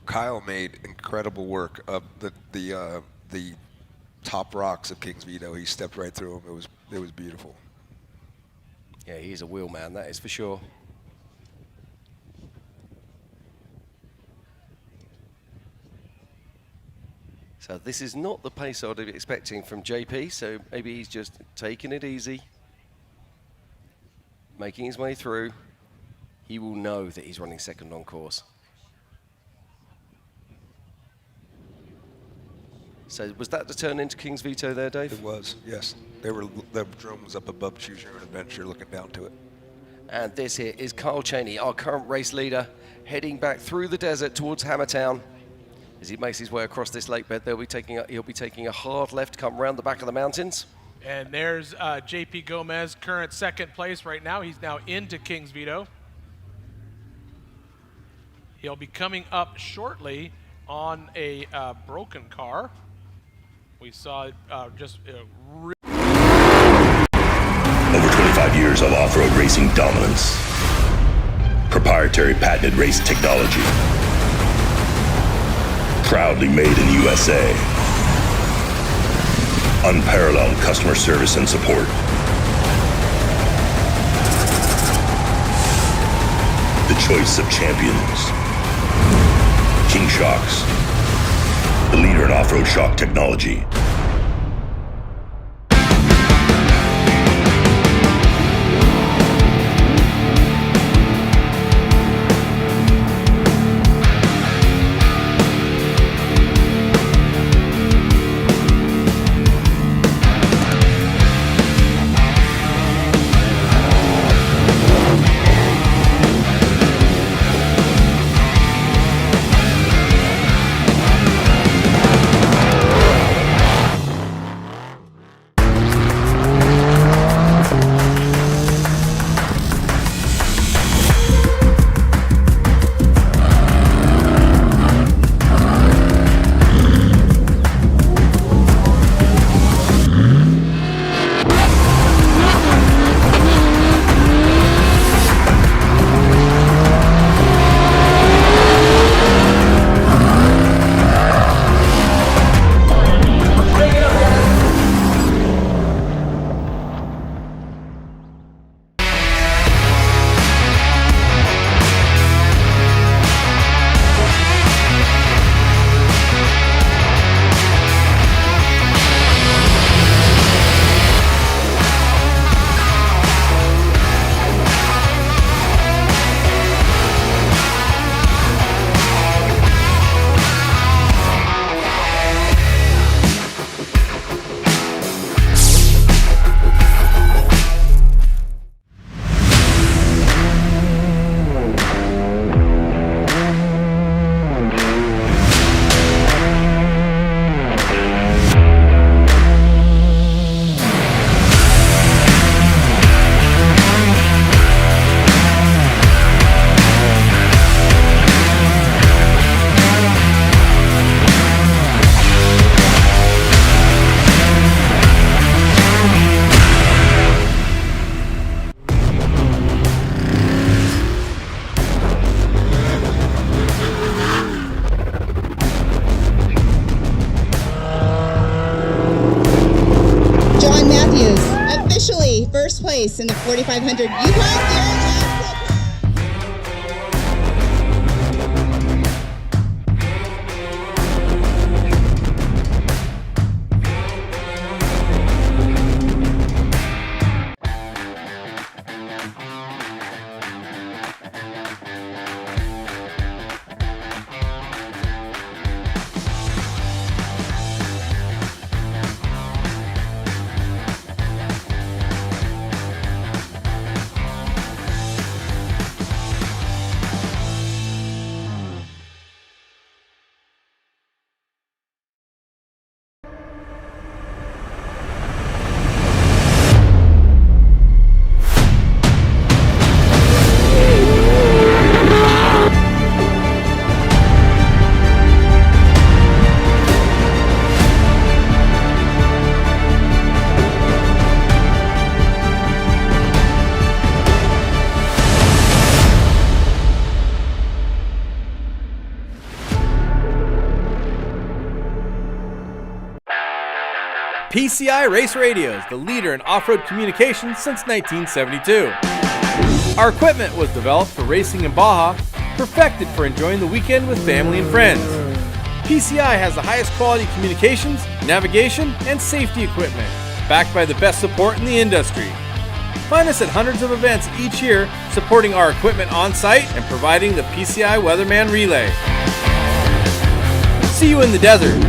Kyle made incredible work of the top rocks of King's Veto. He stepped right through them. It was beautiful. Yeah, he's a wheel man, that is for sure. So this is not the pace I'd be expecting from JP, so maybe he's just taking it easy, making his way through. He will know that he's running second on course. So was that the turn into King's Veto there, Dave? It was, yes. The drone was up above Choose Your Own Adventure, looking down to it. And this here is Kyle Cheney, our current race leader, heading back through the desert towards Hammertown. As he makes his way across this lake bed, he'll be taking a hard left, come round the back of the mountains. And there's JP Gomez, current second place right now. He's now into King's Veto. He'll be coming up shortly on a broken car. We saw just over 25 years of off-road racing dominance, proprietary patented race technology, proudly made in the USA, unparalleled customer service and support. The choice of champions, King Shocks, the leader in off-road shock technology. Matthews, officially first place in the 4,500 Yukon Garage. PCI Race Radio is the leader in off-road communications since 1972. Our equipment was developed for racing in Baja, perfected for enjoying the weekend with family and friends. PCI has the highest quality communications, navigation, and safety equipment, backed by the best support in the industry. Find us at hundreds of events each year, supporting our equipment on site and providing the PCI Weatherman Relay. See you in the desert.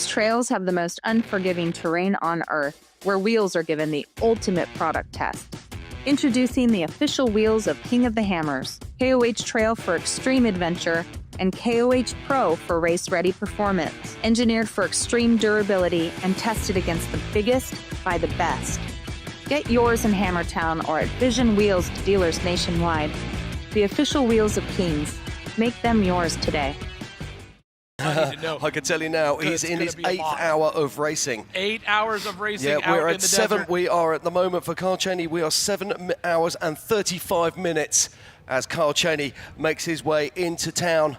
Trails have the most unforgiving terrain on Earth, where wheels are given the ultimate product test. Introducing the official wheels of King of the Hammers, KOH Trail for extreme adventure, and KOH Pro for race-ready performance. Engineered for extreme durability and tested against the biggest by the best. Get yours in Hammertown or at Vision Wheels dealers nationwide. The official wheels of Kings. Make them yours today. I can tell you now, he's in his 8th hour of racing. 8 hours of racing Yeah, we're out at in the 7. desert. We are at the moment for Carl Cheney. We are 7 hours and 35 minutes as Carl Cheney makes his way into town,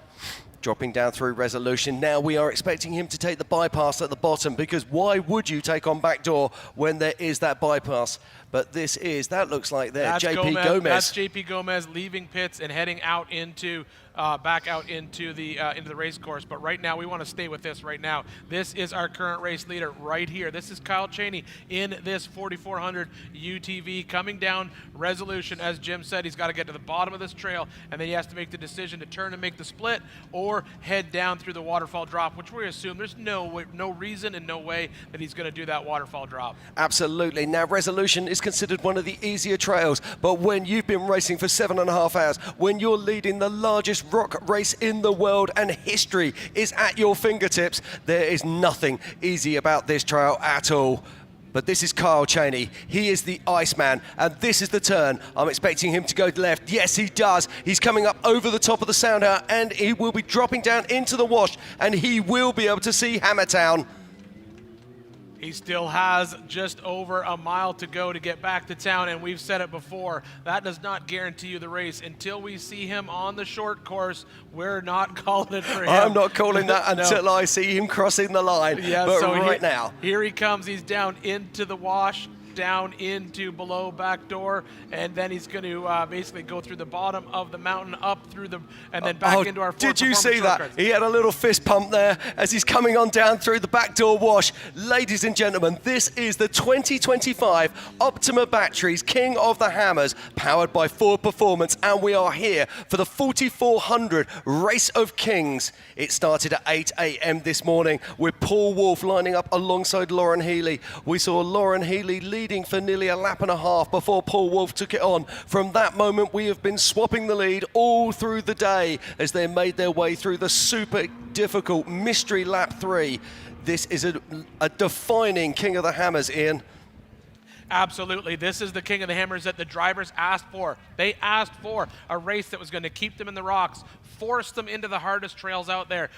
dropping down through Resolution. Now we are expecting him to take the bypass at the bottom, because why would you take on backdoor when there is that bypass? But this is, that looks like there, That's JP Gomez. That's JP Gomez leaving pits and heading out into back out into the race course. But right now, we want to stay with this right now. This is our current race leader right here. This is Kyle Cheney in this 4400 UTV coming down Resolution. As Jim said, he's got to get to the bottom of this trail, and then he has to make the decision to turn and make the split or head down through the waterfall drop, which we assume there's no reason and no way that he's going to do that waterfall drop. Absolutely. Now, Resolution is considered one of the easier trails, but when you've been racing for 7.5 hours, when you're leading the largest rock race in the world and history is at your fingertips, there is nothing easy about this trail at all. But this is Kyle Cheney. He is the Iceman, and this is the turn. I'm expecting him to go left. Yes, he does. He's coming up over the top of the sound hour, and he will be dropping down into the wash, and he will be able to see Hammertown. He still has just over a mile to go to get back to town, and we've said it before, that does not guarantee you the race. Until we see him on the short course, we're not calling it for him. I'm not calling that No. until I see him crossing the line. Yeah, but so right now. Here he comes. He's down into the wash, down into below back door, and then he's going to basically go through the bottom of the mountain, up through the, and then back into our Ford Did you Performance see that? shortcuts. He had a little fist pump there as he's coming on down through the back door wash. Ladies and gentlemen, this is the 2025 Optima Batteries King of the Hammers, powered by Ford Performance, and we are here for the 4400 Race of Kings. It started at 8 a.m. this morning with Paul Wolfe lining up alongside Lauren Healy. We saw Lauren Healy lead leading for nearly a lap and a half before Paul Wolf took it on. From that moment, we have been swapping the lead all through the day as they made their way through the super difficult mystery lap 3. This is a defining King of the Hammers, Ian. Absolutely. This is the King of the Hammers that the drivers asked for. They asked for a race that was going to keep them in the rocks, force them into the hardest trails out there,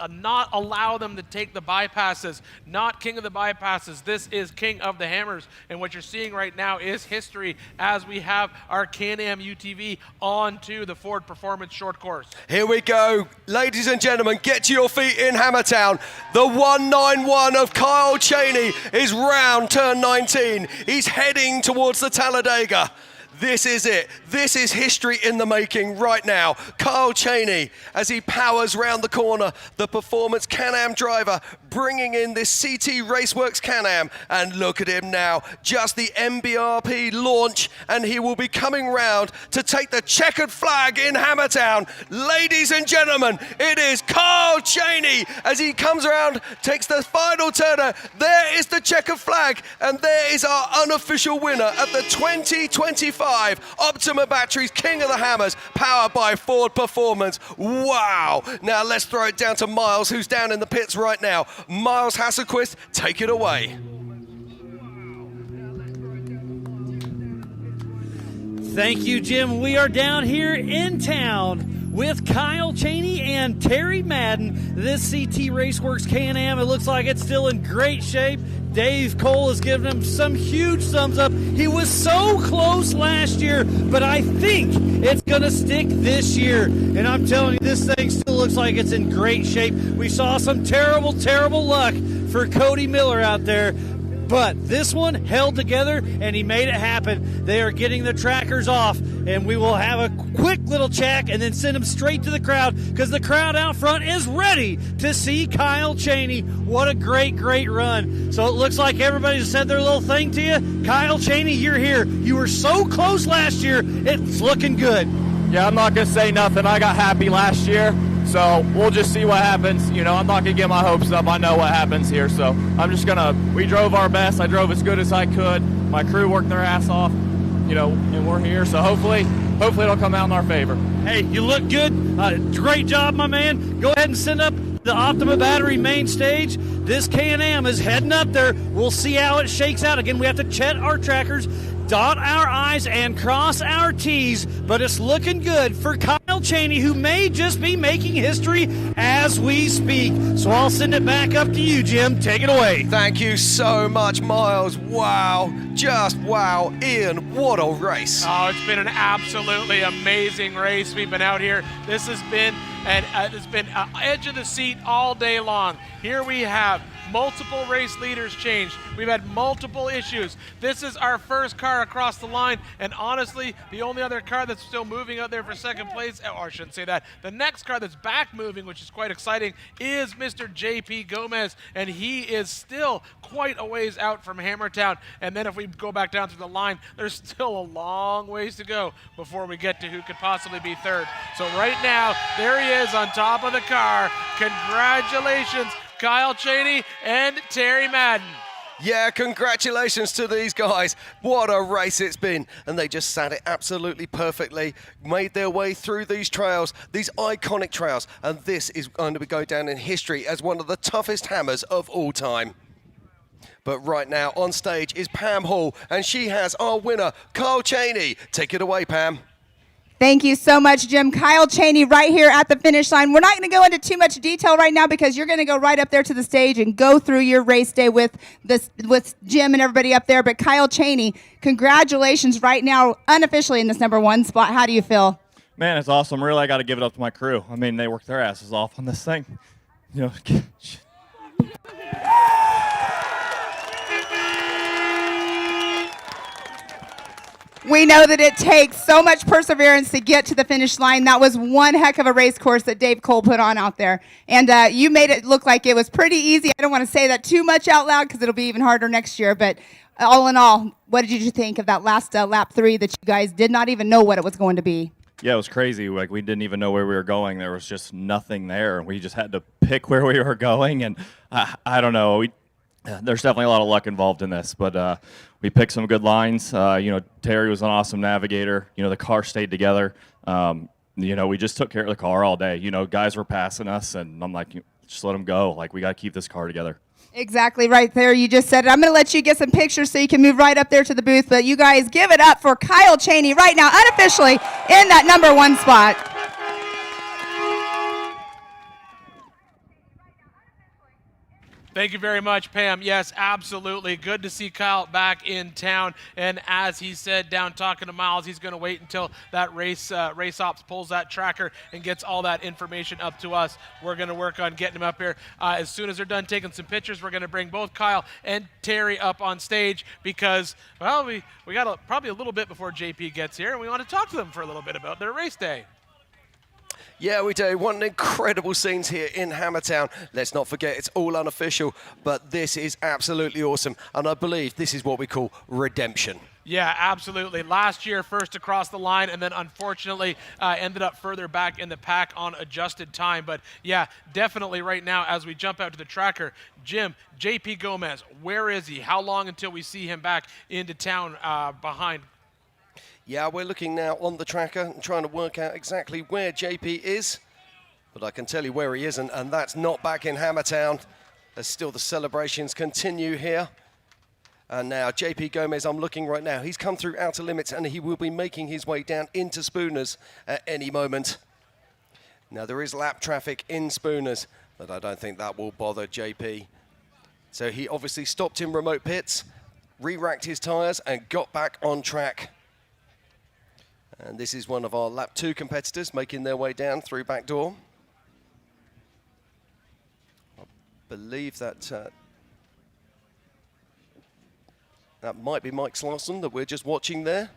not allow them to take the bypasses, not King of the bypasses. This is King of the Hammers. And what you're seeing right now is history as we have our Can-Am UTV onto the Ford Performance Short Course. Here we go. Ladies and gentlemen, get to your feet in Hammertown. The 191 of Kyle Cheney is round turn 19. He's heading towards the Talladega. This is it. This is history in the making right now. Kyle Cheney, as he powers round the corner, the Performance Can-Am driver, bringing in this CT Raceworks Can-Am. And look at him now, just the MBRP launch, and he will be coming round to take the checkered flag in Hammertown. Ladies and gentlemen, it is Kyle Cheney as he comes around, takes the final turner. There is the checkered flag, and there is our unofficial winner at the 2025 Optima Batteries King of the Hammers, powered by Ford Performance. Wow. Now let's throw it down to Miles, who's down in the pits right now. Miles Hasselquist, take it away. Thank you, Jim. We are down here in town with Kyle Cheney and Terry Madden. This CT Raceworks Can-Am, it looks like it's still in great shape. Dave Cole has given him some huge thumbs up. He was so close last year, but I think it's going to stick this year. And I'm telling you, this thing still looks like it's in great shape. We saw some terrible, terrible luck for Cody Miller out there. But this one held together, and he made it happen. They are getting the trackers off, and we will have a quick little check and then send them straight to the crowd because the crowd out front is ready to see Kyle Cheney. What a great, great run. So it looks like everybody's said their little thing to you. Kyle Cheney, you're here. You were so close last year. It's looking good. Yeah, I'm not going to say nothing. I got happy last year. So we'll just see what happens. You know, I'm not going to get my hopes up. I know what happens here. So I'm just going to, we drove our best. I drove as good as I could. My crew worked their ass off, you know, and we're here. So hopefully it'll come out in our favor. Hey, you look good. Great job, my man. Go ahead and send up the Optima Battery main stage. This Can-Am is heading up there. We'll see how it shakes out. Again, we have to check our trackers, dot our I's, and cross our T's, but it's looking good for Kyle Cheney, who may just be making history as we speak. So I'll send it back up to you, Jim. Take it away. Thank you so much, Miles. Wow. Just wow. Ian, what a race. Oh, it's been an absolutely amazing race. We've been out here. This has been edge of the seat all day long. Here we have multiple race leaders changed. We've had multiple issues. This is our first car across the line, and honestly, the only other car that's still moving out there for second place, or I shouldn't say that, the next car that's back moving, which is quite exciting, is Mr. JP Gomez, and he is still quite a ways out from Hammertown. And then if we go back down through the line, there's still a long ways to go before we get to who could possibly be third. So right now, there he is on top of the car. Congratulations, Kyle Cheney and Terry Madden. Yeah, congratulations to these guys. What a race it's been. And they just sat it absolutely perfectly, made their way through these trails, these iconic trails. And this is going to go down in history as one of the toughest hammers of all time. But right now on stage is Pam Hall, and she has our winner, Kyle Cheney. Take it away, Pam. Thank you so much, Jim. Kyle Cheney right here at the finish line. We're not going to go into too much detail right now because you're going to go right up there to the stage and go through your race day with Jim and everybody up there. But Kyle Cheney, congratulations right now, unofficially in this #1 spot. How do you feel? Man, it's awesome. Really, I got to give it up to my crew. I mean, they worked their asses off on this thing. You know. We know that it takes so much perseverance to get to the finish line. That was one heck of a race course that Dave Cole put on out there. And you made it look like it was pretty easy. I don't want to say that too much out loud because it'll be even harder next year. But all in all, what did you think of that last lap 3 that you guys did not even know what it was going to be? Yeah, it was crazy. Like, we didn't even know where we were going. There was just nothing there. We just had to pick where we were going. And I don't know. There's definitely a lot of luck involved in this, but we picked some good lines. Terry was an awesome navigator. The car stayed together. We just took care of the car all day. Guys were passing us, and I'm like, just let them go. Like, we got to keep this car together. Exactly right there. You just said it. I'm going to let you get some pictures so you can move right up there to the booth. But you guys give it up for Kyle Cheney right now, unofficially in that number 1 spot. Thank you very much, Pam. Yes, absolutely. Good to see Kyle back in town. And as he said, down talking to Miles, he's going to wait until that race ops pulls that tracker and gets all that information up to us. We're going to work on getting him up here. As soon as they're done taking some pictures, we're going to bring both Kyle and Terry up on stage because, well, we got probably a little bit before JP gets here, and we want to talk to them for a little bit about their race day. Yeah, we do. What an incredible scenes here in Hammertown. Let's not forget, it's all unofficial, but this is absolutely awesome. And I believe this is what we call redemption. Yeah, absolutely. Last year, first across the line, and then unfortunately ended up further back in the pack on adjusted time. But yeah, definitely right now, as we jump out to the tracker, Jim, JP Gomez, where is he? How long until we see him back into town behind? Yeah, we're looking now on the tracker and trying to work out exactly where JP is. But I can tell you where he isn't, and that's not back in Hammertown. There's still the celebrations continue here. And now JP Gomez, I'm looking right now. He's come through outer limits, and he will be making his way down into Spooners at any moment. Now, there is lap traffic in Spooners, but I don't think that will bother JP. So he obviously stopped in remote pits, re-racked his tyres, and got back on track. And this is one of our lap 2 competitors making their way down through back door. I believe that that might be Mike Slauson that we're just watching there.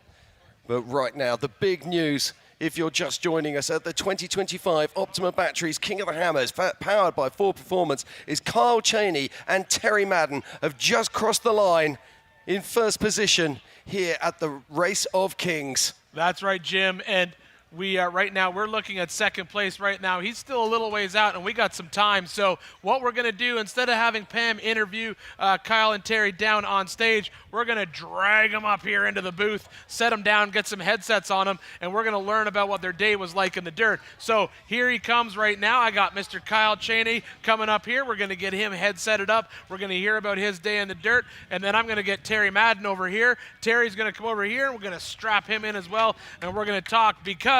But right now, the big news, if you're just joining us at the 2025 Optima Batteries King of the Hammers, powered by Ford Performance, is Kyle Cheney and Terry Madden have just crossed the line in first position here at the Race of Kings. That's right, Jim. And we right now, we're looking at second place right now. He's still a little ways out, and we got some time. So what we're going to do, instead of having Pam interview Kyle and Terry down on stage, we're going to drag them up here into the booth, set them down, get some headsets on them, and we're going to learn about what their day was like in the dirt. So here he comes right now. I got Mr. Kyle Cheney coming up here. We're going to get him headsetted up. We're going to hear about his day in the dirt, and then I'm going to get Terry Madden over here. Terry's going to come over here, and we're going to strap him in as well, and we're going to talk because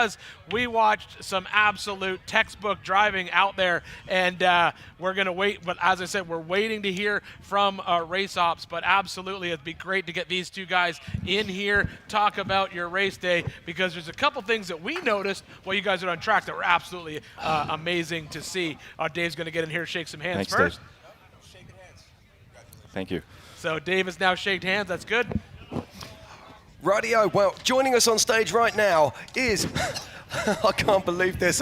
we watched some absolute textbook driving out there, and we're going to wait. But as I said, we're waiting to hear from race ops, but absolutely it'd be great to get these two guys in here, talk about your race day, because there's a couple things that we noticed while you guys are on track that were absolutely amazing to see. Dave's going to get in here and shake some hands. Thanks, first. Dave. Thank you. So Dave has now shaked hands. That's good. Rightio, well, joining us on stage right now is, I can't believe this,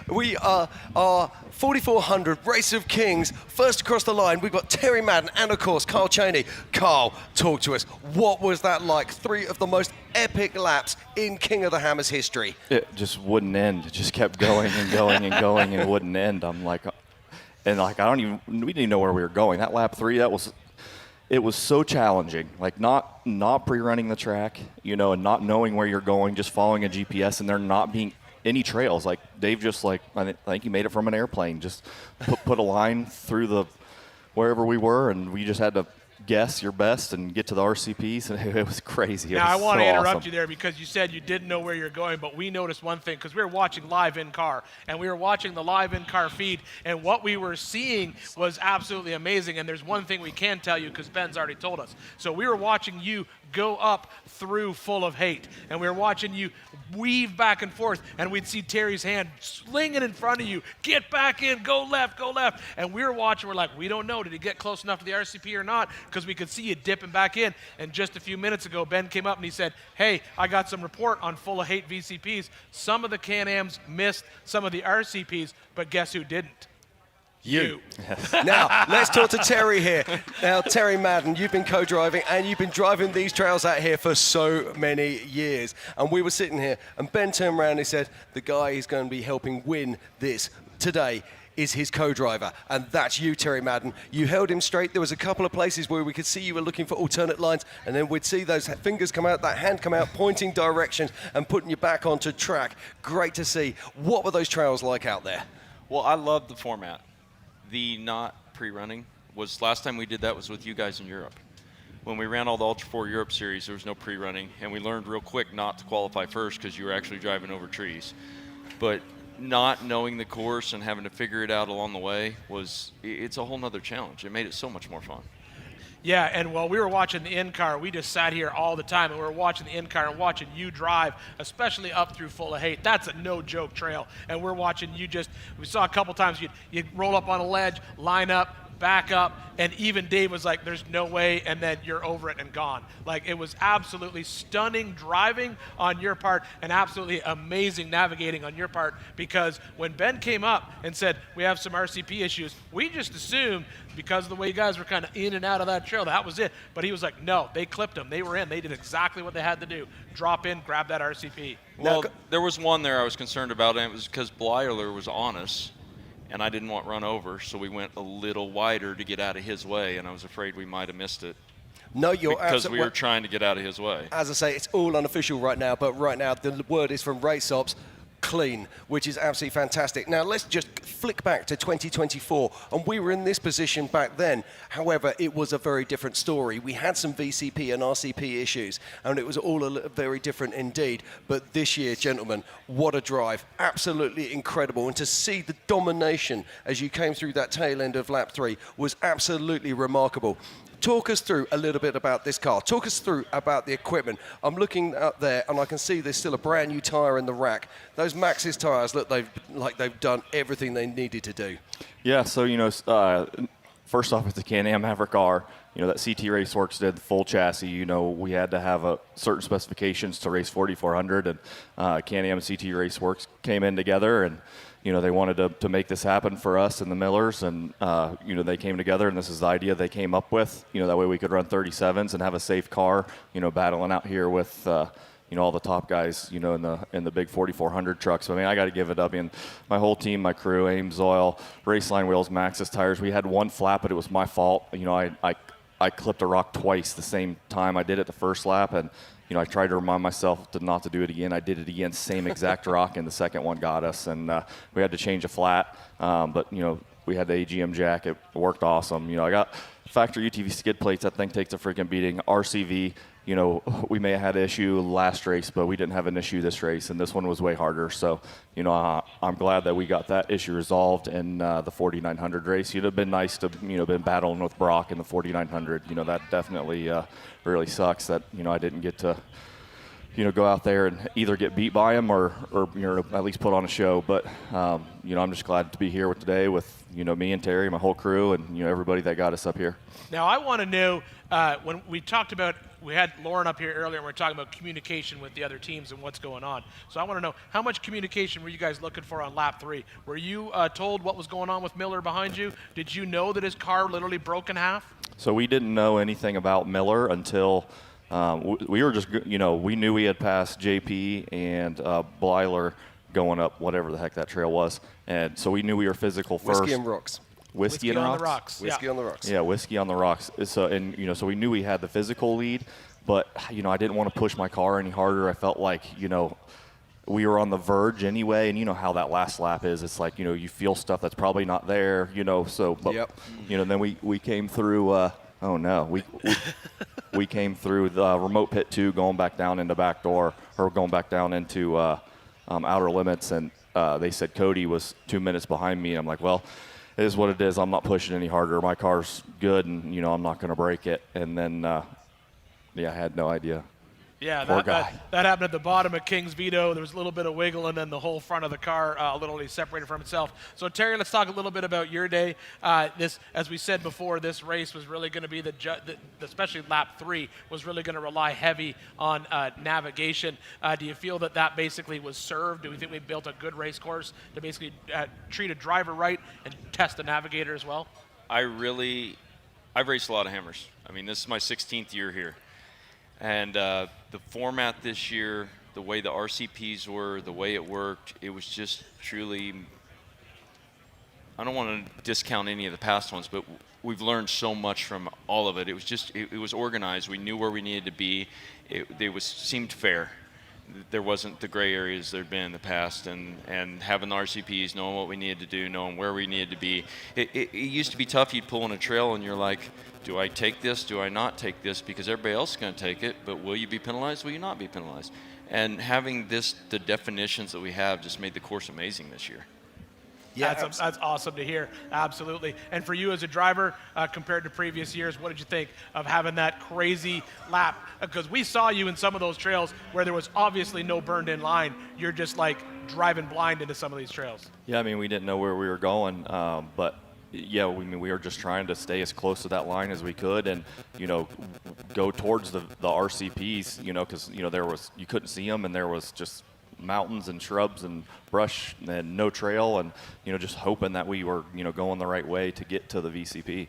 we are our 4400 Race of Kings, first across the line. We've got Terry Madden and, of course, Kyle Cheney. Carl, talk to us. What was that like? 3 of the most epic laps in King of the Hammers history. It just wouldn't end. It just kept going and going and going and wouldn't end. I'm like, we didn't even know where we were going. That lap 3, it was so challenging, like not pre-running the track, and not knowing where you're going, just following a GPS, and there not being any trails. Like Dave just I think he made it from an airplane, just put a line through the wherever we were, and we just had to guess your best and get to the RCPs, and it was crazy. Now, I want to interrupt you there because you said you didn't know where you're going, but we noticed one thing because we were watching live in-car, and we were watching the live in-car feed, and what we were seeing was absolutely amazing, and there's one thing we can tell you because Ben's already told us. So we were watching you go up through Full of Hate, and we were watching you weave back and forth, and we'd see Terry's hand slinging in front of you, get back in, go left, and we were watching, we're like, we don't know, did he get close enough to the RCP or not, because we could see you dipping back in, and just a few minutes ago, Ben came up and he said, hey, I got some report on Full of Hate VCPs. Some of the Can-Ams missed some of the RCPs, but guess who didn't? You. Yes. Now, let's talk to Terry here. Now, Terry Madden, you've been co-driving and you've been driving these trails out here for so many years. And we were sitting here and Ben turned around and he said, the guy is going to be helping win this today is his co-driver, and that's you, Terry Madden. You held him straight. There was a couple of places where we could see you were looking for alternate lines, and then we'd see those fingers come out, that hand come out, pointing directions and putting you back onto track. Great to see. What were those trails like out there? Well, I love the format. The not pre-running was, last time we did that was with you guys in Europe. When we ran all the Ultra 4 Europe series, there was no pre-running, and we learned real quick not to qualify first because you were actually driving over trees. But not knowing the course and having to figure it out along the way it's a whole nother challenge. It made it so much more fun. Yeah, and while we were watching the in-car, we just sat here all the time, and we were watching the in-car and watching you drive, especially up through Full of Hate. That's a no-joke trail, and we're watching you we saw a couple times you'd roll up on a ledge, line up, back up, and even Dave was like, there's no way, and then you're over it and gone. Like, it was absolutely stunning driving on your part and absolutely amazing navigating on your part, because when Ben came up and said, we have some RCP issues, we just assumed, because of the way you guys were kind of in and out of that trail, that was it. But he was like, no, they clipped them. They were in. They did exactly what they had to do. Drop in, grab that RCP. Well, there was one there I was concerned about, and it was because Blyler was on us, and I didn't want run over, so we went a little wider to get out of his way, and I was afraid we might have missed it. No, you're because we were trying to get out of his way. As I say, it's all unofficial right now, but right now the word is from Race Ops, clean, which is absolutely fantastic. Now let's just flick back to 2024, and we were in this position back then. However, it was a very different story. We had some VCP and RCP issues, and it was all very different indeed. But this year, gentlemen, what a drive. Absolutely incredible. And to see the domination as you came through that tail end of lap 3 was absolutely remarkable. Talk us through a little bit about this car. Talk us through about the equipment. I'm looking up there, and I can see there's still a brand new tyre in the rack. Those Maxxis tyres look like they've done everything they needed to do. Yeah, so, first off, it's a Can-Am Maverick R. That CT Raceworks did the full chassis. We had to have certain specifications to race 4400, and Can-Am and CT Raceworks came in together, and they wanted to make this happen for us and the Millers, and they came together, and this is the idea they came up with. That way we could run 37s and have a safe car. Battling out here with all the top guys. In the big 4400 trucks. So, I got to give it up. My whole team, my crew, Ames Oil, Raceline Wheels, Maxxis tires. We had one flap, but it was my fault. I clipped a rock twice the same time I did it the first lap, and I tried to remind myself not to do it again. I did it again, same exact rock, and the second one got us, and we had to change a flat. But we had the AGM jack. It worked awesome. I got factory UTV skid plates. That thing takes a freaking beating. RCV. We may have had an issue last race, but we didn't have an issue this race, and this one was way harder. So, I'm glad that we got that issue resolved in the 4900 race. It'd have been nice to, been battling with Brock in the 4900. That definitely really sucks that, I didn't get to, go out there and either get beat by him or at least put on a show. But, I'm just glad to be here today with, me and Terry, my whole crew, and, everybody that got us up here. Now, I want to know, when we talked about, we had Lauren up here earlier, and we were talking about communication with the other teams and what's going on. So I want to know, how much communication were you guys looking for on lap 3? Were you told what was going on with Miller behind you? Did you know that his car literally broke in half? So we didn't know anything about Miller until we were just, we knew we had passed JP and Blyler going up whatever the heck that trail was. And so we knew we were physical first. Whiskey and Rocks. Whiskey on the Rocks. Whiskey on the Rocks. Yeah, Whiskey on the Rocks. So, and, so we knew we had the physical lead, but, I didn't want to push my car any harder. I felt like, we were on the verge anyway, and you know how that last lap is. It's like, you feel stuff that's probably not there, so, but, yep. Then we came through, we came through the remote pit 2 going back down into back door, or going back down into outer limits, and they said Cody was 2 minutes behind me. I'm like, well, it is what it is. I'm not pushing any harder. My car's good, and, I'm not going to break it. And then, I had no idea. Yeah, Poor that guy. happened at the bottom of King's Vito. There was a little bit of wiggle, and then the whole front of the car literally separated from itself. So, Terry, let's talk a little bit about your day. This, as we said before, this race was really going to be especially lap 3, was really going to rely heavy on navigation. Do you feel that basically was served? Do we think we built a good race course to basically treat a driver right and test the navigator as well? I've raced a lot of hammers. This is my 16th year here. And the format this year, the way the RCPs were, the way it worked, it was just truly I don't want to discount any of the past ones, but we've learned so much from all of it. It was just, it was organized. We knew where we needed to be. It seemed fair. There wasn't the gray areas there'd been in the past, and having the RCPs, knowing what we needed to do, knowing where we needed to be. It used to be tough. You'd pull on a trail and you're like, do I take this? Do I not take this? Because everybody else is going to take it, but will you be penalized? Will you not be penalized? And having the definitions that we have just made the course amazing this year. Yeah, that's awesome to hear. Absolutely. And for you as a driver, compared to previous years, what did you think of having that crazy lap? Because we saw you in some of those trails where there was obviously no burned-in line. You're just like driving blind into some of these trails. Yeah, I mean, we didn't know where we were going, but yeah, we were just trying to stay as close to that line as we could, and go towards the RCPs, because you couldn't see them, and there was just mountains and shrubs and brush and no trail, and just hoping that we were going the right way to get to the VCP.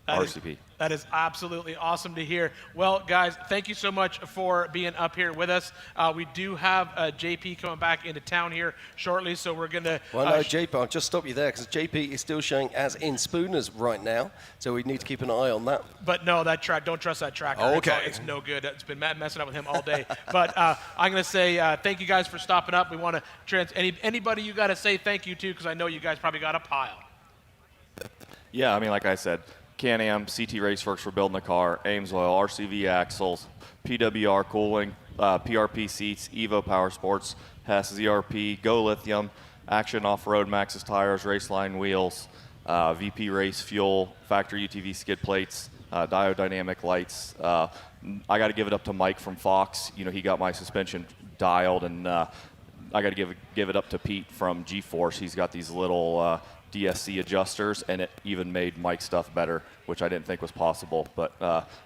RCP. That is absolutely awesome to hear. Well, guys, thank you so much for being up here with us. We do have JP coming back into town here shortly, so we're going to... Well, no, JP, I'll just stop you there, because JP is still showing as in Spooners right now, so we need to keep an eye on that. But no, that track, don't trust that tracker. Oh, okay. It's no good. It's been messing up with him all day. But I'm going to say thank you guys for stopping up. We want to anybody you got to say thank you to, because I know you guys probably got a pile. Yeah, I mean, like I said, Can-Am, CT Raceworks for building the car, Ames Oil, RCV axles, PWR cooling, PRP seats, Evo Power Sports, Hess ZRP, Go Lithium, Action Off-Road, Maxxis tires, Raceline wheels, VP Race fuel, factory UTV skid plates, diodynamic lights. I got to give it up to Mike from Fox. He got my suspension dialed, and I got to give it up to Pete from G-Force. He's got these little DSC adjusters, and it even made Mike's stuff better, which I didn't think was possible. But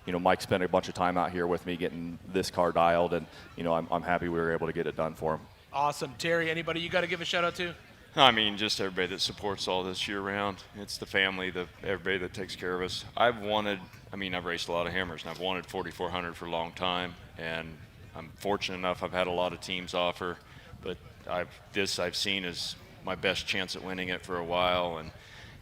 Mike spent a bunch of time out here with me getting this car dialed, and I'm happy we were able to get it done for him. Awesome. Terry, anybody you got to give a shout out to? I mean, just everybody that supports all this year round. It's the family, everybody that takes care of us. I've raced a lot of hammers, and I've wanted 4400 for a long time, and I'm fortunate enough I've had a lot of teams offer, but I've seen as my best chance at winning it for a while. And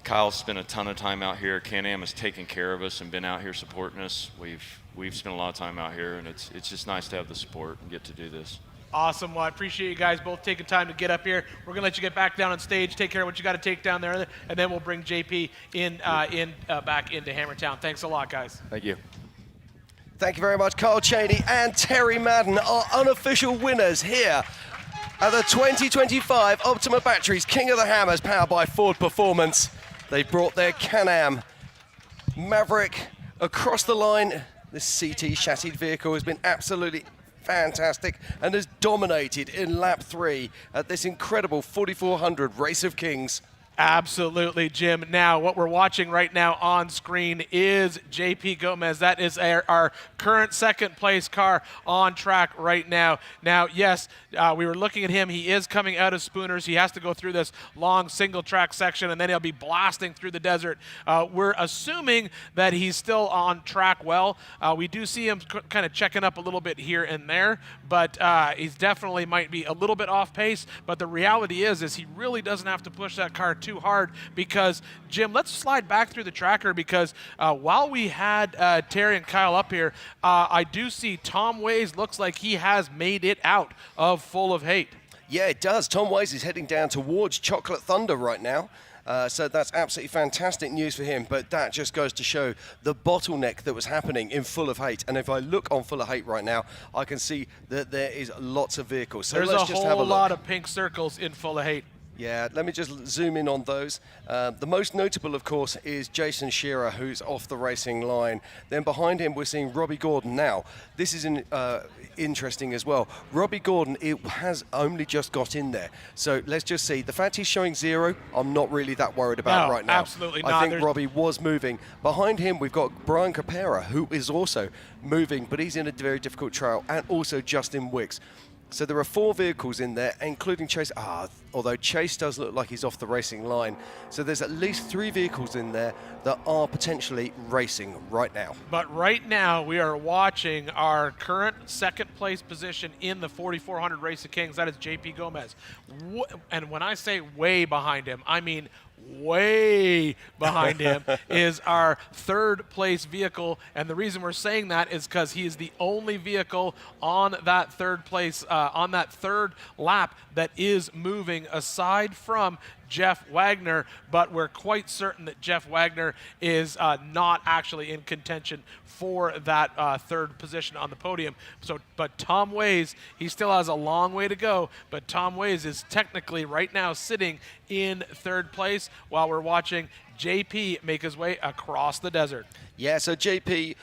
Kyle's spent a ton of time out here. Can-Am has taken care of us and been out here supporting us. We've spent a lot of time out here, and it's just nice to have the support and get to do this. Awesome. Well, I appreciate you guys both taking time to get up here. We're going to let you get back down on stage, take care of what you got to take down there, and then we'll bring JP back into Hammertown. Thanks a lot, guys. Thank you. Thank you very much, Carl Cheney and Terry Madden, our unofficial winners here at the 2025 Optima Batteries King of the Hammers, powered by Ford Performance. They brought their Can-Am Maverick across the line. This CT chassis vehicle has been absolutely fantastic and has dominated in lap 3 at this incredible 4400 Race of Kings. Absolutely, Jim. Now, what we're watching right now on screen is JP Gomez. That is our current second place car on track right now. Now, yes, we were looking at him. He is coming out of Spooners. He has to go through this long single track section, and then he'll be blasting through the desert. We're assuming that he's still on track well. We do see him kind of checking up a little bit here and there, but he's definitely might be a little bit off pace. But the reality is he really doesn't have to push that car too hard, because Jim, let's slide back through the tracker, because while we had Terry and Kyle up here, I do see Tom Ways looks like he has made it out of Full of Hate. Yeah, it does. Tom Ways is heading down towards Chocolate Thunder right now. So that's absolutely fantastic news for him, but that just goes to show the bottleneck that was happening in Full of Hate. And if I look on Full of Hate right now, I can see that there is lots of vehicles. So there's let's a just have a whole look. lot of pink circles in Full of Hate. Yeah, let me just zoom in on those. The most notable, of course, is Jason Shearer, who's off the racing line. Then behind him, we're seeing Robbie Gordon. Now, this is interesting as well. Robbie Gordon, it has only just got in there. So let's just see. The fact he's showing 0, I'm not really that worried about right now. Absolutely not. I think Robbie was moving. Behind him, we've got Brian Capera, who is also moving, but he's in a very difficult trail, and also Justin Wicks. So there are 4 vehicles in there, including Chase. Although Chase does look like he's off the racing line. So there's at least 3 vehicles in there that are potentially racing right now. But right now, we are watching our current second place position in the 4400 Race of Kings. That is JP Gomez. And when I say way behind him, I mean way behind him is our third place vehicle, and the reason we're saying that is because he is the only vehicle on that third place, on that third lap that is moving aside from Jeff Wagner, but we're quite certain that Jeff Wagner is not actually in contention for that third position on the podium. But Tom Ways, he still has a long way to go, but Tom Ways is technically right now sitting in third place while we're watching JP make his way across the desert. Yeah, so JP,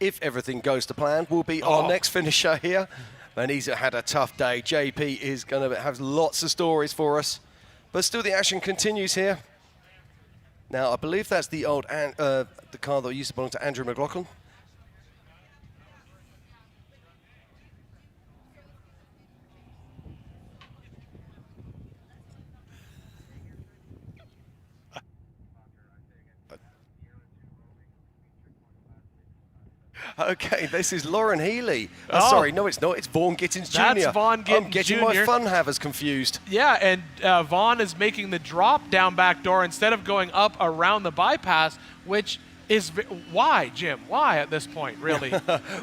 if everything goes to plan, will be our next finisher here. And he's had a tough day. JP is going to have lots of stories for us. But still, the action continues here. Now, I believe that's the old the car that used to belong to Andrew McLaughlin. Okay, this is Lauren Healy. Sorry, no, it's not. It's Vaughn Gittins Jr. That's Vaughn Gittins I'm getting Jr. my fun havers confused. Yeah, and Vaughn is making the drop down back door instead of going up around the bypass, which is why, Jim? Why at this point, really?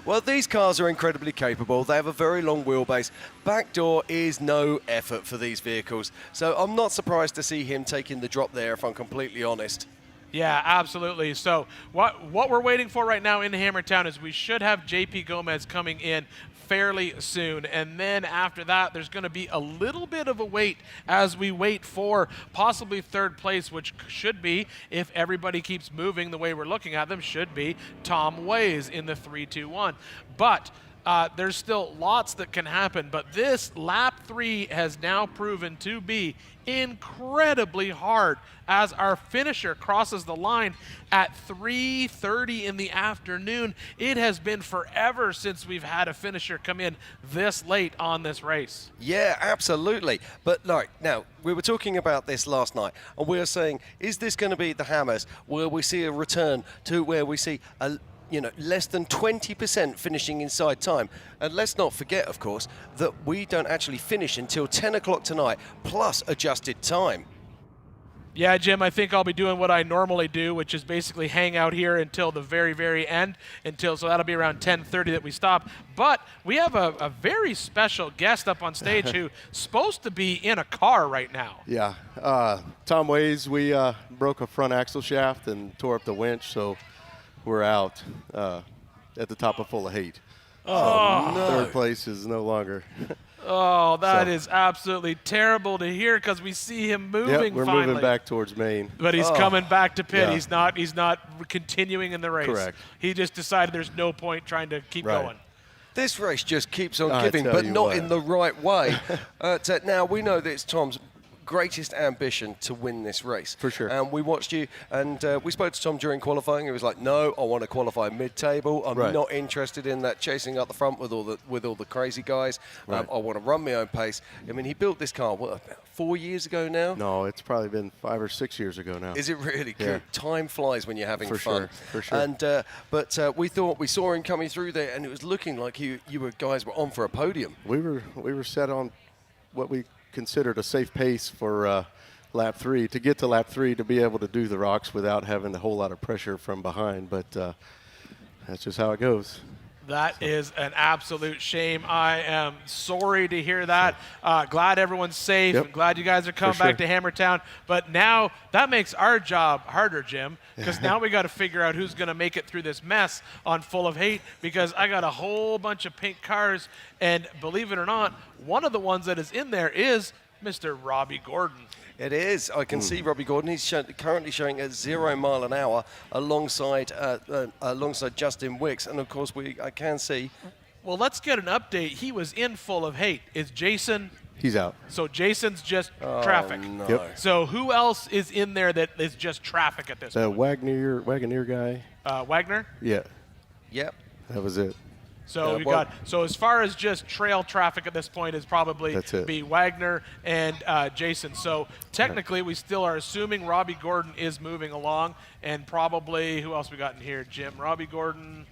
Well, these cars are incredibly capable. They have a very long wheelbase. Backdoor is no effort for these vehicles. So I'm not surprised to see him taking the drop there, if I'm completely honest. Yeah, absolutely. So what we're waiting for right now in Hammertown is we should have JP Gomez coming in fairly soon. And then after that, there's going to be a little bit of a wait as we wait for possibly third place, which should be, if everybody keeps moving the way we're looking at them, should be Tom Ways in the 3-2-1. But there's still lots that can happen, but this lap 3 has now proven to be incredibly hard as our finisher crosses the line at 3:30 in the afternoon. It has been forever since we've had a finisher come in this late on this race. Yeah, absolutely. But like, now, we were talking about this last night, and we were saying, is this going to be the Hammers where we see a return to where we see a less than 20% finishing inside time? And let's not forget, of course, that we don't actually finish until 10 o'clock tonight, plus adjusted time. Yeah, Jim, I think I'll be doing what I normally do, which is basically hang out here until the very, very end, so that'll be around 10:30 that we stop. But we have a very special guest up on stage who's supposed to be in a car right now. Yeah, Tom Ways, we broke a front axle shaft and tore up the winch, so we're out at the top of Full of Hate. Oh, so no. Third place is no longer. Oh, that is absolutely terrible to hear because we see him moving. Yep, we're finally. moving back towards Maine. But he's coming back to pit. Yeah. He's not continuing in the race. Correct. He just decided there's no point trying to keep going. This race just keeps on I giving, tell but you not what. in the right way. Now, we know that it's Tom's greatest ambition to win this race. For sure. And we watched you, and we spoke to Tom during qualifying. He was like, no, I want to qualify mid-table. I'm Right. not interested in that chasing up the front with all the crazy guys. Right. I want to run my own pace. I mean, he built this car, what, about 4 years ago now? No, it's probably been 5 or 6 years ago now. Is it really? Yeah. Good. Time flies when you're having For fun. sure, for sure. And but we saw him coming through there, and it was looking like you guys were on for a podium. We were set on what we considered a safe pace for lap 3, to get to lap 3 to be able to do the rocks without having a whole lot of pressure from behind, but that's just how it goes. That is an absolute shame. I am sorry to hear that. Glad everyone's safe. Yep. And glad you guys are coming back to Hammertown. But now that makes our job harder, Jim, because now we got to figure out who's going to make it through this mess on Full of Hate, because I got a whole bunch of pink cars, and believe it or not, one of the ones that is in there is Mr. Robbie Gordon. It is. I can see Robbie Gordon. He's currently showing at 0 mile an hour alongside Justin Wicks, and of course I can see. Well, let's get an update. He was in Full of Hate. Is Jason? He's out. So Jason's just traffic. No. Yep. So who else is in there that is just traffic at this The point? Wagoneer guy. Wagner? Yeah, Yep. that was it. So so as far as just trail traffic at this point is probably That's it. be Wagner and Jason. So technically we still are assuming Robbie Gordon is moving along, and probably who else we got in here? Jim, Robbie Gordon.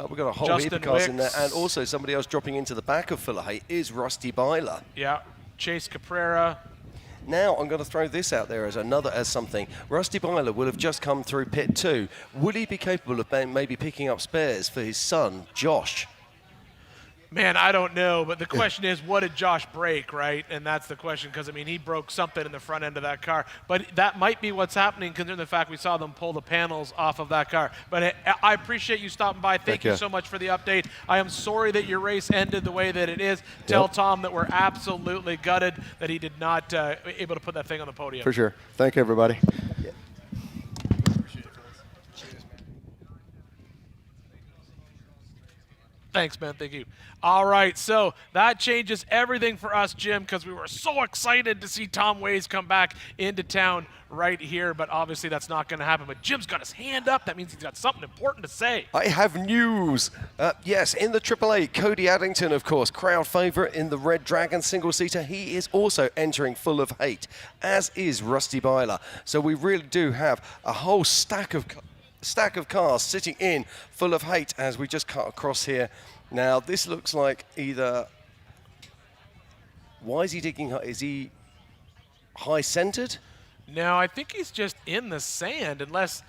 We've got a whole Justin heap of cars in there, Wicks. and also somebody else dropping into the back of Full of Hate is Rusty Byler. Yeah, Chase Caprera. Now I'm going to throw this out there as something. Rusty Byler will have just come through pit 2. Would he be capable of maybe picking up spares for his son, Josh? Man, I don't know, but the question is, what did Josh break, right? And that's the question, because, I mean, he broke something in the front end of that car. But that might be what's happening, considering the fact we saw them pull the panels off of that car. But I appreciate you stopping by. Thank you so much for the update. I am sorry that your race ended the way that it is. Tell Tom that we're absolutely gutted that he did not able to put that thing on the podium. For sure. Thank you, everybody. Thanks, man. Thank you. All right, so that changes everything for us, Jim, because we were so excited to see Tom Ways come back into town right here, but obviously that's not going to happen. But Jim's got his hand up. That means he's got something important to say. I have news. Yes, in the AAA, Cody Addington, of course, crowd favorite in the Red Dragon single-seater. He is also entering Full of Hate, as is Rusty Byler. So we really do have a whole stack of cars sitting in Full of Hate as we just cut across here. Now, this looks like either... Why is he digging? Is he high-centered? No, I think he's just in the sand, unless...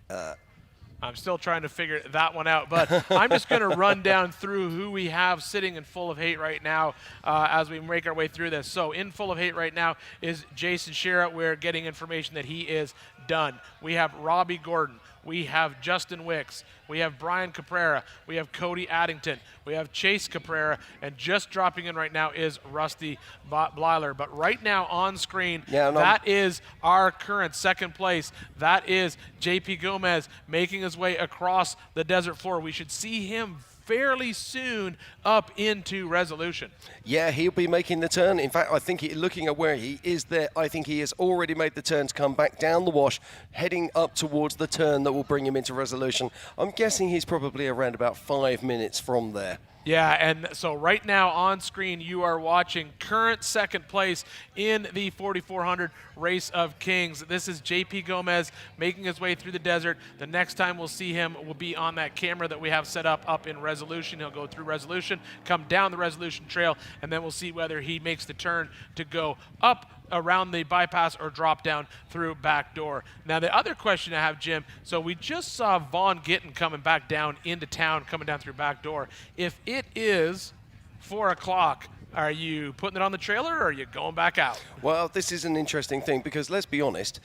I'm still trying to figure that one out, but I'm just going to run down through who we have sitting in Full of Hate right now as we make our way through this. So in Full of Hate right now is Jason Shera. We're getting information that he is done. We have Robbie Gordon. We have Justin Wicks. We have Brian Caprera. We have Cody Addington. We have Chase Caprera. And just dropping in right now is Rusty Byler. But right now on screen, that is our current second place. That is JP Gomez making his way across the desert floor. We should see him fairly soon up into Resolution. Yeah, he'll be making the turn. In fact, I think looking at where he is there, I think he has already made the turn to come back down the wash, heading up towards the turn that will bring him into Resolution. I'm guessing he's probably around about 5 minutes from there. Yeah, and so right now on screen you are watching current second place in the 4400 Race of Kings. This is JP Gomez making his way through the desert. The next time we'll see him will be on that camera that we have set up in Resolution. He'll go through Resolution, come down the Resolution trail, and then we'll see whether he makes the turn to go up around the bypass or drop down through back door. Now the other question I have, Jim, so we just saw Vaughn Gittin coming back down into town, coming down through back door. If it is 4 o'clock, are you putting it on the trailer or are you going back out? Well, this is an interesting thing because let's be honest,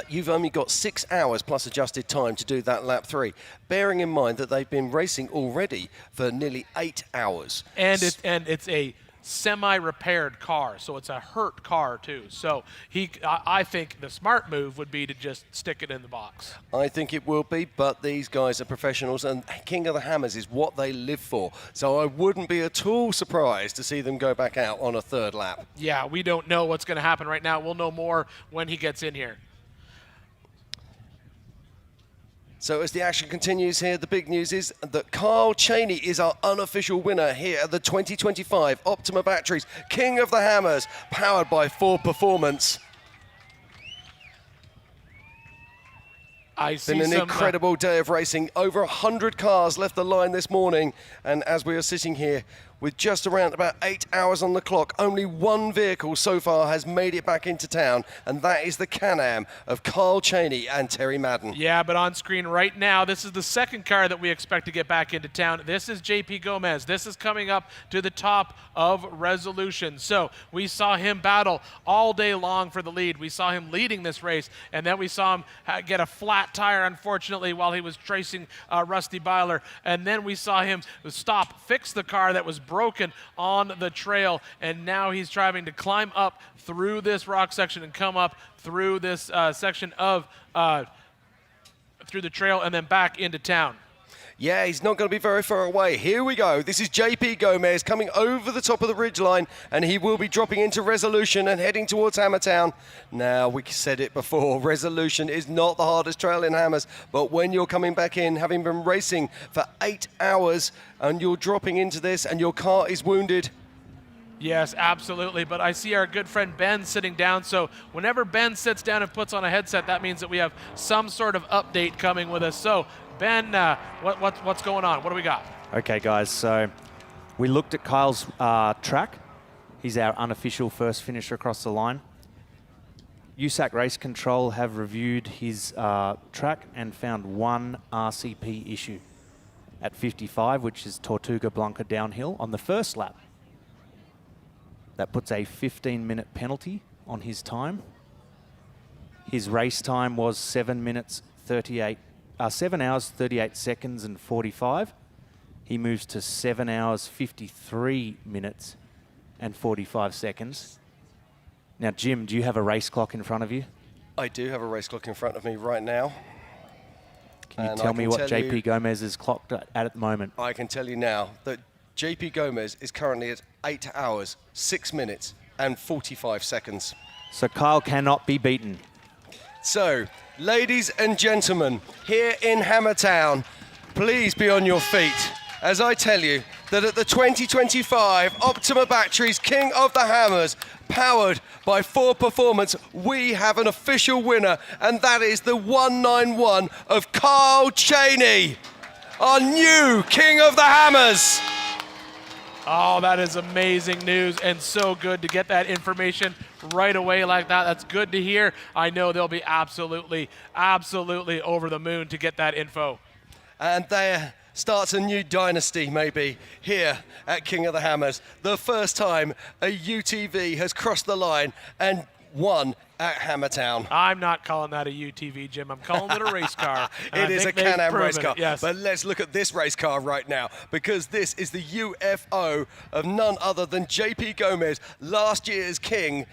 you've only got 6 hours plus adjusted time to do that lap 3, bearing in mind that they've been racing already for nearly 8 hours. And it's a semi-repaired car, so it's a hurt car too. So I think the smart move would be to just stick it in the box. I think it will be, but these guys are professionals, and King of the Hammers is what they live for. So I wouldn't be at all surprised to see them go back out on a third lap. Yeah, we don't know what's going to happen right now. We'll know more when he gets in here. So as the action continues here, the big news is that Carl Cheney is our unofficial winner here at the 2025 Optima Batteries King of the Hammers, powered by Ford Performance. It's been an incredible day of racing. Over 100 cars left the line this morning, and as we are sitting here with just around about 8 hours on the clock, only one vehicle so far has made it back into town, and that is the Can-Am of Carl Cheney and Terry Madden. Yeah, but on screen right now, this is the second car that we expect to get back into town. This is JP Gomez. This is coming up to the top of Resolution. So we saw him battle all day long for the lead. We saw him leading this race, and then we saw him get a flat tire, unfortunately, while he was tracing Rusty Byler. And then we saw him stop, fix the car that was broken on the trail, and now he's trying to climb up through this rock section and come up through this section of through the trail and then back into town. Yeah, he's not going to be very far away. Here we go. This is JP Gomez coming over the top of the ridgeline, and he will be dropping into Resolution and heading towards Hammertown. Now, we said it before, Resolution is not the hardest trail in Hammers, but when you're coming back in, having been racing for 8 hours, and you're dropping into this, and your car is wounded. Yes, absolutely. But I see our good friend Ben sitting down. So whenever Ben sits down and puts on a headset, that means that we have some sort of update coming with us. So Ben, what's going on? What do we got? Okay, guys. So we looked at Kyle's track, He's our unofficial first finisher across the line. USAC Race Control have reviewed his track and found one RCP issue at 55, which is Tortuga Blanca downhill on the first lap. That puts a 15-minute penalty on his time. His race time was 7 hours, 38 seconds and 45. He moves to 7 hours, 53 minutes and 45 seconds. Now, Jim, do you have a race clock in front of you? I do have a race clock in front of me right now. Can you tell me what JP Gomez is clocked at the moment? I can tell you now that JP Gomez is currently at 8 hours, 6 minutes and 45 seconds. So Kyle cannot be beaten. So, ladies and gentlemen, here in Hammertown, please be on your feet as I tell you that at the 2025 Optima Batteries King of the Hammers, powered by Ford Performance, we have an official winner, and that is the 191 of Carl Cheney, our new King of the Hammers. Oh, that is amazing news and so good to get that information right away like that. That's good to hear. I know they'll be absolutely over the moon to get that info. And there starts a new dynasty, maybe, here at King of the Hammers. The first time a UTV has crossed the line and won at Hammertown. I'm not calling that a UTV, Jim. I'm calling it a race car. It is a Can-Am race car. Yes. But let's look at this race car right now, because this is the UFO of none other than JP Gomez, last year's king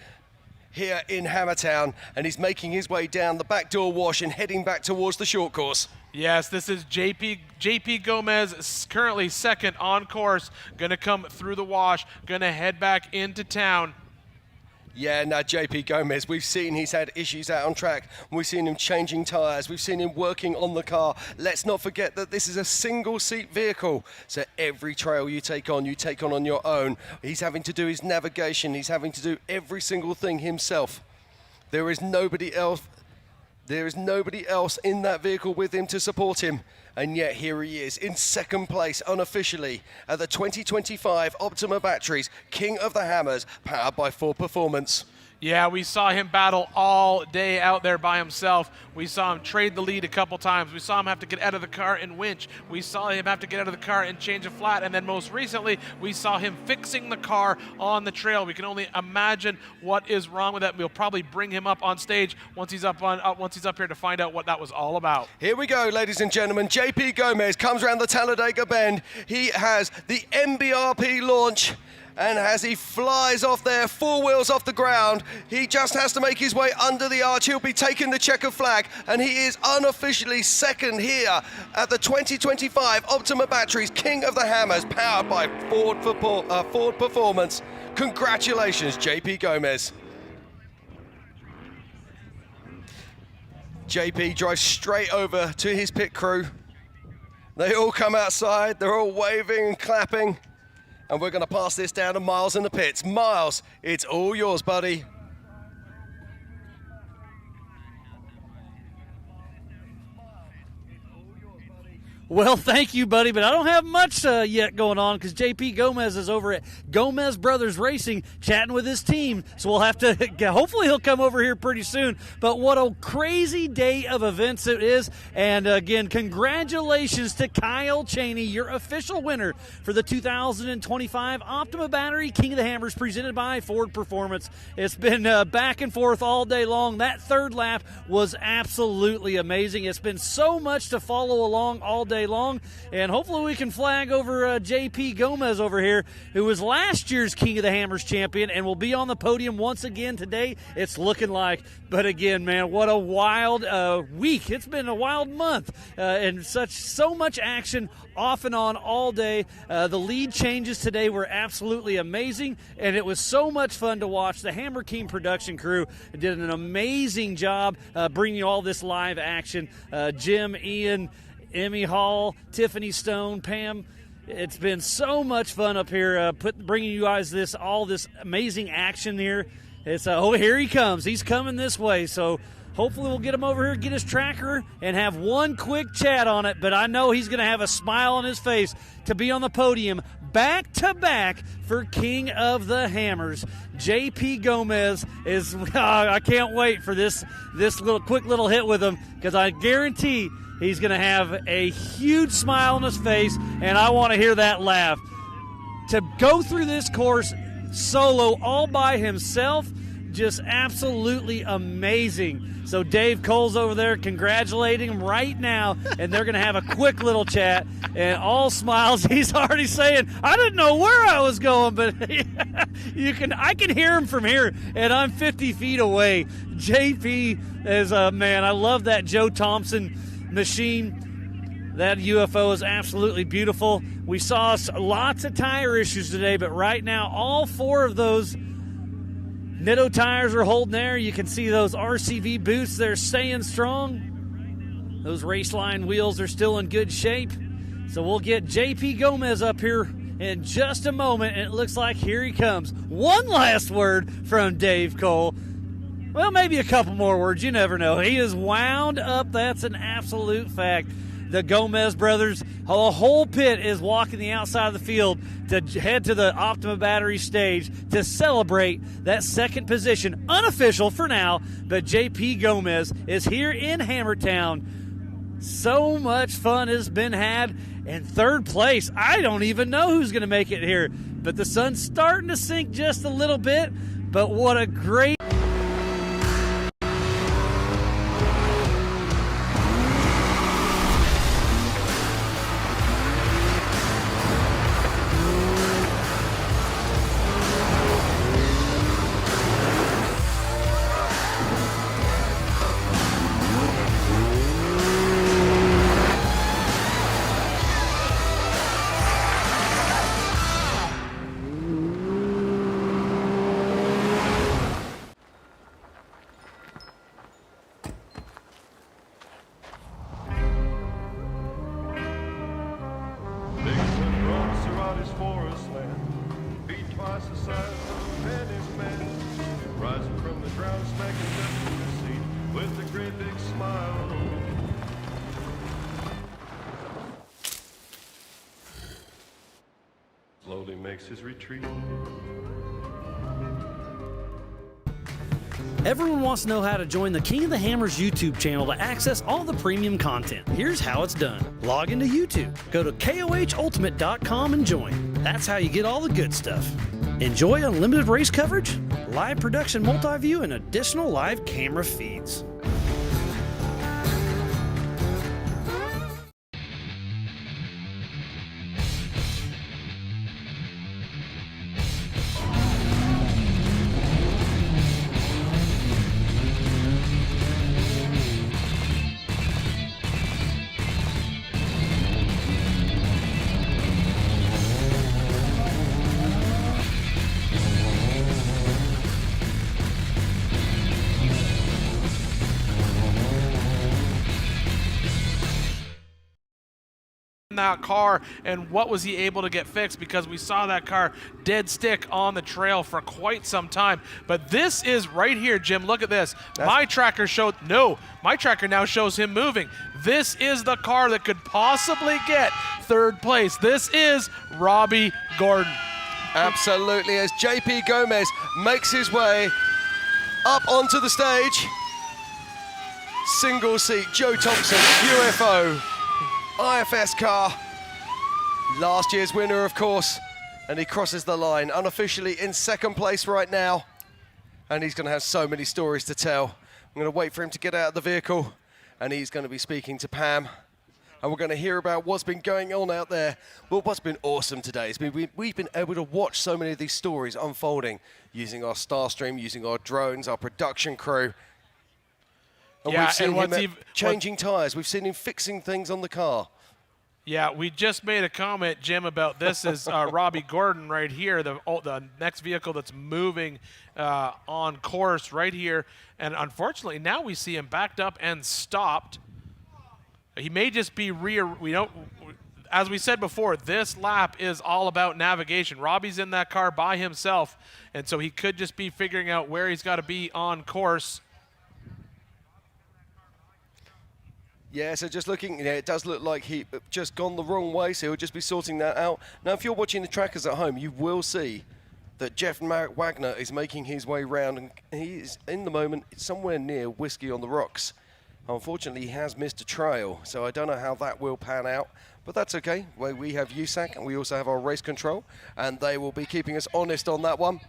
here in Hammertown, and he's making his way down the backdoor wash and heading back towards the short course. Yes, this is JP Gomez, currently second on course, going to come through the wash, going to head back into town. Yeah, now JP Gomez, we've seen he's had issues out on track. We've seen him changing tyres. We've seen him working on the car. Let's not forget that this is a single-seat vehicle. So every trail you take on your own. He's having to do his navigation. He's having to do every single thing himself. There is nobody else in that vehicle with him to support him. And yet here he is in second place unofficially at the 2025 Optima Batteries King of the Hammers, powered by Ford Performance. Yeah, we saw him battle all day out there by himself. We saw him trade the lead a couple times. We saw him have to get out of the car and winch. We saw him have to get out of the car and change a flat. And then most recently, we saw him fixing the car on the trail. We can only imagine what is wrong with that. We'll probably bring him up on stage once he's up here to find out what that was all about. Here we go, ladies and gentlemen. JP Gomez comes around the Talladega Bend. He has the MBRP launch. And as he flies off there, 4 wheels off the ground, he just has to make his way under the arch. He'll be taking the checkered flag, and he is unofficially second here at the 2025 Optima Batteries King of the Hammers, powered by Ford Performance. Congratulations, JP Gomez. JP drives straight over to his pit crew. They all come outside, they're all waving and clapping. And we're going to pass this down to Miles in the pits. Miles, it's all yours, buddy. Well, thank you, buddy, but I don't have much yet going on because JP Gomez is over at Gomez Brothers Racing chatting with his team. So we'll have to, hopefully he'll come over here pretty soon. But what a crazy day of events it is. And again, congratulations to Kyle Cheney, your official winner for the 2025 Optima Battery King of the Hammers presented by Ford Performance. It's been back and forth all day long. That third lap was absolutely amazing. It's been so much to follow along all day long, and hopefully we can flag over JP Gomez over here, who was last year's King of the Hammers champion and will be on the podium once again today, it's looking like. But again, man, what a wild week. It's been a wild month, and so much action off and on all day. The lead changes today were absolutely amazing, and it was so much fun to watch. The Hammer King production crew did an amazing job bringing you all this live action. Jim, Ian, Emmy Hall, Tiffany Stone, Pam. It's been so much fun up here bringing you guys all this amazing action here. It's here he comes. He's coming this way. So hopefully we'll get him over here, get his tracker, and have one quick chat on it. But I know he's going to have a smile on his face to be on the podium back-to-back for King of the Hammers. JP Gomez is, I can't wait for this quick little hit with him, because I guarantee he's going to have a huge smile on his face, and I want to hear that laugh. To go through this course solo all by himself, just absolutely amazing. So Dave Cole's over there congratulating him right now, and they're going to have a quick little chat, and all smiles. He's already saying, I didn't know where I was going, but I can hear him from here, and I'm 50 feet away. JP is a man. I love that Joe Thompson machine. That UFO is absolutely beautiful. We saw lots of tire issues today, but right now all 4 of those Nitto tires are holding there. You can see those RCV boots. They're staying strong. Those Raceline wheels are still in good shape. So we'll get JP Gomez up here in just a moment, and it looks like here he comes. One last word from Dave Cole. Well, maybe a couple more words. You never know. He is wound up. That's an absolute fact. The Gomez brothers, the whole pit is walking the outside of the field to head to the Optima Battery stage to celebrate that second position. Unofficial for now, but JP Gomez is here in Hammertown. So much fun has been had. And third place, I don't even know who's going to make it here. But the sun's starting to sink just a little bit. But what a great... Slowly makes his retreat. Everyone wants to know how to join the King of the Hammers YouTube channel to access all the premium content. Here's how it's done. Log into YouTube. Go to KOHUltimate.com and join. That's how you get all the good stuff. Enjoy unlimited race coverage, live production multi-view, and additional live camera feeds. that car, and what was he able to get fixed, because we saw that car dead stick on the trail for quite some time. But this is right here, Jim, look at this. My tracker now shows him moving. This is the car that could possibly get third place. This is Robbie Gordon. Absolutely, as JP Gomez makes his way up onto the stage. Single seat, Joe Thompson, UFO, IFS car. Last year's winner, of course, and he crosses the line, unofficially in second place right now. And he's gonna have so many stories to tell. I'm gonna wait for him to get out of the vehicle, and he's gonna be speaking to Pam. And we're going to hear about what's been going on out there. Well, what's been awesome today is we've been able to watch so many of these stories unfolding using our Starstream, using our drones, our production crew. And we've seen him changing tires. We've seen him fixing things on the car. Yeah, we just made a comment, Jim, about this is Robbie Gordon right here, the next vehicle that's moving on course right here. And unfortunately, now we see him backed up and stopped. He may just be as we said before, this lap is all about navigation. Robbie's in that car by himself, and so he could just be figuring out where he's got to be on course. Yeah, so just looking, it does look like he just gone the wrong way, so he'll just be sorting that out. Now, if you're watching the trackers at home, you will see that Jeff Wagner is making his way round, and he's, in the moment, somewhere near Whiskey on the Rocks. Unfortunately, he has missed a trail, so I don't know how that will pan out, but that's okay. We have USAC, and we also have our race control, and they will be keeping us honest on that one.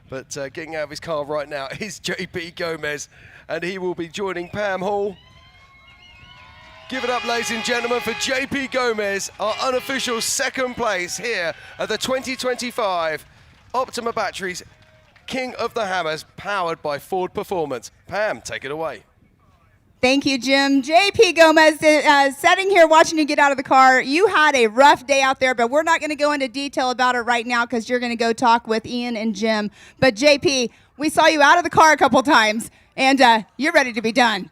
But getting out of his car right now is JP Gomez, and he will be joining Pam Hall. Give it up, ladies and gentlemen, for JP Gomez, our unofficial second place here at the 2025 Optima Batteries King of the Hammers, powered by Ford Performance. Pam, take it away. Thank you, Jim. JP Gomez, sitting here watching you get out of the car. You had a rough day out there, but we're not going to go into detail about it right now because you're going to go talk with Ian and Jim. But JP, we saw you out of the car a couple times, and you're ready to be done.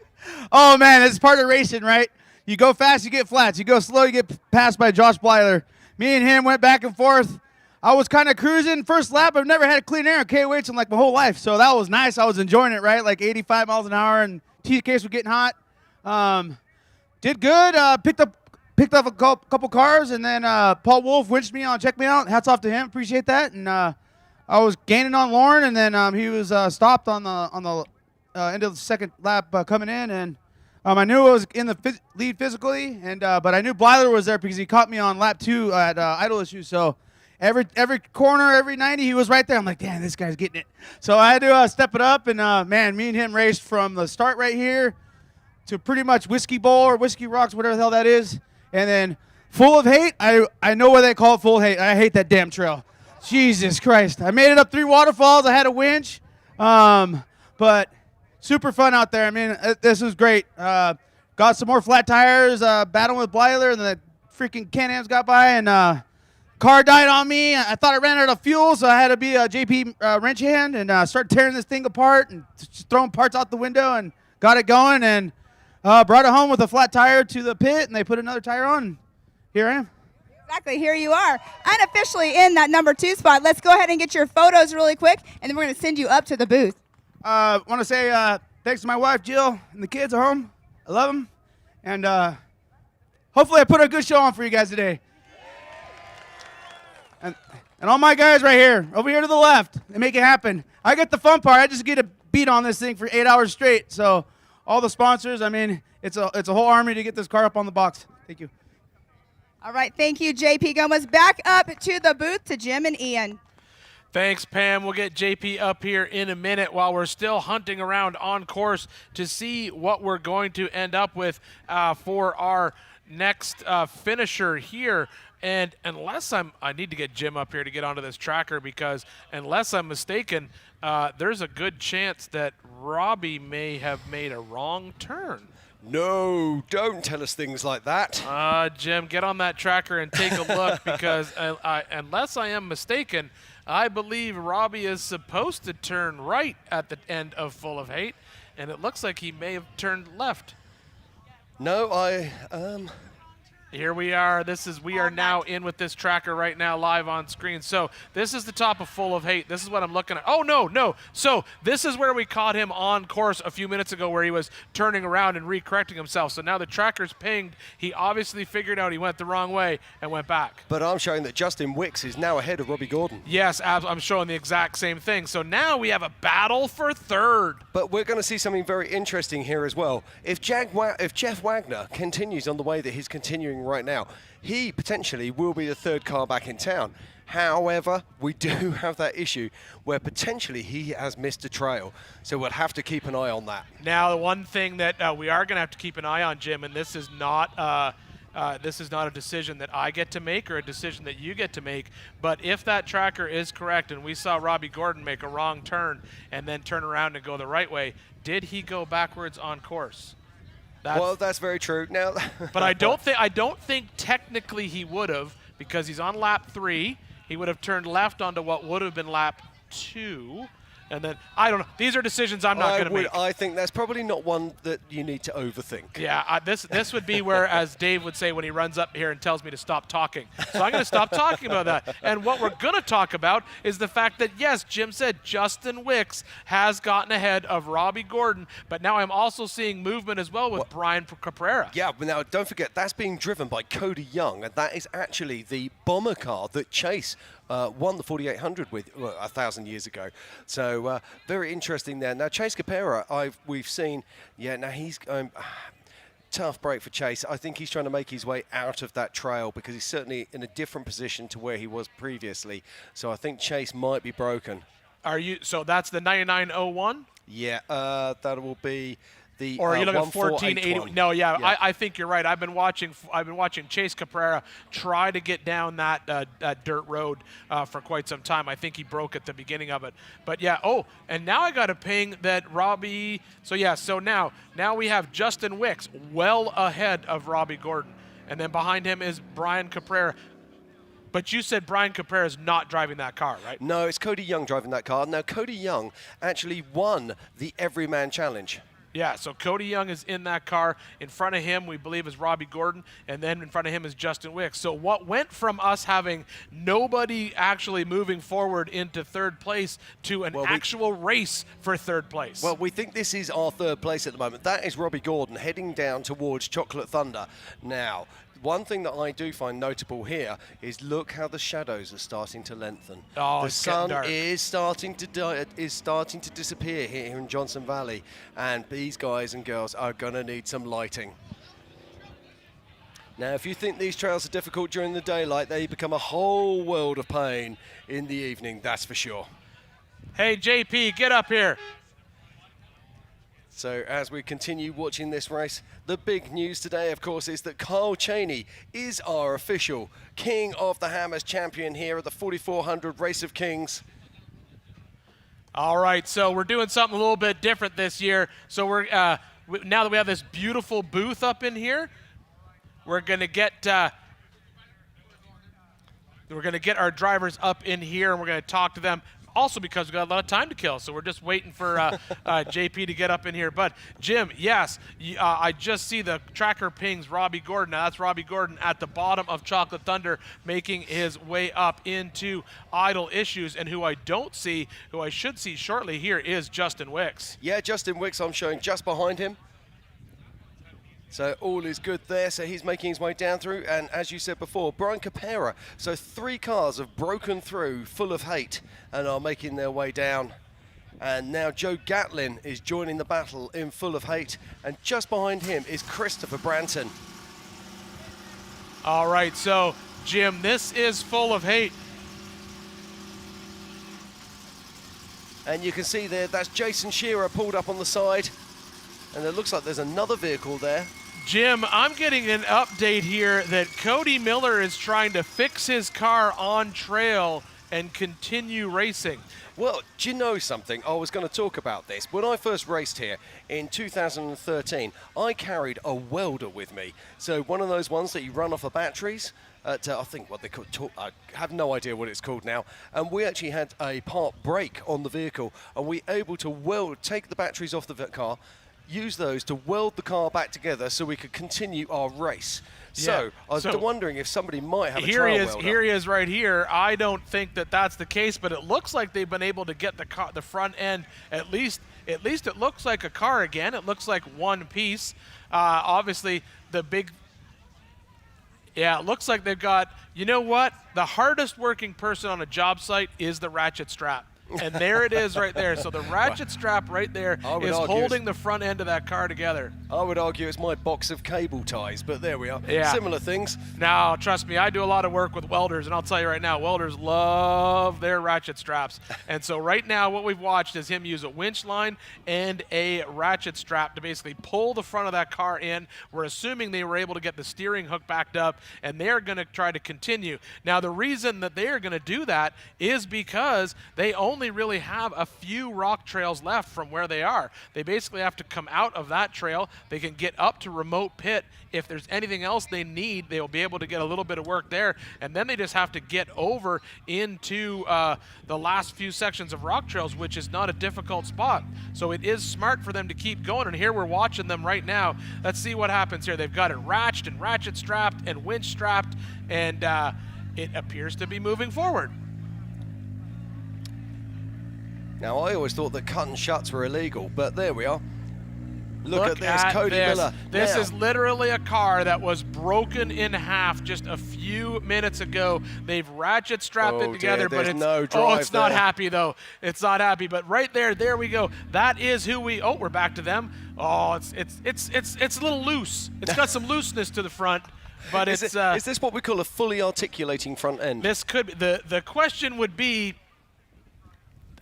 Oh, man, it's part of racing, right? You go fast, you get flats. You go slow, you get passed by Josh Blyler. Me and him went back and forth. I was kind of cruising. First lap, I've never had a clean air on KOH in like my whole life, so that was nice. I was enjoying it, right? Like 85 miles an hour, and TKs were getting hot. Did good. Picked up a couple cars, and then Paul Wolf winched me on, checked me out. Hats off to him. Appreciate that. And I was gaining on Lauren, and then he was stopped on the end of the second lap coming in, and I knew I was in the lead physically, and but I knew Blyler was there because he caught me on lap 2 at idle issues. So every corner, every 90, he was right there. I'm like, damn, this guy's getting it. So I had to step it up, and man, me and him raced from the start right here to pretty much Whiskey Bowl or Whiskey Rocks, whatever the hell that is, and then Full of Hate. I know why they call it Full of Hate. I hate that damn trail. Jesus Christ. I made it up 3 waterfalls. I had a winch, but super fun out there. I mean, this was great. Got some more flat tires, battling with Blyler, and the freaking Can-Ams got by, and car died on me. I thought I ran out of fuel, so I had to be a JP wrench hand and start tearing this thing apart and just throwing parts out the window, and got it going, and brought it home with a flat tire to the pit, and they put another tire on, and here I am. Exactly, here you are, unofficially in that number 2 spot. Let's go ahead and get your photos really quick, and then we're going to send you up to the booth. I want to say thanks to my wife, Jill, and the kids at home. I love them. And hopefully I put a good show on for you guys today. And all my guys right here, over here to the left, they make it happen. I get the fun part. I just get to beat on this thing for 8 hours straight. So all the sponsors, I mean, it's a whole army to get this car up on the box. Thank you. All right, thank you, JP Gomez. Back up to the booth to Jim and Ian. Thanks, Pam. We'll get JP up here in a minute while we're still hunting around on course to see what we're going to end up with for our next finisher here. And unless I need to get Jim up here to get onto this tracker, because unless I'm mistaken, there's a good chance that Robbie may have made a wrong turn. No, don't tell us things like that. Jim, get on that tracker and take a look, because unless I am mistaken, I believe Robbie is supposed to turn right at the end of Full of Hate, and it looks like he may have turned left. No, Here we are. We are now in with this tracker right now, live on screen. So this is the top of Full of Hate. This is what I'm looking at. Oh, no. So this is where we caught him on course a few minutes ago, where he was turning around and recorrecting himself. So now the tracker's pinged. He obviously figured out he went the wrong way and went back. But I'm showing that Justin Wicks is now ahead of Robbie Gordon. Yes, I'm showing the exact same thing. So now we have a battle for third. But we're going to see something very interesting here as well. If Jeff Wagner continues on the way that he's continuing right now, he potentially will be the third car back in town. However, we do have that issue where potentially he has missed a trail, so we'll have to keep an eye on that. Now, the one thing that we are going to have to keep an eye on, Jim, and this is not a decision that I get to make or a decision that you get to make, but if that tracker is correct and we saw Robbie Gordon make a wrong turn and then turn around and go the right way, did he go backwards on course? Well, that's very true. Now, but I don't think technically he would have, because he's on lap 3. He would have turned left onto what would have been lap 2, And then, I don't know. These are decisions I'm not going to make. I think that's probably not one that you need to overthink. Yeah, this would be where, as Dave would say when he runs up here and tells me to stop talking. So I'm going to stop talking about that. And what we're going to talk about is the fact that, yes, Jim said Justin Wicks has gotten ahead of Robbie Gordon, but now I'm also seeing movement as well with Brian Caprera. Yeah, but now don't forget, that's being driven by Cody Young, and that is actually the bomber car that Chase won the 4800 with 1,000 years ago. So very interesting there. Now Chase Caprera, we've seen, now he's tough break for Chase. I think he's trying to make his way out of that trail because he's certainly in a different position to where he was previously. So I think Chase might be broken. So that's the 9901? Yeah, that will be the. Or are you looking at 1480? No, yeah. I think you're right. I've been watching Chase Caprera try to get down that dirt road for quite some time. I think he broke at the beginning of it. But yeah. Oh, and now I got a ping that Robbie. So yeah. So now we have Justin Wicks well ahead of Robbie Gordon, and then behind him is Brian Caprera. But you said Brian Caprera is not driving that car, right? No, it's Cody Young driving that car. Now, Cody Young actually won the Everyman Challenge. Yeah, so Cody Young is in that car. In front of him, we believe, is Robbie Gordon, and then in front of him is Justin Wicks. So what went from us having nobody actually moving forward into third place to an actual race for third place? Well, we think this is our third place at the moment. That is Robbie Gordon heading down towards Chocolate Thunder. Now, one thing that I do find notable here is look how the shadows are starting to lengthen. Oh, the it's getting sun dark. is starting to disappear here in Johnson Valley, and these guys and girls are going to need some lighting. Now, if you think these trails are difficult during the daylight, they become a whole world of pain in the evening, that's for sure. Hey, JP, get up here. So as we continue watching this race, the big news today, of course, is that Kyle Cheney is our official King of the Hammers champion here at the 4400 Race of Kings. All right, so we're doing something a little bit different this year. So we're now that we have this beautiful booth up in here, we're gonna get our drivers up in here, and we're gonna talk to them. Also because we've got a lot of time to kill, so we're just waiting for JP to get up in here. But, Jim, yes, I just see the tracker pings Robbie Gordon. Now, that's Robbie Gordon at the bottom of Chocolate Thunder making his way up into Idle Issues. And who I don't see, who I should see shortly here, is Justin Wicks. Yeah, Justin Wicks I'm showing just behind him. So all is good there. So he's making his way down through. And as you said before, Brian Caprera. So 3 cars have broken through full of hate and are making their way down. And now Joe Gatlin is joining the battle in full of hate. And just behind him is Christopher Branton. All right, so, Jim, this is full of hate. And you can see there, that's Jason Shearer pulled up on the side. And it looks like there's another vehicle there. Jim, I'm getting an update here that Cody Miller is trying to fix his car on trail and continue racing. Well, do you know something? I was going to talk about this. When I first raced here in 2013, I carried a welder with me. So one of those ones that you run off of batteries. I think what they call, I have no idea what it's called now. And we actually had a part brake on the vehicle, and we were able to take the batteries off the car, use those to weld the car back together so we could continue our race. So I was wondering if somebody might have a trial welder. Here he is right here. I don't think that that's the case, but it looks like they've been able to get the front end, at least it looks like a car again. It looks like one piece. Obviously, the big... Yeah, it looks like they've got... You know what? The hardest working person on a job site is the ratchet strap. And there it is right there. So the ratchet strap right there is holding the front end of that car together. I would argue it's my box of cable ties, but there we are. Yeah. Similar things. Now, trust me, I do a lot of work with welders, and I'll tell you right now, welders love their ratchet straps. And so right now what we've watched is him use a winch line and a ratchet strap to basically pull the front of that car in. We're assuming they were able to get the steering hook backed up, and they're going to try to continue. Now, the reason that they are going to do that is because they only only really have a few rock trails left from where they are. They basically have to come out of that trail. They can get up to remote pit. If there's anything else they need, they will be able to get a little bit of work there. And then they just have to get over into the last few sections of rock trails, which is not a difficult spot. So it is smart for them to keep going. And here we're watching them right now. Let's see what happens here. They've got it ratchet and ratchet strapped and winch strapped, and it appears to be moving forward. Now, I always thought that cut and shuts were illegal, but there we are. Look at this, Cody Miller. This now, is literally a car that was broken in half just a few minutes ago. They've ratchet strapped it together, but it's it's not happy though. It's not happy. But right there we go. That is who we. Oh, we're back to them. Oh, it's a little loose. It's got some looseness to the front. But is this what we call a fully articulating front end? This could be. The question would be,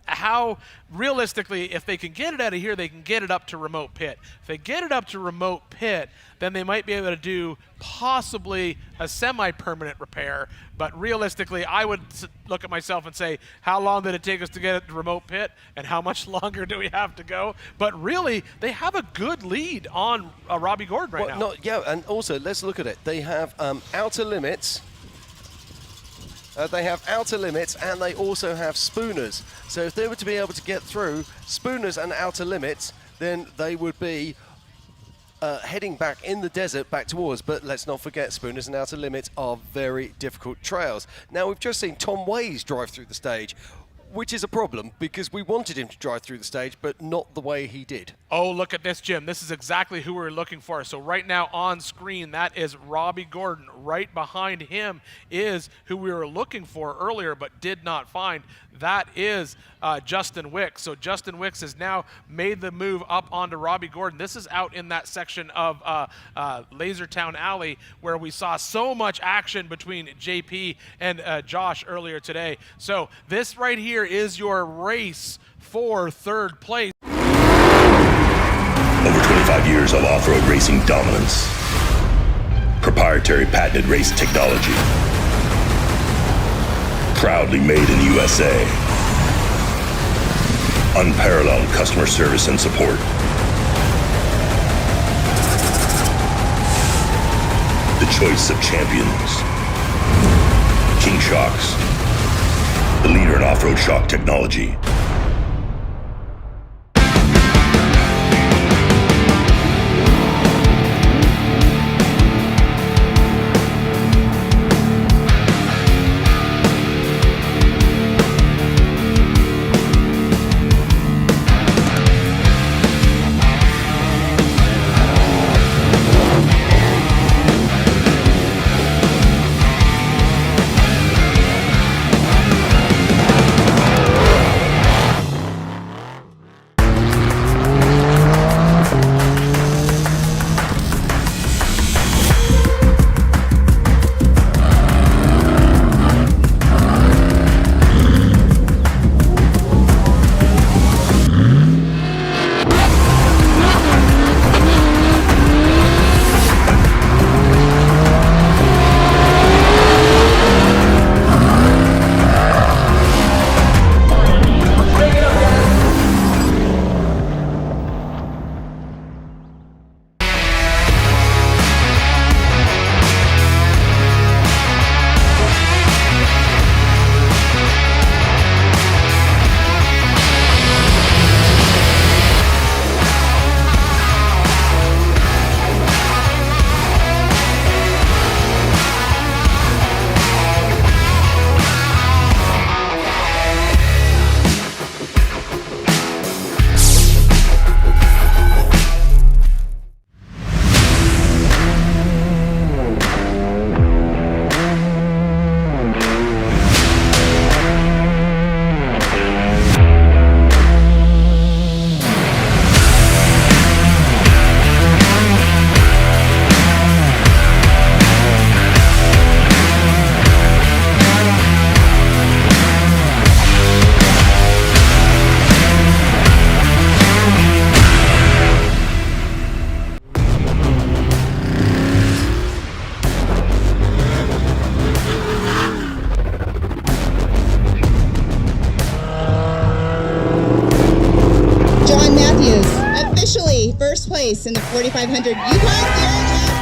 how realistically, if they can get it out of here, they can get it up to remote pit. If they get it up to remote pit, then they might be able to do possibly a semi-permanent repair. But realistically, I would look at myself and say, how long did it take us to get it to remote pit, and how much longer do we have to go? But really, they have a good lead on Robbie Gordon right now. Yeah, and also, let's look at it. They have outer limits. They have outer limits, and they also have spooners. So if they were to be able to get through spooners and outer limits, then they would be heading back in the desert back towards. But let's not forget, spooners and outer limits are very difficult trails. Now, we've just seen Tom Ways drive through the stage, which is a problem because we wanted him to drive through the stage, but not the way he did. Oh, look at this, Jim. This is exactly who we're looking for. So right now on screen, that is Robbie Gordon. Right behind him is who we were looking for earlier but did not find. That is Justin Wicks. So Justin Wicks has now made the move up onto Robbie Gordon. This is out in that section of Lasertown Alley where we saw so much action between JP and Josh earlier today. So this right here is your race for third place. Over 25 years of off-road racing dominance. Proprietary patented race technology. Proudly made in the USA. Unparalleled customer service and support. The choice of champions. King Shocks. The leader in off-road shock technology. taking first place in the 4,500 Yukon.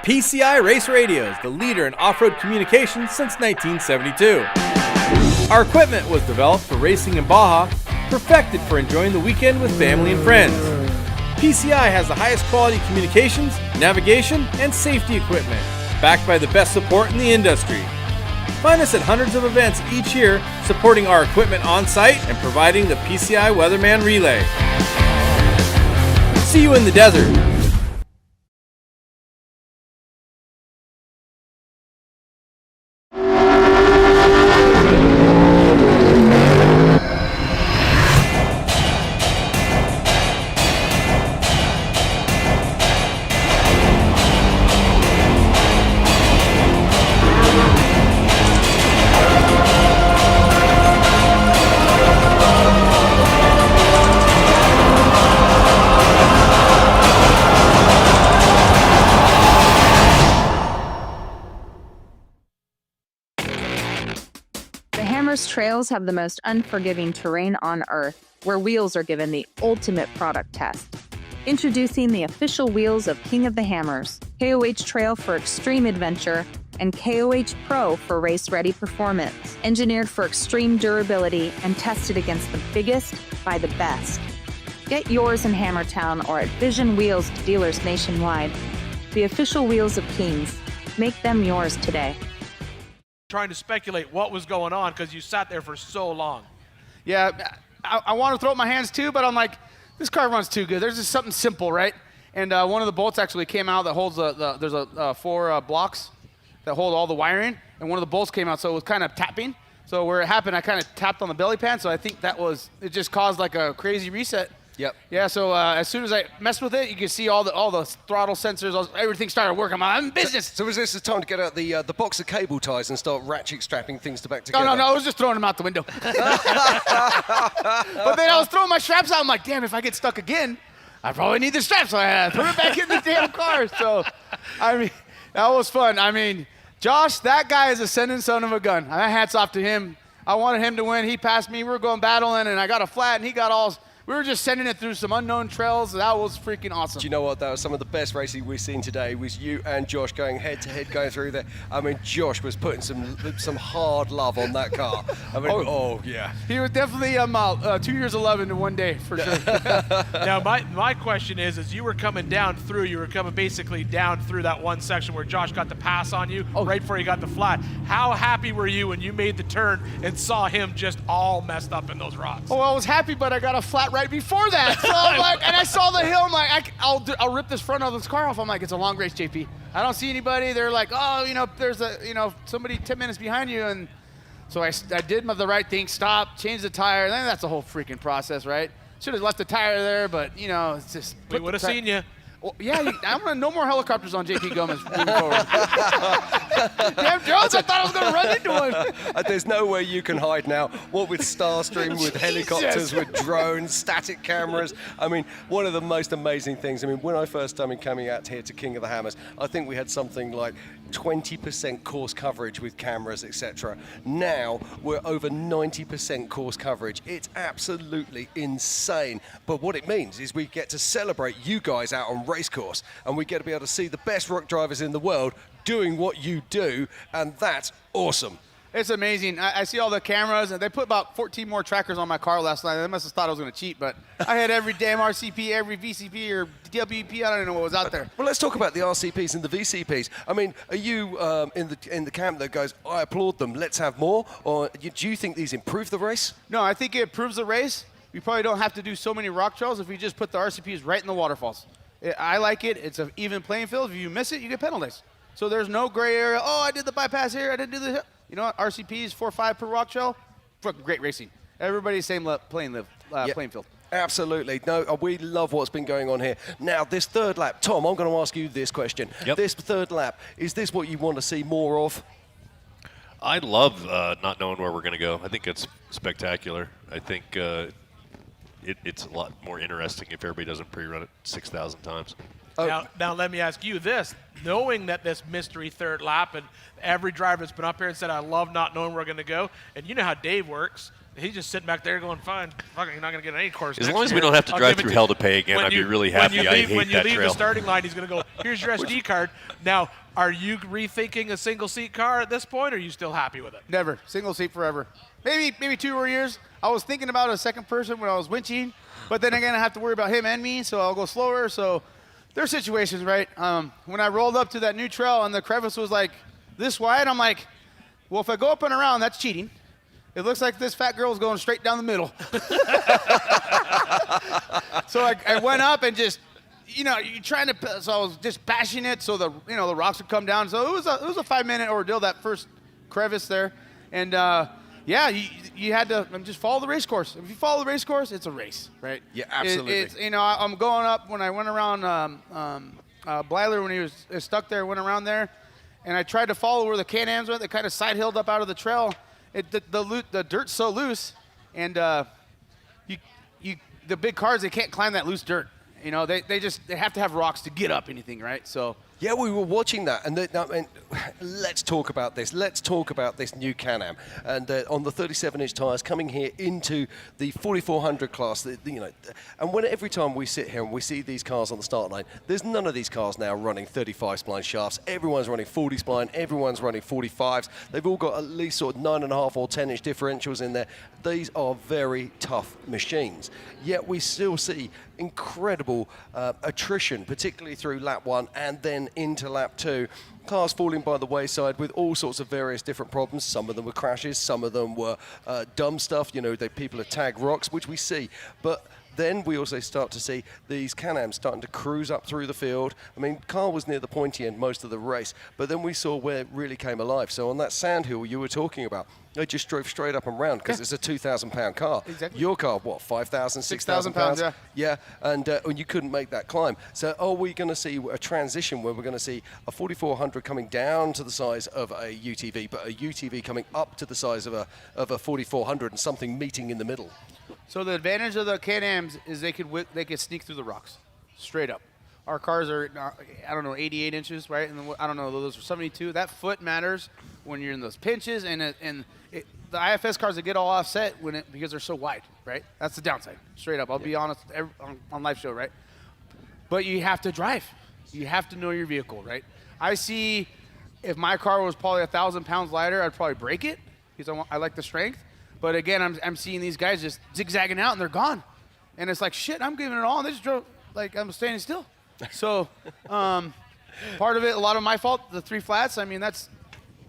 PCI Race Radios, the leader in off-road communications since 1972. Our equipment was developed for racing in Baja, perfected for enjoying the weekend with family and friends. PCI has the highest quality communications, navigation, and safety equipment, backed by the best support in the industry. Find us at hundreds of events each year, supporting our equipment on site and providing the PCI Weatherman Relay. See you in the desert. Trails have the most unforgiving terrain on Earth, where wheels are given the ultimate product test. Introducing the official wheels of King of the Hammers, KOH Trail for extreme adventure, and KOH Pro for race-ready performance. Engineered for extreme durability and tested against the biggest by the best. Get yours in Hammertown or at Vision Wheels dealers nationwide. The official wheels of Kings. Make them yours today. Trying to speculate what was going on because you sat there for so long. Yeah, I want to throw up my hands too, but I'm like, this car runs too good. There's just something simple, right? And one of the bolts actually came out that holds there's four blocks that hold all the wiring, and one of the bolts came out, so it was kind of tapping. So where it happened, I kind of tapped on the belly pan, so I think it just caused like a crazy reset. Yep. Yeah, so as soon as I messed with it, you could see all the throttle sensors, everything started working. I'm in business. So was this the time to get out the box of cable ties and start ratchet strapping things back together? No, I was just throwing them out the window. But then I was throwing my straps out. I'm like, damn, if I get stuck again, I probably need the straps. So I threw it back in the damn car. So, I mean, that was fun. I mean, Josh, that guy is a sending son of a gun. Hats off to him. I wanted him to win. He passed me. We were going battling, and I got a flat, and he got all... We were just sending it through some unknown trails. That was freaking awesome. Do you know what? That was some of the best racing we've seen today. Was you and Josh going head to head, going through there. I mean, Josh was putting some hard love on that car. I mean, oh yeah. He was definitely 2 years 11 in one day for sure. Now my question is, as you were coming down through, you were coming basically down through that one section where Josh got the pass on you right before he got the flat. How happy were you when you made the turn and saw him just all messed up in those rocks? Oh, I was happy, but I got a flat right before that. So I'm like, and I saw the hill. I'm like, I'll rip this front of this car off. I'm like, it's a long race, JP. I don't see anybody. They're like, oh, there's somebody 10 minutes behind you. And so I did the right thing, stopped, changed the tire. And then that's the whole freaking process, right? Should have left the tire there, but it's just. We would have seen you. Well, yeah, I'm gonna no more helicopters on JP Gomez moving forward. Damn Jones, I thought I was gonna run into one. There's nowhere you can hide now. What with Starstream, with helicopters, with drones, static cameras. I mean, one of the most amazing things. I mean, when I first started coming out here to King of the Hammers, I think we had something like 20% course coverage with cameras, etc. Now we're over 90% course coverage. It's absolutely insane. But what it means is we get to celebrate you guys out on race course, and we get to be able to see the best rock drivers in the world doing what you do, and that's awesome. It's amazing. I see all the cameras, and they put about 14 more trackers on my car last night. They must have thought I was going to cheat, but I had every damn RCP, every VCP or WP. I don't even know what was out there. Well, let's talk about the RCPs and the VCPs. I mean, are you in the camp that goes, I applaud them, let's have more? Or do you think these improve the race? No, I think it improves the race. We probably don't have to do so many rock trails if we just put the RCPs right in the waterfalls. I like it. It's an even playing field. If you miss it, you get penalties. So there's no gray area. Oh, I did the bypass here. I didn't do the... You know what? RCPs 4.5 per rock trail. Fucking great racing. Everybody's same playing field. Absolutely. No, we love what's been going on here. Now, this third lap, Tom, I'm going to ask you this question. This third lap, is this what you want to see more of? I love not knowing where we're going to go. I think it's spectacular. I think it's a lot more interesting if everybody doesn't pre-run it 6,000 times. Now let me ask you this. Knowing that this mystery third lap, and every driver that's been up here and said, I love not knowing where we're going to go, and you know how Dave works. He's just sitting back there going, fine, fucking, you're not going to get any course. As long as we don't have to drive through hell to pay again, I'd be really happy. I hate that trail. When you leave the starting line, he's going to go, here's your SD card. Now, are you rethinking a single-seat car at this point, or are you still happy with it? Never. Single seat forever. Maybe 2 more years. I was thinking about a second person when I was winching, but then again, I have to worry about him and me, so I'll go slower. So there's situations, right? When I rolled up to that new trail and the crevice was like this wide, I'm like, well, if I go up and around, that's cheating. It looks like this fat girl's going straight down the middle. So I went up and just, you're trying to, so I was just bashing it so the rocks would come down. So it was a 5-minute ordeal, that first crevice there. And you had to just follow the race course. If you follow the race course, it's a race, right? Yeah, absolutely. I'm going up when I went around Blyler when he was stuck there, went around there, and I tried to follow where the Can-Ams went. They kind of side-hilled up out of the trail. The dirt's so loose, and the big cars, they can't climb that loose dirt. They have to have rocks to get up anything, right? So. Yeah, we were watching that, and let's talk about this. Let's talk about this new Can-Am, and on the 37-inch tires coming here into the 4400 class. And every time we sit here and we see these cars on the start line, there's none of these cars now running 35 spline shafts. Everyone's running 40 spline. Everyone's running 45s. They've all got at least sort of 9.5 or 10-inch differentials in there. These are very tough machines. Yet we still see incredible attrition, particularly through lap 1 and then into lap 2. Cars falling by the wayside with all sorts of various different problems. Some of them were crashes, some of them were dumb stuff. People have tagged rocks, which we see. But then we also start to see these Can-Ams starting to cruise up through the field. I mean, Carl was near the pointy end most of the race, but then we saw where it really came alive. So on that sand hill you were talking about, they just drove straight up and round because it's a 2,000-pound car. Exactly. Your car, what, 5,000, 6,000 pounds? Yeah, and you couldn't make that climb. So are we going to see a transition where we're going to see a 4400 coming down to the size of a UTV, but a UTV coming up to the size of a 4400 and something meeting in the middle? So the advantage of the Can-Ams is they could sneak through the rocks, straight up. Our cars are, 88 inches, right? And those are 72. That foot matters when you're in those pinches, and the IFS cars that get all offset because they're so wide, right? That's the downside, straight up. I'll be honest on live show, right? But you have to drive. You have to know your vehicle, right? I see if my car was probably 1,000 pounds lighter, I'd probably break it because I like the strength. But again, I'm seeing these guys just zigzagging out and they're gone. And it's like, shit, I'm giving it all. And they just drove like I'm standing still. So part of it, a lot of my fault, the 3 flats, that's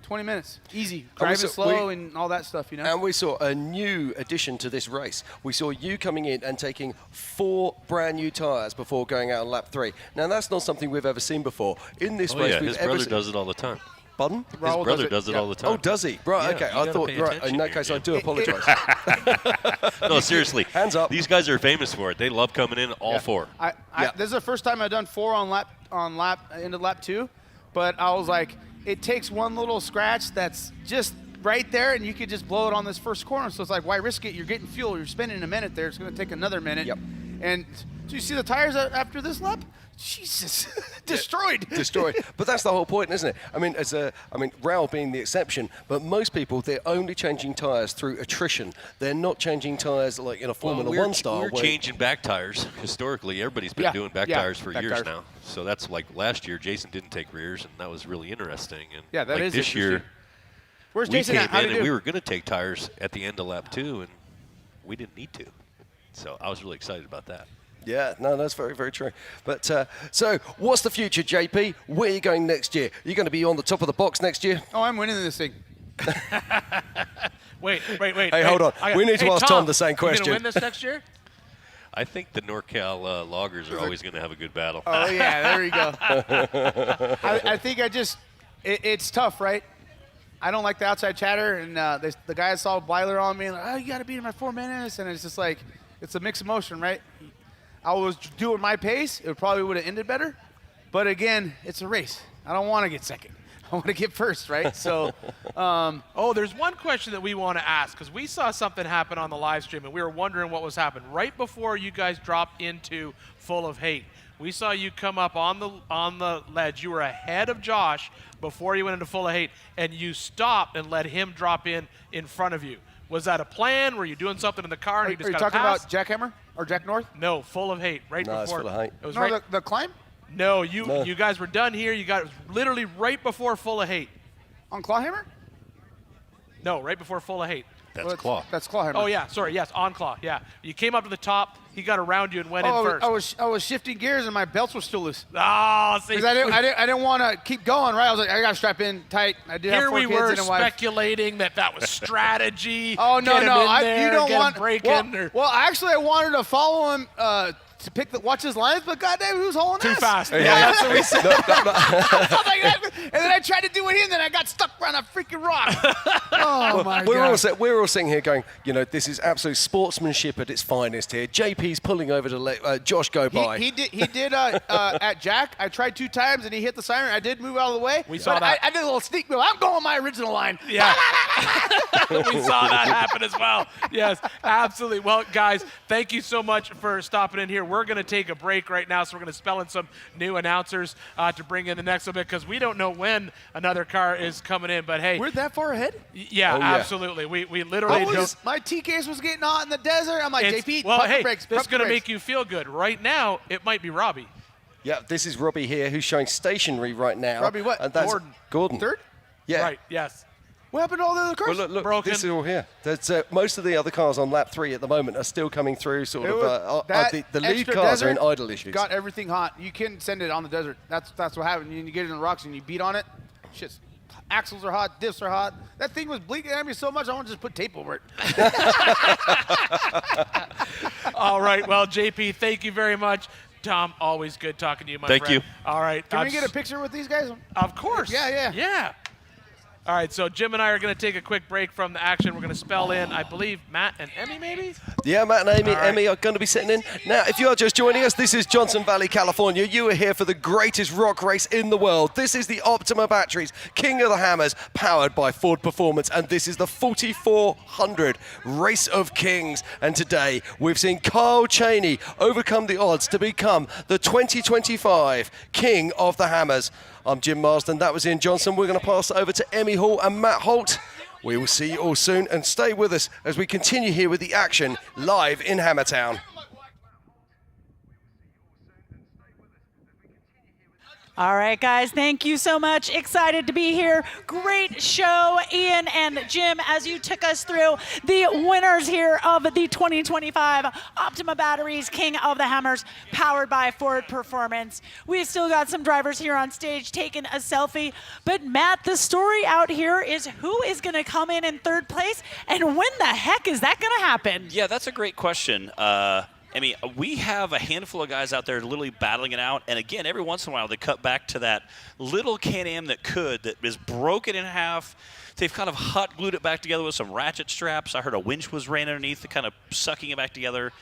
20 minutes. Easy. Driving slow and all that stuff, And we saw a new addition to this race. We saw you coming in and taking 4 brand new tires before going out on lap 3. Now, that's not something we've ever seen before. In this race, his brother does it all the time. Pardon? His brother does it all the time. Oh, does he? Right, okay. I thought, in that case, I do apologize. No, seriously. Hands up. These guys are famous for it. They love coming in all 4. This is the first time I've done 4 into lap 2, but I was like, it takes one little scratch that's just right there, and you could just blow it on this first corner. So it's like, why risk it? You're getting fuel. You're spending a minute there. It's going to take another minute. Yep. And do you see the tires after this lap? Jesus, destroyed. Destroyed. But that's the whole point, isn't it? I mean, Raul being the exception, but most people, they're only changing tyres through attrition. They're not changing tyres like in a Formula One style. We're changing back tires. Historically, everybody's been doing back tires for years now. So that's like last year, Jason didn't take rears, and that was really interesting. And yeah, that like is this year. Where's we Jason came at? How'd in he and do? we were going to take tires at the end of lap 2, and we didn't need to. So I was really excited about that. Yeah, no, that's very, very true. But so, what's the future, JP? Where are you going next year? Are you going to be on the top of the box next year? Oh, I'm winning this thing. Wait. Hey, hold on. We need to ask Tom the same question. You going to win this next year? I think the NorCal loggers are always going to have a good battle. Oh, yeah, there you go. I think it's tough, right? I don't like the outside chatter, and the guys saw Blyler on me, like, oh, you got to beat him at 4 minutes, and it's just like, it's a mixed emotion, right? I was doing my pace, it probably would have ended better, but again, it's a race. I don't want to get second. I want to get first, right? So, there's one question that we want to ask, because we saw something happen on the live stream, and we were wondering what was happening. Right before you guys dropped into Full of Hate, we saw you come up on the ledge. You were ahead of Josh before you went into Full of Hate, and you stopped and let him drop in front of you. Was that a plan? Were you doing something in the car? And are you talking about Jackhammer or Jack North? No, Full of Hate. Right before. It's Full of Hate. It was the climb? No, you guys were done here. You got literally right before Full of Hate. On Clawhammer? No, right before Full of Hate. That's Claw. That's Clawhammer. Oh yeah, sorry, yes, on Claw. Yeah, you came up to the top. He got around you and went in first. I was shifting gears and my belts were still loose. Oh, see, because I didn't want to keep going. Right, I was like, I got to strap in tight. I did have 4 here we kids were and a wife. speculating that was strategy. Oh no, get him in there, you don't get want him breaking. Well, actually, I wanted to follow him to watch his lines, but goddamn, he was hauling Too ass. fast. Yeah, that's what we said. And then I tried to do it here, and then I got stuck around a freaking rock. Oh my God. We're all sitting here going, this is absolute sportsmanship at its finest here. JP's pulling over to let Josh go by. He did at Jack. I tried 2 times, and he hit the siren. I did move out of the way. We saw that. I did a little sneak move. I'm going my original line. Yeah. We saw that happen as well. Yes, absolutely. Well, guys, thank you so much for stopping in here. We're going to take a break right now, so we're going to spell in some new announcers to bring in the next little bit, because we don't know when another car is coming in. But hey, we're that far ahead? Yeah, absolutely. We literally don't. My T-case was getting hot in the desert. I'm like, JP, well, pump hey, the brakes. this is going to make you feel good. Right now, it might be Robbie. Yeah, this is Robbie here, who's showing stationary right now. Robbie what? And that's Gordon. Third? Yeah. Right, yes. What happened to all the other cars? Well, look, Broken. this is all here. That's, most of the other cars on lap 3 at the moment are still coming through. The lead cars are in idle issues. Got everything hot. You can send it on the desert. That's what happens. You get it in the rocks and you beat on it. Shit, axles are hot, diffs are hot. That thing was bleeding at me so much I want to just put tape over it. All right, well, JP, thank you very much. Tom, always good talking to you, my friend. Thank you. All right. Can we get a picture with these guys? Of course. Yeah. All right, so Jim and I are going to take a quick break from the action. We're going to spell in, I believe, Matt and Emmy, maybe? Yeah, Matt and Emmy are going to be sitting in. Now, if you are just joining us, this is Johnson Valley, California. You are here for the greatest rock race in the world. This is the Optima Batteries, King of the Hammers, powered by Ford Performance, and this is the 4400 Race of Kings. And today, we've seen Kyle Cheney overcome the odds to become the 2025 King of the Hammers. I'm Jim Marsden. That was Ian Johnson. We're going to pass it over to Emmy Hall and Matt Holt. We will see you all soon, and stay with us as we continue here with the action live in Hammertown. All right, guys, thank you so much. Excited to be here. Great show, Ian and Jim, as you took us through the winners here of the 2025 Optima Batteries King of the Hammers, powered by Ford Performance. We've still got some drivers here on stage taking a selfie. But, Matt, the story out here is who is going to come in 3rd place, and when the heck is that going to happen? Yeah, that's a great question. I mean, we have a handful of guys out there literally battling it out. And again, every once in a while, they cut back to that little Can-Am that is broken in half. They've kind of hot glued it back together with some ratchet straps. I heard a winch was ran underneath, kind of sucking it back together.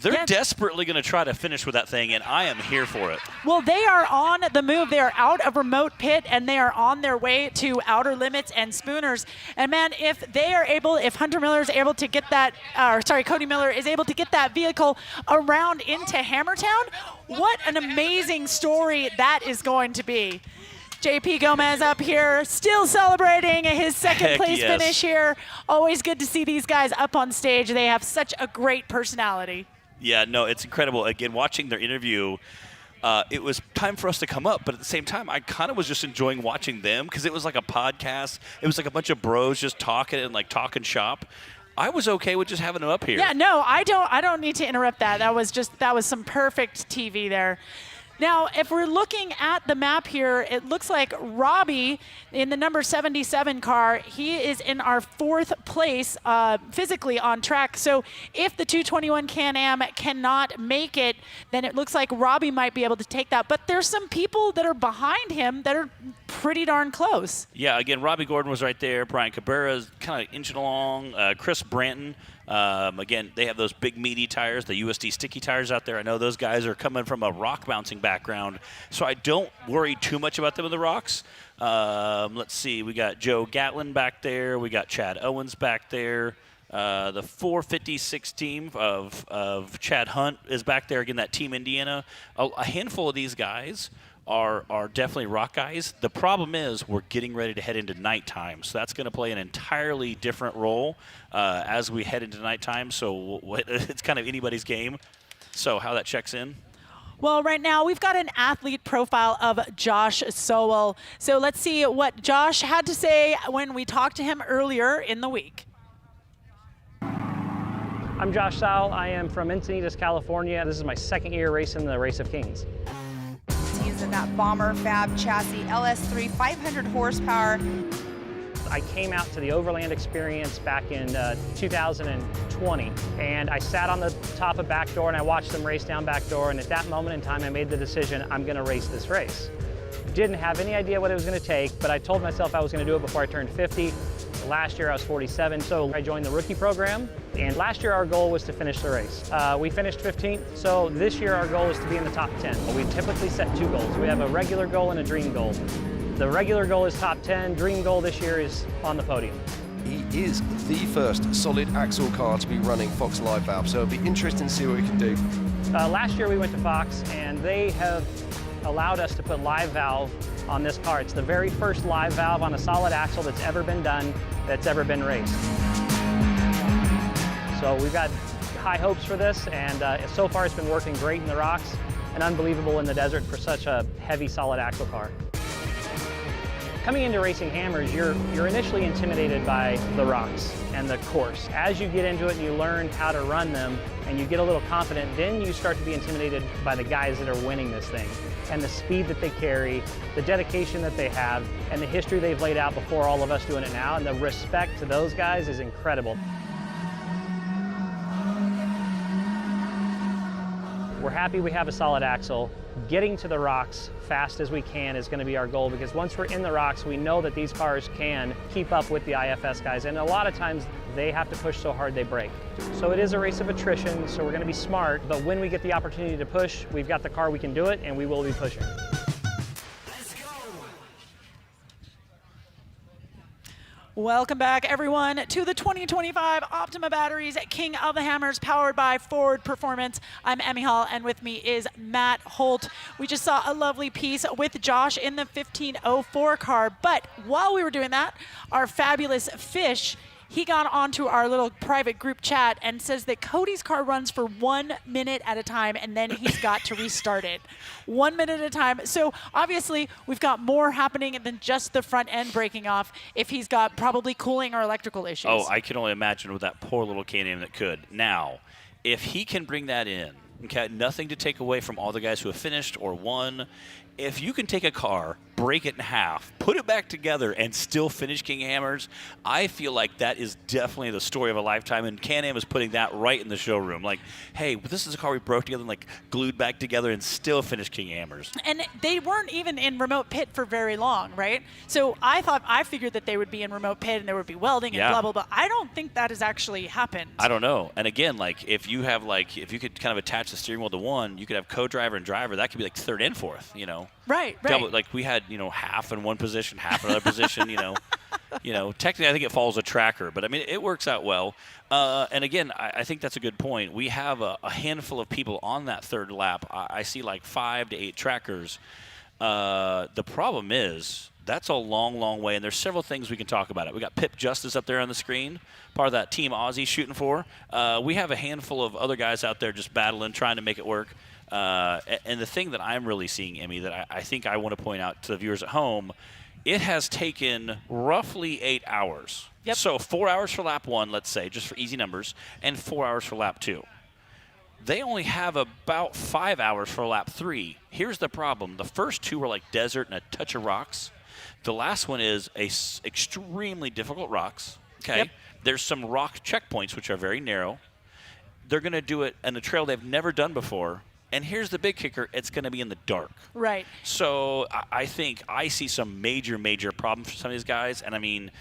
They're desperately going to try to finish with that thing, and I am here for it. Well, they are on the move. They are out of remote pit, and they are on their way to Outer Limits and Spooners. And man, if Hunter Miller is able to get that, Cody Miller is able to get that vehicle around into Hammertown, what an amazing story that is going to be. JP Gomez up here, still celebrating his second place finish here. Always good to see these guys up on stage. They have such a great personality. Yeah, no, it's incredible. Again, watching their interview, it was time for us to come up, but at the same time, I kind of was just enjoying watching them because it was like a podcast. It was like a bunch of bros just talking and like talking shop. I was okay with just having them up here. Yeah, no, I don't need to interrupt that. That was some perfect TV there. Now, if we're looking at the map here, it looks like Robbie in the number 77 car, he is in our 4th place physically on track. So if the 221 Can-Am cannot make it, then it looks like Robbie might be able to take that. But there's some people that are behind him that are pretty darn close. Yeah, again, Robbie Gordon was right there. Brian Cabrera is kind of inching along. Chris Branton. Again, they have those big meaty tires, the USD sticky tires out there. I know those guys are coming from a rock bouncing background, so I don't worry too much about them in the rocks. Let's see, we got Joe Gatlin back there. We got Chad Owens back there. The 456 team of Chad Hunt is back there. Again, that Team Indiana. A handful of these guys are definitely rock guys. The problem is we're getting ready to head into nighttime, so that's going to play an entirely different role as we head into nighttime. So it's kind of anybody's game. So how that checks in. Well, right now we've got an athlete profile of Josh Sowell. So let's see what Josh had to say when we talked to him earlier in the week. I'm Josh Sowell. I am from Encinitas, California. This is my 2nd year racing the Race of Kings. Using that Bomber Fab chassis, LS3, 500 horsepower. I came out to the Overland Experience back in 2020, and I sat on the top of backdoor and I watched them race down backdoor, and at that moment in time I made the decision, I'm going to race this race. Didn't have any idea what it was going to take, but I told myself I was going to do it before I turned 50. Last year I was 47, so I joined the rookie program, and last year our goal was to finish the race. We finished 15th, so this year our goal is to be in the top 10. We typically set 2 goals. We have a regular goal and a dream goal. The regular goal is top 10, dream goal this year is on the podium. He is the first solid axle car to be running Fox Live Valve, so it'll be interesting to see what we can do. Last year we went to Fox, and they have allowed us to put live valve on this car. It's the very first live valve on a solid axle that's ever been done, that's ever been raced. So we've got high hopes for this, and so far it's been working great in the rocks and unbelievable in the desert for such a heavy solid axle car. Coming into racing hammers, you're initially intimidated by the rocks and the course. As you get into it and you learn how to run them and you get a little confident, then you start to be intimidated by the guys that are winning this thing and the speed that they carry, the dedication that they have, and the history they've laid out before all of us doing it now, and the respect to those guys is incredible. We're happy we have a solid axle. Getting to the rocks fast as we can is going to be our goal, because once we're in the rocks, we know that these cars can keep up with the IFS guys, and a lot of times they have to push so hard they break. So it is a race of attrition, so we're going to be smart, but when we get the opportunity to push, we've got the car, we can do it, and we will be pushing. Welcome back, everyone, to the 2025 Optima Batteries King of the Hammers, powered by Ford Performance. I'm Emmy Hall, and with me is Matt Holt. We just saw a lovely piece with Josh in the 1504 car, but while we were doing that, our fabulous Fish, he got onto our little private group chat and says that Cody's car runs for 1 minute at a time, and then he's got to restart it. 1 minute at a time. So obviously we've got more happening than just the front end breaking off if he's got probably cooling or electrical issues. Oh, I can only imagine with that poor little Can-Am that could. Now, if he can bring that in, okay, nothing to take away from all the guys who have finished or won. if you can take a car, break it in half, put it back together, and still finish King Hammers, I feel like that is definitely the story of a lifetime, and Can-Am is putting that right in the showroom. Like, hey, this is a car we broke together and like glued back together and still finished King Hammers. And they weren't even in remote pit for very long, right? So I figured that they would be in remote pit and there would be welding and blah, blah, blah. I don't think that has actually happened. I don't know. And again, like if you could kind of attach the steering wheel to one, you could have co-driver and driver. That could be like third and fourth, you know. Right. Double, like we had, half in one position, half in another position, Technically, I think it follows a tracker, but I mean, it works out well. And again, I think that's a good point. We have a handful of people on that third lap. I see like 5 to 8 trackers. The problem is that's a long, long way, and there's several things we can talk about it. We got Pip Justice up there on the screen, part of that Team Aussie shooting for. We have a handful of other guys out there just battling, trying to make it work. And the thing that I'm really seeing, Emmy, that I think I want to point out to the viewers at home, it has taken roughly 8 hours. Yep. So 4 hours for lap 1, let's say, just for easy numbers, and 4 hours for lap 2. They only have about 5 hours for lap 3. Here's the problem. The first 2 were like desert and a touch of rocks. The last one is extremely difficult rocks. Okay. Yep. There's some rock checkpoints, which are very narrow. They're going to do it in a trail they've never done before. And here's the big kicker. It's going to be in the dark. Right. So I think I see some major, major problems for some of these guys. And, I mean,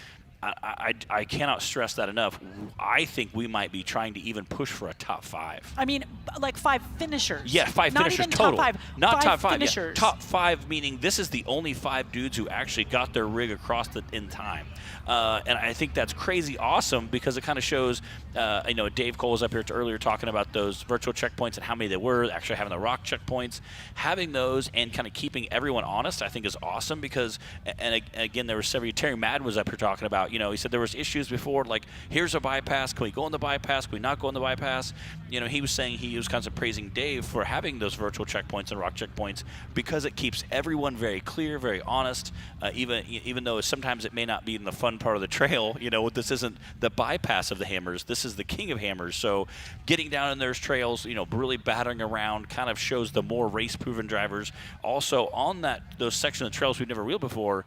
I cannot stress that enough. I think we might be trying to even push for a top 5. I mean, like 5 finishers. Yeah, 5 Not finishers even total. Top 5. Not top 5. Finishers. Yeah. Top 5 meaning this is the only 5 dudes who actually got their rig across in time. And I think that's crazy awesome because it kind of shows, Dave Cole was up here earlier talking about those virtual checkpoints and how many they were, actually having the rock checkpoints. Having those and kind of keeping everyone honest, I think is awesome because, and again, there were several, Terry Madden was up here talking about, he said there was issues before, like, here's a bypass, can we go on the bypass, can we not go on the bypass? He was saying he was kind of praising Dave for having those virtual checkpoints and rock checkpoints because it keeps everyone very clear, very honest, even though sometimes it may not be in the fun part of the trail. This isn't the bypass of the hammers, this is the king of hammers. So getting down in those trails, really battering around kind of shows the more race-proven drivers. Also on those sections of trails we've never wheeled before,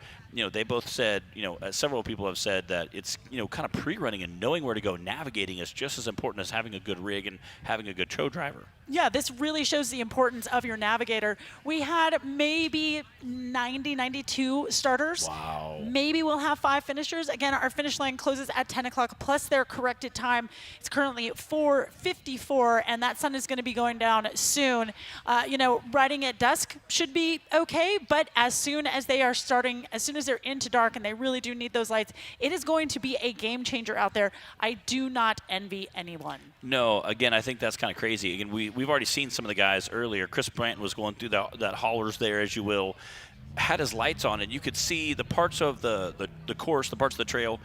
they both said, several people have said that it's, kind of pre-running and knowing where to go, navigating is just as important as having a good rig and having a good tow driver. Yeah, this really shows the importance of your navigator. We had maybe 92 starters. Wow. Maybe we'll have 5 finishers. Again, our finish line closes at 10 o'clock plus their corrected time. It's currently 4:54, and that sun is going to be going down soon. Riding at dusk should be okay, but as soon as they're into dark and they really do need those lights, it is going to be a game changer out there. I do not envy anyone. No, again, I think that's kind of crazy. Again, we've already seen some of the guys earlier. Chris Branton was going through that haulers there, as you will, had his lights on, and you could see the parts of the course, the parts of the trail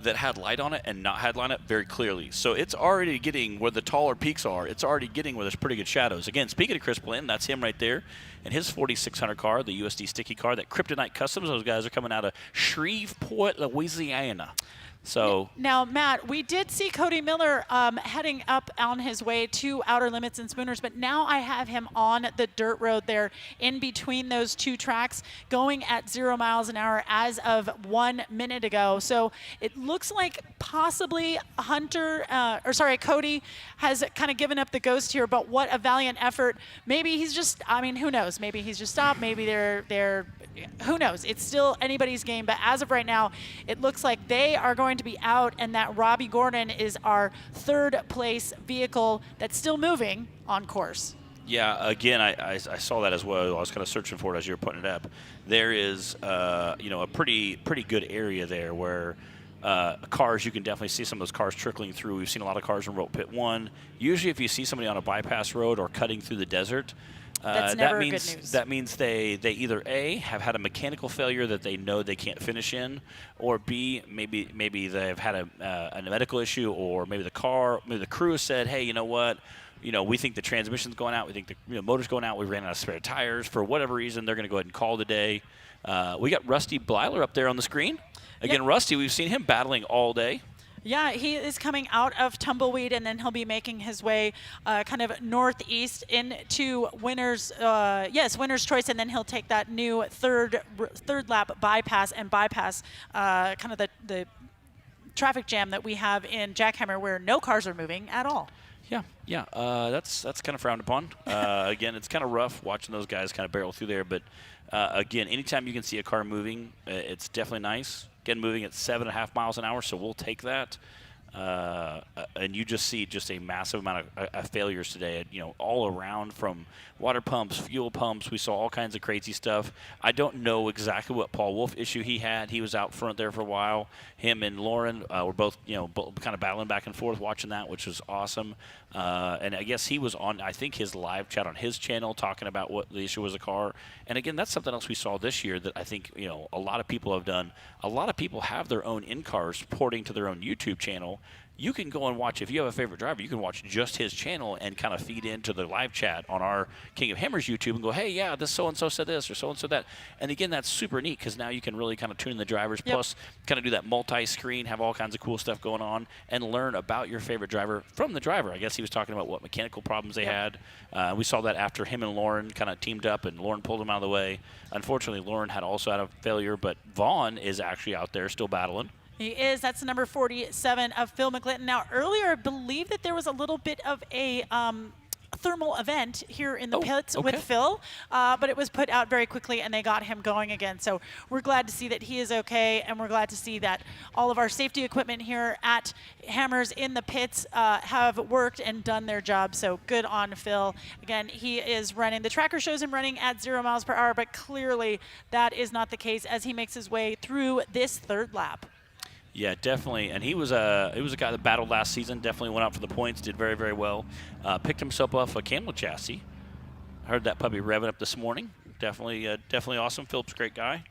that had light on it and not had light on it very clearly. So it's already getting where the taller peaks are. It's already getting where there's pretty good shadows. Again, speaking of Chris Branton, that's him right there. And his 4600 car, the USD sticky car, that Kryptonite Customs, those guys are coming out of Shreveport, Louisiana. So now, Matt, we did see Cody Miller heading up on his way to Outer Limits and Spooners, but now I have him on the dirt road there in between those 2 tracks going at 0 miles an hour as of 1 minute ago. So it looks like possibly Cody has kind of given up the ghost here, but what a valiant effort. Maybe he's just, who knows? Maybe he's just stopped. Maybe they're who knows? It's still anybody's game, but as of right now, it looks like they are going to be out, and that Robbie Gordon is our 3rd place vehicle that's still moving on course. Yeah, again, I saw that as well. I was kind of searching for it as you were putting it up. There is, a pretty good area there where cars, you can definitely see some of those cars trickling through. We've seen a lot of cars in Road Pit 1. Usually if you see somebody on a bypass road or cutting through the desert, That's never good news. That means they either A, have had a mechanical failure that they know they can't finish in, or B, maybe they've had a medical issue, or maybe the crew said, hey, you know what? We think the transmission's going out. We think the motor's going out. We ran out of spare tires. For whatever reason, they're going to go ahead and call today. We got Rusty Bleiler up there on the screen. Again, yep. Rusty, we've seen him battling all day. Yeah, he is coming out of Tumbleweed, and then he'll be making his way kind of northeast into winner's choice, and then he'll take that new third lap bypass and bypass kind of the traffic jam that we have in Jackhammer, where no cars are moving at all. Yeah, that's kind of frowned upon. Again, it's kind of rough watching those guys kind of barrel through there, but again, anytime you can see a car moving, it's definitely nice. Again, moving at 7.5 miles an hour, so we'll take that. And you just see just a massive amount of failures today, all around, from water pumps, fuel pumps. We saw all kinds of crazy stuff. I don't know exactly what Paul Wolf issue he had. He was out front there for a while. Him and Lauren were both, kind of battling back and forth watching that, which was awesome. And I guess he was on, I think, his live chat on his channel talking about what the issue was with the car. And again, that's something else we saw this year that I think, a lot of people have done. A lot of people have their own in-cars porting to their own YouTube channel. You can go and watch, if you have a favorite driver, you can watch just his channel and kind of feed into the live chat on our King of Hammers YouTube and go, hey, yeah, this so-and-so said this or so-and-so that. And again, that's super neat because now you can really kind of tune the drivers, plus kind of do that multi-screen, have all kinds of cool stuff going on, and learn about your favorite driver from the driver. I guess he was talking about what mechanical problems they had. We saw that after him and Lauren kind of teamed up, and Lauren pulled him out of the way. Unfortunately, Lauren had also had a failure, but Vaughn is actually out there still battling. He is. That's number 47 of Phil McClinton. Now, earlier, I believe that there was a little bit of a thermal event here in the pits with Phil, but it was put out very quickly, and they got him going again. So we're glad to see that he is okay, and we're glad to see that all of our safety equipment here at Hammers in the pits have worked and done their job. So good on Phil. Again, he is running. The tracker shows him running at 0 miles per hour, but clearly that is not the case as he makes his way through this third lap. Yeah, definitely. And he was a guy that battled last season, definitely went out for the points, did very, very well. Picked himself off a Camel chassis. Heard that puppy revving up this morning. Definitely awesome. Philip's a great guy.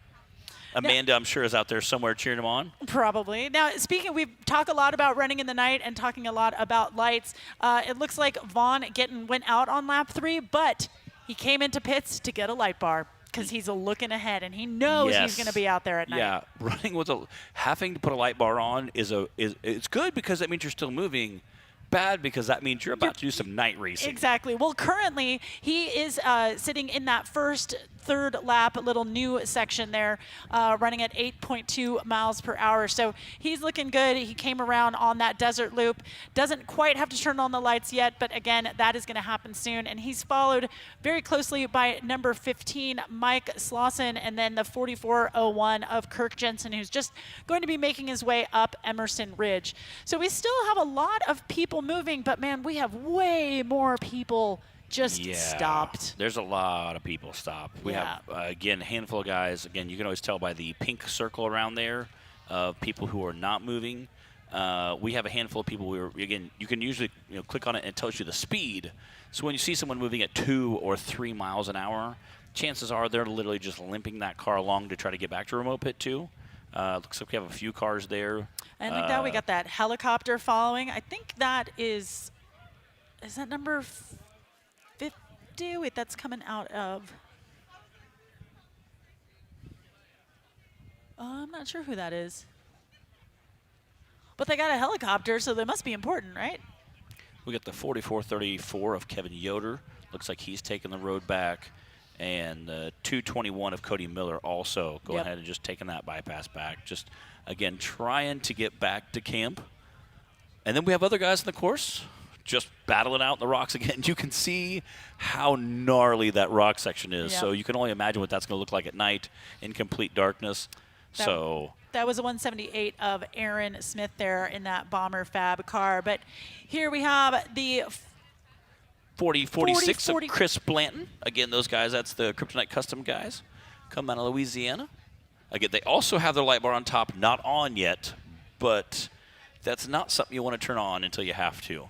Amanda, I'm sure, is out there somewhere cheering him on. Probably. Now, we've talked a lot about running in the night and talking a lot about lights. It looks like Vaughn went out on lap 3, but he came into pits to get a light bar, because he's looking ahead and he knows he's going to be out there at night. Yeah, running with having to put a light bar on is it's good because that means you're still moving. Bad because that means you're about to do some night racing. Exactly. Well, currently he is sitting in that third lap, little new section there, running at 8.2 miles per hour. So he's looking good. He came around on that desert loop. Doesn't quite have to turn on the lights yet, but again, that is going to happen soon. And he's followed very closely by number 15, Mike Slauson, and then the 4401 of Kirk Jensen, who's just going to be making his way up Emerson Ridge. So we still have a lot of people moving, but man, we have way more people just stopped. There's a lot of people stopped. We have, again, a handful of guys. Again, you can always tell by the pink circle around there of people who are not moving. We have a handful of people. Again, you can usually click on it and it tells you the speed. So when you see someone moving at 2 or 3 miles an hour, chances are they're literally just limping that car along to try to get back to remote pit 2. Looks like we have a few cars there. And like that, we got that helicopter following. I think that is that number 50? Wait, that's coming out of. I'm not sure who that is. But they got a helicopter, so they must be important, right? We got the 4434 of Kevin Yoder. Looks like he's taking the road back. And the 221 of Cody Miller also going ahead and just taking that bypass back. Just, again, trying to get back to camp. And then we have other guys in the course just battling out in the rocks again. You can see how gnarly that rock section is. Yep. So you can only imagine what that's going to look like at night in complete darkness. That was a 178 of Aaron Smith there in that Bomber Fab car. But here we have the 46 of Chris Blanton. Again, those guys, that's the Kryptonite Custom guys. Come out of Louisiana. Again, they also have their light bar on top, not on yet, but that's not something you want to turn on until you have to.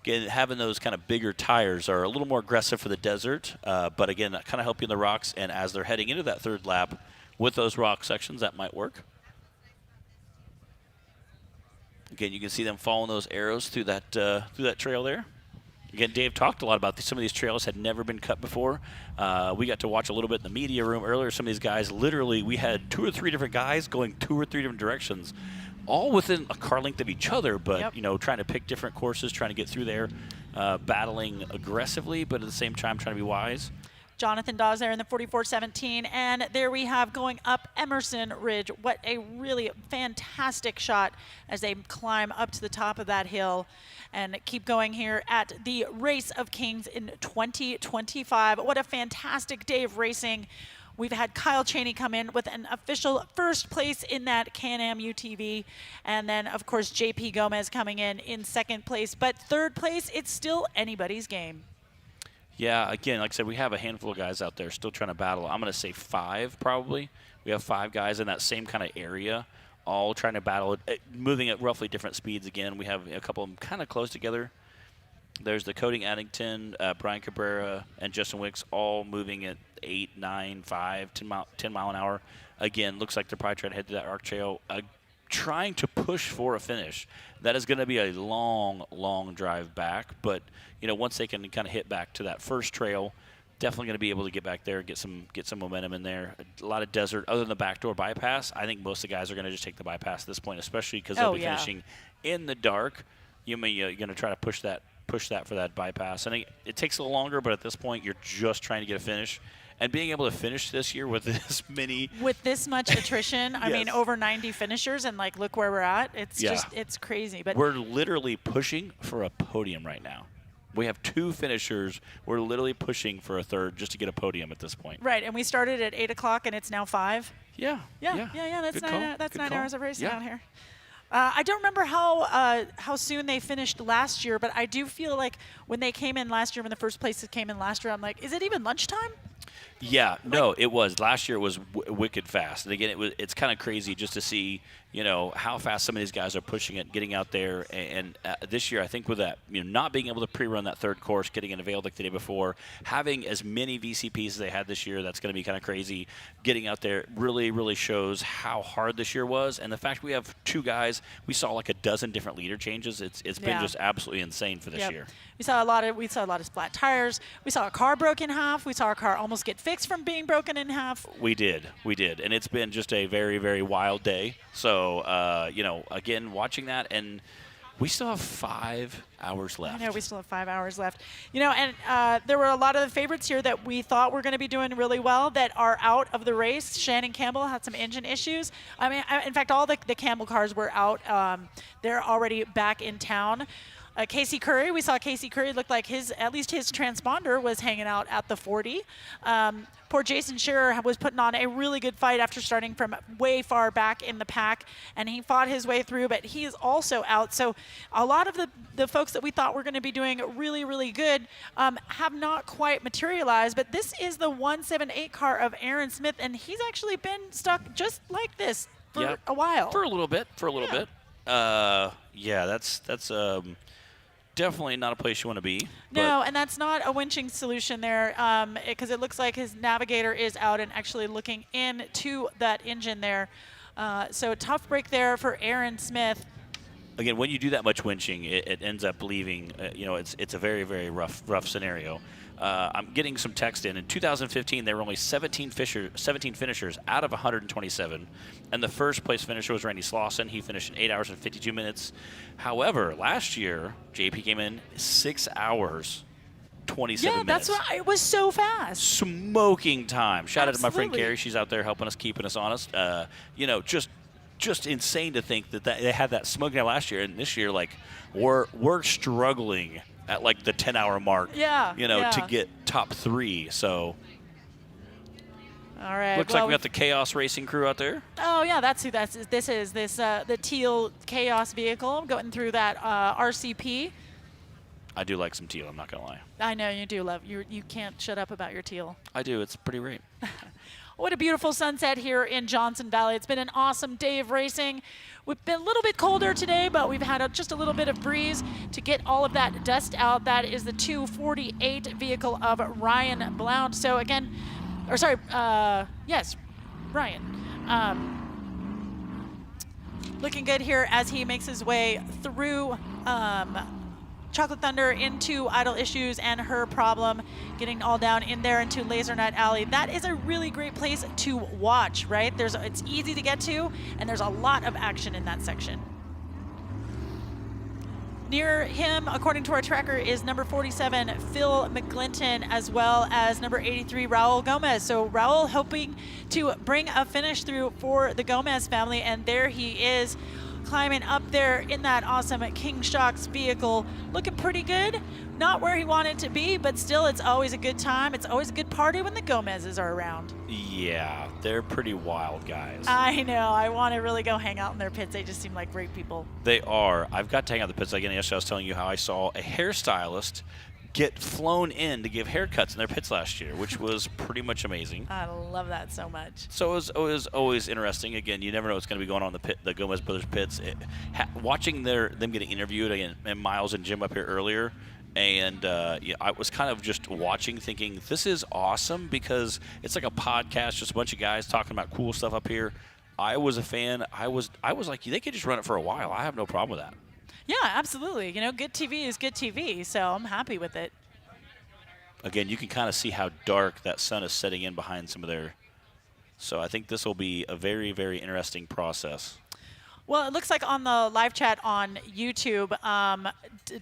Again, having those kind of bigger tires are a little more aggressive for the desert, but again, that kind of help you in the rocks, and as they're heading into that third lap with those rock sections, that might work. Again, you can see them following those arrows through that trail there. Again, Dave talked a lot about some of these trails had never been cut before. We got to watch a little bit in the media room earlier. Some of these guys, literally, we had 2 or 3 different guys going 2 or 3 different directions all within a car length of each other, but Yep. you know, trying to pick different courses, trying to get through there, battling aggressively, but at the same time trying to be wise. Jonathan Dawes there in the 44-17, and there we have going up Emerson Ridge. What a really fantastic shot as they climb up to the top of that hill and keep going here at the Race of Kings in 2025. What a fantastic day of racing. We've had Kyle Chaney come in with an official first place in that Can-Am UTV. And then, of course, JP Gomez coming in second place. But third place, it's still anybody's game. Yeah, again, like I said, we have a handful of guys out there still trying to battle. I'm going to say 5 probably. We have 5 guys in that same kind of area, all trying to battle, moving at roughly different speeds again. We have a couple of them kind of close together. There's the Cody Addington, Brian Cabrera, and Justin Wicks all moving at 8, 9, 5, 10 mile an hour. Again, looks like they're probably trying to head to that arc trail, trying to push for a finish. That is going to be a long, long drive back. But, you know, once they can kind of hit back to that first trail, definitely going to be able to get back there, get some momentum in there. A lot of desert. Other than the backdoor bypass, I think most of the guys are going to just take the bypass at this point, especially because they'll be finishing in the dark. You're going to try to push that for that bypass. And it takes a little longer, but at this point, you're just trying to get a finish. And being able to finish this year with this many... With this much attrition, I mean, over 90 finishers, and, like, look where we're at. It's just, it's crazy. But we're literally pushing for a podium right now. We have 2 finishers. We're literally pushing for a third just to get a podium at this point. Right, and we started at 8 o'clock, and it's now 5. Yeah. That's Good 9, that's Good 9 call. hours of racing Yeah. out here. I don't remember how soon they finished last year, but I do feel like when they came in last year, when the first places came in last year, I'm like, is it even lunchtime? Yeah, no, it was. Last year it was wicked fast. And again, it's kind of crazy just to see, you know, how fast some of these guys are pushing it, getting out there. And this year, I think with that, you know, not being able to pre-run that third course, getting it availed like the day before, having as many VCPs as they had this year, that's going to be kind of crazy. Getting out there really, really shows how hard this year was. And the fact we have 2 guys, we saw like a dozen different leader changes. It's been just absolutely insane for this year. We saw a lot of flat tires. We saw a car broke in half. We saw a car almost get fixed from being broken in half. We did, and it's been just a very, very wild day. So, you know, again, watching that, and we still have 5 hours left. I know, we still have 5 hours left. You know, and there were a lot of the favorites here that we thought were going to be doing really well that are out of the race. Shannon Campbell had some engine issues. I mean, in fact, all the Campbell cars were out. They're already back in town. Casey Curry, we saw Casey Curry looked like at least his transponder was hanging out at the 40. Poor Jason Scherer was putting on a really good fight after starting from way far back in the pack, and he fought his way through, but he is also out. So a lot of the folks that we thought were going to be doing really, really good have not quite materialized, but this is the 178 car of Aaron Smith, and he's actually been stuck just like this for a while. For a little bit. That's definitely not a place you want to be. No, and that's not a winching solution there, because it looks like his navigator is out and actually looking into that engine there. So a tough break there for Aaron Smith. Again, when you do that much winching, it ends up leaving. You know, it's a very, very rough scenario. I'm getting some text in. In 2015, there were only 17 finishers out of 127, and the first place finisher was Randy Slauson. He finished in 8 hours and 52 minutes. However, last year, JP came in 6 hours, 27 minutes. Yeah, that's why it was so fast. Smoking time. Shout out to my friend Absolutely. Carrie. She's out there helping us, keeping us honest. You know, just insane to think that they had that smoking time last year, and this year, like, we're struggling at like the 10-hour mark, to get top 3. So, all right. Looks like we got the Chaos Racing crew out there. Oh yeah, that's who this is. The teal Chaos vehicle going through that RCP. I do like some teal. I'm not gonna lie. I know you do love you. You can't shut up about your teal. I do. It's pretty great. What a beautiful sunset here in Johnson Valley. It's been an awesome day of racing. We've been a little bit colder today, but we've had just a little bit of breeze to get all of that dust out. That is the 248 vehicle of Ryan Blount. So again, yes, Ryan. Looking good here as he makes his way through Chocolate Thunder into Idle Issues and her problem, getting all down in there into Laser Nut Alley. That is a really great place to watch, right? It's easy to get to, and there's a lot of action in that section. Near him, according to our tracker, is number 47, Phil McGlinton, as well as number 83, Raul Gomez. So Raul hoping to bring a finish through for the Gomez family, and there he is, climbing up there in that awesome King Shocks vehicle, looking pretty good. Not where he wanted to be, but still, it's always a good time. It's always a good party when the Gomezes are around. Yeah, they're pretty wild guys. I know. I want to really go hang out in their pits. They just seem like great people. They are. I've got to hang out in the pits again. Yesterday I was telling you how I saw a hairstylist get flown in to give haircuts in their pits last year, which was pretty much amazing. I love that so much. So it was always interesting. Again, you never know what's going to be going on in the Gomez Brothers pits. Watching them getting interviewed, again, and Miles and Jim up here earlier, and I was kind of just watching, thinking, this is awesome because it's like a podcast, just a bunch of guys talking about cool stuff up here. I was a fan. I was like, they could just run it for a while. I have no problem with that. Yeah, absolutely. Good TV is good TV, so I'm happy with it. Again, you can kind of see how dark that sun is setting in behind some of their. So I think this will be a very, very interesting process. Well, it looks like on the live chat on YouTube,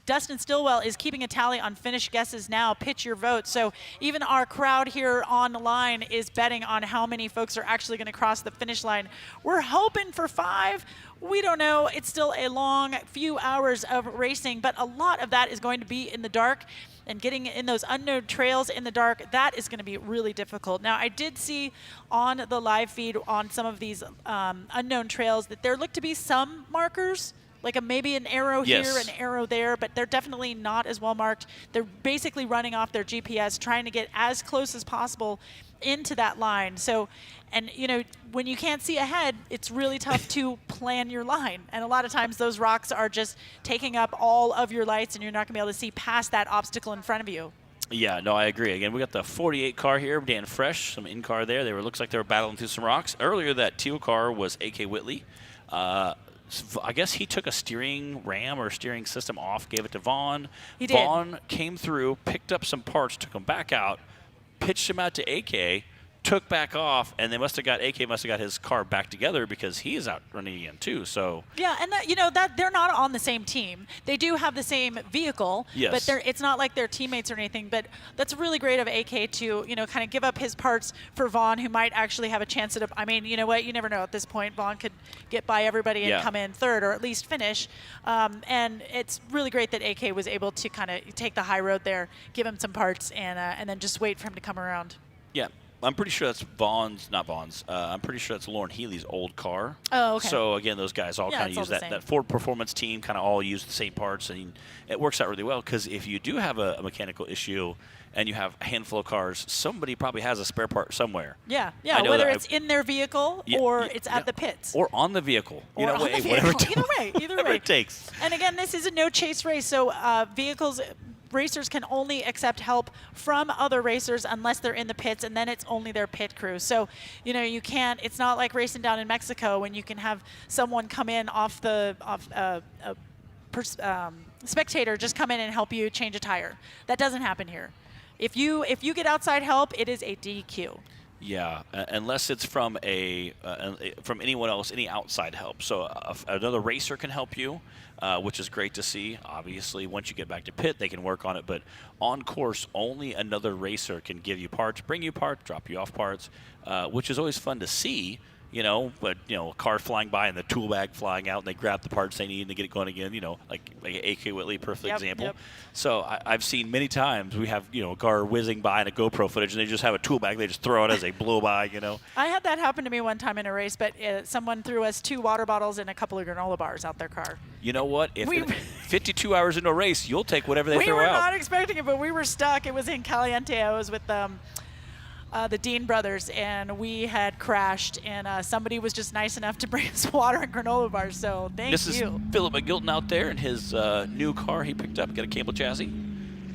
Dustin Stillwell is keeping a tally on finish guesses now. Pitch your vote. So even our crowd here on the line is betting on how many folks are actually going to cross the finish line. We're hoping for 5. We don't know. It's still a long few hours of racing, but a lot of that is going to be in the dark. And getting in those unknown trails in the dark, that is going to be really difficult. Now, I did see on the live feed on some of these unknown trails that there look to be some markers, like maybe an arrow here, an arrow there, but they're definitely not as well marked. They're basically running off their GPS, trying to get as close as possible into that line. So, and when you can't see ahead, it's really tough to plan your line. And a lot of times those rocks are just taking up all of your lights and you're not gonna be able to see past that obstacle in front of you. Yeah, no, I agree. Again, we got the 48 car here, Dan Fresh, some in-car there. Looks like they were battling through some rocks. Earlier, that teal car was A.K. Whitley. I guess he took a steering ram or steering system off, gave it to Vaughn. He did. Vaughn came through, picked up some parts, took them back out, pitched him out to AK, took back off, and AK must have got his car back together because he is out running again too. So yeah, and that they're not on the same team. They do have the same vehicle, yes, but it's not like they're teammates or anything. But that's really great of AK to kind of give up his parts for Vaughn, who might actually have a chance at I mean, you know what? You never know at this point. Vaughn could get by everybody and come in third or at least finish. And it's really great that AK was able to kind of take the high road there, give him some parts, and then just wait for him to come around. Yeah. I'm pretty sure that's not Vaughn's. I'm pretty sure that's Lauren Healy's old car. Oh, okay. So, again, those guys all kind of use that Ford Performance team, kind of all use the same parts. And it works out really well because if you do have a mechanical issue and you have a handful of cars, somebody probably has a spare part somewhere. Yeah, whether it's in their vehicle or it's at the pits. Or on the vehicle. Whatever it takes. And, again, this is a no-chase race, so racers can only accept help from other racers unless they're in the pits, and then it's only their pit crew. So, you can't. It's not like racing down in Mexico when you can have someone come in spectator just come in and help you change a tire. That doesn't happen here. If you get outside help, it is a DQ. Yeah, unless it's from from anyone else, any outside help. So another racer can help you, which is great to see. Obviously, once you get back to pit, they can work on it. But on course, only another racer can give you parts, bring you parts, drop you off parts, which is always fun to see. But a car flying by and the tool bag flying out, and they grab the parts they need and they get it going again. Like AK Whitley, perfect example. Yep. So I've seen many times we have a car whizzing by in a GoPro footage, and they just have a tool bag. They just throw it as they blow by. I had that happen to me one time in a race, but someone threw us 2 water bottles and a couple of granola bars out their car. You know what? If 52 hours into a race, you'll take whatever they throw out. We were not expecting it, but we were stuck. It was in Caliente. I was with the Dean brothers, and we had crashed, and somebody was just nice enough to bring us water and granola bars, so thank you. This is Philip McGilton out there in his new car he picked up, got a Campbell chassis.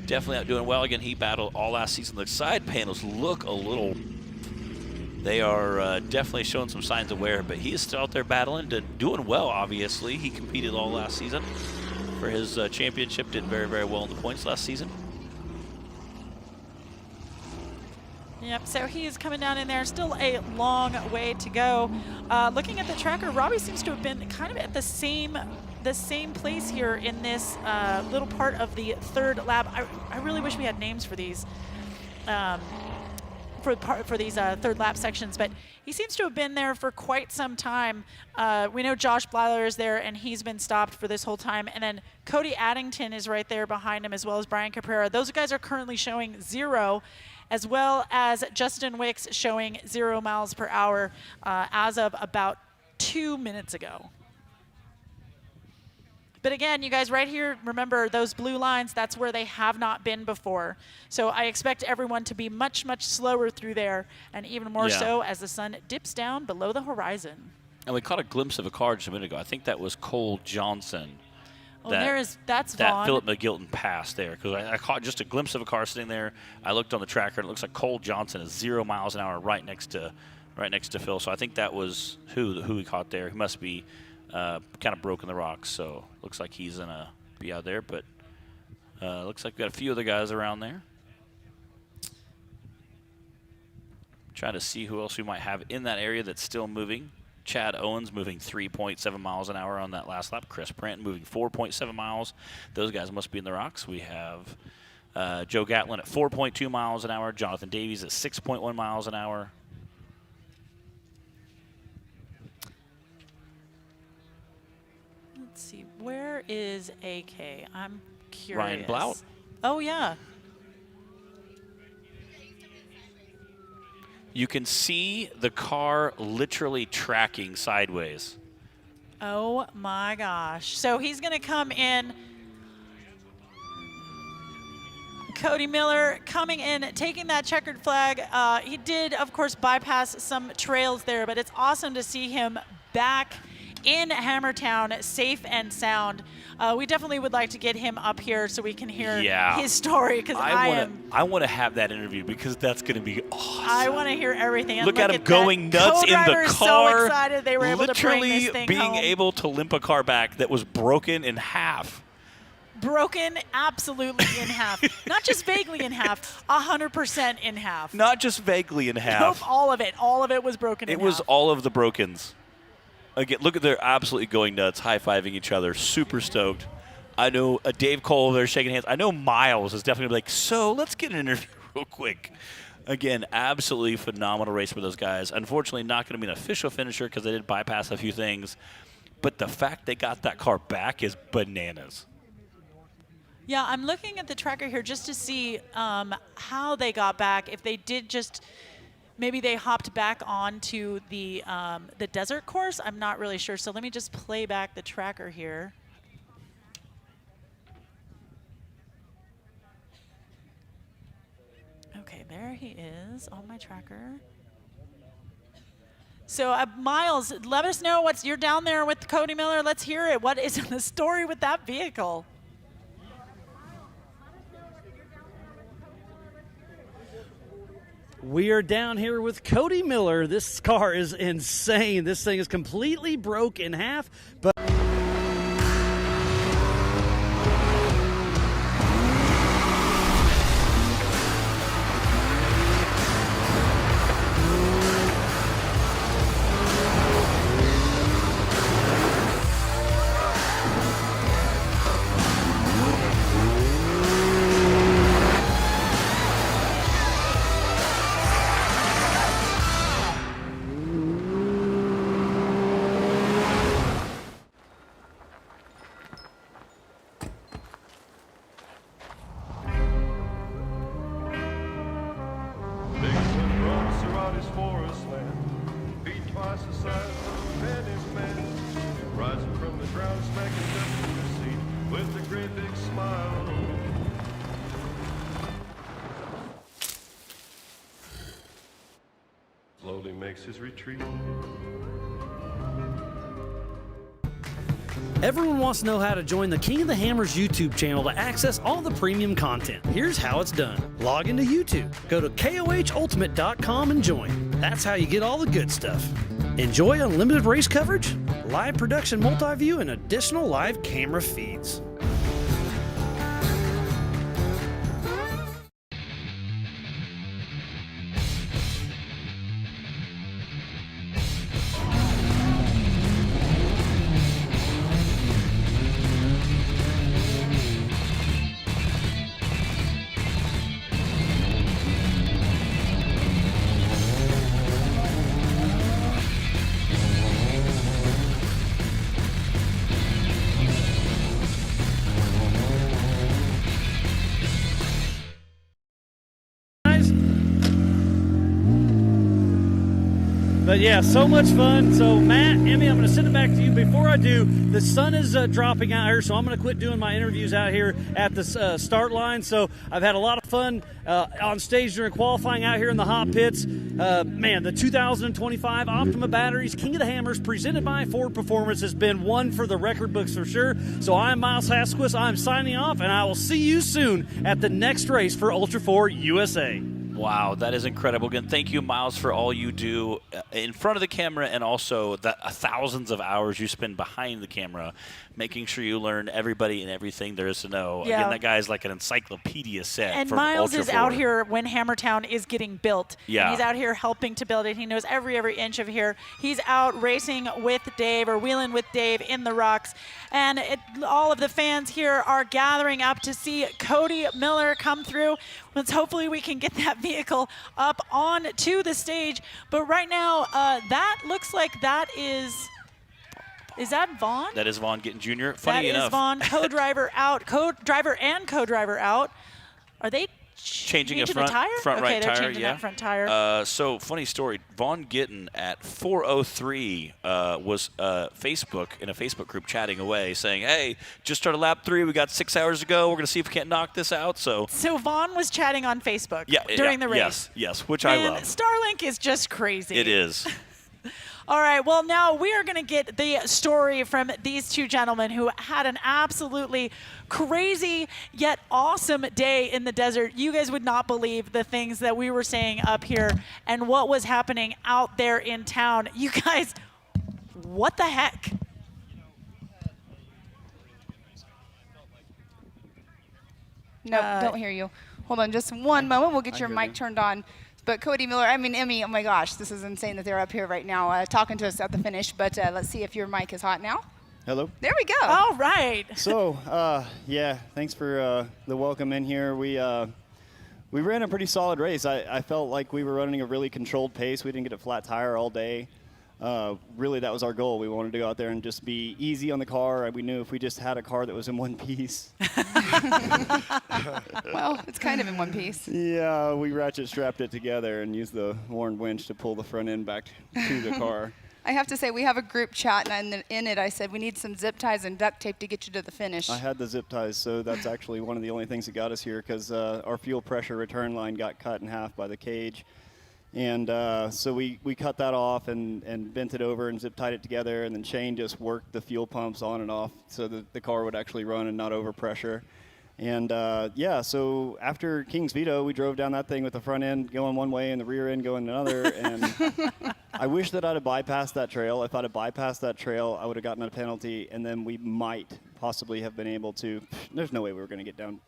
Definitely out doing well. Again, he battled all last season. The side panels look a little... They are definitely showing some signs of wear, but he is still out there battling, doing well, obviously. He competed all last season. for his championship. Did very, very well in the points last season. Yep, so he is coming down in there. Still a long way to go. Looking at the tracker, Robbie seems to have been kind of at the same place here in this little part of the third lap. I really wish we had names for these for these third lap sections, but he seems to have been there for quite some time. We know Josh Blyler is there, and he's been stopped for this whole time. And then Cody Addington is right there behind him, as well as Brian Caprera. Those guys are currently showing 0, as well as Justin Wicks showing 0 miles per hour as of about 2 minutes ago. But again, you guys right here, remember those blue lines, that's where they have not been before. So I expect everyone to be much, much slower through there, and even more so as the sun dips down below the horizon. And we caught a glimpse of a car just a minute ago. I think that was Cole Johnson. Oh, that's that Vaughn. Philip McGilton passed there, because I caught just a glimpse of a car sitting there. I looked on the tracker, and it looks like Cole Johnson is 0 miles an hour right next to Phil. So I think that was who we caught there. He must be kind of broken the rocks, so looks like he's gonna be out there. But looks like we got a few other guys around there. Trying to see who else we might have in that area that's still moving. Chad Owens moving 3.7 miles an hour on that last lap. Chris Brandt moving 4.7 miles. Those guys must be in the rocks. We have Joe Gatlin at 4.2 miles an hour. Jonathan Davies at 6.1 miles an hour. Let's see, where is AK? I'm curious. Ryan Blount. Oh, yeah. You can see the car literally tracking sideways. Oh, my gosh. So he's going to come in. Cody Miller coming in, taking that checkered flag. He did, of course, bypass some trails there, but it's awesome to see him back in Hammertown, safe and sound. We definitely would like to get him up here so we can hear his story, because I want to have that interview, because that's going to be awesome. I want to hear everything. And look at him going nuts in the car. So excited they were able to bring this thing being home. able to limp a car back that was broken in half. Broken absolutely in half. Not just vaguely in half, 100% in half. Not just vaguely in half. Nope, all of it. All of it was broken in half. It was all of the brokens. Again, look at they're absolutely going nuts, high-fiving each other, super stoked. I know Dave Cole, they're shaking hands. I know Miles is definitely like, so let's get an interview real quick. Again, absolutely phenomenal race for those guys. Unfortunately, not going to be an official finisher because they did bypass a few things. But the fact they got that car back is bananas. Yeah, I'm looking at the tracker here just to see how they got back. If they did just... Maybe they hopped back onto the desert course. I'm not really sure. So let me just play back the tracker here. Okay, there he is on my tracker. So Miles, let us know you're down there with Cody Miller. Let's hear it. What is the story with that vehicle? We are down here with Cody Miller. This car is insane. This thing is completely broke in half, but slowly makes his retreat. everyone wants to know how to join the King of the Hammers YouTube channel to access all the premium content. Here's how it's done. Log into YouTube, go to KOHUltimate.com and join. That's how you get all the good stuff. Enjoy unlimited race coverage, live production multi-view, and additional live camera feeds. But yeah, so much fun. So Matt, Emmy, I'm going to send it back to you. Before I do, the sun is dropping out here, so I'm going to quit doing my interviews out here at the start line. So I've had a lot of fun on stage during qualifying out here in the hot pits. Man, the 2025 Optima Batteries King of the Hammers presented by Ford Performance has been one for the record books for sure. So I'm Miles Hasquist. I'm signing off, and I will see you soon at the next race for Ultra 4 USA. Wow, that is incredible. Again, thank you, Miles, for all you do in front of the camera and also the thousands of hours you spend behind the camera, making sure you learn everybody and everything there is to know. Yeah. Again, that guy is like an encyclopedia set. And for Miles Ultra is 4. out here when Hammertown is getting built. Yeah. And he's out here helping to build it. He knows every inch of here. He's out racing with Dave or wheeling with Dave in the rocks. And all of the fans here are gathering up to see Cody Miller come through. Hopefully we can get that vehicle up onto the stage. But right now, that looks like that is that Vaughn? That is Vaughn Gittin Jr. Funny That enough. is Vaughn, co-driver out. Co-driver and co-driver out. Are they Changing a the front tire? right Okay, they're tire, changing yeah. that front tire. So funny story. Vaughn Gittin at 4:03 was in a Facebook group chatting away, saying, "Hey, just started lap 3. We got 6 hours to go. We're gonna see if we can't knock this out." So Vaughn was chatting on Facebook during the race. Yes, which I Man, love. Starlink is just crazy. It is. All right, well, now we are going to get the story from these two gentlemen who had an absolutely crazy yet awesome day in the desert. You guys would not believe the things that we were saying up here and what was happening out there in town. You guys, what the heck? No, don't hear you. Hold on just one moment. We'll get your mic turned on. But Cody Miller, Emmy, oh my gosh, this is insane that they're up here right now talking to us at the finish. But let's see if your mic is hot now. Hello. There we go. All right. So, yeah, thanks for the welcome in here. We ran a pretty solid race. I felt like we were running a really controlled pace. We didn't get a flat tire all day. Really, that was our goal. We wanted to go out there and just be easy on the car. We knew if we just had a car that was in one piece. Well, it's kind of in one piece. Yeah, we ratchet strapped it together and used the Warren winch to pull the front end back to the car. I have to say, we have a group chat, and in it I said we need some zip ties and duct tape to get you to the finish. I had the zip ties, so that's actually one of the only things that got us here because our fuel pressure return line got cut in half by the cage. And so we cut that off and bent it over and zip tied it together, and then Shane just worked the fuel pumps on and off so that the car would actually run and not overpressure. And yeah, so after King's Veto, we drove down that thing with the front end going one way and the rear end going another. And I wish that I'd have bypassed that trail. If I'd have bypassed that trail, I would have gotten a penalty, and then we might possibly have been able to. There's no way we were going to get down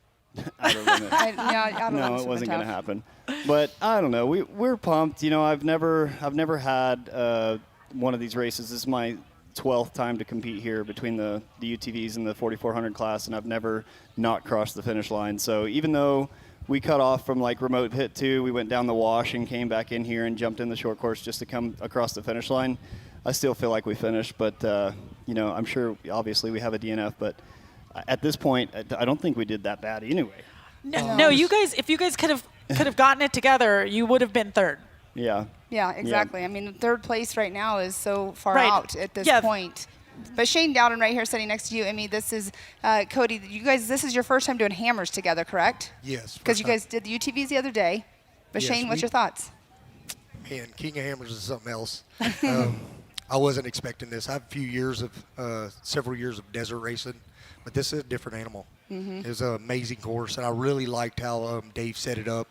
outer limit. No, it wasn't going to happen. But I don't know. We're pumped. You know, I've never had one of these races. This is my 12th time to compete here between the UTVs and the 4400 class, and I've never not crossed the finish line. So even though we cut off from like remote pit 2, we went down the wash and came back in here and jumped in the short course just to come across the finish line, I still feel like we finished. But you know, I'm sure obviously we have a DNF, but at this point I don't think we did that bad anyway. No, you guys, if you guys could have gotten it together, you would have been third. Yeah. Yeah, exactly. Yeah. I mean, third place right now is so far Right. out at this Yeah. point. But Shane Dowden right here sitting next to you. I mean, this is, Cody, you guys, this is your first time doing hammers together, correct? Yes. Because you guys did the UTVs the other day. But Yes, Shane, what's your thoughts? Man, King of Hammers is something else. I wasn't expecting this. I have several years of desert racing, but this is a different animal. Mhm. It was an amazing course, and I really liked how Dave set it up.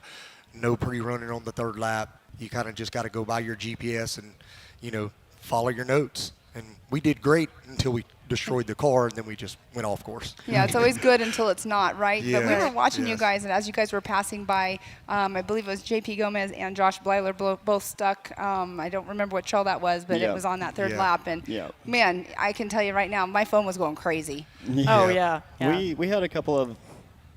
No pre-running on the third lap. You kind of just got to go by your GPS and, you know, follow your notes. And we did great until we destroyed the car, and then we just went off course. Yeah, it's always good until it's not, right? But we Yeah. were watching you Yes. guys, and as you guys were passing by, I believe it was JP Gomez and Josh Blyler both stuck. I don't remember what trail that was, but Yeah. it was on that third Yeah. lap. And Yeah. man, I can tell you right now, my phone was going crazy. Oh, yeah. We had a couple of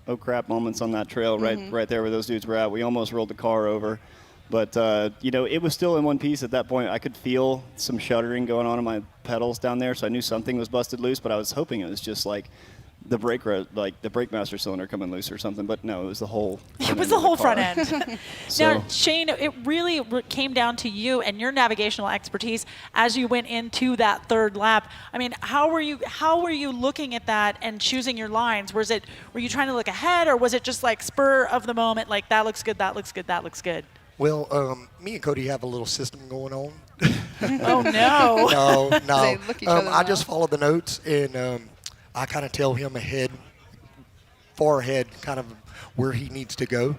oh crap moments on that trail right there where those dudes were at. We almost rolled the car over. But, you know, it was still in one piece at that point. I could feel some shuddering going on in my pedals down there, so I knew something was busted loose, but I was hoping it was just like the the brake master cylinder coming loose or something, but no, it was the whole. It was the whole front end. So- Now, Shane, it really came down to you and your navigational expertise as you went into that third lap. I mean, how were you looking at that and choosing your lines? Were you trying to look ahead, or was it just like spur of the moment, like that looks good, that looks good, that looks good? Well, me and Cody have a little system going on. Oh no! No. They look each other I in the just follow the notes, and I kind of tell him far ahead, kind of where he needs to go.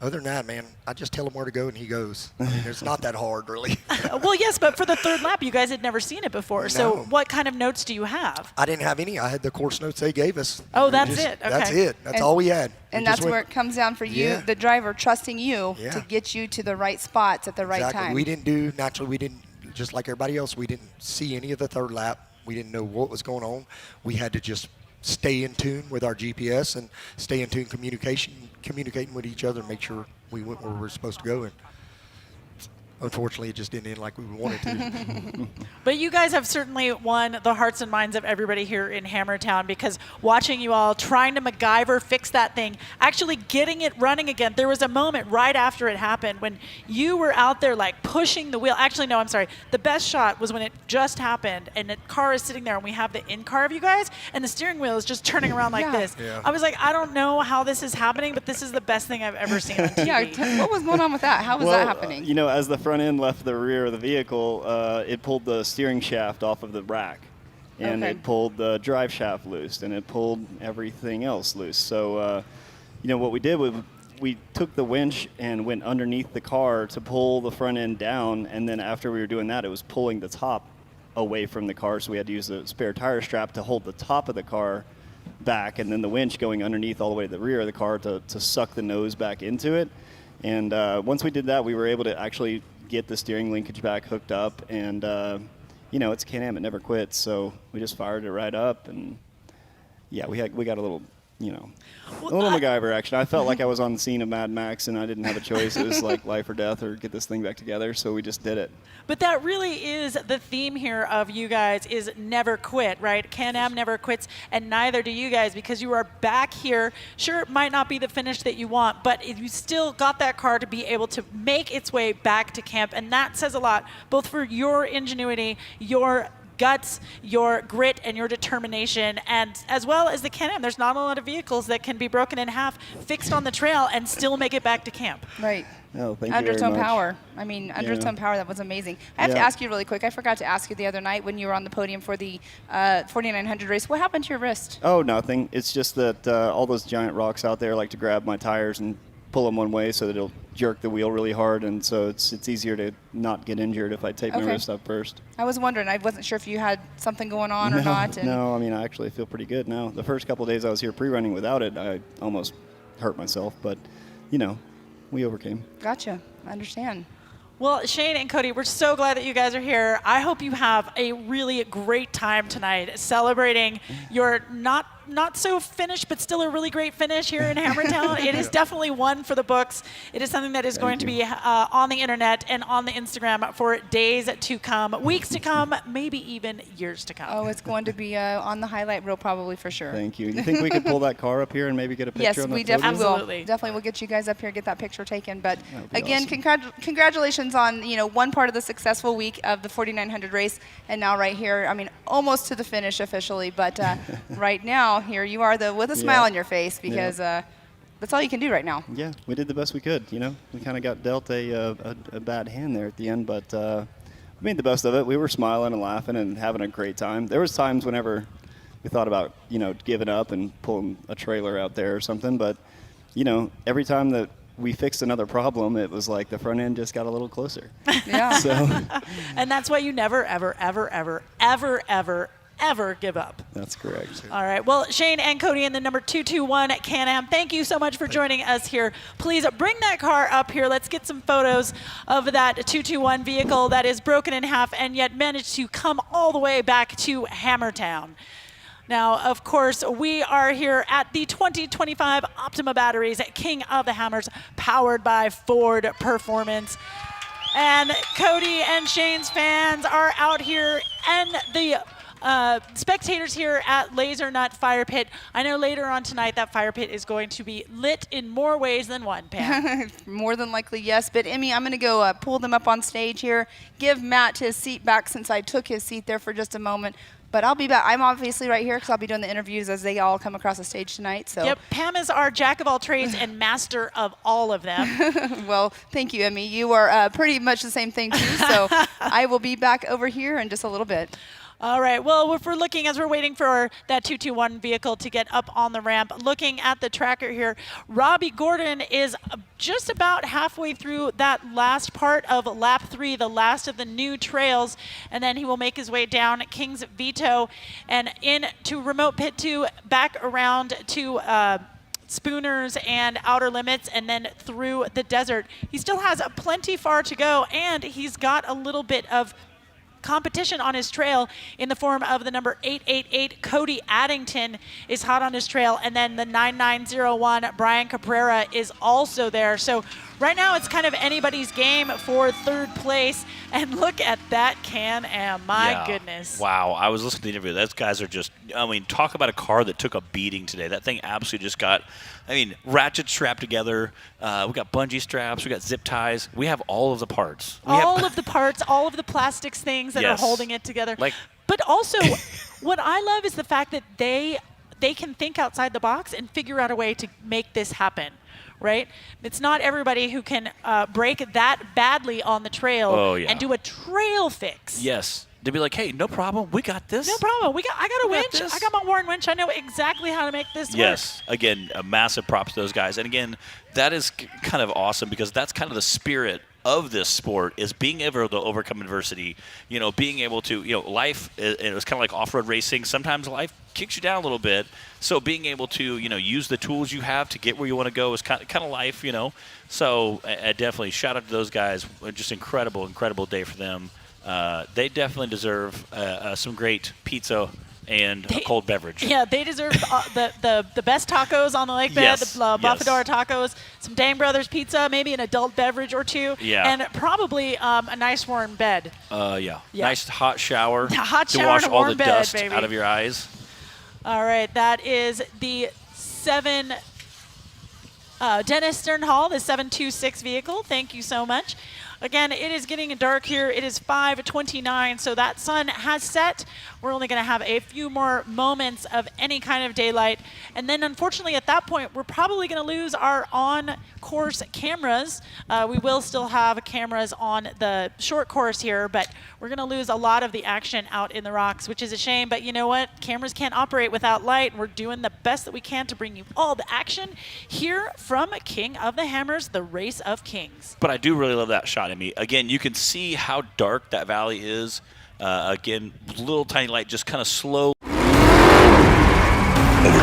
Other than that, man, I just tell him where to go and he goes. I mean, it's not that hard, really. Well, yes, but for the third lap, you guys had never seen it before. So No. what kind of notes do you have? I didn't have any. I had the course notes they gave us. Oh, that's Just- it. Okay. That's it. That's all we had. And We that's just went- where it comes down for you, Yeah. the driver, trusting you Yeah. to get you to the right spots at the right Exactly. time. We didn't, just like everybody else, we didn't see any of the third lap. We didn't know what was going on. We had to just stay in tune with our GPS and stay in tune communicating with each other and make sure we went where we were supposed to go. And unfortunately, it just didn't end like we wanted to. But you guys have certainly won the hearts and minds of everybody here in Hammertown, because watching you all trying to MacGyver fix that thing, actually getting it running again. There was a moment right after it happened when you were out there like pushing the wheel. Actually, no, I'm sorry. The best shot was when it just happened and the car is sitting there and we have the in-car of you guys and the steering wheel is just turning around like this. Yeah. I was like, I don't know how this is happening, but this is the best thing I've ever seen on TV. Yeah, what was going on with that? How was that happening? You know, as the front end left the rear of the vehicle, it pulled the steering shaft off of the rack, and Okay. it pulled the drive shaft loose, and it pulled everything else loose. So, you know, what we did was we took the winch and went underneath the car to pull the front end down, and then after we were doing that, it was pulling the top away from the car, so we had to use a spare tire strap to hold the top of the car back, and then the winch going underneath all the way to the rear of the car to suck the nose back into it. And once we did that, we were able to actually get the steering linkage back hooked up, and you know, it's Can-Am, it never quits, so we just fired it right up, and yeah, we got a little, you know, a little MacGyver action. I felt like I was on the scene of Mad Max, and I didn't have a choice. It was like life or death, or get this thing back together, so we just did it. But that really is the theme here of you guys, is never quit, right? Can-Am never quits, and neither do you guys, because you are back here. Sure, it might not be the finish that you want, but you still got that car to be able to make its way back to camp, and that says a lot, both for your ingenuity, your guts, your grit, and your determination, and as well as the Can-Am. There's not a lot of vehicles that can be broken in half, fixed on the trail, and still make it back to camp. Right. Oh, thank Under you its very own much. power. I mean, under its Yeah. own power, that was amazing. I have to Yeah. ask you really quick. I forgot to ask you the other night when you were on the podium for the 4900 race. What happened to your wrist? Oh, nothing. It's just that all those giant rocks out there like to grab my tires and pull them one way so that it'll jerk the wheel really hard, and so it's easier to not get injured if I take my Okay. wrist up first. I was wondering. I wasn't sure if you had something going on or not. And No, I mean, I actually feel pretty good now. The first couple of days I was here pre-running without it, I almost hurt myself, but, you know, we overcame. Gotcha. I understand. Well, Shane and Cody, we're so glad that you guys are here. I hope you have a really great time tonight celebrating your not so finished, but still a really great finish here in Hammertown. It is definitely one for the books. It is something that is going to be on the internet and on the Instagram for days to come, weeks to come, maybe even years to come. Oh, it's going to be on the highlight reel probably for sure. Thank you. You think we could pull that car up here and maybe get a picture Yes, on the we podium? definitely will. Absolutely. Definitely will get you guys up here and get that picture taken. But That would be again, awesome. congratulations on one part of the successful week of the 4900 race, and now right here, I mean, almost to the finish officially, but right now here you are with a smile Yeah. on your face, because that's all you can do right now. Yeah, we did the best we could. You know, we kind of got dealt a bad hand there at the end, but we made the best of it. We were smiling and laughing and having a great time. There was times whenever we thought about giving up and pulling a trailer out there or something, but every time that we fixed another problem, it was like the front end just got a little closer. Yeah. So And that's why you never, ever, ever, ever, ever, ever, ever give up. that's correct. All right. Well, Shane and Cody in the number 221 at Can-Am, thank you so much for joining us here. Please bring that car up here. Let's get some photos of that 221 vehicle that is broken in half and yet managed to come all the way back to Hammertown. Now, of course, we are here at the 2025 Optima Batteries at King of the Hammers, powered by Ford Performance. And Cody and Shane's fans are out here in the spectators here at Laser Nut Fire Pit. I know later on tonight that fire pit is going to be lit in more ways than one, Pam. More than likely, yes. But, Emmy, I'm going to go pull them up on stage here, give Matt his seat back since I took his seat there for just a moment. But I'll be back. I'm obviously right here because I'll be doing the interviews as they all come across the stage tonight. So. Yep, Pam is our jack of all trades and master of all of them. Well, thank you, Emmy. You are pretty much the same thing, too. So I will be back over here in just a little bit. All right. Well, if we're looking, as we're waiting for that 221 vehicle to get up on the ramp, looking at the tracker here, Robbie Gordon is just about halfway through that last part of lap 3, the last of the new trails, and then he will make his way down King's Veto and into remote pit 2, back around to Spooners and Outer Limits, and then through the desert. He still has plenty far to go, and he's got a little bit of competition on his trail in the form of the number 888 Cody Addington is hot on his trail, and then the 9901 Brian Cabrera is also there. So right now it's kind of anybody's game for third place, and look at that Can-Am. My goodness. Wow, I was listening to the interview. Those guys are just, I mean, talk about a car that took a beating today. That thing absolutely just got, I mean, ratchet strapped together. We got bungee straps. We got zip ties. We have all of the parts. All of the parts, all of the plastics things that are holding it together. But also, what I love is the fact that they can think outside the box and figure out a way to make this happen. Right? It's not everybody who can break that badly on the trail and do a trail fix. Yes. To be like, hey, no problem. We got this. No problem. I got a winch. I got my Warren winch. I know exactly how to make this work. Yes. Again, a massive props to those guys. And again, that is kind of awesome because that's kind of the spirit of this sport, is being able to overcome adversity, you know, being able to, you know, life, it was kind of like off-road racing. Sometimes life kicks you down a little bit. So being able to, you know, use the tools you have to get where you want to go is kind of life, you know. So definitely shout out to those guys. Just incredible day for them. They definitely deserve some great pizza and a cold beverage. Yeah, they deserve the best tacos on the lake bed, the Buffador tacos, some Dang Brothers pizza, maybe an adult beverage or two, and probably a nice warm bed. Yeah. Nice hot shower hot to shower wash and a all warm the bed, dust baby. out of your eyes. All right, that is the 7 Dennis Sternhall, the 726 vehicle. Thank you so much. Again, it is getting dark here. It is 5:29, so that sun has set. We're only going to have a few more moments of any kind of daylight. And then, unfortunately, at that point, we're probably going to lose our on-course cameras. We will still have cameras on the short course here, but we're going to lose a lot of the action out in the rocks, which is a shame. But you know what? Cameras can't operate without light. We're doing the best that we can to bring you all the action here from King of the Hammers, the Race of Kings. But I do really love that shot, Emmy. Again, you can see how dark that valley is. Again, little tiny light, just kind of slow. Over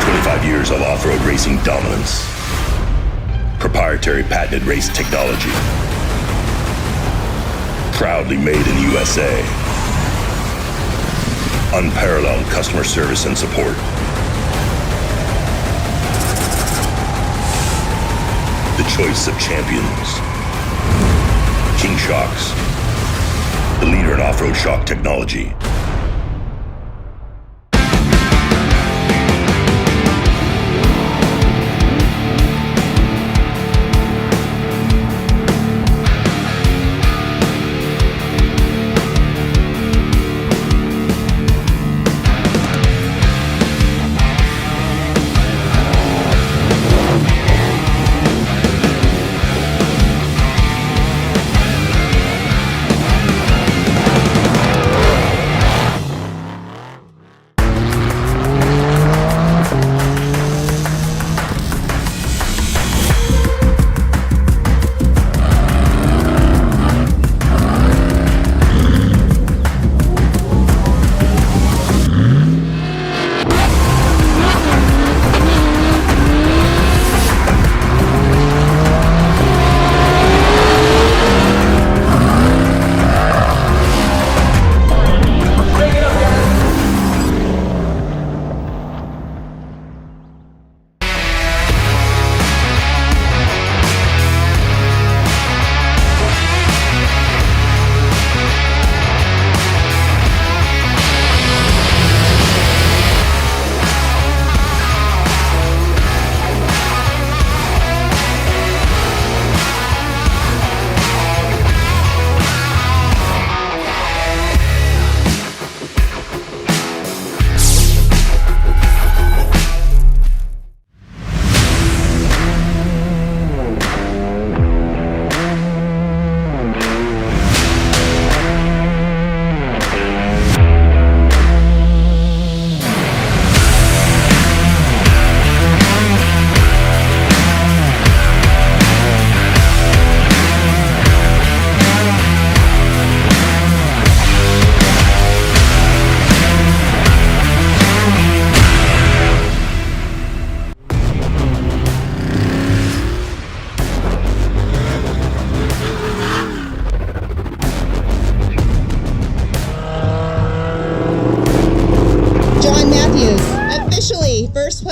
25 years of off-road racing dominance. Proprietary patented race technology. Proudly made in the USA. Unparalleled customer service and support. The choice of champions. King Shocks, the leader in off-road shock technology.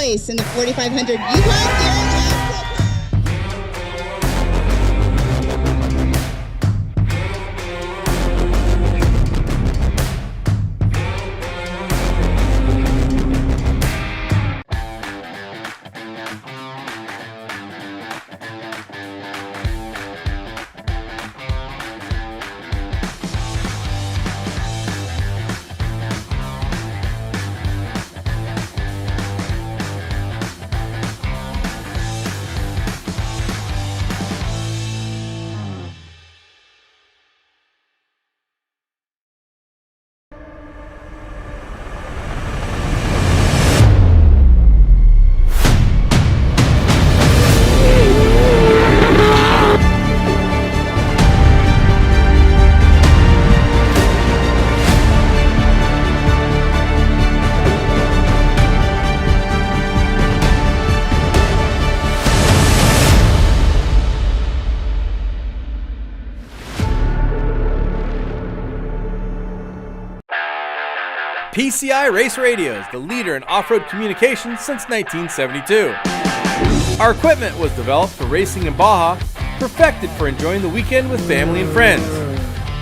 place in the 4,500, Yukon PCI Race Radios, the leader in off-road communications since 1972. Our equipment was developed for racing in Baja, perfected for enjoying the weekend with family and friends.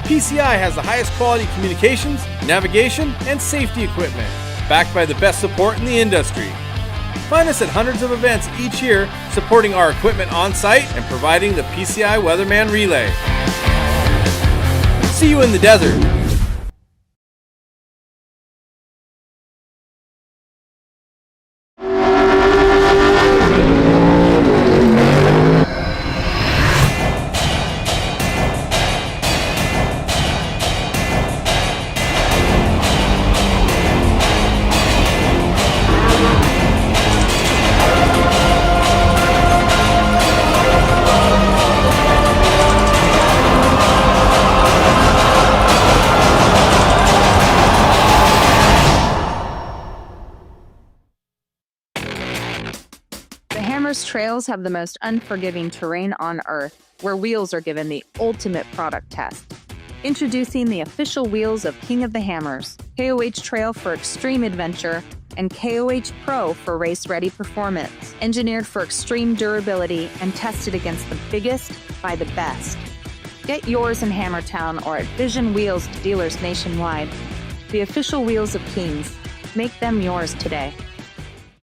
PCI has the highest quality communications, navigation, and safety equipment, backed by the best support in the industry. Find us at hundreds of events each year, supporting our equipment on site and providing the PCI Weatherman Relay. See you in the desert. Trails have the most unforgiving terrain on Earth, where wheels are given the ultimate product test. Introducing the official wheels of King of the Hammers, KOH Trail for extreme adventure, and KOH Pro for race-ready performance. Engineered for extreme durability and tested against the biggest by the best. Get yours in Hammertown or at Vision Wheels dealers nationwide. The official wheels of Kings. Make them yours today.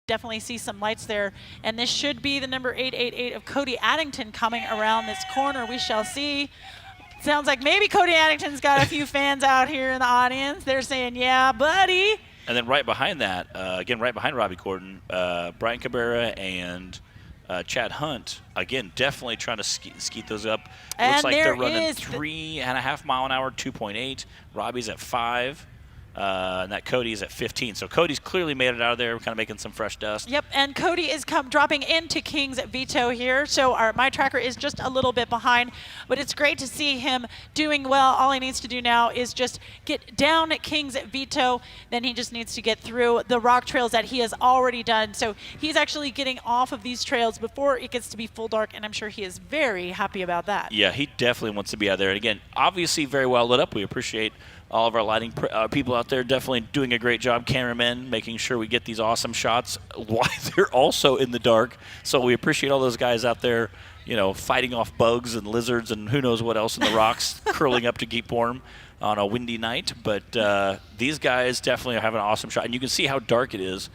Definitely see some lights there, and this should be the number 888 of Cody Addington coming around this corner. We shall see. Sounds like maybe Cody Addington's got a few fans out here in the audience. They're saying, yeah, buddy. And then right behind that, again, right behind Robbie Gordon, Brian Cabrera and Chad Hunt, again, definitely trying to skeet those up. And looks like they're running 3.5 mile an hour, 2.8. Robbie's at 5. And that Cody's at 15. So Cody's clearly made it out of there, kind of making some fresh dust. Yep, and Cody is dropping into King's Veto here. So my tracker is just a little bit behind, but it's great to see him doing well. All he needs to do now is just get down at King's Veto. Then he just needs to get through the rock trails that he has already done. So he's actually getting off of these trails before it gets to be full dark, and I'm sure he is very happy about that. Yeah, he definitely wants to be out there. And again, obviously very well lit up. We appreciate all of our lighting people out there definitely doing a great job. Cameramen making sure we get these awesome shots while they're also in the dark. So we appreciate all those guys out there, you know, fighting off bugs and lizards and who knows what else in the rocks, curling up to keep warm on a windy night. But these guys definitely are having an awesome shot. And you can see how dark it is.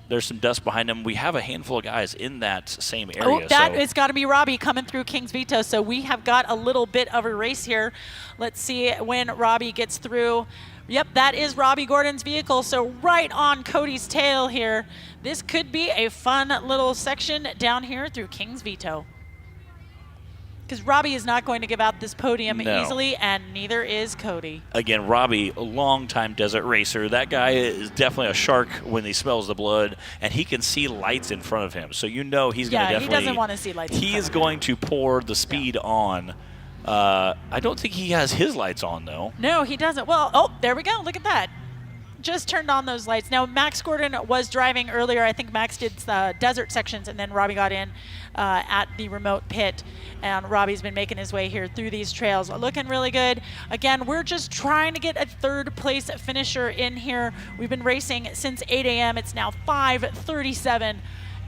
There's some dust behind them. We have a handful of guys in that same area. Oh, that it's got to be Robbie coming through King's Veto. So we have got a little bit of a race here. Let's see when Robbie gets through. Yep, that is Robbie Gordon's vehicle. So right on Cody's tail here. This could be a fun little section down here through King's Veto. Because Robbie is not going to give out this podium easily, and neither is Cody. Again, Robbie, a long-time desert racer. That guy is definitely a shark when he smells the blood, and he can see lights in front of him. So you know he's going to definitely... he doesn't want to see lights in front He is going to pour the speed on. I don't think he has his lights on, though. No, he doesn't. Well, oh, there we go. Look at that. just turned on those lights. Now, Max Gordon was driving earlier. I think Max did desert sections, and then Robbie got in at the remote pit. And Robbie's been making his way here through these trails. Looking really good. Again, we're just trying to get a third place finisher in here. We've been racing since 8 a.m. It's now 5:37,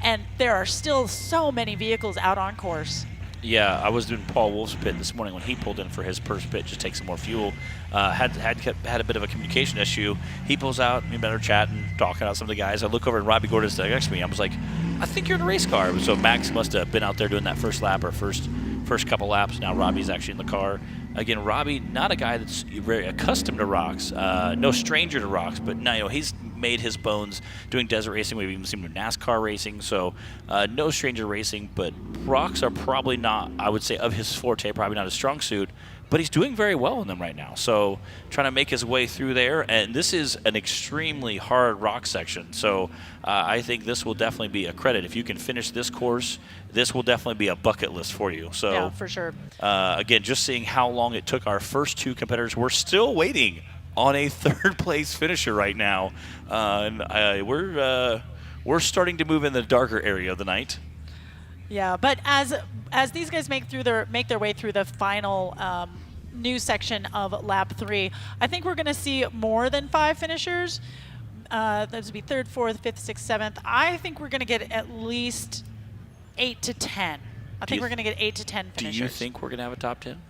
and there are still so many vehicles out on course. Yeah, I was doing Paul Wolf's pit this morning when he pulled in for his first pit, just take some more fuel. Had a bit of a communication issue. He pulls out, me and Ben are chatting, talking about some of the guys. I look over and Robbie Gordon's next to me. I was like, I think you're in a race car. So Max must have been out there doing that first lap or first couple laps. Now Robbie's actually in the car. Again, Robbie, not a guy that's very accustomed to rocks, no stranger to rocks, but no, he's made his bones doing desert racing. We've even seen him do NASCAR racing, so no stranger to racing, but rocks are probably not, I would say, of his forte, probably not his strong suit, but he's doing very well in them right now. So trying to make his way through there, and this is an extremely hard rock section, so I think this will definitely be a credit. If you can finish this course, this will definitely be a bucket list for you. So yeah, for sure. Again, just seeing how long it took our first two competitors, we're still waiting on a third place finisher right now, and we're starting to move in the darker area of the night. Yeah, but as these guys make their way through the final new section of lap 3, I think we're going to see more than 5 finishers. Those would be 3rd, 4th, 5th, 6th, 7th. I think we're going to get at least 8 to 10. I think we're going to get 8 to 10 finishers. Do you think we're going to have a top 10?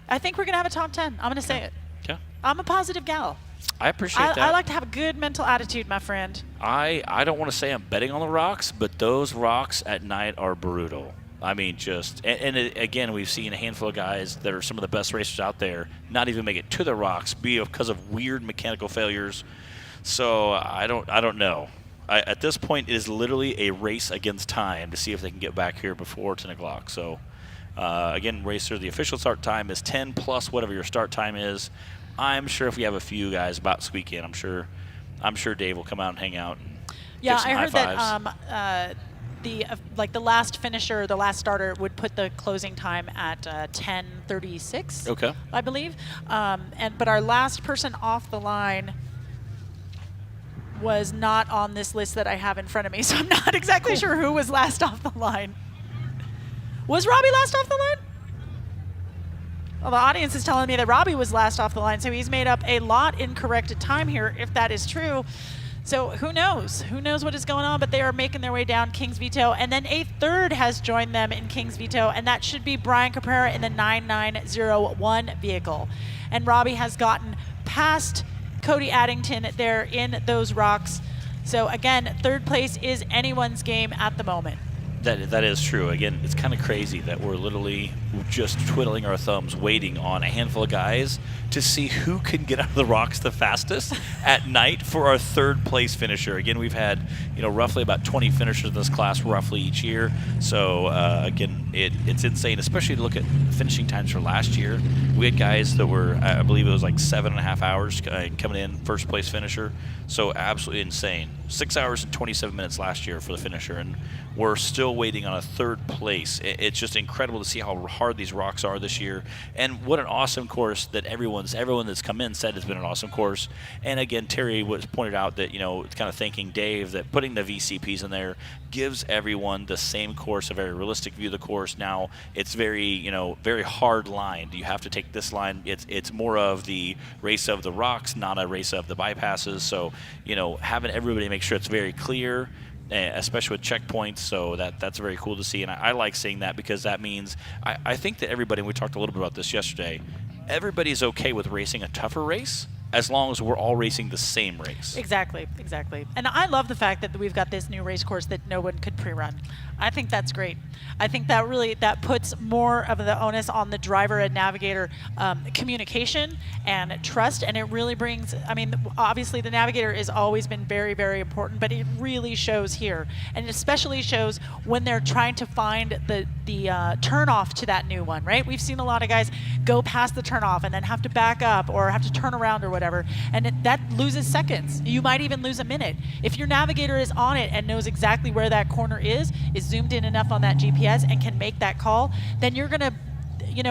I think we're going to have a top 10. I'm going to say it. Yeah. I'm a positive gal. I appreciate that. I like to have a good mental attitude, my friend. I don't want to say I'm betting on the rocks, but those rocks at night are brutal. I mean, again, we've seen a handful of guys that are some of the best racers out there not even make it to the rocks because of weird mechanical failures. So I don't know. At this point, it is literally a race against time to see if they can get back here before 10 o'clock. So again, racer, the official start time is 10 plus whatever your start time is. I'm sure if we have a few guys about to squeak in, I'm sure Dave will come out and hang out. And yeah, give some I heard that the last finisher, the last starter, would put the closing time at 10:36. Okay. I believe. But our last person off the line was not on this list that I have in front of me, so I'm not exactly sure who was last off the line. Was Robbie last off the line? Well, the audience is telling me that Robbie was last off the line, so he's made up a lot incorrect time here, if that is true. So who knows? Who knows what is going on, but they are making their way down King's Veto, and then a third has joined them in King's Veto, and that should be Brian Caprera in the 9901 vehicle. And Robbie has gotten past Cody Addington there in those rocks. So again, third place is anyone's game at the moment. That is true. Again, it's kind of crazy that we're literally just twiddling our thumbs waiting on a handful of guys to see who can get out of the rocks the fastest at night for our third place finisher. Again, we've had roughly about 20 finishers in this class roughly each year. So again, it's insane, especially to look at finishing times for last year. We had guys that were, I believe it was like 7.5 hours coming in first place finisher. So absolutely insane. 6 hours and 27 minutes last year for the finisher, and we're still waiting on a third place. It's just incredible to see how hard these rocks are this year, and what an awesome course that everyone that's come in said has been an awesome course. And again, Terry was pointed out that kind of thanking Dave that putting the VCPs in there gives everyone the same course, a very realistic view of the course. Now it's very very hard lined. You have to take this line. It's more of the race of the rocks, not a race of the bypasses. So having everybody make sure it's very clear, especially with checkpoints, so that's very cool to see, and I like seeing that, because that means I think that everybody, and we talked a little bit about this yesterday, everybody's okay with racing a tougher race as long as we're all racing the same race. Exactly. And I love the fact that we've got this new race course that no one could pre-run. I think that's great. I think that puts more of the onus on the driver and navigator communication and trust, and it really brings, obviously the navigator has always been very, very important, but it really shows here, and it especially shows when they're trying to find the turnoff to that new one, right? We've seen a lot of guys go past the turnoff and then have to back up or have to turn around or whatever, and that loses seconds. You might even lose a minute. If your navigator is on it and knows exactly where that corner is zoomed in enough on that GPS and can make that call, then you're gonna,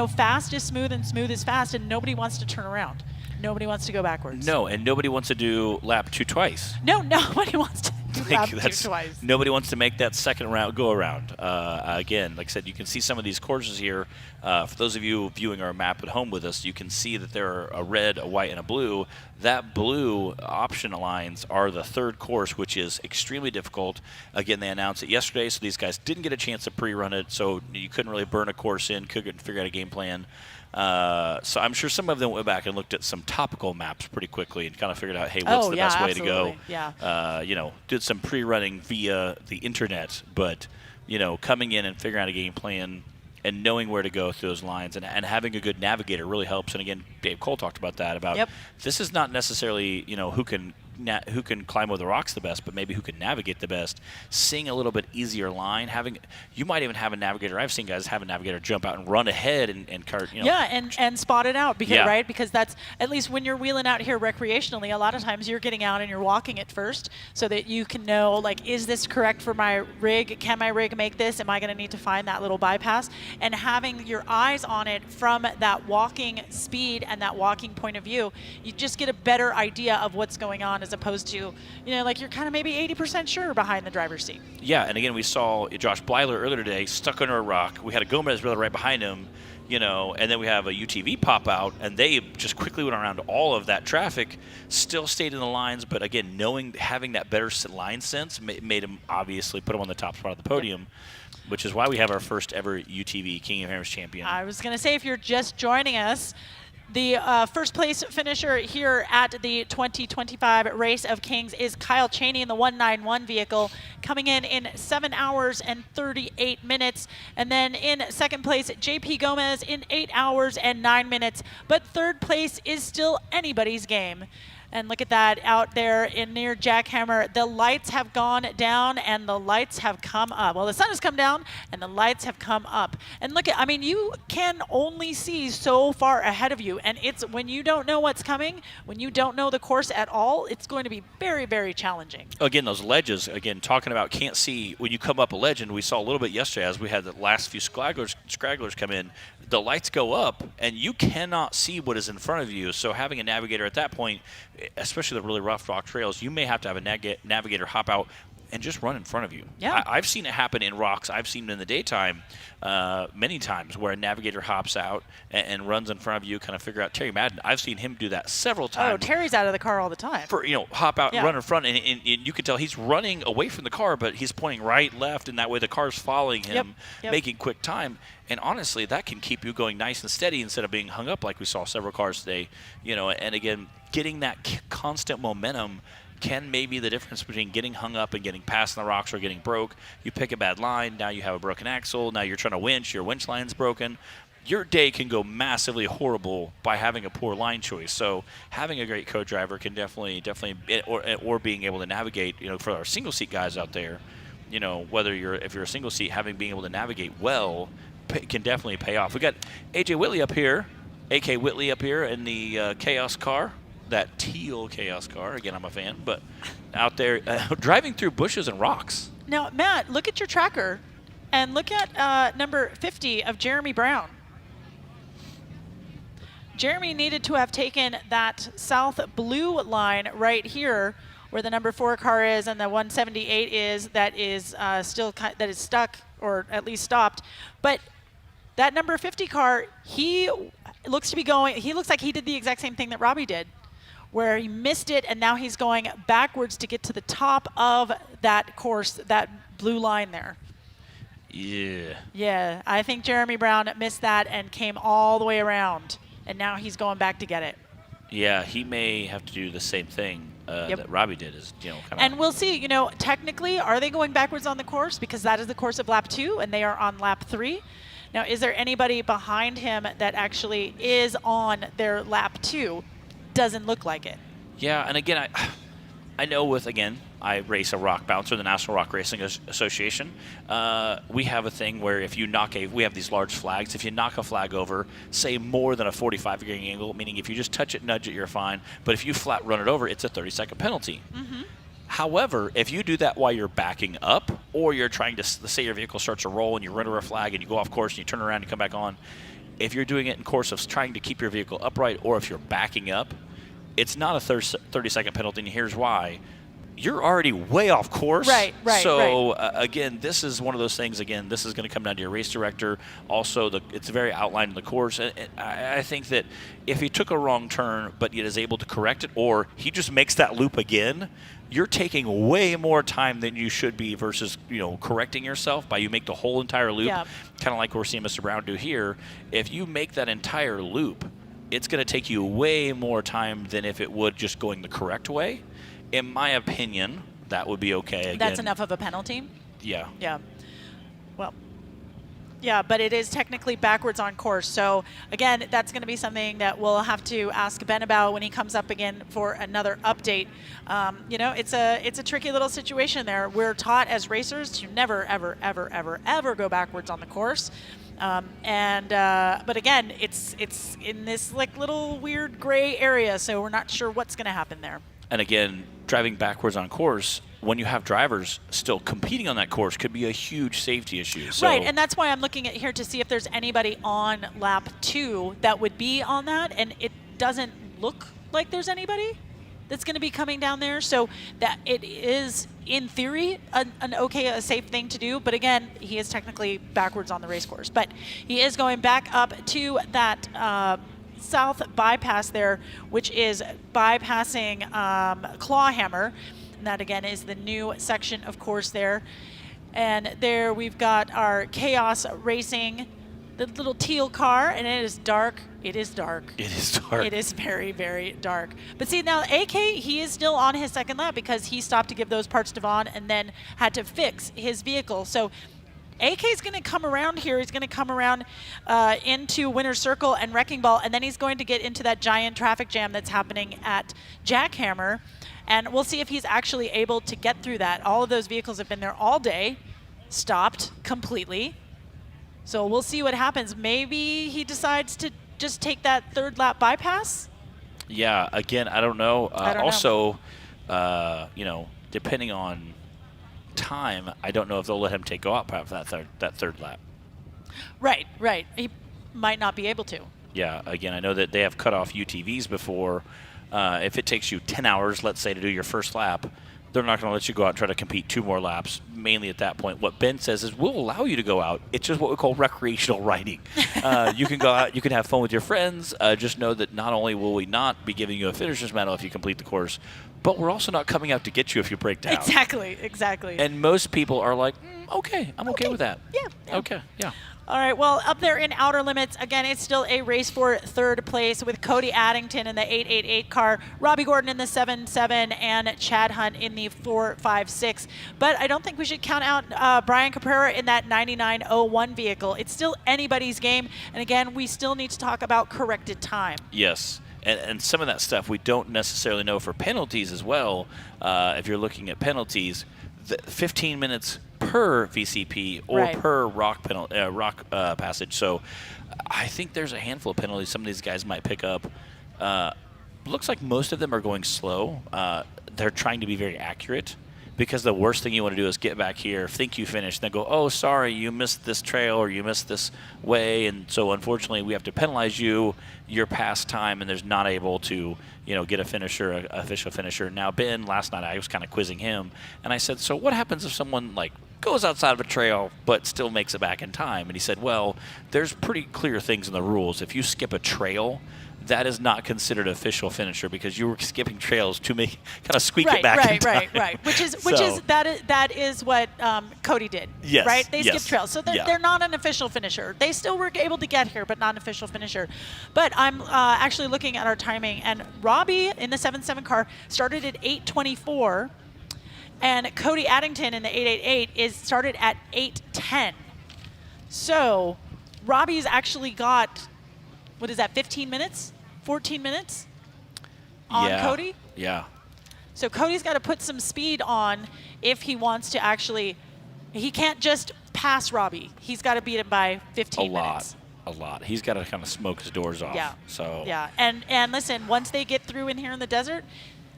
fast is smooth and smooth is fast, and nobody wants to turn around. Nobody wants to go backwards. No, and nobody wants to do lap 2 twice. No, nobody wants to do lap 2 that's- twice. Nobody wants to make that second round go around. Again, like I said, you can see some of these courses here. For those of you viewing our map at home with us, you can see that there are a red, a white, and a blue. That blue option lines are the third course, which is extremely difficult. Again, they announced it yesterday, so these guys didn't get a chance to pre-run it, so you couldn't really burn a course in, couldn't figure out a game plan. So I'm sure some of them went back and looked at some topical maps pretty quickly and kind of figured out, hey, what's the best way to go? Yeah. Did some pre-running via the internet, but coming in and figuring out a game plan and knowing where to go through those lines and having a good navigator really helps. And again, Dave Cole talked about that. This is not necessarily who can climb over the rocks the best, but maybe who can navigate the best. Seeing a little bit easier line, you might even have a navigator. I've seen guys have a navigator jump out and run ahead and cart. And spot it out because that's at least when you're wheeling out here recreationally. A lot of times you're getting out and you're walking it first so that you can know, like, is this correct for my rig? Can my rig make this? Am I going to need to find that little bypass? And having your eyes on it from that walking speed and that walking point of view, you just get a better idea of what's going on, as opposed to, like you're kind of maybe 80% sure behind the driver's seat. Yeah, and again, we saw Josh Blyler earlier today stuck under a rock. We had a Gomez brother right behind him, and then we have a UTV pop out, and they just quickly went around all of that traffic, still stayed in the lines, but again, having that better line sense made him obviously put him on the top spot of the podium. Which is why we have our first ever UTV King of Hammers champion. I was going to say, if you're just joining us, the first place finisher here at the 2025 Race of Kings is Kyle Cheney in the 191 vehicle, coming in 7 hours and 38 minutes. And then in second place, JP Gomez in 8 hours and 9 minutes. But third place is still anybody's game. And look at that out there in near Jackhammer. The lights have gone down and the lights have come up. Well, the sun has come down and the lights have come up. And look at, you can only see so far ahead of you. And it's when you don't know what's coming, when you don't know the course at all, it's going to be very, very challenging. Again, those ledges, talking about can't see when you come up a legend. We saw a little bit yesterday as we had the last few scragglers come in. The lights go up and you cannot see what is in front of you. So having a navigator at that point, especially the really rough rock trails, you may have to have a navigator hop out and just run in front of you. Yeah. I've seen it happen in rocks. I've seen it in the daytime many times where a navigator hops out and runs in front of you, kind of figure out. Terry Madden, I've seen him do that several times. Oh, Terry's out of the car all the time. Hop out and run in front, and you can tell he's running away from the car, but he's pointing right, left, and that way the car's following him, making quick time. And honestly, that can keep you going nice and steady instead of being hung up like we saw several cars today. And again, getting that constant momentum can maybe the difference between getting hung up and getting past on the rocks or getting broke. You pick a bad line, now you have a broken axle, now you're trying to winch, your winch line's broken. Your day can go massively horrible by having a poor line choice. So having a great co-driver can definitely, or being able to navigate, for our single seat guys out there, if you're a single seat, being able to navigate well can definitely pay off. We got AJ Whitley up here, AK Whitley up here in the Chaos car, that teal Chaos car. Again, I'm a fan, but out there driving through bushes and rocks. Now, Matt, look at your tracker and look at number 50 of Jeremy Brown. Jeremy needed to have taken that south blue line right here where the number 4 car is and the 178 is, that is stuck or at least stopped. But that number 50 car, he looks like he did the exact same thing that Robbie did, where he missed it and now he's going backwards to get to the top of that course, that blue line there. Yeah, I think Jeremy Brown missed that and came all the way around, and now he's going back to get it. Yeah, he may have to do the same thing that Robbie did. And we'll see, technically, are they going backwards on the course? Because that is the course of lap 2, and they are on lap 3. Now, is there anybody behind him that actually is on their lap 2? Doesn't look like it. Yeah, and again, I know I race a rock bouncer, the National Rock Racing Association. We have a thing where if you we have these large flags. If you knock a flag over, say more than a 45-degree angle, meaning if you just touch it, nudge it, you're fine. But if you flat run it over, it's a 30-second penalty. Mm-hmm. However, if you do that while you're backing up, or you're trying to, say your vehicle starts to roll and you run over a flag and you go off course and you turn around and come back on, if you're doing it in course of trying to keep your vehicle upright, or if you're backing up, it's not a 30-second penalty, and here's why. You're already way off course. Right. So, again, this is one of those things. Again, this is going to come down to your race director. Also, it's very outlined in the course. And I think that if he took a wrong turn but yet is able to correct it, or he just makes that loop again, you're taking way more time than you should be versus, correcting yourself by you make the whole entire loop. Yeah. Kind of like we're seeing Mr. Brown do here. If you make that entire loop, it's going to take you way more time than if it would just going the correct way. In my opinion, that would be okay. Again, That's enough of a penalty? Yeah. Yeah. Well, yeah, but it is technically backwards on course. So, again, that's going to be something that we'll have to ask Ben about when he comes up again for another update. It's a tricky little situation there. We're taught as racers to never, ever, ever, ever, ever go backwards on the course. But again, it's in this little weird gray area, so we're not sure what's going to happen there. And again, driving backwards on course, when you have drivers still competing on that course, could be a huge safety issue. So, right, and that's why I'm looking at here to see if there's anybody on lap 2 that would be on that, and it doesn't look like there's anybody that's going to be coming down there. So that it is, in theory, a safe thing to do. But again, he is technically backwards on the race course. But he is going back up to that south bypass there, which is bypassing Clawhammer. And that, again, is the new section, of course, there. And there we've got our Chaos Racing, the little teal car, and it is dark. It is dark. It is dark. It is very, very dark. But see, now AK, he is still on his second lap because he stopped to give those parts to Vaughn and then had to fix his vehicle. So AK is going to come around here. He's going to come around into Winner's Circle and Wrecking Ball, and then he's going to get into that giant traffic jam that's happening at Jackhammer. And we'll see if he's actually able to get through that. All of those vehicles have been there all day, stopped completely. So we'll see what happens. Maybe he decides to just take that third lap bypass? Yeah, again, I don't know. I don't know. Depending on time, I don't know if they'll let him go out for that third lap. Right. He might not be able to. Yeah, again, I know that they have cut off UTVs before. If it takes you 10 hours, let's say, to do your first lap, they're not going to let you go out and try to compete 2 more laps, mainly at that point. What Ben says is, we'll allow you to go out. It's just what we call recreational riding. You can go out, you can have fun with your friends. Just know that not only will we not be giving you a finisher's medal if you complete the course, but we're also not coming out to get you if you break down. Exactly. And most people are like, okay, I'm okay with that. Yeah. Okay, yeah. All right, well, up there in Outer Limits, again, it's still a race for third place with Cody Addington in the 888 car, Robbie Gordon in the 77, and Chad Hunt in the 456. But I don't think we should count out Brian Caprera in that 9901 vehicle. It's still anybody's game. And again, we still need to talk about corrected time. Yes. And some of that stuff we don't necessarily know for penalties as well. If you're looking at penalties, 15 minutes per VCP or per rock passage. So I think there's a handful of penalties some of these guys might pick up. Looks like most of them are going slow. They're trying to be very accurate, because the worst thing you want to do is get back here, think you finished, then go, oh, sorry, you missed this trail or you missed this way. And so unfortunately we have to penalize you. You're past time, and there's not able to get a finisher, an official finisher. Now, Ben, last night I was kind of quizzing him, and I said, so what happens if someone goes outside of a trail but still makes it back in time? And he said, well, there's pretty clear things in the rules. If you skip a trail, that is not considered an official finisher, because you were skipping trails to make kind of squeak it back in time. Right. Which is what Cody did. Yes. Right. They yes. skipped trails, so they're not an official finisher. They still were able to get here, but not an official finisher. But I'm actually looking at our timing, and Robbie in the 77 car started at 8:24, and Cody Addington in the 888 started at 8:10. So Robbie's actually got, 15 minutes? 14 minutes on Cody? Yeah. So Cody's got to put some speed on if he wants to actually, he can't just pass Robbie. He's got to beat him by 15 minutes. A lot. He's got to kind of smoke his doors off. Yeah. So. Yeah. And listen, once they get through in here in the desert,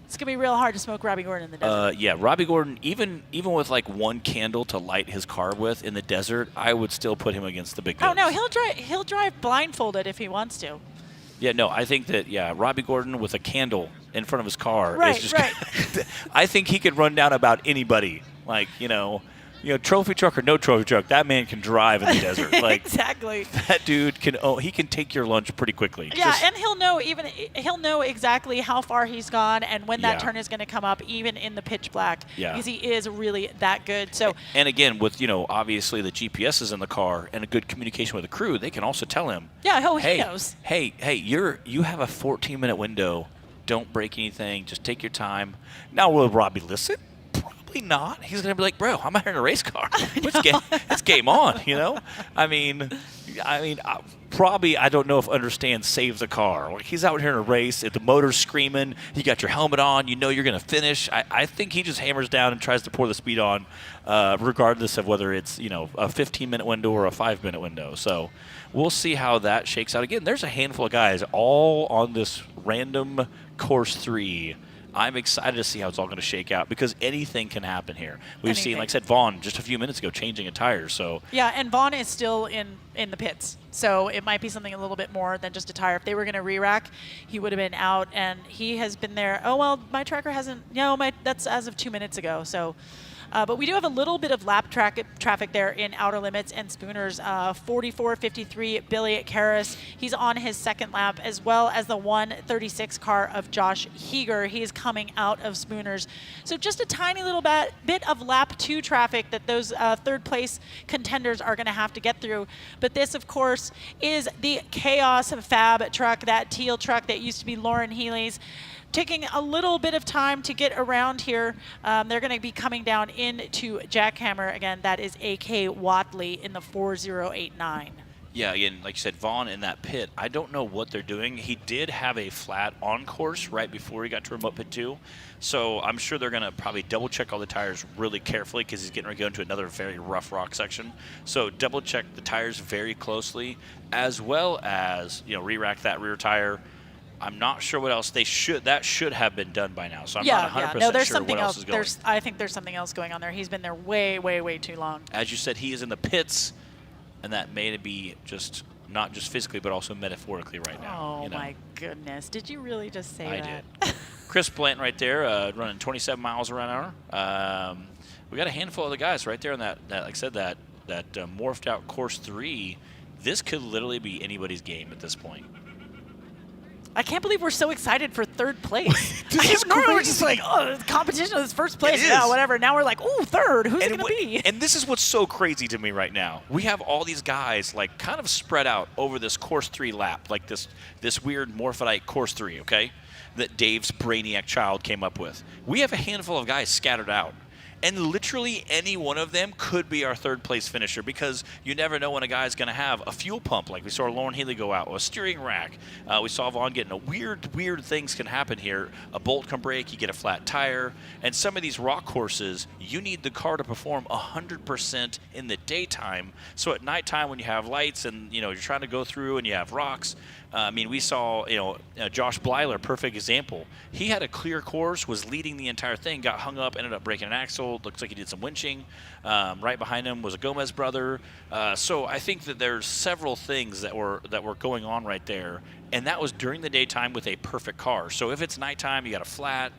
it's going to be real hard to smoke Robbie Gordon in the desert. Yeah, Robbie Gordon, even with one candle to light his car with in the desert, I would still put him against the big guns. Oh, no, he'll drive blindfolded if he wants to. Yeah, no, I think that, Robbie Gordon with a candle in front of his car Right, is just. right. I think he could run down about anybody. Like trophy truck or no trophy truck, that man can drive in the desert. Like exactly. That dude can. Oh, he can take your lunch pretty quickly. Yeah, and he'll know exactly how far he's gone and when that turn is going to come up, even in the pitch black. Yeah. Because he is really that good. So. And again, with obviously the GPS is in the car and a good communication with the crew, they can also tell him. Yeah. Hey, he knows. Hey, you have a 14-minute window. Don't break anything. Just take your time. Now, will Robbie listen? Probably not. He's going to be like, bro, I'm out here in a race car. It's game on, I mean, probably, I don't know if understand save the car. Like, he's out here in a race. If the motor's screaming, you got your helmet on, you're going to finish. I think he just hammers down and tries to pour the speed on, regardless of whether it's, a 15-minute window or a 5-minute window. So we'll see how that shakes out. Again, there's a handful of guys all on this random Course 3. I'm excited to see how it's all going to shake out because anything can happen here. We've seen, like I said, Vaughn just a few minutes ago changing a tire. So yeah, and Vaughn is still in the pits, so it might be something a little bit more than just a tire. If they were going to re-rack, he would have been out, and he has been there. Oh well, my tracker hasn't. That's as of 2 minutes ago. So. But we do have a little bit of lap traffic there in Outer Limits and Spooner's 44.53 Billy Karras. He's on his second lap, as well as the 1:36 car of Josh Heeger. He is coming out of Spooner's. So just a tiny little bit of lap 2 traffic that those third place contenders are going to have to get through. But this, of course, is the Chaos Fab truck, that teal truck that used to be Lauren Healy's. Taking a little bit of time to get around here. They're going to be coming down into Jackhammer. Again, that is A.K. Watley in the 4089. yeah, again, like you said, Vaughn in that pit, I don't know what they're doing. He did have a flat on course right before he got to remote pit 2. So I'm sure they're going to probably double check all the tires really carefully because he's getting ready to go into another very rough rock section. So double check the tires very closely, as well as, re-rack that rear tire. I'm not sure what else that should have been done by now. So I'm not 100% sure what else is going. I think there's something else going on there. He's been there way, way, way too long. As you said, he is in the pits, and that may be just not just physically, but also metaphorically right now. Oh, my goodness. Did you really just say that? I did. Chris Blanton right there, running 27 miles around an hour. We got a handful of the guys right there on that like I said, that morphed out course 3. This could literally be anybody's game at this point. I can't believe we're so excited for third place. Normally we're just like, oh, competition is first place. Yeah, whatever. Now we're like, ooh, third. Who's it going to be? And this is what's so crazy to me right now. We have all these guys like kind of spread out over this course 3 lap, like this weird morphodite course 3, okay, that Dave's brainiac child came up with. We have a handful of guys scattered out. And literally any one of them could be our third place finisher because you never know when a guy's going to have a fuel pump, like we saw Lauren Healy go out, or a steering rack. We saw Vaughn getting a weird things can happen here. A bolt can break, you get a flat tire. And some of these rock courses, you need the car to perform 100% in the daytime. So at nighttime when you have lights and you're trying to go through and you have rocks, we saw, Josh Blyler, perfect example. He had a clear course, was leading the entire thing, got hung up, ended up breaking an axle. Looks like he did some winching. Right behind him was a Gomez brother. So I think that there's several things that were going on right there, and that was during the daytime with a perfect car. So if it's nighttime, you got a flat,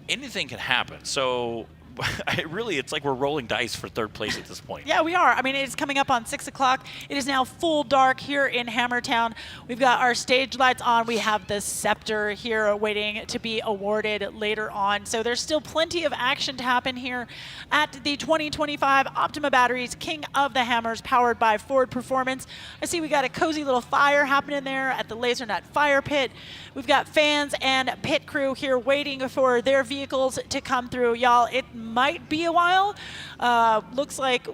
anything can happen. So it's like we're rolling dice for third place at this point. Yeah, we are. I mean, it's coming up on 6 o'clock. It is now full dark here in Hammertown. We've got our stage lights on. We have the scepter here waiting to be awarded later on. So there's still plenty of action to happen here at the 2025 Optima Batteries King of the Hammers, powered by Ford Performance. I see we got a cozy little fire happening there at the Laser Nut Fire Pit. We've got fans and pit crew here waiting for their vehicles to come through. Y'all, it might be a while. Looks like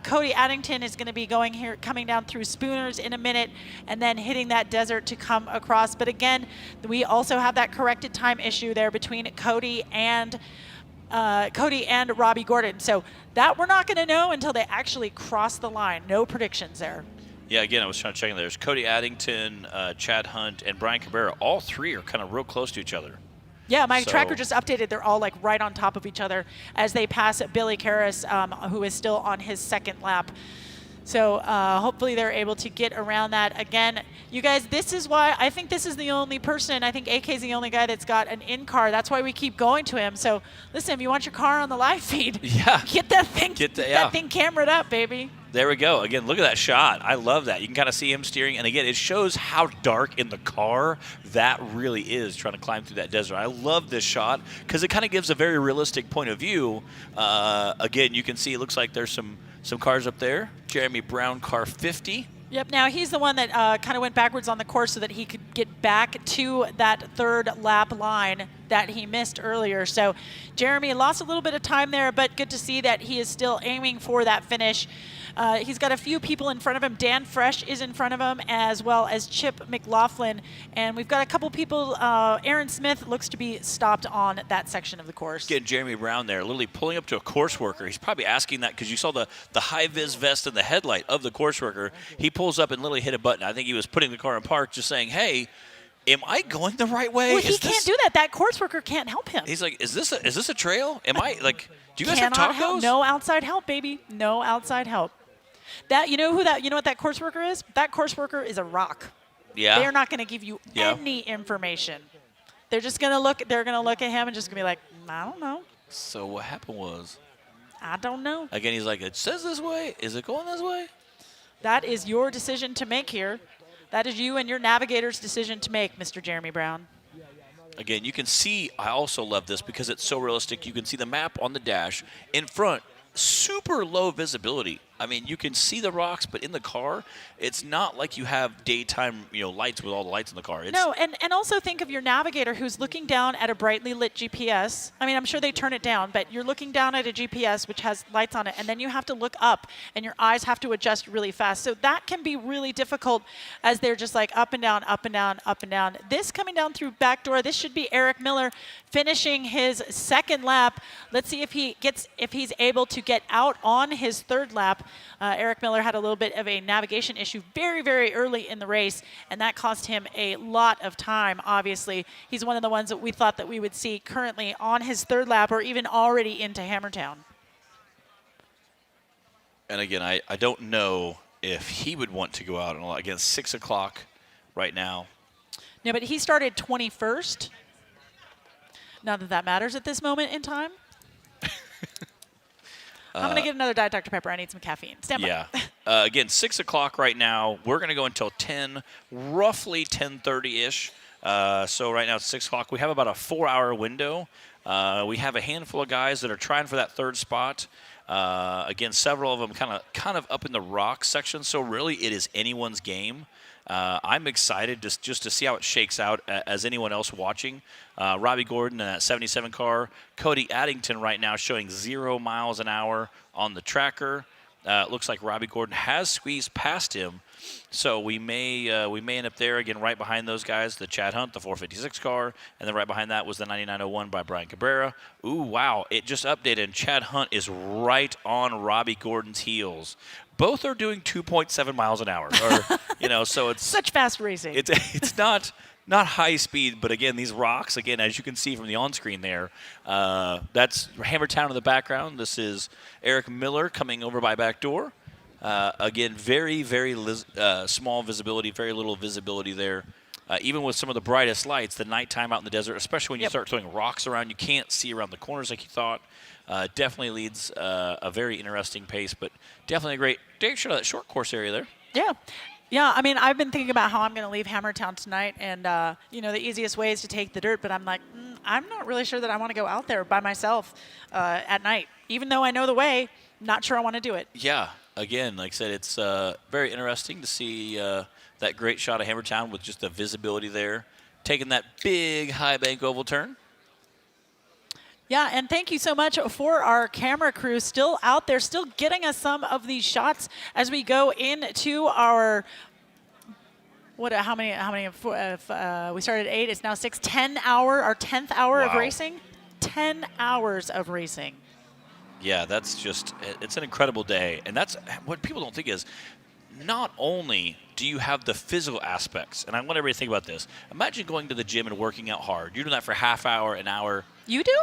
Cody Addington is going to be coming down through Spooners in a minute and then hitting that desert to come across. But again, we also have that corrected time issue there between Cody and Robbie Gordon. So that we're not going to know until they actually cross the line. No predictions there. Yeah, again, I was trying to check in there. There's Cody Addington, Chad Hunt, and Brian Cabrera. All three are kind of real close to each other. Yeah, my tracker just updated. They're all like right on top of each other as they pass Billy Karras, who is still on his second lap. So hopefully they're able to get around that. Again, you guys, this is why I think this is the only person, I think AK is the only guy that's got an in-car. That's why we keep going to him. So listen, if you want your car on the live feed, get that thing, that thing cameraed up, baby. There we go. Again, look at that shot. I love that. You can kind of see him steering. And again, it shows how dark in the car that really is trying to climb through that desert. I love this shot because it kind of gives a very realistic point of view. Again, you can see it looks like there's some cars up there. Jeremy Brown, car 50. Yep, now he's the one that kind of went backwards on the course so that he could get back to that third lap line that he missed earlier. So Jeremy lost a little bit of time there, but good to see that he is still aiming for that finish. He's got a few people in front of him. Dan Fresh is in front of him, as well as Chip McLaughlin. And we've got a couple people. Aaron Smith looks to be stopped on that section of the course. Getting Jeremy Brown there, literally pulling up to a course worker. He's probably asking that because you saw the high-vis vest and the headlight of the course worker. He pulls up and literally hit a button. I think he was putting the car in park just saying, hey, am I going the right way? Well, he can't do that. That course worker can't help him. He's like, is this a trail? Am I, like, do you guys have tacos? No outside help, baby. No outside help. You know what that course worker is? That course worker is a rock. Yeah. They're not going to give you any information. They're just going to look. They're going to look at him and just going to be like, I don't know. So what happened was? I don't know. Again, he's like, it says this way. Is it going this way? That is your decision to make here. That is you and your navigator's decision to make, Mr. Jeremy Brown. Again, you can see, I also love this because it's so realistic. You can see the map on the dash in front, super low visibility. I mean, you can see the rocks, but in the car, it's not like you have daytime, lights with all the lights in the car. No, and also think of your navigator who's looking down at a brightly lit GPS. I mean, I'm sure they turn it down, but you're looking down at a GPS which has lights on it, and then you have to look up, and your eyes have to adjust really fast. So that can be really difficult as they're just like up and down, up and down, up and down. This coming down through back door, this should be Eric Miller finishing his second lap. Let's see if he's able to get out on his third lap. Eric Miller had a little bit of a navigation issue very, very early in the race, and that cost him a lot of time, obviously. He's one of the ones that we thought that we would see currently on his third lap or even already into Hammertown. And again, I don't know if he would want to go out. And again, 6 o'clock right now. No, but he started 21st. Not that that matters at this moment in time. I'm going to get another Diet Dr. Pepper. I need some caffeine. Stand by. Yeah. Again, 6 o'clock right now. We're going to go until 10, roughly 10:30-ish. So right now it's 6 o'clock. We have about a 4-hour window. We have a handful of guys that are trying for that third spot. Again, several of them kind of up in the rock section. So really it is anyone's game. I'm excited just to see how it shakes out as anyone else watching. Robbie Gordon in that 77 car. Cody Addington right now showing 0 miles an hour on the tracker. It looks like Robbie Gordon has squeezed past him. So we may end up there again right behind those guys, the Chad Hunt, the 456 car, and then right behind that was the 9901 by Brian Cabrera. Ooh, wow, it just updated, and Chad Hunt is right on Robbie Gordon's heels. Both are doing 2.7 miles an hour, or so it's such fast racing. It's not high speed, but again, these rocks, again, as you can see from the on-screen there, that's Hammertown in the background. This is Eric Miller coming over by back door. Again, very, very small visibility, very little visibility there. Even with some of the brightest lights, the nighttime out in the desert, especially when you start throwing rocks around, you can't see around the corners like you thought. Definitely leads a very interesting pace, but definitely a great Dave showed that short course area there. Yeah. Yeah, I mean, I've been thinking about how I'm going to leave Hammertown tonight, and, the easiest way is to take the dirt, but I'm like, I'm not really sure that I want to go out there by myself at night. Even though I know the way, not sure I want to do it. Yeah. Again, like I said, it's very interesting to see that great shot of Hammertown with just the visibility there, taking that big high bank oval turn. Yeah, and thank you so much for our camera crew still out there, still getting us some of these shots as we go into our how many we started at 8, it's now 6, 10 hour, our 10th hour of racing. 10 hours of racing. Yeah, it's an incredible day. And that's what people don't think is not only do you have the physical aspects, and I want everybody to think about this. Imagine going to the gym and working out hard. You're doing that for a half hour, an hour. You do?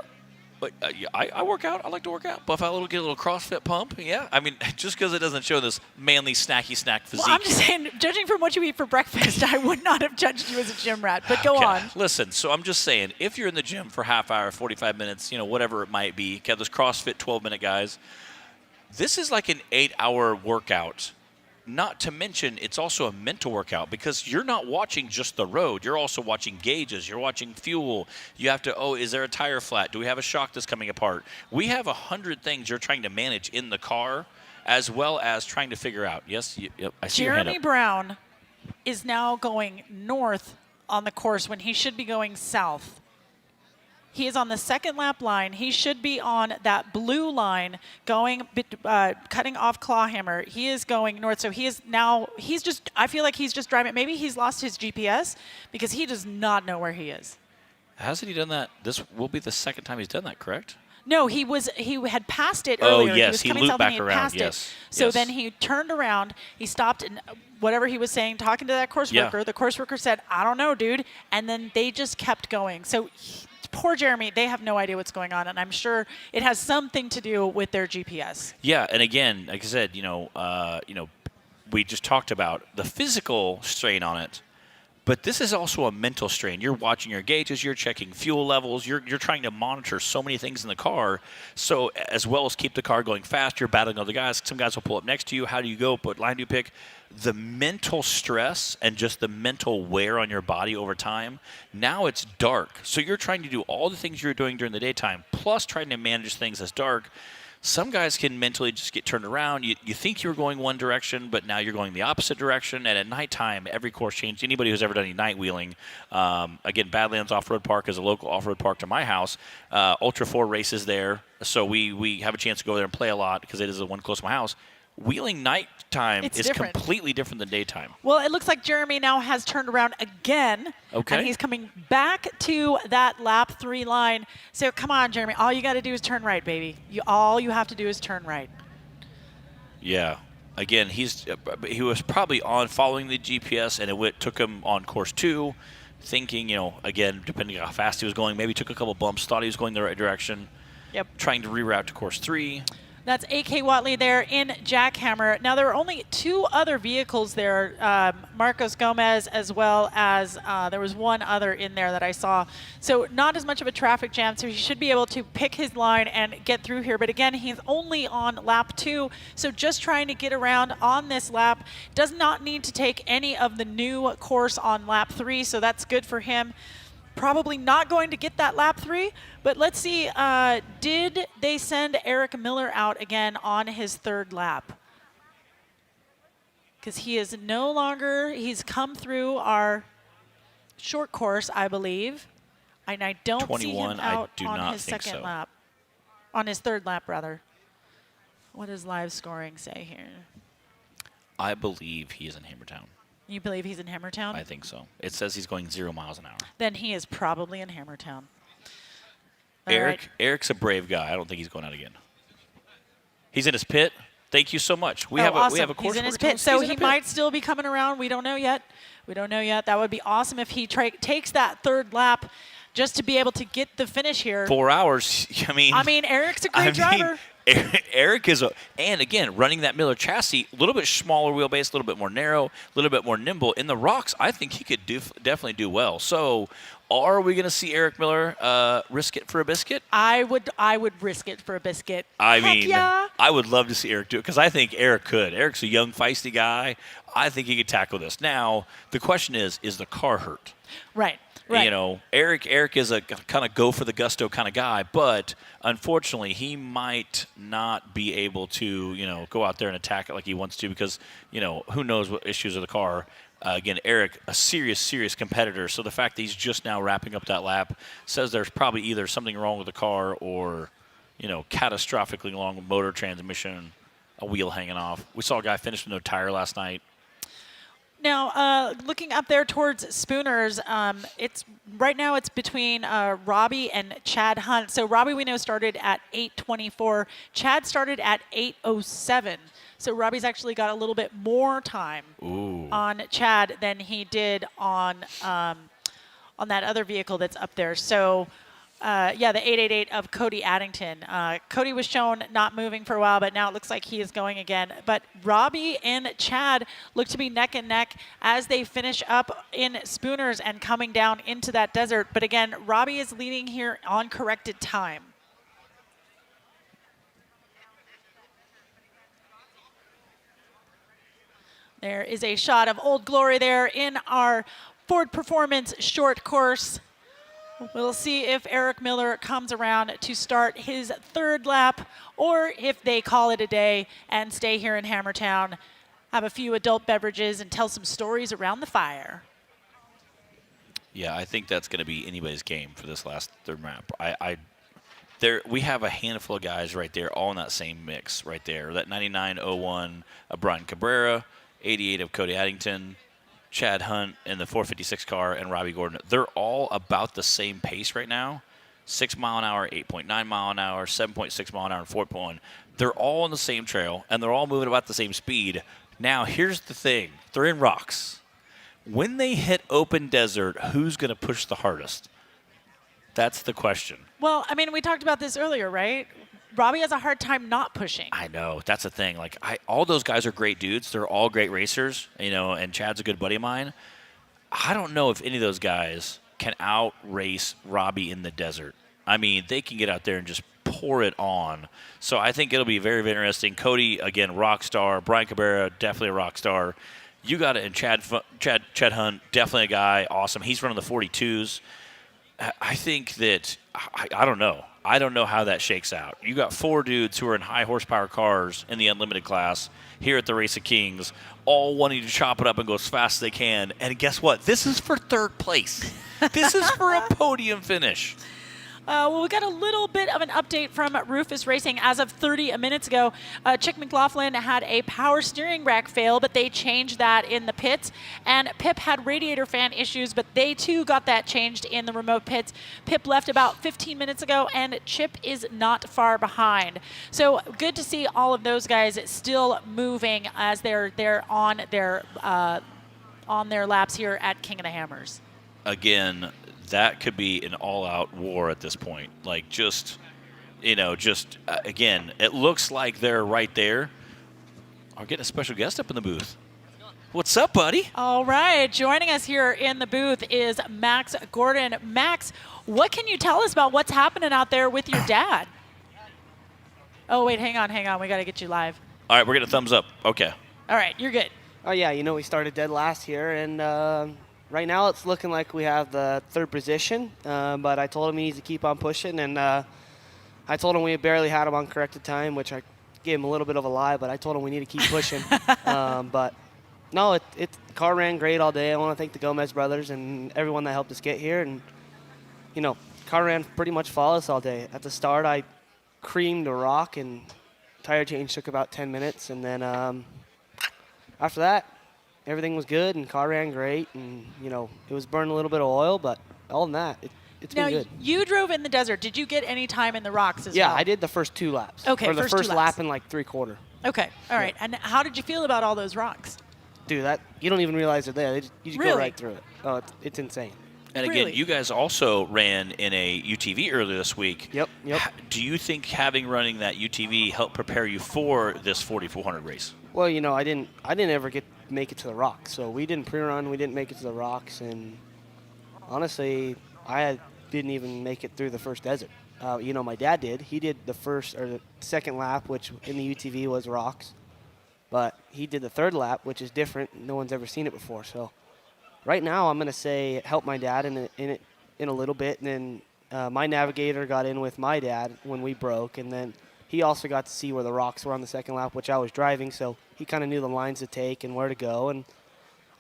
But I work out. I like to work out. Buff out a little, get a little CrossFit pump. Yeah. I mean, just because it doesn't show this manly, snacky snack physique. Well, I'm just saying, judging from what you eat for breakfast, I would not have judged you as a gym rat. But go on. Listen, so I'm just saying, if you're in the gym for half hour, 45 minutes, whatever it might be, got those CrossFit 12-minute guys, this is like an 8-hour workout. Not to mention, it's also a mental workout because you're not watching just the road. You're also watching gauges. You're watching fuel. You have to, is there a tire flat? Do we have a shock that's coming apart? We have 100 things you're trying to manage in the car as well as trying to figure out. Yes, I see your hand Jeremy up. Brown is now going north on the course when he should be going south. He is on the second lap line. He should be on that blue line going, cutting off Clawhammer. He is going north. So I feel like he's just driving. Maybe he's lost his GPS because he does not know where he is. Hasn't he done that? This will be the second time he's done that, correct? No, he had passed it earlier. Yes, he was coming looped south back and he had around. passed Yes. it. So yes. then he turned around, he stopped, and whatever he was saying, talking to that course worker, the course worker said, I don't know, dude. And then they just kept going. So poor Jeremy, they have no idea what's going on, and I'm sure it has something to do with their GPS. Yeah, and again, like I said, we just talked about the physical strain on it, but this is also a mental strain. You're watching your gauges, you're checking fuel levels, you're trying to monitor so many things in the car, so as well as keep the car going fast, you're battling other guys. Some guys will pull up next to you. How do you go? What line do you pick? The mental stress and just the mental wear on your body over time, now it's dark. So you're trying to do all the things you're doing during the daytime, plus trying to manage things as dark. Some guys can mentally just get turned around. You think you were going one direction, but now you're going the opposite direction. And at nighttime, every course changed. Anybody who's ever done any night wheeling, again, Badlands Off-Road Park is a local off-road park to my house. Ultra 4 races there, so we have a chance to go there and play a lot because it is the one close to my house. Wheeling nighttime is different. completely different than daytime. Well, it looks like Jeremy now has turned around again. Okay. And he's coming back to that lap 3 line. So come on, Jeremy. All you got to do is turn right, baby. All you have to do is turn right. Yeah. Again, he was probably on following the GPS, and it took him on course 2, thinking, again, depending on how fast he was going, maybe took a couple bumps, thought he was going the right direction. Yep. Trying to reroute to course 3. That's A.K. Watley there in Jackhammer. Now, there were only 2 other vehicles there, Marcos Gomez, as well as there was one other in there that I saw. So not as much of a traffic jam, so he should be able to pick his line and get through here. But again, he's only on lap 2, so just trying to get around on this lap. Does not need to take any of the new course on lap 3, so that's good for him. Probably not going to get that lap 3, but let's see, did they send Eric Miller out again on his 3rd lap? Because he is no longer, he's come through our short course, I believe, and I don't see him out on his second lap. On his 3rd lap, rather. What does live scoring say here? I believe he is in Hammertown. You believe he's in Hammertown? I think so. It says he's going 0 miles an hour. Then he is probably in Hammertown. All right. Eric's a brave guy. I don't think he's going out again. He's in his pit. Thank you so much. We awesome. We have a course. He's in his pit, so he might still be coming around. We don't know yet. That would be awesome if he takes that 3rd lap just to be able to get the finish here. 4 hours. I mean, Eric's a great driver. Eric is and again, running that Miller chassis, a little bit smaller wheelbase, a little bit more narrow, a little bit more nimble. In the rocks, I think he could definitely do well. So, are we going to see Eric Miller risk it for a biscuit? I would risk it for a biscuit. I would love to see Eric do it because I think Eric could. Eric's a young, feisty guy. I think he could tackle this. Now, the question is the car hurt? Right. Right. Eric is a kind of go for the gusto kind of guy, but unfortunately, he might not be able to, go out there and attack it like he wants to because, who knows what issues of the car. Again, Eric, a serious competitor. So the fact that he's just now wrapping up that lap says there's probably either something wrong with the car or, catastrophically wrong motor, transmission, a wheel hanging off. We saw a guy finish with no tire last night. Now, looking up there towards Spooner's, right now it's between Robbie and Chad Hunt. So Robbie, we know, started at 8:24. Chad started at 8:07. So Robbie's actually got a little bit more time on Chad than he did on that other vehicle that's up there. So the 888 of Cody Addington. Cody was shown not moving for a while, but now it looks like he is going again. But Robbie and Chad look to be neck and neck as they finish up in Spooners and coming down into that desert. But again, Robbie is leading here on corrected time. There is a shot of Old Glory there in our Ford Performance short course. We'll see if Eric Miller comes around to start his third lap, or if they call it a day and stay here in Hammertown, have a few adult beverages, and tell some stories around the fire. Yeah, I think that's going to be anybody's game for this last third lap. We have a handful of guys right there, all in that same mix right there. That 99.01 of Brian Cabrera, 88 of Cody Addington, Chad Hunt in the 456 car, and Robbie Gordon. They're all about the same pace right now. 6 mile an hour, 8.9 mile an hour, 7.6 mile an hour, and 4.1. They're all on the same trail, and they're all moving about the same speed. Now, here's the thing. They're in rocks. When they hit open desert, who's going to push the hardest? That's the question. Well, I mean, we talked about this earlier, right? Robbie has a hard time not pushing. I know. That's the thing. Like, all those guys are great dudes. They're all great racers, and Chad's a good buddy of mine. I don't know if any of those guys can out-race Robbie in the desert. I mean, they can get out there and just pour it on. So I think it'll be very, very interesting. Cody, again, rock star. Brian Cabrera, definitely a rock star. You got it. And Chad Hunt, definitely a guy. Awesome. He's running the 42s. I think that, I don't know. I don't know how that shakes out. You got 4 dudes who are in high horsepower cars in the unlimited class here at the Race of Kings, all wanting to chop it up and go as fast as they can. And guess what? This is for third place. This is for a podium finish. Well, we got a little bit of an update from Rufus Racing. As of 30 minutes ago, Chick McLaughlin had a power steering rack fail, but they changed that in the pits. And Pip had radiator fan issues, but they too got that changed in the remote pits. Pip left about 15 minutes ago, and Chip is not far behind. So good to see all of those guys still moving as they're on their laps here at King of the Hammers. Again, that could be an all-out war at this point. Like, again, it looks like they're right there. I'll get a special guest up in the booth. What's up, buddy? All right. Joining us here in the booth is Max Gordon. Max, what can you tell us about what's happening out there with your dad? Oh, wait, hang on. We got to get you live. All right, we're getting a thumbs up. Okay. All right, you're good. Oh, yeah, we started dead last here, and right now it's looking like we have the third position, but I told him he needs to keep on pushing, and I told him we barely had him on corrected time, which I gave him a little bit of a lie, but I told him we need to keep pushing. But no, car ran great all day. I want to thank the Gomez brothers and everyone that helped us get here, and car ran pretty much flawless all day. At the start, I creamed the rock, and tire change took about 10 minutes, and then after that, everything was good, and car ran great, and, it was burning a little bit of oil, but other than that, it's been good. Now, you drove in the desert. Did you get any time in the rocks as well? Yeah, I did the first 2 laps. Okay, or the first 2 first laps. lap in like 3/4. Okay, all right. And how did you feel about all those rocks? Dude, you don't even realize they're there. You just Really? go right through it. Oh, it's insane. And again, you guys also ran in a UTV earlier this week. Yep. Do you think running that UTV helped prepare you for this 4,400 race? Well, I didn't ever make it to the rocks. So we didn't pre-run. We didn't make it to the rocks. And honestly, I didn't even make it through the first desert. My dad did. He did the first or the second lap, which in the UTV was rocks. But he did the third lap, which is different. No one's ever seen it before. So right now, I'm going to say help my dad in a little bit. And then my navigator got in with my dad when we broke. And then he also got to see where the rocks were on the second lap, which I was driving. So he kind of knew the lines to take and where to go. And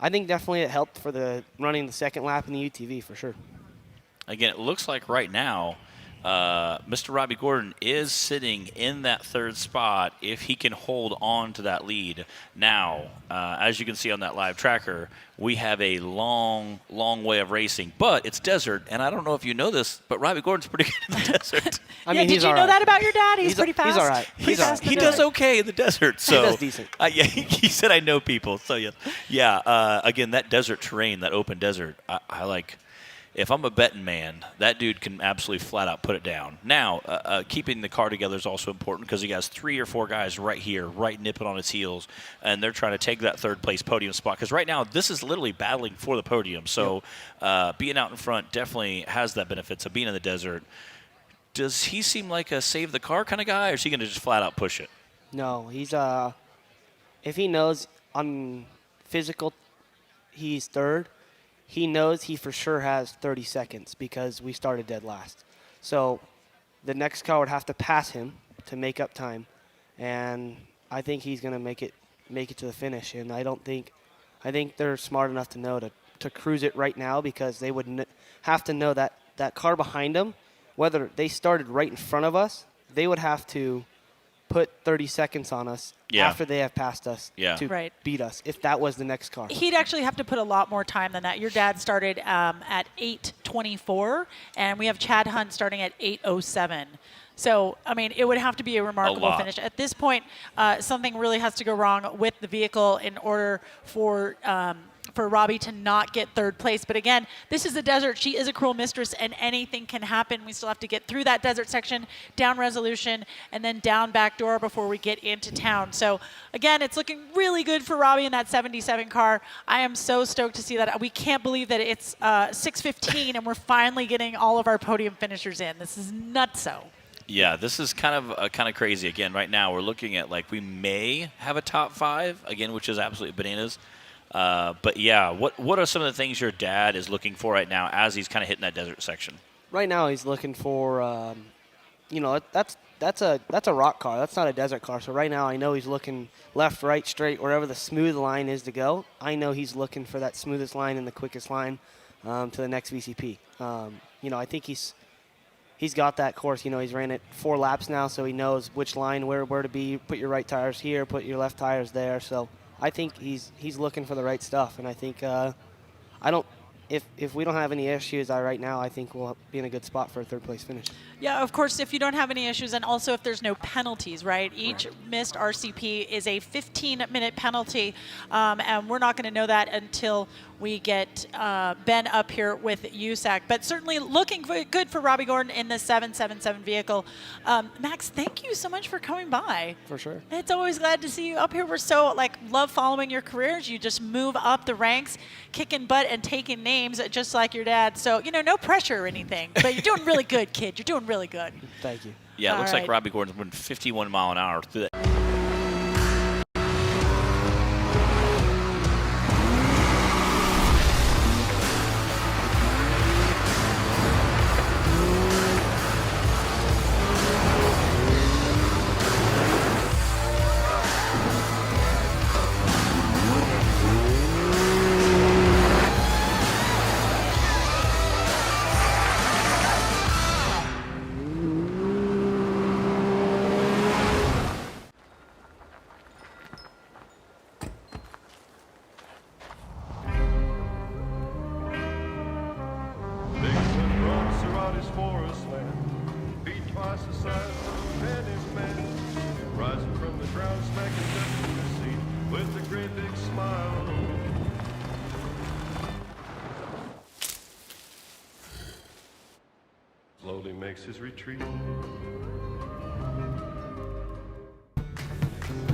I think definitely it helped for running the second lap in the UTV for sure. Again, it looks like right now, Mr. Robbie Gordon is sitting in that third spot if he can hold on to that lead. Now, as you can see on that live tracker, we have a long, long way of racing, but it's desert, and I don't know if you know this, but Robbie Gordon's pretty good in the desert. Did you know that about your dad? He's pretty fast. He's all right. He does okay in the desert. So he does decent. Yeah, he said I know people. So yeah. Again, that desert terrain, that open desert, I like. if I'm a betting man, that dude can absolutely flat out put it down. Now, keeping the car together is also important because he has 3 or 4 guys right here, right nipping on his heels, and they're trying to take that 3rd place podium spot. Because right now, this is literally battling for the podium. So being out in front definitely has that benefit of being in the desert. Does he seem like a save the car kind of guy, or is he going to just flat out push it? No, he's if he knows on physical he's 3rd, he knows he for sure has 30 seconds because we started dead last. So the next car would have to pass him to make up time, and I think he's going to make it to the finish. And I think they're smart enough to know to cruise it right now because they would have to know that that car behind them, whether they started right in front of us, they would have to put 30 seconds on us after they have passed us to beat us, if that was the next car. He'd actually have to put a lot more time than that. Your dad started at 8:24, and we have Chad Hunt starting at 8:07. So, I mean, it would have to be a remarkable finish. At this point, something really has to go wrong with the vehicle in order for Robbie to not get 3rd place. But again, this is the desert. She is a cruel mistress, and anything can happen. We still have to get through that desert section, down Resolution, and then down back door before we get into town. So again, it's looking really good for Robbie in that 77 car. I am so stoked to see that. We can't believe that it's 6:15 and we're finally getting all of our podium finishers in. This is nutso. Yeah, this is kind of crazy. Again, right now we're looking at like we may have a top 5 again, which is absolutely bananas. But yeah, what are some of the things your dad is looking for right now as he's kind of hitting that desert section? Right now he's looking for, that's a rock car. That's not a desert car. So right now I know he's looking left, right, straight, wherever the smooth line is to go. I know he's looking for that smoothest line and the quickest line to the next VCP. I think he's got that course. He's ran it 4 laps now, so he knows which line, where to be. Put your right tires here, put your left tires there. So I think he's looking for the right stuff, and I think if we don't have any issues right now, I think we'll be in a good spot for a 3rd place finish. Yeah, of course, if you don't have any issues, and also if there's no penalties, right? Each missed RCP is a 15-minute penalty, and we're not going to know that until we get Ben up here with USAC. But certainly looking good for Robbie Gordon in the 777 vehicle. Max, thank you so much for coming by. For sure. It's always glad to see you up here. We're so love following your careers. You just move up the ranks, kicking butt and taking names just like your dad. So, no pressure or anything. But you're doing really good, kid. You're doing really good. Thank you. Yeah, it looks like Robbie Gordon's moving 51 mile an hour through that. Slowly makes his retreat.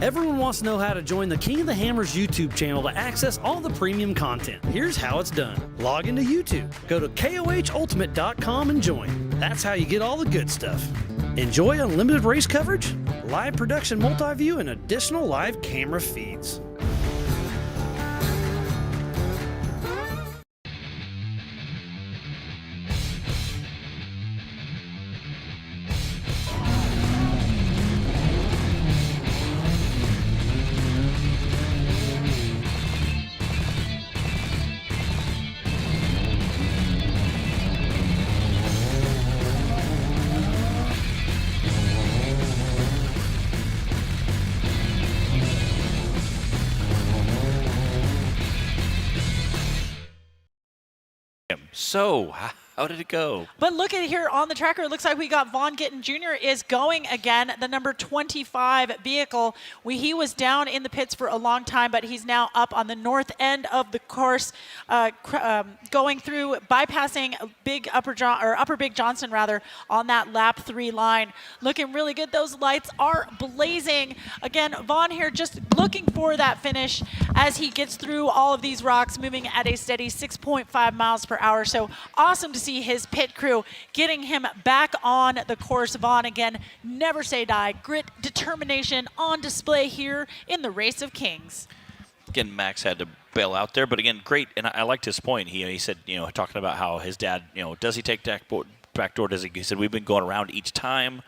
Everyone wants to know how to join the King of the Hammers YouTube channel to access all the premium content. Here's how it's done. Log into YouTube, go to KOHUltimate.com and join. That's how you get all the good stuff. Enjoy unlimited race coverage, live production multi-view, and additional live camera feeds. So, How did it go? But look at here on the tracker. It looks like we got Vaughn Gittin Jr. is going again, the number 25 vehicle. He was down in the pits for a long time, but he's now up on the north end of the course, going through, bypassing Upper Big Johnson rather, on that lap 3 line. Looking really good. Those lights are blazing. Again, Vaughn here just looking for that finish as he gets through all of these rocks, moving at a steady 6.5 miles per hour. So awesome to see his pit crew getting him back on the course. Vaughn, again, never say die. Grit, determination on display here in the Race of Kings. Again, Max had to bail out there, but again, great. And I liked his point. He said, talking about how his dad, does he take back door? He said, we've been going around each time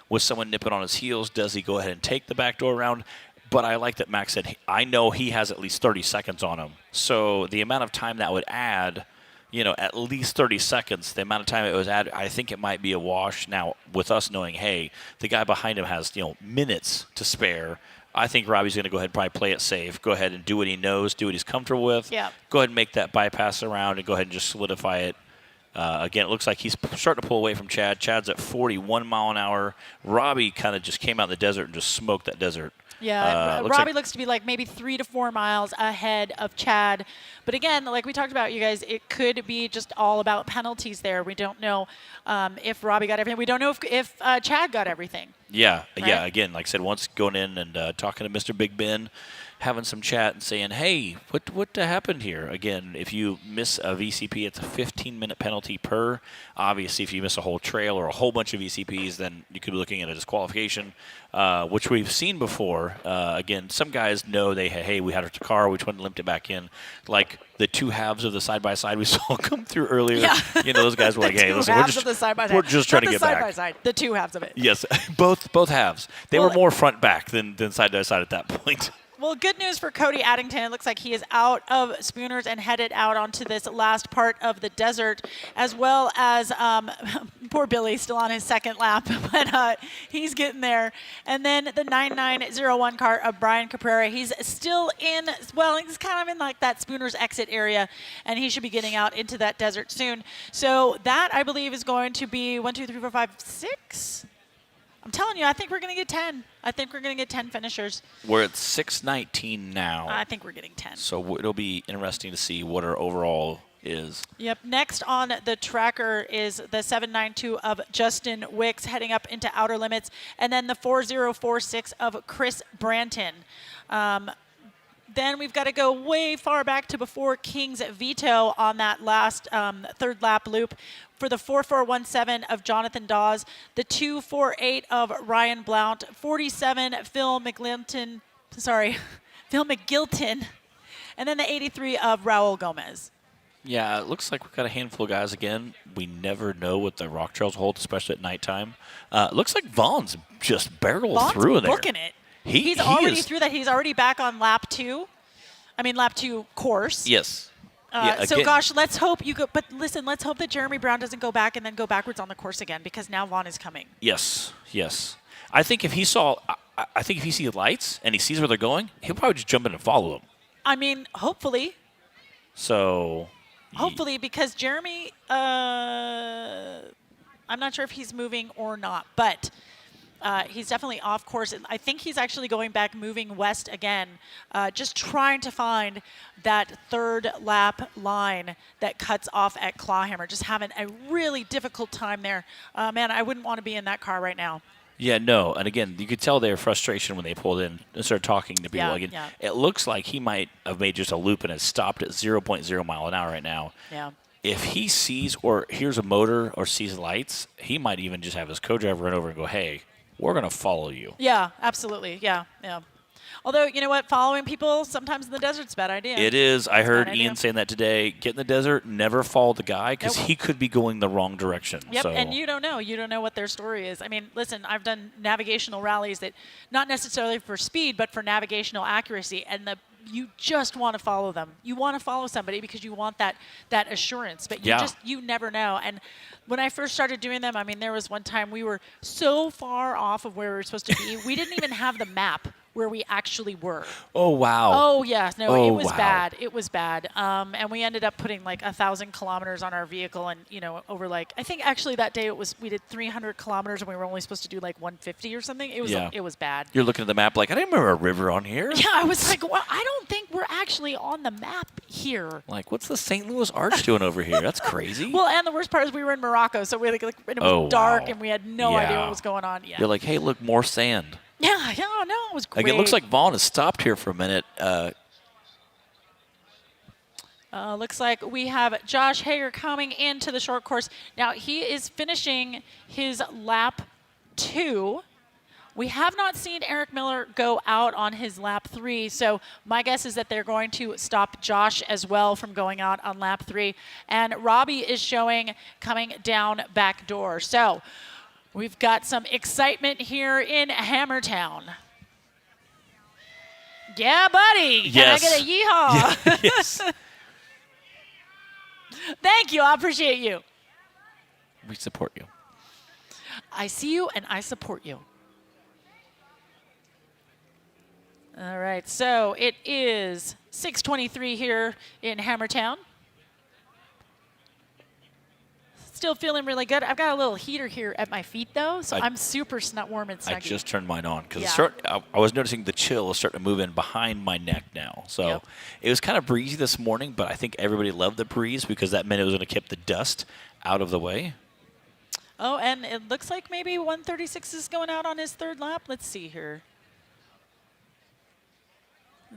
with someone nipping on his heels. Does he go ahead and take the back door around? But I like that Max said, I know he has at least 30 seconds on him. So the amount of time that would add, at least 30 seconds, the amount of time it was added, I think it might be a wash. Now, with us knowing, hey, the guy behind him has, minutes to spare, I think Robbie's going to go ahead and probably play it safe, go ahead and do what he knows, do what he's comfortable with. Yeah. Go ahead and make that bypass around and go ahead and just solidify it. Again, it looks like he's starting to pull away from Chad. Chad's at 41 mile an hour. Robbie kind of just came out in the desert and just smoked that desert. Yeah, Robbie looks to be like maybe 3 to 4 miles ahead of Chad. But again, like we talked about, you guys, it could be just all about penalties there. We don't know if Robbie got everything. We don't know if Chad got everything. Yeah, right? yeah. Again, like I said, once going in and talking to Mr. Big Ben, having some chat and saying, hey, what happened here? Again, if you miss a VCP, it's a 15-minute penalty per. Obviously, if you miss a whole trail or a whole bunch of VCPs, then you could be looking at a disqualification, which we've seen before. Again, some guys know we had our car, we went and limped it back in. Like the two halves of the side-by-side we saw come through earlier. Yeah. Those guys were like, hey, listen, we're just trying to get back. Side-by-side, the two halves of it. Yes, both halves. They were more front-back than side-by-side at that point. Well, good news for Cody Addington. It looks like he is out of Spooners and headed out onto this last part of the desert, as well as poor Billy still on his second lap, but he's getting there. And then the 9901 car of Brian Caprera. He's still in, he's kind of in like that Spooners exit area, and he should be getting out into that desert soon. So that, I believe, is going to be 1, 2, 3, 4, 5, 6. I'm telling you, I think we're going to get 10. I think we're going to get 10 finishers. We're at 6:19 now. I think we're getting 10. So it'll be interesting to see what our overall is. Yep. Next on the tracker is the 792 of Justin Wicks heading up into outer limits, and then the 4046 of Chris Branton. Then we've got to go way far back to before King's veto on that last third lap loop. For the 4417 of Jonathan Dawes, the 248 of Ryan Blount, 47 Phil McGilton, and then the 83 of Raul Gomez. Yeah, it looks like we've got a handful of guys again. We never know what the rock trails hold, especially at nighttime. Looks like Vaughn's just barreled through there. Booking it. He's already through that. He's already back on lap 2. Lap 2 course. Yes. So, gosh, let's hope but listen, let's hope that Jeremy Brown doesn't go back and then go backwards on the course again, because now Vaughn is coming. Yes. I think if he sees lights and he sees where they're going, he'll probably just jump in and follow them. Hopefully. So. Hopefully, because Jeremy, I'm not sure if he's moving or not, but he's definitely off course. I think he's actually going back, moving west again, just trying to find that third lap line that cuts off at Clawhammer. Just having a really difficult time there. Man, I wouldn't want to be in that car right now. Yeah, no. And again, you could tell their frustration when they pulled in and started talking to people. Yeah. It looks like he might have made just a loop and has stopped at 0.0 mile an hour right now. Yeah. If he sees or hears a motor or sees lights, he might even just have his co-driver run over and go, hey, we're going to follow you. Yeah, absolutely. Yeah. Although, you know what? Following people sometimes in the desert's a bad idea. It is. I heard Ian saying that today. Get in the desert, never follow the guy, because he could be going the wrong direction. Yep, So. And you don't know. You don't know what their story is. Listen, I've done navigational rallies that, not necessarily for speed, but for navigational accuracy, and you just want to follow them. You want to follow somebody because you want that assurance, but you never know. And when I first started doing them, there was one time we were so far off of where we were supposed to be, we didn't even have the map where we actually were. Oh, wow. Oh, yeah. No, Oh, it was wow. bad. It was bad. And we ended up putting like 1,000 kilometers on our vehicle. And, you know, over like, I think actually that day we did 300 kilometers and we were only supposed to do like 150 or something. It was, Yeah. it was bad. You're looking at the map like, I didn't remember a river on here. Yeah, I was like, well, I don't think we're actually on the map here. Like, what's the St. Louis Arch doing over here? That's crazy. Well, and the worst part is we were in Morocco, so we like and it was Oh, dark wow. and we had no idea what was going on. Yeah. You're like, hey, look, more sand. Yeah, no, it was great. Like, it looks like Vaughn has stopped here for a minute. Looks like we have Josh Hager coming into the short course. Now, he is finishing his lap 2. We have not seen Eric Miller go out on his lap 3, so my guess is that they're going to stop Josh as well from going out on lap 3. And Robbie is showing coming down back door. So we've got some excitement here in Hammertown. Yeah, buddy. Yes. Can I get a yeehaw? Yeah, yes. Thank you. I appreciate you. We support you. I see you and I support you. All right, so it is 6:23 here in Hammertown. Still feeling really good. I've got a little heater here at my feet, though, so I'm super warm and snuggy. I just turned mine on because Yeah. I was noticing the chill is starting to move in behind my neck now. So it was kind of breezy this morning, but I think everybody loved the breeze because that meant it was going to keep the dust out of the way. Oh, and it looks like maybe 136 is going out on his 3rd lap. Let's see here.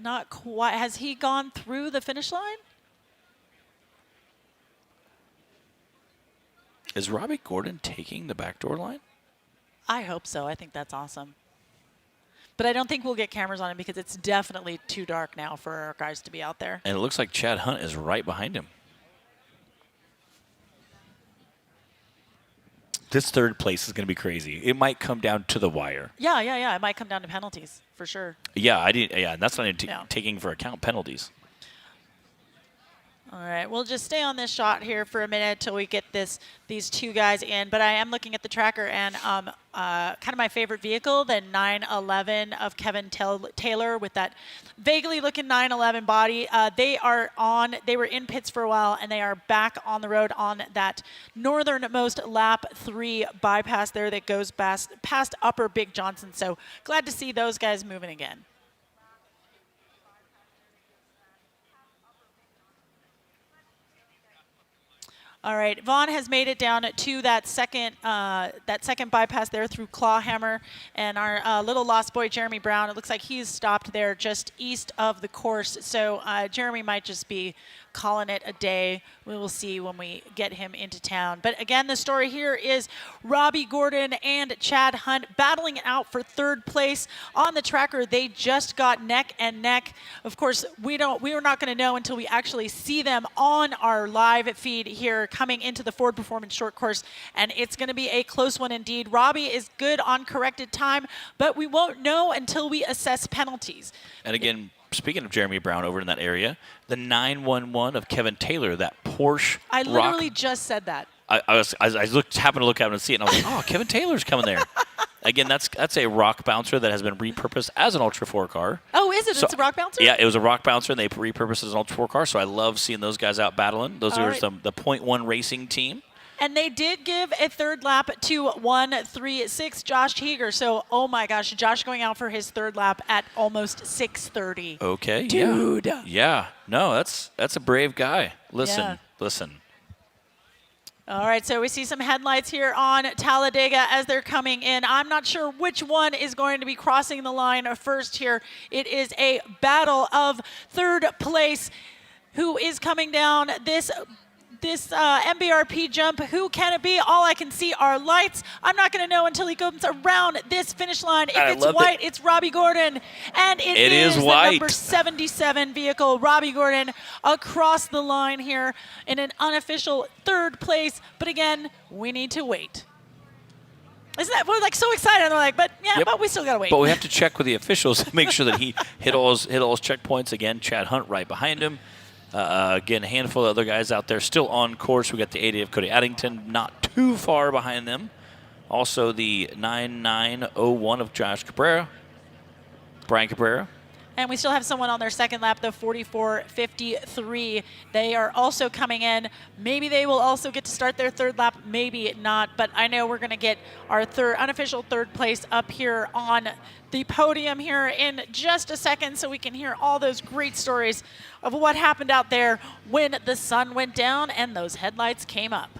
Not quite. Has he gone through the finish line? Is Robbie Gordon taking the backdoor line? I hope so. I think that's awesome. But I don't think we'll get cameras on him because it's definitely too dark now for our guys to be out there. And it looks like Chad Hunt is right behind him. This 3rd place is going to be crazy. It might come down to the wire. Yeah. It might come down to penalties for sure. Yeah, and that's not even taking for account penalties. All right, we'll just stay on this shot here for a minute till we get these 2 guys in. But I am looking at the tracker, and kind of my favorite vehicle, the 911 of Kevin Taylor with that vaguely looking 911 body. They were in pits for a while, and they are back on the road on that northernmost lap 3 bypass there that goes past Upper Big Johnson. So glad to see those guys moving again. All right, Vaughn has made it down to that second bypass there through Clawhammer, and our little lost boy Jeremy Brown. It looks like he's stopped there just east of the course. So Jeremy might just be calling it a day. We will see when we get him into town. But again, the story here is Robbie Gordon and Chad Hunt battling it out for 3rd place on the tracker. They just got neck and neck. Of course, we are not going to know until we actually see them on our live feed here coming into the Ford Performance Short Course, and it's going to be a close one indeed. Robbie is good on corrected time, but we won't know until we assess penalties. And again, speaking of Jeremy Brown over in that area, the 911 of Kevin Taylor, that Porsche I rock. literally just said that. I happened to look at him and see it, and I was like, oh, Kevin Taylor's coming there. Again, that's a rock bouncer that has been repurposed as an Ultra 4 car. Oh, is it? So, it's a rock bouncer? Yeah, it was a rock bouncer, and they repurposed it as an Ultra 4 car, so I love seeing those guys out battling. Those are the .1 racing team. And they did give a 3rd lap to 136 Josh Hager. So, oh my gosh, Josh going out for his 3rd lap at almost 6:30. Okay, Dude. Yeah. No, that's a brave guy. Listen. All right, so we see some headlights here on Talladega as they're coming in. I'm not sure which one is going to be crossing the line first here. It is a battle of 3rd place. Who is coming down this MBRP jump? Who can it be? All I can see are lights. I'm not going to know until he comes around this finish line. If it's white, it's Robbie Gordon. And it is the white. number 77 vehicle, Robbie Gordon, across the line here in an unofficial 3rd place. But again, we need to wait. Isn't that, we're like so excited. They're like, but we still got to wait. But we have to check with the officials to make sure that he hit all his checkpoints. Again, Chad Hunt right behind him. Again, a handful of other guys out there still on course. We got the 80 of Cody Addington not too far behind them. Also the 9901 of Josh Cabrera. Brian Cabrera. And we still have someone on their second lap, the 44.53. They are also coming in. Maybe they will also get to start their third lap, maybe not. But I know we're going to get our unofficial third place up here on the podium here in just a second so we can hear all those great stories of what happened out there when the sun went down and those headlights came up.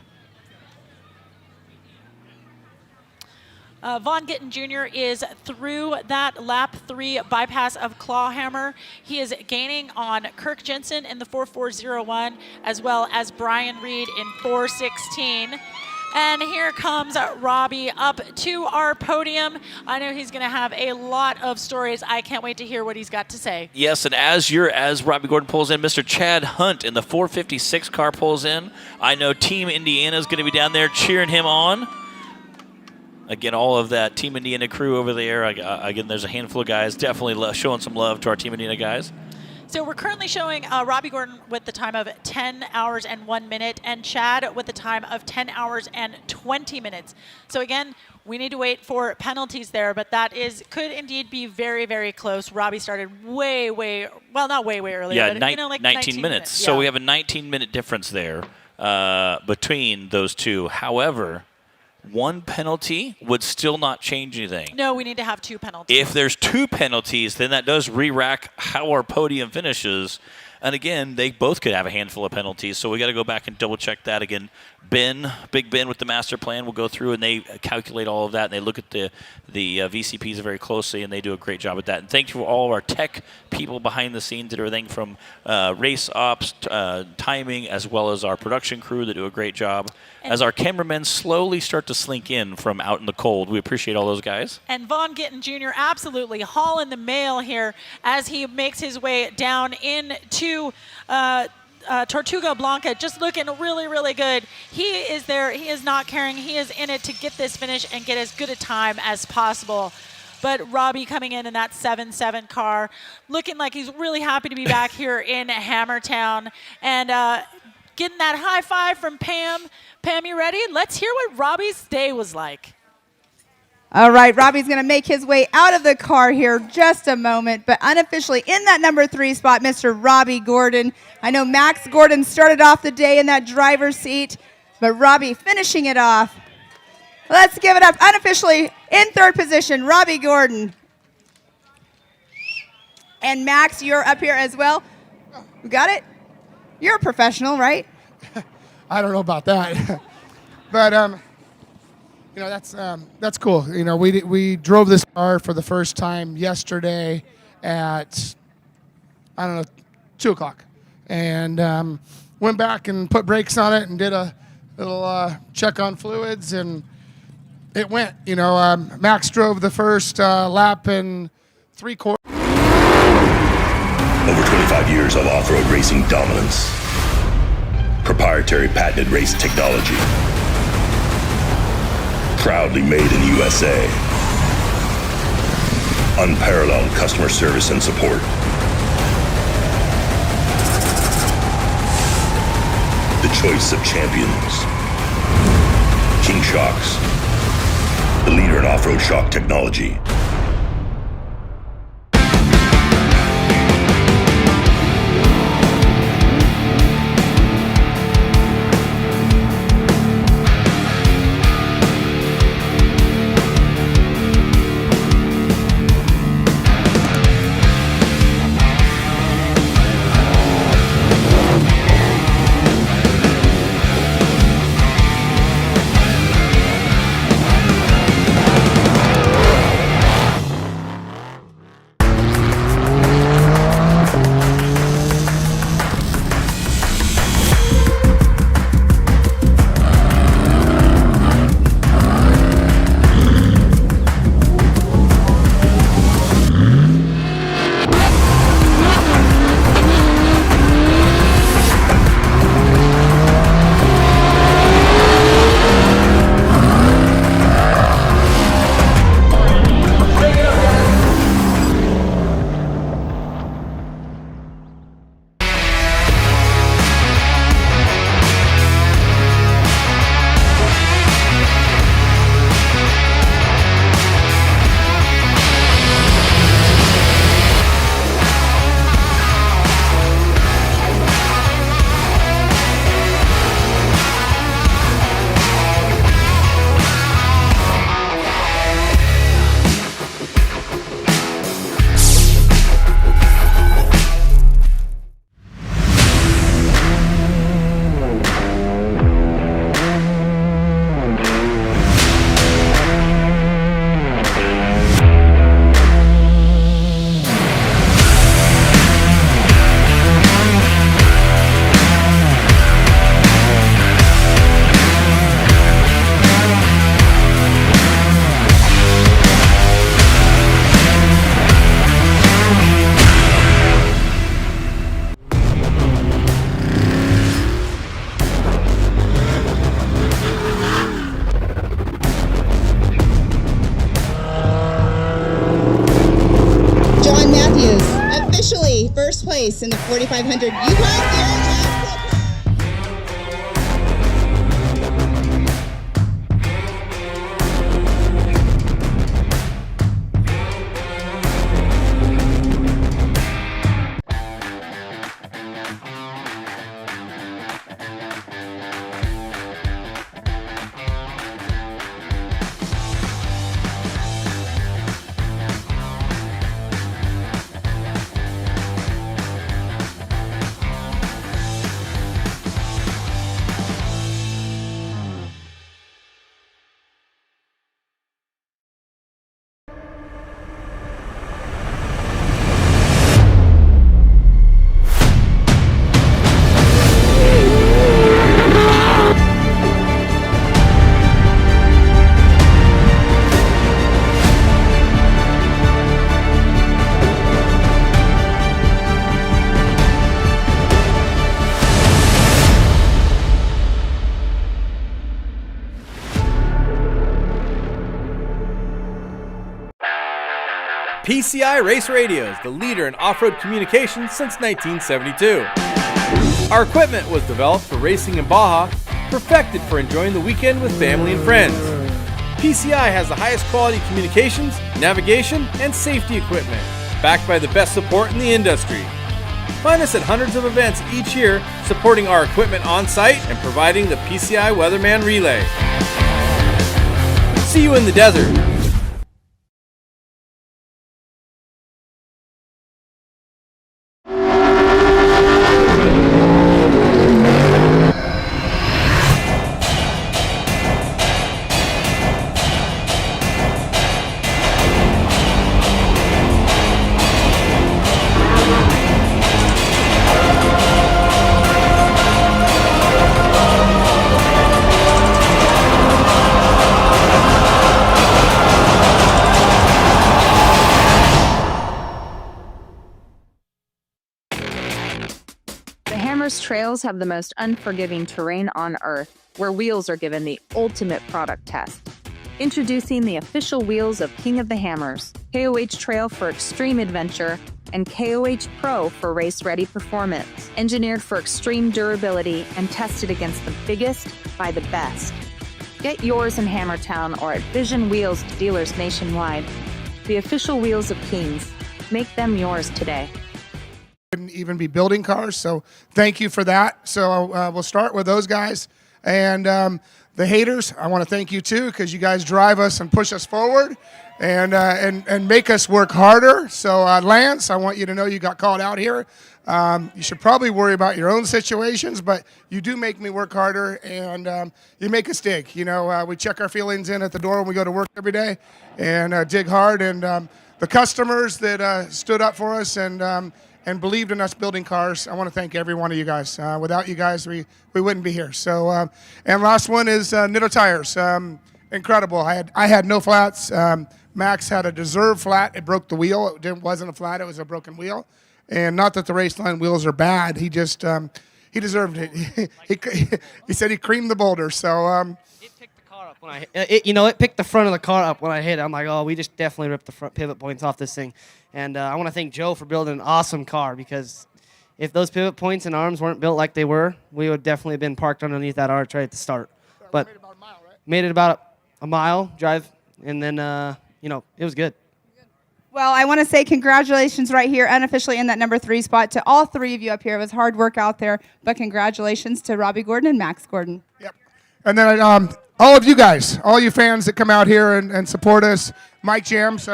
Vaughn Gittin Jr. is through that lap 3 bypass of Clawhammer. He is gaining on Kirk Jensen in the 4401 as well as Brian Reed in 416. And here comes Robbie up to our podium. I know he's going to have a lot of stories. I can't wait to hear what he's got to say. Yes, and as Robbie Gordon pulls in, Mr. Chad Hunt in the 456 car pulls in. I know Team Indiana is going to be down there cheering him on. Again, all of that Team Indiana crew over there. Again, there's a handful of guys definitely showing some love to our Team Indiana guys. So we're currently showing Robbie Gordon with the time of 10 hours and 1 minute and Chad with the time of 10 hours and 20 minutes. So again, we need to wait for penalties there, but that could indeed be very, very close. Robbie started not way early. Yeah, but, like 19 minutes. Yeah. So we have a 19-minute difference there between those two. However, one penalty would still not change anything. No, we need to have 2 penalties. If there's 2 penalties, then that does re-rack how our podium finishes. And again, they both could have a handful of penalties, so we got to go back and double-check that again. Big Ben with the master plan will go through and they calculate all of that, and they look at the VCPs very closely, and they do a great job at that. And thank you for all of our tech people behind the scenes that everything from race ops, timing, as well as our production crew that do a great job. As our cameramen slowly start to slink in from out in the cold, we appreciate all those guys. And Vaughn Gittin Jr. absolutely hauling the mail here as he makes his way down into Tortuga Blanca, just looking really, really good. He is there. He is not caring. He is in it to get this finish and get as good a time as possible. But Robbie coming in that 7-7 car, looking like he's really happy to be back here in Hammertown. And getting that high five from Pam. Pam, you ready? Let's hear what Robbie's day was like. All right, Robbie's going to make his way out of the car here just a moment, but unofficially in that number 3 spot, Mr. Robbie Gordon. I know Max Gordon started off the day in that driver's seat, but Robbie finishing it off. Let's give it up unofficially in 3rd position, Robbie Gordon. And Max, you're up here as well. You got it? You're a professional, right? I don't know about that, but you know, that's cool. You know, we drove this car for the first time yesterday at 2 o'clock, and went back and put brakes on it and did a little check on fluids, and it went. You know, Max drove the first lap in 3/4. Over 25 years of off-road racing dominance. Proprietary patented race technology. Proudly made in the USA. Unparalleled customer service and support. The choice of champions. King Shocks. The leader in off-road shock technology. place in the 4,500 Yukon Garage. PCI Race Radios, the leader in off-road communications since 1972. Our equipment was developed for racing in Baja, perfected for enjoying the weekend with family and friends. PCI has the highest quality communications, navigation, and safety equipment, backed by the best support in the industry. Find us at hundreds of events each year, supporting our equipment on site and providing the PCI Weatherman Relay. See you in the desert. Trails have the most unforgiving terrain on Earth, where wheels are given the ultimate product test. Introducing the official wheels of King of the Hammers, KOH Trail for extreme adventure, and KOH Pro for race-ready performance. Engineered for extreme durability and tested against the biggest by the best. Get yours in Hammertown or at Vision Wheels dealers nationwide. The official wheels of Kings. Make them yours today. Wouldn't even be building cars, so thank you for that. So we'll start with those guys. And the haters, I want to thank you too, because you guys drive us and push us forward and make us work harder. So Lance, I want you to know you got called out here. You should probably worry about your own situations, but you do make me work harder, and you make us dig. You know, we check our feelings in at the door when we go to work every day and dig hard. And the customers that stood up for us and believed in us building cars, I want to thank every one of you guys. Without you guys, we wouldn't be here. So, and last one is Nitto Tires. Incredible. I had no flats. Max had a deserved flat. It broke the wheel. It wasn't a flat. It was a broken wheel. And not that the race line wheels are bad. He just he deserved it. He said he creamed the boulder. So. It picked the front of the car up when I hit it. I'm like, oh, we just definitely ripped the front pivot points off this thing. And I want to thank Joe for building an awesome car, because if those pivot points and arms weren't built like they were, we would definitely have been parked underneath that arch right at the start. But made it about a mile drive, and then, it was good. Well, I want to say congratulations right here, unofficially in that number 3 spot, to all 3 of you up here. It was hard work out there, but congratulations to Robbie Gordon and Max Gordon. Yep. And then all of you guys, all you fans that come out here and support us, Mike Jams,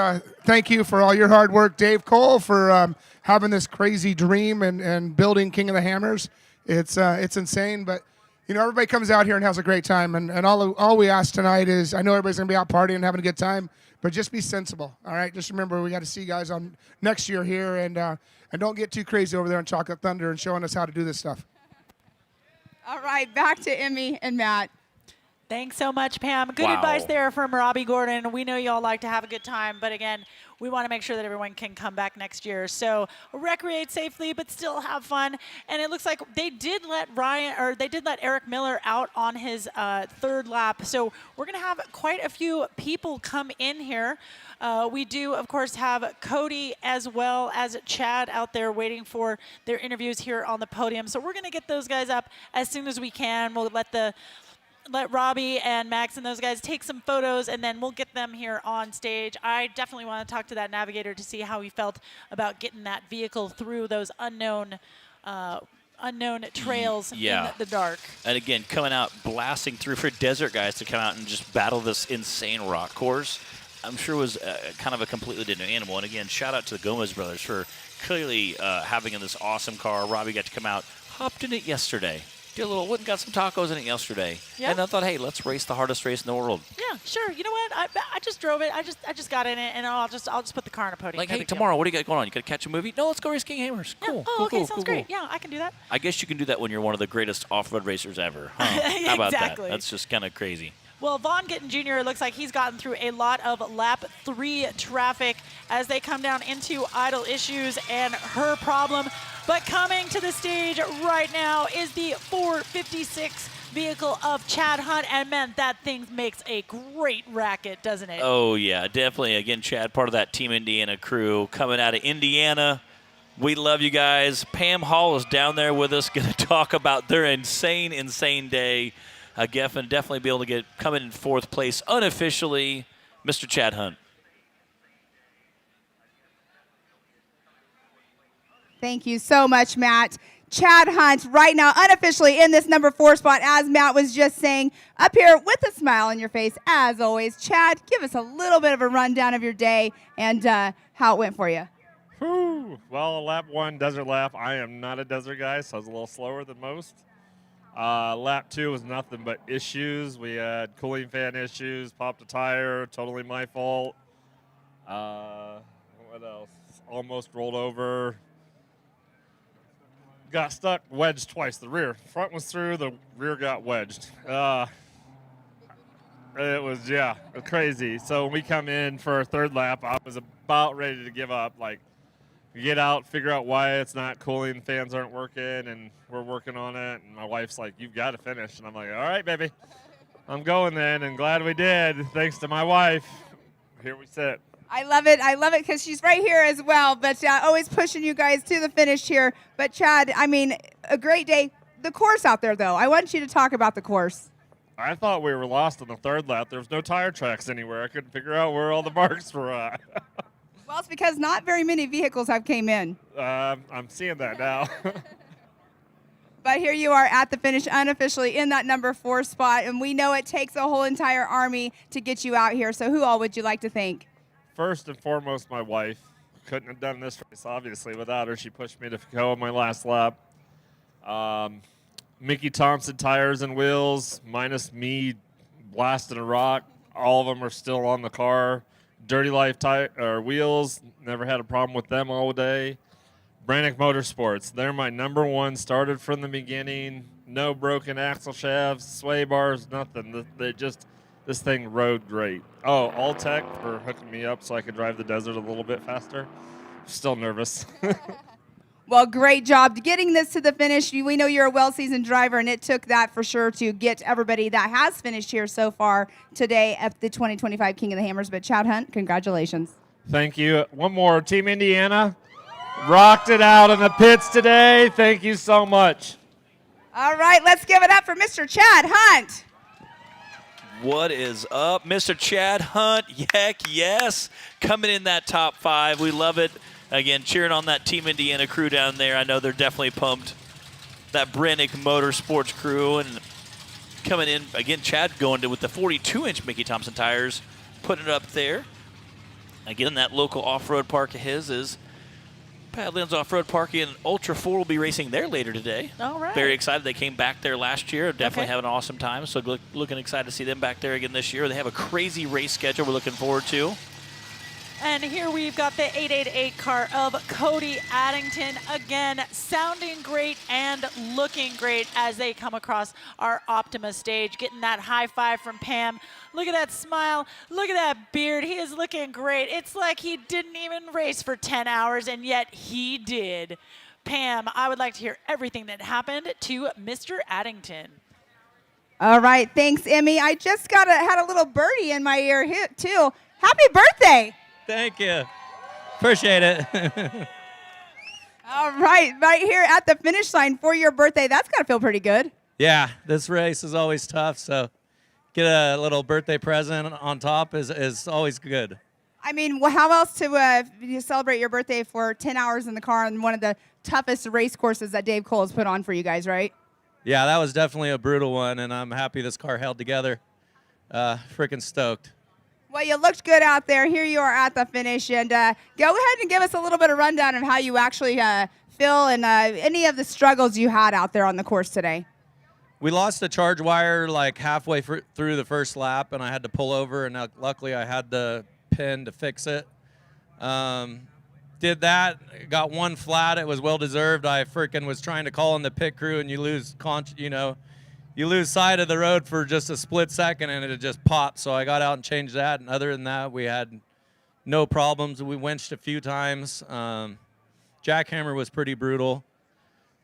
thank you for all your hard work. Dave Cole for having this crazy dream and building King of the Hammers. It's insane, but everybody comes out here and has a great time. And all we ask tonight is, I know everybody's gonna be out partying and having a good time, but just be sensible. All right, just remember we got to see you guys on next year here, and don't get too crazy over there on Chocolate Thunder and showing us how to do this stuff. All right, back to Emmy and Matt. Thanks so much, Pam. Good advice there from Robbie Gordon. We know y'all like to have a good time, but again, we want to make sure that everyone can come back next year. So recreate safely, but still have fun. And it looks like they did let Eric Miller out on his third lap. So we're going to have quite a few people come in here. We do, of course, have Cody as well as Chad out there waiting for their interviews here on the podium. So we're going to get those guys up as soon as we can. We'll let Robbie and Max and those guys take some photos, and then we'll get them here on stage. I definitely want to talk to that navigator to see how he felt about getting that vehicle through those unknown trails in the dark. And again, coming out blasting through for desert guys to come out and just battle this insane rock course, I'm sure was kind of a completely different animal. And again, shout out to the Gomez brothers for clearly having in this awesome car. Robbie got to come out, hopped in it yesterday. Did a little, went and got some tacos in it yesterday. Yep. And I thought, hey, let's race the hardest race in the world. Yeah, sure. You know what? I just drove it. I just got in it, and I'll just put the car on a podium. Like, hey, tomorrow, what do you got going on? You got to catch a movie? No, let's go race King Hammers. Yeah. Cool. Oh, cool, okay, cool, sounds cool, great. cool. Yeah, I can do that. I guess you can do that when you're one of the greatest off-road racers ever. Huh? How about that? Exactly. That's just kind of crazy. Well, Vaughn Gittin Jr., it looks like he's gotten through a lot of lap 3 traffic as they come down into idle issues and her problem. But coming to the stage right now is the 456 vehicle of Chad Hunt. And man, that thing makes a great racket, doesn't it? Oh, yeah, definitely. Again, Chad, part of that Team Indiana crew coming out of Indiana. We love you guys. Pam Hall is down there with us, going to talk about their insane day. Geffen definitely be able to come in 4th place unofficially. Mr. Chad Hunt. Thank you so much, Matt. Chad Hunt right now unofficially in this number 4 spot, as Matt was just saying, up here with a smile on your face as always. Chad, give us a little bit of a rundown of your day and how it went for you. Whew. Well, lap 1, desert lap. I am not a desert guy, so I was a little slower than most. Lap 2 was nothing but issues. We had cooling fan issues, popped a tire, totally my fault. What else? Almost rolled over. Got stuck, wedged twice. The rear. Front was through, the rear got wedged. It was crazy. So when we come in for our 3rd lap, I was about ready to give up. Like, get out, figure out why it's not cooling, fans aren't working, and we're working on it. And my wife's like, you've got to finish. And I'm like, all right, baby. I'm going then, and glad we did. Thanks to my wife. Here we sit. I love it because she's right here as well, but always pushing you guys to the finish here. But Chad, I mean, a great day. The course out there, though, I want you to talk about the course. I thought we were lost on the 3rd lap. There was no tire tracks anywhere. I couldn't figure out where all the marks were at. Well, it's because not very many vehicles have came in. I'm seeing that now. But here you are at the finish unofficially in that number 4 spot, and we know it takes a whole entire army to get you out here. So who all would you like to thank? First and foremost, my wife. Couldn't have done this race, obviously, without her. She pushed me to go on my last lap. Mickey Thompson tires and wheels, minus me blasting a rock. All of them are still on the car. Dirty Life wheels, never had a problem with them all day. Brannick Motorsports, they're my number 1. Started from the beginning. No broken axle shafts, sway bars, nothing. This thing rode great. Oh, Alltech for hooking me up so I could drive the desert a little bit faster. Still nervous. Well, great job getting this to the finish. We know you're a well-seasoned driver, and it took that for sure to get everybody that has finished here so far today at the 2025 King of the Hammers. But Chad Hunt, congratulations. Thank you. One more. Team Indiana rocked it out in the pits today. Thank you so much. All right, let's give it up for Mr. Chad Hunt. What is up, Mr. Chad Hunt? Heck yes. Coming in that top 5. We love it. Again, cheering on that Team Indiana crew down there. I know they're definitely pumped. That Brannick Motorsports crew. And coming in, again, Chad going with the 42-inch Mickey Thompson tires, putting it up there. Again, that local off-road park of his is Badlands Off-Road Park, and Ultra 4 will be racing there later today. All right. Very excited. They came back there last year. Definitely having an awesome time. So looking excited to see them back there again this year. They have a crazy race schedule we're looking forward to. And here we've got the 888 car of Cody Addington, again, sounding great and looking great as they come across our Optima stage, getting that high five from Pam. Look at that smile. Look at that beard. He is looking great. It's like he didn't even race for 10 hours, and yet he did. Pam, I would like to hear everything that happened to Mr. Addington. All right, thanks, Emmy. I just had a little birdie in my ear here, too. Happy birthday! Thank you. Appreciate it. All right, right here at the finish line for your birthday. That's got to feel pretty good. Yeah, this race is always tough, so get a little birthday present on top is always good. I mean, how else to you celebrate your birthday for 10 hours in the car on one of the toughest race courses that Dave Cole has put on for you guys, right? Yeah, that was definitely a brutal one, and I'm happy this car held together. Freaking stoked. Well, you looked good out there. Here you are at the finish. And go ahead and give us a little bit of rundown of how you actually feel and any of the struggles you had out there on the course today. We lost the charge wire like halfway through the first lap, and I had to pull over, and luckily I had the pin to fix it. Did that, got one flat. It was well-deserved. I freaking was trying to call in the pit crew, and you lose sight of the road for just a split second, and it just popped. So I got out and changed that. And other than that, we had no problems. We winched a few times. Jackhammer was pretty brutal.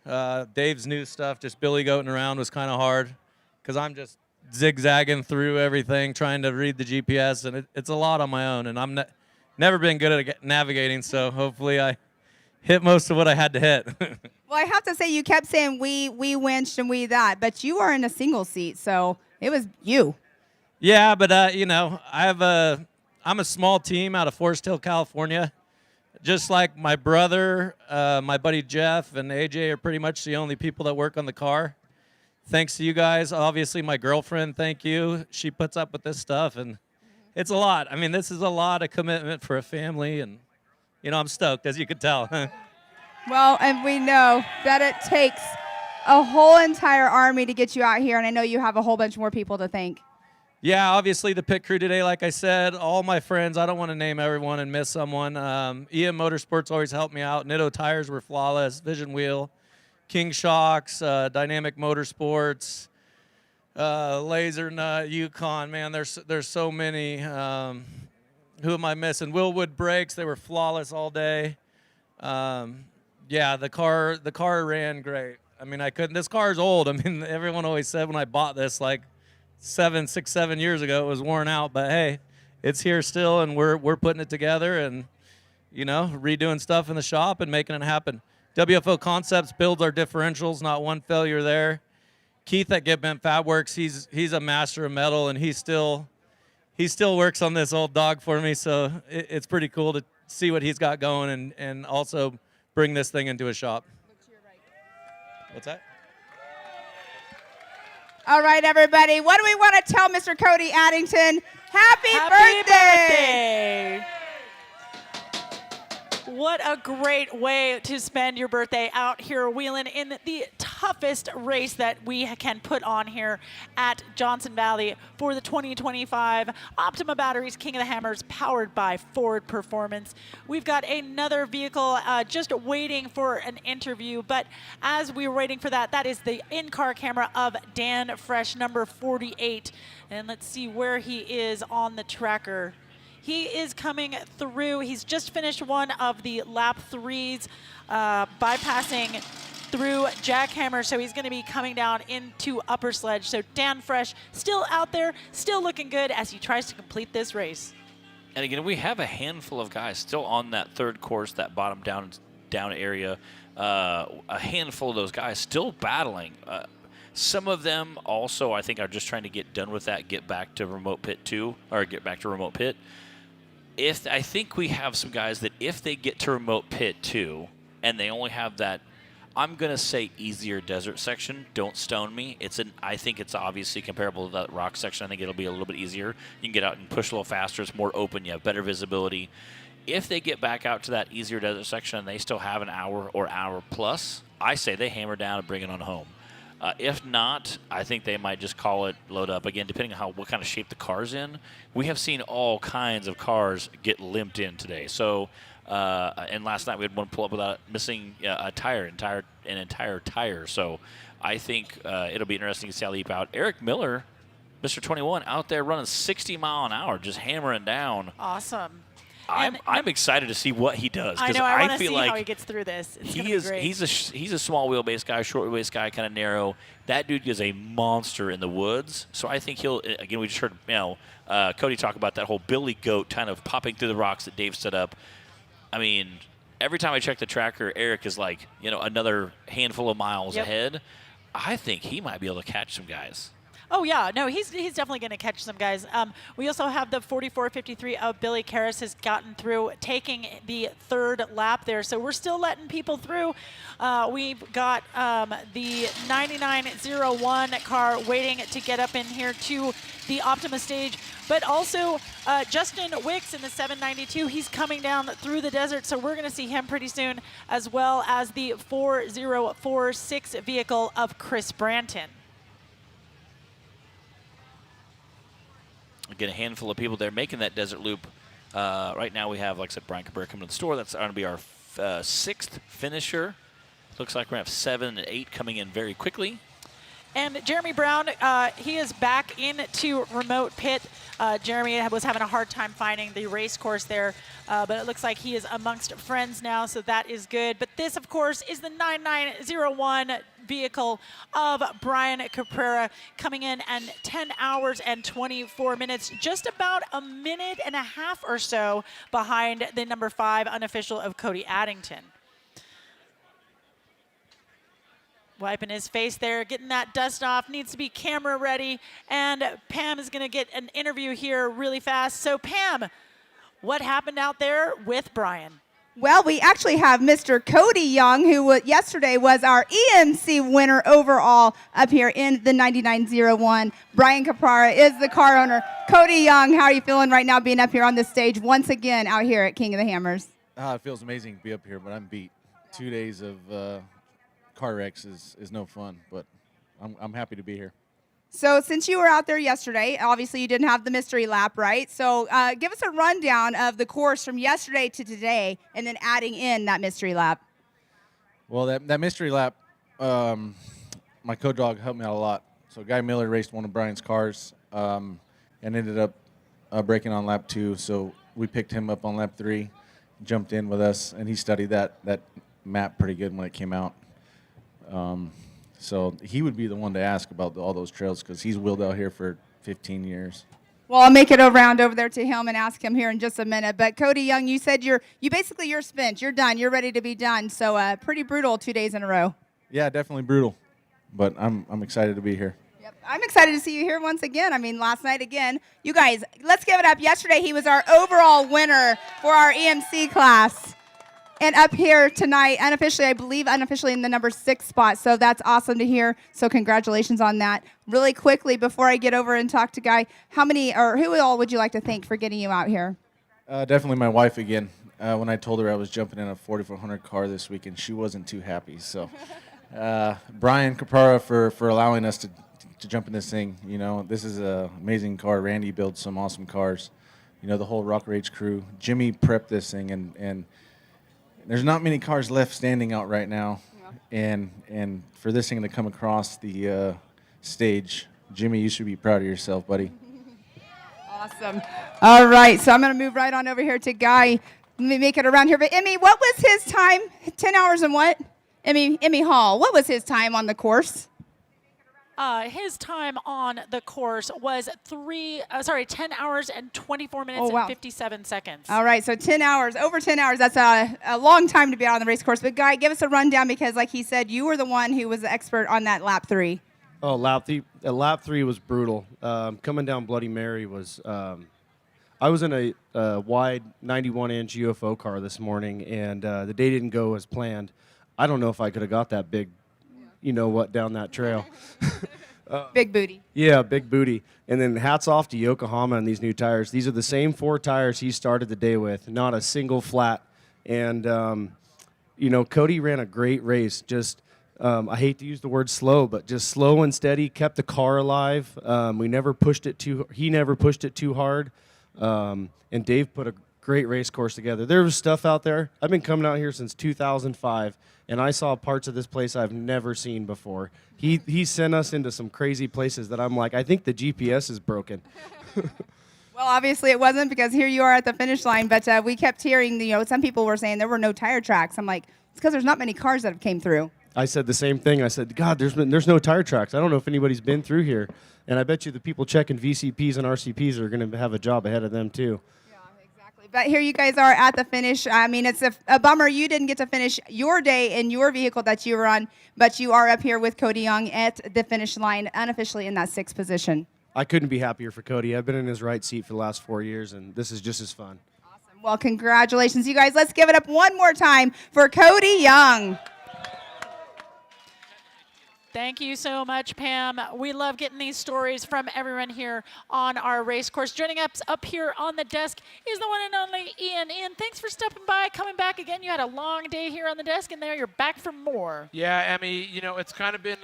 Dave's new stuff, just billy goating around, was kind of hard because I'm just zigzagging through everything, trying to read the GPS, and it's a lot on my own. And I'm never been good at navigating, so hopefully I hit most of what I had to hit. Well, I have to say, you kept saying we winched and we that, but you are in a single seat, so it was you. Yeah, but I'm a small team out of Forest Hill, California. Just like my brother, my buddy Jeff, and AJ are pretty much the only people that work on the car. Thanks to you guys. Obviously, my girlfriend, thank you. She puts up with this stuff, and it's a lot. I mean, this is a lot of commitment for a family, and, I'm stoked, as you can tell. Well, and we know that it takes a whole entire army to get you out here, and I know you have a whole bunch more people to thank. Yeah, obviously the pit crew today, like I said, all my friends. I don't want to name everyone and miss someone. EM Motorsports always helped me out. Nitto tires were flawless. Vision Wheel, King Shocks, Dynamic Motorsports, Laser Nut, Yukon. Man, there's so many. Who am I missing? Willwood Brakes. They were flawless all day. Yeah, the car ran great. I mean, I couldn't. This car's old. I mean, everyone always said when I bought this, like 7 years ago, it was worn out. But hey, it's here still, and we're putting it together and redoing stuff in the shop and making it happen. WFO Concepts builds our differentials. Not one failure there. Keith at Get Bent Fab Works, he's a master of metal, and he still works on this old dog for me. So it's pretty cool to see what he's got going and also bring this thing into a shop. What's that? All right, everybody. What do we want to tell Mr. Cody Addington? Happy birthday! What a great way to spend your birthday out here wheeling in the toughest race that we can put on here at Johnson Valley for the 2025 Optima Batteries King of the Hammers powered by Ford Performance. We've got another vehicle just waiting for an interview, but as we were waiting for that, that is the in-car camera of Dan Fresh, number 48. And let's see where he is on the tracker. He is coming through. He's just finished one of the lap 3s, bypassing through Jackhammer, so he's going to be coming down into Upper Sledge. So Dan Fresh still out there, still looking good as he tries to complete this race. And again, we have a handful of guys still on that third course, that bottom down area. A handful of those guys still battling. Some of them also, I think, are just trying to get done with that, get back to remote pit 2, or get back to remote pit. I think we have some guys that if they get to remote pit 2 and they only have that, I'm going to say easier desert section. Don't stone me. I think it's obviously comparable to that rock section. I think it'll be a little bit easier. You can get out and push a little faster. It's more open. You have better visibility. If they get back out to that easier desert section and they still have an hour or hour plus, I say they hammer down and bring it on home. If not, I think they might just call it load up. Again, depending on what kind of shape the car's in. We have seen all kinds of cars get limped in today. So, and last night we had one pull up without missing an entire tire. So I think it'll be interesting to see how they leap out. Eric Miller, Mr. 21, out there running 60 mile an hour, just hammering down. Awesome. I'm excited to see what he does. I know. I want to feel see like how he gets through this. It's gonna he be is. great. He's a small wheelbase guy, short wheelbase guy, kind of narrow. That dude is a monster in the woods. So I think he'll. Again, we just heard Cody talk about that whole Billy Goat kind of popping through the rocks that Dave set up. I mean, every time I check the tracker, Eric is like another handful of miles ahead. I think he might be able to catch some guys. Oh, yeah. No, he's definitely going to catch some guys. We also have the 44.53 of Billy Karras has gotten through, taking the third lap there. So we're still letting people through. We've got the 99.01 car waiting to get up in here to the Optima stage. But also Justin Wicks in the 792, he's coming down through the desert. So we're going to see him pretty soon, as well as the 4046 vehicle of Chris Branton. Again, a handful of people there making that desert loop. Right now we have, like I said, Brian Cabrera coming to the store. That's going to be our sixth finisher. Looks like we're going to have 7 and 8 coming in very quickly. And Jeremy Brown, he is back into remote pit. Jeremy was having a hard time finding the race course there, but it looks like he is amongst friends now, so that is good. But this, of course, is the 9901 vehicle of Brian Cabrera, coming in and 10 hours and 24 minutes, just about a minute and a half or so behind the number 5 unofficial of Cody Addington. Wiping his face there, getting that dust off, needs to be camera ready. And Pam is going to get an interview here really fast. So Pam, what happened out there with Brian? Well, we actually have Mr. Cody Young, who yesterday was our EMC winner overall up here in the 9901. Brian Caprara is the car owner. Cody Young, how are you feeling right now being up here on this stage once again out here at King of the Hammers? It feels amazing to be up here, but I'm beat. 2 days of car wrecks is no fun, but I'm happy to be here. So since you were out there yesterday, obviously you didn't have the mystery lap, right? So give us a rundown of the course from yesterday to today, and then adding in that mystery lap. Well, that mystery lap, my co-dog helped me out a lot. So Guy Miller raced one of Brian's cars and ended up breaking on lap 2. So we picked him up on lap 3, jumped in with us, and he studied that map pretty good when it came out. So he would be the one to ask about all those trails because he's wheeled out here for 15 years. Well, I'll make it around over there to him and ask him here in just a minute. But Cody Young, you said you're spent. You're done. You're ready to be done. So pretty brutal 2 days in a row. Yeah, definitely brutal, but I'm excited to be here. Yep. I'm excited to see you here once again. I mean, last night again. You guys, let's give it up. Yesterday he was our overall winner for our EMC class. And up here tonight, I believe unofficially in the number 6 spot. So that's awesome to hear. So congratulations on that. Really quickly, before I get over and talk to Guy, who all would you like to thank for getting you out here? Definitely my wife again. When I told her I was jumping in a 4400 car this weekend, she wasn't too happy. So Brian Caprara for allowing us to jump in this thing. This is an amazing car. Randy builds some awesome cars. The whole Rock Rage crew. Jimmy prepped this thing, and there's not many cars left standing out right now, and for this thing to come across the stage, Jimmy, you should be proud of yourself, buddy. Awesome. All right, so I'm going to move right on over here to Guy. Let me make it around here. But Emmy, what was his time? 10 hours and what? Emmy Hall, what was his time on the course? His time on the course was 10 hours and 24 minutes and 57 seconds. All right, so 10 hours, over 10 hours. That's a long time to be out on the race course. But Guy, give us a rundown because, like he said, you were the one who was the expert on that lap 3. Oh, lap 3 was brutal. Coming down Bloody Mary was. I was in a wide 91-inch UFO car this morning, and the day didn't go as planned. I don't know if I could have got that big. Down that trail. Big booty. Yeah, big booty. And then hats off to Yokohama and these new tires. These are the same 4 tires he started the day with, not a single flat. And, Cody ran a great race. Just I hate to use the word slow, but just slow and steady, kept the car alive. We never pushed it he never pushed it too hard. And Dave put a great race course together. There was stuff out there. I've been coming out here since 2005, and I saw parts of this place I've never seen before. He sent us into some crazy places that I'm like, I think the GPS is broken. Well, obviously it wasn't, because here you are at the finish line. But we kept hearing, some people were saying there were no tire tracks. I'm like, it's because there's not many cars that have came through. I said the same thing. I said, God, there's no tire tracks. I don't know if anybody's been through here. And I bet you the people checking VCPs and RCPs are going to have a job ahead of them too. But here you guys are at the finish. I mean, it's a bummer you didn't get to finish your day in your vehicle that you were on, but you are up here with Cody Young at the finish line, unofficially in that 6th position. I couldn't be happier for Cody. I've been in his right seat for the last 4 years, and this is just as fun. Awesome. Well, congratulations, you guys. Let's give it up one more time for Cody Young. Thank you so much, Pam. We love getting these stories from everyone here on our race course. Joining us up here on the desk is the one and only Ian. Ian, thanks for stopping by, coming back again. You had a long day here on the desk, and there you're back for more. Yeah, Emmy, it's kind of been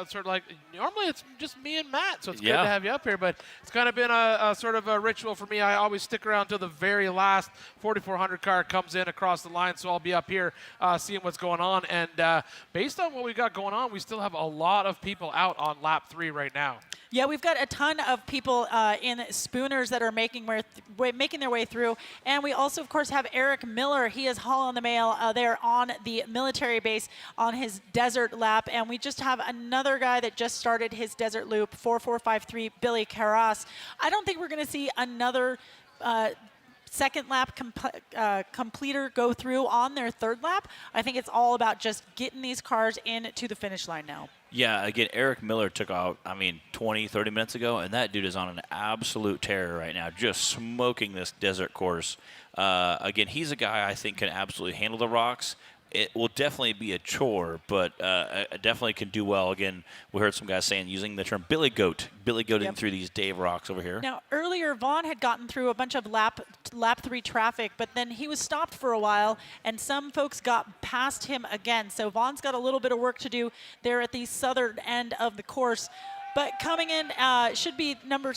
sort of like, normally it's just me and Matt, so it's good to have you up here, but it's kind of been a sort of a ritual for me. I always stick around till the very last 4400 car comes in across the line, so I'll be up here seeing what's going on. And based on what we got going on, we still have a lot of people out on lap 3 right now. Yeah, we've got a ton of people in Spooners that are making their way through. And we also, of course, have Eric Miller. He is hauling the mail there on the military base on his desert lap. And we just have another guy that just started his desert loop, 4453, Billy Carras. I don't think we're going to see another second lap completer go through on their third lap. I think it's all about just getting these cars into the finish line now. Yeah, again, Eric Miller took out, 20, 30 minutes ago, and that dude is on an absolute tear right now, just smoking this desert course. Again, he's a guy I think can absolutely handle the rocks. It will definitely be a chore, but definitely can do well. Again, we heard some guys saying, using the term billy goating through these Dave rocks over here. Now, earlier, Vaughn had gotten through a bunch of lap 3 traffic, but then he was stopped for a while, and some folks got past him again. So Vaughn's got a little bit of work to do there at the southern end of the course. But coming in should be number.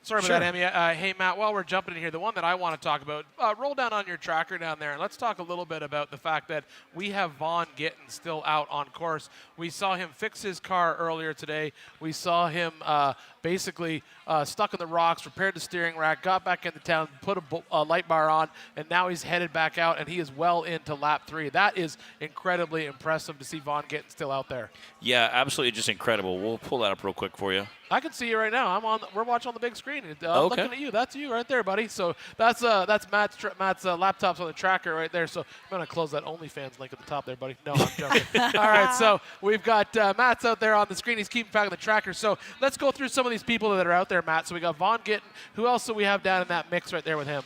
Sorry about that, Emmy. Hey, Matt, while we're jumping in here, the one that I want to talk about, roll down on your tracker down there, and let's talk a little bit about the fact that we have Vaughn Gittin still out on course. We saw him fix his car earlier today. We saw him basically stuck in the rocks, repaired the steering rack, got back into town, put a light bar on, and now he's headed back out, and he is well into lap 3. That is incredibly impressive to see Vaughn Gittin still out there. Yeah, absolutely just incredible. We'll pull that up real quick for you. I can see you right now. We're watching on the big screen. I'm okay. Looking at you. That's you right there, buddy. So that's Matt's laptops on the tracker right there. So I'm gonna close that OnlyFans link at the top there, buddy. No, I'm joking. All right, so we've got Matt's out there on the screen. He's keeping track of the tracker. So let's go through some of these people that are out there, Matt. So we got Vaughn Gittin. Who else do we have down in that mix right there with him?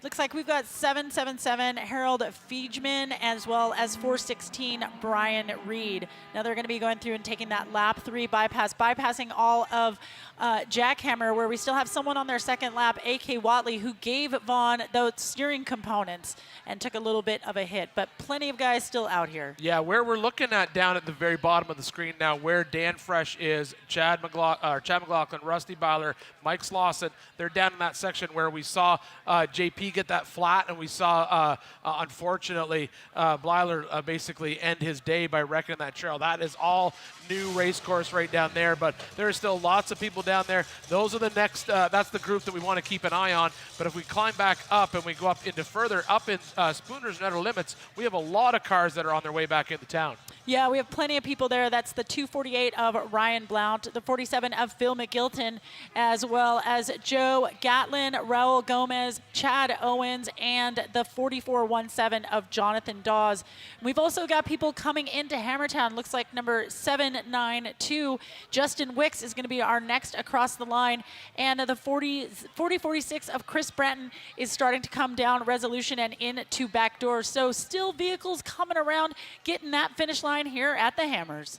Looks like we've got 777 Harold Feijman, as well as 416 Brian Reed. Now they're going to be going through and taking that lap 3 bypassing all of Jackhammer, where we still have someone on their second lap, A.K. Watley, who gave Vaughn those steering components and took a little bit of a hit. But plenty of guys still out here. Yeah, where we're looking at down at the very bottom of the screen now, where Dan Fresh is, Chad McLaughlin, Rusty Byler, Mike Slauson, they're down in that section where we saw JP get that flat, and we saw, unfortunately, Blyler basically end his day by wrecking that trail. That is all new race course right down there, but there are still lots of people down there. Those are the next, that's the group that we want to keep an eye on. But if we climb back up and we go up into further up in Spooners and Outer Limits, we have a lot of cars that are on their way back into town. Yeah, we have plenty of people there. That's the 248 of Ryan Blount, the 47 of Phil McGilton, as well as Joe Gatlin, Raul Gomez, Chad Owens, and the 4417 of Jonathan Dawes. We've also got people coming into Hammertown. Looks like number 792, Justin Wicks, is going to be our next across the line. And the 4046 of Chris Bratton is starting to come down Resolution and into back doors. So still vehicles coming around, getting that finish line here at the Hammers.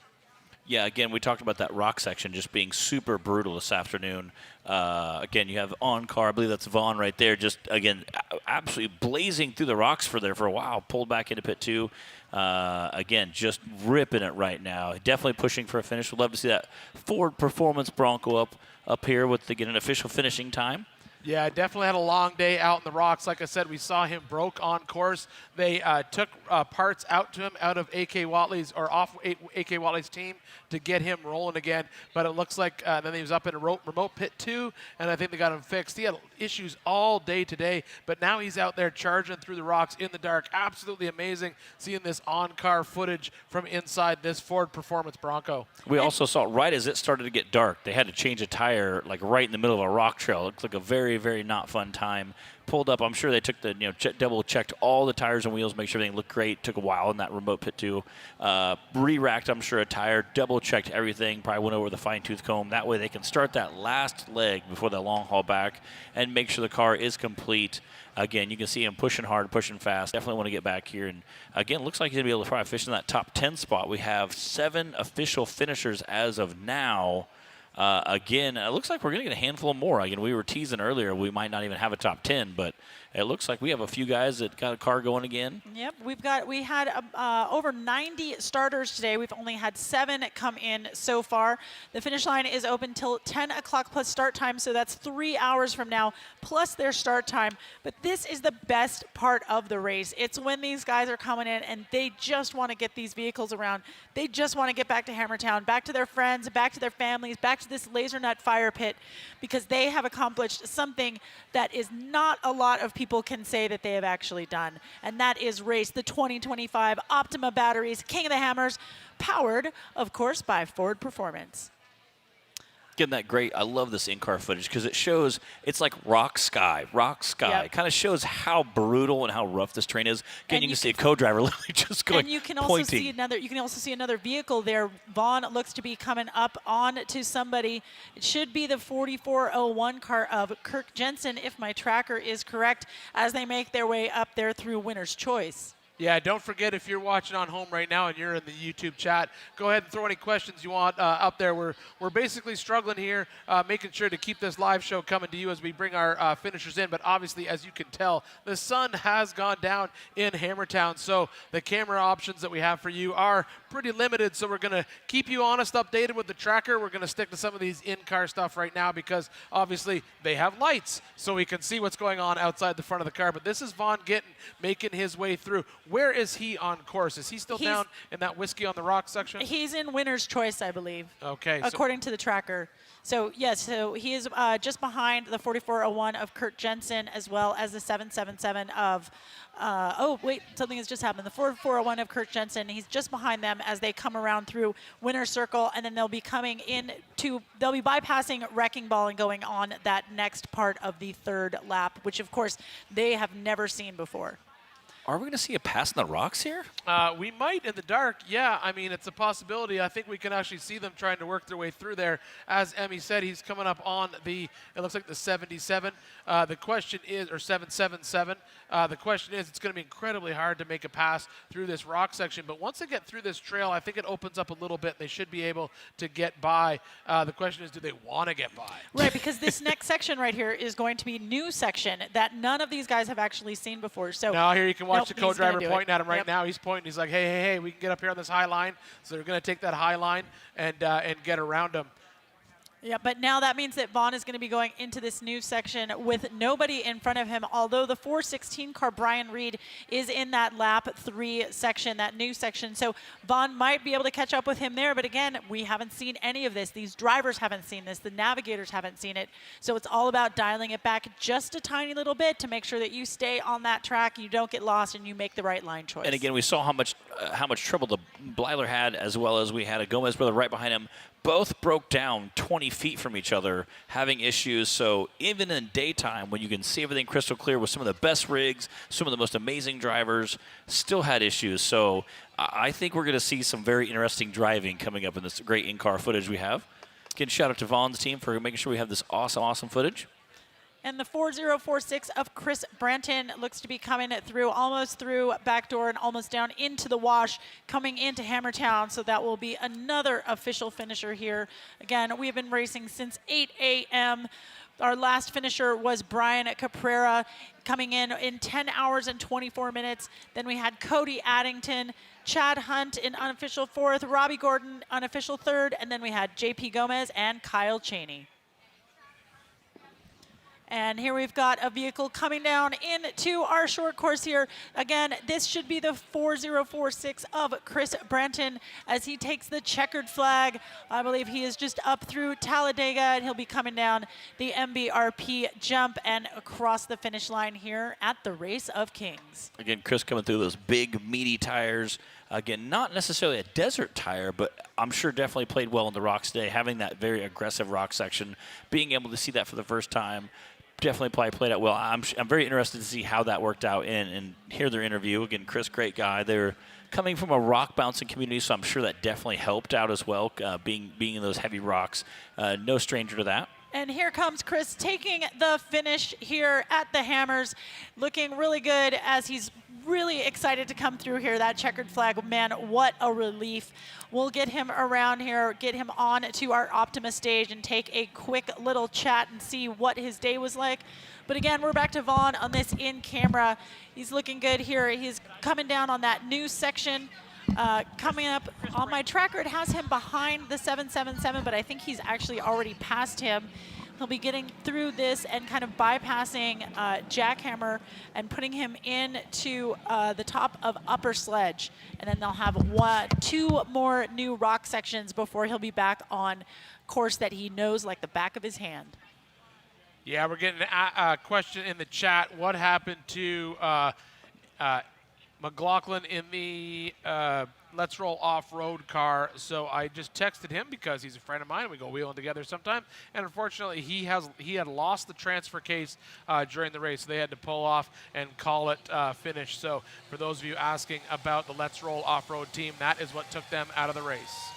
Yeah, again, we talked about that rock section just being super brutal this afternoon. Again, you have on car, I believe that's Vaughn right there, just, again, absolutely blazing through the rocks for a while, pulled back into pit 2. Again, just ripping it right now. Definitely pushing for a finish. We'd love to see that Ford Performance Bronco up here with, again, an official finishing time. Yeah, definitely had a long day out in the rocks. Like I said, we saw him broke on course. They took parts out to him out of AK Watley's or off AK Watley's team to get him rolling again. But it looks like then he was up in a remote pit 2, and I think they got him fixed. He had issues all day today, but now he's out there charging through the rocks in the dark. Absolutely amazing seeing this on-car footage from inside this Ford Performance Bronco. We also saw right as it started to get dark, they had to change a tire like right in the middle of a rock trail. It looked like a very, very not fun time. Pulled up, I'm sure they took the, double checked all the tires and wheels, make sure everything looked great. Took a while in that remote pit 2. Re-racked, I'm sure, a tire, double checked everything, probably went over with a fine tooth comb. That way they can start that last leg before that long haul back and make sure the car is complete. Again, you can see him pushing hard, pushing fast. Definitely want to get back here. And again, looks like he's going to be able to probably finish in that top 10 spot. We have 7 official finishers as of now. Again, it looks like we're going to get a handful more. Again, we were teasing earlier we might not even have a top 10, but it looks like we have a few guys that got a car going again. Yep, we had over 90 starters today. We've only had 7 come in so far. The finish line is open till 10 o'clock plus start time, so that's 3 hours from now plus their start time. But this is the best part of the race. It's when these guys are coming in and they just want to get these vehicles around. They just want to get back to Hammertown, back to their friends, back to their families, back to this laser nut fire pit, because they have accomplished something that is not a lot of people can say that they have actually done, and that is race the 2025 Optima batteries, King of the Hammers, powered, of course, by Ford Performance. Getting that great, I love this in-car footage because it shows, it's like rock sky. Yep. It kind of shows how brutal and how rough this terrain is. Again, you can see a co-driver literally just going, and you can also pointing. see another vehicle there. Vaughn looks to be coming up on to somebody. It should be the 4401 car of Kirk Jensen, if my tracker is correct, as they make their way up there through Winner's Choice. Yeah, don't forget, if you're watching on home right now and you're in the YouTube chat, go ahead and throw any questions you want up there. We're basically struggling here, making sure to keep this live show coming to you as we bring our finishers in. But obviously, as you can tell, the sun has gone down in Hammertown, so the camera options that we have for you are pretty limited. So we're going to keep you honest, updated with the tracker. We're going to stick to some of these in-car stuff right now because obviously they have lights, so we can see what's going on outside the front of the car. But this is Vaughn Gittin making his way through. Where is he on course? Is he still down in that Whiskey on the Rock section? He's in Winner's Choice, I believe. Okay. According to the tracker. So, yes, so he is just behind the 4401 of Kurt Jensen, as well as the 777 of, something has just happened. The 4401 of Kurt Jensen, he's just behind them as they come around through Winner's Circle, and then they'll be coming in they'll be bypassing Wrecking Ball and going on that next part of the third lap, which, of course, they have never seen before. Are we going to see a pass in the rocks here? We might in the dark. Yeah, I mean, it's a possibility. I think we can actually see them trying to work their way through there. As Emmy said, he's coming up on it looks like the 77. The question is, or 777. The question is, it's going to be incredibly hard to make a pass through this rock section. But once they get through this trail, I think it opens up a little bit. They should be able to get by. The question is, do they want to get by? Right, because this next section right here is going to be new section that none of these guys have actually seen before. So now here you can watch the he's co-driver gonna do pointing it. at him right now. He's pointing. He's like, hey, we can get up here on this high line. So they're going to take that high line and get around him. Yeah, but now that means that Vaughn is going to be going into this new section with nobody in front of him, although the 416 car, Brian Reed, is in that lap 3 section, that new section. So Vaughn might be able to catch up with him there, but again, we haven't seen any of this. These drivers haven't seen this. The navigators haven't seen it. So it's all about dialing it back just a tiny little bit to make sure that you stay on that track, you don't get lost, and you make the right line choice. And again, we saw how much trouble the Blyler had, as well as we had a Gomez brother right behind him. Both broke down 20 feet from each other, having issues. So even in daytime, when you can see everything crystal clear with some of the best rigs, some of the most amazing drivers, still had issues. So I think we're going to see some very interesting driving coming up in this great in-car footage we have. Again, shout out to Vaughn's team for making sure we have this awesome footage. And the 4046 of Chris Branton looks to be coming through, almost through back door and almost down into the wash, coming into Hammertown. So that will be another official finisher here. Again, we have been racing since 8 a.m. Our last finisher was Brian Caprera coming in 10 hours and 24 minutes. Then we had Cody Addington, Chad Hunt in unofficial fourth, Robbie Gordon unofficial third, and then we had JP Gomez and Kyle Cheney. And here we've got a vehicle coming down into our short course here. Again, this should be the 4046 of Chris Branton as he takes the checkered flag. I believe he is just up through Talladega, and he'll be coming down the MBRP jump and across the finish line here at the Race of Kings. Again, Chris coming through those big, meaty tires. Again, not necessarily a desert tire, but I'm sure definitely played well in the rocks today, having that very aggressive rock section, being able to see that for the first time. Definitely probably played out well. I'm very interested to see how that worked out and hear their interview. Again, Chris, great guy. They're coming from a rock bouncing community, so I'm sure that definitely helped out as well, being in those heavy rocks. No stranger to that. And here comes Chris taking the finish here at the Hammers, looking really good as he's really excited to come through here. That checkered flag, man, what a relief. We'll get him around here, get him on to our Optima stage and take a quick little chat and see what his day was like. But again, we're back to Vaughn on this in camera. He's looking good here. He's coming down on that new section. Coming up on my tracker, it has him behind the 777, but I think he's actually already passed him. He'll be getting through this and kind of bypassing Jackhammer and putting him into the top of Upper Sledge. And then they'll have two more new rock sections before he'll be back on course that he knows like the back of his hand. Yeah, we're getting a question in the chat. What happened to McLaughlin in the Let's Roll off-road car? So I just texted him because he's a friend of mine. We go wheeling together sometime. And unfortunately, he had lost the transfer case during the race. So they had to pull off and call it finished. So for those of you asking about the Let's Roll off-road team, that is what took them out of the race.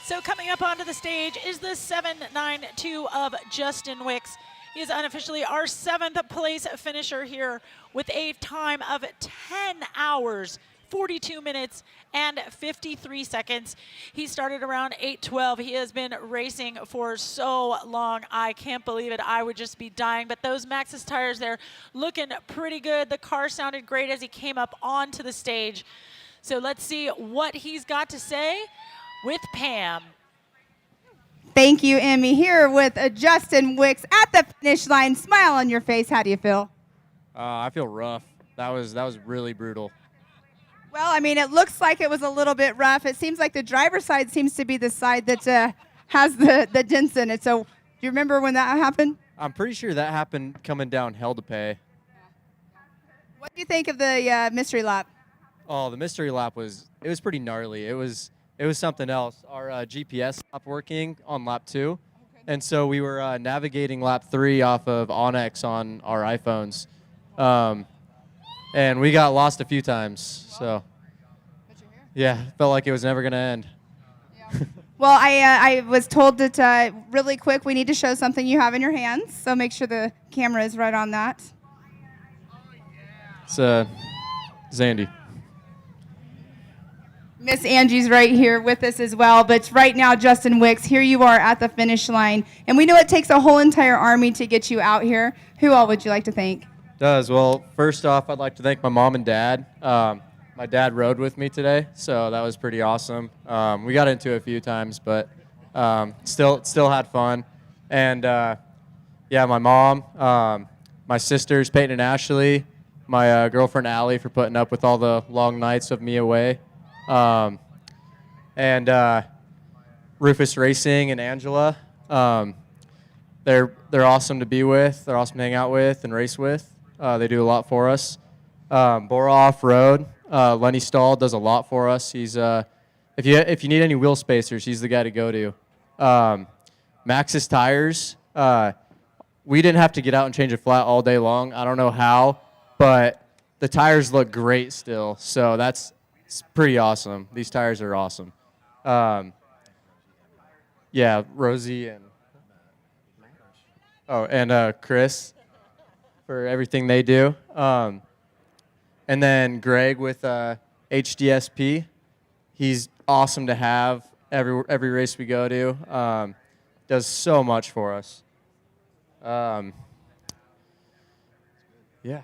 So coming up onto the stage is the 792 of Justin Wicks. He is unofficially our 7th place finisher here with a time of 10 hours, 42 minutes, and 53 seconds. He started around 8:12. He has been racing for so long. I can't believe it. I would just be dying. But those Maxxis tires there looking pretty good. The car sounded great as he came up onto the stage. So let's see what he's got to say with Pam. Thank you, Emmy. Here with Justin Wicks at the finish line. Smile on your face. How do you feel? I feel rough. That was really brutal. Well, I mean, it looks like it was a little bit rough. It seems like the driver's side seems to be the side that has the dents in it. So do you remember when that happened? I'm pretty sure that happened coming down Hell to Pay. What do you think of the mystery lap? Oh, the mystery lap was pretty gnarly. It was something else. Our GPS stopped working on lap 2, and so we were navigating lap 3 off of Onyx on our iPhones, and we got lost a few times. So, yeah, felt like it was never gonna end. Well, I was told that really quick we need to show something you have in your hands, so make sure the camera is right on that. It's Zandy. Miss Angie's right here with us as well, but right now, Justin Wicks, here you are at the finish line, and we know it takes a whole entire army to get you out here. Who all would you like to thank? Well, first off, I'd like to thank my mom and dad. My dad rode with me today, so that was pretty awesome. We got into it a few times, but still had fun. And yeah, my mom, my sisters, Peyton and Ashley, my girlfriend Allie for putting up with all the long nights of me away. And Rufus Racing and Angela, they're awesome to be with. They're awesome to hang out with and race with. They do a lot for us. Bora Off Road, Lenny Stahl does a lot for us. He's if you need any wheel spacers, he's the guy to go to. Maxxis tires, we didn't have to get out and change a flat all day long. I don't know how, but the tires look great still. So it's pretty awesome. These tires are awesome. Yeah, Rosie and Chris. for everything they do. And then Greg with HDSP. He's awesome to have every race we go to. Does so much for us. Yeah, and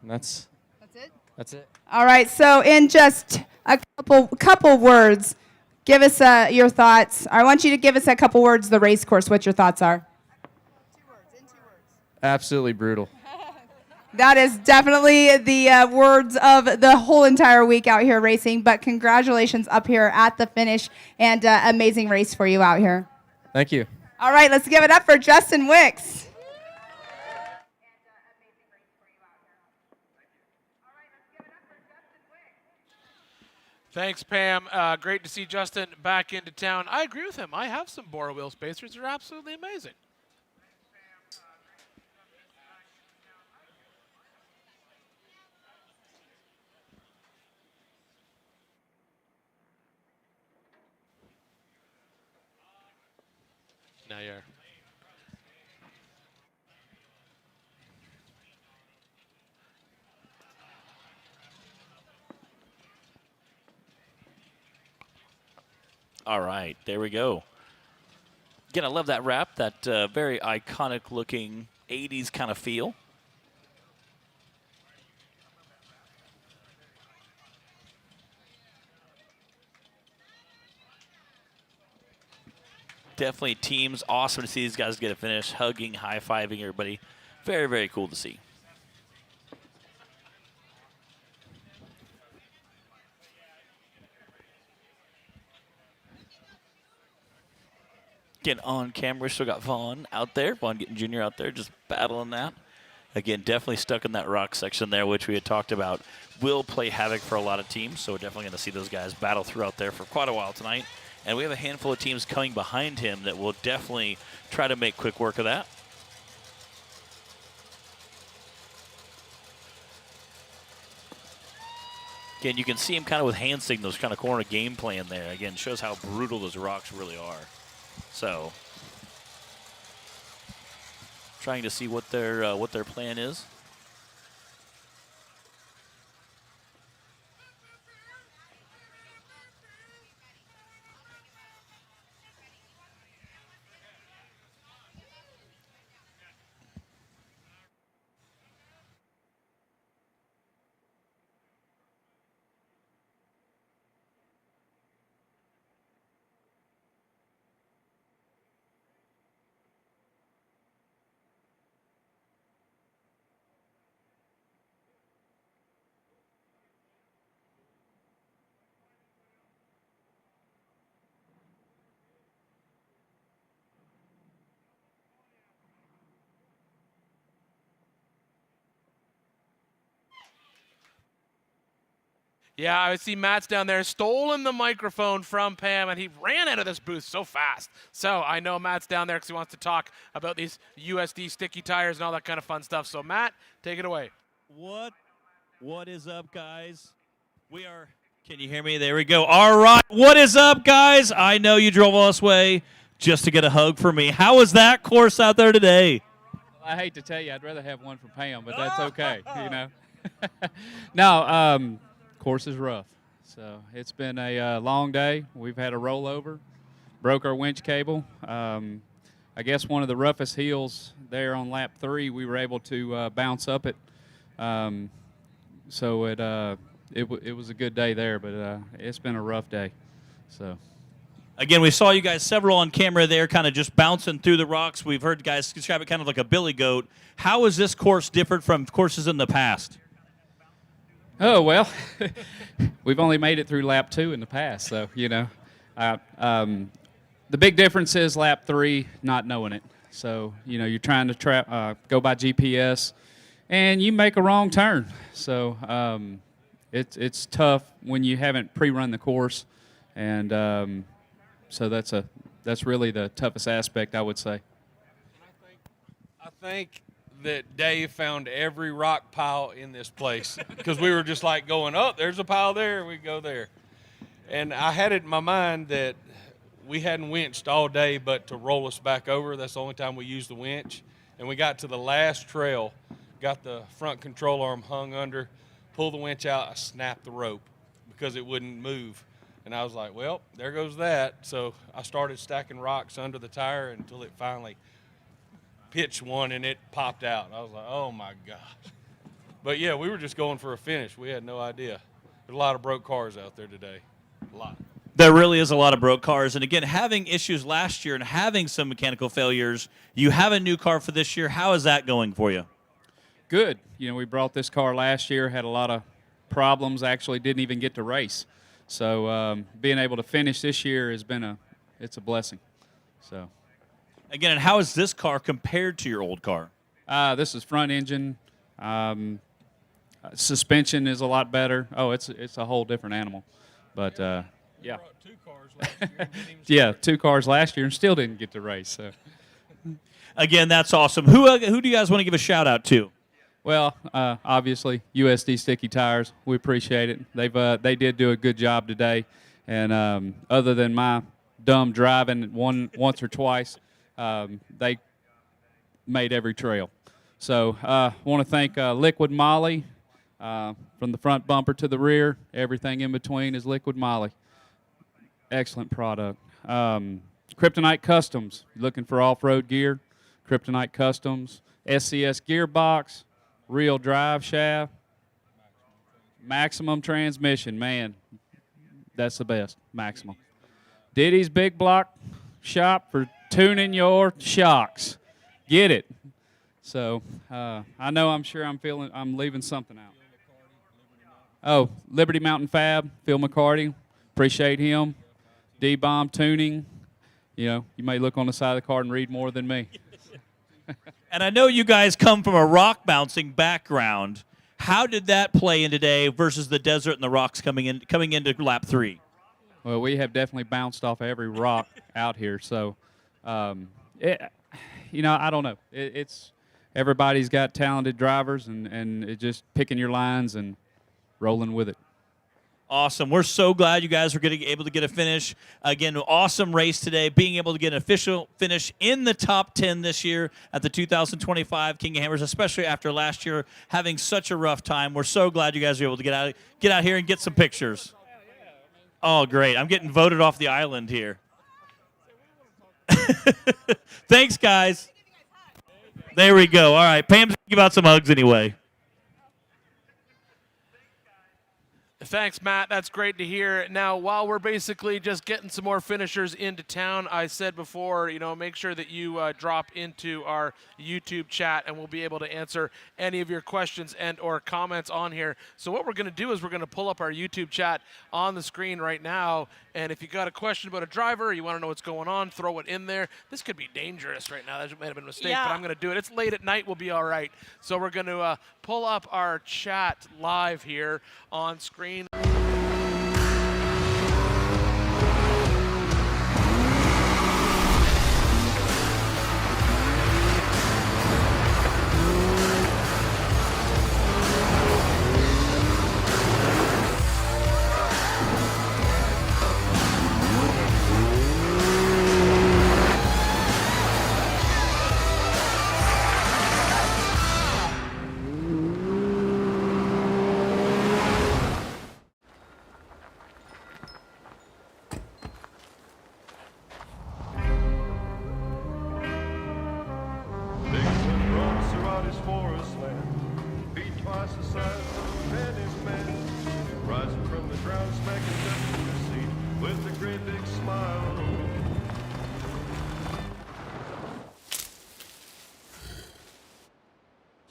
that's it. That's it. All right, so in just a couple words, give us your thoughts. I want you to give us a couple words, the race course, what your thoughts are. Absolutely brutal. That is definitely the words of the whole entire week out here racing, but congratulations up here at the finish, and amazing race for you out here. Thank you. All right, let's give it up for Justin Wicks. Thanks, Pam. Great to see Justin back into town. I agree with him. I have some Bora wheel spacers. They're absolutely amazing. Now you're. All right, there we go. Again, I love that wrap, that very iconic looking 80s kind of feel. Definitely teams. Awesome to see these guys get a finish, hugging, high-fiving everybody. Very, very cool to see. Again, on camera, we still got Vaughn out there. Vaughn getting Jr. out there just battling that. Again, definitely stuck in that rock section there, which we had talked about will play havoc for a lot of teams. So we're definitely going to see those guys battle throughout there for quite a while tonight. And we have a handful of teams coming behind him that will definitely try to make quick work of that. Again, you can see him kind of with hand signals, kind of corner game plan there. Again, shows how brutal those rocks really are. So, trying to see what their plan is. Yeah, I see Matt's down there stolen the microphone from Pam, and he ran out of this booth so fast. So I know Matt's down there because he wants to talk about these USD sticky tires and all that kind of fun stuff. So Matt, take it away. What is up, guys? We are. Can you hear me? There we go. All right. What is up, guys? I know you drove all this way just to get a hug from me. How was that course out there today? I hate to tell you, I'd rather have one from Pam, but that's okay. You know. No. Course is rough, so it's been a long day. We've had a rollover, broke our winch cable. I guess one of the roughest hills there on lap 3, we were able to bounce up it. So it was a good day there, but it's been a rough day. So. Again, we saw you guys several on camera there kind of just bouncing through the rocks. We've heard guys describe it kind of like a billy goat. How is this course different from courses in the past? Oh, well, we've only made it through lap 2 in the past, so, you know. The big difference is lap 3, not knowing it. So, you know, you're trying to go by GPS, and you make a wrong turn. So it's tough when you haven't pre-run the course, and so that's really the toughest aspect, I would say. I think that Dave found every rock pile in this place because we were just like going, oh, there's a pile there, we go there. And I had it in my mind that we hadn't winched all day but to roll us back over. That's the only time we used the winch. And we got to the last trail got the front control arm hung under, pull the winch out, I snapped the rope because it wouldn't move. And I was like, well, there goes that. So I started stacking rocks under the tire until it finally pitched one and it popped out. I was like, oh my gosh. But yeah, we were just going for a finish. We had no idea. There's a lot of broke cars out there today. A lot. There really is a lot of broke cars. And again, having issues last year and having some mechanical failures, you have a new car for this year. How is that going for you? Good. You know, we brought this car last year, had a lot of problems, actually didn't even get to race. So being able to finish this year has been it's a blessing. So again, and how is this car compared to your old car? This is front engine. Suspension is a lot better. Oh, it's a whole different animal. But yeah. Yeah, 2 cars last year and still didn't get to race. So again, that's awesome. Who do you guys want to give a shout out to? Well, obviously, USD Sticky Tires. We appreciate it. They did do a good job today, and other than my dumb driving once or twice, they made every trail. So I want to thank Liquid Molly from the front bumper to the rear. Everything in between is Liquid Molly. Excellent product. Kryptonite Customs. Looking for off-road gear? Kryptonite Customs. SCS Gearbox. Real drive shaft, Maximum transmission, man, that's the best, Maximum. Diddy's Big Block Shop for tuning your shocks. Get it. So I know I'm leaving something out. Oh, Liberty Mountain Fab, Phil McCarty, appreciate him. D-Bomb Tuning, you know, you may look on the side of the car and read more than me. And I know you guys come from a rock bouncing background. How did that play in today versus the desert and the rocks coming into lap 3? Well, we have definitely bounced off every rock out here. So, you know, I don't know. It's everybody's got talented drivers, and it's just picking your lines and rolling with it. Awesome. We're so glad you guys were able to get a finish. Again, awesome race today, being able to get an official finish in the top 10 this year at the 2025 King of Hammers, especially after last year having such a rough time. We're so glad you guys were able to get out here and get some pictures. Oh, great. I'm getting voted off the island here. Thanks, guys. There we go. All right. Pam's going to give out some hugs anyway. Thanks, Matt. That's great to hear. Now, while we're basically just getting some more finishers into town, I said before, you know, make sure that you drop into our YouTube chat, and we'll be able to answer any of your questions and or comments on here. So what we're going to do is we're going to pull up our YouTube chat on the screen right now, and if you got a question about a driver, you want to know what's going on, throw it in there. This could be dangerous right now. That might have been a mistake, but I'm going to do it. It's late at night. We'll be all right. So we're going to pull up our chat live here on screen.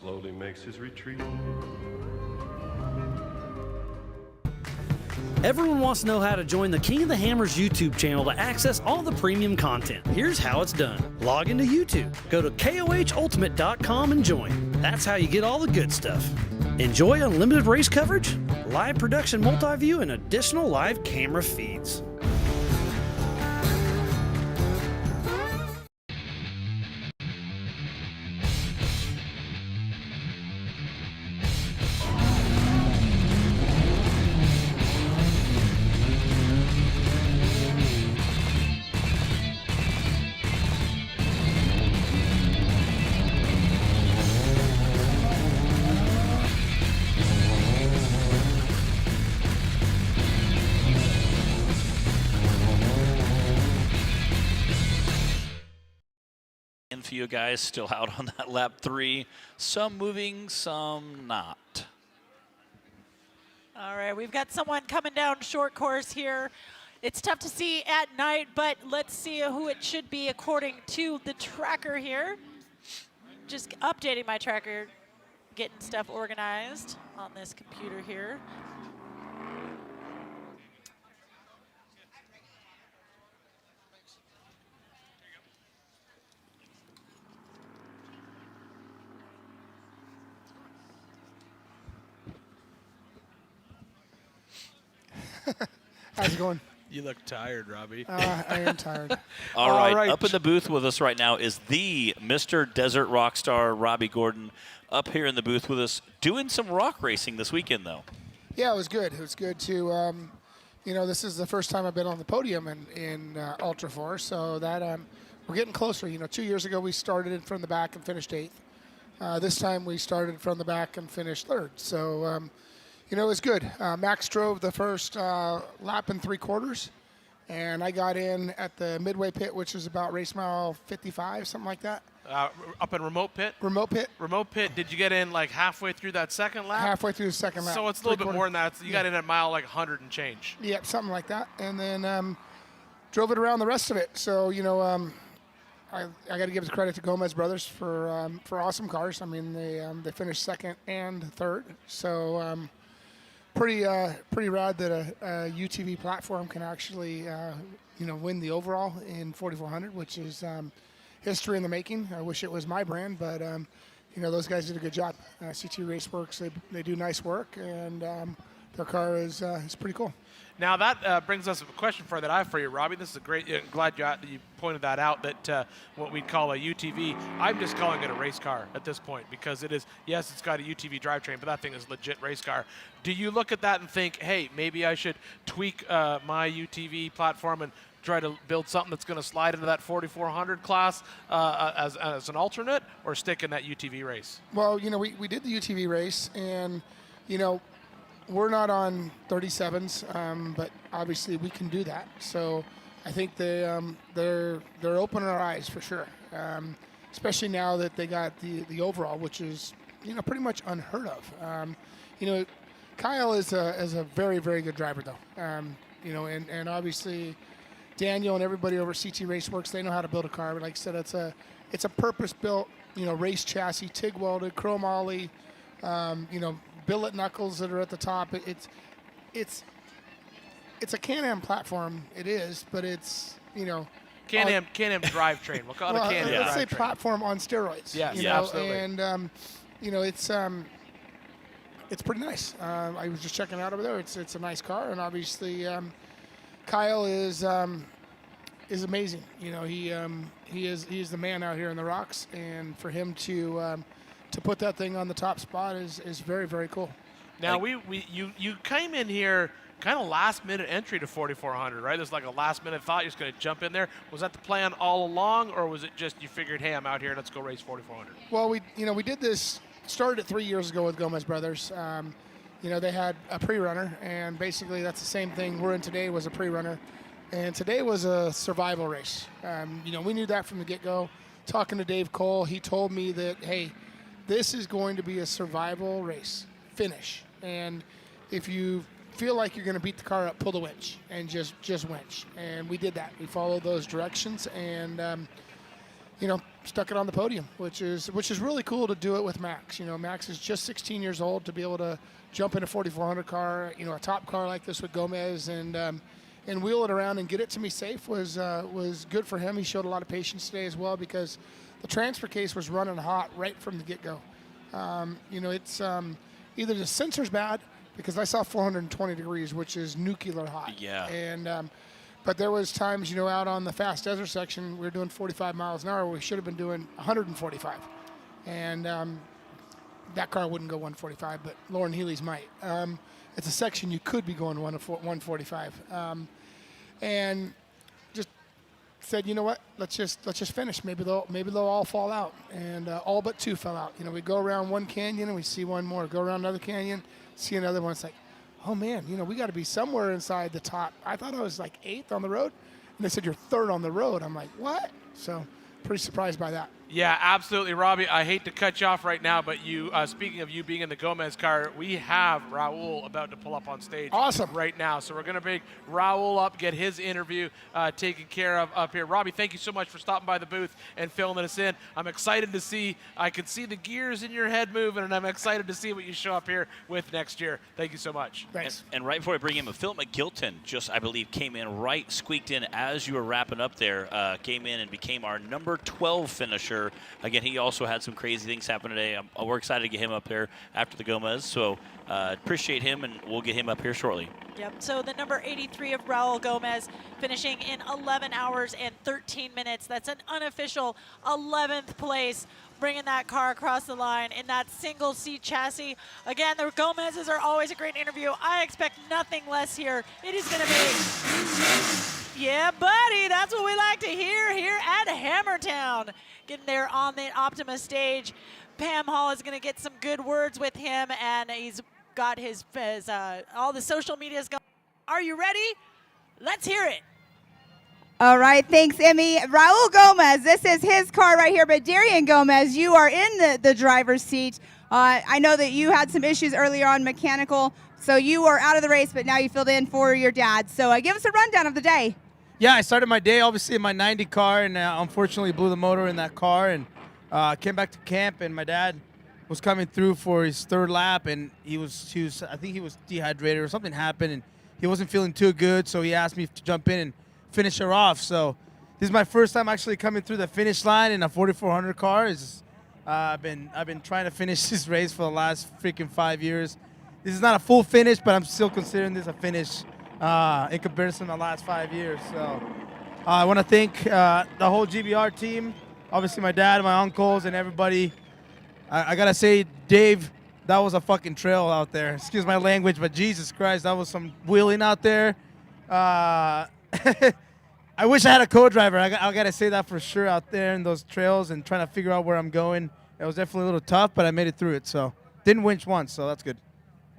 Slowly makes his retreat. Everyone wants to know how to join the King of the Hammers YouTube channel to access all the premium content. Here's how it's done. Log into YouTube, go to KOHultimate.com and join. That's how you get all the good stuff. Enjoy unlimited race coverage, live production multi-view, and additional live camera feeds. few guys still out on that lap 3. Some moving, some not. All right, we've got someone coming down short course here. It's tough to see at night, but let's see who it should be according to the tracker here. Just updating my tracker, getting stuff organized on this computer here. How's it going? You look tired, Robbie. I am tired. All right, up in the booth with us right now is the Mr. Desert Rockstar, Robbie Gordon, up here in the booth with us, doing some rock racing this weekend, though. Yeah, it was good. It was good to, this is the first time I've been on the podium in Ultra 4, so that we're getting closer. 2 years ago we started from the back and finished 8th. This time we started from the back and finished 3rd. So, it was good. Max drove the first lap and 3/4, and I got in at the midway pit, which is about race mile 55, something like that. Up in remote pit? Remote pit. Remote pit. Did you get in like halfway through that second lap? Halfway through the second lap. So it's a little bit more than that. You got in at mile like 100 and change. Yep, something like that. And then drove it around the rest of it. So, I got to give the credit to Gomez Brothers for awesome cars. I mean, they finished 2nd and 3rd. So, pretty rad that a UTV platform can actually, win the overall in 4400, which is history in the making. I wish it was my brand, but, those guys did a good job. CT Raceworks, they do nice work, and their car is pretty cool. Now that brings us a question that I have for you, Robbie. This is a great. Glad you pointed that out. That what we call a UTV. I'm just calling it a race car at this point because it is. Yes, it's got a UTV drivetrain, but that thing is a legit race car. Do you look at that and think, hey, maybe I should tweak my UTV platform and try to build something that's going to slide into that 4400 class as an alternate, or stick in that UTV race? Well, we did the UTV race, and we're not on 37s, but obviously we can do that. So I think they're opening our eyes for sure, especially now that they got the overall, which is pretty much unheard of. Kyle is a very, very good driver though. And obviously Daniel and everybody over at CT Raceworks, they know how to build a car. But like I said, it's a purpose built race chassis, TIG welded, chrome ollie, billet knuckles that are at the top. It's a Can-Am platform. It is, but it's Can-Am drivetrain. We'll call it a Can-Am let's say drivetrain. platform on steroids. Yes, absolutely. and it's pretty nice. I was just checking out over there. It's a nice car, and obviously Kyle is amazing. He is the man out here in the rocks, and for him to put that thing on the top spot is very, very cool. Now you came in here kind of last minute entry to 4400, right? There's like a last minute thought you're just going to jump in there. Was that the plan all along, or was it just you figured, hey, I'm out here, let's go race 4400? Well, we did this. Started 3 years ago with Gomez Brothers. They had a pre-runner, and basically that's the same thing we're in today was a pre-runner, and today was a survival race. We knew that from the get-go. Talking to Dave Cole, he told me that, hey, this is going to be a survival race, finish. And if you feel like you're going to beat the car up, pull the winch and just winch. And we did that. We followed those directions and, stuck it on the podium, which is really cool to do it with Max. Max is just 16 years old to be able to jump in a 4400 car, a top car like this with Gomez and wheel it around and get it to me safe was good for him. He showed a lot of patience today as well because the transfer case was running hot right from the get-go. It's either the sensor's bad because I saw 420 degrees, which is nuclear hot. Yeah. And but there was times, out on the fast desert section, we were doing 45 miles an hour. We should have been doing 145. And that car wouldn't go 145, but Lauren Healy's might. It's a section you could be going 145. And just said, you know what? Let's just finish. Maybe they'll all fall out, and all but 2 fell out. We go around one canyon and we see one more. Go around another canyon, see another one. It's like, oh man, we got to be somewhere inside the top. I thought I was like 8th on the road, and they said you're 3rd on the road. I'm like, what? So pretty surprised by that. Yeah, absolutely, Robbie. I hate to cut you off right now, but you, speaking of you being in the Gomez car, we have Raul about to pull up on stage right now. So we're going to bring Raul up, get his interview taken care of up here. Robbie, thank you so much for stopping by the booth and filling us in. I'm excited to see, I can see the gears in your head moving, and I'm excited to see what you show up here with next year. Thank you so much. Thanks. And right before I bring him, Phil McGilton just, I believe, came in right, squeaked in as you were wrapping up there, came in and became our number 12 finisher. Again, he also had some crazy things happen today. We're excited to get him up there after the Gomez, so appreciate him, and we'll get him up here shortly. Yep, so the number 83 of Raul Gomez finishing in 11 hours and 13 minutes. That's an unofficial 11th place, bringing that car across the line in that single-seat chassis. Again, the Gomez's are always a great interview. I expect nothing less here. It is going to be, yeah, buddy, that's what we like to hear here at Hammertown. Getting there on the Optima stage. Pam Hall is going to get some good words with him, and he's got his all the social medias going. Are you ready? Let's hear it. All right, thanks, Emmy. Raul Gomez, this is his car right here, but Darian Gomez, you are in the driver's seat. I know that you had some issues earlier on mechanical, so you are out of the race, but now you filled in for your dad. So give us a rundown of the day. Yeah, I started my day obviously in my 90 car, and unfortunately blew the motor in that car, and came back to camp, and my dad was coming through for his third lap, and I think he was dehydrated or something happened, and he wasn't feeling too good, so he asked me to jump in and finish her off. So this is my first time actually coming through the finish line in a 4400 car. I've been trying to finish this race for the last freaking 5 years. This is not a full finish, but I'm still considering this a finish in comparison to the last 5 years. So I want to thank the whole GBR team, obviously my dad, my uncles, and everybody. I got to say, Dave, that was a fucking trail out there. Excuse my language, but Jesus Christ, that was some wheeling out there. I wish I had a co-driver. I got to say that for sure out there in those trails and trying to figure out where I'm going. It was definitely a little tough, but I made it through it. So didn't winch once, so that's good.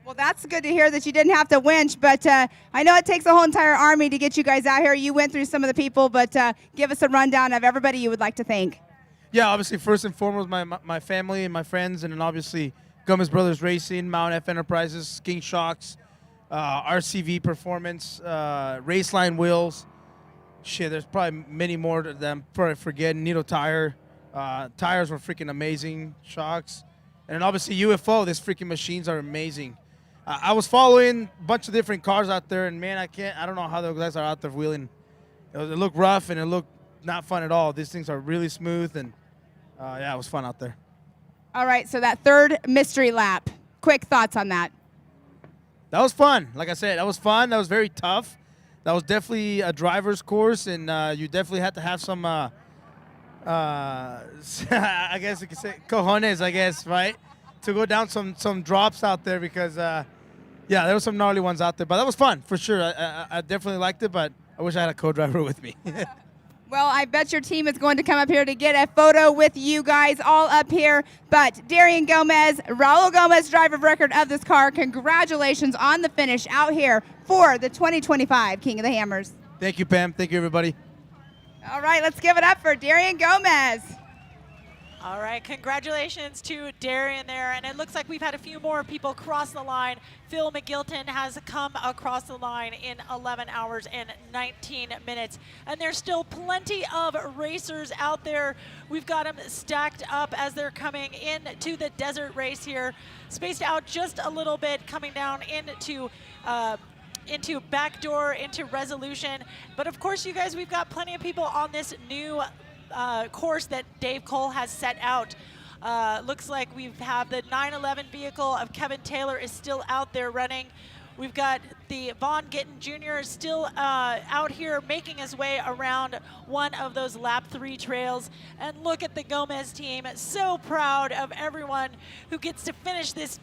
Well, that's good to hear that you didn't have to winch, but I know it takes a whole entire army to get you guys out here. You went through some of the people, but give us a rundown of everybody you would like to thank. Yeah, obviously, first and foremost, my family and my friends, and then obviously Gomez Brothers Racing, Mount F Enterprises, King Shocks, RCV Performance, Raceline Wheels. Shit, there's probably many more that I'm probably forgetting. Nito Tire. Tires were freaking amazing. Shocks. And then obviously UFO. These freaking machines are amazing. I was following a bunch of different cars out there, and man, I don't know how those guys are out there wheeling. It looked rough, and it looked not fun at all. These things are really smooth, and yeah, it was fun out there. All right, so that third mystery lap. Quick thoughts on that. That was fun. Like I said, that was fun. That was very tough. That was definitely a driver's course, and you definitely had to have some, I guess you could say, cojones, I guess, right? To go down some drops out there because, yeah, there were some gnarly ones out there. But that was fun, for sure. I definitely liked it, but I wish I had a co-driver with me. Well, I bet your team is going to come up here to get a photo with you guys all up here. But Darian Gomez, Raul Gomez, driver of record of this car, congratulations on the finish out here for the 2025 King of the Hammers. Thank you, Pam. Thank you, everybody. All right, let's give it up for Darian Gomez. All right, congratulations to Darian there. And it looks like we've had a few more people cross the line. Phil McGilton has come across the line in 11 hours and 19 minutes. And there's still plenty of racers out there. We've got them stacked up as they're coming into the desert race here. Spaced out just a little bit, coming down into backdoor, into resolution. But of course, you guys, we've got plenty of people on this new course that Dave Cole has set out. Looks like we have the 911 vehicle of Kevin Taylor is still out there running. We've got the Vaughn Gittin Jr. still out here making his way around one of those lap 3 trails. And look at the Gomez team, so proud of everyone who gets to finish this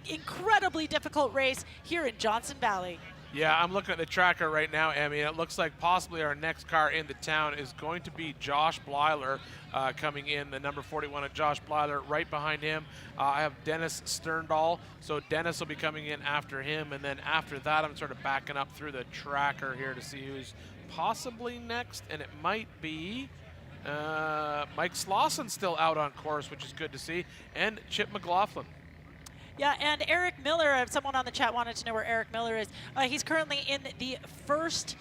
incredibly difficult race here in Johnson Valley. Yeah, I'm looking at the tracker right now, Emmy, and it looks like possibly our next car in the town is going to be Josh Blyler coming in, the number 41 of Josh Blyler. Right behind him, I have Dennis Sterndahl, so Dennis will be coming in after him, and then after that, I'm sort of backing up through the tracker here to see who's possibly next, and it might be Mike Slauson still out on course, which is good to see, and Chip McLaughlin. Yeah, and Eric Miller, someone on the chat wanted to know where Eric Miller is. He's currently in the first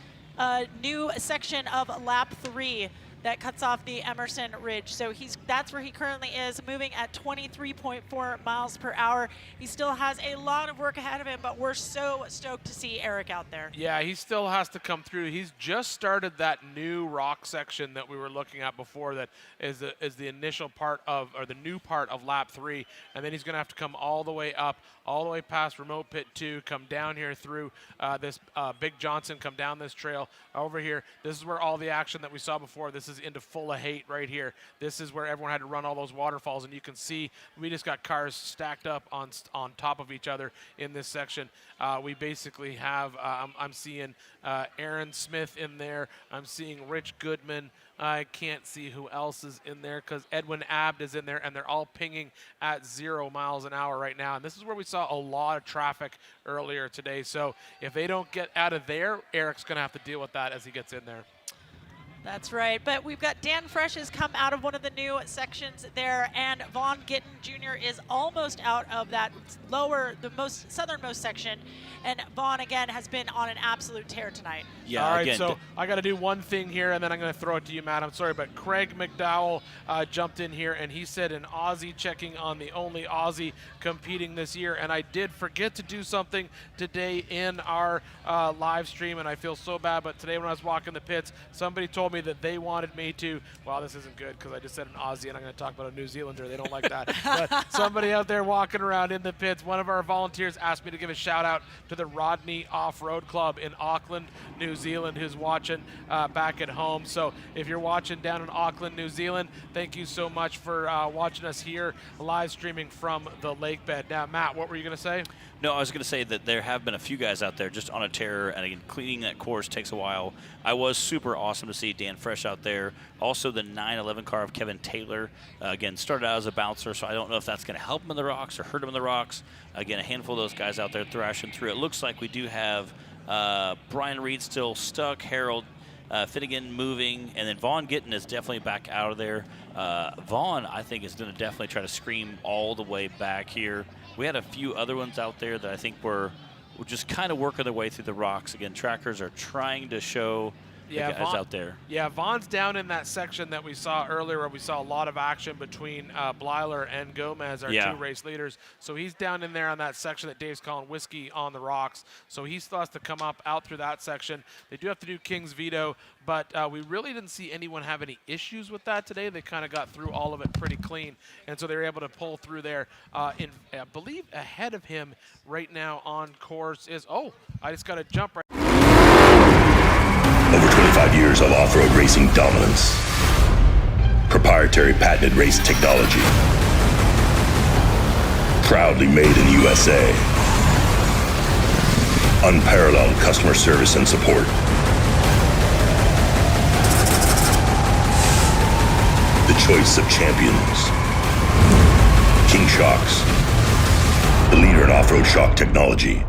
new section of lap 3 that cuts off the Emerson Ridge. So that's where he currently is, moving at 23.4 miles per hour. He still has a lot of work ahead of him, but we're so stoked to see Eric out there. Yeah, he still has to come through. He's just started that new rock section that we were looking at before that is the initial part of, or the new part of lap 3, and then he's going to have to come all the way up, all the way past remote pit 2, come down here through this Big Johnson, come down this trail over here. This is where all the action that we saw before, this is into Full of Hate right here. This is where everyone had to run all those waterfalls, and you can see we just got cars stacked up on top of each other in this section. We basically have, I'm seeing Aaron Smith in there. I'm seeing Rich Goodman. I can't see who else is in there because Edwin Abd is in there, and they're all pinging at 0 miles an hour right now. And this is where we saw a lot of traffic earlier today. So if they don't get out of there, Eric's going to have to deal with that as he gets in there. That's right, but we've got Dan Fresh has come out of one of the new sections there, and Vaughn Gittin Jr. is almost out of that southernmost section, and Vaughn again has been on an absolute tear tonight. Yeah. All right, so I got to do one thing here, and then I'm going to throw it to you, Matt. I'm sorry, but Craig McDowell jumped in here, and he said an Aussie checking on the only Aussie competing this year, and I did forget to do something today in our live stream, and I feel so bad, but today when I was walking the pits, somebody told me that they wanted me to, well, this isn't good because I just said an Aussie and I'm going to talk about a New Zealander. They don't like that. But somebody out there walking around in the pits, one of our volunteers asked me to give a shout out to the Rodney Off-Road Club in Auckland, New Zealand, who's watching back at home. So if you're watching down in Auckland, New Zealand, thank you so much for watching us here live streaming from the lake bed. Now, Matt, what were you going to say? No, I was going to say that there have been a few guys out there just on a tear, and again, cleaning that course takes a while. I was super awesome to see Dan Fresh out there. Also, the 911 car of Kevin Taylor, again, started out as a bouncer, so I don't know if that's going to help him in the rocks or hurt him in the rocks. Again, a handful of those guys out there thrashing through. It looks like we do have Brian Reed still stuck, Harold Finnegan moving, and then Vaughn Gittin is definitely back out of there. Vaughn, I think, is going to definitely try to scream all the way back here. We had a few other ones out there that I think were just kind of working their way through the rocks. Again, trackers are trying to show the guys out there. Yeah, Vaughn's down in that section that we saw earlier where we saw a lot of action between Blyler and Gomez, our two race leaders. So he's down in there on that section that Dave's calling Whiskey on the Rocks. So he still has to come up out through that section. They do have to do King's Veto, but we really didn't see anyone have any issues with that today. They kind of got through all of it pretty clean, and so they were able to pull through there. I believe ahead of him right now on course is, I just got to jump right. Over 25 years of off-road racing dominance. Proprietary patented race technology. Proudly made in the USA. Unparalleled customer service and support. The choice of champions. King Shocks. The leader in off-road shock technology.